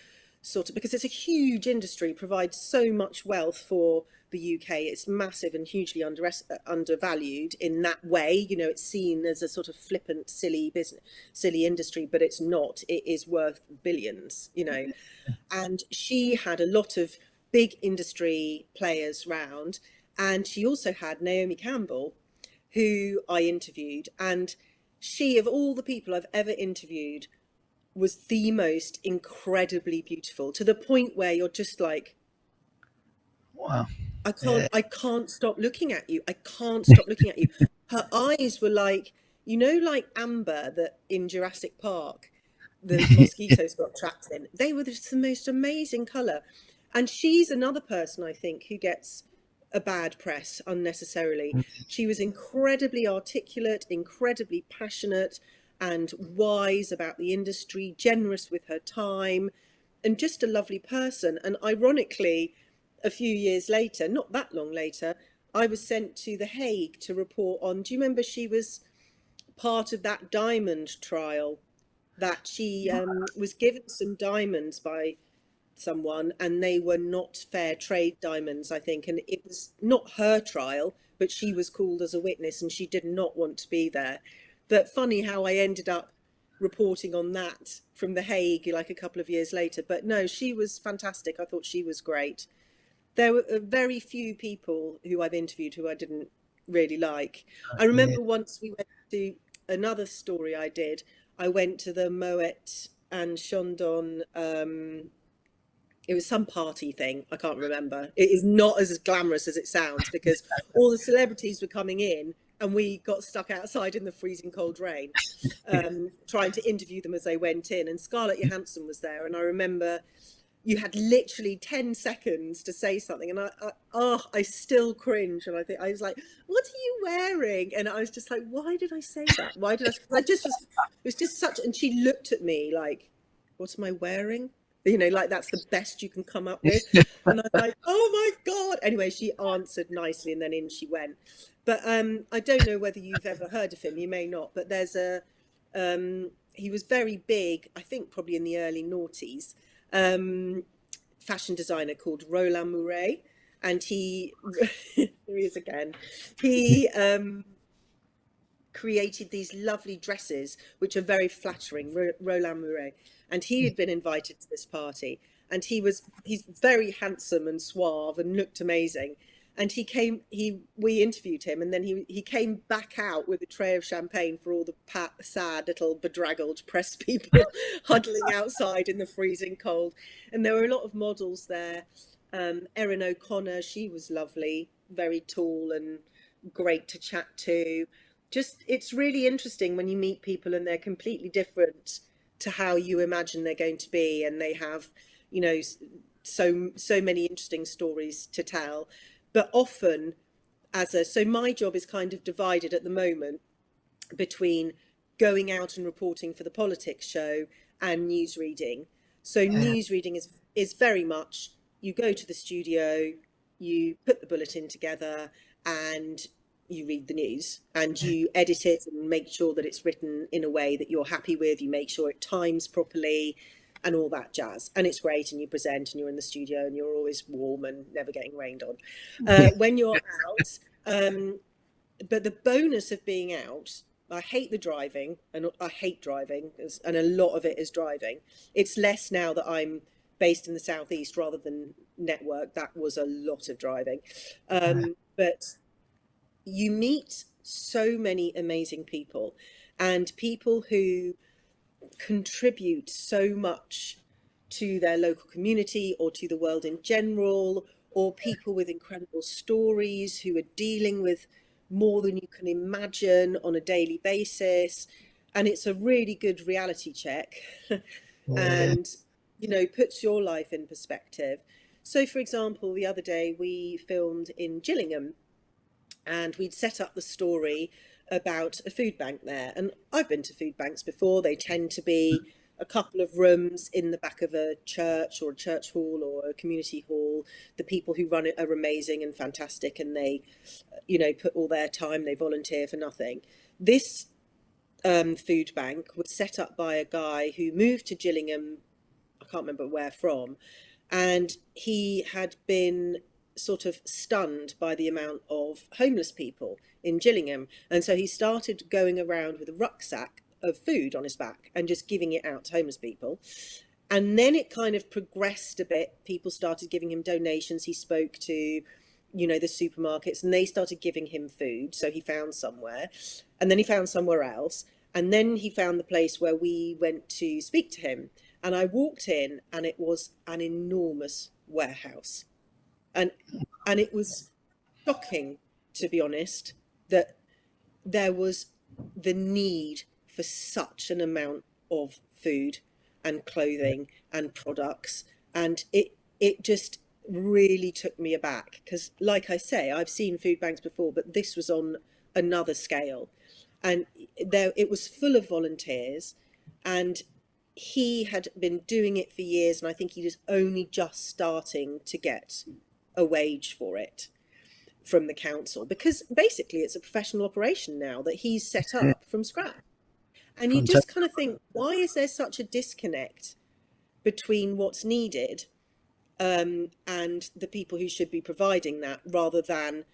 S17: because it's a huge industry, provides so much wealth for the UK. It's massive and hugely undervalued in that way. You know, it's seen as a sort of flippant, silly industry, but it's not. It is worth billions, you know. And she had a lot of big industry players round, and she also had Naomi Campbell, who I interviewed, and she, of all the people I've ever interviewed, was the most incredibly beautiful, to the point where you're just like,
S1: wow,
S17: I can't stop looking at you. I can't stop looking at you. Her eyes were like, you know, like Amber that in Jurassic Park, the mosquitoes got trapped in. They were just the most amazing colour. And she's another person, I think, who gets a bad press unnecessarily. She was incredibly articulate, incredibly passionate, and wise about the industry, generous with her time, and just a lovely person. And ironically, a few years later, not that long later, I was sent to The Hague to report on, do you remember she was part of that Diamond trial that she was given some diamonds by someone, and they were not fair trade diamonds, I think, and it was not her trial, but she was called as a witness and she did not want to be there. But funny how I ended up reporting on that from The Hague like a couple of years later. But no, she was fantastic. I thought she was great. There were very few people who I've interviewed who I didn't really like. I remember once we went to another story I did. I went to the Moet and Chandon, it was some party thing, I can't remember. It is not as glamorous as it sounds, because all the celebrities were coming in and we got stuck outside in the freezing cold rain, trying to interview them as they went in. And Scarlett Johansson was there, and I remember you had literally 10 seconds to say something, and I still cringe, and I was like, what are you wearing? And I was just like, why did I say that? Why did I just was, it was just such, and she looked at me like, what am I wearing? You know, like that's the best you can come up with. And I'm like, oh my God. Anyway, she answered nicely and then in she went. But I don't know whether you've ever heard of him, you may not, but there's he was very big, I think probably in the early noughties, fashion designer called Roland Mouret. And he, here he is again, he created these lovely dresses, which are very flattering, Roland Mouret. And he had been invited to this party, and he's very handsome and suave and looked amazing. And we interviewed him, and then he came back out with a tray of champagne for all the sad little bedraggled press people huddling outside in the freezing cold. And there were a lot of models there. Erin O'Connor, she was lovely, very tall and great to chat to. Just, it's really interesting when you meet people and they're completely different to how you imagine they're going to be, and they have, you know, so many interesting stories to tell. But often so my job is kind of divided at the moment between going out and reporting for the politics show and news reading. So news reading is very much, you go to the studio, you put the bulletin together, and you read the news, and you edit it and make sure that it's written in a way that you're happy with. You make sure it times properly and all that jazz. And it's great, and you present, and you're in the studio, and you're always warm and never getting rained on. When you're out, but the bonus of being out, I hate the driving, and I hate driving, and a lot of it is driving. It's less now that I'm based in the southeast rather than network. That was a lot of driving. But you meet so many amazing people, and people who contribute so much to their local community or to the world in general, or people with incredible stories who are dealing with more than you can imagine on a daily basis. And it's a really good reality check and, you know, puts your life in perspective. So, for example, the other day we filmed in Gillingham, and we'd set up the story about a food bank there. And I've been to food banks before. They tend to be a couple of rooms in the back of a church or a church hall or a community hall. The people who run it are amazing and fantastic, and they, you know, put all their time, they volunteer for nothing. This food bank was set up by a guy who moved to Gillingham, I can't remember where from, and he had been sort of stunned by the amount of homeless people in Gillingham, and so he started going around with a rucksack of food on his back and just giving it out to homeless people. And then it kind of progressed a bit. People started giving him donations. He spoke to, you know, the supermarkets, and they started giving him food. So he found somewhere, and then he found somewhere else, and then he found the place where we went to speak to him. And I walked in, and it was an enormous warehouse. And it was shocking, to be honest, that there was the need for such an amount of food and clothing and products. And it just really took me aback, because, like I say, I've seen food banks before, but this was on another scale. And it was full of volunteers, and he had been doing it for years, and I think he was only just starting to get a wage for it from the council, because basically it's a professional operation now that he's set up from scratch. And you
S1: From
S17: just kind of think, why is there such a disconnect between what's needed and the people who should be providing that, rather than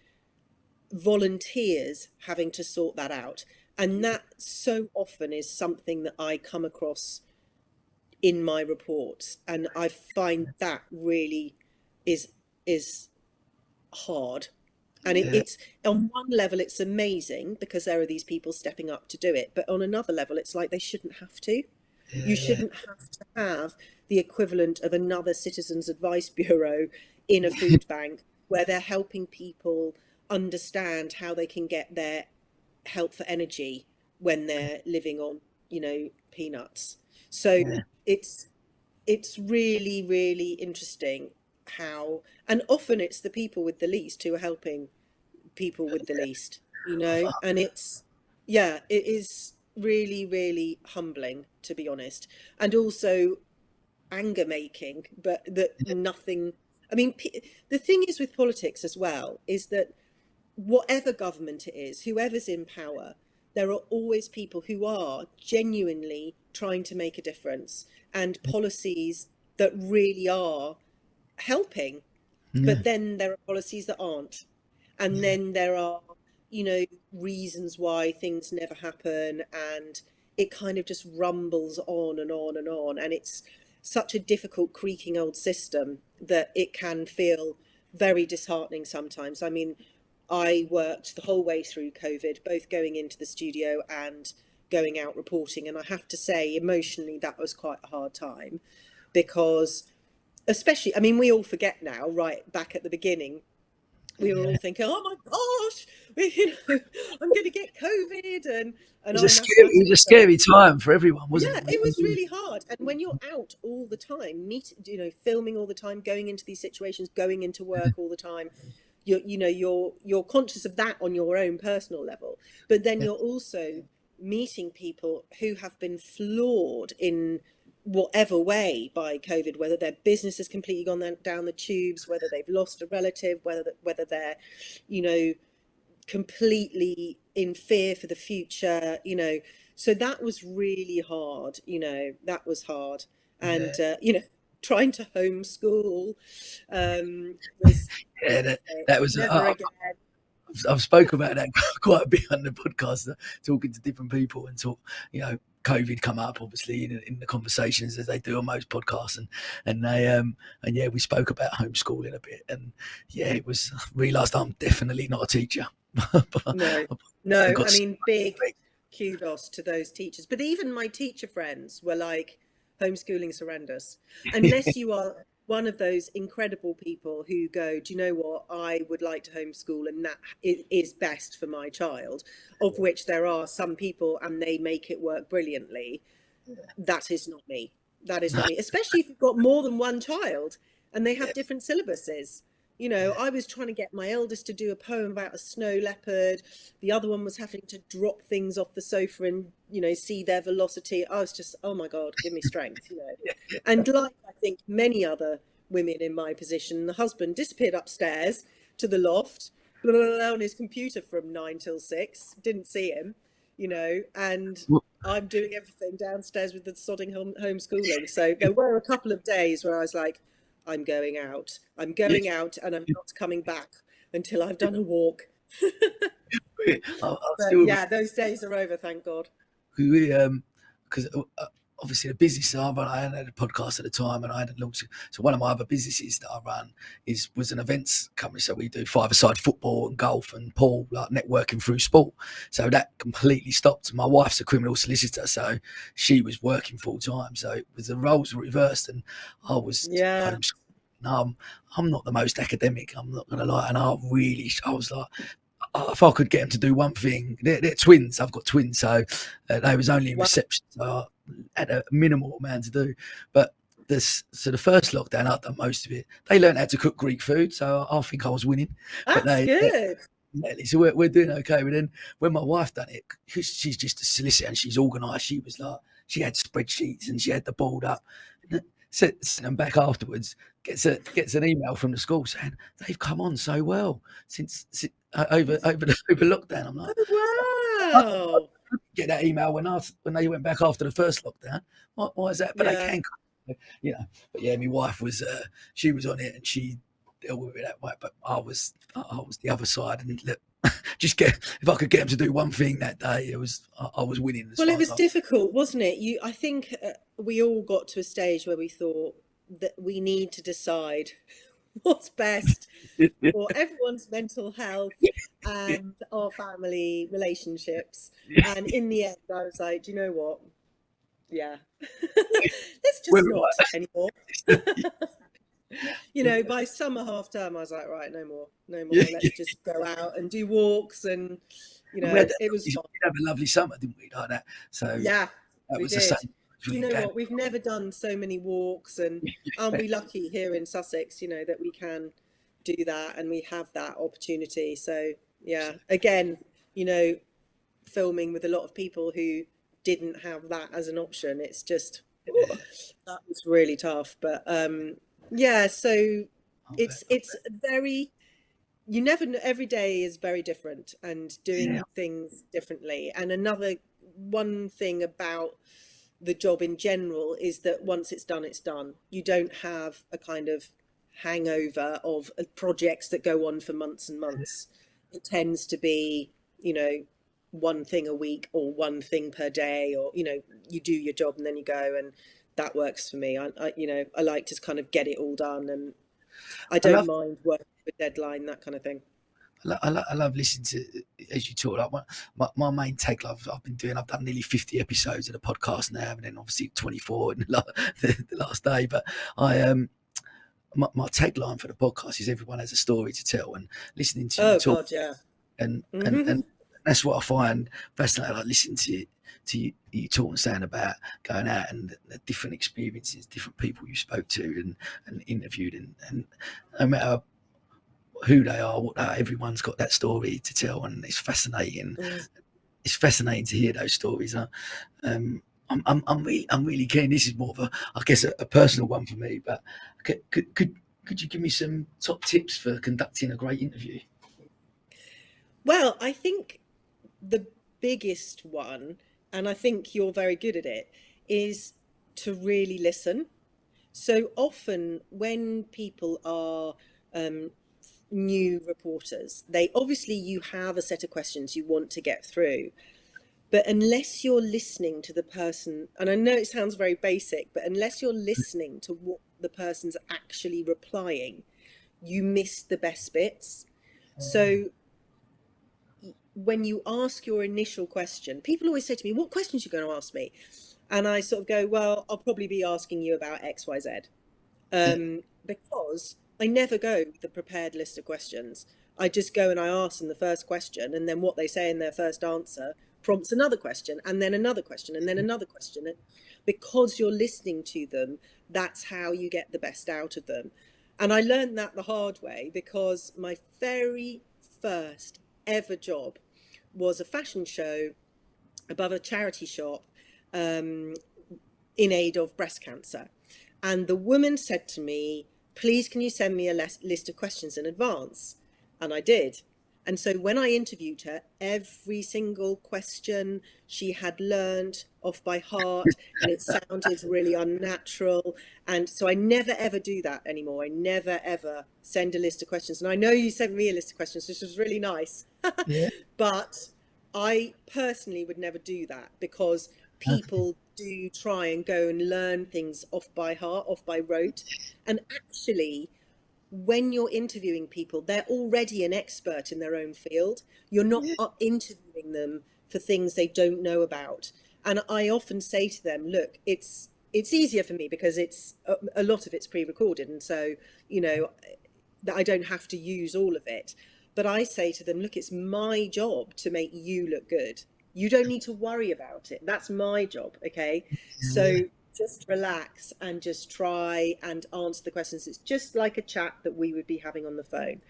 S17: volunteers having to sort that out? And that so often is something that I come across in my reports, and I find that really is hard. And it's on one level it's amazing because there are these people stepping up to do it, but on another level it's like they shouldn't have to. You shouldn't have to have the equivalent of another Citizens Advice Bureau in a food bank where they're helping people understand how they can get their help for energy when they're living on, you know, peanuts. So it's really, really interesting how, and often it's the people with the least who are helping people with the least, you know, and it is really, really humbling, to be honest, and also anger making, but that nothing, I mean, the thing is with politics as well, is that whatever government it is, whoever's in power, there are always people who are genuinely trying to make a difference and policies that really are helping. But then there are policies that aren't. And then there are, you know, reasons why things never happen, and it kind of just rumbles on and on and on. And it's such a difficult, creaking old system that it can feel very disheartening sometimes. I mean, I worked the whole way through COVID, both going into the studio and going out reporting. And I have to say, emotionally, that was quite a hard time because, especially, I mean, we all forget now, right back at the beginning, we were all thinking, oh my gosh, you know, I'm going to get COVID. And
S1: it was a scary time for everyone, wasn't it?
S17: Yeah, it was really hard. And when you're out all the time, filming all the time, going into these situations, going into work all the time, you're conscious of that on your own personal level. But then you're also meeting people who have been floored in whatever way by COVID, whether their business has completely gone down the tubes, whether they've lost a relative, whether they're, you know, completely in fear for the future, you know. So that was really hard, you know, that was hard. And, you know, trying to homeschool was
S1: that was
S17: never again.
S1: I've spoken about that quite a bit on the podcast, talking to different people, and you know, COVID come up obviously in the conversations as they do on most podcasts, and we spoke about homeschooling a bit, and I realised I'm definitely not a teacher.
S17: No, I mean, big kudos to those teachers, but even my teacher friends were like, homeschooling's horrendous, unless you are one of those incredible people who go, do you know what, I would like to homeschool and that is best for my child, of which there are some people and they make it work brilliantly. That is not me. That is not me, especially if you've got more than one child and they have different syllabuses. You know, I was trying to get my eldest to do a poem about a snow leopard. The other one was having to drop things off the sofa and, you know, see their velocity. I was just, oh my God, give me strength, you know. And like I think many other women in my position, the husband disappeared upstairs to the loft, on his computer from 9 till 6, didn't see him, you know, and I'm doing everything downstairs with the sodding homeschooling. So there were a couple of days where I was like, I'm going out and I'm not coming back until I've done a walk. Those days are over, thank God.
S1: Because obviously the business I run, I had a podcast at the time, and I had launched. So one of my other businesses that I run was an events company. So we do five-a-side football and golf and pool, like networking through sport. So that completely stopped. My wife's a criminal solicitor, so she was working full time. So it was the roles were reversed, and I was homeschooling. I'm not the most academic, I'm not going to lie, and I was like, if I could get them to do one thing, they're twins. I've got twins, so they was only in reception, so I had a minimal amount to do. But the first lockdown, I'd done most of it. They learned how to cook Greek food, so I think I was winning.
S17: That's good.
S1: So we're doing okay. But then when my wife done it, she's just a solicitor and she's organised. She was like, she had spreadsheets and she had the board up. Sent them back afterwards. Gets an email from the school saying they've come on so well since over lockdown. I'm like,
S17: oh, wow.
S1: get that email when they went back after the first lockdown. Why is that? But they can, you know. But yeah, my wife was she was on it and she dealt with it that way. But I was the other side, and just if I could get them to do one thing that day, I was winning.
S17: Well, it was difficult, wasn't it? I think we all got to a stage where we thought that we need to decide what's best for everyone's mental health and our family relationships. And in the end, I was like, do you know what? Yeah, let's just not anymore. You know, by summer half term, I was like, right, no more. Let's just go out and do walks, and you know, it was fun.
S1: We had a lovely summer, didn't we? Like that. So
S17: yeah,
S1: that was
S17: did.
S1: the same.
S17: You know what? We've never done so many walks, and aren't we lucky here in Sussex? You know that we can do that, and we have that opportunity. So yeah, again, you know, filming with a lot of people who didn't have that as an option. It's just that was really tough, but yeah. So it's very. You never know. Every day is very different, and doing things differently. And another one thing about the job in general is that once it's done, it's done. You don't have a kind of hangover of projects that go on for months and months. It tends to be, you know, one thing a week or one thing per day, or, you know, you do your job and then you go, and that works for me. I you know, I like to kind of get it all done, and I don't mind working with deadline, that kind of thing.
S1: I love listening to, as you talk, like my main take I've done nearly 50 episodes of the podcast now, and then obviously 24 in the last day. But my tagline for the podcast is everyone has a story to tell, and listening to you talk,
S17: God, yeah.
S1: and that's what I find fascinating. Like listening to you talk and saying about going out and the different experiences, different people you spoke to and interviewed, and no matter who they are, what they are, everyone's got that story to tell, and it's fascinating. It's fascinating to hear those stories. I'm really keen. This is more of I guess a personal one for me, but could you give me some top tips for conducting a great interview?
S17: Well, I think the biggest one, and I think you're very good at it, is to really listen. So often when people are new reporters, you have a set of questions you want to get through, but unless you're listening to the person, and I know it sounds very basic, but unless you're listening to what the person's actually replying, you miss the best bits. So when you ask your initial question, people always say to me, what questions are you going to ask me? And I sort of go, well, I'll probably be asking you about XYZ, because I never go with a prepared list of questions. I just go and I ask them the first question, and then what they say in their first answer prompts another question, and then another question, and then another question. And because you're listening to them, that's how you get the best out of them. And I learned that the hard way, because my very first ever job was a fashion show above a charity shop in aid of breast cancer. And the woman said to me, please, can you send me a list of questions in advance? And I did. And so when I interviewed her, every single question she had learned off by heart, and it sounded really unnatural. And so I never, ever do that anymore. I never, ever send a list of questions. And I know you sent me a list of questions, which was really nice. Yeah. But I personally would never do that, because people do try and go and learn things off by heart, off by rote. And actually, when you're interviewing people, they're already an expert in their own field. You're not interviewing them for things they don't know about. And I often say to them, look, it's easier for me because it's a lot of it's pre-recorded. And so, you know, that I don't have to use all of it. But I say to them, look, it's my job to make you look good. You don't need to worry about it. That's my job, okay? So just relax and just try and answer the questions. It's just like a chat that we would be having on the phone.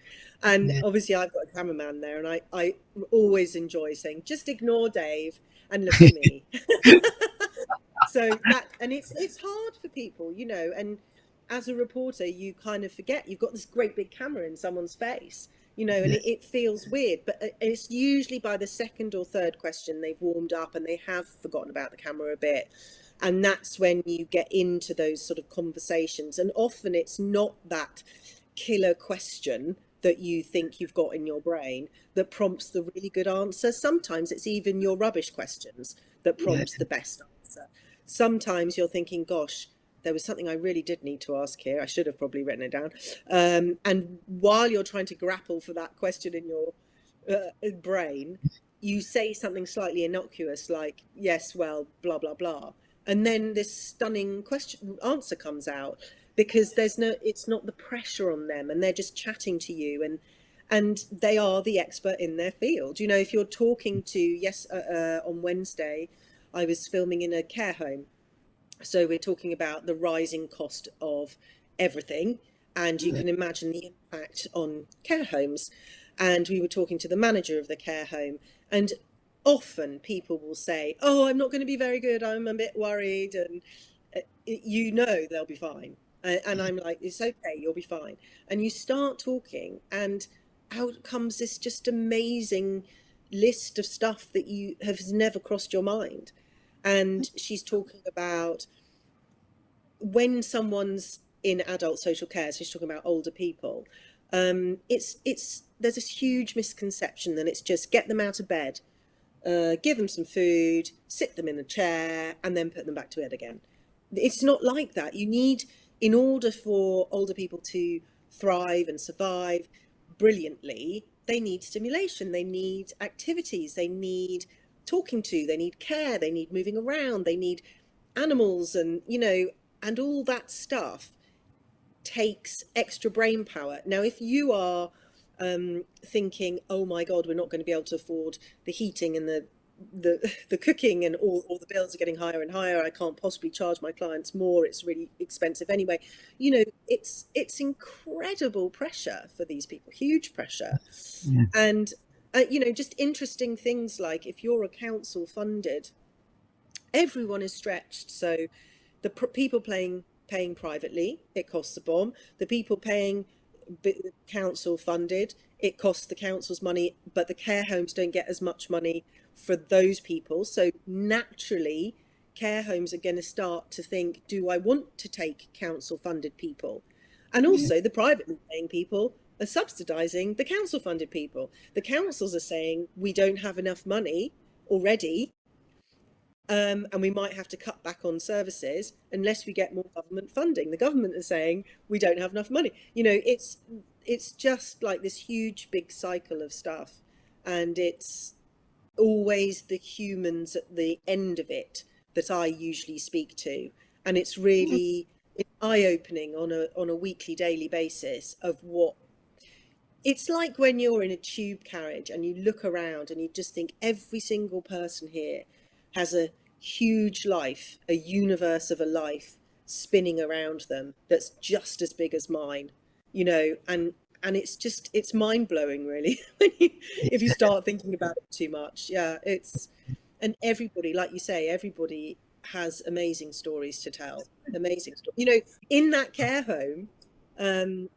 S17: And obviously I've got a cameraman there, and I always enjoy saying, just ignore Dave and look at me. So that, and it's hard for people, you know, and as a reporter, you kind of forget you've got this great big camera in someone's face. you know, and it feels weird, but it's usually by the second or third question they've warmed up and they have forgotten about the camera a bit. And that's when you get into those sort of conversations. And often it's not that killer question that you think you've got in your brain that prompts the really good answer. Sometimes it's even your rubbish questions that prompts the best answer. Sometimes you're thinking, gosh, there was something I really did need to ask here. I should have probably written it down. And while you're trying to grapple for that question in your brain, you say something slightly innocuous like, yes, well, blah, blah, blah. And then this stunning answer comes out, because it's not the pressure on them, and they're just chatting to you, and they are the expert in their field. You know, if you're talking to, on Wednesday, I was filming in a care home. So we're talking about the rising cost of everything, and you can imagine the impact on care homes. And we were talking to the manager of the care home, and often people will say, oh, I'm not going to be very good, I'm a bit worried, and you know they'll be fine. And I'm like, it's okay, you'll be fine. And you start talking, and out comes this just amazing list of stuff that you have never crossed your mind. And she's talking about when someone's in adult social care, so she's talking about older people, there's this huge misconception that it's just get them out of bed, give them some food, sit them in a chair, and then put them back to bed again. It's not like that. You need, in order for older people to thrive and survive brilliantly, they need stimulation, they need activities, they need talking to, they need care, they need moving around, they need animals, and, you know, and all that stuff takes extra brain power. Now, if you are thinking, oh my God, we're not going to be able to afford the heating and the cooking, and all the bills are getting higher and higher, I can't possibly charge my clients more, it's really expensive anyway. You know, it's incredible pressure for these people, huge pressure. And you know, just interesting things like, if you're a council funded, everyone is stretched. So the people paying privately, it costs a bomb. The people paying council funded, it costs the council's money, but the care homes don't get as much money for those people. So naturally, care homes are going to start to think, do I want to take council funded people? And also the privately paying people are subsidising the council funded people. The councils are saying, we don't have enough money already, and we might have to cut back on services unless we get more government funding. The government is saying, we don't have enough money. You know, it's just like this huge big cycle of stuff, and it's always the humans at the end of it that I usually speak to, and it's really eye-opening on a weekly, daily basis of what it's like when you're in a tube carriage and you look around and you just think every single person here has a huge life, a universe of a life spinning around them that's just as big as mine, you know, and it's mind-blowing, really, if you start thinking about it too much. Yeah, and everybody, like you say, everybody has amazing stories to tell, amazing stories. You know, in that care home,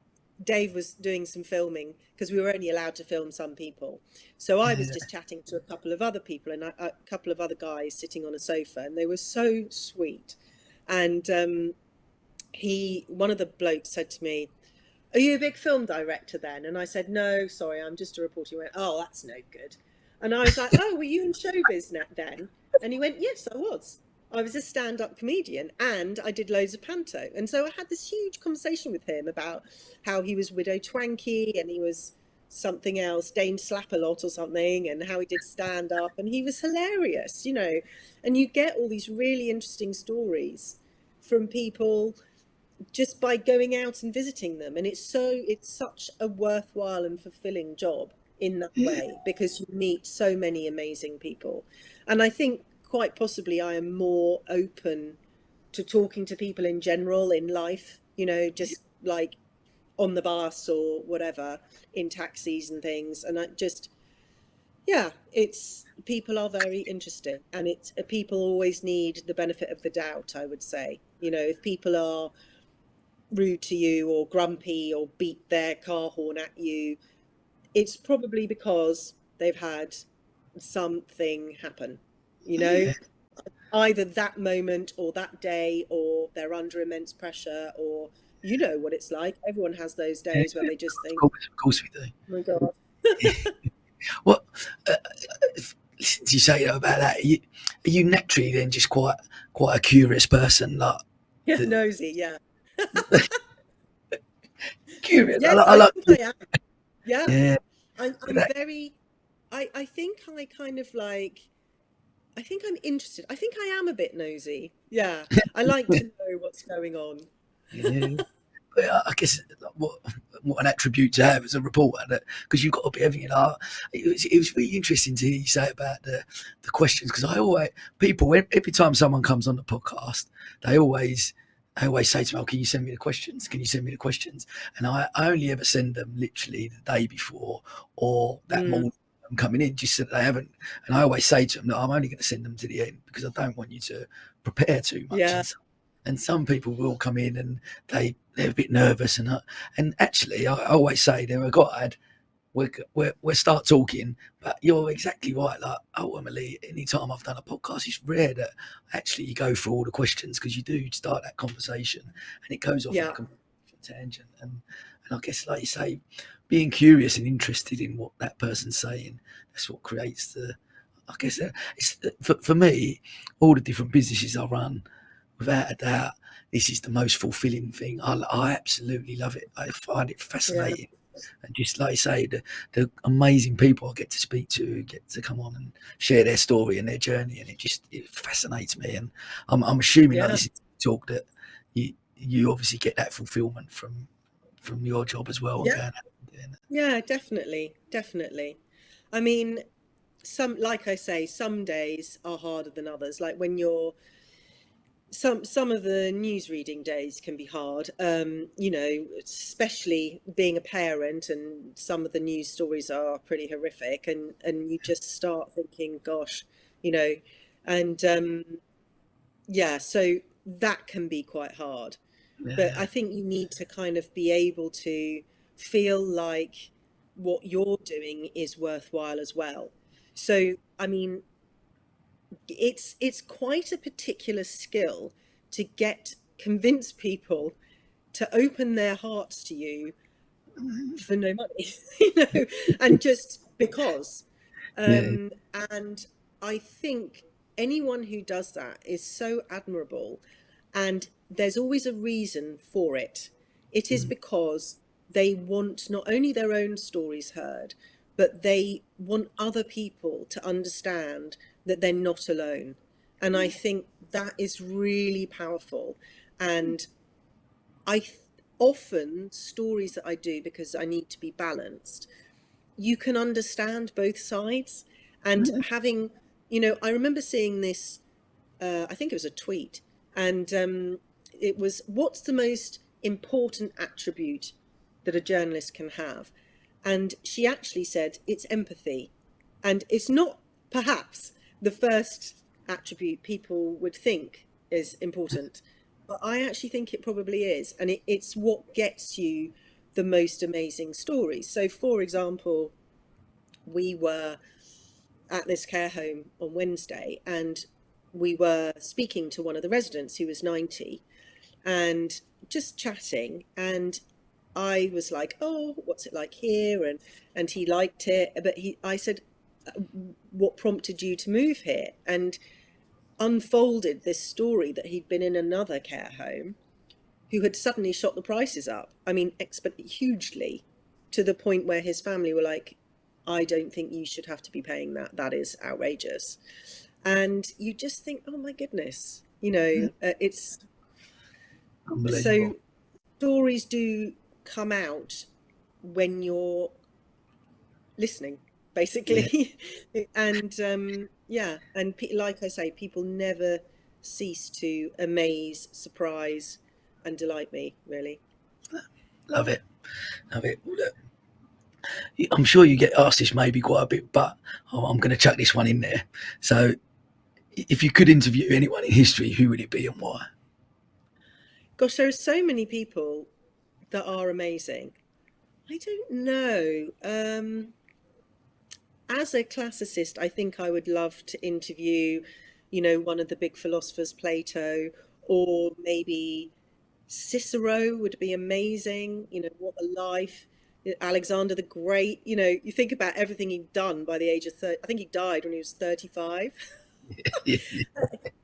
S17: Dave was doing some filming, because we were only allowed to film some people. So I was just chatting to a couple of other people, and a couple of other guys sitting on a sofa, and they were so sweet. And one of the blokes said to me, are you a big film director then? And I said, no, sorry, I'm just a reporter. He went, oh, that's no good. And I was like, oh, were you in showbiz then? And he went, yes, I was. I was a stand-up comedian, and I did loads of panto. And so I had this huge conversation with him about how he was Widow Twanky, and he was something else, Dame Slap-a-Lot or something, and how he did stand-up, and he was hilarious, you know. And you get all these really interesting stories from people just by going out and visiting them. And it's such a worthwhile and fulfilling job in that way, because you meet so many amazing people. And I think quite possibly I am more open to talking to people in general in life, you know, just like on the bus or whatever, in taxis and things. And I just, yeah, people are very interesting, and people always need the benefit of the doubt, I would say. You know, if people are rude to you or grumpy or beat their car horn at you, it's probably because they've had something happen, you know, either that moment or that day, or they're under immense pressure, or you know what it's like. Everyone has those days where they just think,
S1: Of course we do.
S17: oh my God.
S1: What listen to you say about that? Are you naturally then just quite a curious person, like
S17: Yeah, nosy, yeah.
S1: curious?
S17: Yes,
S1: I like.
S17: think I am. Yeah.
S1: Yeah.
S17: I'm very, I think I kind of like, I think I'm interested. I think I am a bit nosy. Yeah. I like to know what's going on.
S1: Yeah. But I guess what an attribute to have as a reporter, that because you've got to be everything. It was really interesting to hear you say about the questions, because I always every time someone comes on the podcast, I always say to them, oh, can you send me the questions? Can you send me the questions? And I only ever send them literally the day before or that morning I'm coming in, just so that they haven't. And I always say to them that I'm only going to send them to the end because I don't want you to prepare too much.
S17: Yeah.
S1: And some people will come in and they're a bit nervous, and actually I always say they're a guide. We start talking, but you're exactly right. Like ultimately, any time I've done a podcast, it's rare that actually you go through all the questions, because you do start that conversation and it goes off on a complete tangent. And I guess, like you say, being curious and interested in what that person's saying, that's what creates the. I guess it's for me, all the different businesses I run. Without a doubt, this is the most fulfilling thing. I absolutely love it. I find it fascinating. Yeah. And just like I say, the amazing people I get to speak to, get to come on and share their story and their journey, and it fascinates me. And I'm assuming like this talk that you obviously get that fulfillment from your job as well.
S17: Yeah, yeah, definitely. I mean, like I say, some days are harder than others. Like when you're some of the news reading days can be hard, you know, especially being a parent, and some of the news stories are pretty horrific, and you just start thinking, gosh, you know, and so that can be quite hard. But I think you need to kind of be able to feel like what you're doing is worthwhile as well. So I mean, it's quite a particular skill to convince people to open their hearts to you for no money, you know, and just because. And I think anyone who does that is so admirable, and there's always a reason for it. It is because they want not only their own stories heard, but they want other people to understand that they're not alone. And I think that is really powerful. And often stories that I do, because I need to be balanced, you can understand both sides. And having, you know, I remember seeing this, I think it was a tweet, and it was, what's the most important attribute that a journalist can have? And she actually said it's empathy. And it's not perhaps the first attribute people would think is important, but I actually think it probably is. And it's what gets you the most amazing stories. So for example, we were at this care home on Wednesday, and we were speaking to one of the residents who was 90, and just chatting, and I was like, oh, what's it like here? And he liked it, but I said, what prompted you to move here? And unfolded this story that he'd been in another care home who had suddenly shot the prices up. I mean, hugely, to the point where his family were like, I don't think you should have to be paying that. That is outrageous. And you just think, oh my goodness, you know, it's so stories do come out when you're listening, basically. And and like I say, people never cease to amaze, surprise and delight me, really.
S1: Love it. Well, look, I'm sure you get asked this maybe quite a bit, but I'm going to chuck this one in there. So if you could interview anyone in history, who would it be and why?
S17: Gosh, there are so many people that are amazing. I don't know. As a classicist, I think I would love to interview, one of the big philosophers, Plato, or maybe Cicero would be amazing. What a life. Alexander the Great. You think about everything he'd done by the age of 30. I think he died when he was 35.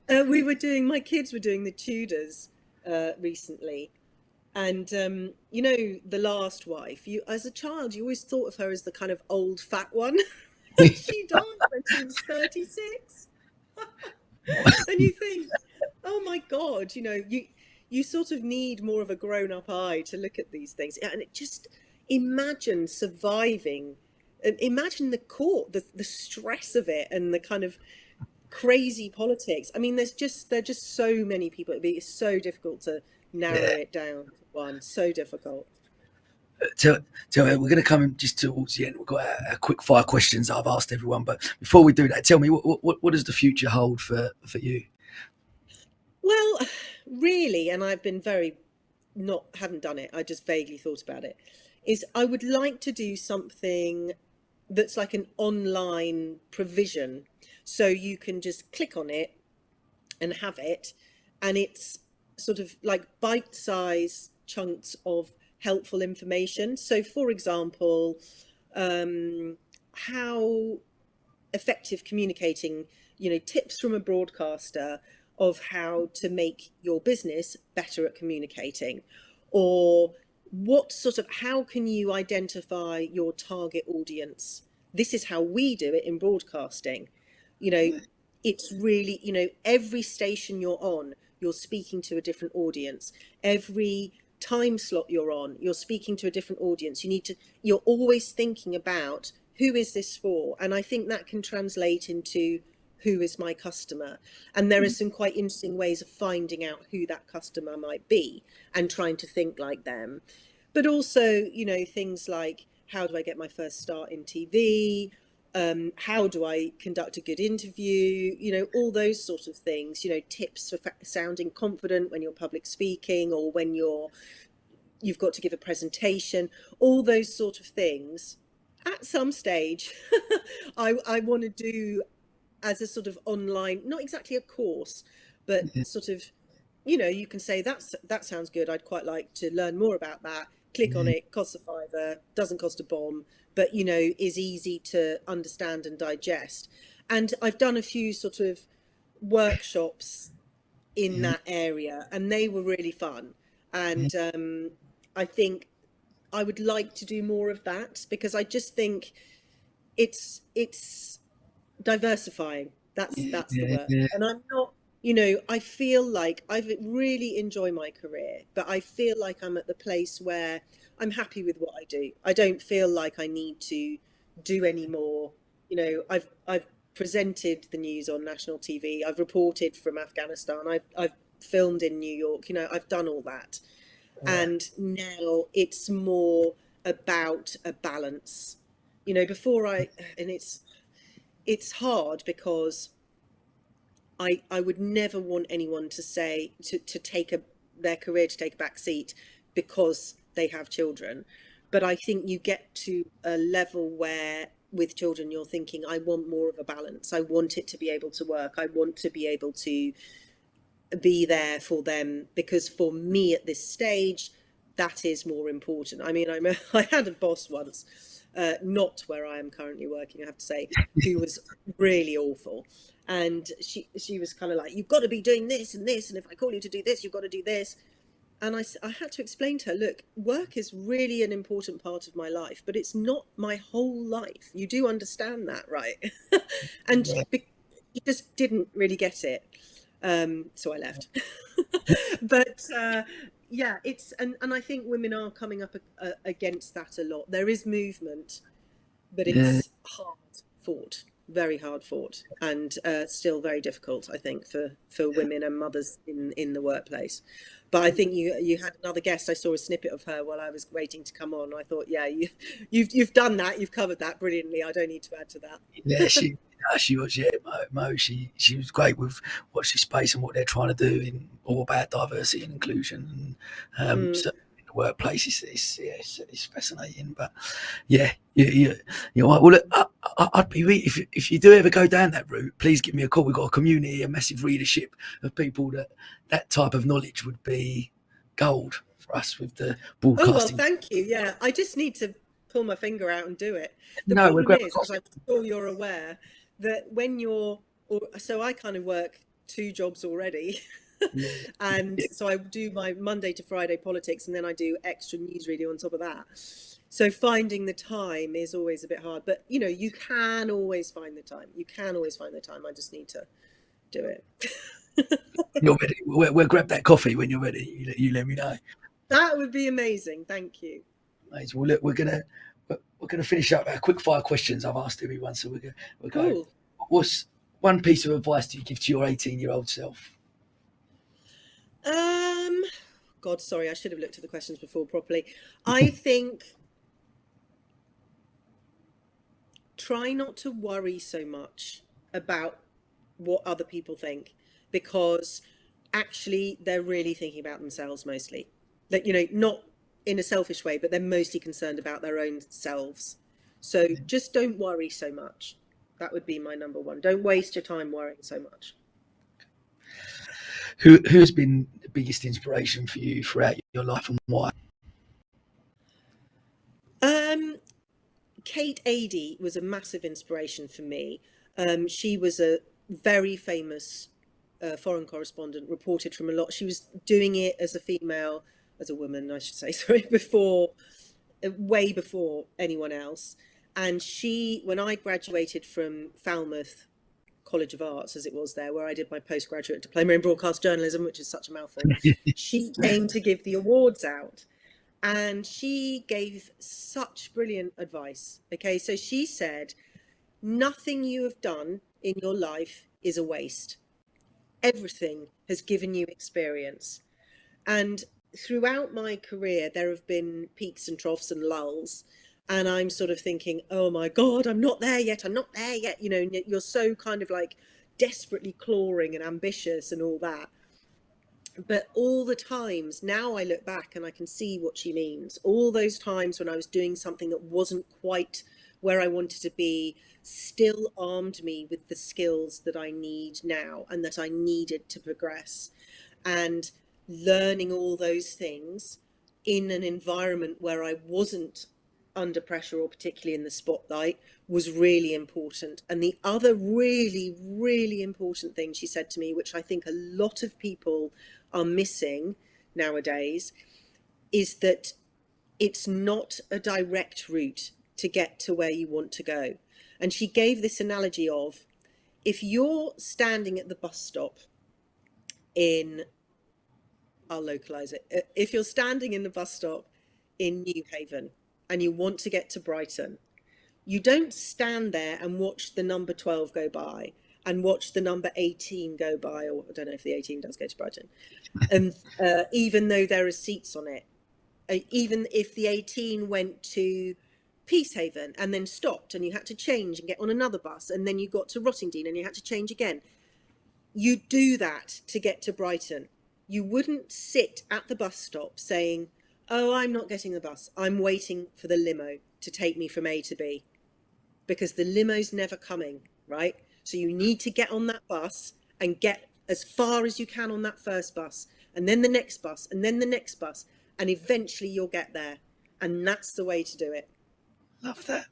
S17: My kids were doing the Tudors recently. And, the last wife, as a child, you always thought of her as the kind of old fat one. She died when she was 36. And you think, oh my God, you sort of need more of a grown-up eye to look at these things. And it just, imagine surviving, imagine the court, the stress of it, and the kind of crazy politics. I mean, there are just so many people. It'd be so difficult to narrow it down to one. So difficult.
S1: So we're going to come in just towards the end. We've got a quick fire questions I've asked everyone, but before we do that, tell me what does the future hold for you?
S17: Well, really, and I've been haven't done it. I just vaguely thought about it. Is I would like to do something that's like an online provision, so you can just click on it and have it, and it's sort of like bite-sized chunks of helpful information. So, for example, how effective communicating, tips from a broadcaster of how to make your business better at communicating, or how can you identify your target audience? This is how we do it in broadcasting. It's really, every station you're on, you're speaking to a different audience. Every time slot you're on, you're speaking to a different audience. You're always thinking about who is this for? And I think that can translate into who is my customer. And there are some quite interesting ways of finding out who that customer might be and trying to think like them. But also, things like, how do I get my first start in TV? How do I conduct a good interview? All those sort of things, tips for sounding confident when you're public speaking, or when you've got to give a presentation, all those sort of things. At some stage, I want to do as a sort of online, not exactly a course, but sort of, you can say that sounds good. I'd quite like to learn more about that. Click on it, costs a £5, doesn't cost a bomb, but is easy to understand and digest. And I've done a few sort of workshops in that area, and they were really fun. And I think I would like to do more of that, because I just think it's diversifying. That's the word. And I'm not, I feel like I've really enjoyed my career, but I feel like I'm at the place where I'm happy with what I do. I don't feel like I need to do any more. I've presented the news on national TV. I've reported from Afghanistan. I've filmed in New York. I've done all that. And now it's more about a balance. It's hard, because I would never want anyone to say to take their career to take a back seat because they have children. But I think you get to a level where with children you're thinking, I want more of a balance. I want it to be able to work. I want to be able to be there for them, because for me at this stage, that is more important. I mean, I had a boss once, not where I am currently working, I have to say, who was really awful. And she was kind of like, you've got to be doing this and this, and if I call you to do this, you've got to do this. And I had to explain to her, look, work is really an important part of my life, but it's not my whole life. You do understand that, right? And she just didn't really get it. So I left. But yeah, and I think women are coming up against that a lot. There is movement, but it's hard fought, very hard fought, and still very difficult, I think, for women and mothers in the workplace. But I think you had another guest. I saw a snippet of her while I was waiting to come on. I thought, yeah, you've done that. You've covered that brilliantly. I don't need to add to that.
S1: Yeah, she was. Yeah, Mo. She was great with Watch This Space and what they're trying to do in all about diversity and inclusion, and so in the workplace. It's fascinating, but yeah, you're right. Well, look, I'd be if you do ever go down that route, please give me a call. We've got a community, a massive readership of people that type of knowledge would be gold for us with the
S17: Oh, well,
S1: broadcasting.
S17: thank you. Yeah, I just need to pull my finger out and do it. The
S1: No, we're
S17: problem
S1: great.
S17: is, as I'm sure you're aware, that when so I kind of work 2 jobs already. And so I do my Monday to Friday politics, and then I do extra news reading on top of that. So finding the time is always a bit hard, but you know, you can always find the time. I just need to do it.
S1: You're ready. We'll grab that coffee when you're ready. You let me know.
S17: That would be amazing. Thank you.
S1: Amazing. Well, look, we're gonna finish up our quick fire questions I've asked everyone. So we'll go.
S17: Cool.
S1: What's one piece of advice do you give to your 18-year-old self?
S17: God, sorry, I should have looked at the questions before properly. I think try not to worry so much about what other people think, because actually they're really thinking about themselves mostly. That, you know, not in a selfish way, but they're mostly concerned about their own selves. So just don't worry so much. That would be my number one. Don't waste your time worrying so much.
S1: Who's been the biggest inspiration for you throughout your life, and why?
S17: Kate Adie was a massive inspiration for me. She was a very famous foreign correspondent, reported from a lot. She was doing it as a woman, I should say, sorry, way before anyone else. And when I graduated from Falmouth College of Arts, as it was there, where I did my postgraduate diploma in broadcast journalism, which is such a mouthful, she came to give the awards out, and she gave such brilliant advice. Okay, so she said, nothing you have done in your life is a waste. Everything has given you experience. And throughout my career, there have been peaks and troughs and lulls. And I'm sort of thinking, oh my God, I'm not there yet. You know, you're so kind of like desperately clawing and ambitious and all that. But all the times, now I look back and I can see what she means. All those times when I was doing something that wasn't quite where I wanted to be, still armed me with the skills that I need now and that I needed to progress. And learning all those things in an environment where I wasn't under pressure or particularly in the spotlight was really important. And the other really, really important thing she said to me, which I think a lot of people are missing nowadays, is that it's not a direct route to get to where you want to go. And she gave this analogy of, if you're standing at the bus stop I'll localize it. If you're standing in the bus stop in New Haven and you want to get to Brighton, you don't stand there and watch the number 12 go by and watch the number 18 go by, or I don't know if the 18 does go to Brighton, and even though there are seats on it, even if the 18 went to Peacehaven and then stopped and you had to change and get on another bus, and then you got to Rottingdean and you had to change again, you do that to get to Brighton. You wouldn't sit at the bus stop saying, oh, I'm not getting the bus, I'm waiting for the limo to take me from A to B, because the limo's never coming, right? So you need to get on that bus and get as far as you can on that first bus, and then the next bus, and then the next bus, and eventually you'll get there. And that's the way to do it.
S1: Love that.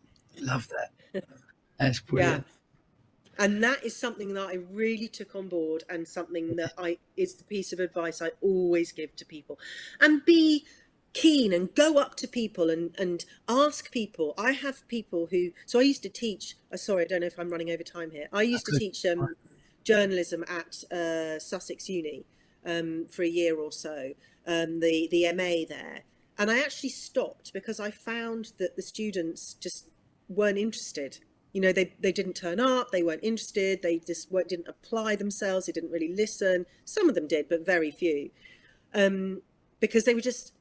S1: That's brilliant.
S17: Yeah. And that is something that I really took on board, and something that is the piece of advice I always give to people. And be keen and go up to people and ask people. I have people so I used to teach, sorry, I don't know if I'm running over time here. I used to teach journalism at Sussex Uni for a year or so, the MA there. And I actually stopped because I found that the students just weren't interested. You know, they didn't turn up, they weren't interested, they just didn't apply themselves, they didn't really listen. Some of them did, but very few. Because they were just,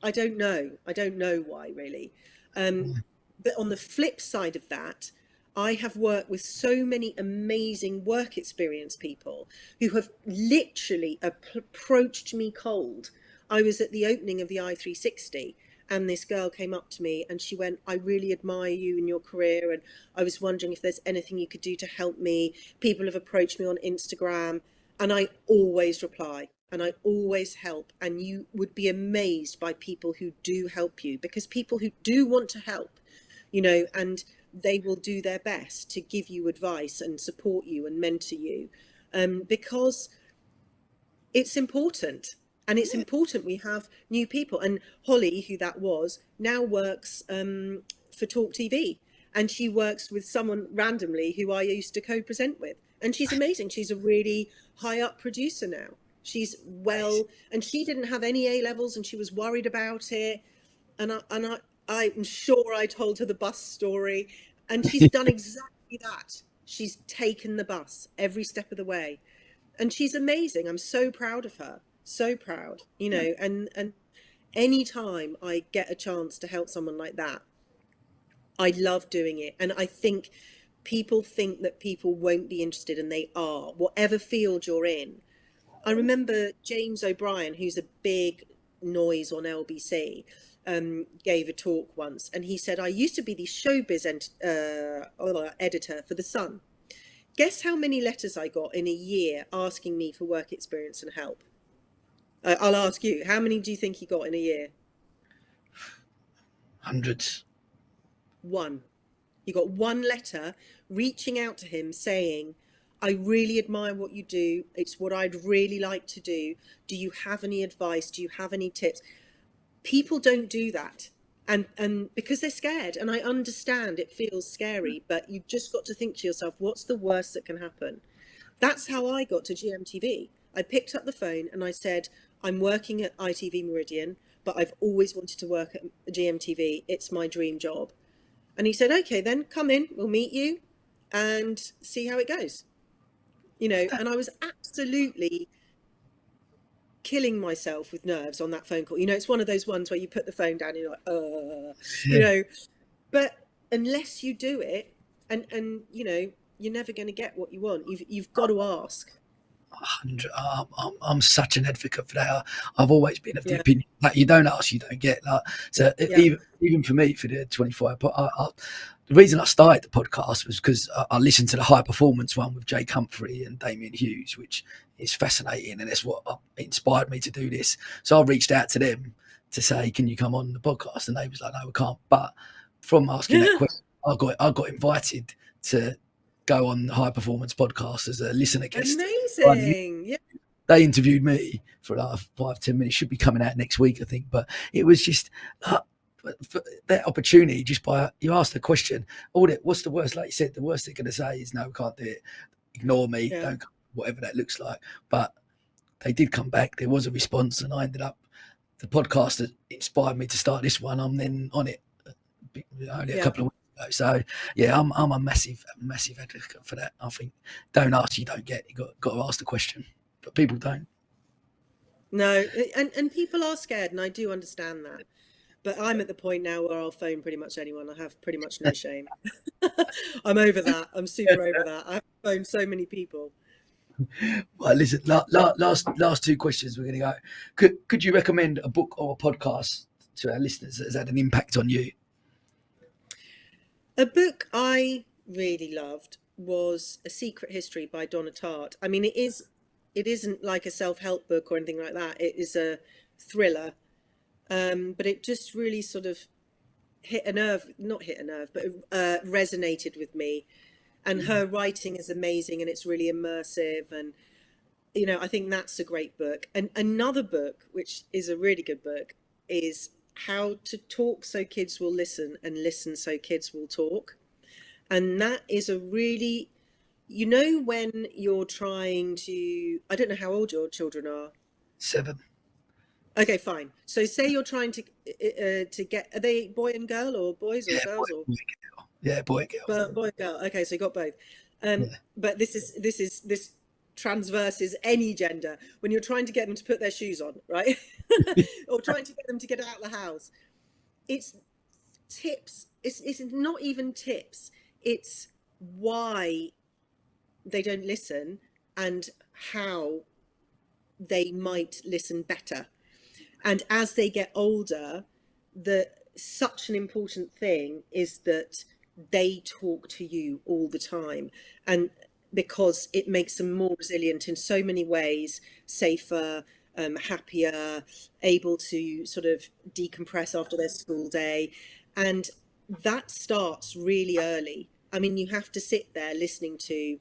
S17: I don't know why really. But on the flip side of that, I have worked with so many amazing work experience people who have literally approached me cold I was at the opening of the I360, and this girl came up to me and she went, I really admire you and your career, and I was wondering if there's anything you could do to help me. People have approached me on Instagram, and I always reply and I always help. And you would be amazed by people who do help you, because people who do want to help, you know, and they will do their best to give you advice and support you and mentor you, because it's important. And it's important we have new people. And Holly, who that was, now works for Talk TV. And she works with someone randomly who I used to co-present with. And she's amazing. She's a really high up producer now. She's well, and she didn't have any A levels and she was worried about it. And I'm sure I told her the bus story, and she's done exactly that. She's taken the bus every step of the way. And she's amazing. I'm so proud of her. So proud, you know, and any time I get a chance to help someone like that, I love doing it. And I think people think that people won't be interested, and they are, whatever field you're in. I remember James O'Brien, who's a big noise on LBC, gave a talk once, and he said, I used to be the showbiz editor for The Sun. Guess how many letters I got in a year asking me for work experience and help? I'll ask you, how many do you think he got in a year?
S1: Hundreds.
S17: One. He got one letter reaching out to him saying, I really admire what you do. It's what I'd really like to do. Do you have any advice? Do you have any tips? People don't do that. And because they're scared. And I understand it feels scary, but you've just got to think to yourself, what's the worst that can happen? That's how I got to GMTV. I picked up the phone and I said, I'm working at ITV Meridian, but I've always wanted to work at GMTV. It's my dream job. And he said, okay, then come in, we'll meet you and see how it goes. You know, and I was absolutely killing myself with nerves on that phone call. You know, it's one of those ones where you put the phone down and you're like, you know, but unless you do it, and you know, you're never going to get what you want. You've got to ask.
S1: I'm such an advocate for that. I've always been of the opinion that you don't ask, you don't get. Like, so even for me, for the 25, the reason I started the podcast was because I listened to the high performance one with Jake Humphrey and Damien Hughes, which is fascinating, and that's what inspired me to do this. So I reached out to them to say, can you come on the podcast? And they was like, no, we can't. But from asking that question, I got invited to go on the High Performance podcast as a listener guest.
S17: Amazing. Yeah.
S1: They interviewed me for like 5-10 minutes. Should be coming out next week, I think. But it was just for that opportunity, just by you asked the question, what's the worst? Like you said, the worst they're going to say is no, we can't do it. Ignore me. Don't, whatever that looks like. But they did come back. There was a response, and I ended up the podcast that inspired me to start this one. I'm then on it only a couple of weeks. So yeah, I'm a massive advocate for that. I think don't ask, you don't get. You got to ask the question, but people don't.
S17: No, and people are scared, and I do understand that. But I'm at the point now where I'll phone pretty much anyone. I have pretty much no shame. I'm over that. I'm super over that. I've phoned so many people.
S1: Well, listen, last two questions we're going to go. Could you recommend a book or a podcast to our listeners that has had an impact on you?
S17: A book I really loved was A Secret History by Donna Tartt. I mean, it isn't like a self-help book or anything like that. It is a thriller, but it just really sort of not hit a nerve, but resonated with me. And her writing is amazing, and it's really immersive. And, you know, I think that's a great book. And another book, which is a really good book, is How to Talk So Kids Will Listen and Listen So Kids Will Talk. And that is a really, you know, when you're trying to, I don't know how old your children are.
S1: 7.
S17: Okay, fine. So say you're trying to get, are they boy and girl, or boys or girls?
S1: Boy and girl. Yeah, boy and girl.
S17: Boy and girl. Okay, so you got both. But this transverses any gender. When you're trying to get them to put their shoes on, right? Or trying to get them to get out of the house. It's tips. It's not even tips. It's why they don't listen and how they might listen better. And as they get older, such an important thing is that they talk to you all the time, and because it makes them more resilient in so many ways, safer, happier, able to sort of decompress after their school day. And that starts really early. I mean, you have to sit there listening to,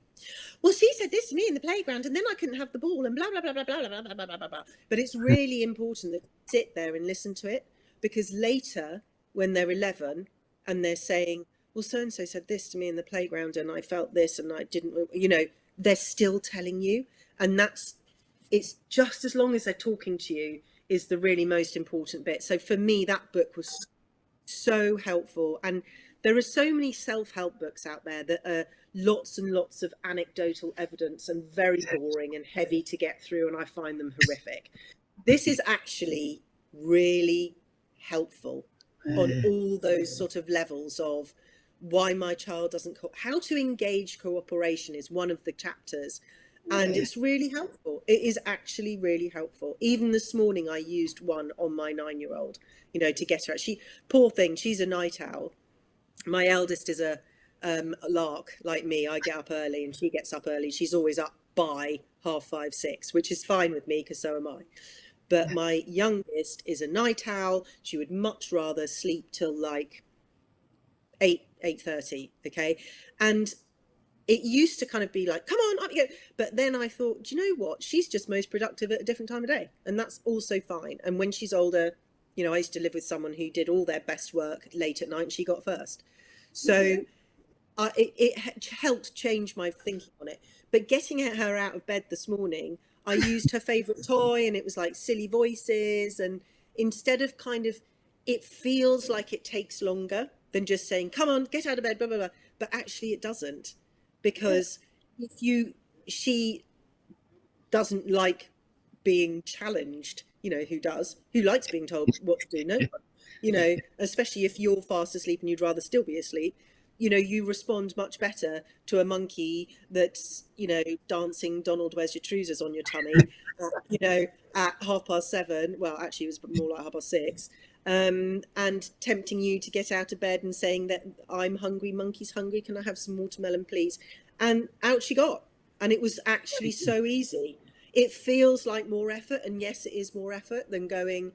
S17: well, she said this to me in the playground and then I couldn't have the ball and blah, blah, blah, blah, blah, blah, blah, blah, blah, blah. But it's really important that you sit there and listen to it, because later when they're 11 and they're saying, well, so-and-so said this to me in the playground and I felt this and I didn't, you know, they're still telling you. And it's just as long as they're talking to you is the really most important bit. So for me, that book was so helpful. And there are so many self-help books out there that are lots and lots of anecdotal evidence and very boring and heavy to get through, and I find them horrific. This is actually really helpful on all those sort of levels of why my child doesn't how to engage cooperation is one of the chapters, and it's really helpful. It is actually really helpful. Even this morning I used one on my 9-year-old, you know, to get her. Poor thing, she's a night owl. My eldest is a lark like me. I get up early and she gets up early. She's always up by 5:30, 6, which is fine with me because so am I. But my youngest is a night owl. She would much rather sleep till like 8:30, okay? And it used to kind of be like, come on, up you go. But then I thought, do you know what? She's just most productive at a different time of day. And that's also fine. And when she's older, you know, I used to live with someone who did all their best work late at night and she got first. So it helped change my thinking on it. But getting her out of bed this morning, I used her favourite toy and it was like silly voices. And instead of kind of, it feels like it takes longer than just saying, come on, get out of bed, blah, blah, blah. But actually it doesn't, because she doesn't like being challenged. You know, who likes being told what to do? No one. You know, especially if you're fast asleep and you'd rather still be asleep. You know, you respond much better to a monkey that's, you know, dancing Donald Where's Your Trousers on your tummy, you know, at 7:30. Well, actually it was more like 6:30. And tempting you to get out of bed and saying that I'm hungry, monkey's hungry, can I have some watermelon please? And out she got. And it was actually so easy. It feels like more effort, and yes, it is more effort than going,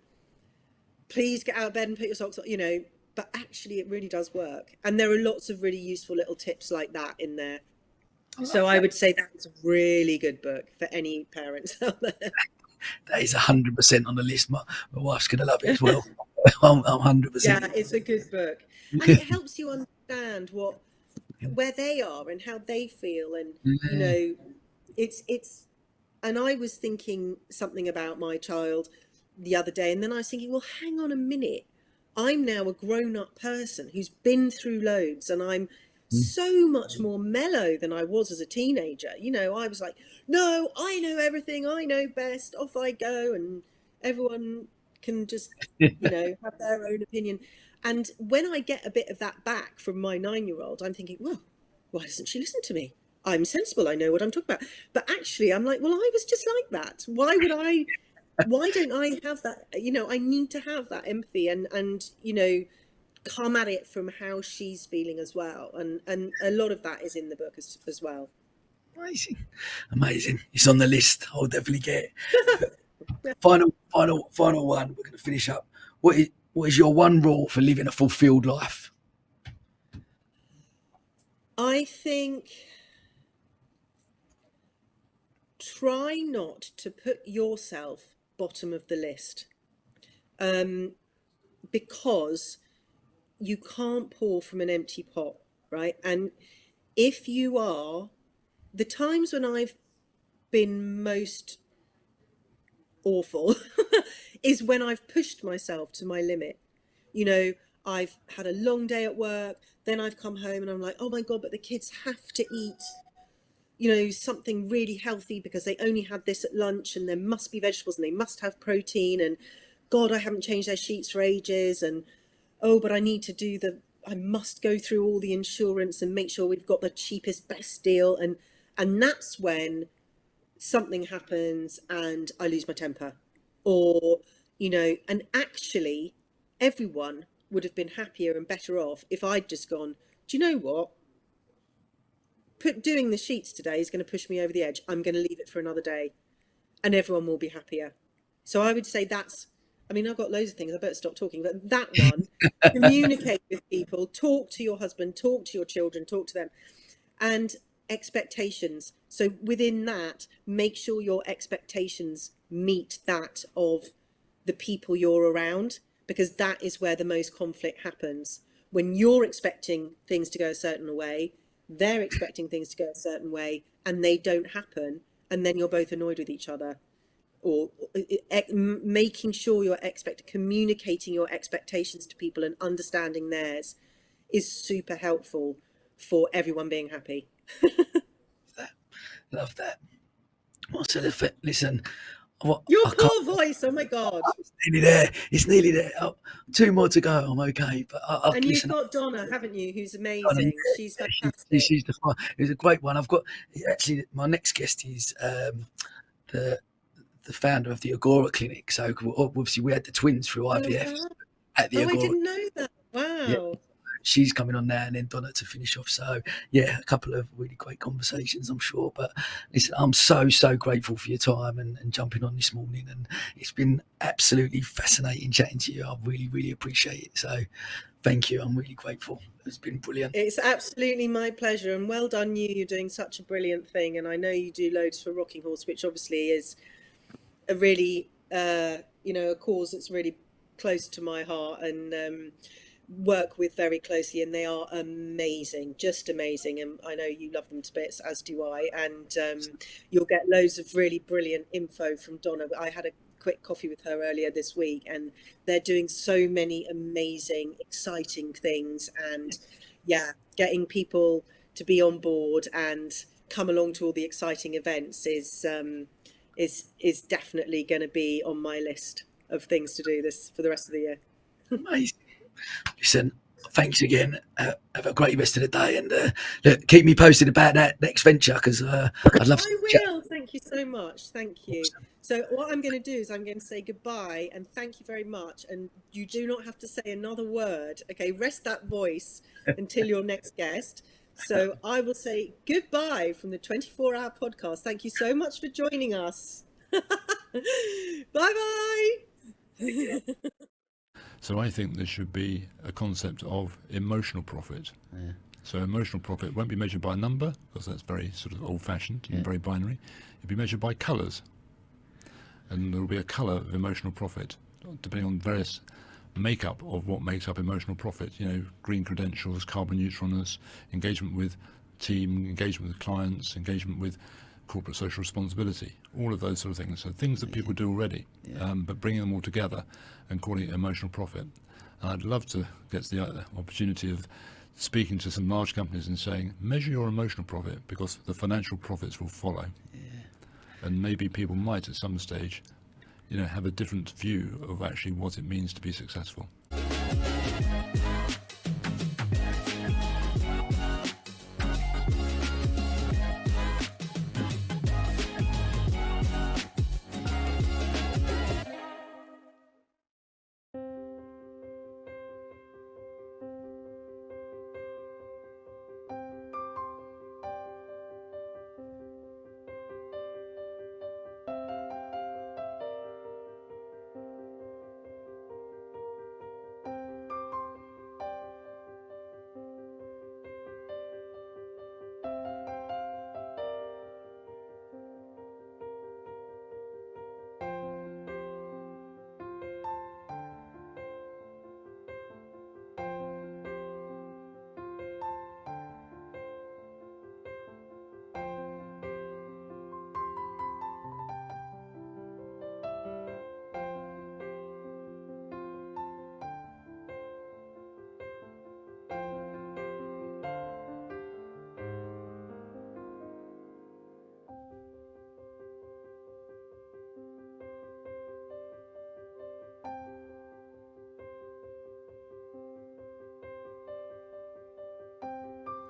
S17: please get out of bed and put your socks on, you know, but actually it really does work. And there are lots of really useful little tips like that in there. So I would say that's a really good book for any parents out there.
S1: That is 100% on the list. My wife's going to love it as well. I'm 100%.
S17: Yeah, it's a good book. And it helps you understand where they are and how they feel. And, you know, it's, and I was thinking something about my child the other day, and then I was thinking, well, hang on a minute. I'm now a grown-up person who's been through loads, and I'm so much more mellow than I was as a teenager. You know, I was like, no, I know everything, I know best, off I go, and everyone can just, you know, have their own opinion. And when I get a bit of that back from my 9-year-old, I'm thinking, well, why doesn't she listen to me? I'm sensible, I know what I'm talking about. But actually, I'm like, well, I was just like that. Why don't I have that? You know, I need to have that empathy and you know, come at it from how she's feeling as well. And a lot of that is in the book as well.
S1: Amazing. It's on the list. I'll definitely get it. Final one. We're going to finish up. What is your one rule for living a fulfilled life?
S17: I think try not to put yourself bottom of the list, because you can't pour from an empty pot, right? And if you are, the times when I've been most awful is when I've pushed myself to my limit. You know, I've had a long day at work, then I've come home and I'm like, oh my God, but the kids have to eat, you know, something really healthy because they only had this at lunch, and there must be vegetables and they must have protein, and God, I haven't changed their sheets for ages, and oh, but I must go through all the insurance and make sure we've got the cheapest, best deal. And that's when something happens and I lose my temper, or, you know, and actually everyone would have been happier and better off if I'd just gone, do you know what? Doing the sheets today is going to push me over the edge. I'm going to leave it for another day, and everyone will be happier. So I would say that's, I mean, I've got loads of things, I better stop talking, but that one, communicate with people, talk to your husband, talk to your children, talk to them, and expectations. So within that, make sure your expectations meet that of the people you're around, because that is where the most conflict happens. When you're expecting things to go a certain way, they're expecting things to go a certain way, and they don't happen, and then you're both annoyed with each other. Or making sure you're communicating your expectations to people and understanding theirs is super helpful for everyone being happy.
S1: Love that. What's listen,
S17: your poor voice, oh my God.
S1: It's nearly there. Oh, 2 more to go, I'm okay. But
S17: and you've got Donna, haven't you, who's amazing. She's fantastic.
S1: She's the fun. It's a great one. I've got, actually, my next guest is the founder of the Agora Clinic. So obviously we had the twins through IVF at the Agora.
S17: I didn't know that. Wow.
S1: Yeah. She's coming on now, and then Donna to finish off. So yeah, a couple of really great conversations, I'm sure. But listen, I'm so grateful for your time and jumping on this morning, and it's been absolutely fascinating chatting to you. I really appreciate it. So thank you. I'm really grateful. It's been brilliant.
S17: It's absolutely my pleasure, and well done you. You're doing such a brilliant thing, and I know you do loads for Rocking Horse, which obviously is a really a cause that's really close to my heart, and work with very closely, and they are amazing, just amazing, and I know you love them to bits, as do I, and you'll get loads of really brilliant info from Donna. I had a quick coffee with her earlier this week, and they're doing so many amazing, exciting things, and yeah, getting people to be on board and come along to all the exciting events is definitely going to be on my list of things to do this for the rest of the year.
S1: Amazing. Listen, thanks again. Have a great rest of the day, and look, keep me posted about that next venture, because I'd love to.
S17: I will. Thank you so much. Thank you. Awesome. So what I'm going to do is I'm going to say goodbye and thank you very much. And you do not have to say another word. Okay, rest that voice until your next guest. So I will say goodbye from the 24-Hour Podcast. Thank you so much for joining us. Bye-bye.
S18: So I think there should be a concept of emotional profit.
S11: Yeah.
S18: So emotional profit won't be measured by a number, because that's very sort of old-fashioned and very binary. It'll be measured by colours. And there will be a colour of emotional profit, depending on various makeup of what makes up emotional profit. You know, green credentials, carbon neutralness, engagement with team, engagement with clients, engagement with corporate social responsibility, all of those sort of things. So things that people do already, but bringing them all together and calling it emotional profit. And I'd love to get the opportunity of speaking to some large companies and saying, measure your emotional profit, because the financial profits will follow. And maybe people might at some stage, you know, have a different view of actually what it means to be successful.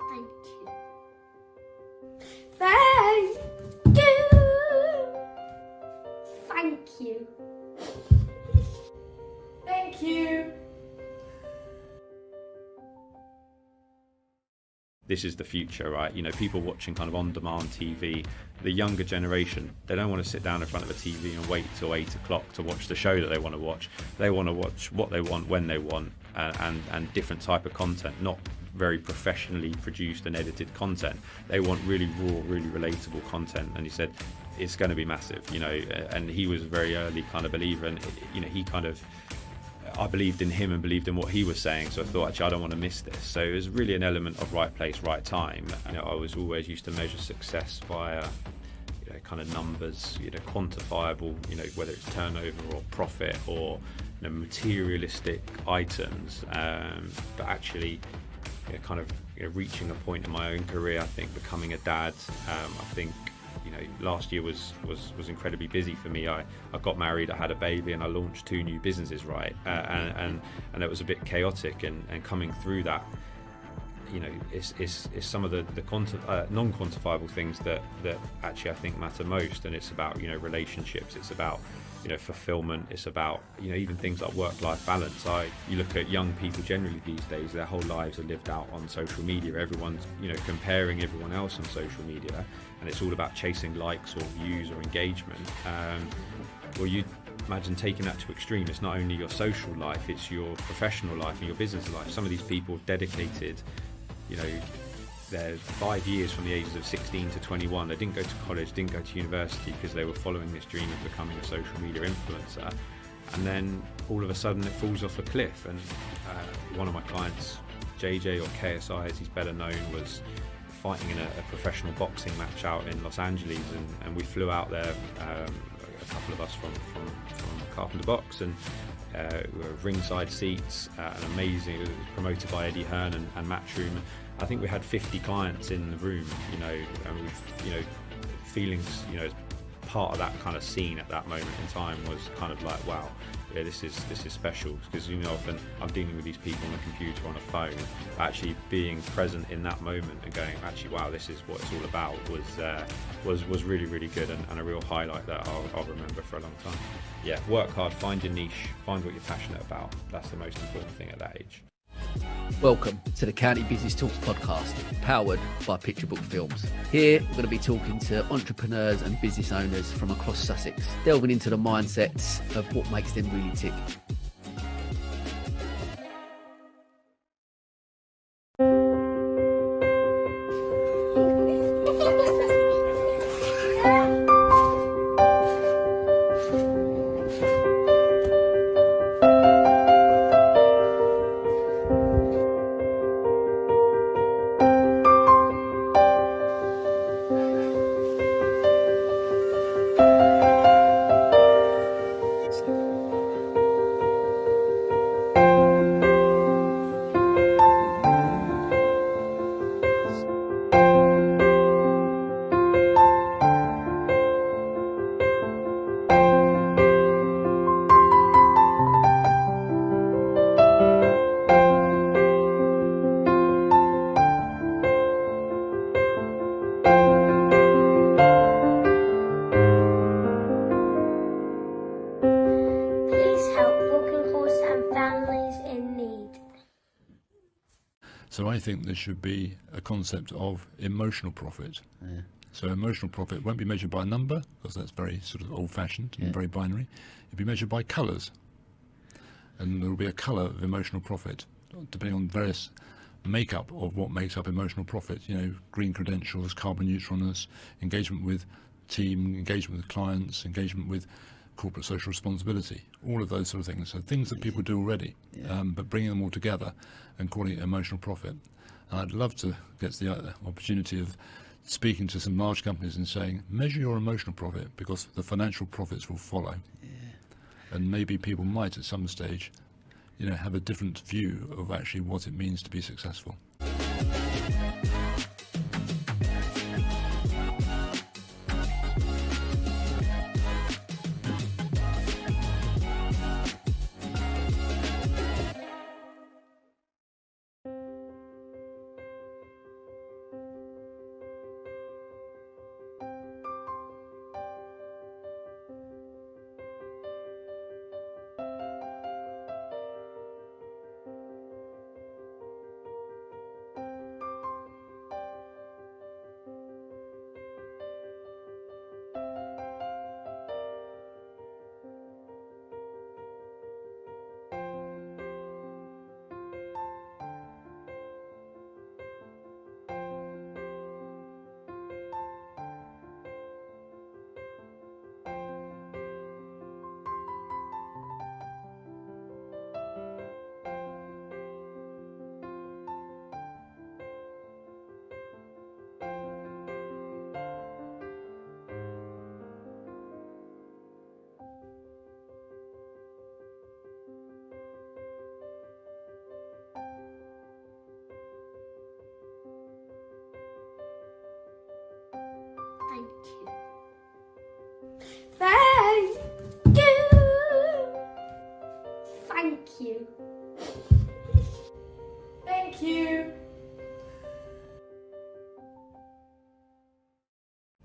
S9: Thank you. Thank you.
S19: this is the future, right? You know, people watching kind of on-demand TV, the younger generation, they don't want to sit down in front of a TV and wait till 8 o'clock to watch the show that they want to watch. They want to watch what they want, when they want, and different type of content, not very professionally produced and edited content. They want really raw, really relatable content. And he said, it's going to be massive, you know, and he was a very early kind of believer, and, you know, I believed in him and believed in what he was saying, so I thought, actually, I don't want to miss this. So it was really an element of right place, right time. You know, I was always used to measure success via, you know, kind of numbers, you know, quantifiable, you know, whether it's turnover or profit or, you know, materialistic items. But actually, you know, kind of, you know, reaching a point in my own career, I think becoming a dad, I think, you know, last year was incredibly busy for me. I got married, I had a baby, and I launched 2 new businesses, right? And it was a bit chaotic, and coming through that, you know, is some of the non-quantifiable things that actually I think matter most. And it's about, you know, relationships, it's about, you know, fulfillment, it's about, you know, even things like work-life balance. You look at young people generally these days, their whole lives are lived out on social media. Everyone's, you know, comparing everyone else on social media, and it's all about chasing likes or views or engagement. Well, you imagine taking that to extreme. It's not only your social life, it's your professional life and your business life. Some of these people have dedicated, you know, they're 5 years from the ages of 16 to 21. They didn't go to college, didn't go to university, because they were following this dream of becoming a social media influencer. And then all of a sudden it falls off a cliff. And one of my clients, JJ, or KSI as he's better known, was fighting in a professional boxing match out in Los Angeles, and we flew out there, a couple of us from Carpenter Box, and we were ringside seats, an amazing, it was promoted by Eddie Hearn and Matchroom. I think we had 50 clients in the room, you know, and we, you know, feelings, you know, as part of that kind of scene at that moment in time was kind of like, wow, yeah, this is special, because, you know, often I'm dealing with these people on a computer, on a phone. Actually being present in that moment and going, actually, wow, this is what it's all about, was really, really good, and a real highlight that I'll remember for a long time. Yeah, work hard, find your niche, find what you're passionate about. That's the most important thing at that age.
S11: Welcome to the County Business Talks podcast, powered by Picture Book Films. Here, we're going to be talking to entrepreneurs and business owners from across Sussex, delving into the mindsets of what makes them really tick.
S18: So I think there should be a concept of emotional profit.
S1: Yeah.
S18: So emotional profit won't be measured by a number, because that's very sort of old-fashioned and very binary. It'll be measured by colours. And there will be a colour of emotional profit, depending on various makeup of what makes up emotional profit. You know, green credentials, carbon neutralness, engagement with team, engagement with clients, engagement with corporate social responsibility, all of those sort of things. So things that people do already, but bringing them all together and calling it emotional profit. And I'd love to get the opportunity of speaking to some large companies and saying, measure your emotional profit, because the financial profits will follow. And maybe people might at some stage, you know, have a different view of actually what it means to be successful.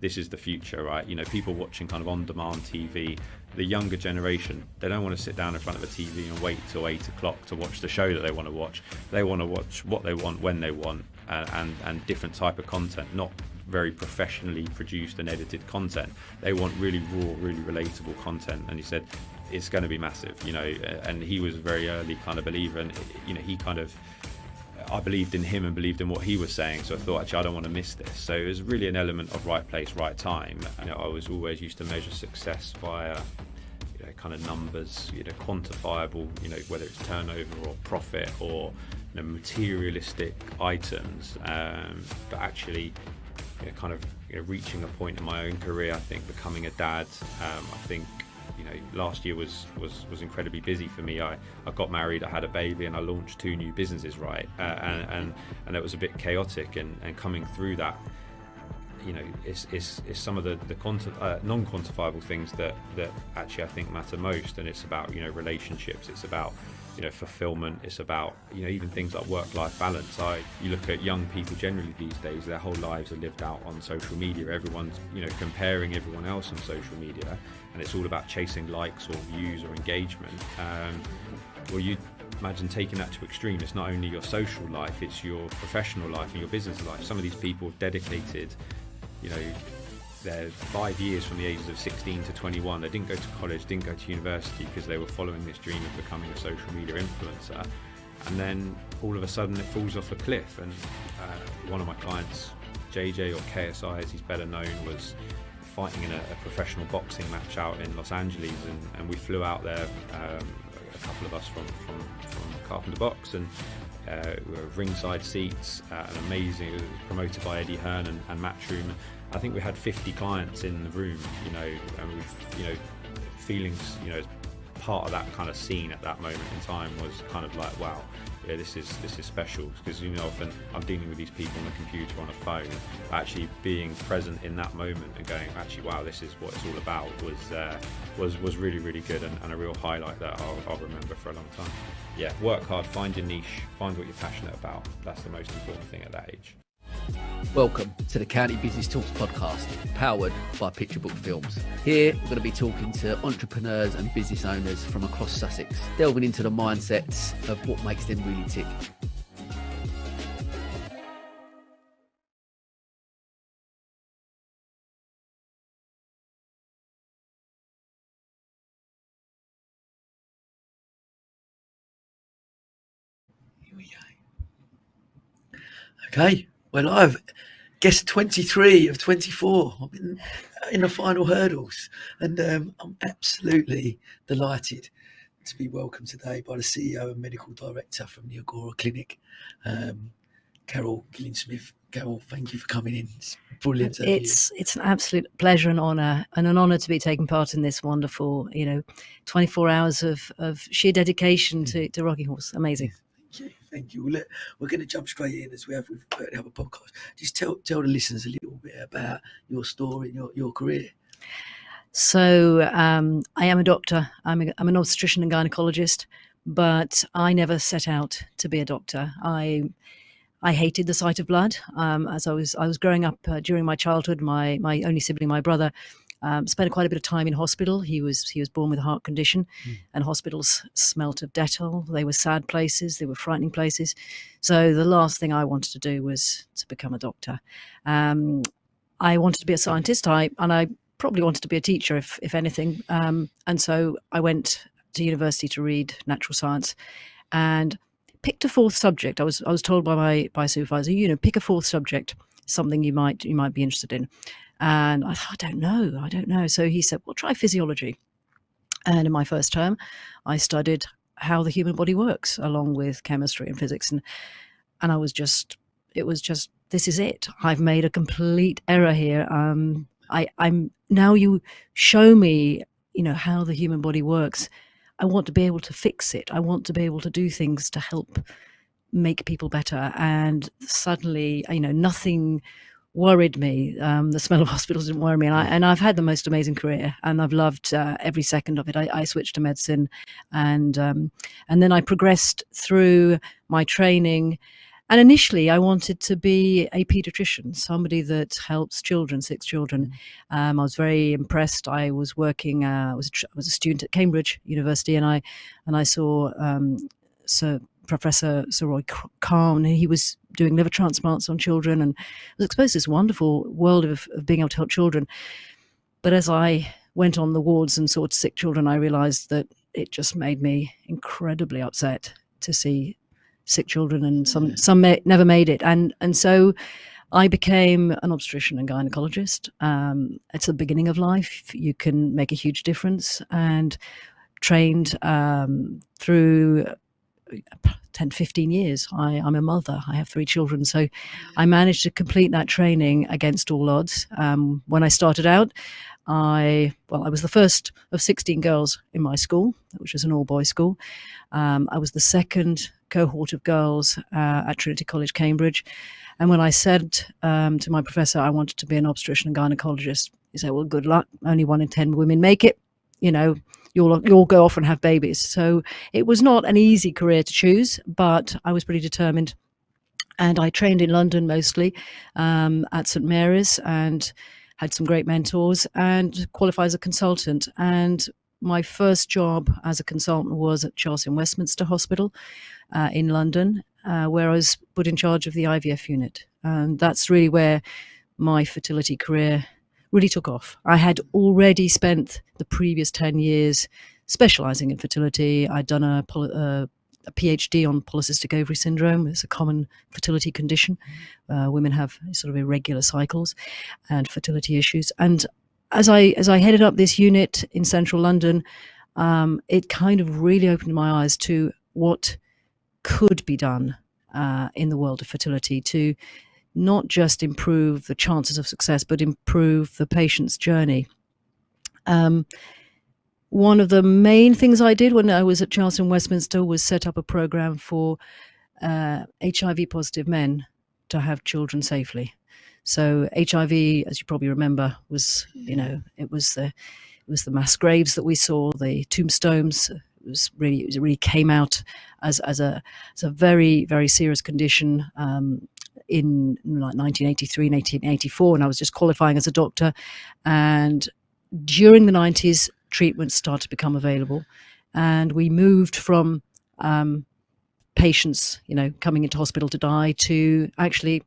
S19: this is the future, right? You know, people watching kind of on-demand TV, the younger generation, they don't want to sit down in front of a TV and wait till 8 o'clock to watch the show that they want to watch. They want to watch what they want, when they want, and different type of content, not very professionally produced and edited content. They want really raw, really relatable content. And he said, it's going to be massive, you know, and he was a very early kind of believer, and, you know, I believed in him and believed in what he was saying, so I thought, actually, I don't want to miss this. So it was really an element of right place, right time. You know, I was always used to measure success via, you know, kind of numbers, you know, quantifiable, you know, whether it's turnover or profit or, you know, materialistic items. But actually, you know, kind of, you know, reaching a point in my own career, I think becoming a dad, I think, you know, last year was incredibly busy for me. I got married, I had a baby, and I launched 2 new businesses, right? And it was a bit chaotic, and coming through that, you know, it's some of the non-quantifiable things that actually I think matter most. And it's about, you know, relationships, it's about, you know, fulfillment, it's about, you know, even things like work-life balance. You look at young people generally these days, their whole lives are lived out on social media. Everyone's, you know, comparing everyone else on social media, and it's all about chasing likes or views or engagement. Well, you imagine taking that to extreme. It's not only your social life, it's your professional life and your business life. Some of these people have dedicated, you know, they're 5 years from the ages of 16 to 21. They didn't go to college, didn't go to university, because they were following this dream of becoming a social media influencer. And then all of a sudden it falls off a cliff. And one of my clients, JJ, or KSI as he's better known, was fighting in a professional boxing match out in Los Angeles, and we flew out there, a couple of us from Carpenter Box, and we were ringside seats, an amazing, it was promoted by Eddie Hearn and Matchroom. I think we had 50 clients in the room, you know, and we've, you know, feelings, you know, as part of that kind of scene at that moment in time was kind of like, wow, yeah, this is special, because, you know, often I'm dealing with these people on a computer, on a phone. Actually being present in that moment and going, actually, wow, this is what it's all about, was really, really good, and a real highlight that I'll remember for a long time. Yeah, work hard, find your niche, find what you're passionate about. That's the most important thing at that age.
S11: Welcome to the County Business Talks podcast, powered by Picture Book Films. Here, we're going to be talking to entrepreneurs and business owners from across Sussex, delving into the mindsets of what makes them really tick.
S1: Here we go. Okay, we're live. Guest 23 of 24. I've been in the final hurdles, and I'm absolutely delighted to be welcomed today by the CEO and Medical Director from the Agora Clinic, Carol Gillian-Smith. Carol, thank you for coming in. It's brilliant to have you.
S20: It's an absolute pleasure and an honour to be taking part in this wonderful, 24 hours of sheer dedication to Rocking Horse. Amazing.
S1: Thank you. We're going to jump straight in as we have with the other podcast. Just tell the listeners a little bit about your story and your career.
S20: So I am a doctor. I'm an obstetrician and gynecologist, but I never set out to be a doctor. I hated the sight of blood. As I was growing up during my childhood, my only sibling, my brother, spent quite a bit of time in hospital. He was born with a heart condition, and hospitals smelt of Dettol. They were sad places. They were frightening places. So the last thing I wanted to do was to become a doctor. I wanted to be a scientist. And I probably wanted to be a teacher, if anything. And so I went to university to read natural science, and picked a fourth subject. I was told by my supervisor, pick a fourth subject, something you might be interested in. And I thought, I don't know. So he said, well, try physiology. And in my first term, I studied how the human body works, along with chemistry and physics. And it was just, this is it. I've made a complete error here. I'm now you show me, how the human body works. I want to be able to fix it. I want to be able to do things to help make people better. And suddenly, nothing worried me. The smell of hospitals didn't worry me, and I've had the most amazing career, and I've loved every second of it. I switched to medicine, and then I progressed through my training, And initially, I wanted to be a paediatrician, somebody that helps children, sick children. I was very impressed. I was working. I was a student at Cambridge University, and I saw Professor Sir Roy Kahn. He was doing liver transplants on children, and was exposed to this wonderful world of being able to help children. But as I went on the wards and saw sick children, I realised that it just made me incredibly upset to see sick children, and some never made it, and so I became an obstetrician and gynecologist. It's the beginning of life. You can make a huge difference, and trained through 10, 15 years. I'm a mother. I have 3 children, so I managed to complete that training against all odds. When I started out, I was the first of 16 girls in my school, which was an all-boys school. I was the second cohort of girls at Trinity College, Cambridge. And when I said to my professor I wanted to be an obstetrician and gynecologist, he said, well, good luck. Only 1 in 10 women make it. You know, you'll go off and have babies. So it was not an easy career to choose, but I was pretty determined. And I trained in London mostly at St Mary's, and had some great mentors, and qualified as a consultant. And my first job as a consultant was at Chelsea and Westminster Hospital in London, where I was put in charge of the IVF unit. And that's really where my fertility career really took off. I had already spent the previous 10 years specialising in fertility. I'd done a PhD on polycystic ovary syndrome. It's a common fertility condition. Women have sort of irregular cycles and fertility issues. And as I headed up this unit in central London, it kind of really opened my eyes to what could be done in the world of fertility to not just improve the chances of success, but improve the patient's journey. One of the main things I did when I was at Chelsea and Westminster was set up a program for HIV positive men to have children safely. So HIV, as you probably remember, was, you know, it was the mass graves that we saw, the tombstones. It really came out as a very, very serious condition in like 1983, 1984, and I was just qualifying as a doctor. And during the 90s, treatments started to become available, and we moved from patients, you know, coming into hospital to die to actually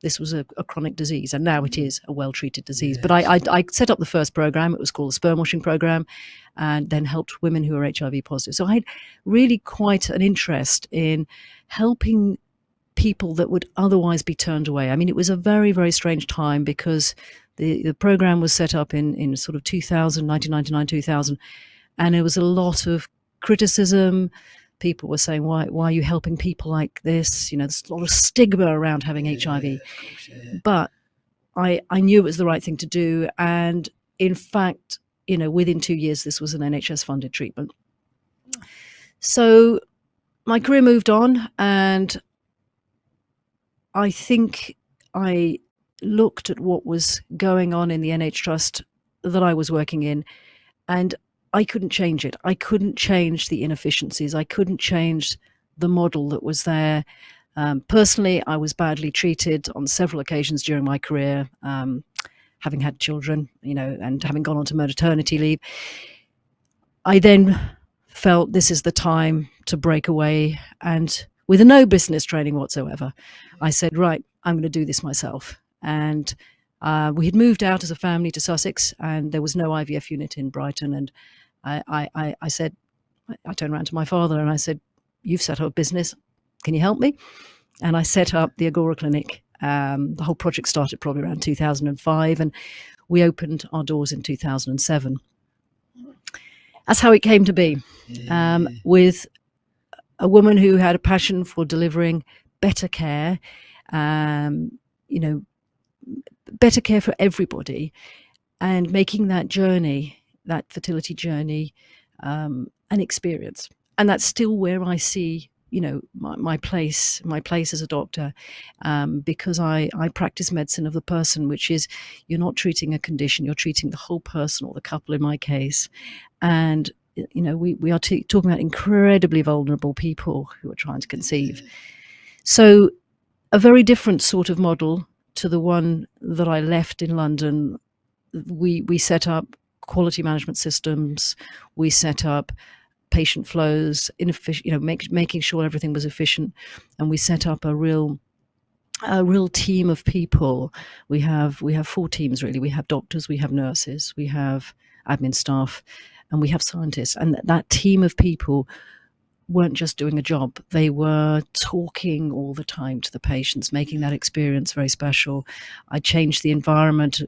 S20: this was a chronic disease, and now it is a well-treated disease. Yes. But I set up the first program. It was called the sperm washing program, and then helped women who are HIV positive. So I had really quite an interest in helping people that would otherwise be turned away. I mean, it was a very, very strange time because the program was set up in sort of 2000, 1999, 2000, and there was a lot of criticism. People were saying, why are you helping people like this? You know, there's a lot of stigma around having HIV. Of course, yeah. But I knew it was the right thing to do. And in fact, you know, within 2 years, this was an NHS-funded treatment. So my career moved on, and I think I looked at what was going on in the NH Trust that I was working in, and I couldn't change it. I couldn't change the inefficiencies. I couldn't change the model that was there. Personally, I was badly treated on several occasions during my career, having had children, you know, and having gone on to maternity leave. I then felt this is the time to break away, and with no business training whatsoever, I said, right, I'm going to do this myself. And we had moved out as a family to Sussex, and there was no IVF unit in Brighton. And I said, I turned around to my father and I said, you've set up a business. Can you help me? And I set up the Agora Clinic. The whole project started probably around 2005, and we opened our doors in 2007. That's how it came to be, with a woman who had a passion for delivering better care, you know, better care for everybody, and making that journey, that fertility journey, an experience. And that's still where I see, you know, my place as a doctor, because I practice medicine of the person, which is you're not treating a condition, you're treating the whole person, or the couple in my case. And, you know, we are talking about incredibly vulnerable people who are trying to conceive. So a very different sort of model to the one that I left in London. We set up quality management systems. We set up patient flows, making sure everything was efficient, and we set up a real team of people. We have 4 teams really. We have doctors, we have nurses, we have admin staff, and we have scientists. And that team of people weren't just doing a job, they were talking all the time to the patients, making that experience very special. I changed the environment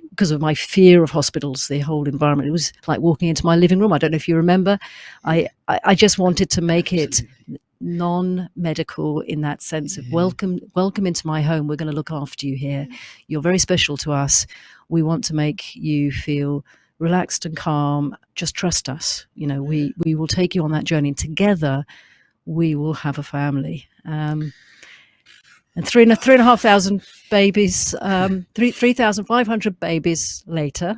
S20: because of my fear of hospitals. The whole environment, it was like walking into my living room. I don't know if you remember. I just wanted to make it non-medical in that sense of welcome into my home. We're going to look after you here. You're very special to us. We want to make you feel relaxed and calm. Just trust us. We will take you on that journey, and together we will have a family. And 3,500 babies, 3,500 babies later,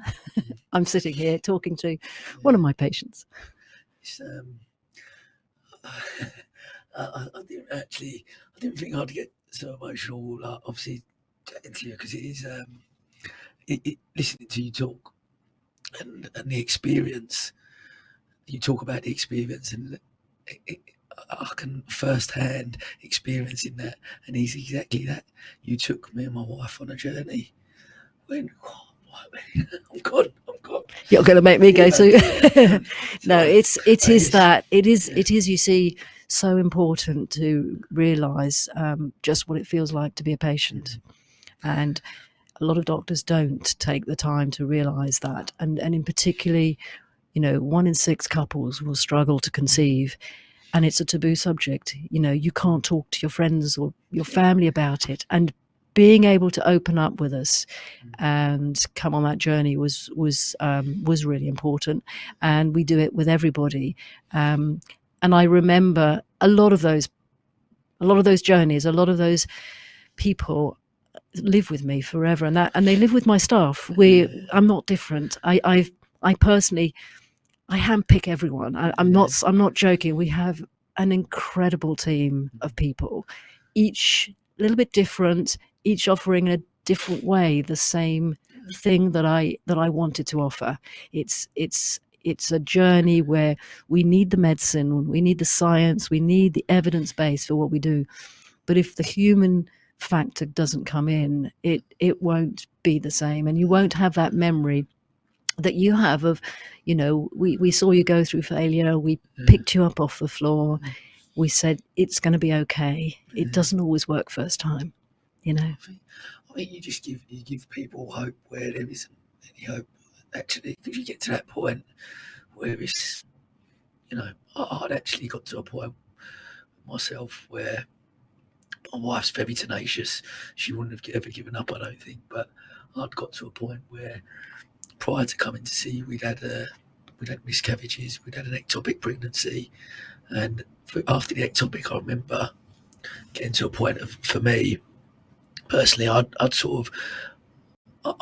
S20: I'm sitting here talking to one of my patients.
S1: I didn't think I'd get so emotional, obviously, chatting to you, because it is listening to you talk and the experience. You talk about the experience, and I can first-hand experiencing that, and it's exactly that. You took me and my wife on a journey. I'm gone.
S20: You're going to make me go too. No, it is. You see, so important to realise just what it feels like to be a patient, and a lot of doctors don't take the time to realise that, and in particularly, 1 in 6 couples will struggle to conceive, and it's a taboo subject. You can't talk to your friends or your family about it, and being able to open up with us and come on that journey was really important, and we do it with everybody. And I remember a lot of those journeys, a lot of those people live with me forever, and they live with my staff. I'm not different. I personally, I handpick everyone. I'm not joking. We have an incredible team of people, each a little bit different, each offering in a different way the same thing that I wanted to offer. It's a journey where we need the medicine, we need the science, we need the evidence base for what we do. But if the human factor doesn't come in, it won't be the same, and you won't have that memory that you have of, we saw you go through failure, we picked you up off the floor, we said it's going to be okay. It doesn't always work first time,
S1: I think you just give people hope where there isn't any hope, actually, because you get to that point where it's, I'd actually got to a point myself where my wife's very tenacious. She wouldn't have ever given up, I don't think, but I'd got to a point where prior to coming to see, we'd had miscarriages, we'd had an ectopic pregnancy, and after the ectopic, I remember getting to a point of, for me personally, I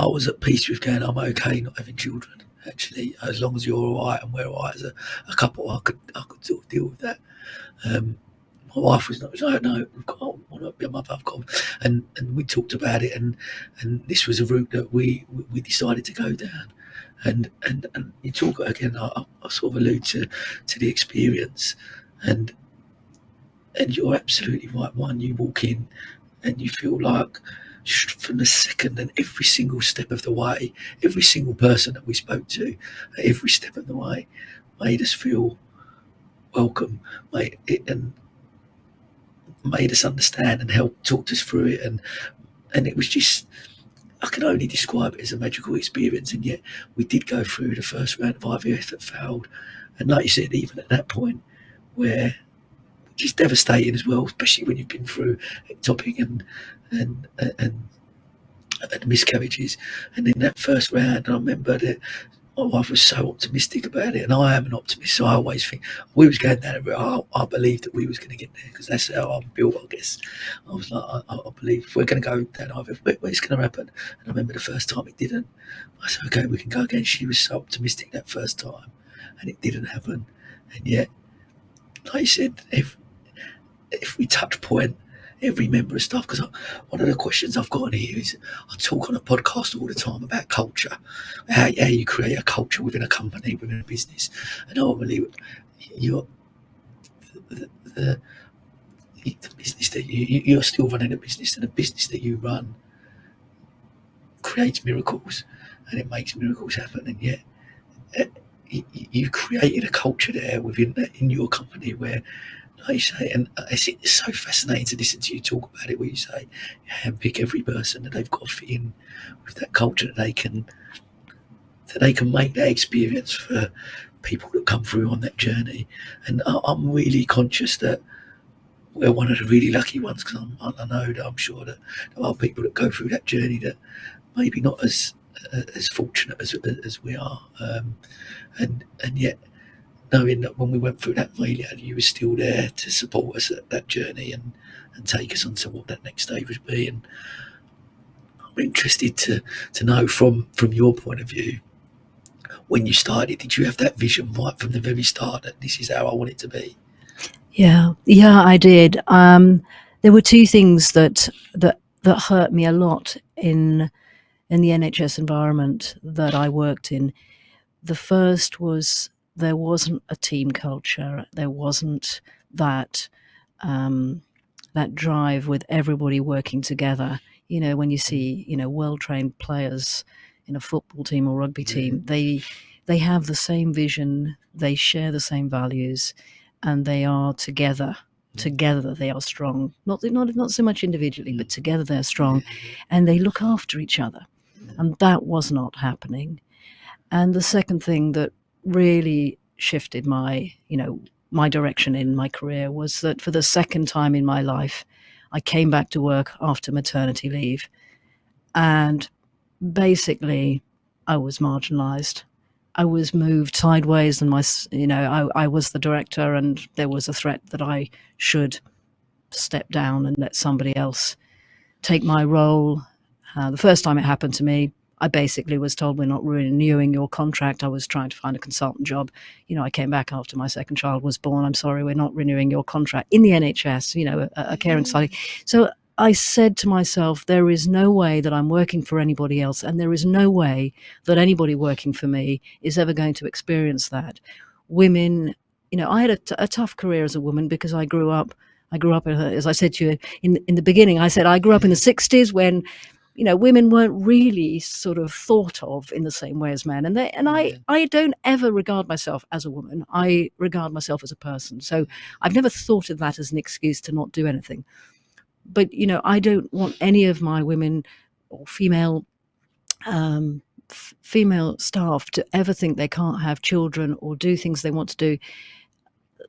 S1: was at peace with going, I'm okay not having children. Actually, as long as you're all right and we're all right as a couple, I could sort of deal with that. My wife was like, no, I want to be a mother. And we talked about it, and this was a route that we decided to go down. And you talk again, I sort of allude to the experience, and you're absolutely right. One, you walk in and you feel like from the second and every single step of the way, every single person that we spoke to, every step of the way, made us feel welcome, and made us understand and helped talk us through it, and it was just, I can only describe it as a magical experience. And yet we did go through the first round of IVF that failed, and like you said, even at that point, where just devastating as well, especially when you've been through ectopic and miscarriages. And in that first round, I remember that my wife was so optimistic about it, and I am an optimist, so I always think we was going down a route. I believed that we was going to get there, because that's how I'm built, I guess. I was like, I believe if we're going to go down IVF, it's going to happen. And I remember the first time it didn't. I said, okay, we can go again. She was so optimistic that first time, and it didn't happen. And yet, like you said, if we touch point, every member of staff, because one of the questions I've got on here is, I talk on a podcast all the time about culture, how you create a culture within a company, within a business, and ultimately you're the business that you're still running a business, and the business that you run creates miracles, and it makes miracles happen, and yet you created a culture there in your company where, like you say, and it's so fascinating to listen to you talk about it, where you say you handpick every person that they've got to fit in with that culture, that they can make that experience for people that come through on that journey. And I'm really conscious that we're one of the really lucky ones, because I know that I'm sure that there are people that go through that journey that maybe not as fortunate as we are, and yet knowing that when we went through that failure, you were still there to support us at that journey and take us on to what that next stage would be. And I'm interested to know from your point of view, when you started, did you have that vision right from the very start that this is how I want it to be?
S20: Yeah, I did. There were two things that hurt me a lot in the NHS environment that I worked in. The first was there wasn't a team culture. There wasn't that drive with everybody working together. You know, when you see, well-trained players in a football team or rugby team, they have the same vision, they share the same values, and they are together. Together they are strong. Not so much individually, but together they're strong, and they look after each other. And that was not happening. And the second thing that really shifted my direction in my career was that for the second time in my life, I came back to work after maternity leave, and basically I was marginalized. I was moved sideways, and I was the director, and there was a threat that I should step down and let somebody else take my role. The first time it happened to me, I basically was told, we're not renewing your contract. I was trying to find a consultant job. I came back after my second child was born. I'm sorry, we're not renewing your contract in the NHS, a caring society. So I said to myself, there is no way that I'm working for anybody else, and there is no way that anybody working for me is ever going to experience that. Women, I had a tough career as a woman, because I grew up, as I said to you in the beginning, I said I grew up in the 60s when women weren't really sort of thought of in the same way as men. And I don't ever regard myself as a woman. I regard myself as a person. So I've never thought of that as an excuse to not do anything. But, I don't want any of my women or female staff to ever think they can't have children or do things they want to do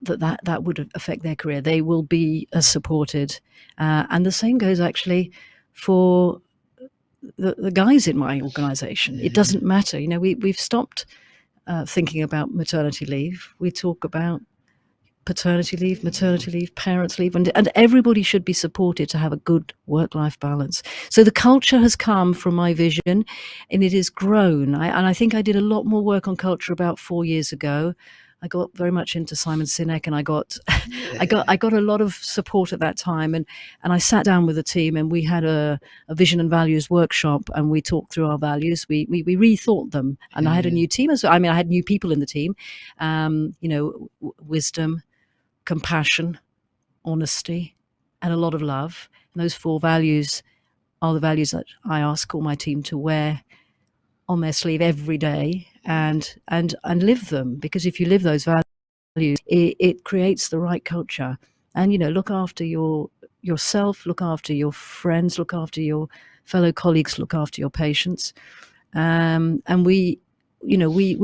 S20: that would affect their career. They will be supported. And the same goes actually for the guys in my organisation. It doesn't matter. We've stopped thinking about maternity leave. We talk about paternity leave, maternity leave, parents' leave, and everybody should be supported to have a good work-life balance. So the culture has come from my vision, and it has grown. And I think I did a lot more work on culture about 4 years ago. I got very much into Simon Sinek, and I got a lot of support at that time. And I sat down with the team, and we had a vision and values workshop, and we talked through our values. We rethought them, and I had a new team as well. I mean, I had new people in the team. Wisdom, compassion, honesty, and a lot of love. And those 4 values are the values that I ask all my team to wear on their sleeve every day and live them. Because if you live those values, it creates the right culture. And look after yourself, look after your friends, look after your fellow colleagues, look after your patients. And we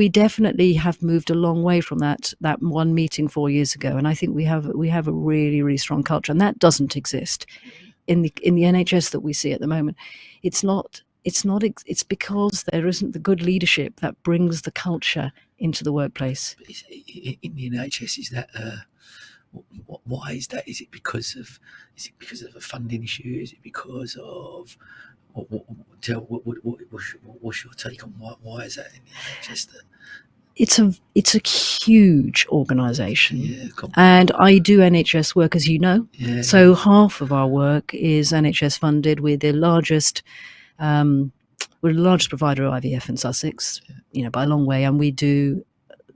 S20: definitely have moved a long way from that one meeting 4 years ago, and I think we have a really, really strong culture, and that doesn't exist in the NHS that we see at the moment. It's because there isn't the good leadership that brings the culture into the workplace.
S1: In the NHS, is that why is that? Is it because of a funding issue? Is it because of what's your take on why is that in the NHS?
S20: it's a huge organisation, and I do NHS work, as you know. So half of our work is NHS funded. We're the largest. We're the largest provider of IVF in Sussex, by a long way, and we do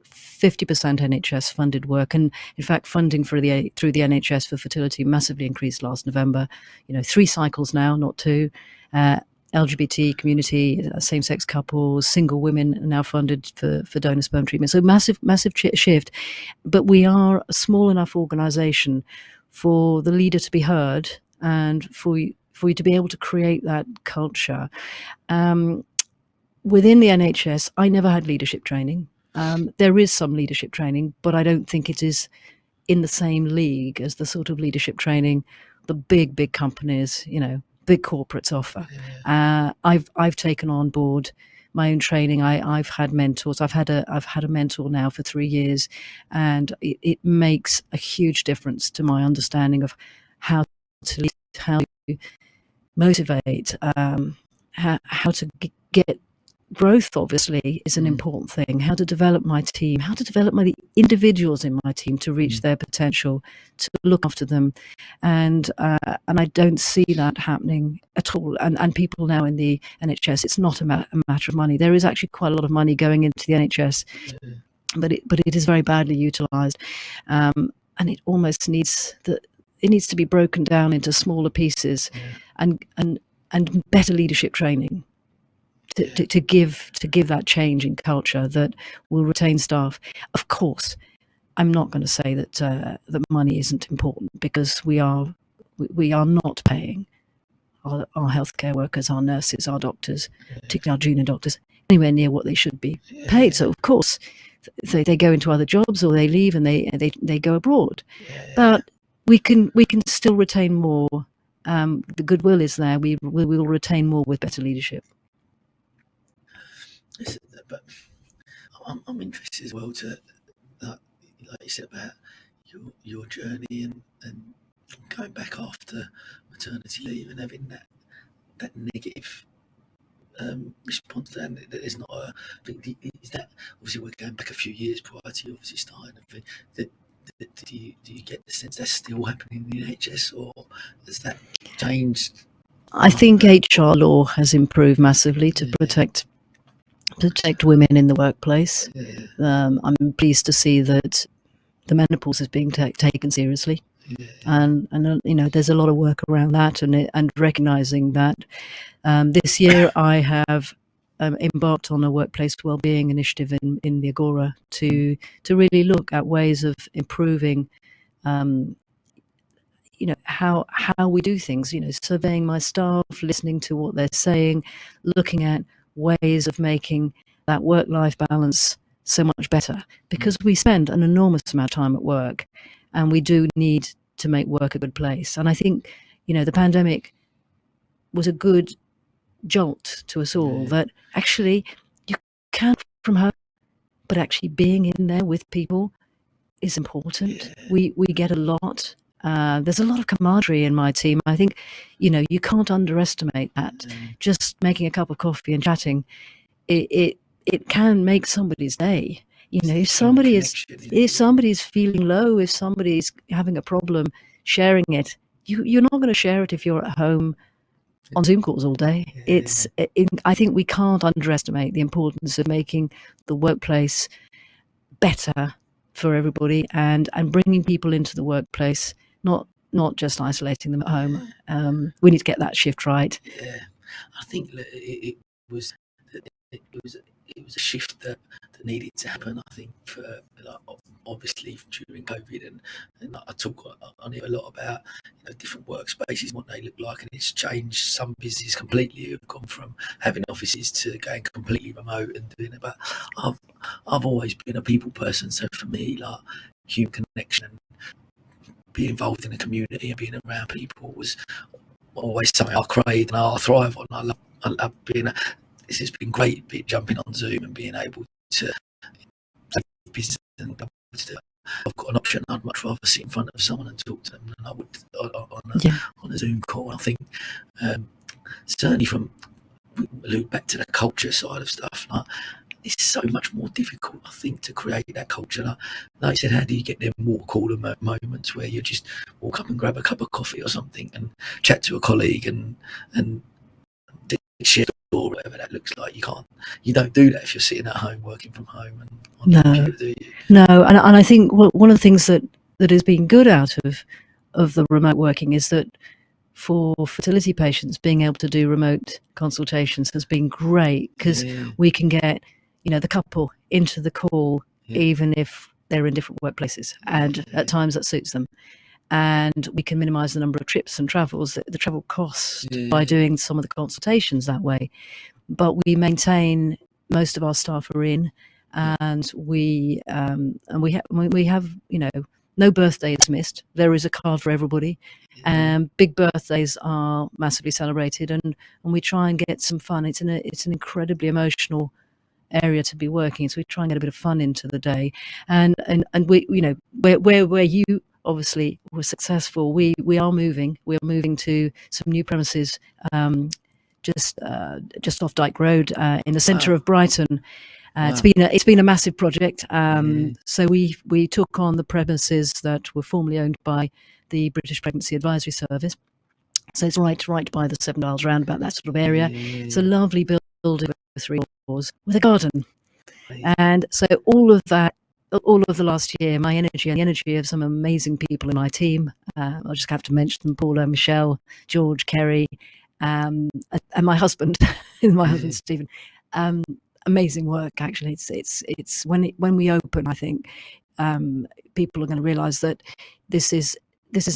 S20: 50% NHS funded work. And in fact, funding through the NHS for fertility massively increased last November. 3 cycles now, not 2. LGBT community, same-sex couples, single women are now funded for donor sperm treatment. So massive shift. But we are a small enough organisation for the leader to be heard and for you to be able to create that culture. Within the NHS, I never had leadership training. There is some leadership training, but I don't think it is in the same league as the sort of leadership training the big companies, big corporates offer. I've taken on board my own training. I've had mentors. I've had a mentor now for 3 years, and it makes a huge difference to my understanding of how to lead, how to motivate, how to get growth. Obviously is an important thing. How to develop my team, how to develop the individuals in my team to reach their potential, to look after them, and I don't see that happening at all. And people now in the NHS, it's not a matter of money. There is actually quite a lot of money going into the NHS, but it is very badly utilised, and it almost needs to be broken down into smaller pieces, and better leadership training. To give that change in culture that will retain staff. Of course, I'm not going to say that money isn't important, because we are not paying our healthcare workers, our nurses, our doctors, particularly our junior doctors, anywhere near what they should be paid. So of course, they go into other jobs, or they leave and they go abroad. But we can still retain more. The goodwill is there. We will retain more with better leadership.
S1: But I'm interested as well to, like you said, about your journey and going back after maternity leave and having that negative response to that. There's not a thing. Is that, obviously we're going back a few years prior to you obviously starting a thing, do you get the sense that's still happening in the NHS, or has that changed?
S20: I think HR law has improved massively to protect women in the workplace. I'm pleased to see that the menopause is being taken seriously, and there's a lot of work around that, and recognising that. This year I have embarked on a workplace wellbeing initiative in the Agora to really look at ways of improving how we do things, surveying my staff, listening to what they're saying, looking at ways of making that work-life balance so much better, because we spend an enormous amount of time at work, and we do need to make work a good place. And I think the pandemic was a good jolt to us all, that actually you can work from home, but actually being in there with people is important. We get a lot. There's a lot of camaraderie in my team. I think, you can't underestimate that. Just making a cup of coffee and chatting, it can make somebody's day. If somebody's feeling low, if somebody's having a problem, sharing it, you're not going to share it if you're at home on Zoom calls all day. I think we can't underestimate the importance of making the workplace better for everybody, and bringing people into the workplace, not just isolating them at home. We need to get that shift right.
S1: I think that it was a shift that needed to happen. I think for obviously during COVID, and I talk on it a lot about different workspaces, what they look like, and it's changed. Some businesses completely have gone from having offices to going completely remote and doing it. But I've always been a people person, so for me, like human connection and being involved in a community and being around people was always something I craved and I thrive on. I love being. This has been great, jumping on Zoom and being able to play business and be able to do it. I've got an option. I'd much rather sit in front of someone and talk to them than I would on a Zoom call. I think certainly we allude back to the culture side of stuff. Like, it's so much more difficult, I think, to create that culture. Like I said, how do you get them water cooler moments where you just walk up and grab a cup of coffee or something and chat to a colleague and share or whatever that looks like? You don't do that if you're sitting at home working from home and on the computer, do you?
S20: No, and I think one of the things that has been good out of the remote working is that for fertility patients, being able to do remote consultations has been great, because we can get, the couple into the call, even if they're in different workplaces, and at times that suits them. And we can minimize the number of trips and travels, the travel cost, by doing some of the consultations that way. But we maintain, most of our staff are in, and we have, no birthdays missed. There is a card for everybody. Big birthdays are massively celebrated, and we try and get some fun. It's an incredibly emotional area to be working, so we try and get a bit of fun into the day. And we, where you obviously were successful, we are moving to some new premises, just off Dyke Road, in the centre of Brighton. It's been a massive project. So we took on the premises that were formerly owned by the British Pregnancy Advisory Service. So it's right by the Seven Dials roundabout, that sort of area. It's a lovely building with 3 floors with a garden. And so all of the last year, my energy and the energy of some amazing people in my team, I'll just have to mention them: Paula, Michelle, George, Kerry, and my husband, Stephen. Amazing work, actually. It's when we open, I think people are going to realise that this is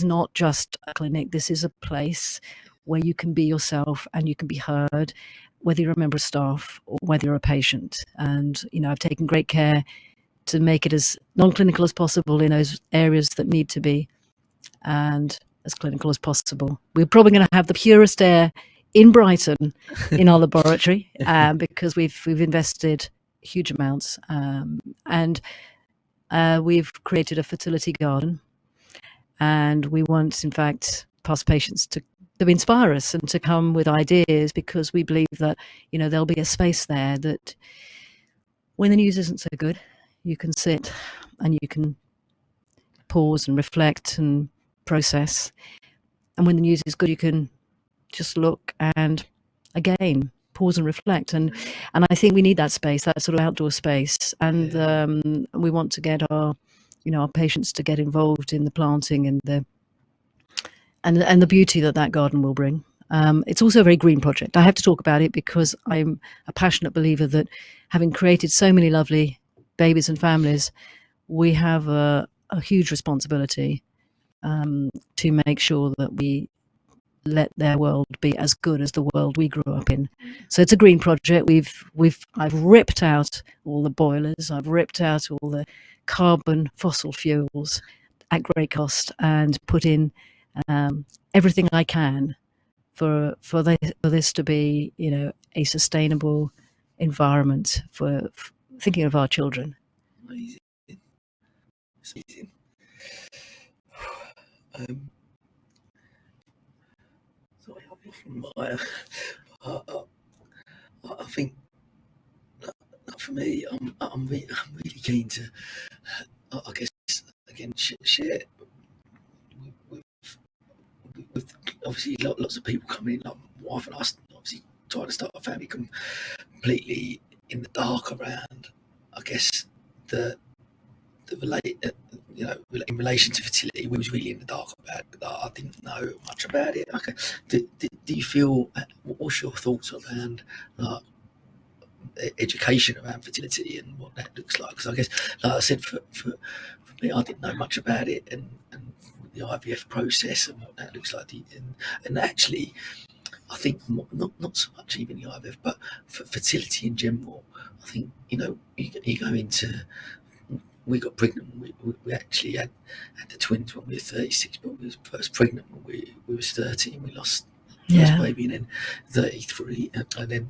S20: not just a clinic. This is a place where you can be yourself and you can be heard, whether you're a member of staff or whether you're a patient. And I've taken great care to make it as non-clinical as possible in those areas that need to be, and as clinical as possible. We're probably going to have the purest air in Brighton in our laboratory, because we've invested huge amounts, and we've created a fertility garden, and we want, in fact, past patients to inspire us and to come with ideas, because we believe that there'll be a space there that when the news isn't so good, you can sit and you can pause and reflect and process, and when the news is good, you can just look and again pause and reflect. And I think we need that space, that sort of outdoor space, and we want to get our patients to get involved in the planting and the beauty that garden will bring. It's also a very green project. I have to talk about it because I'm a passionate believer that, having created so many lovely babies and families, we have a huge responsibility to make sure that we let their world be as good as the world we grew up in. So it's a green project. I've ripped out all the boilers, I've ripped out all the carbon fossil fuels at great cost, and put in everything I can for this to be a sustainable environment for thinking of our children.
S1: Amazing. It's amazing. Sorry, I'm off from my. I think for me, I'm really keen to, I guess, again, share with obviously lots of people coming in. Like my wife and I, obviously trying to start a family completely in the dark around, I guess, the in relation to fertility. We was really in the dark about it. I didn't know much about it. Okay, do you feel? What's your thoughts around education around fertility and what that looks like? Because I guess, like I said, for me, I didn't know much about it, and the IVF process and what that looks like, and actually, I think not so much even the IVF, but for fertility in general. I think you go into. We got pregnant. We actually had the twins when we were 36, but we were first pregnant when we was 30, and we lost the first baby, and then 33, and then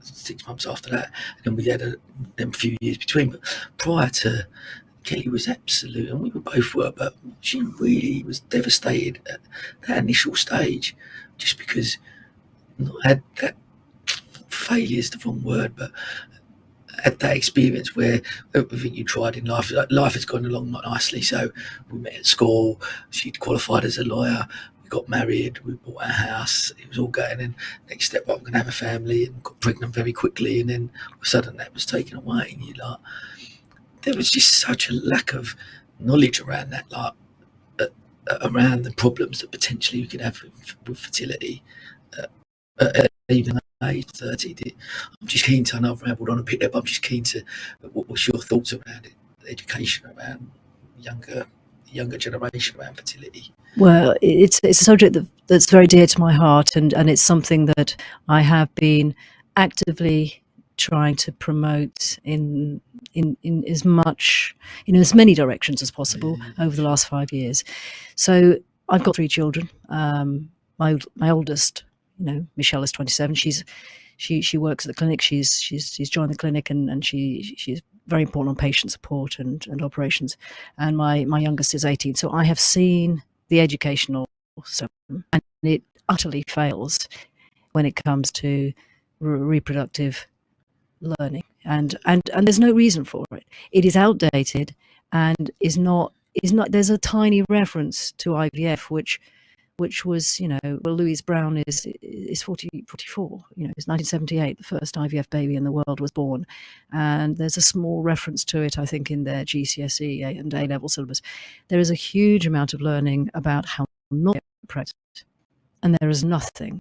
S1: 6 months after that, and then we had them few years between. But prior to, Kelly was absolute, and we both were, but she really was devastated at that initial stage, just because I had that failure is the wrong word, but had that experience where everything you tried in life, like, life has gone along nicely. So we met at school. She'd qualified as a lawyer. We got married. We bought our house. It was all going. And next step, I'm going to have a family, and got pregnant very quickly. And then all of a sudden, that was taken away. And you're like, there was just such a lack of knowledge around that, like around the problems that potentially you could have with fertility. Even age 30, I'm just keen to, I know I've rambled on a bit there, but I'm just keen to, what's your thoughts around it, education around younger generation around fertility?
S20: Well, it's a subject that's very dear to my heart, and it's something that I have been actively trying to promote in as much, as many directions as possible over the last 5 years. So I've got 3 children. My oldest, Michelle, is 27. She works at the clinic. She's joined the clinic, and she's very important on patient support and operations. And my youngest is 18. So I have seen the educational system, and it utterly fails when it comes to reproductive learning, and there's no reason for it. It is outdated, and is not. There's a tiny reference to IVF, which was, well, Louise Brown is 44. It's 1978. The first IVF baby in the world was born, and there's a small reference to it, I think, in their GCSE and A-level syllabus. There is a huge amount of learning about how not to get pregnant, and there is nothing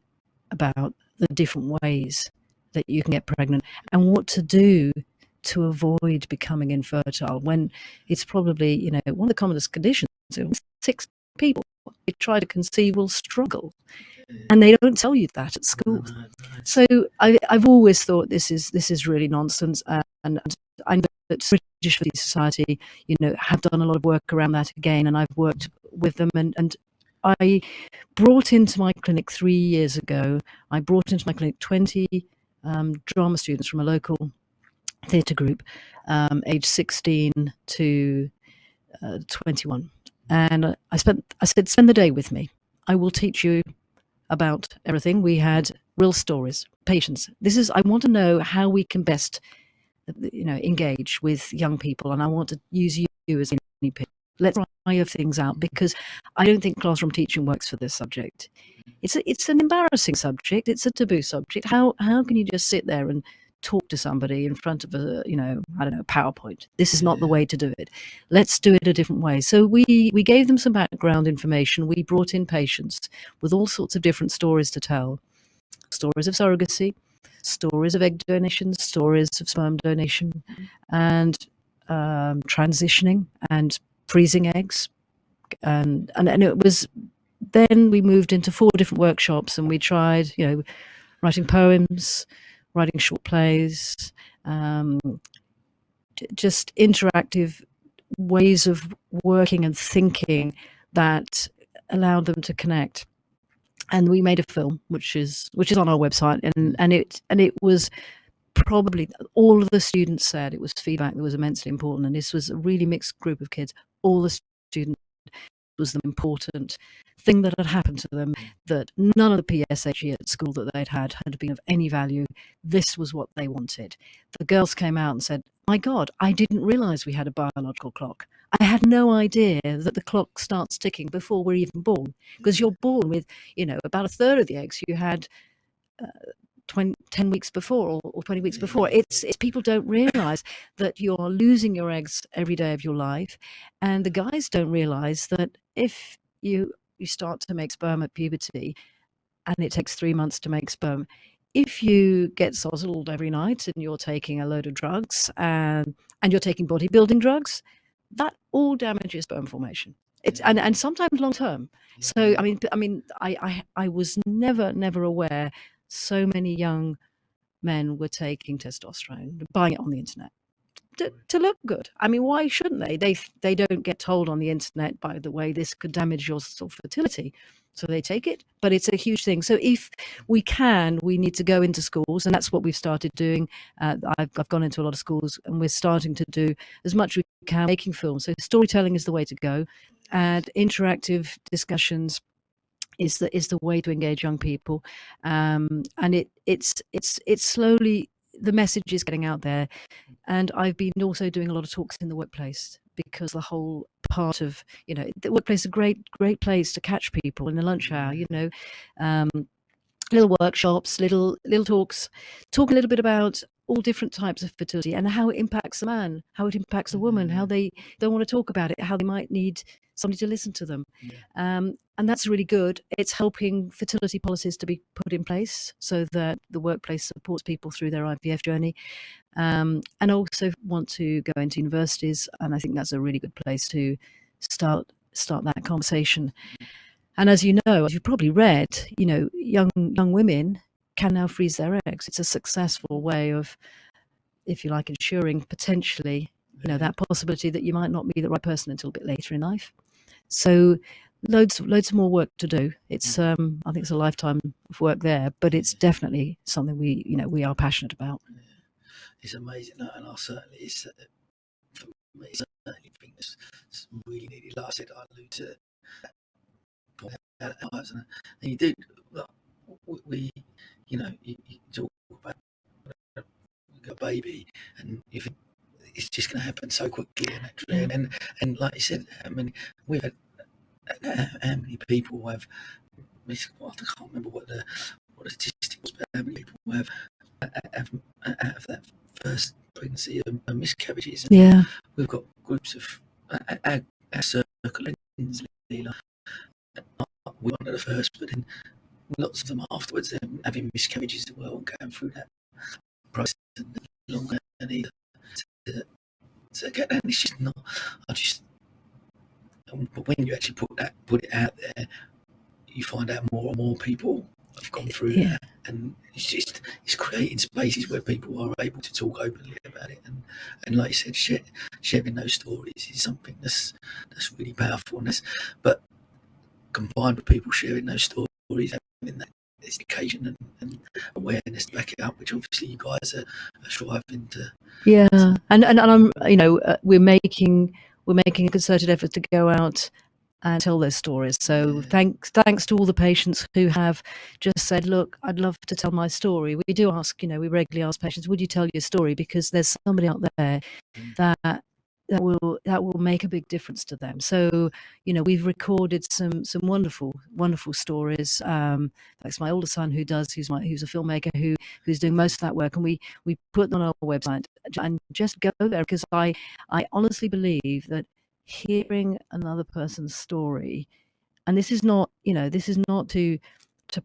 S20: about the different ways that you can get pregnant and what to do to avoid becoming infertile, when it's probably, one of the commonest conditions. 6 people who try to conceive will struggle, and they don't tell you that at school. So I've always thought this is really nonsense, and I know that British Fertility Society, have done a lot of work around that again, and I've worked with them, and I brought into my clinic 3 years ago. I brought into my clinic 20 drama students from a local theatre group, aged 16 to 21. And I said, spend the day with me. I will teach you about everything. We had real stories, patients. I want to know how we can best, engage with young people. And I want to use you as a guinea pig. Let's try things out, because I don't think classroom teaching works for this subject. It's an embarrassing subject. It's a taboo subject. How can you just sit there and talk to somebody in front of a, PowerPoint? This is not the way to do it. Let's do it a different way. So we gave them some background information. We brought in patients with all sorts of different stories to tell. Stories of surrogacy, stories of egg donations, stories of sperm donation, and transitioning and freezing eggs. And it was, then we moved into 4 different workshops, and we tried, writing poems, writing short plays, just interactive ways of working and thinking that allowed them to connect. And we made a film, which is on our website, and it was probably, all of the students said it was feedback that was immensely important, and this was a really mixed group of kids. All the students, was the important thing that had happened to them, that none of the PSHE at school that they'd had been of any value. This was what they wanted. The girls came out and said, my God, I didn't realize we had a biological clock. I had no idea that the clock starts ticking before we're even born, because you're born with, about a third of the eggs you had 10 weeks before or 20 weeks before. It's people don't realize that you're losing your eggs every day of your life, and the guys don't realize that if you start to make sperm at puberty, and it takes 3 months to make sperm, if you get sozzled every night and you're taking a load of drugs and you're taking bodybuilding drugs, that all damages sperm formation. It's and sometimes long term. So I was never aware so many young men were taking testosterone, buying it on the internet to look good. Why shouldn't they? They don't get told on the internet, by the way, this could damage your fertility. So they take it, but it's a huge thing. So if we need to go into schools, and that's what we've started doing. I've gone into a lot of schools, and we're starting to do as much as we can, making films. So storytelling is the way to go, and interactive discussions is the way to engage young people. And it's slowly the message is getting out there. And I've been also doing a lot of talks in the workplace, because the whole part of, the workplace is a great place to catch people in the lunch hour, little workshops, little talks, talk a little bit about all different types of fertility and how it impacts the man, how it impacts the woman, how they don't want to talk about it, how they might need somebody to listen to them. And that's really good. It's helping fertility policies to be put in place so that the workplace supports people through their IVF journey. And also want to go into universities, and I think that's a really good place to start that conversation. And as you know, as you've probably read, young women can now freeze their eggs. It's a successful way of, if you like, ensuring potentially, that possibility that you might not be the right person until a bit later in life. So loads more work to do. It's I think it's a lifetime of work there, but it's definitely something we are passionate about.
S1: It's amazing, and I certainly, for me, certainly think it's really needed. Like I said, I allude to lives, and you do. We you talk about a baby, and you think it's just going to happen so quickly and naturally, and like you said, I mean, we've had how many people have. I can't remember what the statistic was, but how many people have that first pregnancy and miscarriages. And
S20: yeah,
S1: we've got groups of our circle in Leela. We're one of the first, but then lots of them afterwards, having miscarriages as well and going through that process and longer than either. So get that. It's just not. But when you actually put it out there, you find out more and more people have gone through that, and it's creating spaces where people are able to talk openly about it, and like you said, sharing those stories is something that's really powerful, but combined with people sharing those stories, having that education and awareness to back it up, which obviously you guys are striving to.
S20: Yeah, and I'm we're making a concerted effort to go out and tell their stories. So thanks to all the patients who have just said, look, I'd love to tell my story. We do ask, we regularly ask patients, would you tell your story? Because there's somebody out there that will make a big difference to them. So, we've recorded some wonderful stories. That's my older son who's a filmmaker who's doing most of that work, and we put them on our website, and just go there, because I honestly believe that hearing another person's story, and this is not to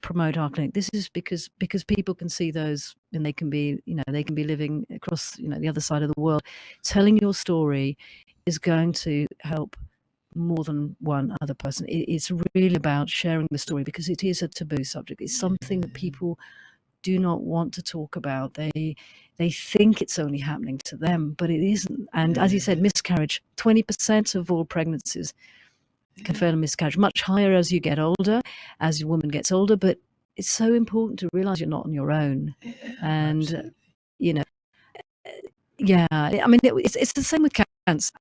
S20: promote our clinic. This is because people can see those, and they can be living across the other side of the world. Telling your story is going to help more than one other person. It's really about sharing the story, because it is a taboo subject. It's something that people do not want to talk about. They think it's only happening to them, but it isn't. And as you said, miscarriage, 20% of all pregnancies can fail a miscarriage, much higher as you get older, as your woman gets older. But it's so important to realize you're not on your own. And
S1: absolutely.
S20: I mean, it's the same with cancer.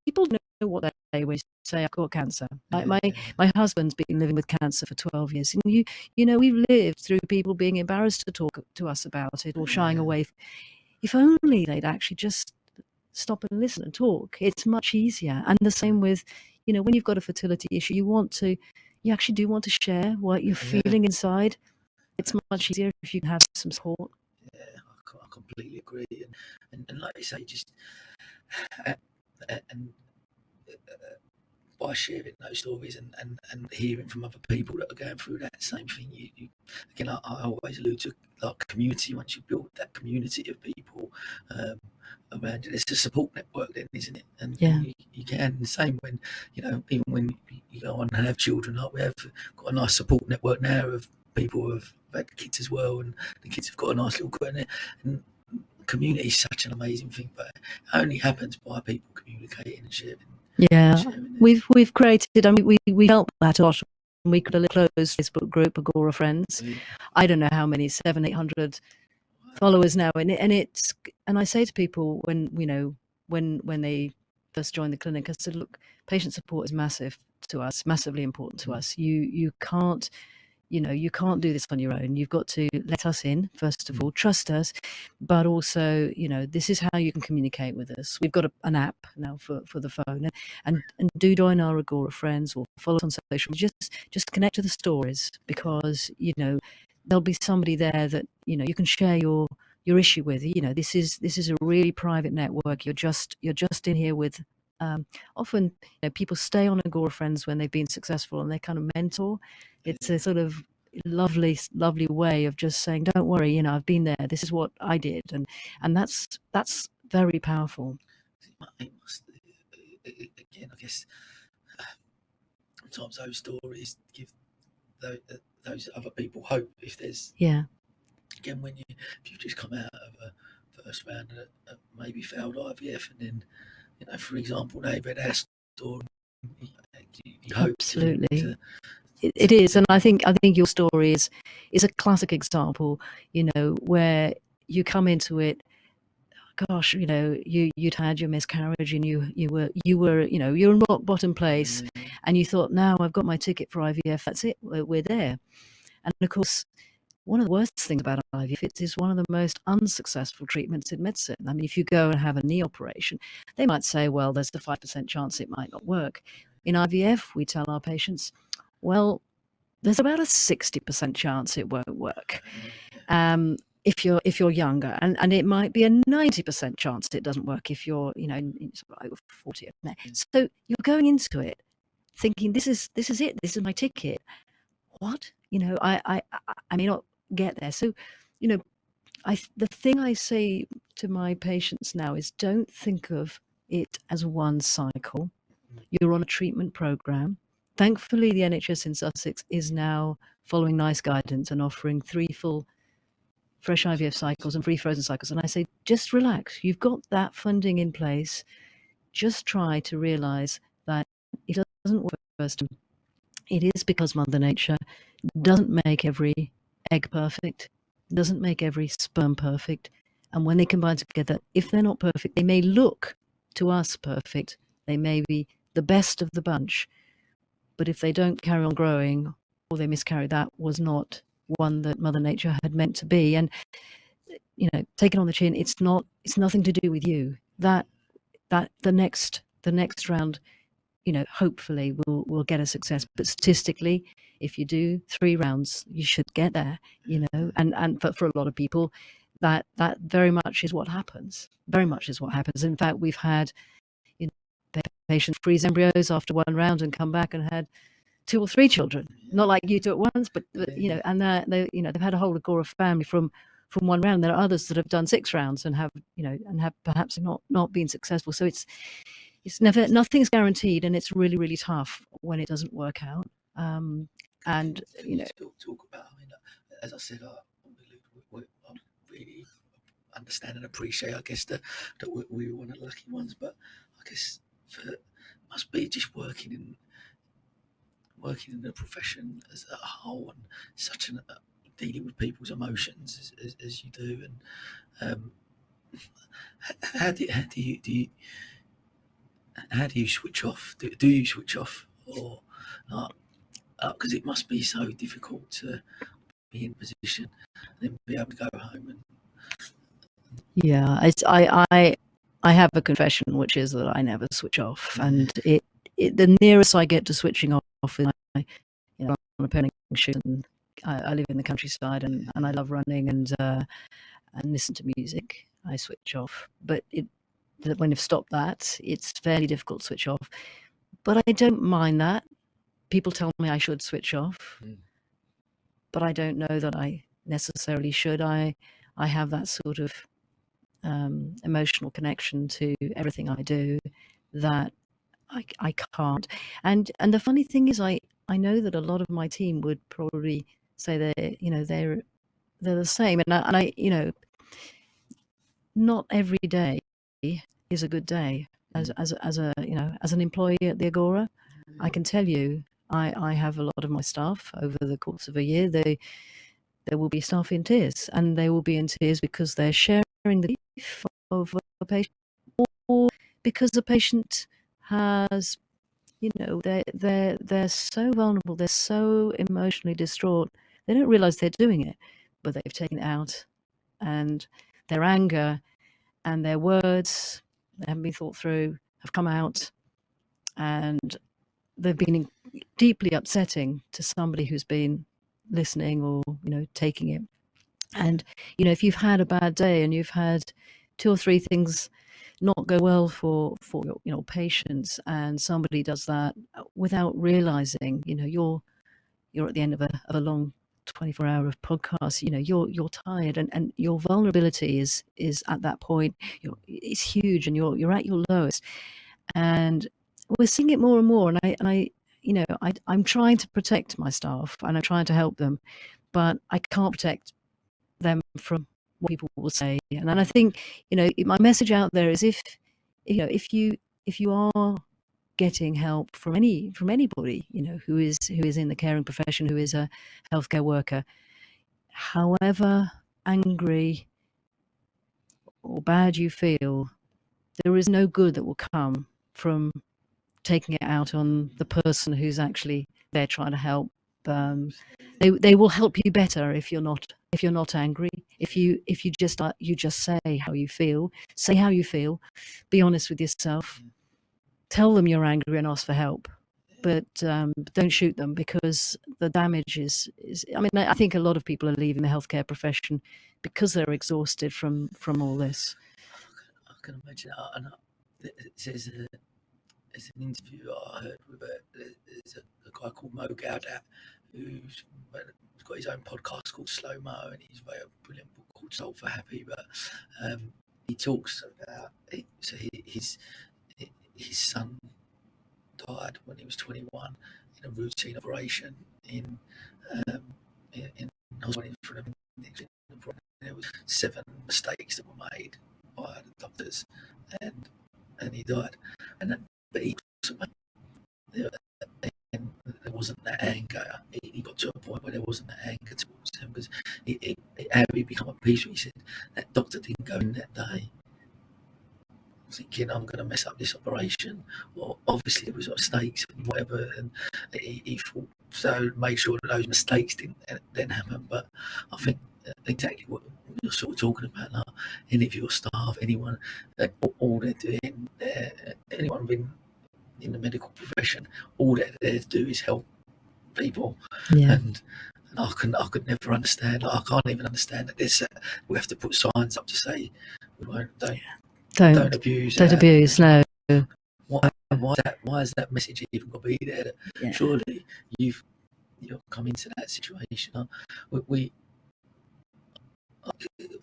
S20: People know what they say when you say I've got cancer. Like my husband's been living with cancer for 12 years, and we've lived through people being embarrassed to talk to us about it or shying away. If only they'd actually just stop and listen and talk, it's much easier. And the same with, when you've got a fertility issue, you actually do want to share what you're feeling inside. It's much easier if you can have some support.
S1: Yeah, I completely agree. And like you say, just by sharing those stories and hearing from other people that are going through that same thing, you again, I always allude to like community. Once you build that community of people around it, it's a support network then, isn't it? And you can, the same when, even when you go on and have children, like we have got a nice support network now of people who have had kids as well, and the kids have got a nice little group in there. And community is such an amazing thing, but it only happens by people communicating and sharing.
S20: Yeah, we've created. I mean, we help that a lot. We got a little closed Facebook group, Agora Friends. I don't know how many, 700-800 followers now, and I say to people when they first join the clinic, I said, look, patient support is massive to us, massively important to us. You can't you can't do this on your own. You've got to let us in, first of all, trust us, but also, this is how you can communicate with us. We've got an app now for the phone, and do join our Agora friends or follow us on social. Just connect to the stories, because, there'll be somebody there that, you can share your issue with. This is a really private network. You're just in here with, often, people stay on Agora friends when they've been successful, and they kind of mentor. It's a sort of lovely way of just saying, don't worry, I've been there, this is what I did, and that's very powerful.
S1: It must, again, I guess sometimes those stories give those other people hope. If there's, again, if you've just come out of a first round of maybe failed IVF, and then, for example, they've had our story, you hope
S20: Absolutely. It is, and I think your story is a classic example, where you come into it, gosh, you'd had your miscarriage, and you were you're in rock bottom place, and you thought, now I've got my ticket for IVF, that's it, we're there. And of course, one of the worst things about IVF, it is one of the most unsuccessful treatments in medicine. I mean, if you go and have a knee operation, they might say, well, there's a 5% chance it might not work. In IVF, we tell our patients, well, there's about a 60% chance it won't work if you're younger, and it might be a 90% chance it doesn't work if you're over 40. So you're going into it thinking, this is it, this is my ticket. What? I may not get there. So the thing I say to my patients now is, don't think of it as one cycle. You're on a treatment program. Thankfully, the NHS in Sussex is now following NICE guidance and offering 3 full fresh IVF cycles and free frozen cycles. And I say, just relax. You've got that funding in place. Just try to realize that it doesn't work first. It is because Mother Nature doesn't make every egg perfect, doesn't make every sperm perfect. And when they combine together, if they're not perfect, they may look to us perfect. They may be the best of the bunch. But if they don't carry on growing, or they miscarry, that was not one that Mother Nature had meant to be. And take it on the chin. It's nothing to do with you. That the next round, hopefully will get a success. But statistically, if you do 3 rounds, you should get there. And for a lot of people, that very much is what happens. Very much is what happens. In fact, we've had patients freeze embryos after 1 round and come back and had 2 or 3 children, not like you 2 at once, but and they've had a whole Agora family from 1 round. There are others that have done 6 rounds and have perhaps not been successful. So it's nothing's guaranteed, and it's really, really tough when it doesn't work out. And
S1: talk about, as I said, I really understand and appreciate, I guess, that we were one of the lucky ones, but I guess must be just working in the profession as a whole, and such dealing with people's emotions as you do, and how do you switch off? Do you switch off, or not? Because it must be so difficult to be in a position and then be able to go home.
S20: Yeah, I have a confession, which is that I never switch off, and the nearest I get to switching off is on a penning shoot, and I live in the countryside, and I love running and listen to music. I switch off, but when I've stopped that, it's fairly difficult to switch off. But I don't mind that. People tell me I should switch off, but I don't know that I necessarily should. I have that sort of emotional connection to everything I do that I can't. And the funny thing is, I know that a lot of my team would probably say they're the same, and I not every day is a good day as an employee at the Agora. I can tell you, I have a lot of my staff over the course of a year. There will be staff in tears, and they will be in tears because they're sharing the of a patient, or because the patient has you know, they're so vulnerable, they're so emotionally distraught. They don't realize they're doing it, but they've taken it out, and their anger and their words, they haven't been thought through, have come out, and they've been deeply upsetting to somebody who's been listening or, you know, taking it. And, you know, if you've had a bad day and you've had 2 or 3 things not go well for your, you know, patients, and somebody does that without realizing, you know, you're at the end of a long 24-hour podcast, you know, you're tired, and your vulnerability is at that point, it's huge, and you're at your lowest. And we're seeing it more and more, and I you know, I'm trying to protect my staff, and I'm trying to help them, but I can't protect them from what people will say. And then I think, you know, my message out there is, if you know, if you are getting help from anybody, you know, who is in the caring profession, who is a healthcare worker, however angry or bad you feel, there is no good that will come from taking it out on the person who's actually there trying to help. They will help you better if you're not angry. If you just say how you feel, be honest with yourself, tell them you're angry and ask for help, but don't shoot them, because the damage is. I mean, I think a lot of people are leaving the healthcare profession because they're exhausted from all this.
S1: I can imagine. And it says there's an interview I heard with there's a guy called Mo Gaudat, who's got his own podcast called Slow Mo, and he's wrote a brilliant book called Soul for Happy. But he talks about his son died when he was 21 in a routine operation in hospital for him. There was 7 mistakes that were made by the doctors, and he died. But he there wasn't that anger. He got to a point where there wasn't that anger towards him, because how he become at peace. He said that doctor didn't go in that day thinking, I'm going to mess up this operation. Well, obviously there was mistakes and whatever, and he thought, so made sure that those mistakes didn't happen. But I think exactly what you're sort of talking about now, any of your staff, anyone, all they're doing, anyone been in the medical profession, all they're there to do is help people.
S20: Yeah.
S1: And I could never understand. I can't even understand that we have to put signs up to say we don't abuse.
S20: Don't abuse. No.
S1: Why is that message even got to be there?
S20: Yeah.
S1: Surely you've come into that situation. The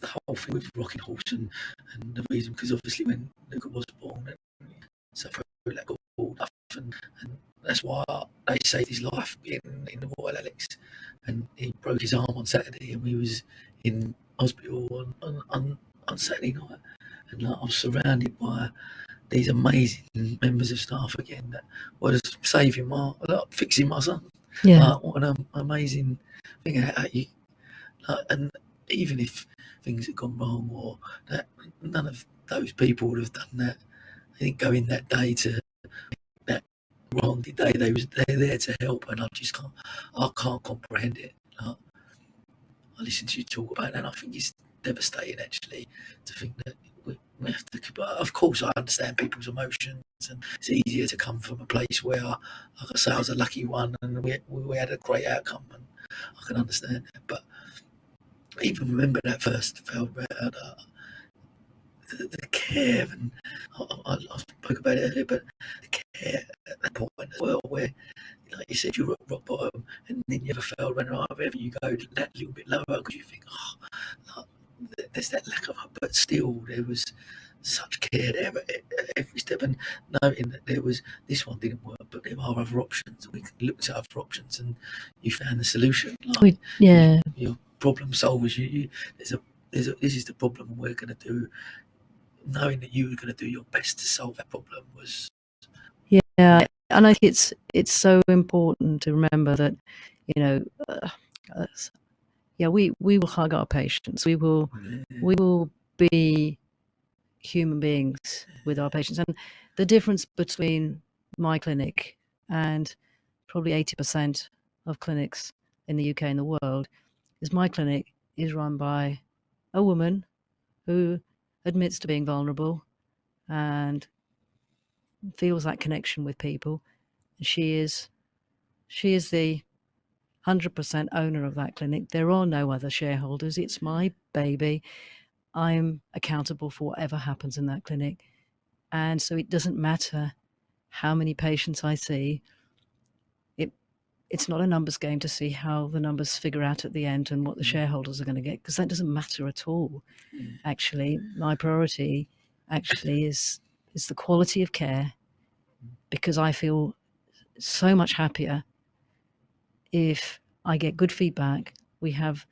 S1: whole thing with Rocking Horse and the reason, because obviously when Luca was born and suffered that galled up, and that's why they saved his life in the Royal Alex, and he broke his arm on Saturday, and we was in hospital on Saturday night, and I was surrounded by these amazing members of staff again that was fixing my son.
S20: Yeah.
S1: What an amazing thing. And even if things had gone wrong, or that, none of those people would have done that. They didn't go in that day to that wrong day. They're there to help, and I can't comprehend it. I listen to you talk about that, and I think it's devastating actually to think that we have to. Of course, I understand people's emotions, and it's easier to come from a place where, like I say, I was a lucky one, and we had a great outcome, and I can understand that. But even remember that first failed round, the care, and I spoke about it earlier, but the care at that point as well, where, like you said, you're at rock bottom, and then you have a failed run, right, wherever you go that little bit lower, because you think, there's that lack of hope, but still there was such care there at every step, and noting that there was, this one didn't work, but there are other options, and we looked at other options, and you found the solution. Your problem solvers. This is the problem, and we're going to do. Knowing that you were going to do your best to solve that problem was.
S20: Yeah, and I think it's so important to remember that, we will hug our patients. We will be human beings with our patients, and the difference between my clinic and probably 80% of clinics in the UK and the world, is my clinic is run by a woman who admits to being vulnerable and feels that connection with people. She is the 100% owner of that clinic. There are no other shareholders. It's my baby. I'm accountable for whatever happens in that clinic. And so it doesn't matter how many patients I see. It's not a numbers game to see how the numbers figure out at the end and what the shareholders are going to get, because that doesn't matter at all. Actually, my priority actually is the quality of care, because I feel so much happier if I get good feedback. We have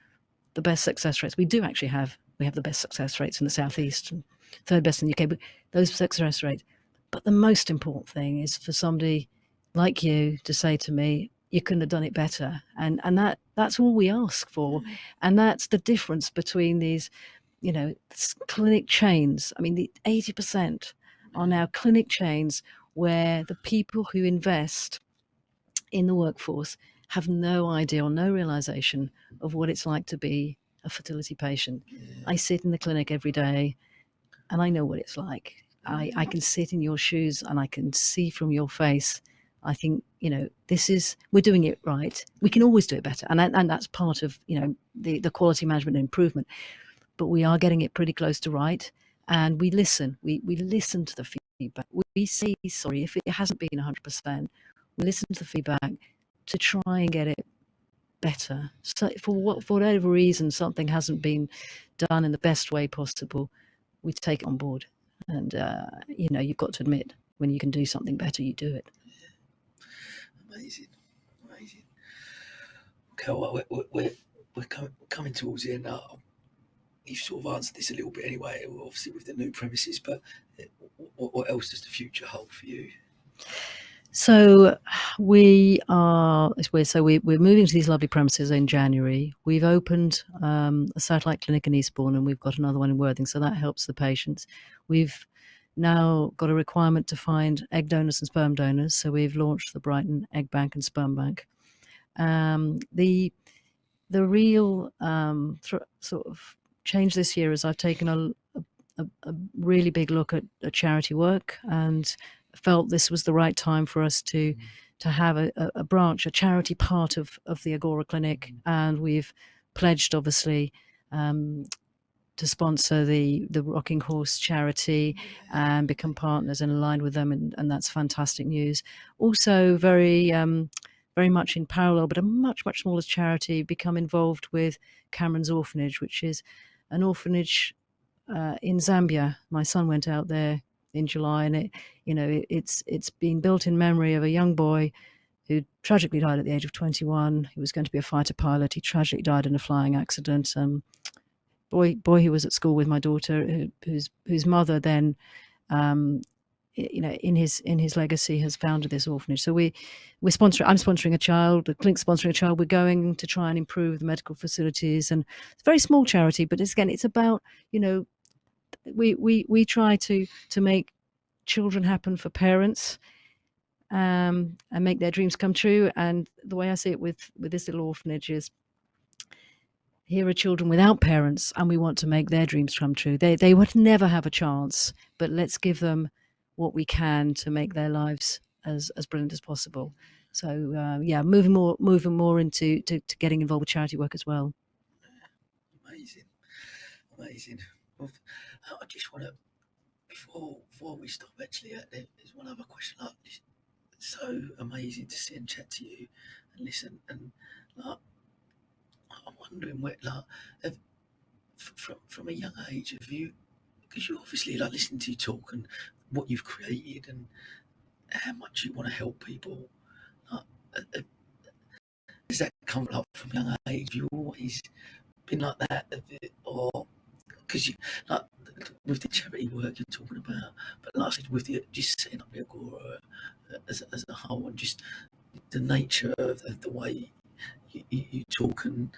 S20: the best success rates. We have the best success rates in the Southeast and third best in the UK, but those success rates. But the most important thing is for somebody like you to say to me, you couldn't have done it better. And that's all we ask for. And that's the difference between these, clinic chains. I mean, the 80% are now clinic chains where the people who invest in the workforce have no idea or no realization of what it's like to be a fertility patient. I sit in the clinic every day and I know what it's like. I can sit in your shoes and I can see from your face. I think, we're doing it right. We can always do it better. And that's part of, the quality management and improvement. But we are getting it pretty close to right. And we listen. We listen to the feedback. We say sorry if it hasn't been 100%. We listen to the feedback to try and get it better. So for whatever reason something hasn't been done in the best way possible, we take it on board. And you've got to admit, when you can do something better, you do it.
S1: Amazing. Okay, well, we're coming towards the end now. You've sort of answered this a little bit anyway, obviously with the new premises, but what else does the future hold for you?
S20: So we're moving to these lovely premises in January. We've opened a satellite clinic in Eastbourne, and we've got another one in Worthing, so that helps the patients. We've now got a requirement to find egg donors and sperm donors, so we've launched the Brighton Egg Bank and Sperm Bank. The real sort of change this year is I've taken a really big look at charity work and felt this was the right time for us to have a branch, a charity part of the Agora Clinic, and we've pledged, obviously, to sponsor the Rocking Horse charity and become partners and aligned with them, and that's fantastic news. Also, very much in parallel, but a much smaller charity, become involved with Cameron's Orphanage, which is an orphanage in Zambia. My son went out there in July, and it's been built in memory of a young boy who tragically died at the age of 21. He was going to be a fighter pilot. He tragically died in a flying accident. Boy who was at school with my daughter, whose mother then, in his legacy, has founded this orphanage. So I'm sponsoring a child. The clinic's sponsoring a child. We're going to try and improve the medical facilities, and it's a very small charity, but it's about we try to make children happen for parents, and make their dreams come true. And the way I see it with this little orphanage is, here are children without parents, and we want to make their dreams come true. They would never have a chance, but let's give them what we can to make their lives as brilliant as possible. So moving more into getting involved with charity work as well.
S1: Amazing. Well, I just want to, before we stop, actually, there's one other question. It's so amazing to sit and chat to you and listen, and I'm wondering from a young age, have you, because you obviously listening to you talk and what you've created and how much you want to help people, does that come from a young age? Have you always been like that, or because you with the charity work you're talking about, but lastly with just setting up the Agora as a whole, and just the nature of the way you talk, and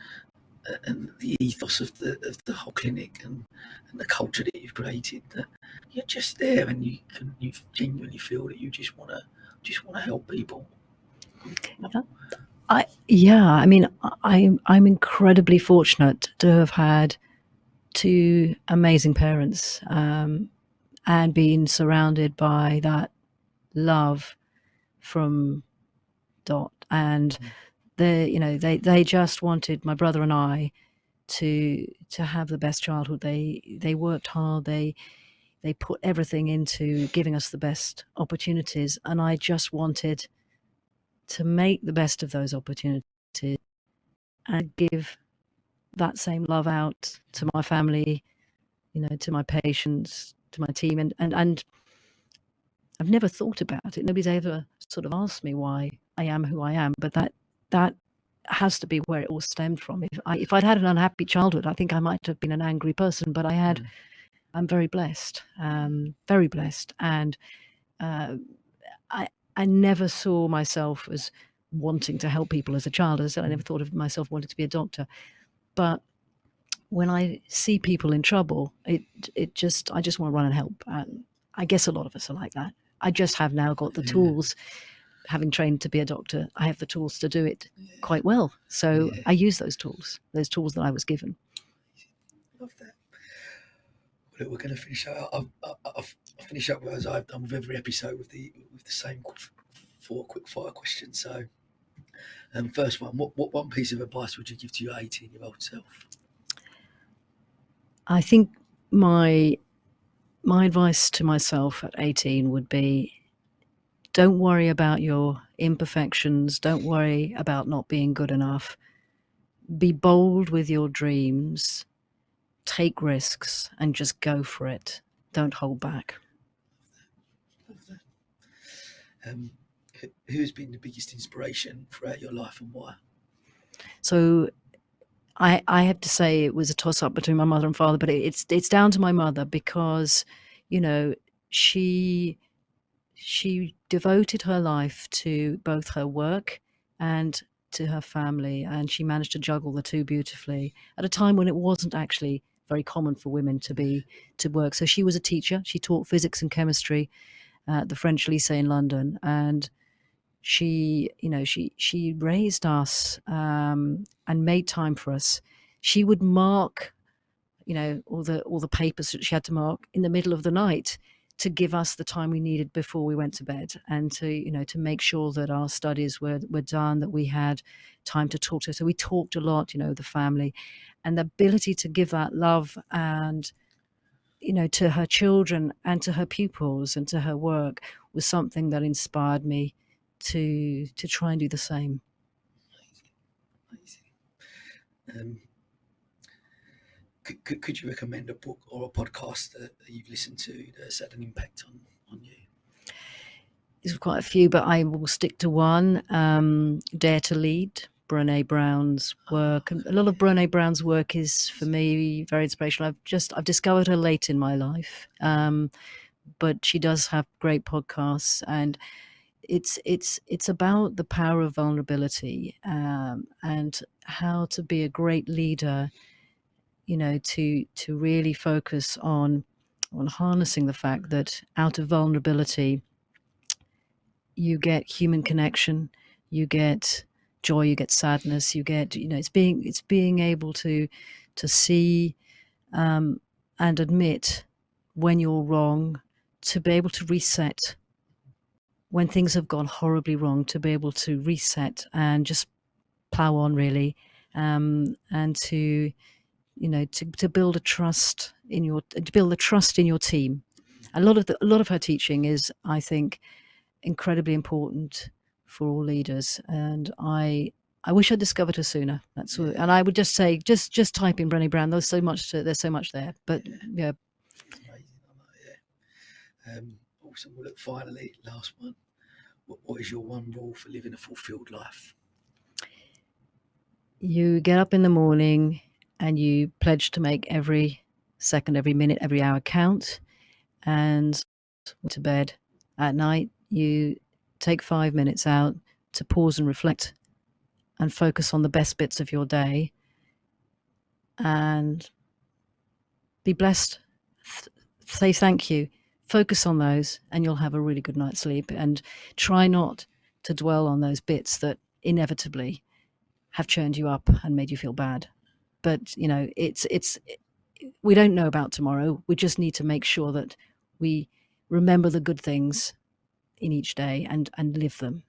S1: the ethos of the whole clinic, and the culture that you've created, that you're just there, and you genuinely feel that you just want to help people.
S20: I mean, I'm incredibly fortunate to have had two amazing parents, and been surrounded by that love from Dot. And they just wanted my brother and I to have the best childhood. They worked hard. They put everything into giving us the best opportunities, and I just wanted to make the best of those opportunities and give that same love out to my family, to my patients, to my team. And I've never thought about it. Nobody's ever sort of asked me why I am who I am, but that has to be where it all stemmed from. If I'd had an unhappy childhood, I think I might have been an angry person, but I'm very blessed, and I never saw myself as wanting to help people as a child. As I said, I never thought of myself wanting to be a doctor, but when I see people in trouble, I just want to run and help. I guess a lot of us are like that. I just have now got the tools. Having trained to be a doctor, I have the tools to do it quite well. So I use those tools that I was given.
S1: Love that. Well, we're going to finish up. I'll finish up as I've done with every episode with the same 4 quick fire questions. So, first one: what one piece of advice would you give to your 18-year-old self?
S20: I think my advice to myself at 18 would be: don't worry about your imperfections. Don't worry about not being good enough. Be bold with your dreams. Take risks and just go for it. Don't hold back.
S1: Love that. Who's been the biggest inspiration throughout your life and why?
S20: So I have to say it was a toss-up between my mother and father, but it's down to my mother because, she devoted her life to both her work and to her family, and she managed to juggle the two beautifully at a time when it wasn't actually very common for women to work. So she was a teacher. She taught physics and chemistry at the French Lycée in London, and she raised us and made time for us. She would mark, all the papers that she had to mark in the middle of the night to give us the time we needed before we went to bed, and to make sure that our studies were done, that we had time to talk to her. So we talked a lot, the family, and the ability to give that love and, to her children and to her pupils and to her work was something that inspired me to try and do the same.
S1: Amazing. Could you recommend a book or a podcast that you've listened to that's had an impact on you?
S20: There's quite a few, but I will stick to one. Dare to Lead, Brené Brown's work. And a lot of Brené Brown's work is, for me, very inspirational. I've discovered her late in my life, but she does have great podcasts, and it's about the power of vulnerability, and how to be a great leader. To really focus on harnessing the fact that out of vulnerability, you get human connection, you get joy, you get sadness, you get, it's being able to see and admit when you're wrong, to be able to reset when things have gone horribly wrong, to be able to reset and just plow on, really, and to build a trust in your team. A lot of her teaching is, I think, incredibly important for all leaders, and I wish I'd discovered her sooner. And I would just say, just type in Brené Brown. There's so much there. But yeah.
S1: Awesome. Well, look, finally, last one. What is your one rule for living a fulfilled life?
S20: You get up in the morning and you pledge to make every second, every minute, every hour count. And to bed at night, you take 5 minutes out to pause and reflect and focus on the best bits of your day and be blessed. Say thank you. Focus on those and you'll have a really good night's sleep. And try not to dwell on those bits that inevitably have churned you up and made you feel bad. But, you know, we don't know about tomorrow. We just need to make sure that we remember the good things in each day and live them.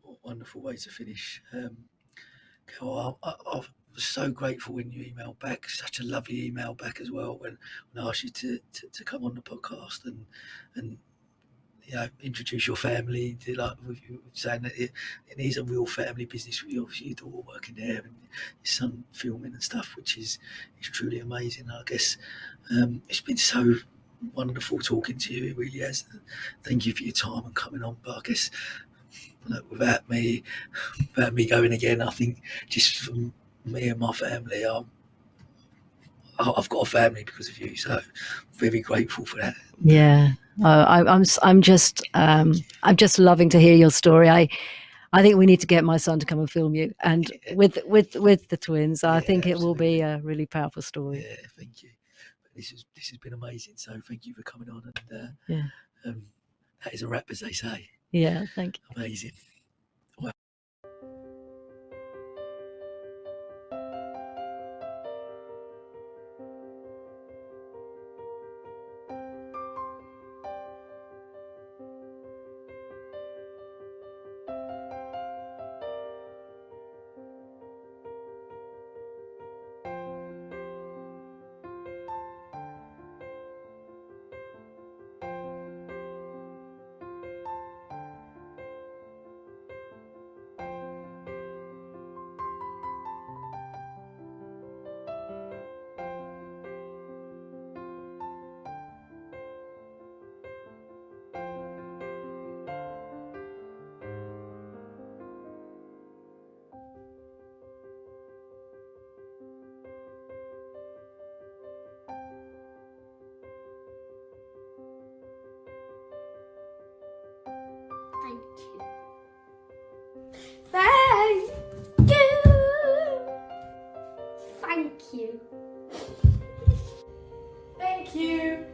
S1: What a wonderful way to finish. Carol, I was so grateful when you emailed back. Such a lovely email back as well when I asked you to come on the podcast and you know, introduce your family, like with you saying that it is a real family business with you, obviously your daughter working there and your son filming and stuff, which is truly amazing. I guess it's been so wonderful talking to you. It really has. Thank you for your time and coming on. But I guess without me going again, I think just from me and my family, I've got a family because of you. So very grateful for that.
S20: Yeah. I'm just loving to hear your story. I think we need to get my son to come and film you, and with the twins. I think it will be a really powerful story.
S1: Yeah, thank you. This has been amazing. So thank you for coming on. And that is a wrap, as they say.
S20: Yeah, thank you.
S1: Amazing.
S9: Thank you. Thank you. Thank you. Thank you.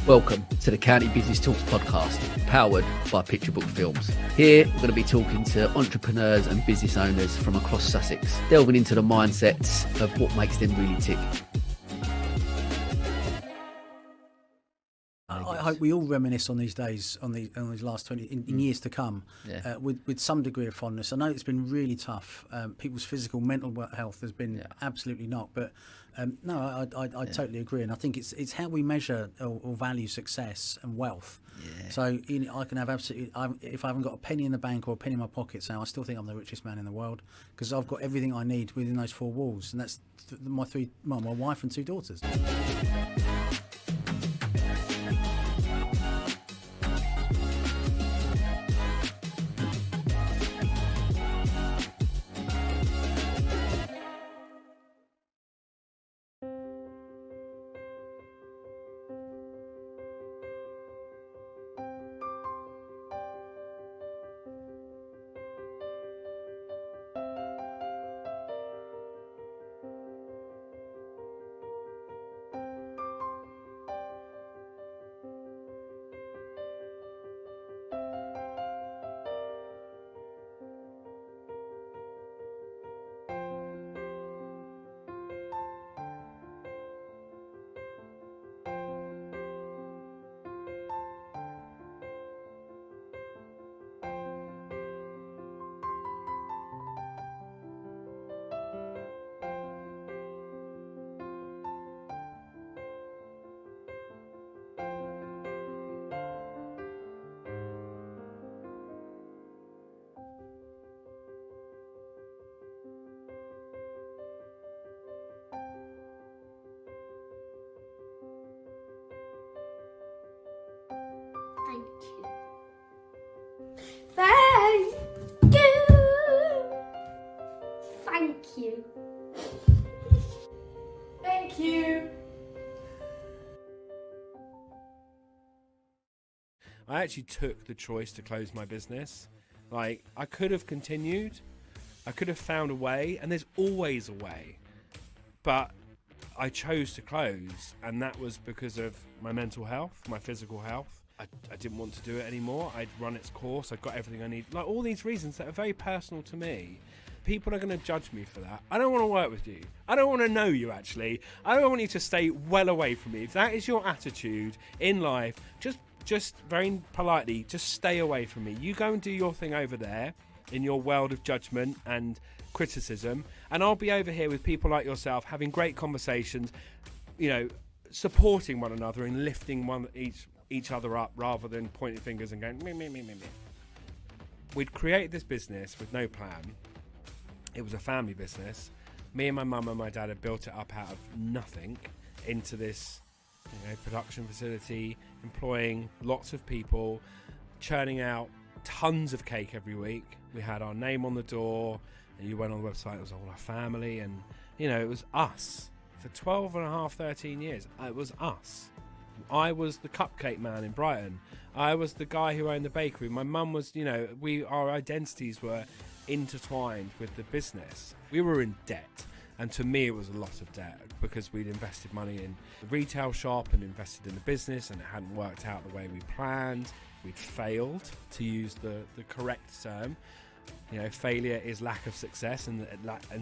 S11: Welcome to the County Business Talks podcast, powered by Picture Book Films. Here, we're going to be talking to entrepreneurs and business owners from across Sussex, delving into the mindsets of what makes them really tick.
S4: I hope we all reminisce on these days, on these last 20 in years to come, with some degree of fondness. I know it's been really tough. People's physical, mental health has been absolutely knocked. But no, I totally agree, and I think it's how we measure or value success and wealth. Yeah. So I can have absolutely, if I haven't got a penny in the bank or a penny in my pocket, so I still think I'm the richest man in the world because I've got everything I need within those four walls, and that's my wife and two daughters.
S9: Thank you. Thank you. Thank you. Thank you.
S16: I actually took the choice to close my business. Like, I could have continued, I could have found a way, and there's always a way. But I chose to close, and that was because of my mental health, my physical health. I didn't want to do it anymore. I'd run its course. I'd got everything I need. Like, all these reasons that are very personal to me. People are going to judge me for that. I don't want to work with you. I don't want to know you, actually. I don't want you to stay well away from me. If that is your attitude in life, just very politely, just stay away from me. You go and do your thing over there in your world of judgment and criticism, and I'll be over here with people like yourself having great conversations, you know, supporting one another and lifting each other up rather than pointing fingers and going me. We'd created this business with no plan. It was a family business. Me and my mum and my dad had built it up out of nothing into this, production facility, employing lots of people, churning out tons of cake every week. We had our name on the door, and you went on the website, it was all our family, and it was us. For 12 and a half, 13 years, it was us. I was the cupcake man in Brighton. I was the guy who owned the bakery. My mum was, our identities were intertwined with the business. We were in debt, and to me it was a lot of debt because we'd invested money in the retail shop and invested in the business, and it hadn't worked out the way we planned. We'd failed, to use the correct term. Failure is lack of success, and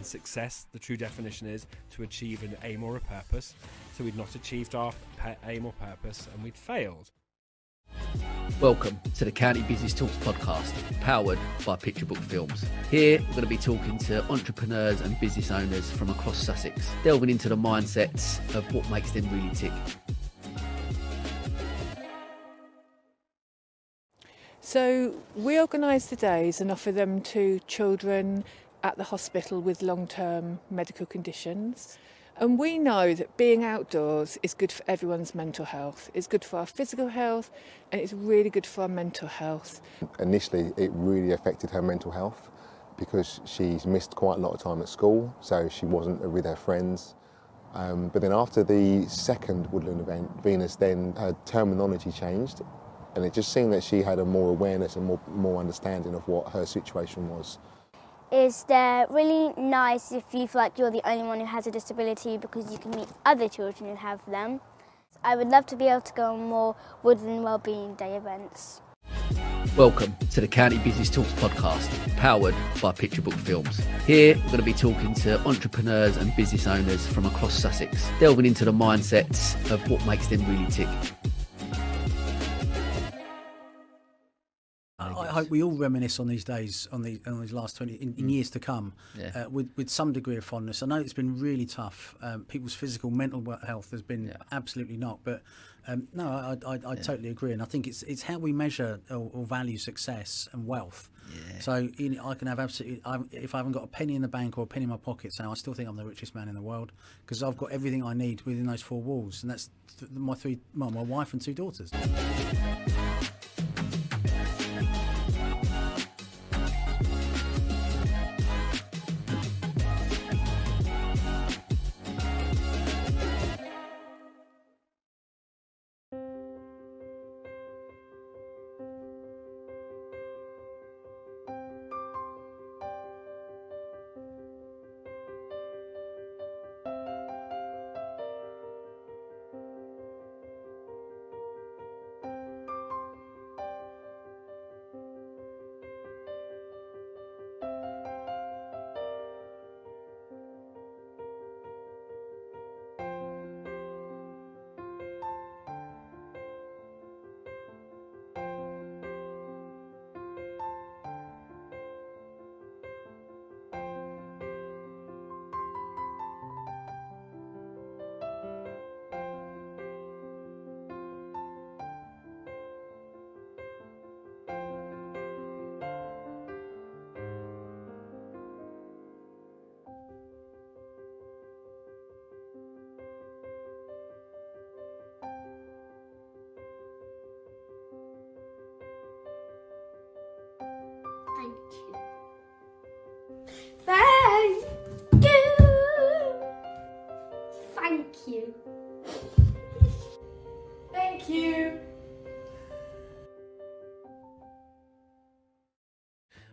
S16: success, the true definition is to achieve an aim or a purpose. So we'd not achieved our aim or purpose, and we'd failed.
S11: Welcome to the County Business Talks podcast, powered by Picture Book Films. Here, we're going to be talking to entrepreneurs and business owners from across Sussex, delving into the mindsets of what makes them really tick.
S6: So we organise the days and offer them to children at the hospital with long-term medical conditions. And we know that being outdoors is good for everyone's mental health. It's good for our physical health, and it's really good for our mental health.
S23: Initially, it really affected her mental health because she's missed quite a lot of time at school, so she wasn't with her friends. But then after the second Woodland event, Venus, then her terminology changed, and it just seemed that she had a more awareness and more understanding of what her situation was.
S7: They're really nice if you feel like you're the only one who has a disability, because you can meet other children who have them. I would love to be able to go on more Woodland Wellbeing Day events.
S11: Welcome to the County Business Talks podcast, powered by Picture Book Films. Here, we're going to be talking to entrepreneurs and business owners from across Sussex, delving into the mindsets of what makes them really tick.
S4: I hope we all reminisce on these days, on these last 20 in years to come, with some degree of fondness. I know it's been really tough. People's physical, mental health has been absolutely knocked. But no, I totally agree, and I think it's how we measure or value success and wealth. Yeah. So I can have absolutely, if I haven't got a penny in the bank or a penny in my pocket, so I still think I'm the richest man in the world because I've got everything I need within those four walls, and that's my wife and two daughters.
S9: Thank you. Thank you. Thank you. Thank you.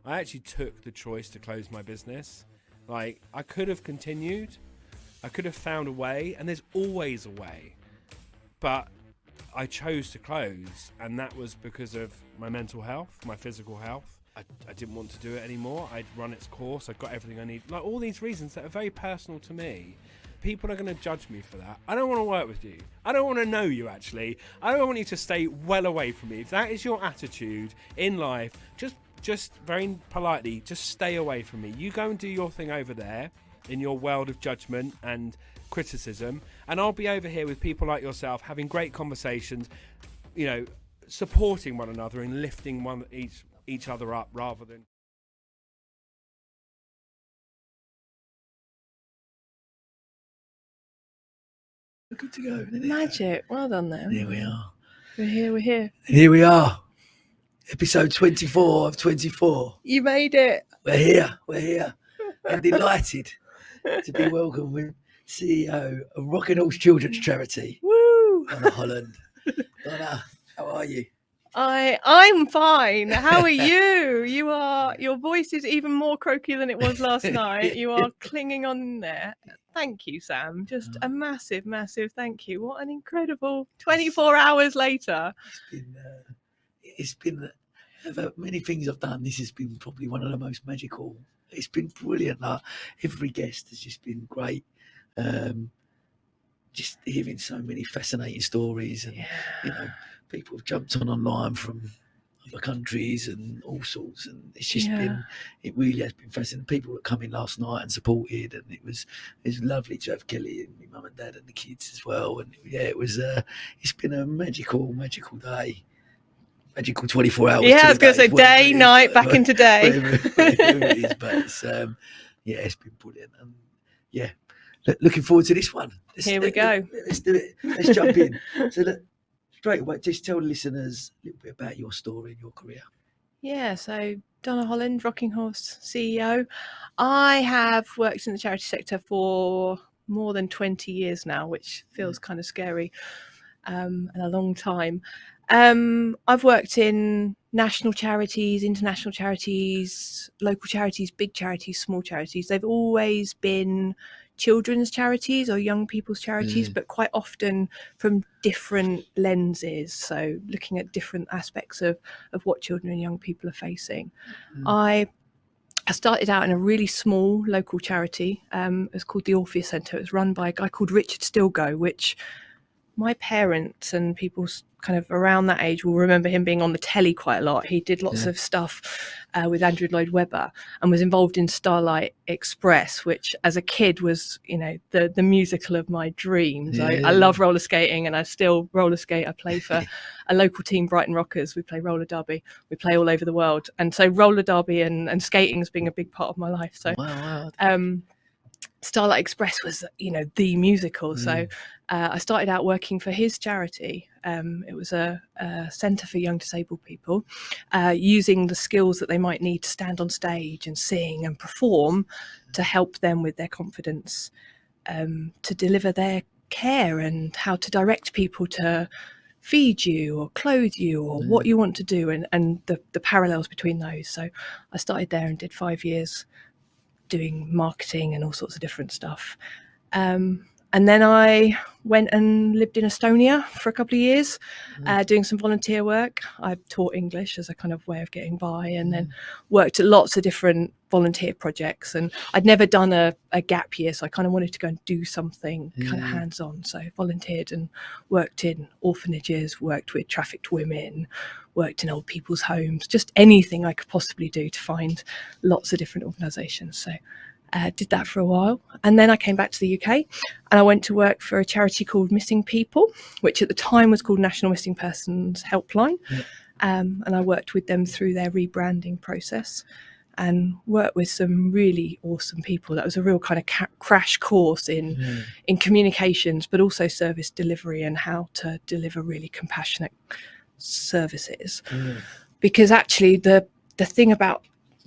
S16: I actually took the choice to close my business. Like, I could have continued. I could have found a way, and there's always a way. But I chose to close, and that was because of my mental health, my physical health. I didn't want to do it anymore. I'd run its course. I'd got everything I need. Like, all these reasons that are very personal to me. People are going to judge me for that. I don't want to work with you. I don't want to know you, actually. I don't want you to stay well away from me. If that is your attitude in life, just very politely, just stay away from me. You go and do your thing over there in your world of judgment and criticism, and I'll be over here with people like yourself having great conversations, you know, supporting one another and lifting each other up rather than...
S1: Good to go.
S2: Magic. Well done then.
S1: Here we are.
S2: We're here.
S1: Here we are. Episode 24 of 24.
S2: You made it.
S1: We're here. I'm delighted to be welcomed with CEO of Rocking Horse Children's Charity.
S2: Woo!
S1: Donna Holland. Donna, how are you?
S2: I'm fine. How are you? Your voice is even more croaky than it was last night. You are clinging on there. Thank you, Sam. Just a massive thank you. What an incredible 24 hours later.
S1: It's been many things I've done. This has been probably one of the most magical. It's been brilliant. Like, every guest has just been great. Just hearing so many fascinating stories, and you know, people have jumped online from other countries and all sorts, and it's just been, it really has been fascinating. People that come in last night and supported, and it was lovely to have Kelly and my mum and dad and the kids as well. And it was it's been a magical day. Magical 24 hours.
S2: Yeah, I was going to say day, night, back into day.
S1: Whatever it is, but it's it's been brilliant. And looking forward to this one.
S2: Here we go.
S1: Let's do it. Let's jump in. So straight away, just tell the listeners a little bit about your story and your career.
S2: Yeah, so Donna Holland, Rocking Horse CEO. I have worked in the charity sector for more than 20 years now, which feels kind of scary, and a long time. I've worked in national charities, international charities, local charities, big charities, small charities. They've always been children's charities or young people's charities, but quite often from different lenses. So looking at different aspects of what children and young people are facing. I started out in a really small local charity. It was called the Orpheus Centre. It was run by a guy called Richard Stilgo, which my parents and people kind of around that age will remember him being on the telly quite a lot. He did lots of stuff with Andrew Lloyd Webber and was involved in Starlight Express, which as a kid was, you know, the musical of my dreams. I love roller skating, and I still roller skate. I play for a local team, Brighton Rockers. We play roller derby. We play all over the world. And so roller derby and skating has been a big part of my life. So
S1: wow.
S2: Starlight Express was, you know, the musical. So I started out working for his charity. It was a centre for young disabled people, using the skills that they might need to stand on stage and sing and perform to help them with their confidence, to deliver their care and how to direct people to feed you or clothe you or what you want to do, and the parallels between those. So I started there and did 5 years doing marketing and all sorts of different stuff. And then I went and lived in Estonia for a couple of years, doing some volunteer work. I taught English as a kind of way of getting by, and then worked at lots of different volunteer projects. And I'd never done a gap year, so I kind of wanted to go and do something kind of hands-on. So I volunteered and worked in orphanages, worked with trafficked women, worked in old people's homes, just anything I could possibly do to find lots of different organisations. So did that for a while, and then I came back to the UK and I went to work for a charity called Missing People, which at the time was called National Missing Persons Helpline. And I worked with them through their rebranding process and worked with some really awesome people. That was a real kind of crash course in communications, but also service delivery and how to deliver really compassionate services. Because actually the thing about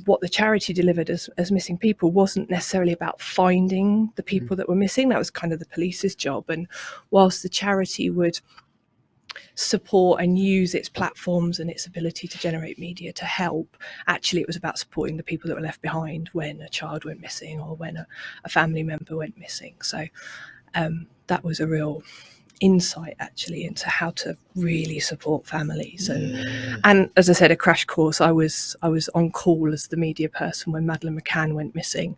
S2: what the charity delivered as Missing People wasn't necessarily about finding the people that were missing. That was kind of the police's job. And whilst the charity would support and use its platforms and its ability to generate media to help. Actually, it was about supporting the people that were left behind when a child went missing or when a family member went missing. So that was a real insight actually into how to really support families. And as I said, a crash course. I was on call as the media person when Madeleine McCann went missing,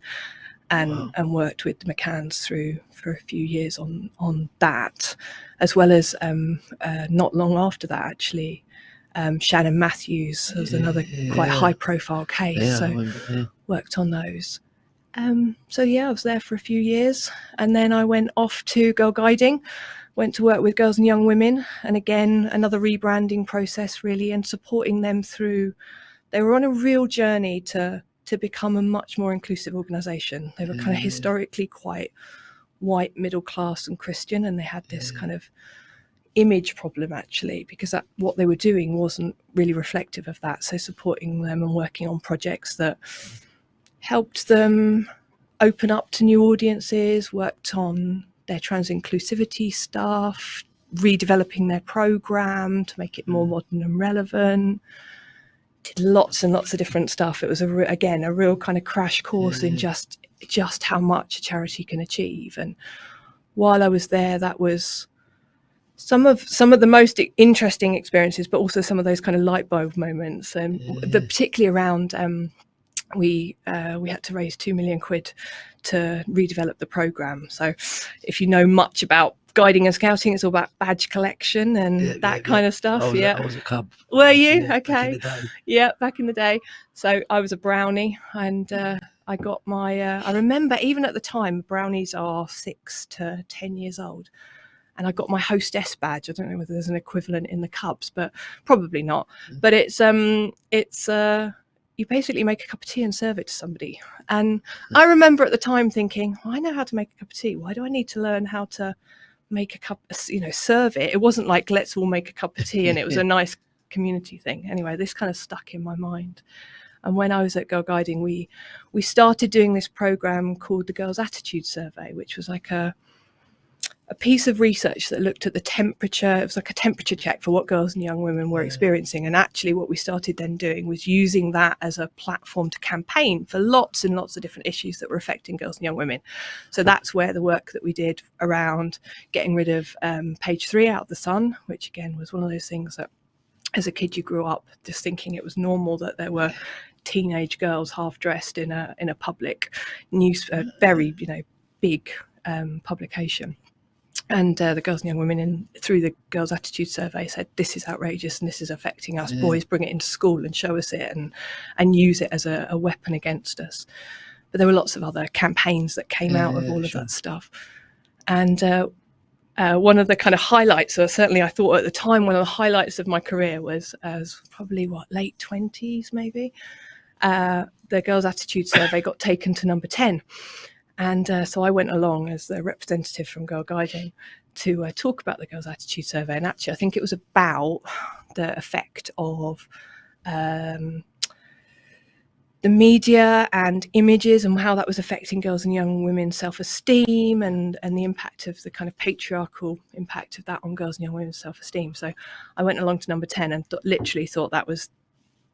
S2: and worked with the McCanns for a few years on that, as well as not long after that actually, Shannon Matthews was another quite high profile case, worked on those. So I was there for a few years, and then I went off to Girl Guiding, went to work with girls and young women, and again another rebranding process really, and supporting them through. They were on a real journey to become a much more inclusive organisation. They were kind of historically quite white, middle class and Christian, and they had this kind of image problem actually, because what they were doing wasn't really reflective of that. So supporting them and working on projects that helped them open up to new audiences, worked on their trans inclusivity stuff, redeveloping their programme to make it more modern and relevant. Did lots and lots of different stuff. It was again a real kind of crash course in just how much a charity can achieve. And while I was there, that was some of the most interesting experiences, but also some of those kind of light bulb moments. And particularly around we had to raise £2 million to redevelop the programme. So if you know much about guiding and scouting, it's all about badge collection and that kind of stuff.
S1: I was a cub.
S2: Were you?
S1: Yeah,
S2: okay. Back in the day. So I was a brownie, and I got my I remember even at the time brownies are 6 to 10 years old, and I got my hostess badge. I don't know whether there's an equivalent in the Cubs, but probably not. But it's you basically make a cup of tea and serve it to somebody. And I remember at the time thinking, I know how to make a cup of tea. Why do I need to learn how to make a cup, serve it? It wasn't like, let's all make a cup of tea, and it was a nice community thing. Anyway, this kind of stuck in my mind. And when I was at Girl Guiding, we started doing this program called the Girls' Attitude Survey, which was like a piece of research that looked at the temperature. It was like a temperature check for what girls and young women were experiencing. And actually what we started then doing was using that as a platform to campaign for lots and lots of different issues that were affecting girls and young women. So that's where the work that we did around getting rid of page 3 out of the Sun, which again was one of those things that as a kid you grew up just thinking it was normal that there were teenage girls half dressed in a public news, very big publication. And the girls and young women through the Girls' Attitude Survey said, this is outrageous and this is affecting us. Boys, bring it into school and show us it and use it as a weapon against us. But there were lots of other campaigns that came out of all of that stuff. And one of the kind of highlights, or certainly I thought at the time, one of the highlights of my career was probably late 20s maybe. The Girls' Attitude Survey got taken to number 10. And so I went along as the representative from Girl Guiding to talk about the Girls' Attitude Survey. And actually, I think it was about the effect of the media and images and how that was affecting girls and young women's self-esteem and the impact of the kind of patriarchal impact of that on girls and young women's self-esteem. So I went along to number 10 and literally thought that was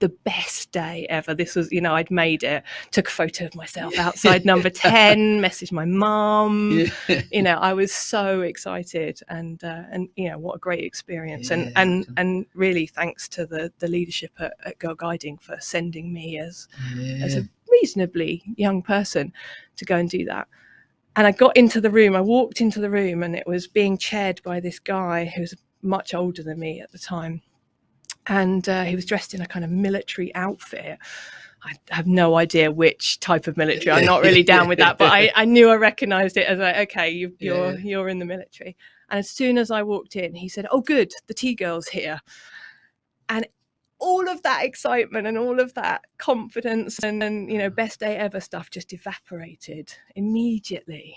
S2: the best day ever. This was, I'd made it, took a photo of myself outside number 10, messaged my mum, I was so excited and what a great experience. And really thanks to the leadership at Girl Guiding for sending me as a reasonably young person to go and do that. And I walked into the room and it was being chaired by this guy who was much older than me at the time. And he was dressed in a kind of military outfit. I have no idea which type of military. I'm not really down with that, but I knew I recognised it as okay, you're in the military. And as soon as I walked in, he said, "Oh, good, the tea girl's here." And all of that excitement and all of that confidence and best day ever stuff just evaporated immediately.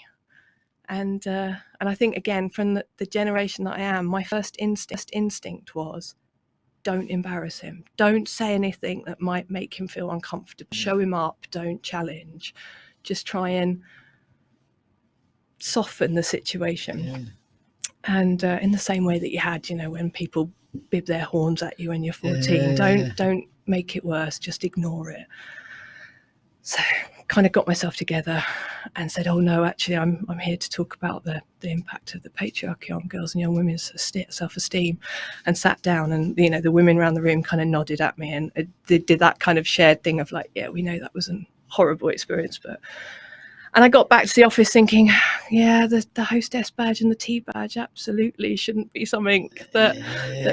S2: And I think again from the generation that I am, my first instinct was, don't embarrass him. Don't say anything that might make him feel uncomfortable. Show him up. Don't challenge. Just try and soften the situation. And in the same way that you had, when people bib their horns at you when you're 14, don't make it worse, just ignore it. So kind of got myself together and said, oh no, actually I'm here to talk about the impact of the patriarchy on girls and young women's self-esteem, and sat down, and the women around the room kind of nodded at me and did that kind of shared thing of like, yeah, we know that was a horrible experience, and I got back to the office thinking, yeah, the hostess badge and the tea badge absolutely shouldn't be something that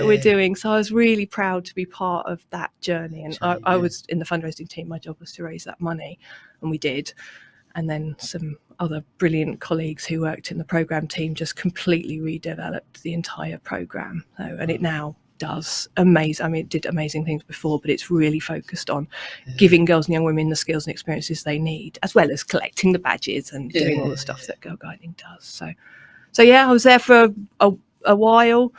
S2: we're doing. So I was really proud to be part of that journey. And I was in the fundraising team. My job was to raise that money, and we did. And then some other brilliant colleagues who worked in the programme team just completely redeveloped the entire programme. And it now does amazing. I mean, it did amazing things before, but it's really focused on giving girls and young women the skills and experiences they need, as well as collecting the badges and doing all the stuff that Girl Guiding does. So yeah, I was there for a while.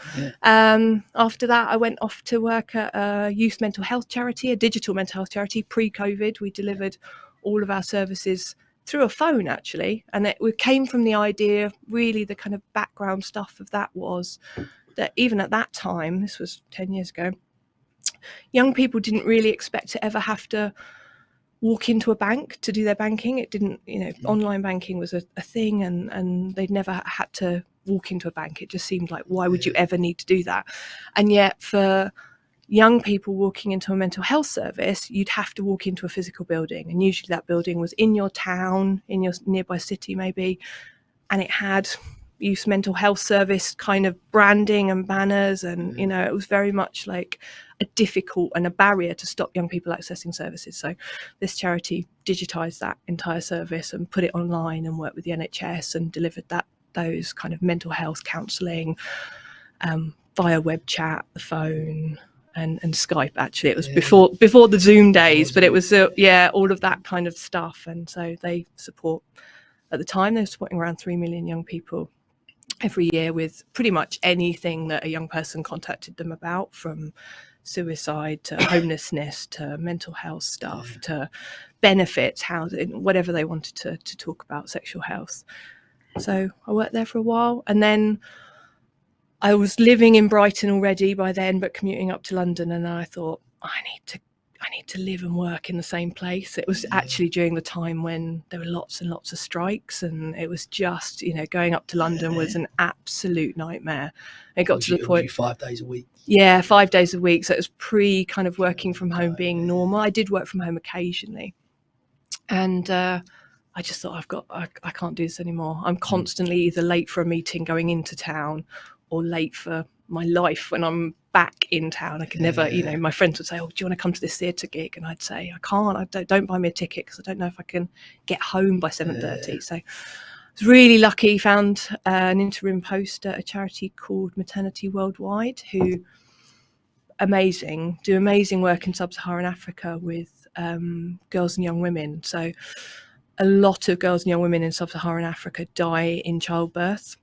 S2: After that, I went off to work at a youth mental health charity, a digital mental health charity. Pre-COVID, we delivered all of our services through a phone, actually, and it came from the idea, really the kind of background stuff of that was that even at that time, this was 10 years ago, young people didn't really expect to ever have to walk into a bank to do their banking. It didn't, online banking was a thing, and they'd never had to walk into a bank. It just seemed like, why would you ever need to do that? And yet for young people walking into a mental health service, you'd have to walk into a physical building, and usually that building was in your town, in your nearby city maybe, and it had youth mental health service kind of branding and banners, and it was very much like a difficult and a barrier to stop young people accessing services. So this charity digitized that entire service and put it online and worked with the NHS and delivered those kind of mental health counselling via web chat, the phone, and Skype. Actually, it was before the Zoom days, but it was all of that kind of stuff. And so they support, at the time they were supporting around 3 million young people every year with pretty much anything that a young person contacted them about, from suicide to homelessness to mental health stuff to benefits, housing, whatever they wanted to talk about, sexual health. So I worked there for a while, and then I was living in Brighton already by then, but commuting up to London, and I thought, I need to live and work in the same place. It was actually during the time when there were lots and lots of strikes, and it was just, going up to London was an absolute nightmare. It got to the point
S1: 5 days a week.
S2: Yeah, 5 days a week. So it was pre kind of working from home being normal. I did work from home occasionally, and I just thought, I can't do this anymore. I'm constantly either late for a meeting going into town, or late for my life when I'm back in town. I could never, my friends would say, oh, do you want to come to this theatre gig? And I'd say, I can't, don't buy me a ticket because I don't know if I can get home by 7:30. So I was really lucky, found an interim post at a charity called Maternity Worldwide, who do amazing work in sub-Saharan Africa with girls and young women. So a lot of girls and young women in sub-Saharan Africa die in childbirth.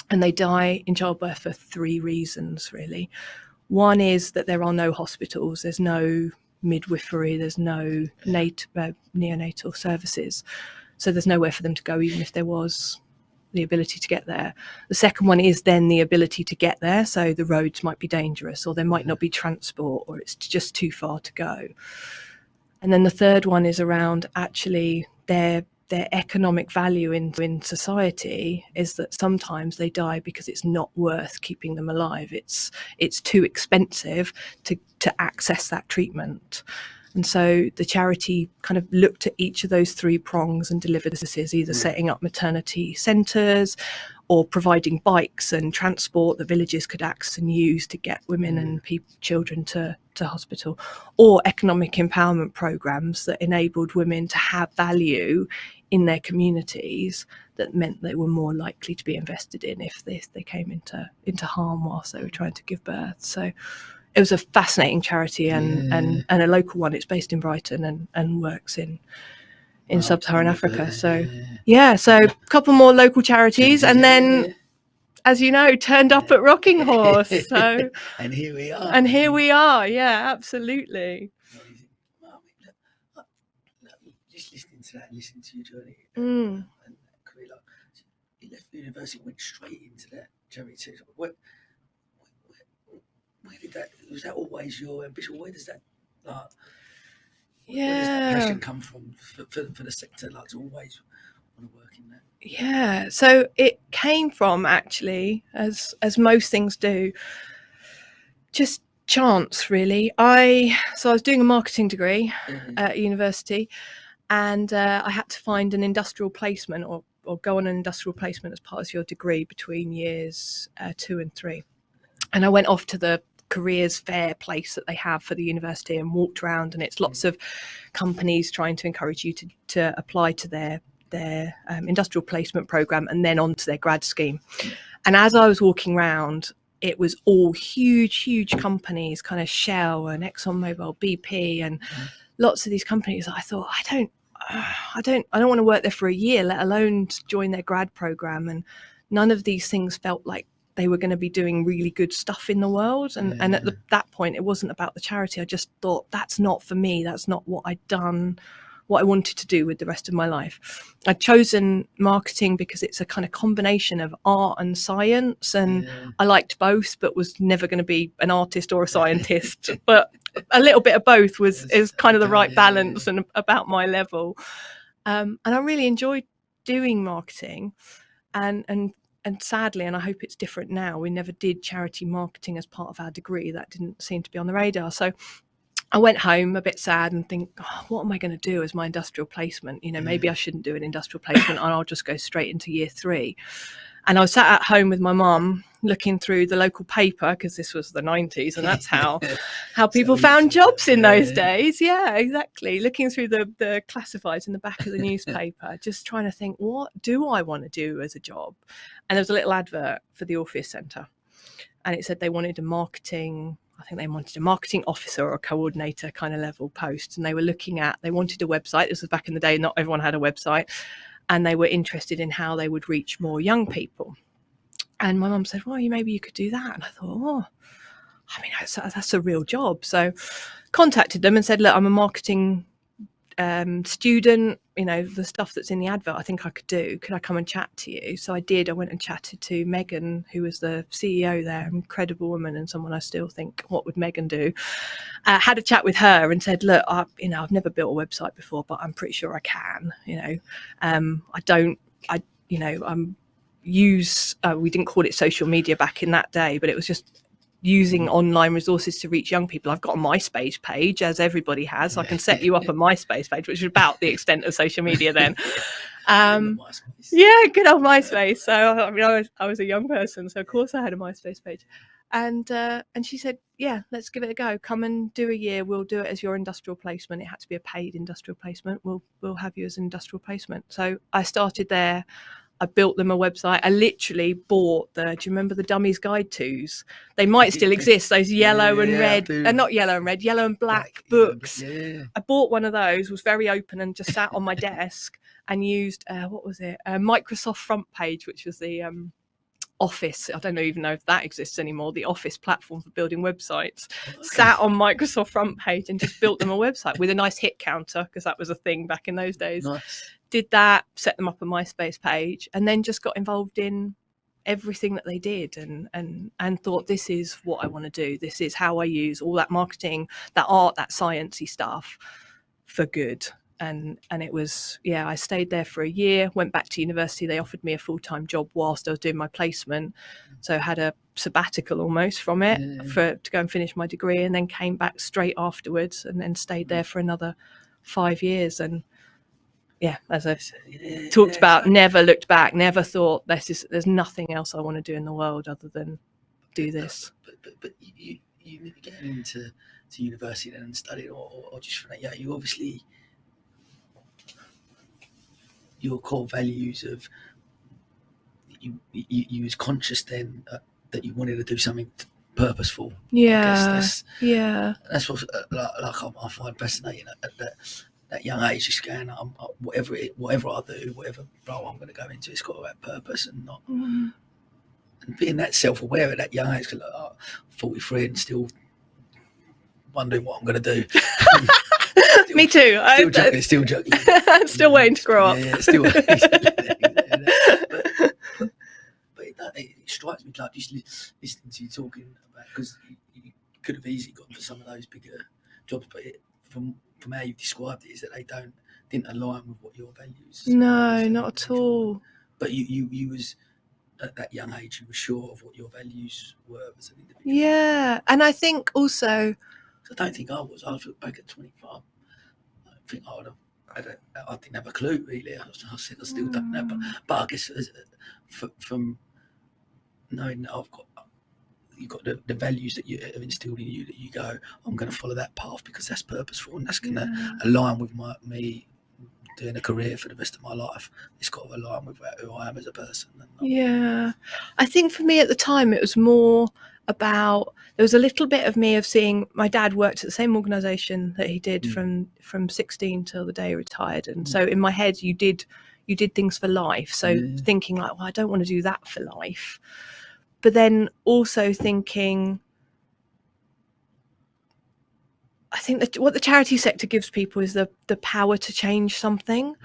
S2: And they die in childbirth for 3 reasons, really. One is that there are no hospitals, there's no midwifery, there's no neonatal services. So there's nowhere for them to go, even if there was the ability to get there. The second one is then the ability to get there. So the roads might be dangerous, or there might not be transport, or it's just too far to go. And then the third one is around actually their economic value in society is that sometimes they die because it's not worth keeping them alive. It's too expensive to access that treatment. And so the charity kind of looked at each of those 3 prongs and delivered services, either setting up maternity centres or providing bikes and transport that villages could access and use to get women and children to hospital, or economic empowerment programmes that enabled women to have value in their communities, that meant they were more likely to be invested in if they came into harm whilst they were trying to give birth. So it was a fascinating charity, and a local one. It's based in Brighton and works in sub-Saharan Africa. So so a couple more local charities, and then, as you know, turned up at Rocking Horse. So
S1: and here we are.
S2: Yeah, absolutely.
S1: Just listening to that, listening to your journey,
S2: Mm.
S1: and career, it university, went straight into that charity. Where did that? Was that always your ambition? Where does that where does that passion come from for the sector? Like to always want to work in that.
S2: Yeah, so it came from, actually, as most things do, just chance, really. I was doing a marketing degree at university, and I had to find an industrial placement or go on an industrial placement as part of your degree between years 2 and 3. And I went off to the careers fair place that they have for the university and walked around, and it's lots of companies trying to encourage you to apply to their industrial placement program and then onto their grad scheme. And as I was walking around, it was all huge companies, kind of Shell and ExxonMobil, BP, and lots of these companies. I thought, I don't want to work there for a year, let alone to join their grad program. And none of these things felt like they were going to be doing really good stuff in the world. And at that point, it wasn't about the charity. I just thought, that's not for me. That's not what I'd done, what I wanted to do with the rest of my life. I'd chosen marketing because it's a kind of combination of art and science, and I liked both, but was never going to be an artist or a scientist. But a little bit of both is kind of the right balance and about my level. And I really enjoyed doing marketing, and sadly, and I hope it's different now, we never did charity marketing as part of our degree. That didn't seem to be on the radar. So I went home a bit sad and think, what am I going to do as my industrial placement? Maybe I shouldn't do an industrial placement and I'll just go straight into year 3. And I was sat at home with my mum looking through the local paper, because this was the 90s, and that's how people found jobs in those days. Yeah, exactly. Looking through the classifieds in the back of the newspaper, just trying to think, what do I want to do as a job? And there was a little advert for the Orpheus Centre, and it said they wanted a marketing officer or a coordinator kind of level post. And they wanted a website. This was back in the day, not everyone had a website. And they were interested in how they would reach more young people. And my mum said, well, maybe you could do that. And I thought, that's a real job. So contacted them and said, look, I'm a marketing student, the stuff that's in the advert, I think I could do. Could I come and chat to you? So I did. I went and chatted to Megan, who was the CEO there, incredible woman, and someone I still think, what would Megan do? Had a chat with her and said, look, I've never built a website before, but I'm pretty sure I can. We didn't call it social media back in that day, but it was just using online resources to reach young people. I've got a MySpace page, as everybody has. So I can set you up a MySpace page, which is about the extent of social media then. Yeah, good old MySpace. So I was a young person, so of course I had a MySpace page. And she said, yeah, let's give it a go. Come and do a year. We'll do it as your industrial placement. It had to be a paid industrial placement. We'll have you as an industrial placement. So I started there. I built them a website. I literally bought do you remember the Dummies Guide 2s? They might still exist, those yellow and red, not yellow and red, yellow and black books. Yeah. I bought one of those, was very open and just sat on my desk and used, Microsoft Front Page, which was the Office. I don't even know if that exists anymore. The Office platform for building websites. Okay. Sat on Microsoft Front Page and just built them a website with a nice hit counter, because that was a thing back in those days. Nice. Did that, set them up a MySpace page, and then just got involved in everything that they did, and thought, this is what I want to do. This is how I use all that marketing, that art, that sciencey stuff for good. And it was, I stayed there for a year, went back to university. They offered me a full-time job whilst I was doing my placement. So I had a sabbatical almost from it to go and finish my degree, and then came back straight afterwards, and then stayed there for another 5 years. And as I've talked about, never looked back, never thought there's nothing else I want to do in the world other than do this.
S1: But you getting into university then and studying, or just from that, you obviously, your core values of you was conscious then that you wanted to do something purposeful. That's what I find fascinating at that young age, just going, whatever I do, whatever role I'm going to go into, it's got to have purpose, and not and being that self-aware at that young age. Cause 43 and still wondering what I'm going to do.
S2: Me too.
S1: Still juggling.
S2: I'm still waiting to grow up.
S1: Yeah, still. like just listening to you talking about, because you could have easily gone for some of those bigger jobs, but from how you've described it, is that they didn't align with what your values.
S2: No, not at all.
S1: But you was at that young age, you were sure of what your values were as an individual.
S2: Yeah, and I think also,
S1: I don't think I was. I look back at 25. I think I would have. I didn't have a clue really. I still don't know, but I guess from knowing that you've got the values that you have instilled in you, that you go, I'm going to follow that path because that's purposeful and that's going to align with me doing a career for the rest of my life. It's got to align with who I am as a person.
S2: Yeah, I think for me at the time it was more about, there was a little bit of me of seeing my dad worked at the same organisation that he did from 16 till the day he retired, and so in my head you did things for life. So thinking like, well, I don't want to do that for life, but then also thinking, I think that what the charity sector gives people is the power to change something.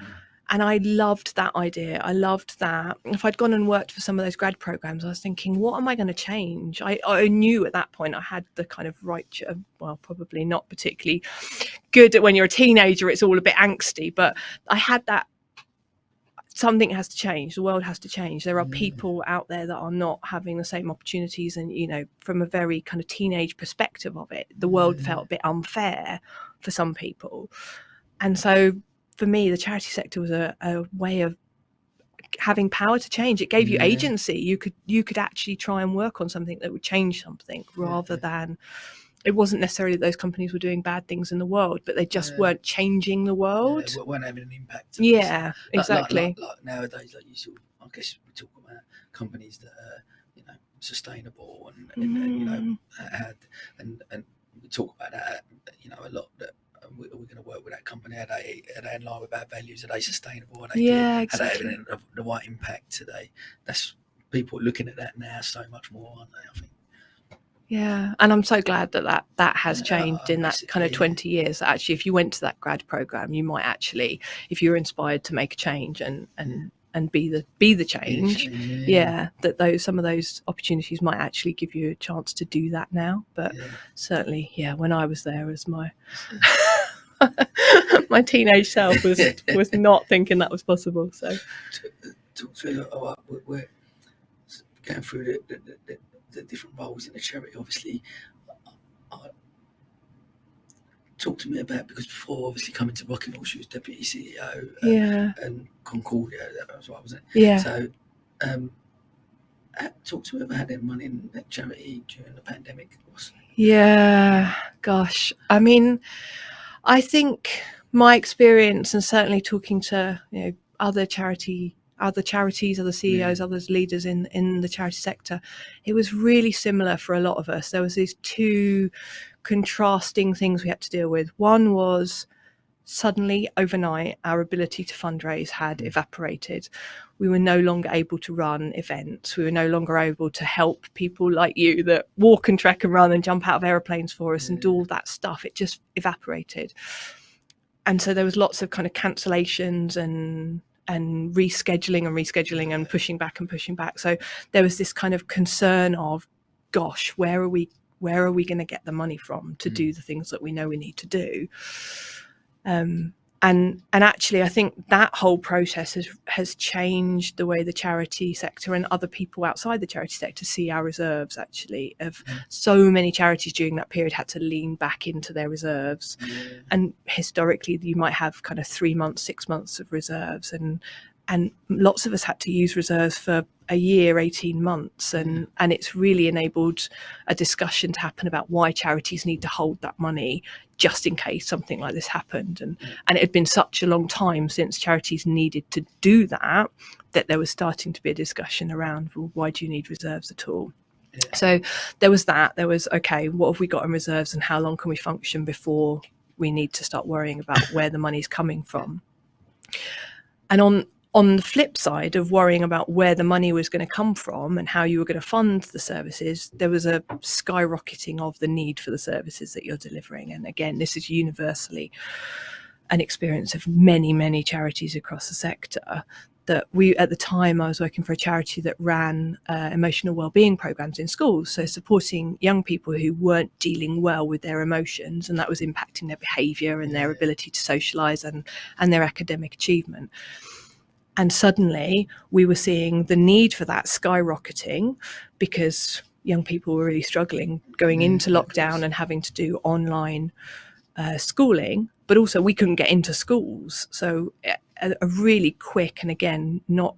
S2: And I loved that idea. I loved that. If I'd gone and worked for some of those grad programs, I was thinking, what am I going to change? I knew at that point I had the kind of right, well, probably not particularly good at when you're a teenager, it's all a bit angsty, but I had that, something has to change. The world has to change. There are people out there that are not having the same opportunities. And, you know, from a very kind of teenage perspective of it, the world felt a bit unfair for some people. And so for me, the charity sector was a way of having power to change. It gave you agency. You could actually try and work on something that would change something, rather than, it wasn't necessarily that those companies were doing bad things in the world, but they just weren't changing the world.
S1: They weren't having an impact.
S2: Yeah, exactly.
S1: Like nowadays, like you sort of, I guess we talk about companies that are, you know, sustainable and you know, and we talk about that, you know, a lot, that we're going to work with that company. Are they in line with our values? Are they sustainable? Are they
S2: exactly.
S1: Are they having the right impact today? That's, people are looking at that now so much more, aren't they? I think.
S2: Yeah, and I'm so glad that has changed in that kind of 20 years. That actually, if you went to that grad program, you might actually, if you're inspired to make a change and be the change, that some of those opportunities might actually give you a chance to do that now. But certainly, when I was there, as my my teenage self was not thinking that was possible. So
S1: talk to me about, we're going through the different roles in the charity. Obviously, talk to me about, because before obviously coming to Rockingham, she was deputy CEO and Concordia, that was what, wasn't it?
S2: Yeah.
S1: So talk to me about them running that charity during the pandemic.
S2: Yeah, gosh, I mean, I think my experience, and certainly talking to, you know, other charities, other CEOs, other leaders in the charity sector, it was really similar for a lot of us. There was these two contrasting things we had to deal with. One was, suddenly overnight our ability to fundraise had evaporated. We were no longer able to run events. We were no longer able to help people like you that walk and trek and run and jump out of aeroplanes for us and do all that stuff. It just evaporated. And so there was lots of kind of cancellations and rescheduling and pushing back. So there was this kind of concern of, gosh, where are we going to get the money from to do the things that we know we need to do? And actually, I think that whole process has changed the way the charity sector and other people outside the charity sector see our reserves. Actually, of so many charities during that period had to lean back into their reserves, and historically, you might have kind of 3 months, 6 months of reserves, and lots of us had to use reserves for a year, 18 months, and it's really enabled a discussion to happen about why charities need to hold that money just in case something like this happened. And it had been such a long time since charities needed to do that there was starting to be a discussion around, well, why do you need reserves at all? So there was that. There was, okay, what have we got in reserves and how long can we function before we need to start worrying about where the money's coming from? And on the flip side of worrying about where the money was going to come from and how you were going to fund the services, there was a skyrocketing of the need for the services that you're delivering. And again, this is universally an experience of many, many charities across the sector, that at the time I was working for a charity that ran emotional wellbeing programs in schools, so supporting young people who weren't dealing well with their emotions, and that was impacting their behaviour and their ability to socialise and their academic achievement. And suddenly we were seeing the need for that skyrocketing because young people were really struggling going into lockdown and having to do online schooling, but also we couldn't get into schools. So a really quick, and again, not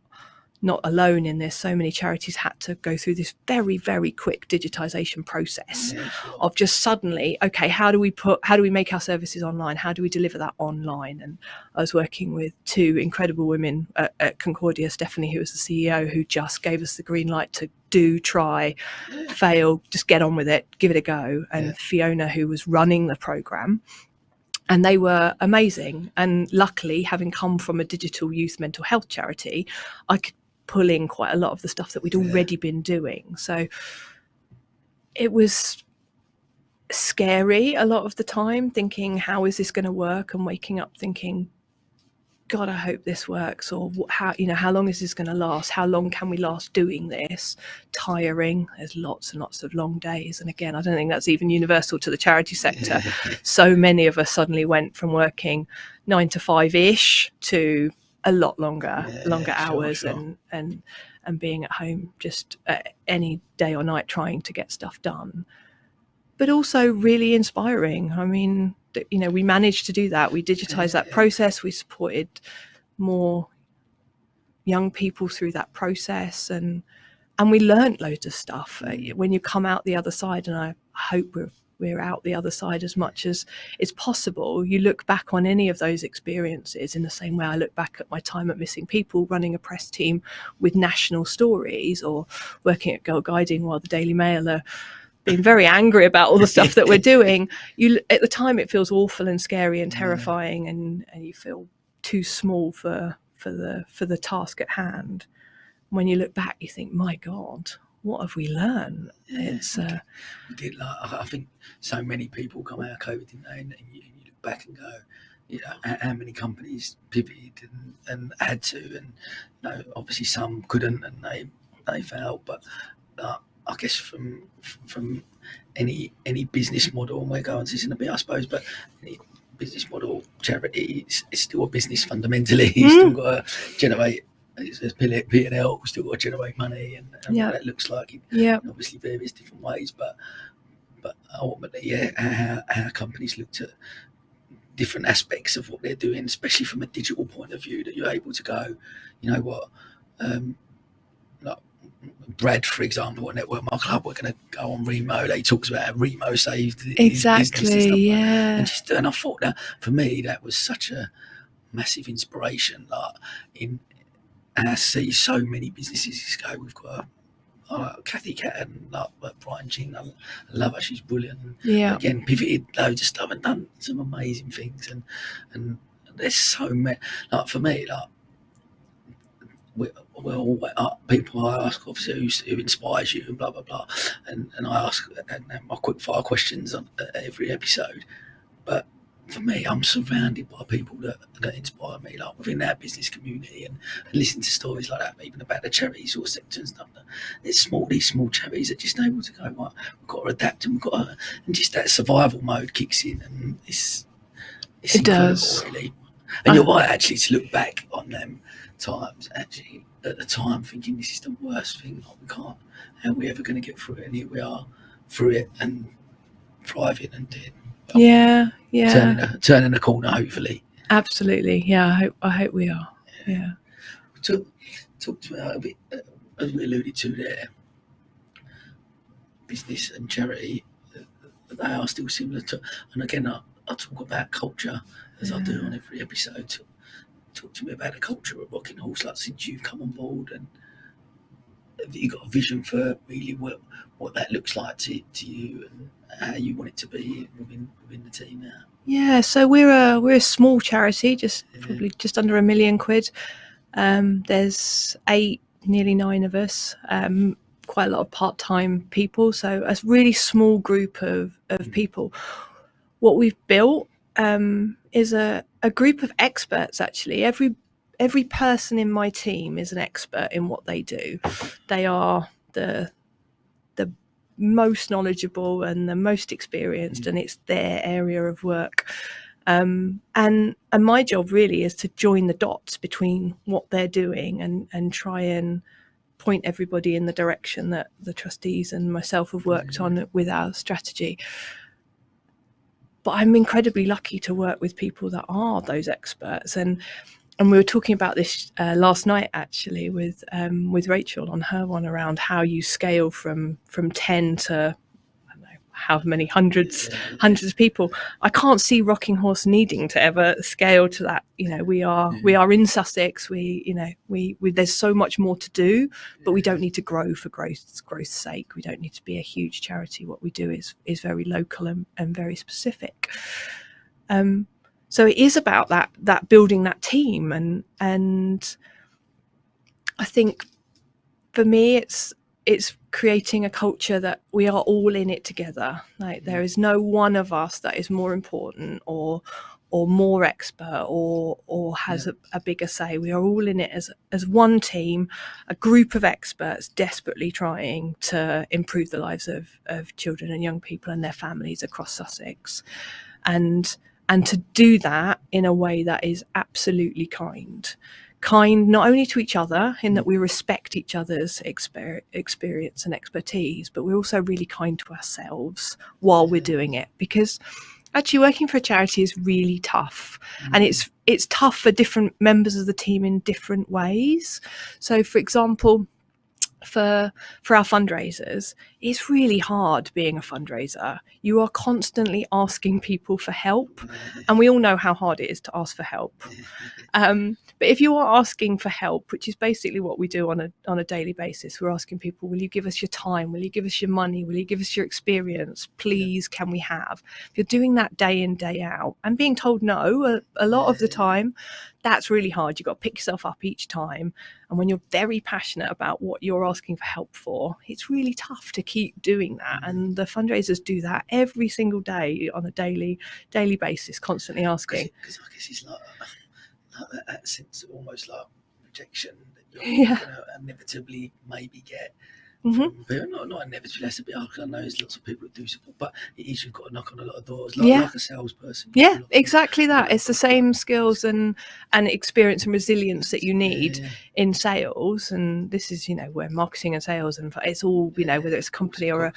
S2: alone in this, so many charities had to go through this very, very quick digitization process of just suddenly, okay, how do we make our services online? How do we deliver that online? And I was working with two incredible women at Concordia, Stephanie, who was the CEO, who just gave us the green light to try, fail, just get on with it, give it a go. And Fiona, who was running the program. And they were amazing. And luckily, having come from a digital youth mental health charity, I could pull in quite a lot of the stuff that we'd already been doing. So it was scary a lot of the time, thinking, how is this going to work? And waking up thinking, God, I hope this works, or how long is this going to last? How long can we last doing this? Tiring. There's lots and lots of long days. And again, I don't think that's even universal to the charity sector. So many of us suddenly went from working 9 to 5-ish to a lot longer hours. Sure. And being at home just any day or night trying to get stuff done. But also really inspiring. I mean, we managed to do that. We digitized that process. We supported more young people through that process, and we learned loads of stuff. When you come out the other side, and I hope we're out the other side as much as it's possible, you look back on any of those experiences in the same way I look back at my time at Missing People, running a press team with national stories, or working at Girl Guiding while the Daily Mail are being very angry about all the stuff that we're doing. At the time it feels awful and scary and terrifying, and you feel too small for the task at hand. When you look back, you think, my God, what have we learned? It's
S1: we did, I think so many people come out of COVID, didn't they? And you look back and go, how many companies pivoted and had to, and obviously some couldn't, and they failed. But I guess from any business model, and we're going to this in a bit, I suppose, but any business model, charity is still a business fundamentally. You still got to generate. There's P&L, still got to generate money, and what that looks like in obviously various different ways. But ultimately, how companies looked at different aspects of what they're doing, especially from a digital point of view, that you're able to go, you know what, like Brad, for example, at Network My Club, we're going to go on Remo. He talks about how Remo saved his business and stuff. And I thought that for me, that was such a massive inspiration. And I see so many businesses go. We've got Kathy Catton, Brighton Jean. I love her. She's brilliant. And again, pivoted loads of stuff and done some amazing things. And there's so many. For me, people I ask, obviously, who inspires you and blah blah blah, and I ask my quick fire questions on every episode. But for me, I'm surrounded by people that inspire me, like within our business community, and listen to stories like that, even about the charities or sector and stuff. It's these small charities are just able to go, right, we've got to adapt, and and just that survival mode kicks in, and it's does really. And you're right, actually, to look back on them times, actually at the time thinking this is the worst thing, we can't, how are we ever going to get through it? And here we are through it and thriving and doing turning a corner, hopefully.
S2: Absolutely, I hope we are.
S1: Talk to me a bit, as we alluded to there, business and charity, they are still similar to, and again I talk about culture as I do on every episode. Talk to me about the culture of Rocking Horse, like since you've come on board, and have you got a vision for really what that looks like to you, and how you want it to be within the team now?
S2: Yeah, so we're a small charity, probably just under £1 million. There's 8, nearly 9 of us, quite a lot of part-time people, so a really small group of people. What we've built is a group of experts, actually. every person in my team is an expert in what they do. They are the most knowledgeable and the most experienced, and it's their area of work. And my job really is to join the dots between what they're doing and try and point everybody in the direction that the trustees and myself have worked on with our strategy. But I'm incredibly lucky to work with people that are those experts. And we were talking about this last night, actually, with Rachel on her one around how you scale from 10 to, I don't know, how many hundreds of people. I can't see Rocking Horse needing to ever scale to that. You know, we are in Sussex. We there's so much more to do, but we don't need to grow for growth's sake. We don't need to be a huge charity. What we do is very local and very specific. So it is about that building that team, and I think for me it's creating a culture that we are all in it together. Like there is no one of us that is more important or more expert or has a bigger say. We are all in it as one team, a group of experts desperately trying to improve the lives of children and young people and their families across Sussex, and to do that in a way that is absolutely kind not only to each other in that we respect each other's experience and expertise, but we're also really kind to ourselves while we're doing it, because actually working for a charity is really tough, and it's tough for different members of the team in different ways. So for example, for our fundraisers, it's really hard being a fundraiser. You are constantly asking people for help, and we all know how hard it is to ask for help. But if you are asking for help, which is basically what we do on a daily basis, we're asking people, will you give us your time? Will you give us your money? Will you give us your experience? Please, can we have? If you're doing that day in, day out and being told no a lot of the time, that's really hard. You've got to pick yourself up each time. And when you're very passionate about what you're asking for help for, it's really tough to keep doing that. And the fundraisers do that every single day on a daily basis, constantly asking.
S1: Because I guess it's like that sense of almost like rejection that you're going to inevitably maybe get. From people. Not inevitably, has to be because I know there's lots of people that do support, but it is, you've got to knock on a lot of doors, like a salesperson.
S2: Yeah, exactly that. It's the same skills and experience and resilience that you need in sales. And this is, where marketing and sales, and it's all, whether it's a company or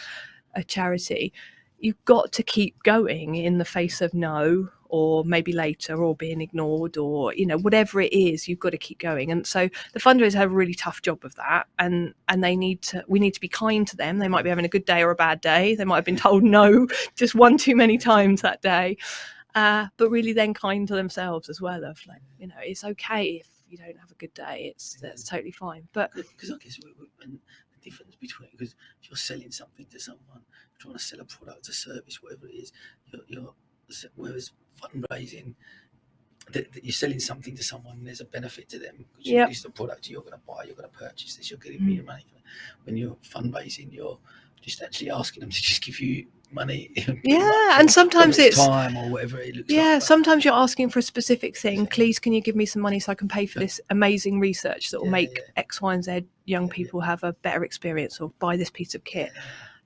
S2: a charity, you've got to keep going in the face of no, or maybe later, or being ignored, or whatever it is, you've got to keep going. And so the fundraisers have a really tough job of that, and we need to be kind to them. They might be having a good day or a bad day. They might have been told no just one too many times that day, but really then kind to themselves as well, of like, it's okay if you don't have a good day. That's totally fine. But
S1: because I guess the difference between, because if you're selling something to someone, trying to sell a product, a service, whatever it is, whereas fundraising, that you're selling something to someone, there's a benefit to them, because it's the product you're going to buy, you're going to purchase this, you're getting me your money for it. When you're fundraising, you're just actually asking them to just give you money.
S2: And sometimes it's
S1: time or whatever it looks like.
S2: Sometimes you're asking for a specific thing. Please, can you give me some money so I can pay for this amazing research that will make X, Y, and Z young people have a better experience, or buy this piece of kit.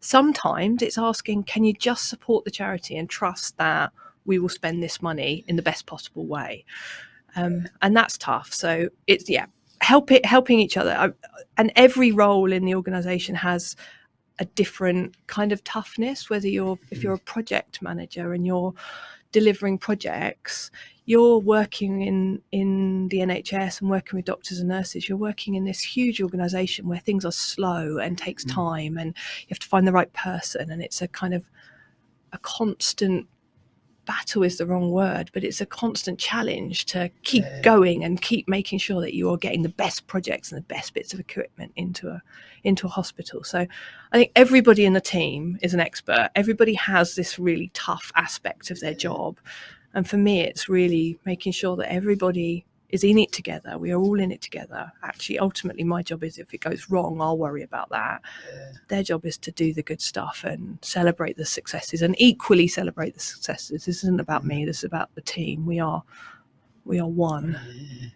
S2: Sometimes it's asking, can you just support the charity and trust that we will spend this money in the best possible way? And that's tough. So it's helping each other, and every role in the organisation has a different kind of toughness. Whether if you're a project manager and you're delivering projects, you're working in the NHS and working with doctors and nurses, you're working in this huge organisation where things are slow and takes time, and you have to find the right person, and it's a kind of a constant battle is the wrong word, but it's a constant challenge to keep going and keep making sure that you are getting the best projects and the best bits of equipment into a hospital. So I think everybody in the team is an expert. Everybody has this really tough aspect of their job. And for me, it's really making sure that everybody is in it together. We are all in it together. Actually, ultimately, my job is, if it goes wrong, I'll worry about that. Their job is to do the good stuff and celebrate the successes, and equally celebrate the successes. This isn't about me. This is about the team. We are We are one.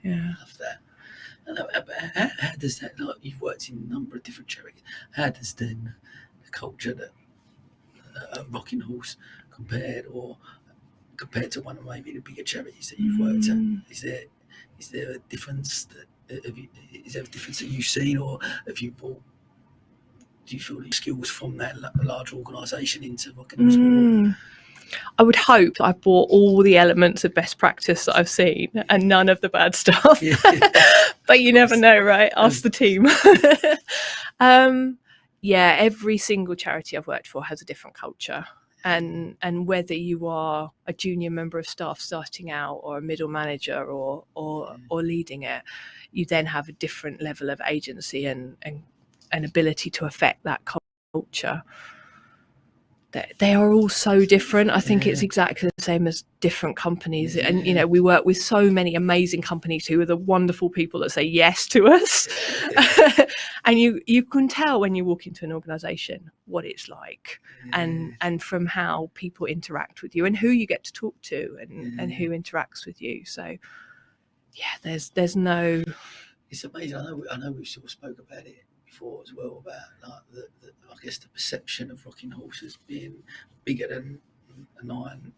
S2: Yeah.
S1: I love that. How does that, like, you've worked in a number of different charities, how does then the culture that Rocking Horse compared to one of maybe the bigger charities that you've worked at? Is there a difference that you've seen, or have you brought, do you feel the skills from that large organisation into Rocking Horse?
S2: I would hope I've brought all the elements of best practice that I've seen and none of the bad stuff. But you never know, right? Ask the team. Every single charity I've worked for has a different culture. And whether you are a junior member of staff starting out or a middle manager or leading it, you then have a different level of agency and ability to affect that culture. They are all so different. I think it's exactly the same as different companies. And, you know, we work with so many amazing companies who are the wonderful people that say yes to us. And you can tell when you walk into an organisation what it's like and from how people interact with you and who you get to talk to and who interacts with you. So, yeah, there's no...
S1: It's amazing. I know we sort of spoke about it before as well, about like I guess the perception of Rocking Horse as being bigger than 9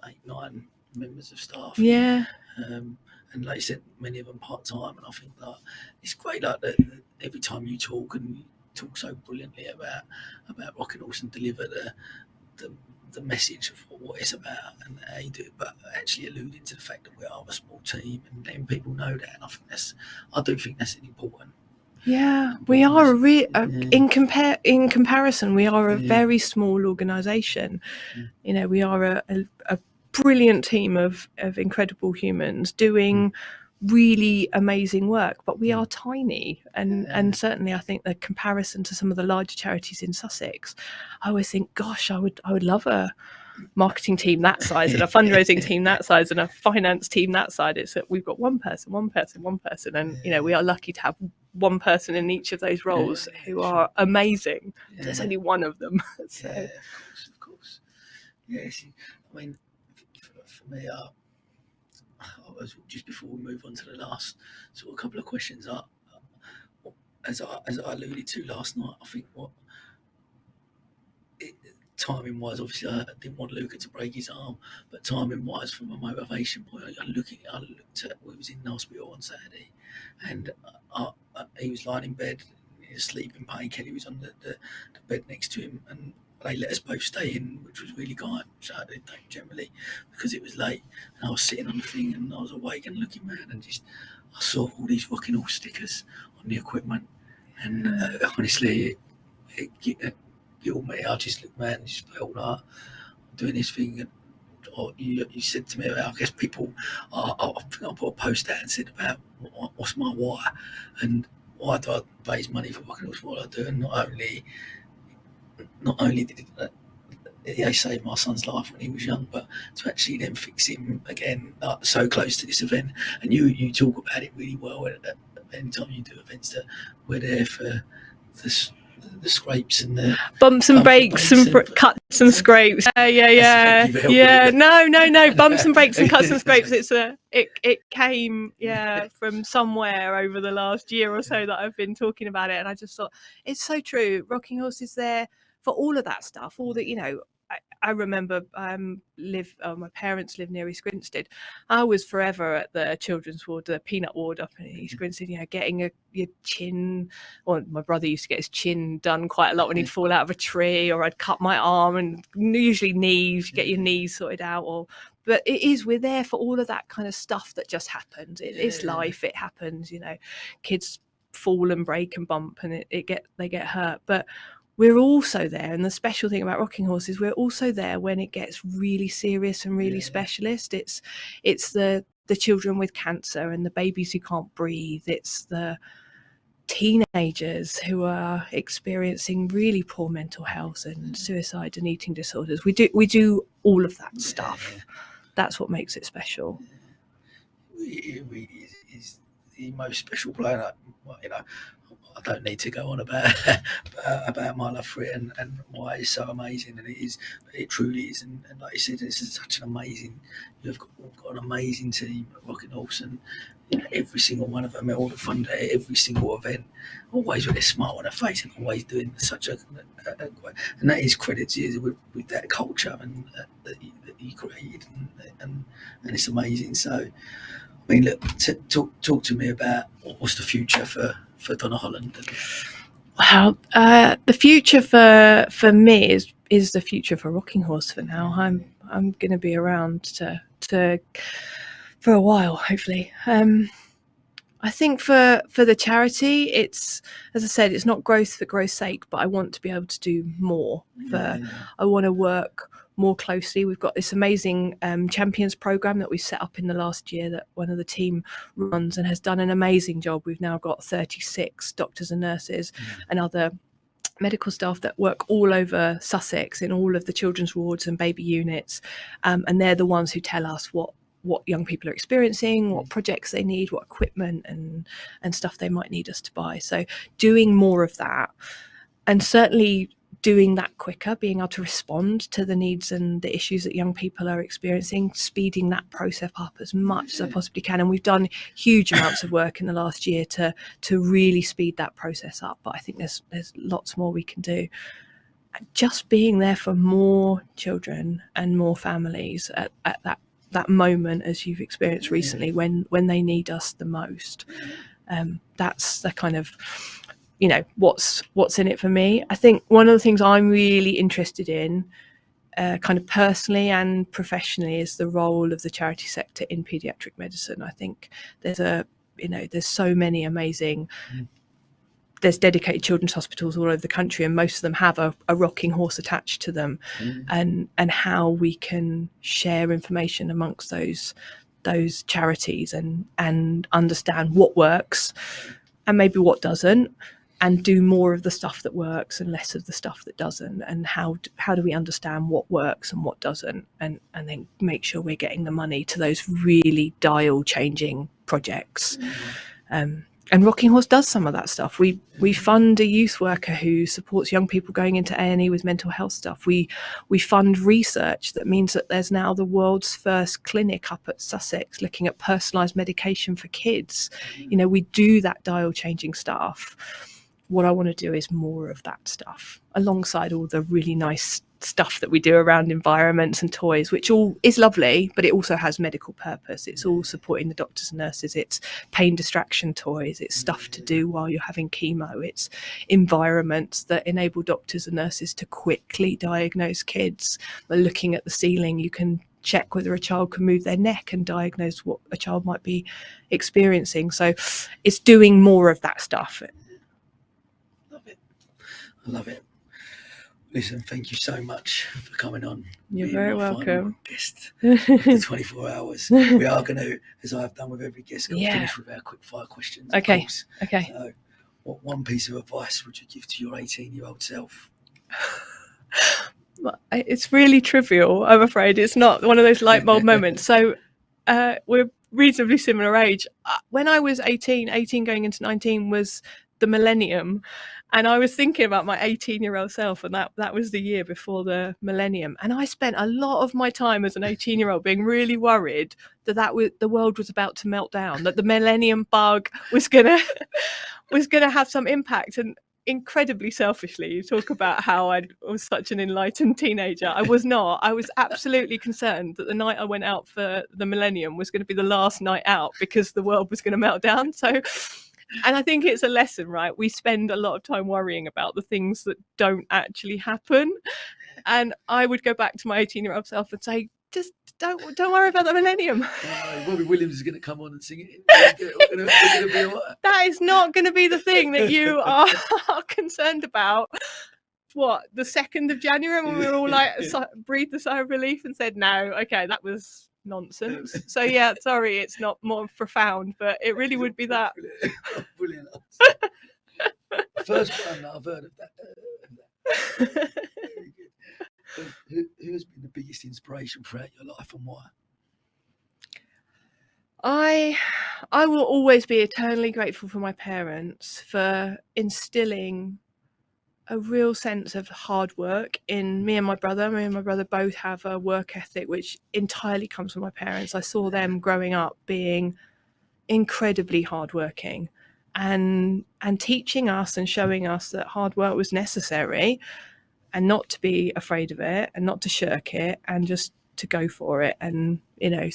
S1: members of staff.
S2: Yeah.
S1: And like you said, many of them part-time, and I think like it's great like that every time you talk, and you talk so brilliantly about Rocking Horse and deliver the message of what it's about and how you do it, but actually alluding to the fact that we are a small team and letting people know that. And I do think that's an important.
S2: Yeah, we are in comparison, we are a very small organisation. You know, we are a brilliant team of incredible humans doing really amazing work, but we are tiny. And certainly I think the comparison to some of the larger charities in Sussex, I always think, gosh, I would love a marketing team that size and a fundraising team that size and a finance team that size. It's that we've got one person, and you know, we are lucky to have one person in each of those roles who are amazing. There's only one of them. So.
S1: Yeah, of course. Yes, I mean, for me, just before we move on to the last sort of couple of questions, as I alluded to last night, I think timing wise, obviously I didn't want Luca to break his arm, but timing wise, from a motivation point, I looked at what he was in hospital on Saturday, and he was lying in bed, asleep in pain. Kelly was on the bed next to him, and they let us both stay in, which was really kind, which I don't generally, because it was late, and I was sitting on the thing, and I was awake and looking around, and I saw all these Rocking Horse stickers on the equipment, and honestly, it killed me. I just looked around and just felt like I'm doing this thing, and you said to me about, I guess people, I think I put a post out and said about what's my why, and why do I raise money for Rocking Horse, what I do, and not only did it saved my son's life when he was young, but to actually then fix him again, so close to this event. And you talk about it really well. Anytime you do events, that we're there for the scrapes and the
S2: bumps and breaks and cuts and scrapes. Yeah. No. Bumps and breaks and cuts and scrapes. It came from somewhere over the last year or so that I've been talking about it, and I just thought it's so true. Rocking Horse is there for all of that stuff. All that, you know. I remember my parents live near East Grinstead. I was forever at the children's ward, the peanut ward up in East Grinstead, you know, getting your chin, or my brother used to get his chin done quite a lot when he'd fall out of a tree, or I'd cut my arm, and usually knees, get your knees sorted out. But we're there for all of that kind of stuff that just happens. It is life, it happens, you know, kids fall and break and bump, and they get hurt. But we're also there, and the special thing about Rocking Horse is we're also there when it gets really serious and really specialist. It's the children with cancer and the babies who can't breathe. It's the teenagers who are experiencing really poor mental health and suicide and eating disorders. We do all of that stuff. That's what makes it special.
S1: It really is the most special player. You know, I don't need to go on about about my love for it and why it's so amazing, and it truly is. And like you said, this is such an amazing. We've got an amazing team at Rocking Horse, and every single one of them, all the fun day, every single event, always with a smile on their face, and always doing such a and that is credit to you with that culture and that you created, and it's amazing. So, I mean, look, talk to me about what's the future for Donna Holland.
S2: Wow, the future for me is the future for Rocking Horse. For now, I'm going to be around to for a while, hopefully. I think for the charity, it's, as I said, it's not growth for growth's sake, but I want to be able to do more. I want to work more closely. We've got this amazing champions program that we set up in the last year that one of the team runs and has done an amazing job. We've now got 36 doctors and nurses and other medical staff that work all over Sussex in all of the children's wards and baby units, and they're the ones who tell us what young people are experiencing, what projects they need, what equipment and stuff they might need us to buy. So doing more of that, and certainly doing that quicker, being able to respond to the needs and the issues that young people are experiencing, speeding that process up as much as I possibly can. And we've done huge amounts of work in the last year to really speed that process up. But I think there's lots more we can do. Just being there for more children and more families at that moment, as you've experienced recently, when they need us the most. That's the kind of, what's in it for me. I think one of the things I'm really interested in, kind of personally and professionally, is the role of the charity sector in paediatric medicine. I think there's so many amazing. There's dedicated children's hospitals all over the country, and most of them have a Rocking Horse attached to them, and how we can share information amongst those charities and understand what works and maybe what doesn't, and do more of the stuff that works and less of the stuff that doesn't, and how do we understand what works and what doesn't, and then make sure we're getting the money to those really dial changing projects. And Rocking Horse does some of that stuff. We fund a youth worker who supports young people going into A&E with mental health stuff. We fund research that means that there's now the world's first clinic up at Sussex looking at personalised medication for kids. We do that dial changing stuff. What I want to do is more of that stuff, alongside all the really nice stuff that we do around environments and toys, which all is lovely, but it also has medical purpose. It's all supporting the doctors and nurses. It's pain distraction toys. It's stuff to do while you're having chemo. It's environments that enable doctors and nurses to quickly diagnose kids. By looking at the ceiling, you can check whether a child can move their neck and diagnose what a child might be experiencing. So it's doing more of that stuff.
S1: I love it. Listen, thank you so much for coming on.
S2: You're very welcome.
S1: Guest after 24 hours. We are going to, as I've done with every guest, finish with our quick fire questions.
S2: Okay.
S1: So, what one piece of advice would you give to your 18-year-old self?
S2: It's really trivial, I'm afraid. It's not one of those light bulb moments. So we're reasonably similar age. When I was 18 going into 19 was the millennium. And I was thinking about my 18-year-old self, and that was the year before the millennium. And I spent a lot of my time as an 18-year-old being really worried that the world was about to melt down, that the millennium bug was gonna have some impact. And incredibly selfishly, you talk about how I was such an enlightened teenager. I was not. I was absolutely concerned that the night I went out for the millennium was going to be the last night out because the world was going to melt down. And I think it's a lesson, right? We spend a lot of time worrying about the things that don't actually happen. And I would go back to my 18-year-old self and say, just don't worry about the millennium.
S1: Robbie Williams is going to come on and sing it. We're going to be all right.
S2: That is not going to be the thing that you are concerned about. What, the 2nd of January, when we were all like breathed a sigh of relief and said, no, okay, that was nonsense. So yeah, sorry, it's not more profound, but it really would be that.
S1: Brilliant. First one that I've heard of that. Very good. Who has been the biggest inspiration throughout your life, and why?
S2: I will always be eternally grateful for my parents for instilling a real sense of hard work in me and my brother. Me and my brother both have a work ethic which entirely comes from my parents. I saw them growing up being incredibly hardworking and teaching us and showing us that hard work was necessary and not to be afraid of it and not to shirk it and just to go for it. And, you know,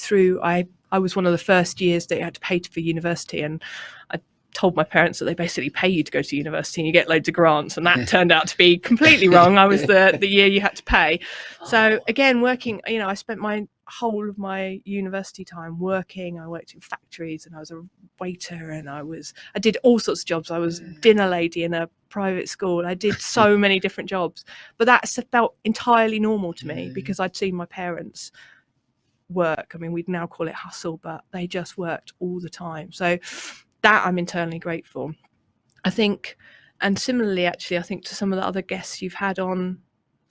S2: I was one of the first years that you had to pay for university, and I told my parents that they basically pay you to go to university and you get loads of grants, and that turned out to be completely wrong. I was the year you had to pay. So again, working, you know, I spent my whole of my university time working. I worked in factories and I was a waiter, and I did all sorts of jobs. I was dinner lady in a private school. I did so many different jobs, but that felt entirely normal to me because I'd seen my parents work. I mean, we'd now call it hustle, but they just worked all the time. So that I'm eternally grateful, I think. And similarly, actually, I think to some of the other guests you've had on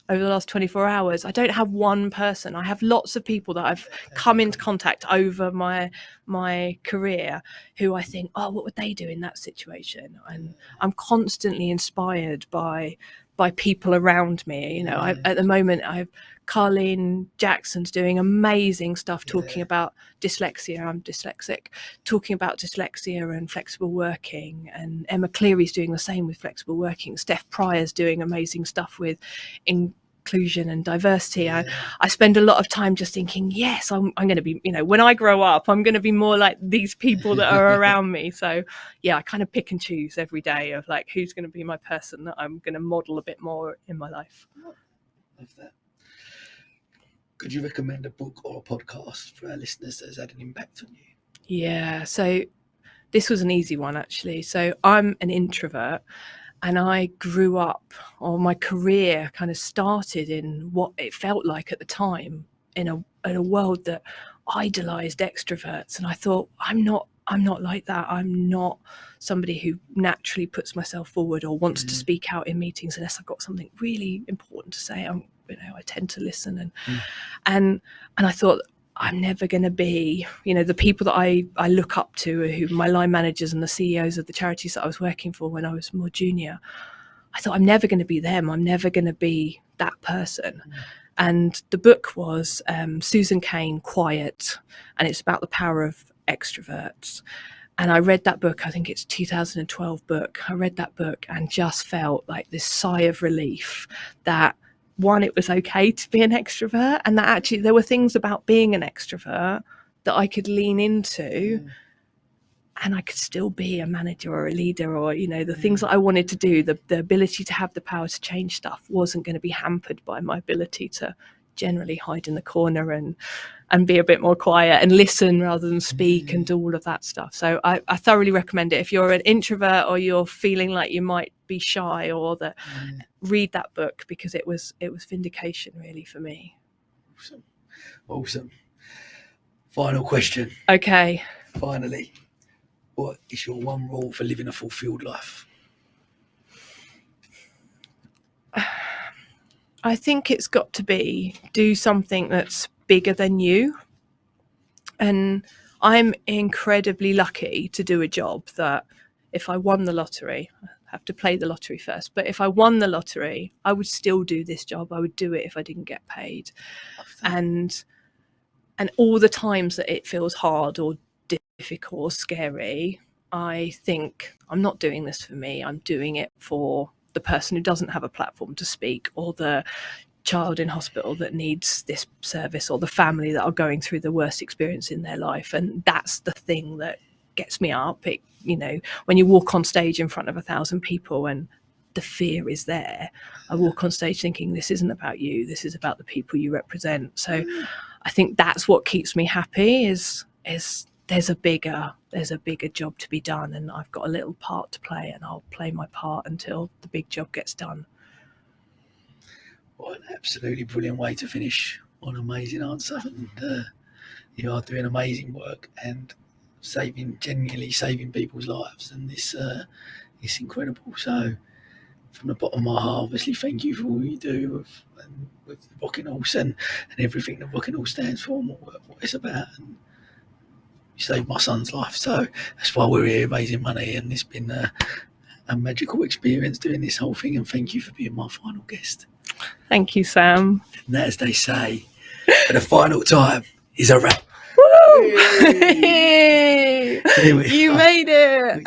S2: over the last 24 hours, I don't have one person. I have lots of people that I've come into contact over my career who I think, oh, what would they do in that situation? And I'm constantly inspired by people around me. You know, at the moment, Carleen Jackson's doing amazing stuff talking about dyslexia. I'm dyslexic, talking about dyslexia and flexible working. And Emma Cleary's doing the same with flexible working. Steph Pryor's doing amazing stuff with inclusion and diversity. I spend a lot of time just thinking, yes, I'm going to be, you know, when I grow up, I'm going to be more like these people that are around me. So yeah, I kind of pick and choose every day of like, who's going to be my person that I'm going to model a bit more in my life.
S1: Love that. Could you recommend a book or a podcast for our listeners that has had an impact on you?
S2: Yeah, so this was an easy one, actually. So I'm an introvert, and I grew up, or my career kind of started in what it felt like at the time in a world that idolized extroverts. And I thought, I'm not like that. I'm not somebody who naturally puts myself forward or wants to speak out in meetings unless I've got something really important to say. I tend to listen, and I thought, I'm never going to be, you know, the people that I look up to, who my line managers and the CEOs of the charities that I was working for when I was more junior. I thought, I'm never going to be them. I'm never going to be that person. And the book was Susan Cain, Quiet, and it's about the power of extroverts. And I read that book, I think it's a 2012 book. I read that book and just felt like this sigh of relief that, one, it was okay to be an extrovert, and that actually there were things about being an extrovert that I could lean into and I could still be a manager or a leader, or, you know, the things that I wanted to do, the ability to have the power to change stuff wasn't going to be hampered by my ability to generally hide in the corner and be a bit more quiet and listen rather than speak and do all of that stuff. So I thoroughly recommend it. If you're an introvert or you're feeling like you might be shy or that, read that book, because it was vindication really for me.
S1: Awesome. Final question.
S2: Okay.
S1: Finally, what is your one rule for living a fulfilled life?
S2: I think it's got to be do something that's bigger than you. And I'm incredibly lucky to do a job that if I won the lottery, I have to play the lottery first, but if I won the lottery, I would still do this job. I would do it if I didn't get paid. And all the times that it feels hard or difficult or scary, I think, I'm not doing this for me. I'm doing it for the person who doesn't have a platform to speak, or the child in hospital that needs this service, or the family that are going through the worst experience in their life. And that's the thing that gets me up. It, you know, when you walk on stage in front of 1,000 people and the fear is there, I walk on stage thinking, this isn't about you, this is about the people you represent. So I think that's what keeps me happy, is there's a bigger job to be done, and I've got a little part to play, and I'll play my part until the big job gets done.
S1: What an absolutely brilliant way to finish. What an amazing answer. And you are doing amazing work and genuinely saving people's lives, and this it's incredible. So from the bottom of my heart, obviously, thank you for all you do with Rocking Horse and everything that Rocking Horse stands for and what it's about. And saved my son's life. So that's why we're here raising money, and it's been a magical experience doing this whole thing. And thank you for being my final guest.
S2: Thank you, Sam.
S1: And as they say, for the final time is a wrap.
S2: Woo! You made it.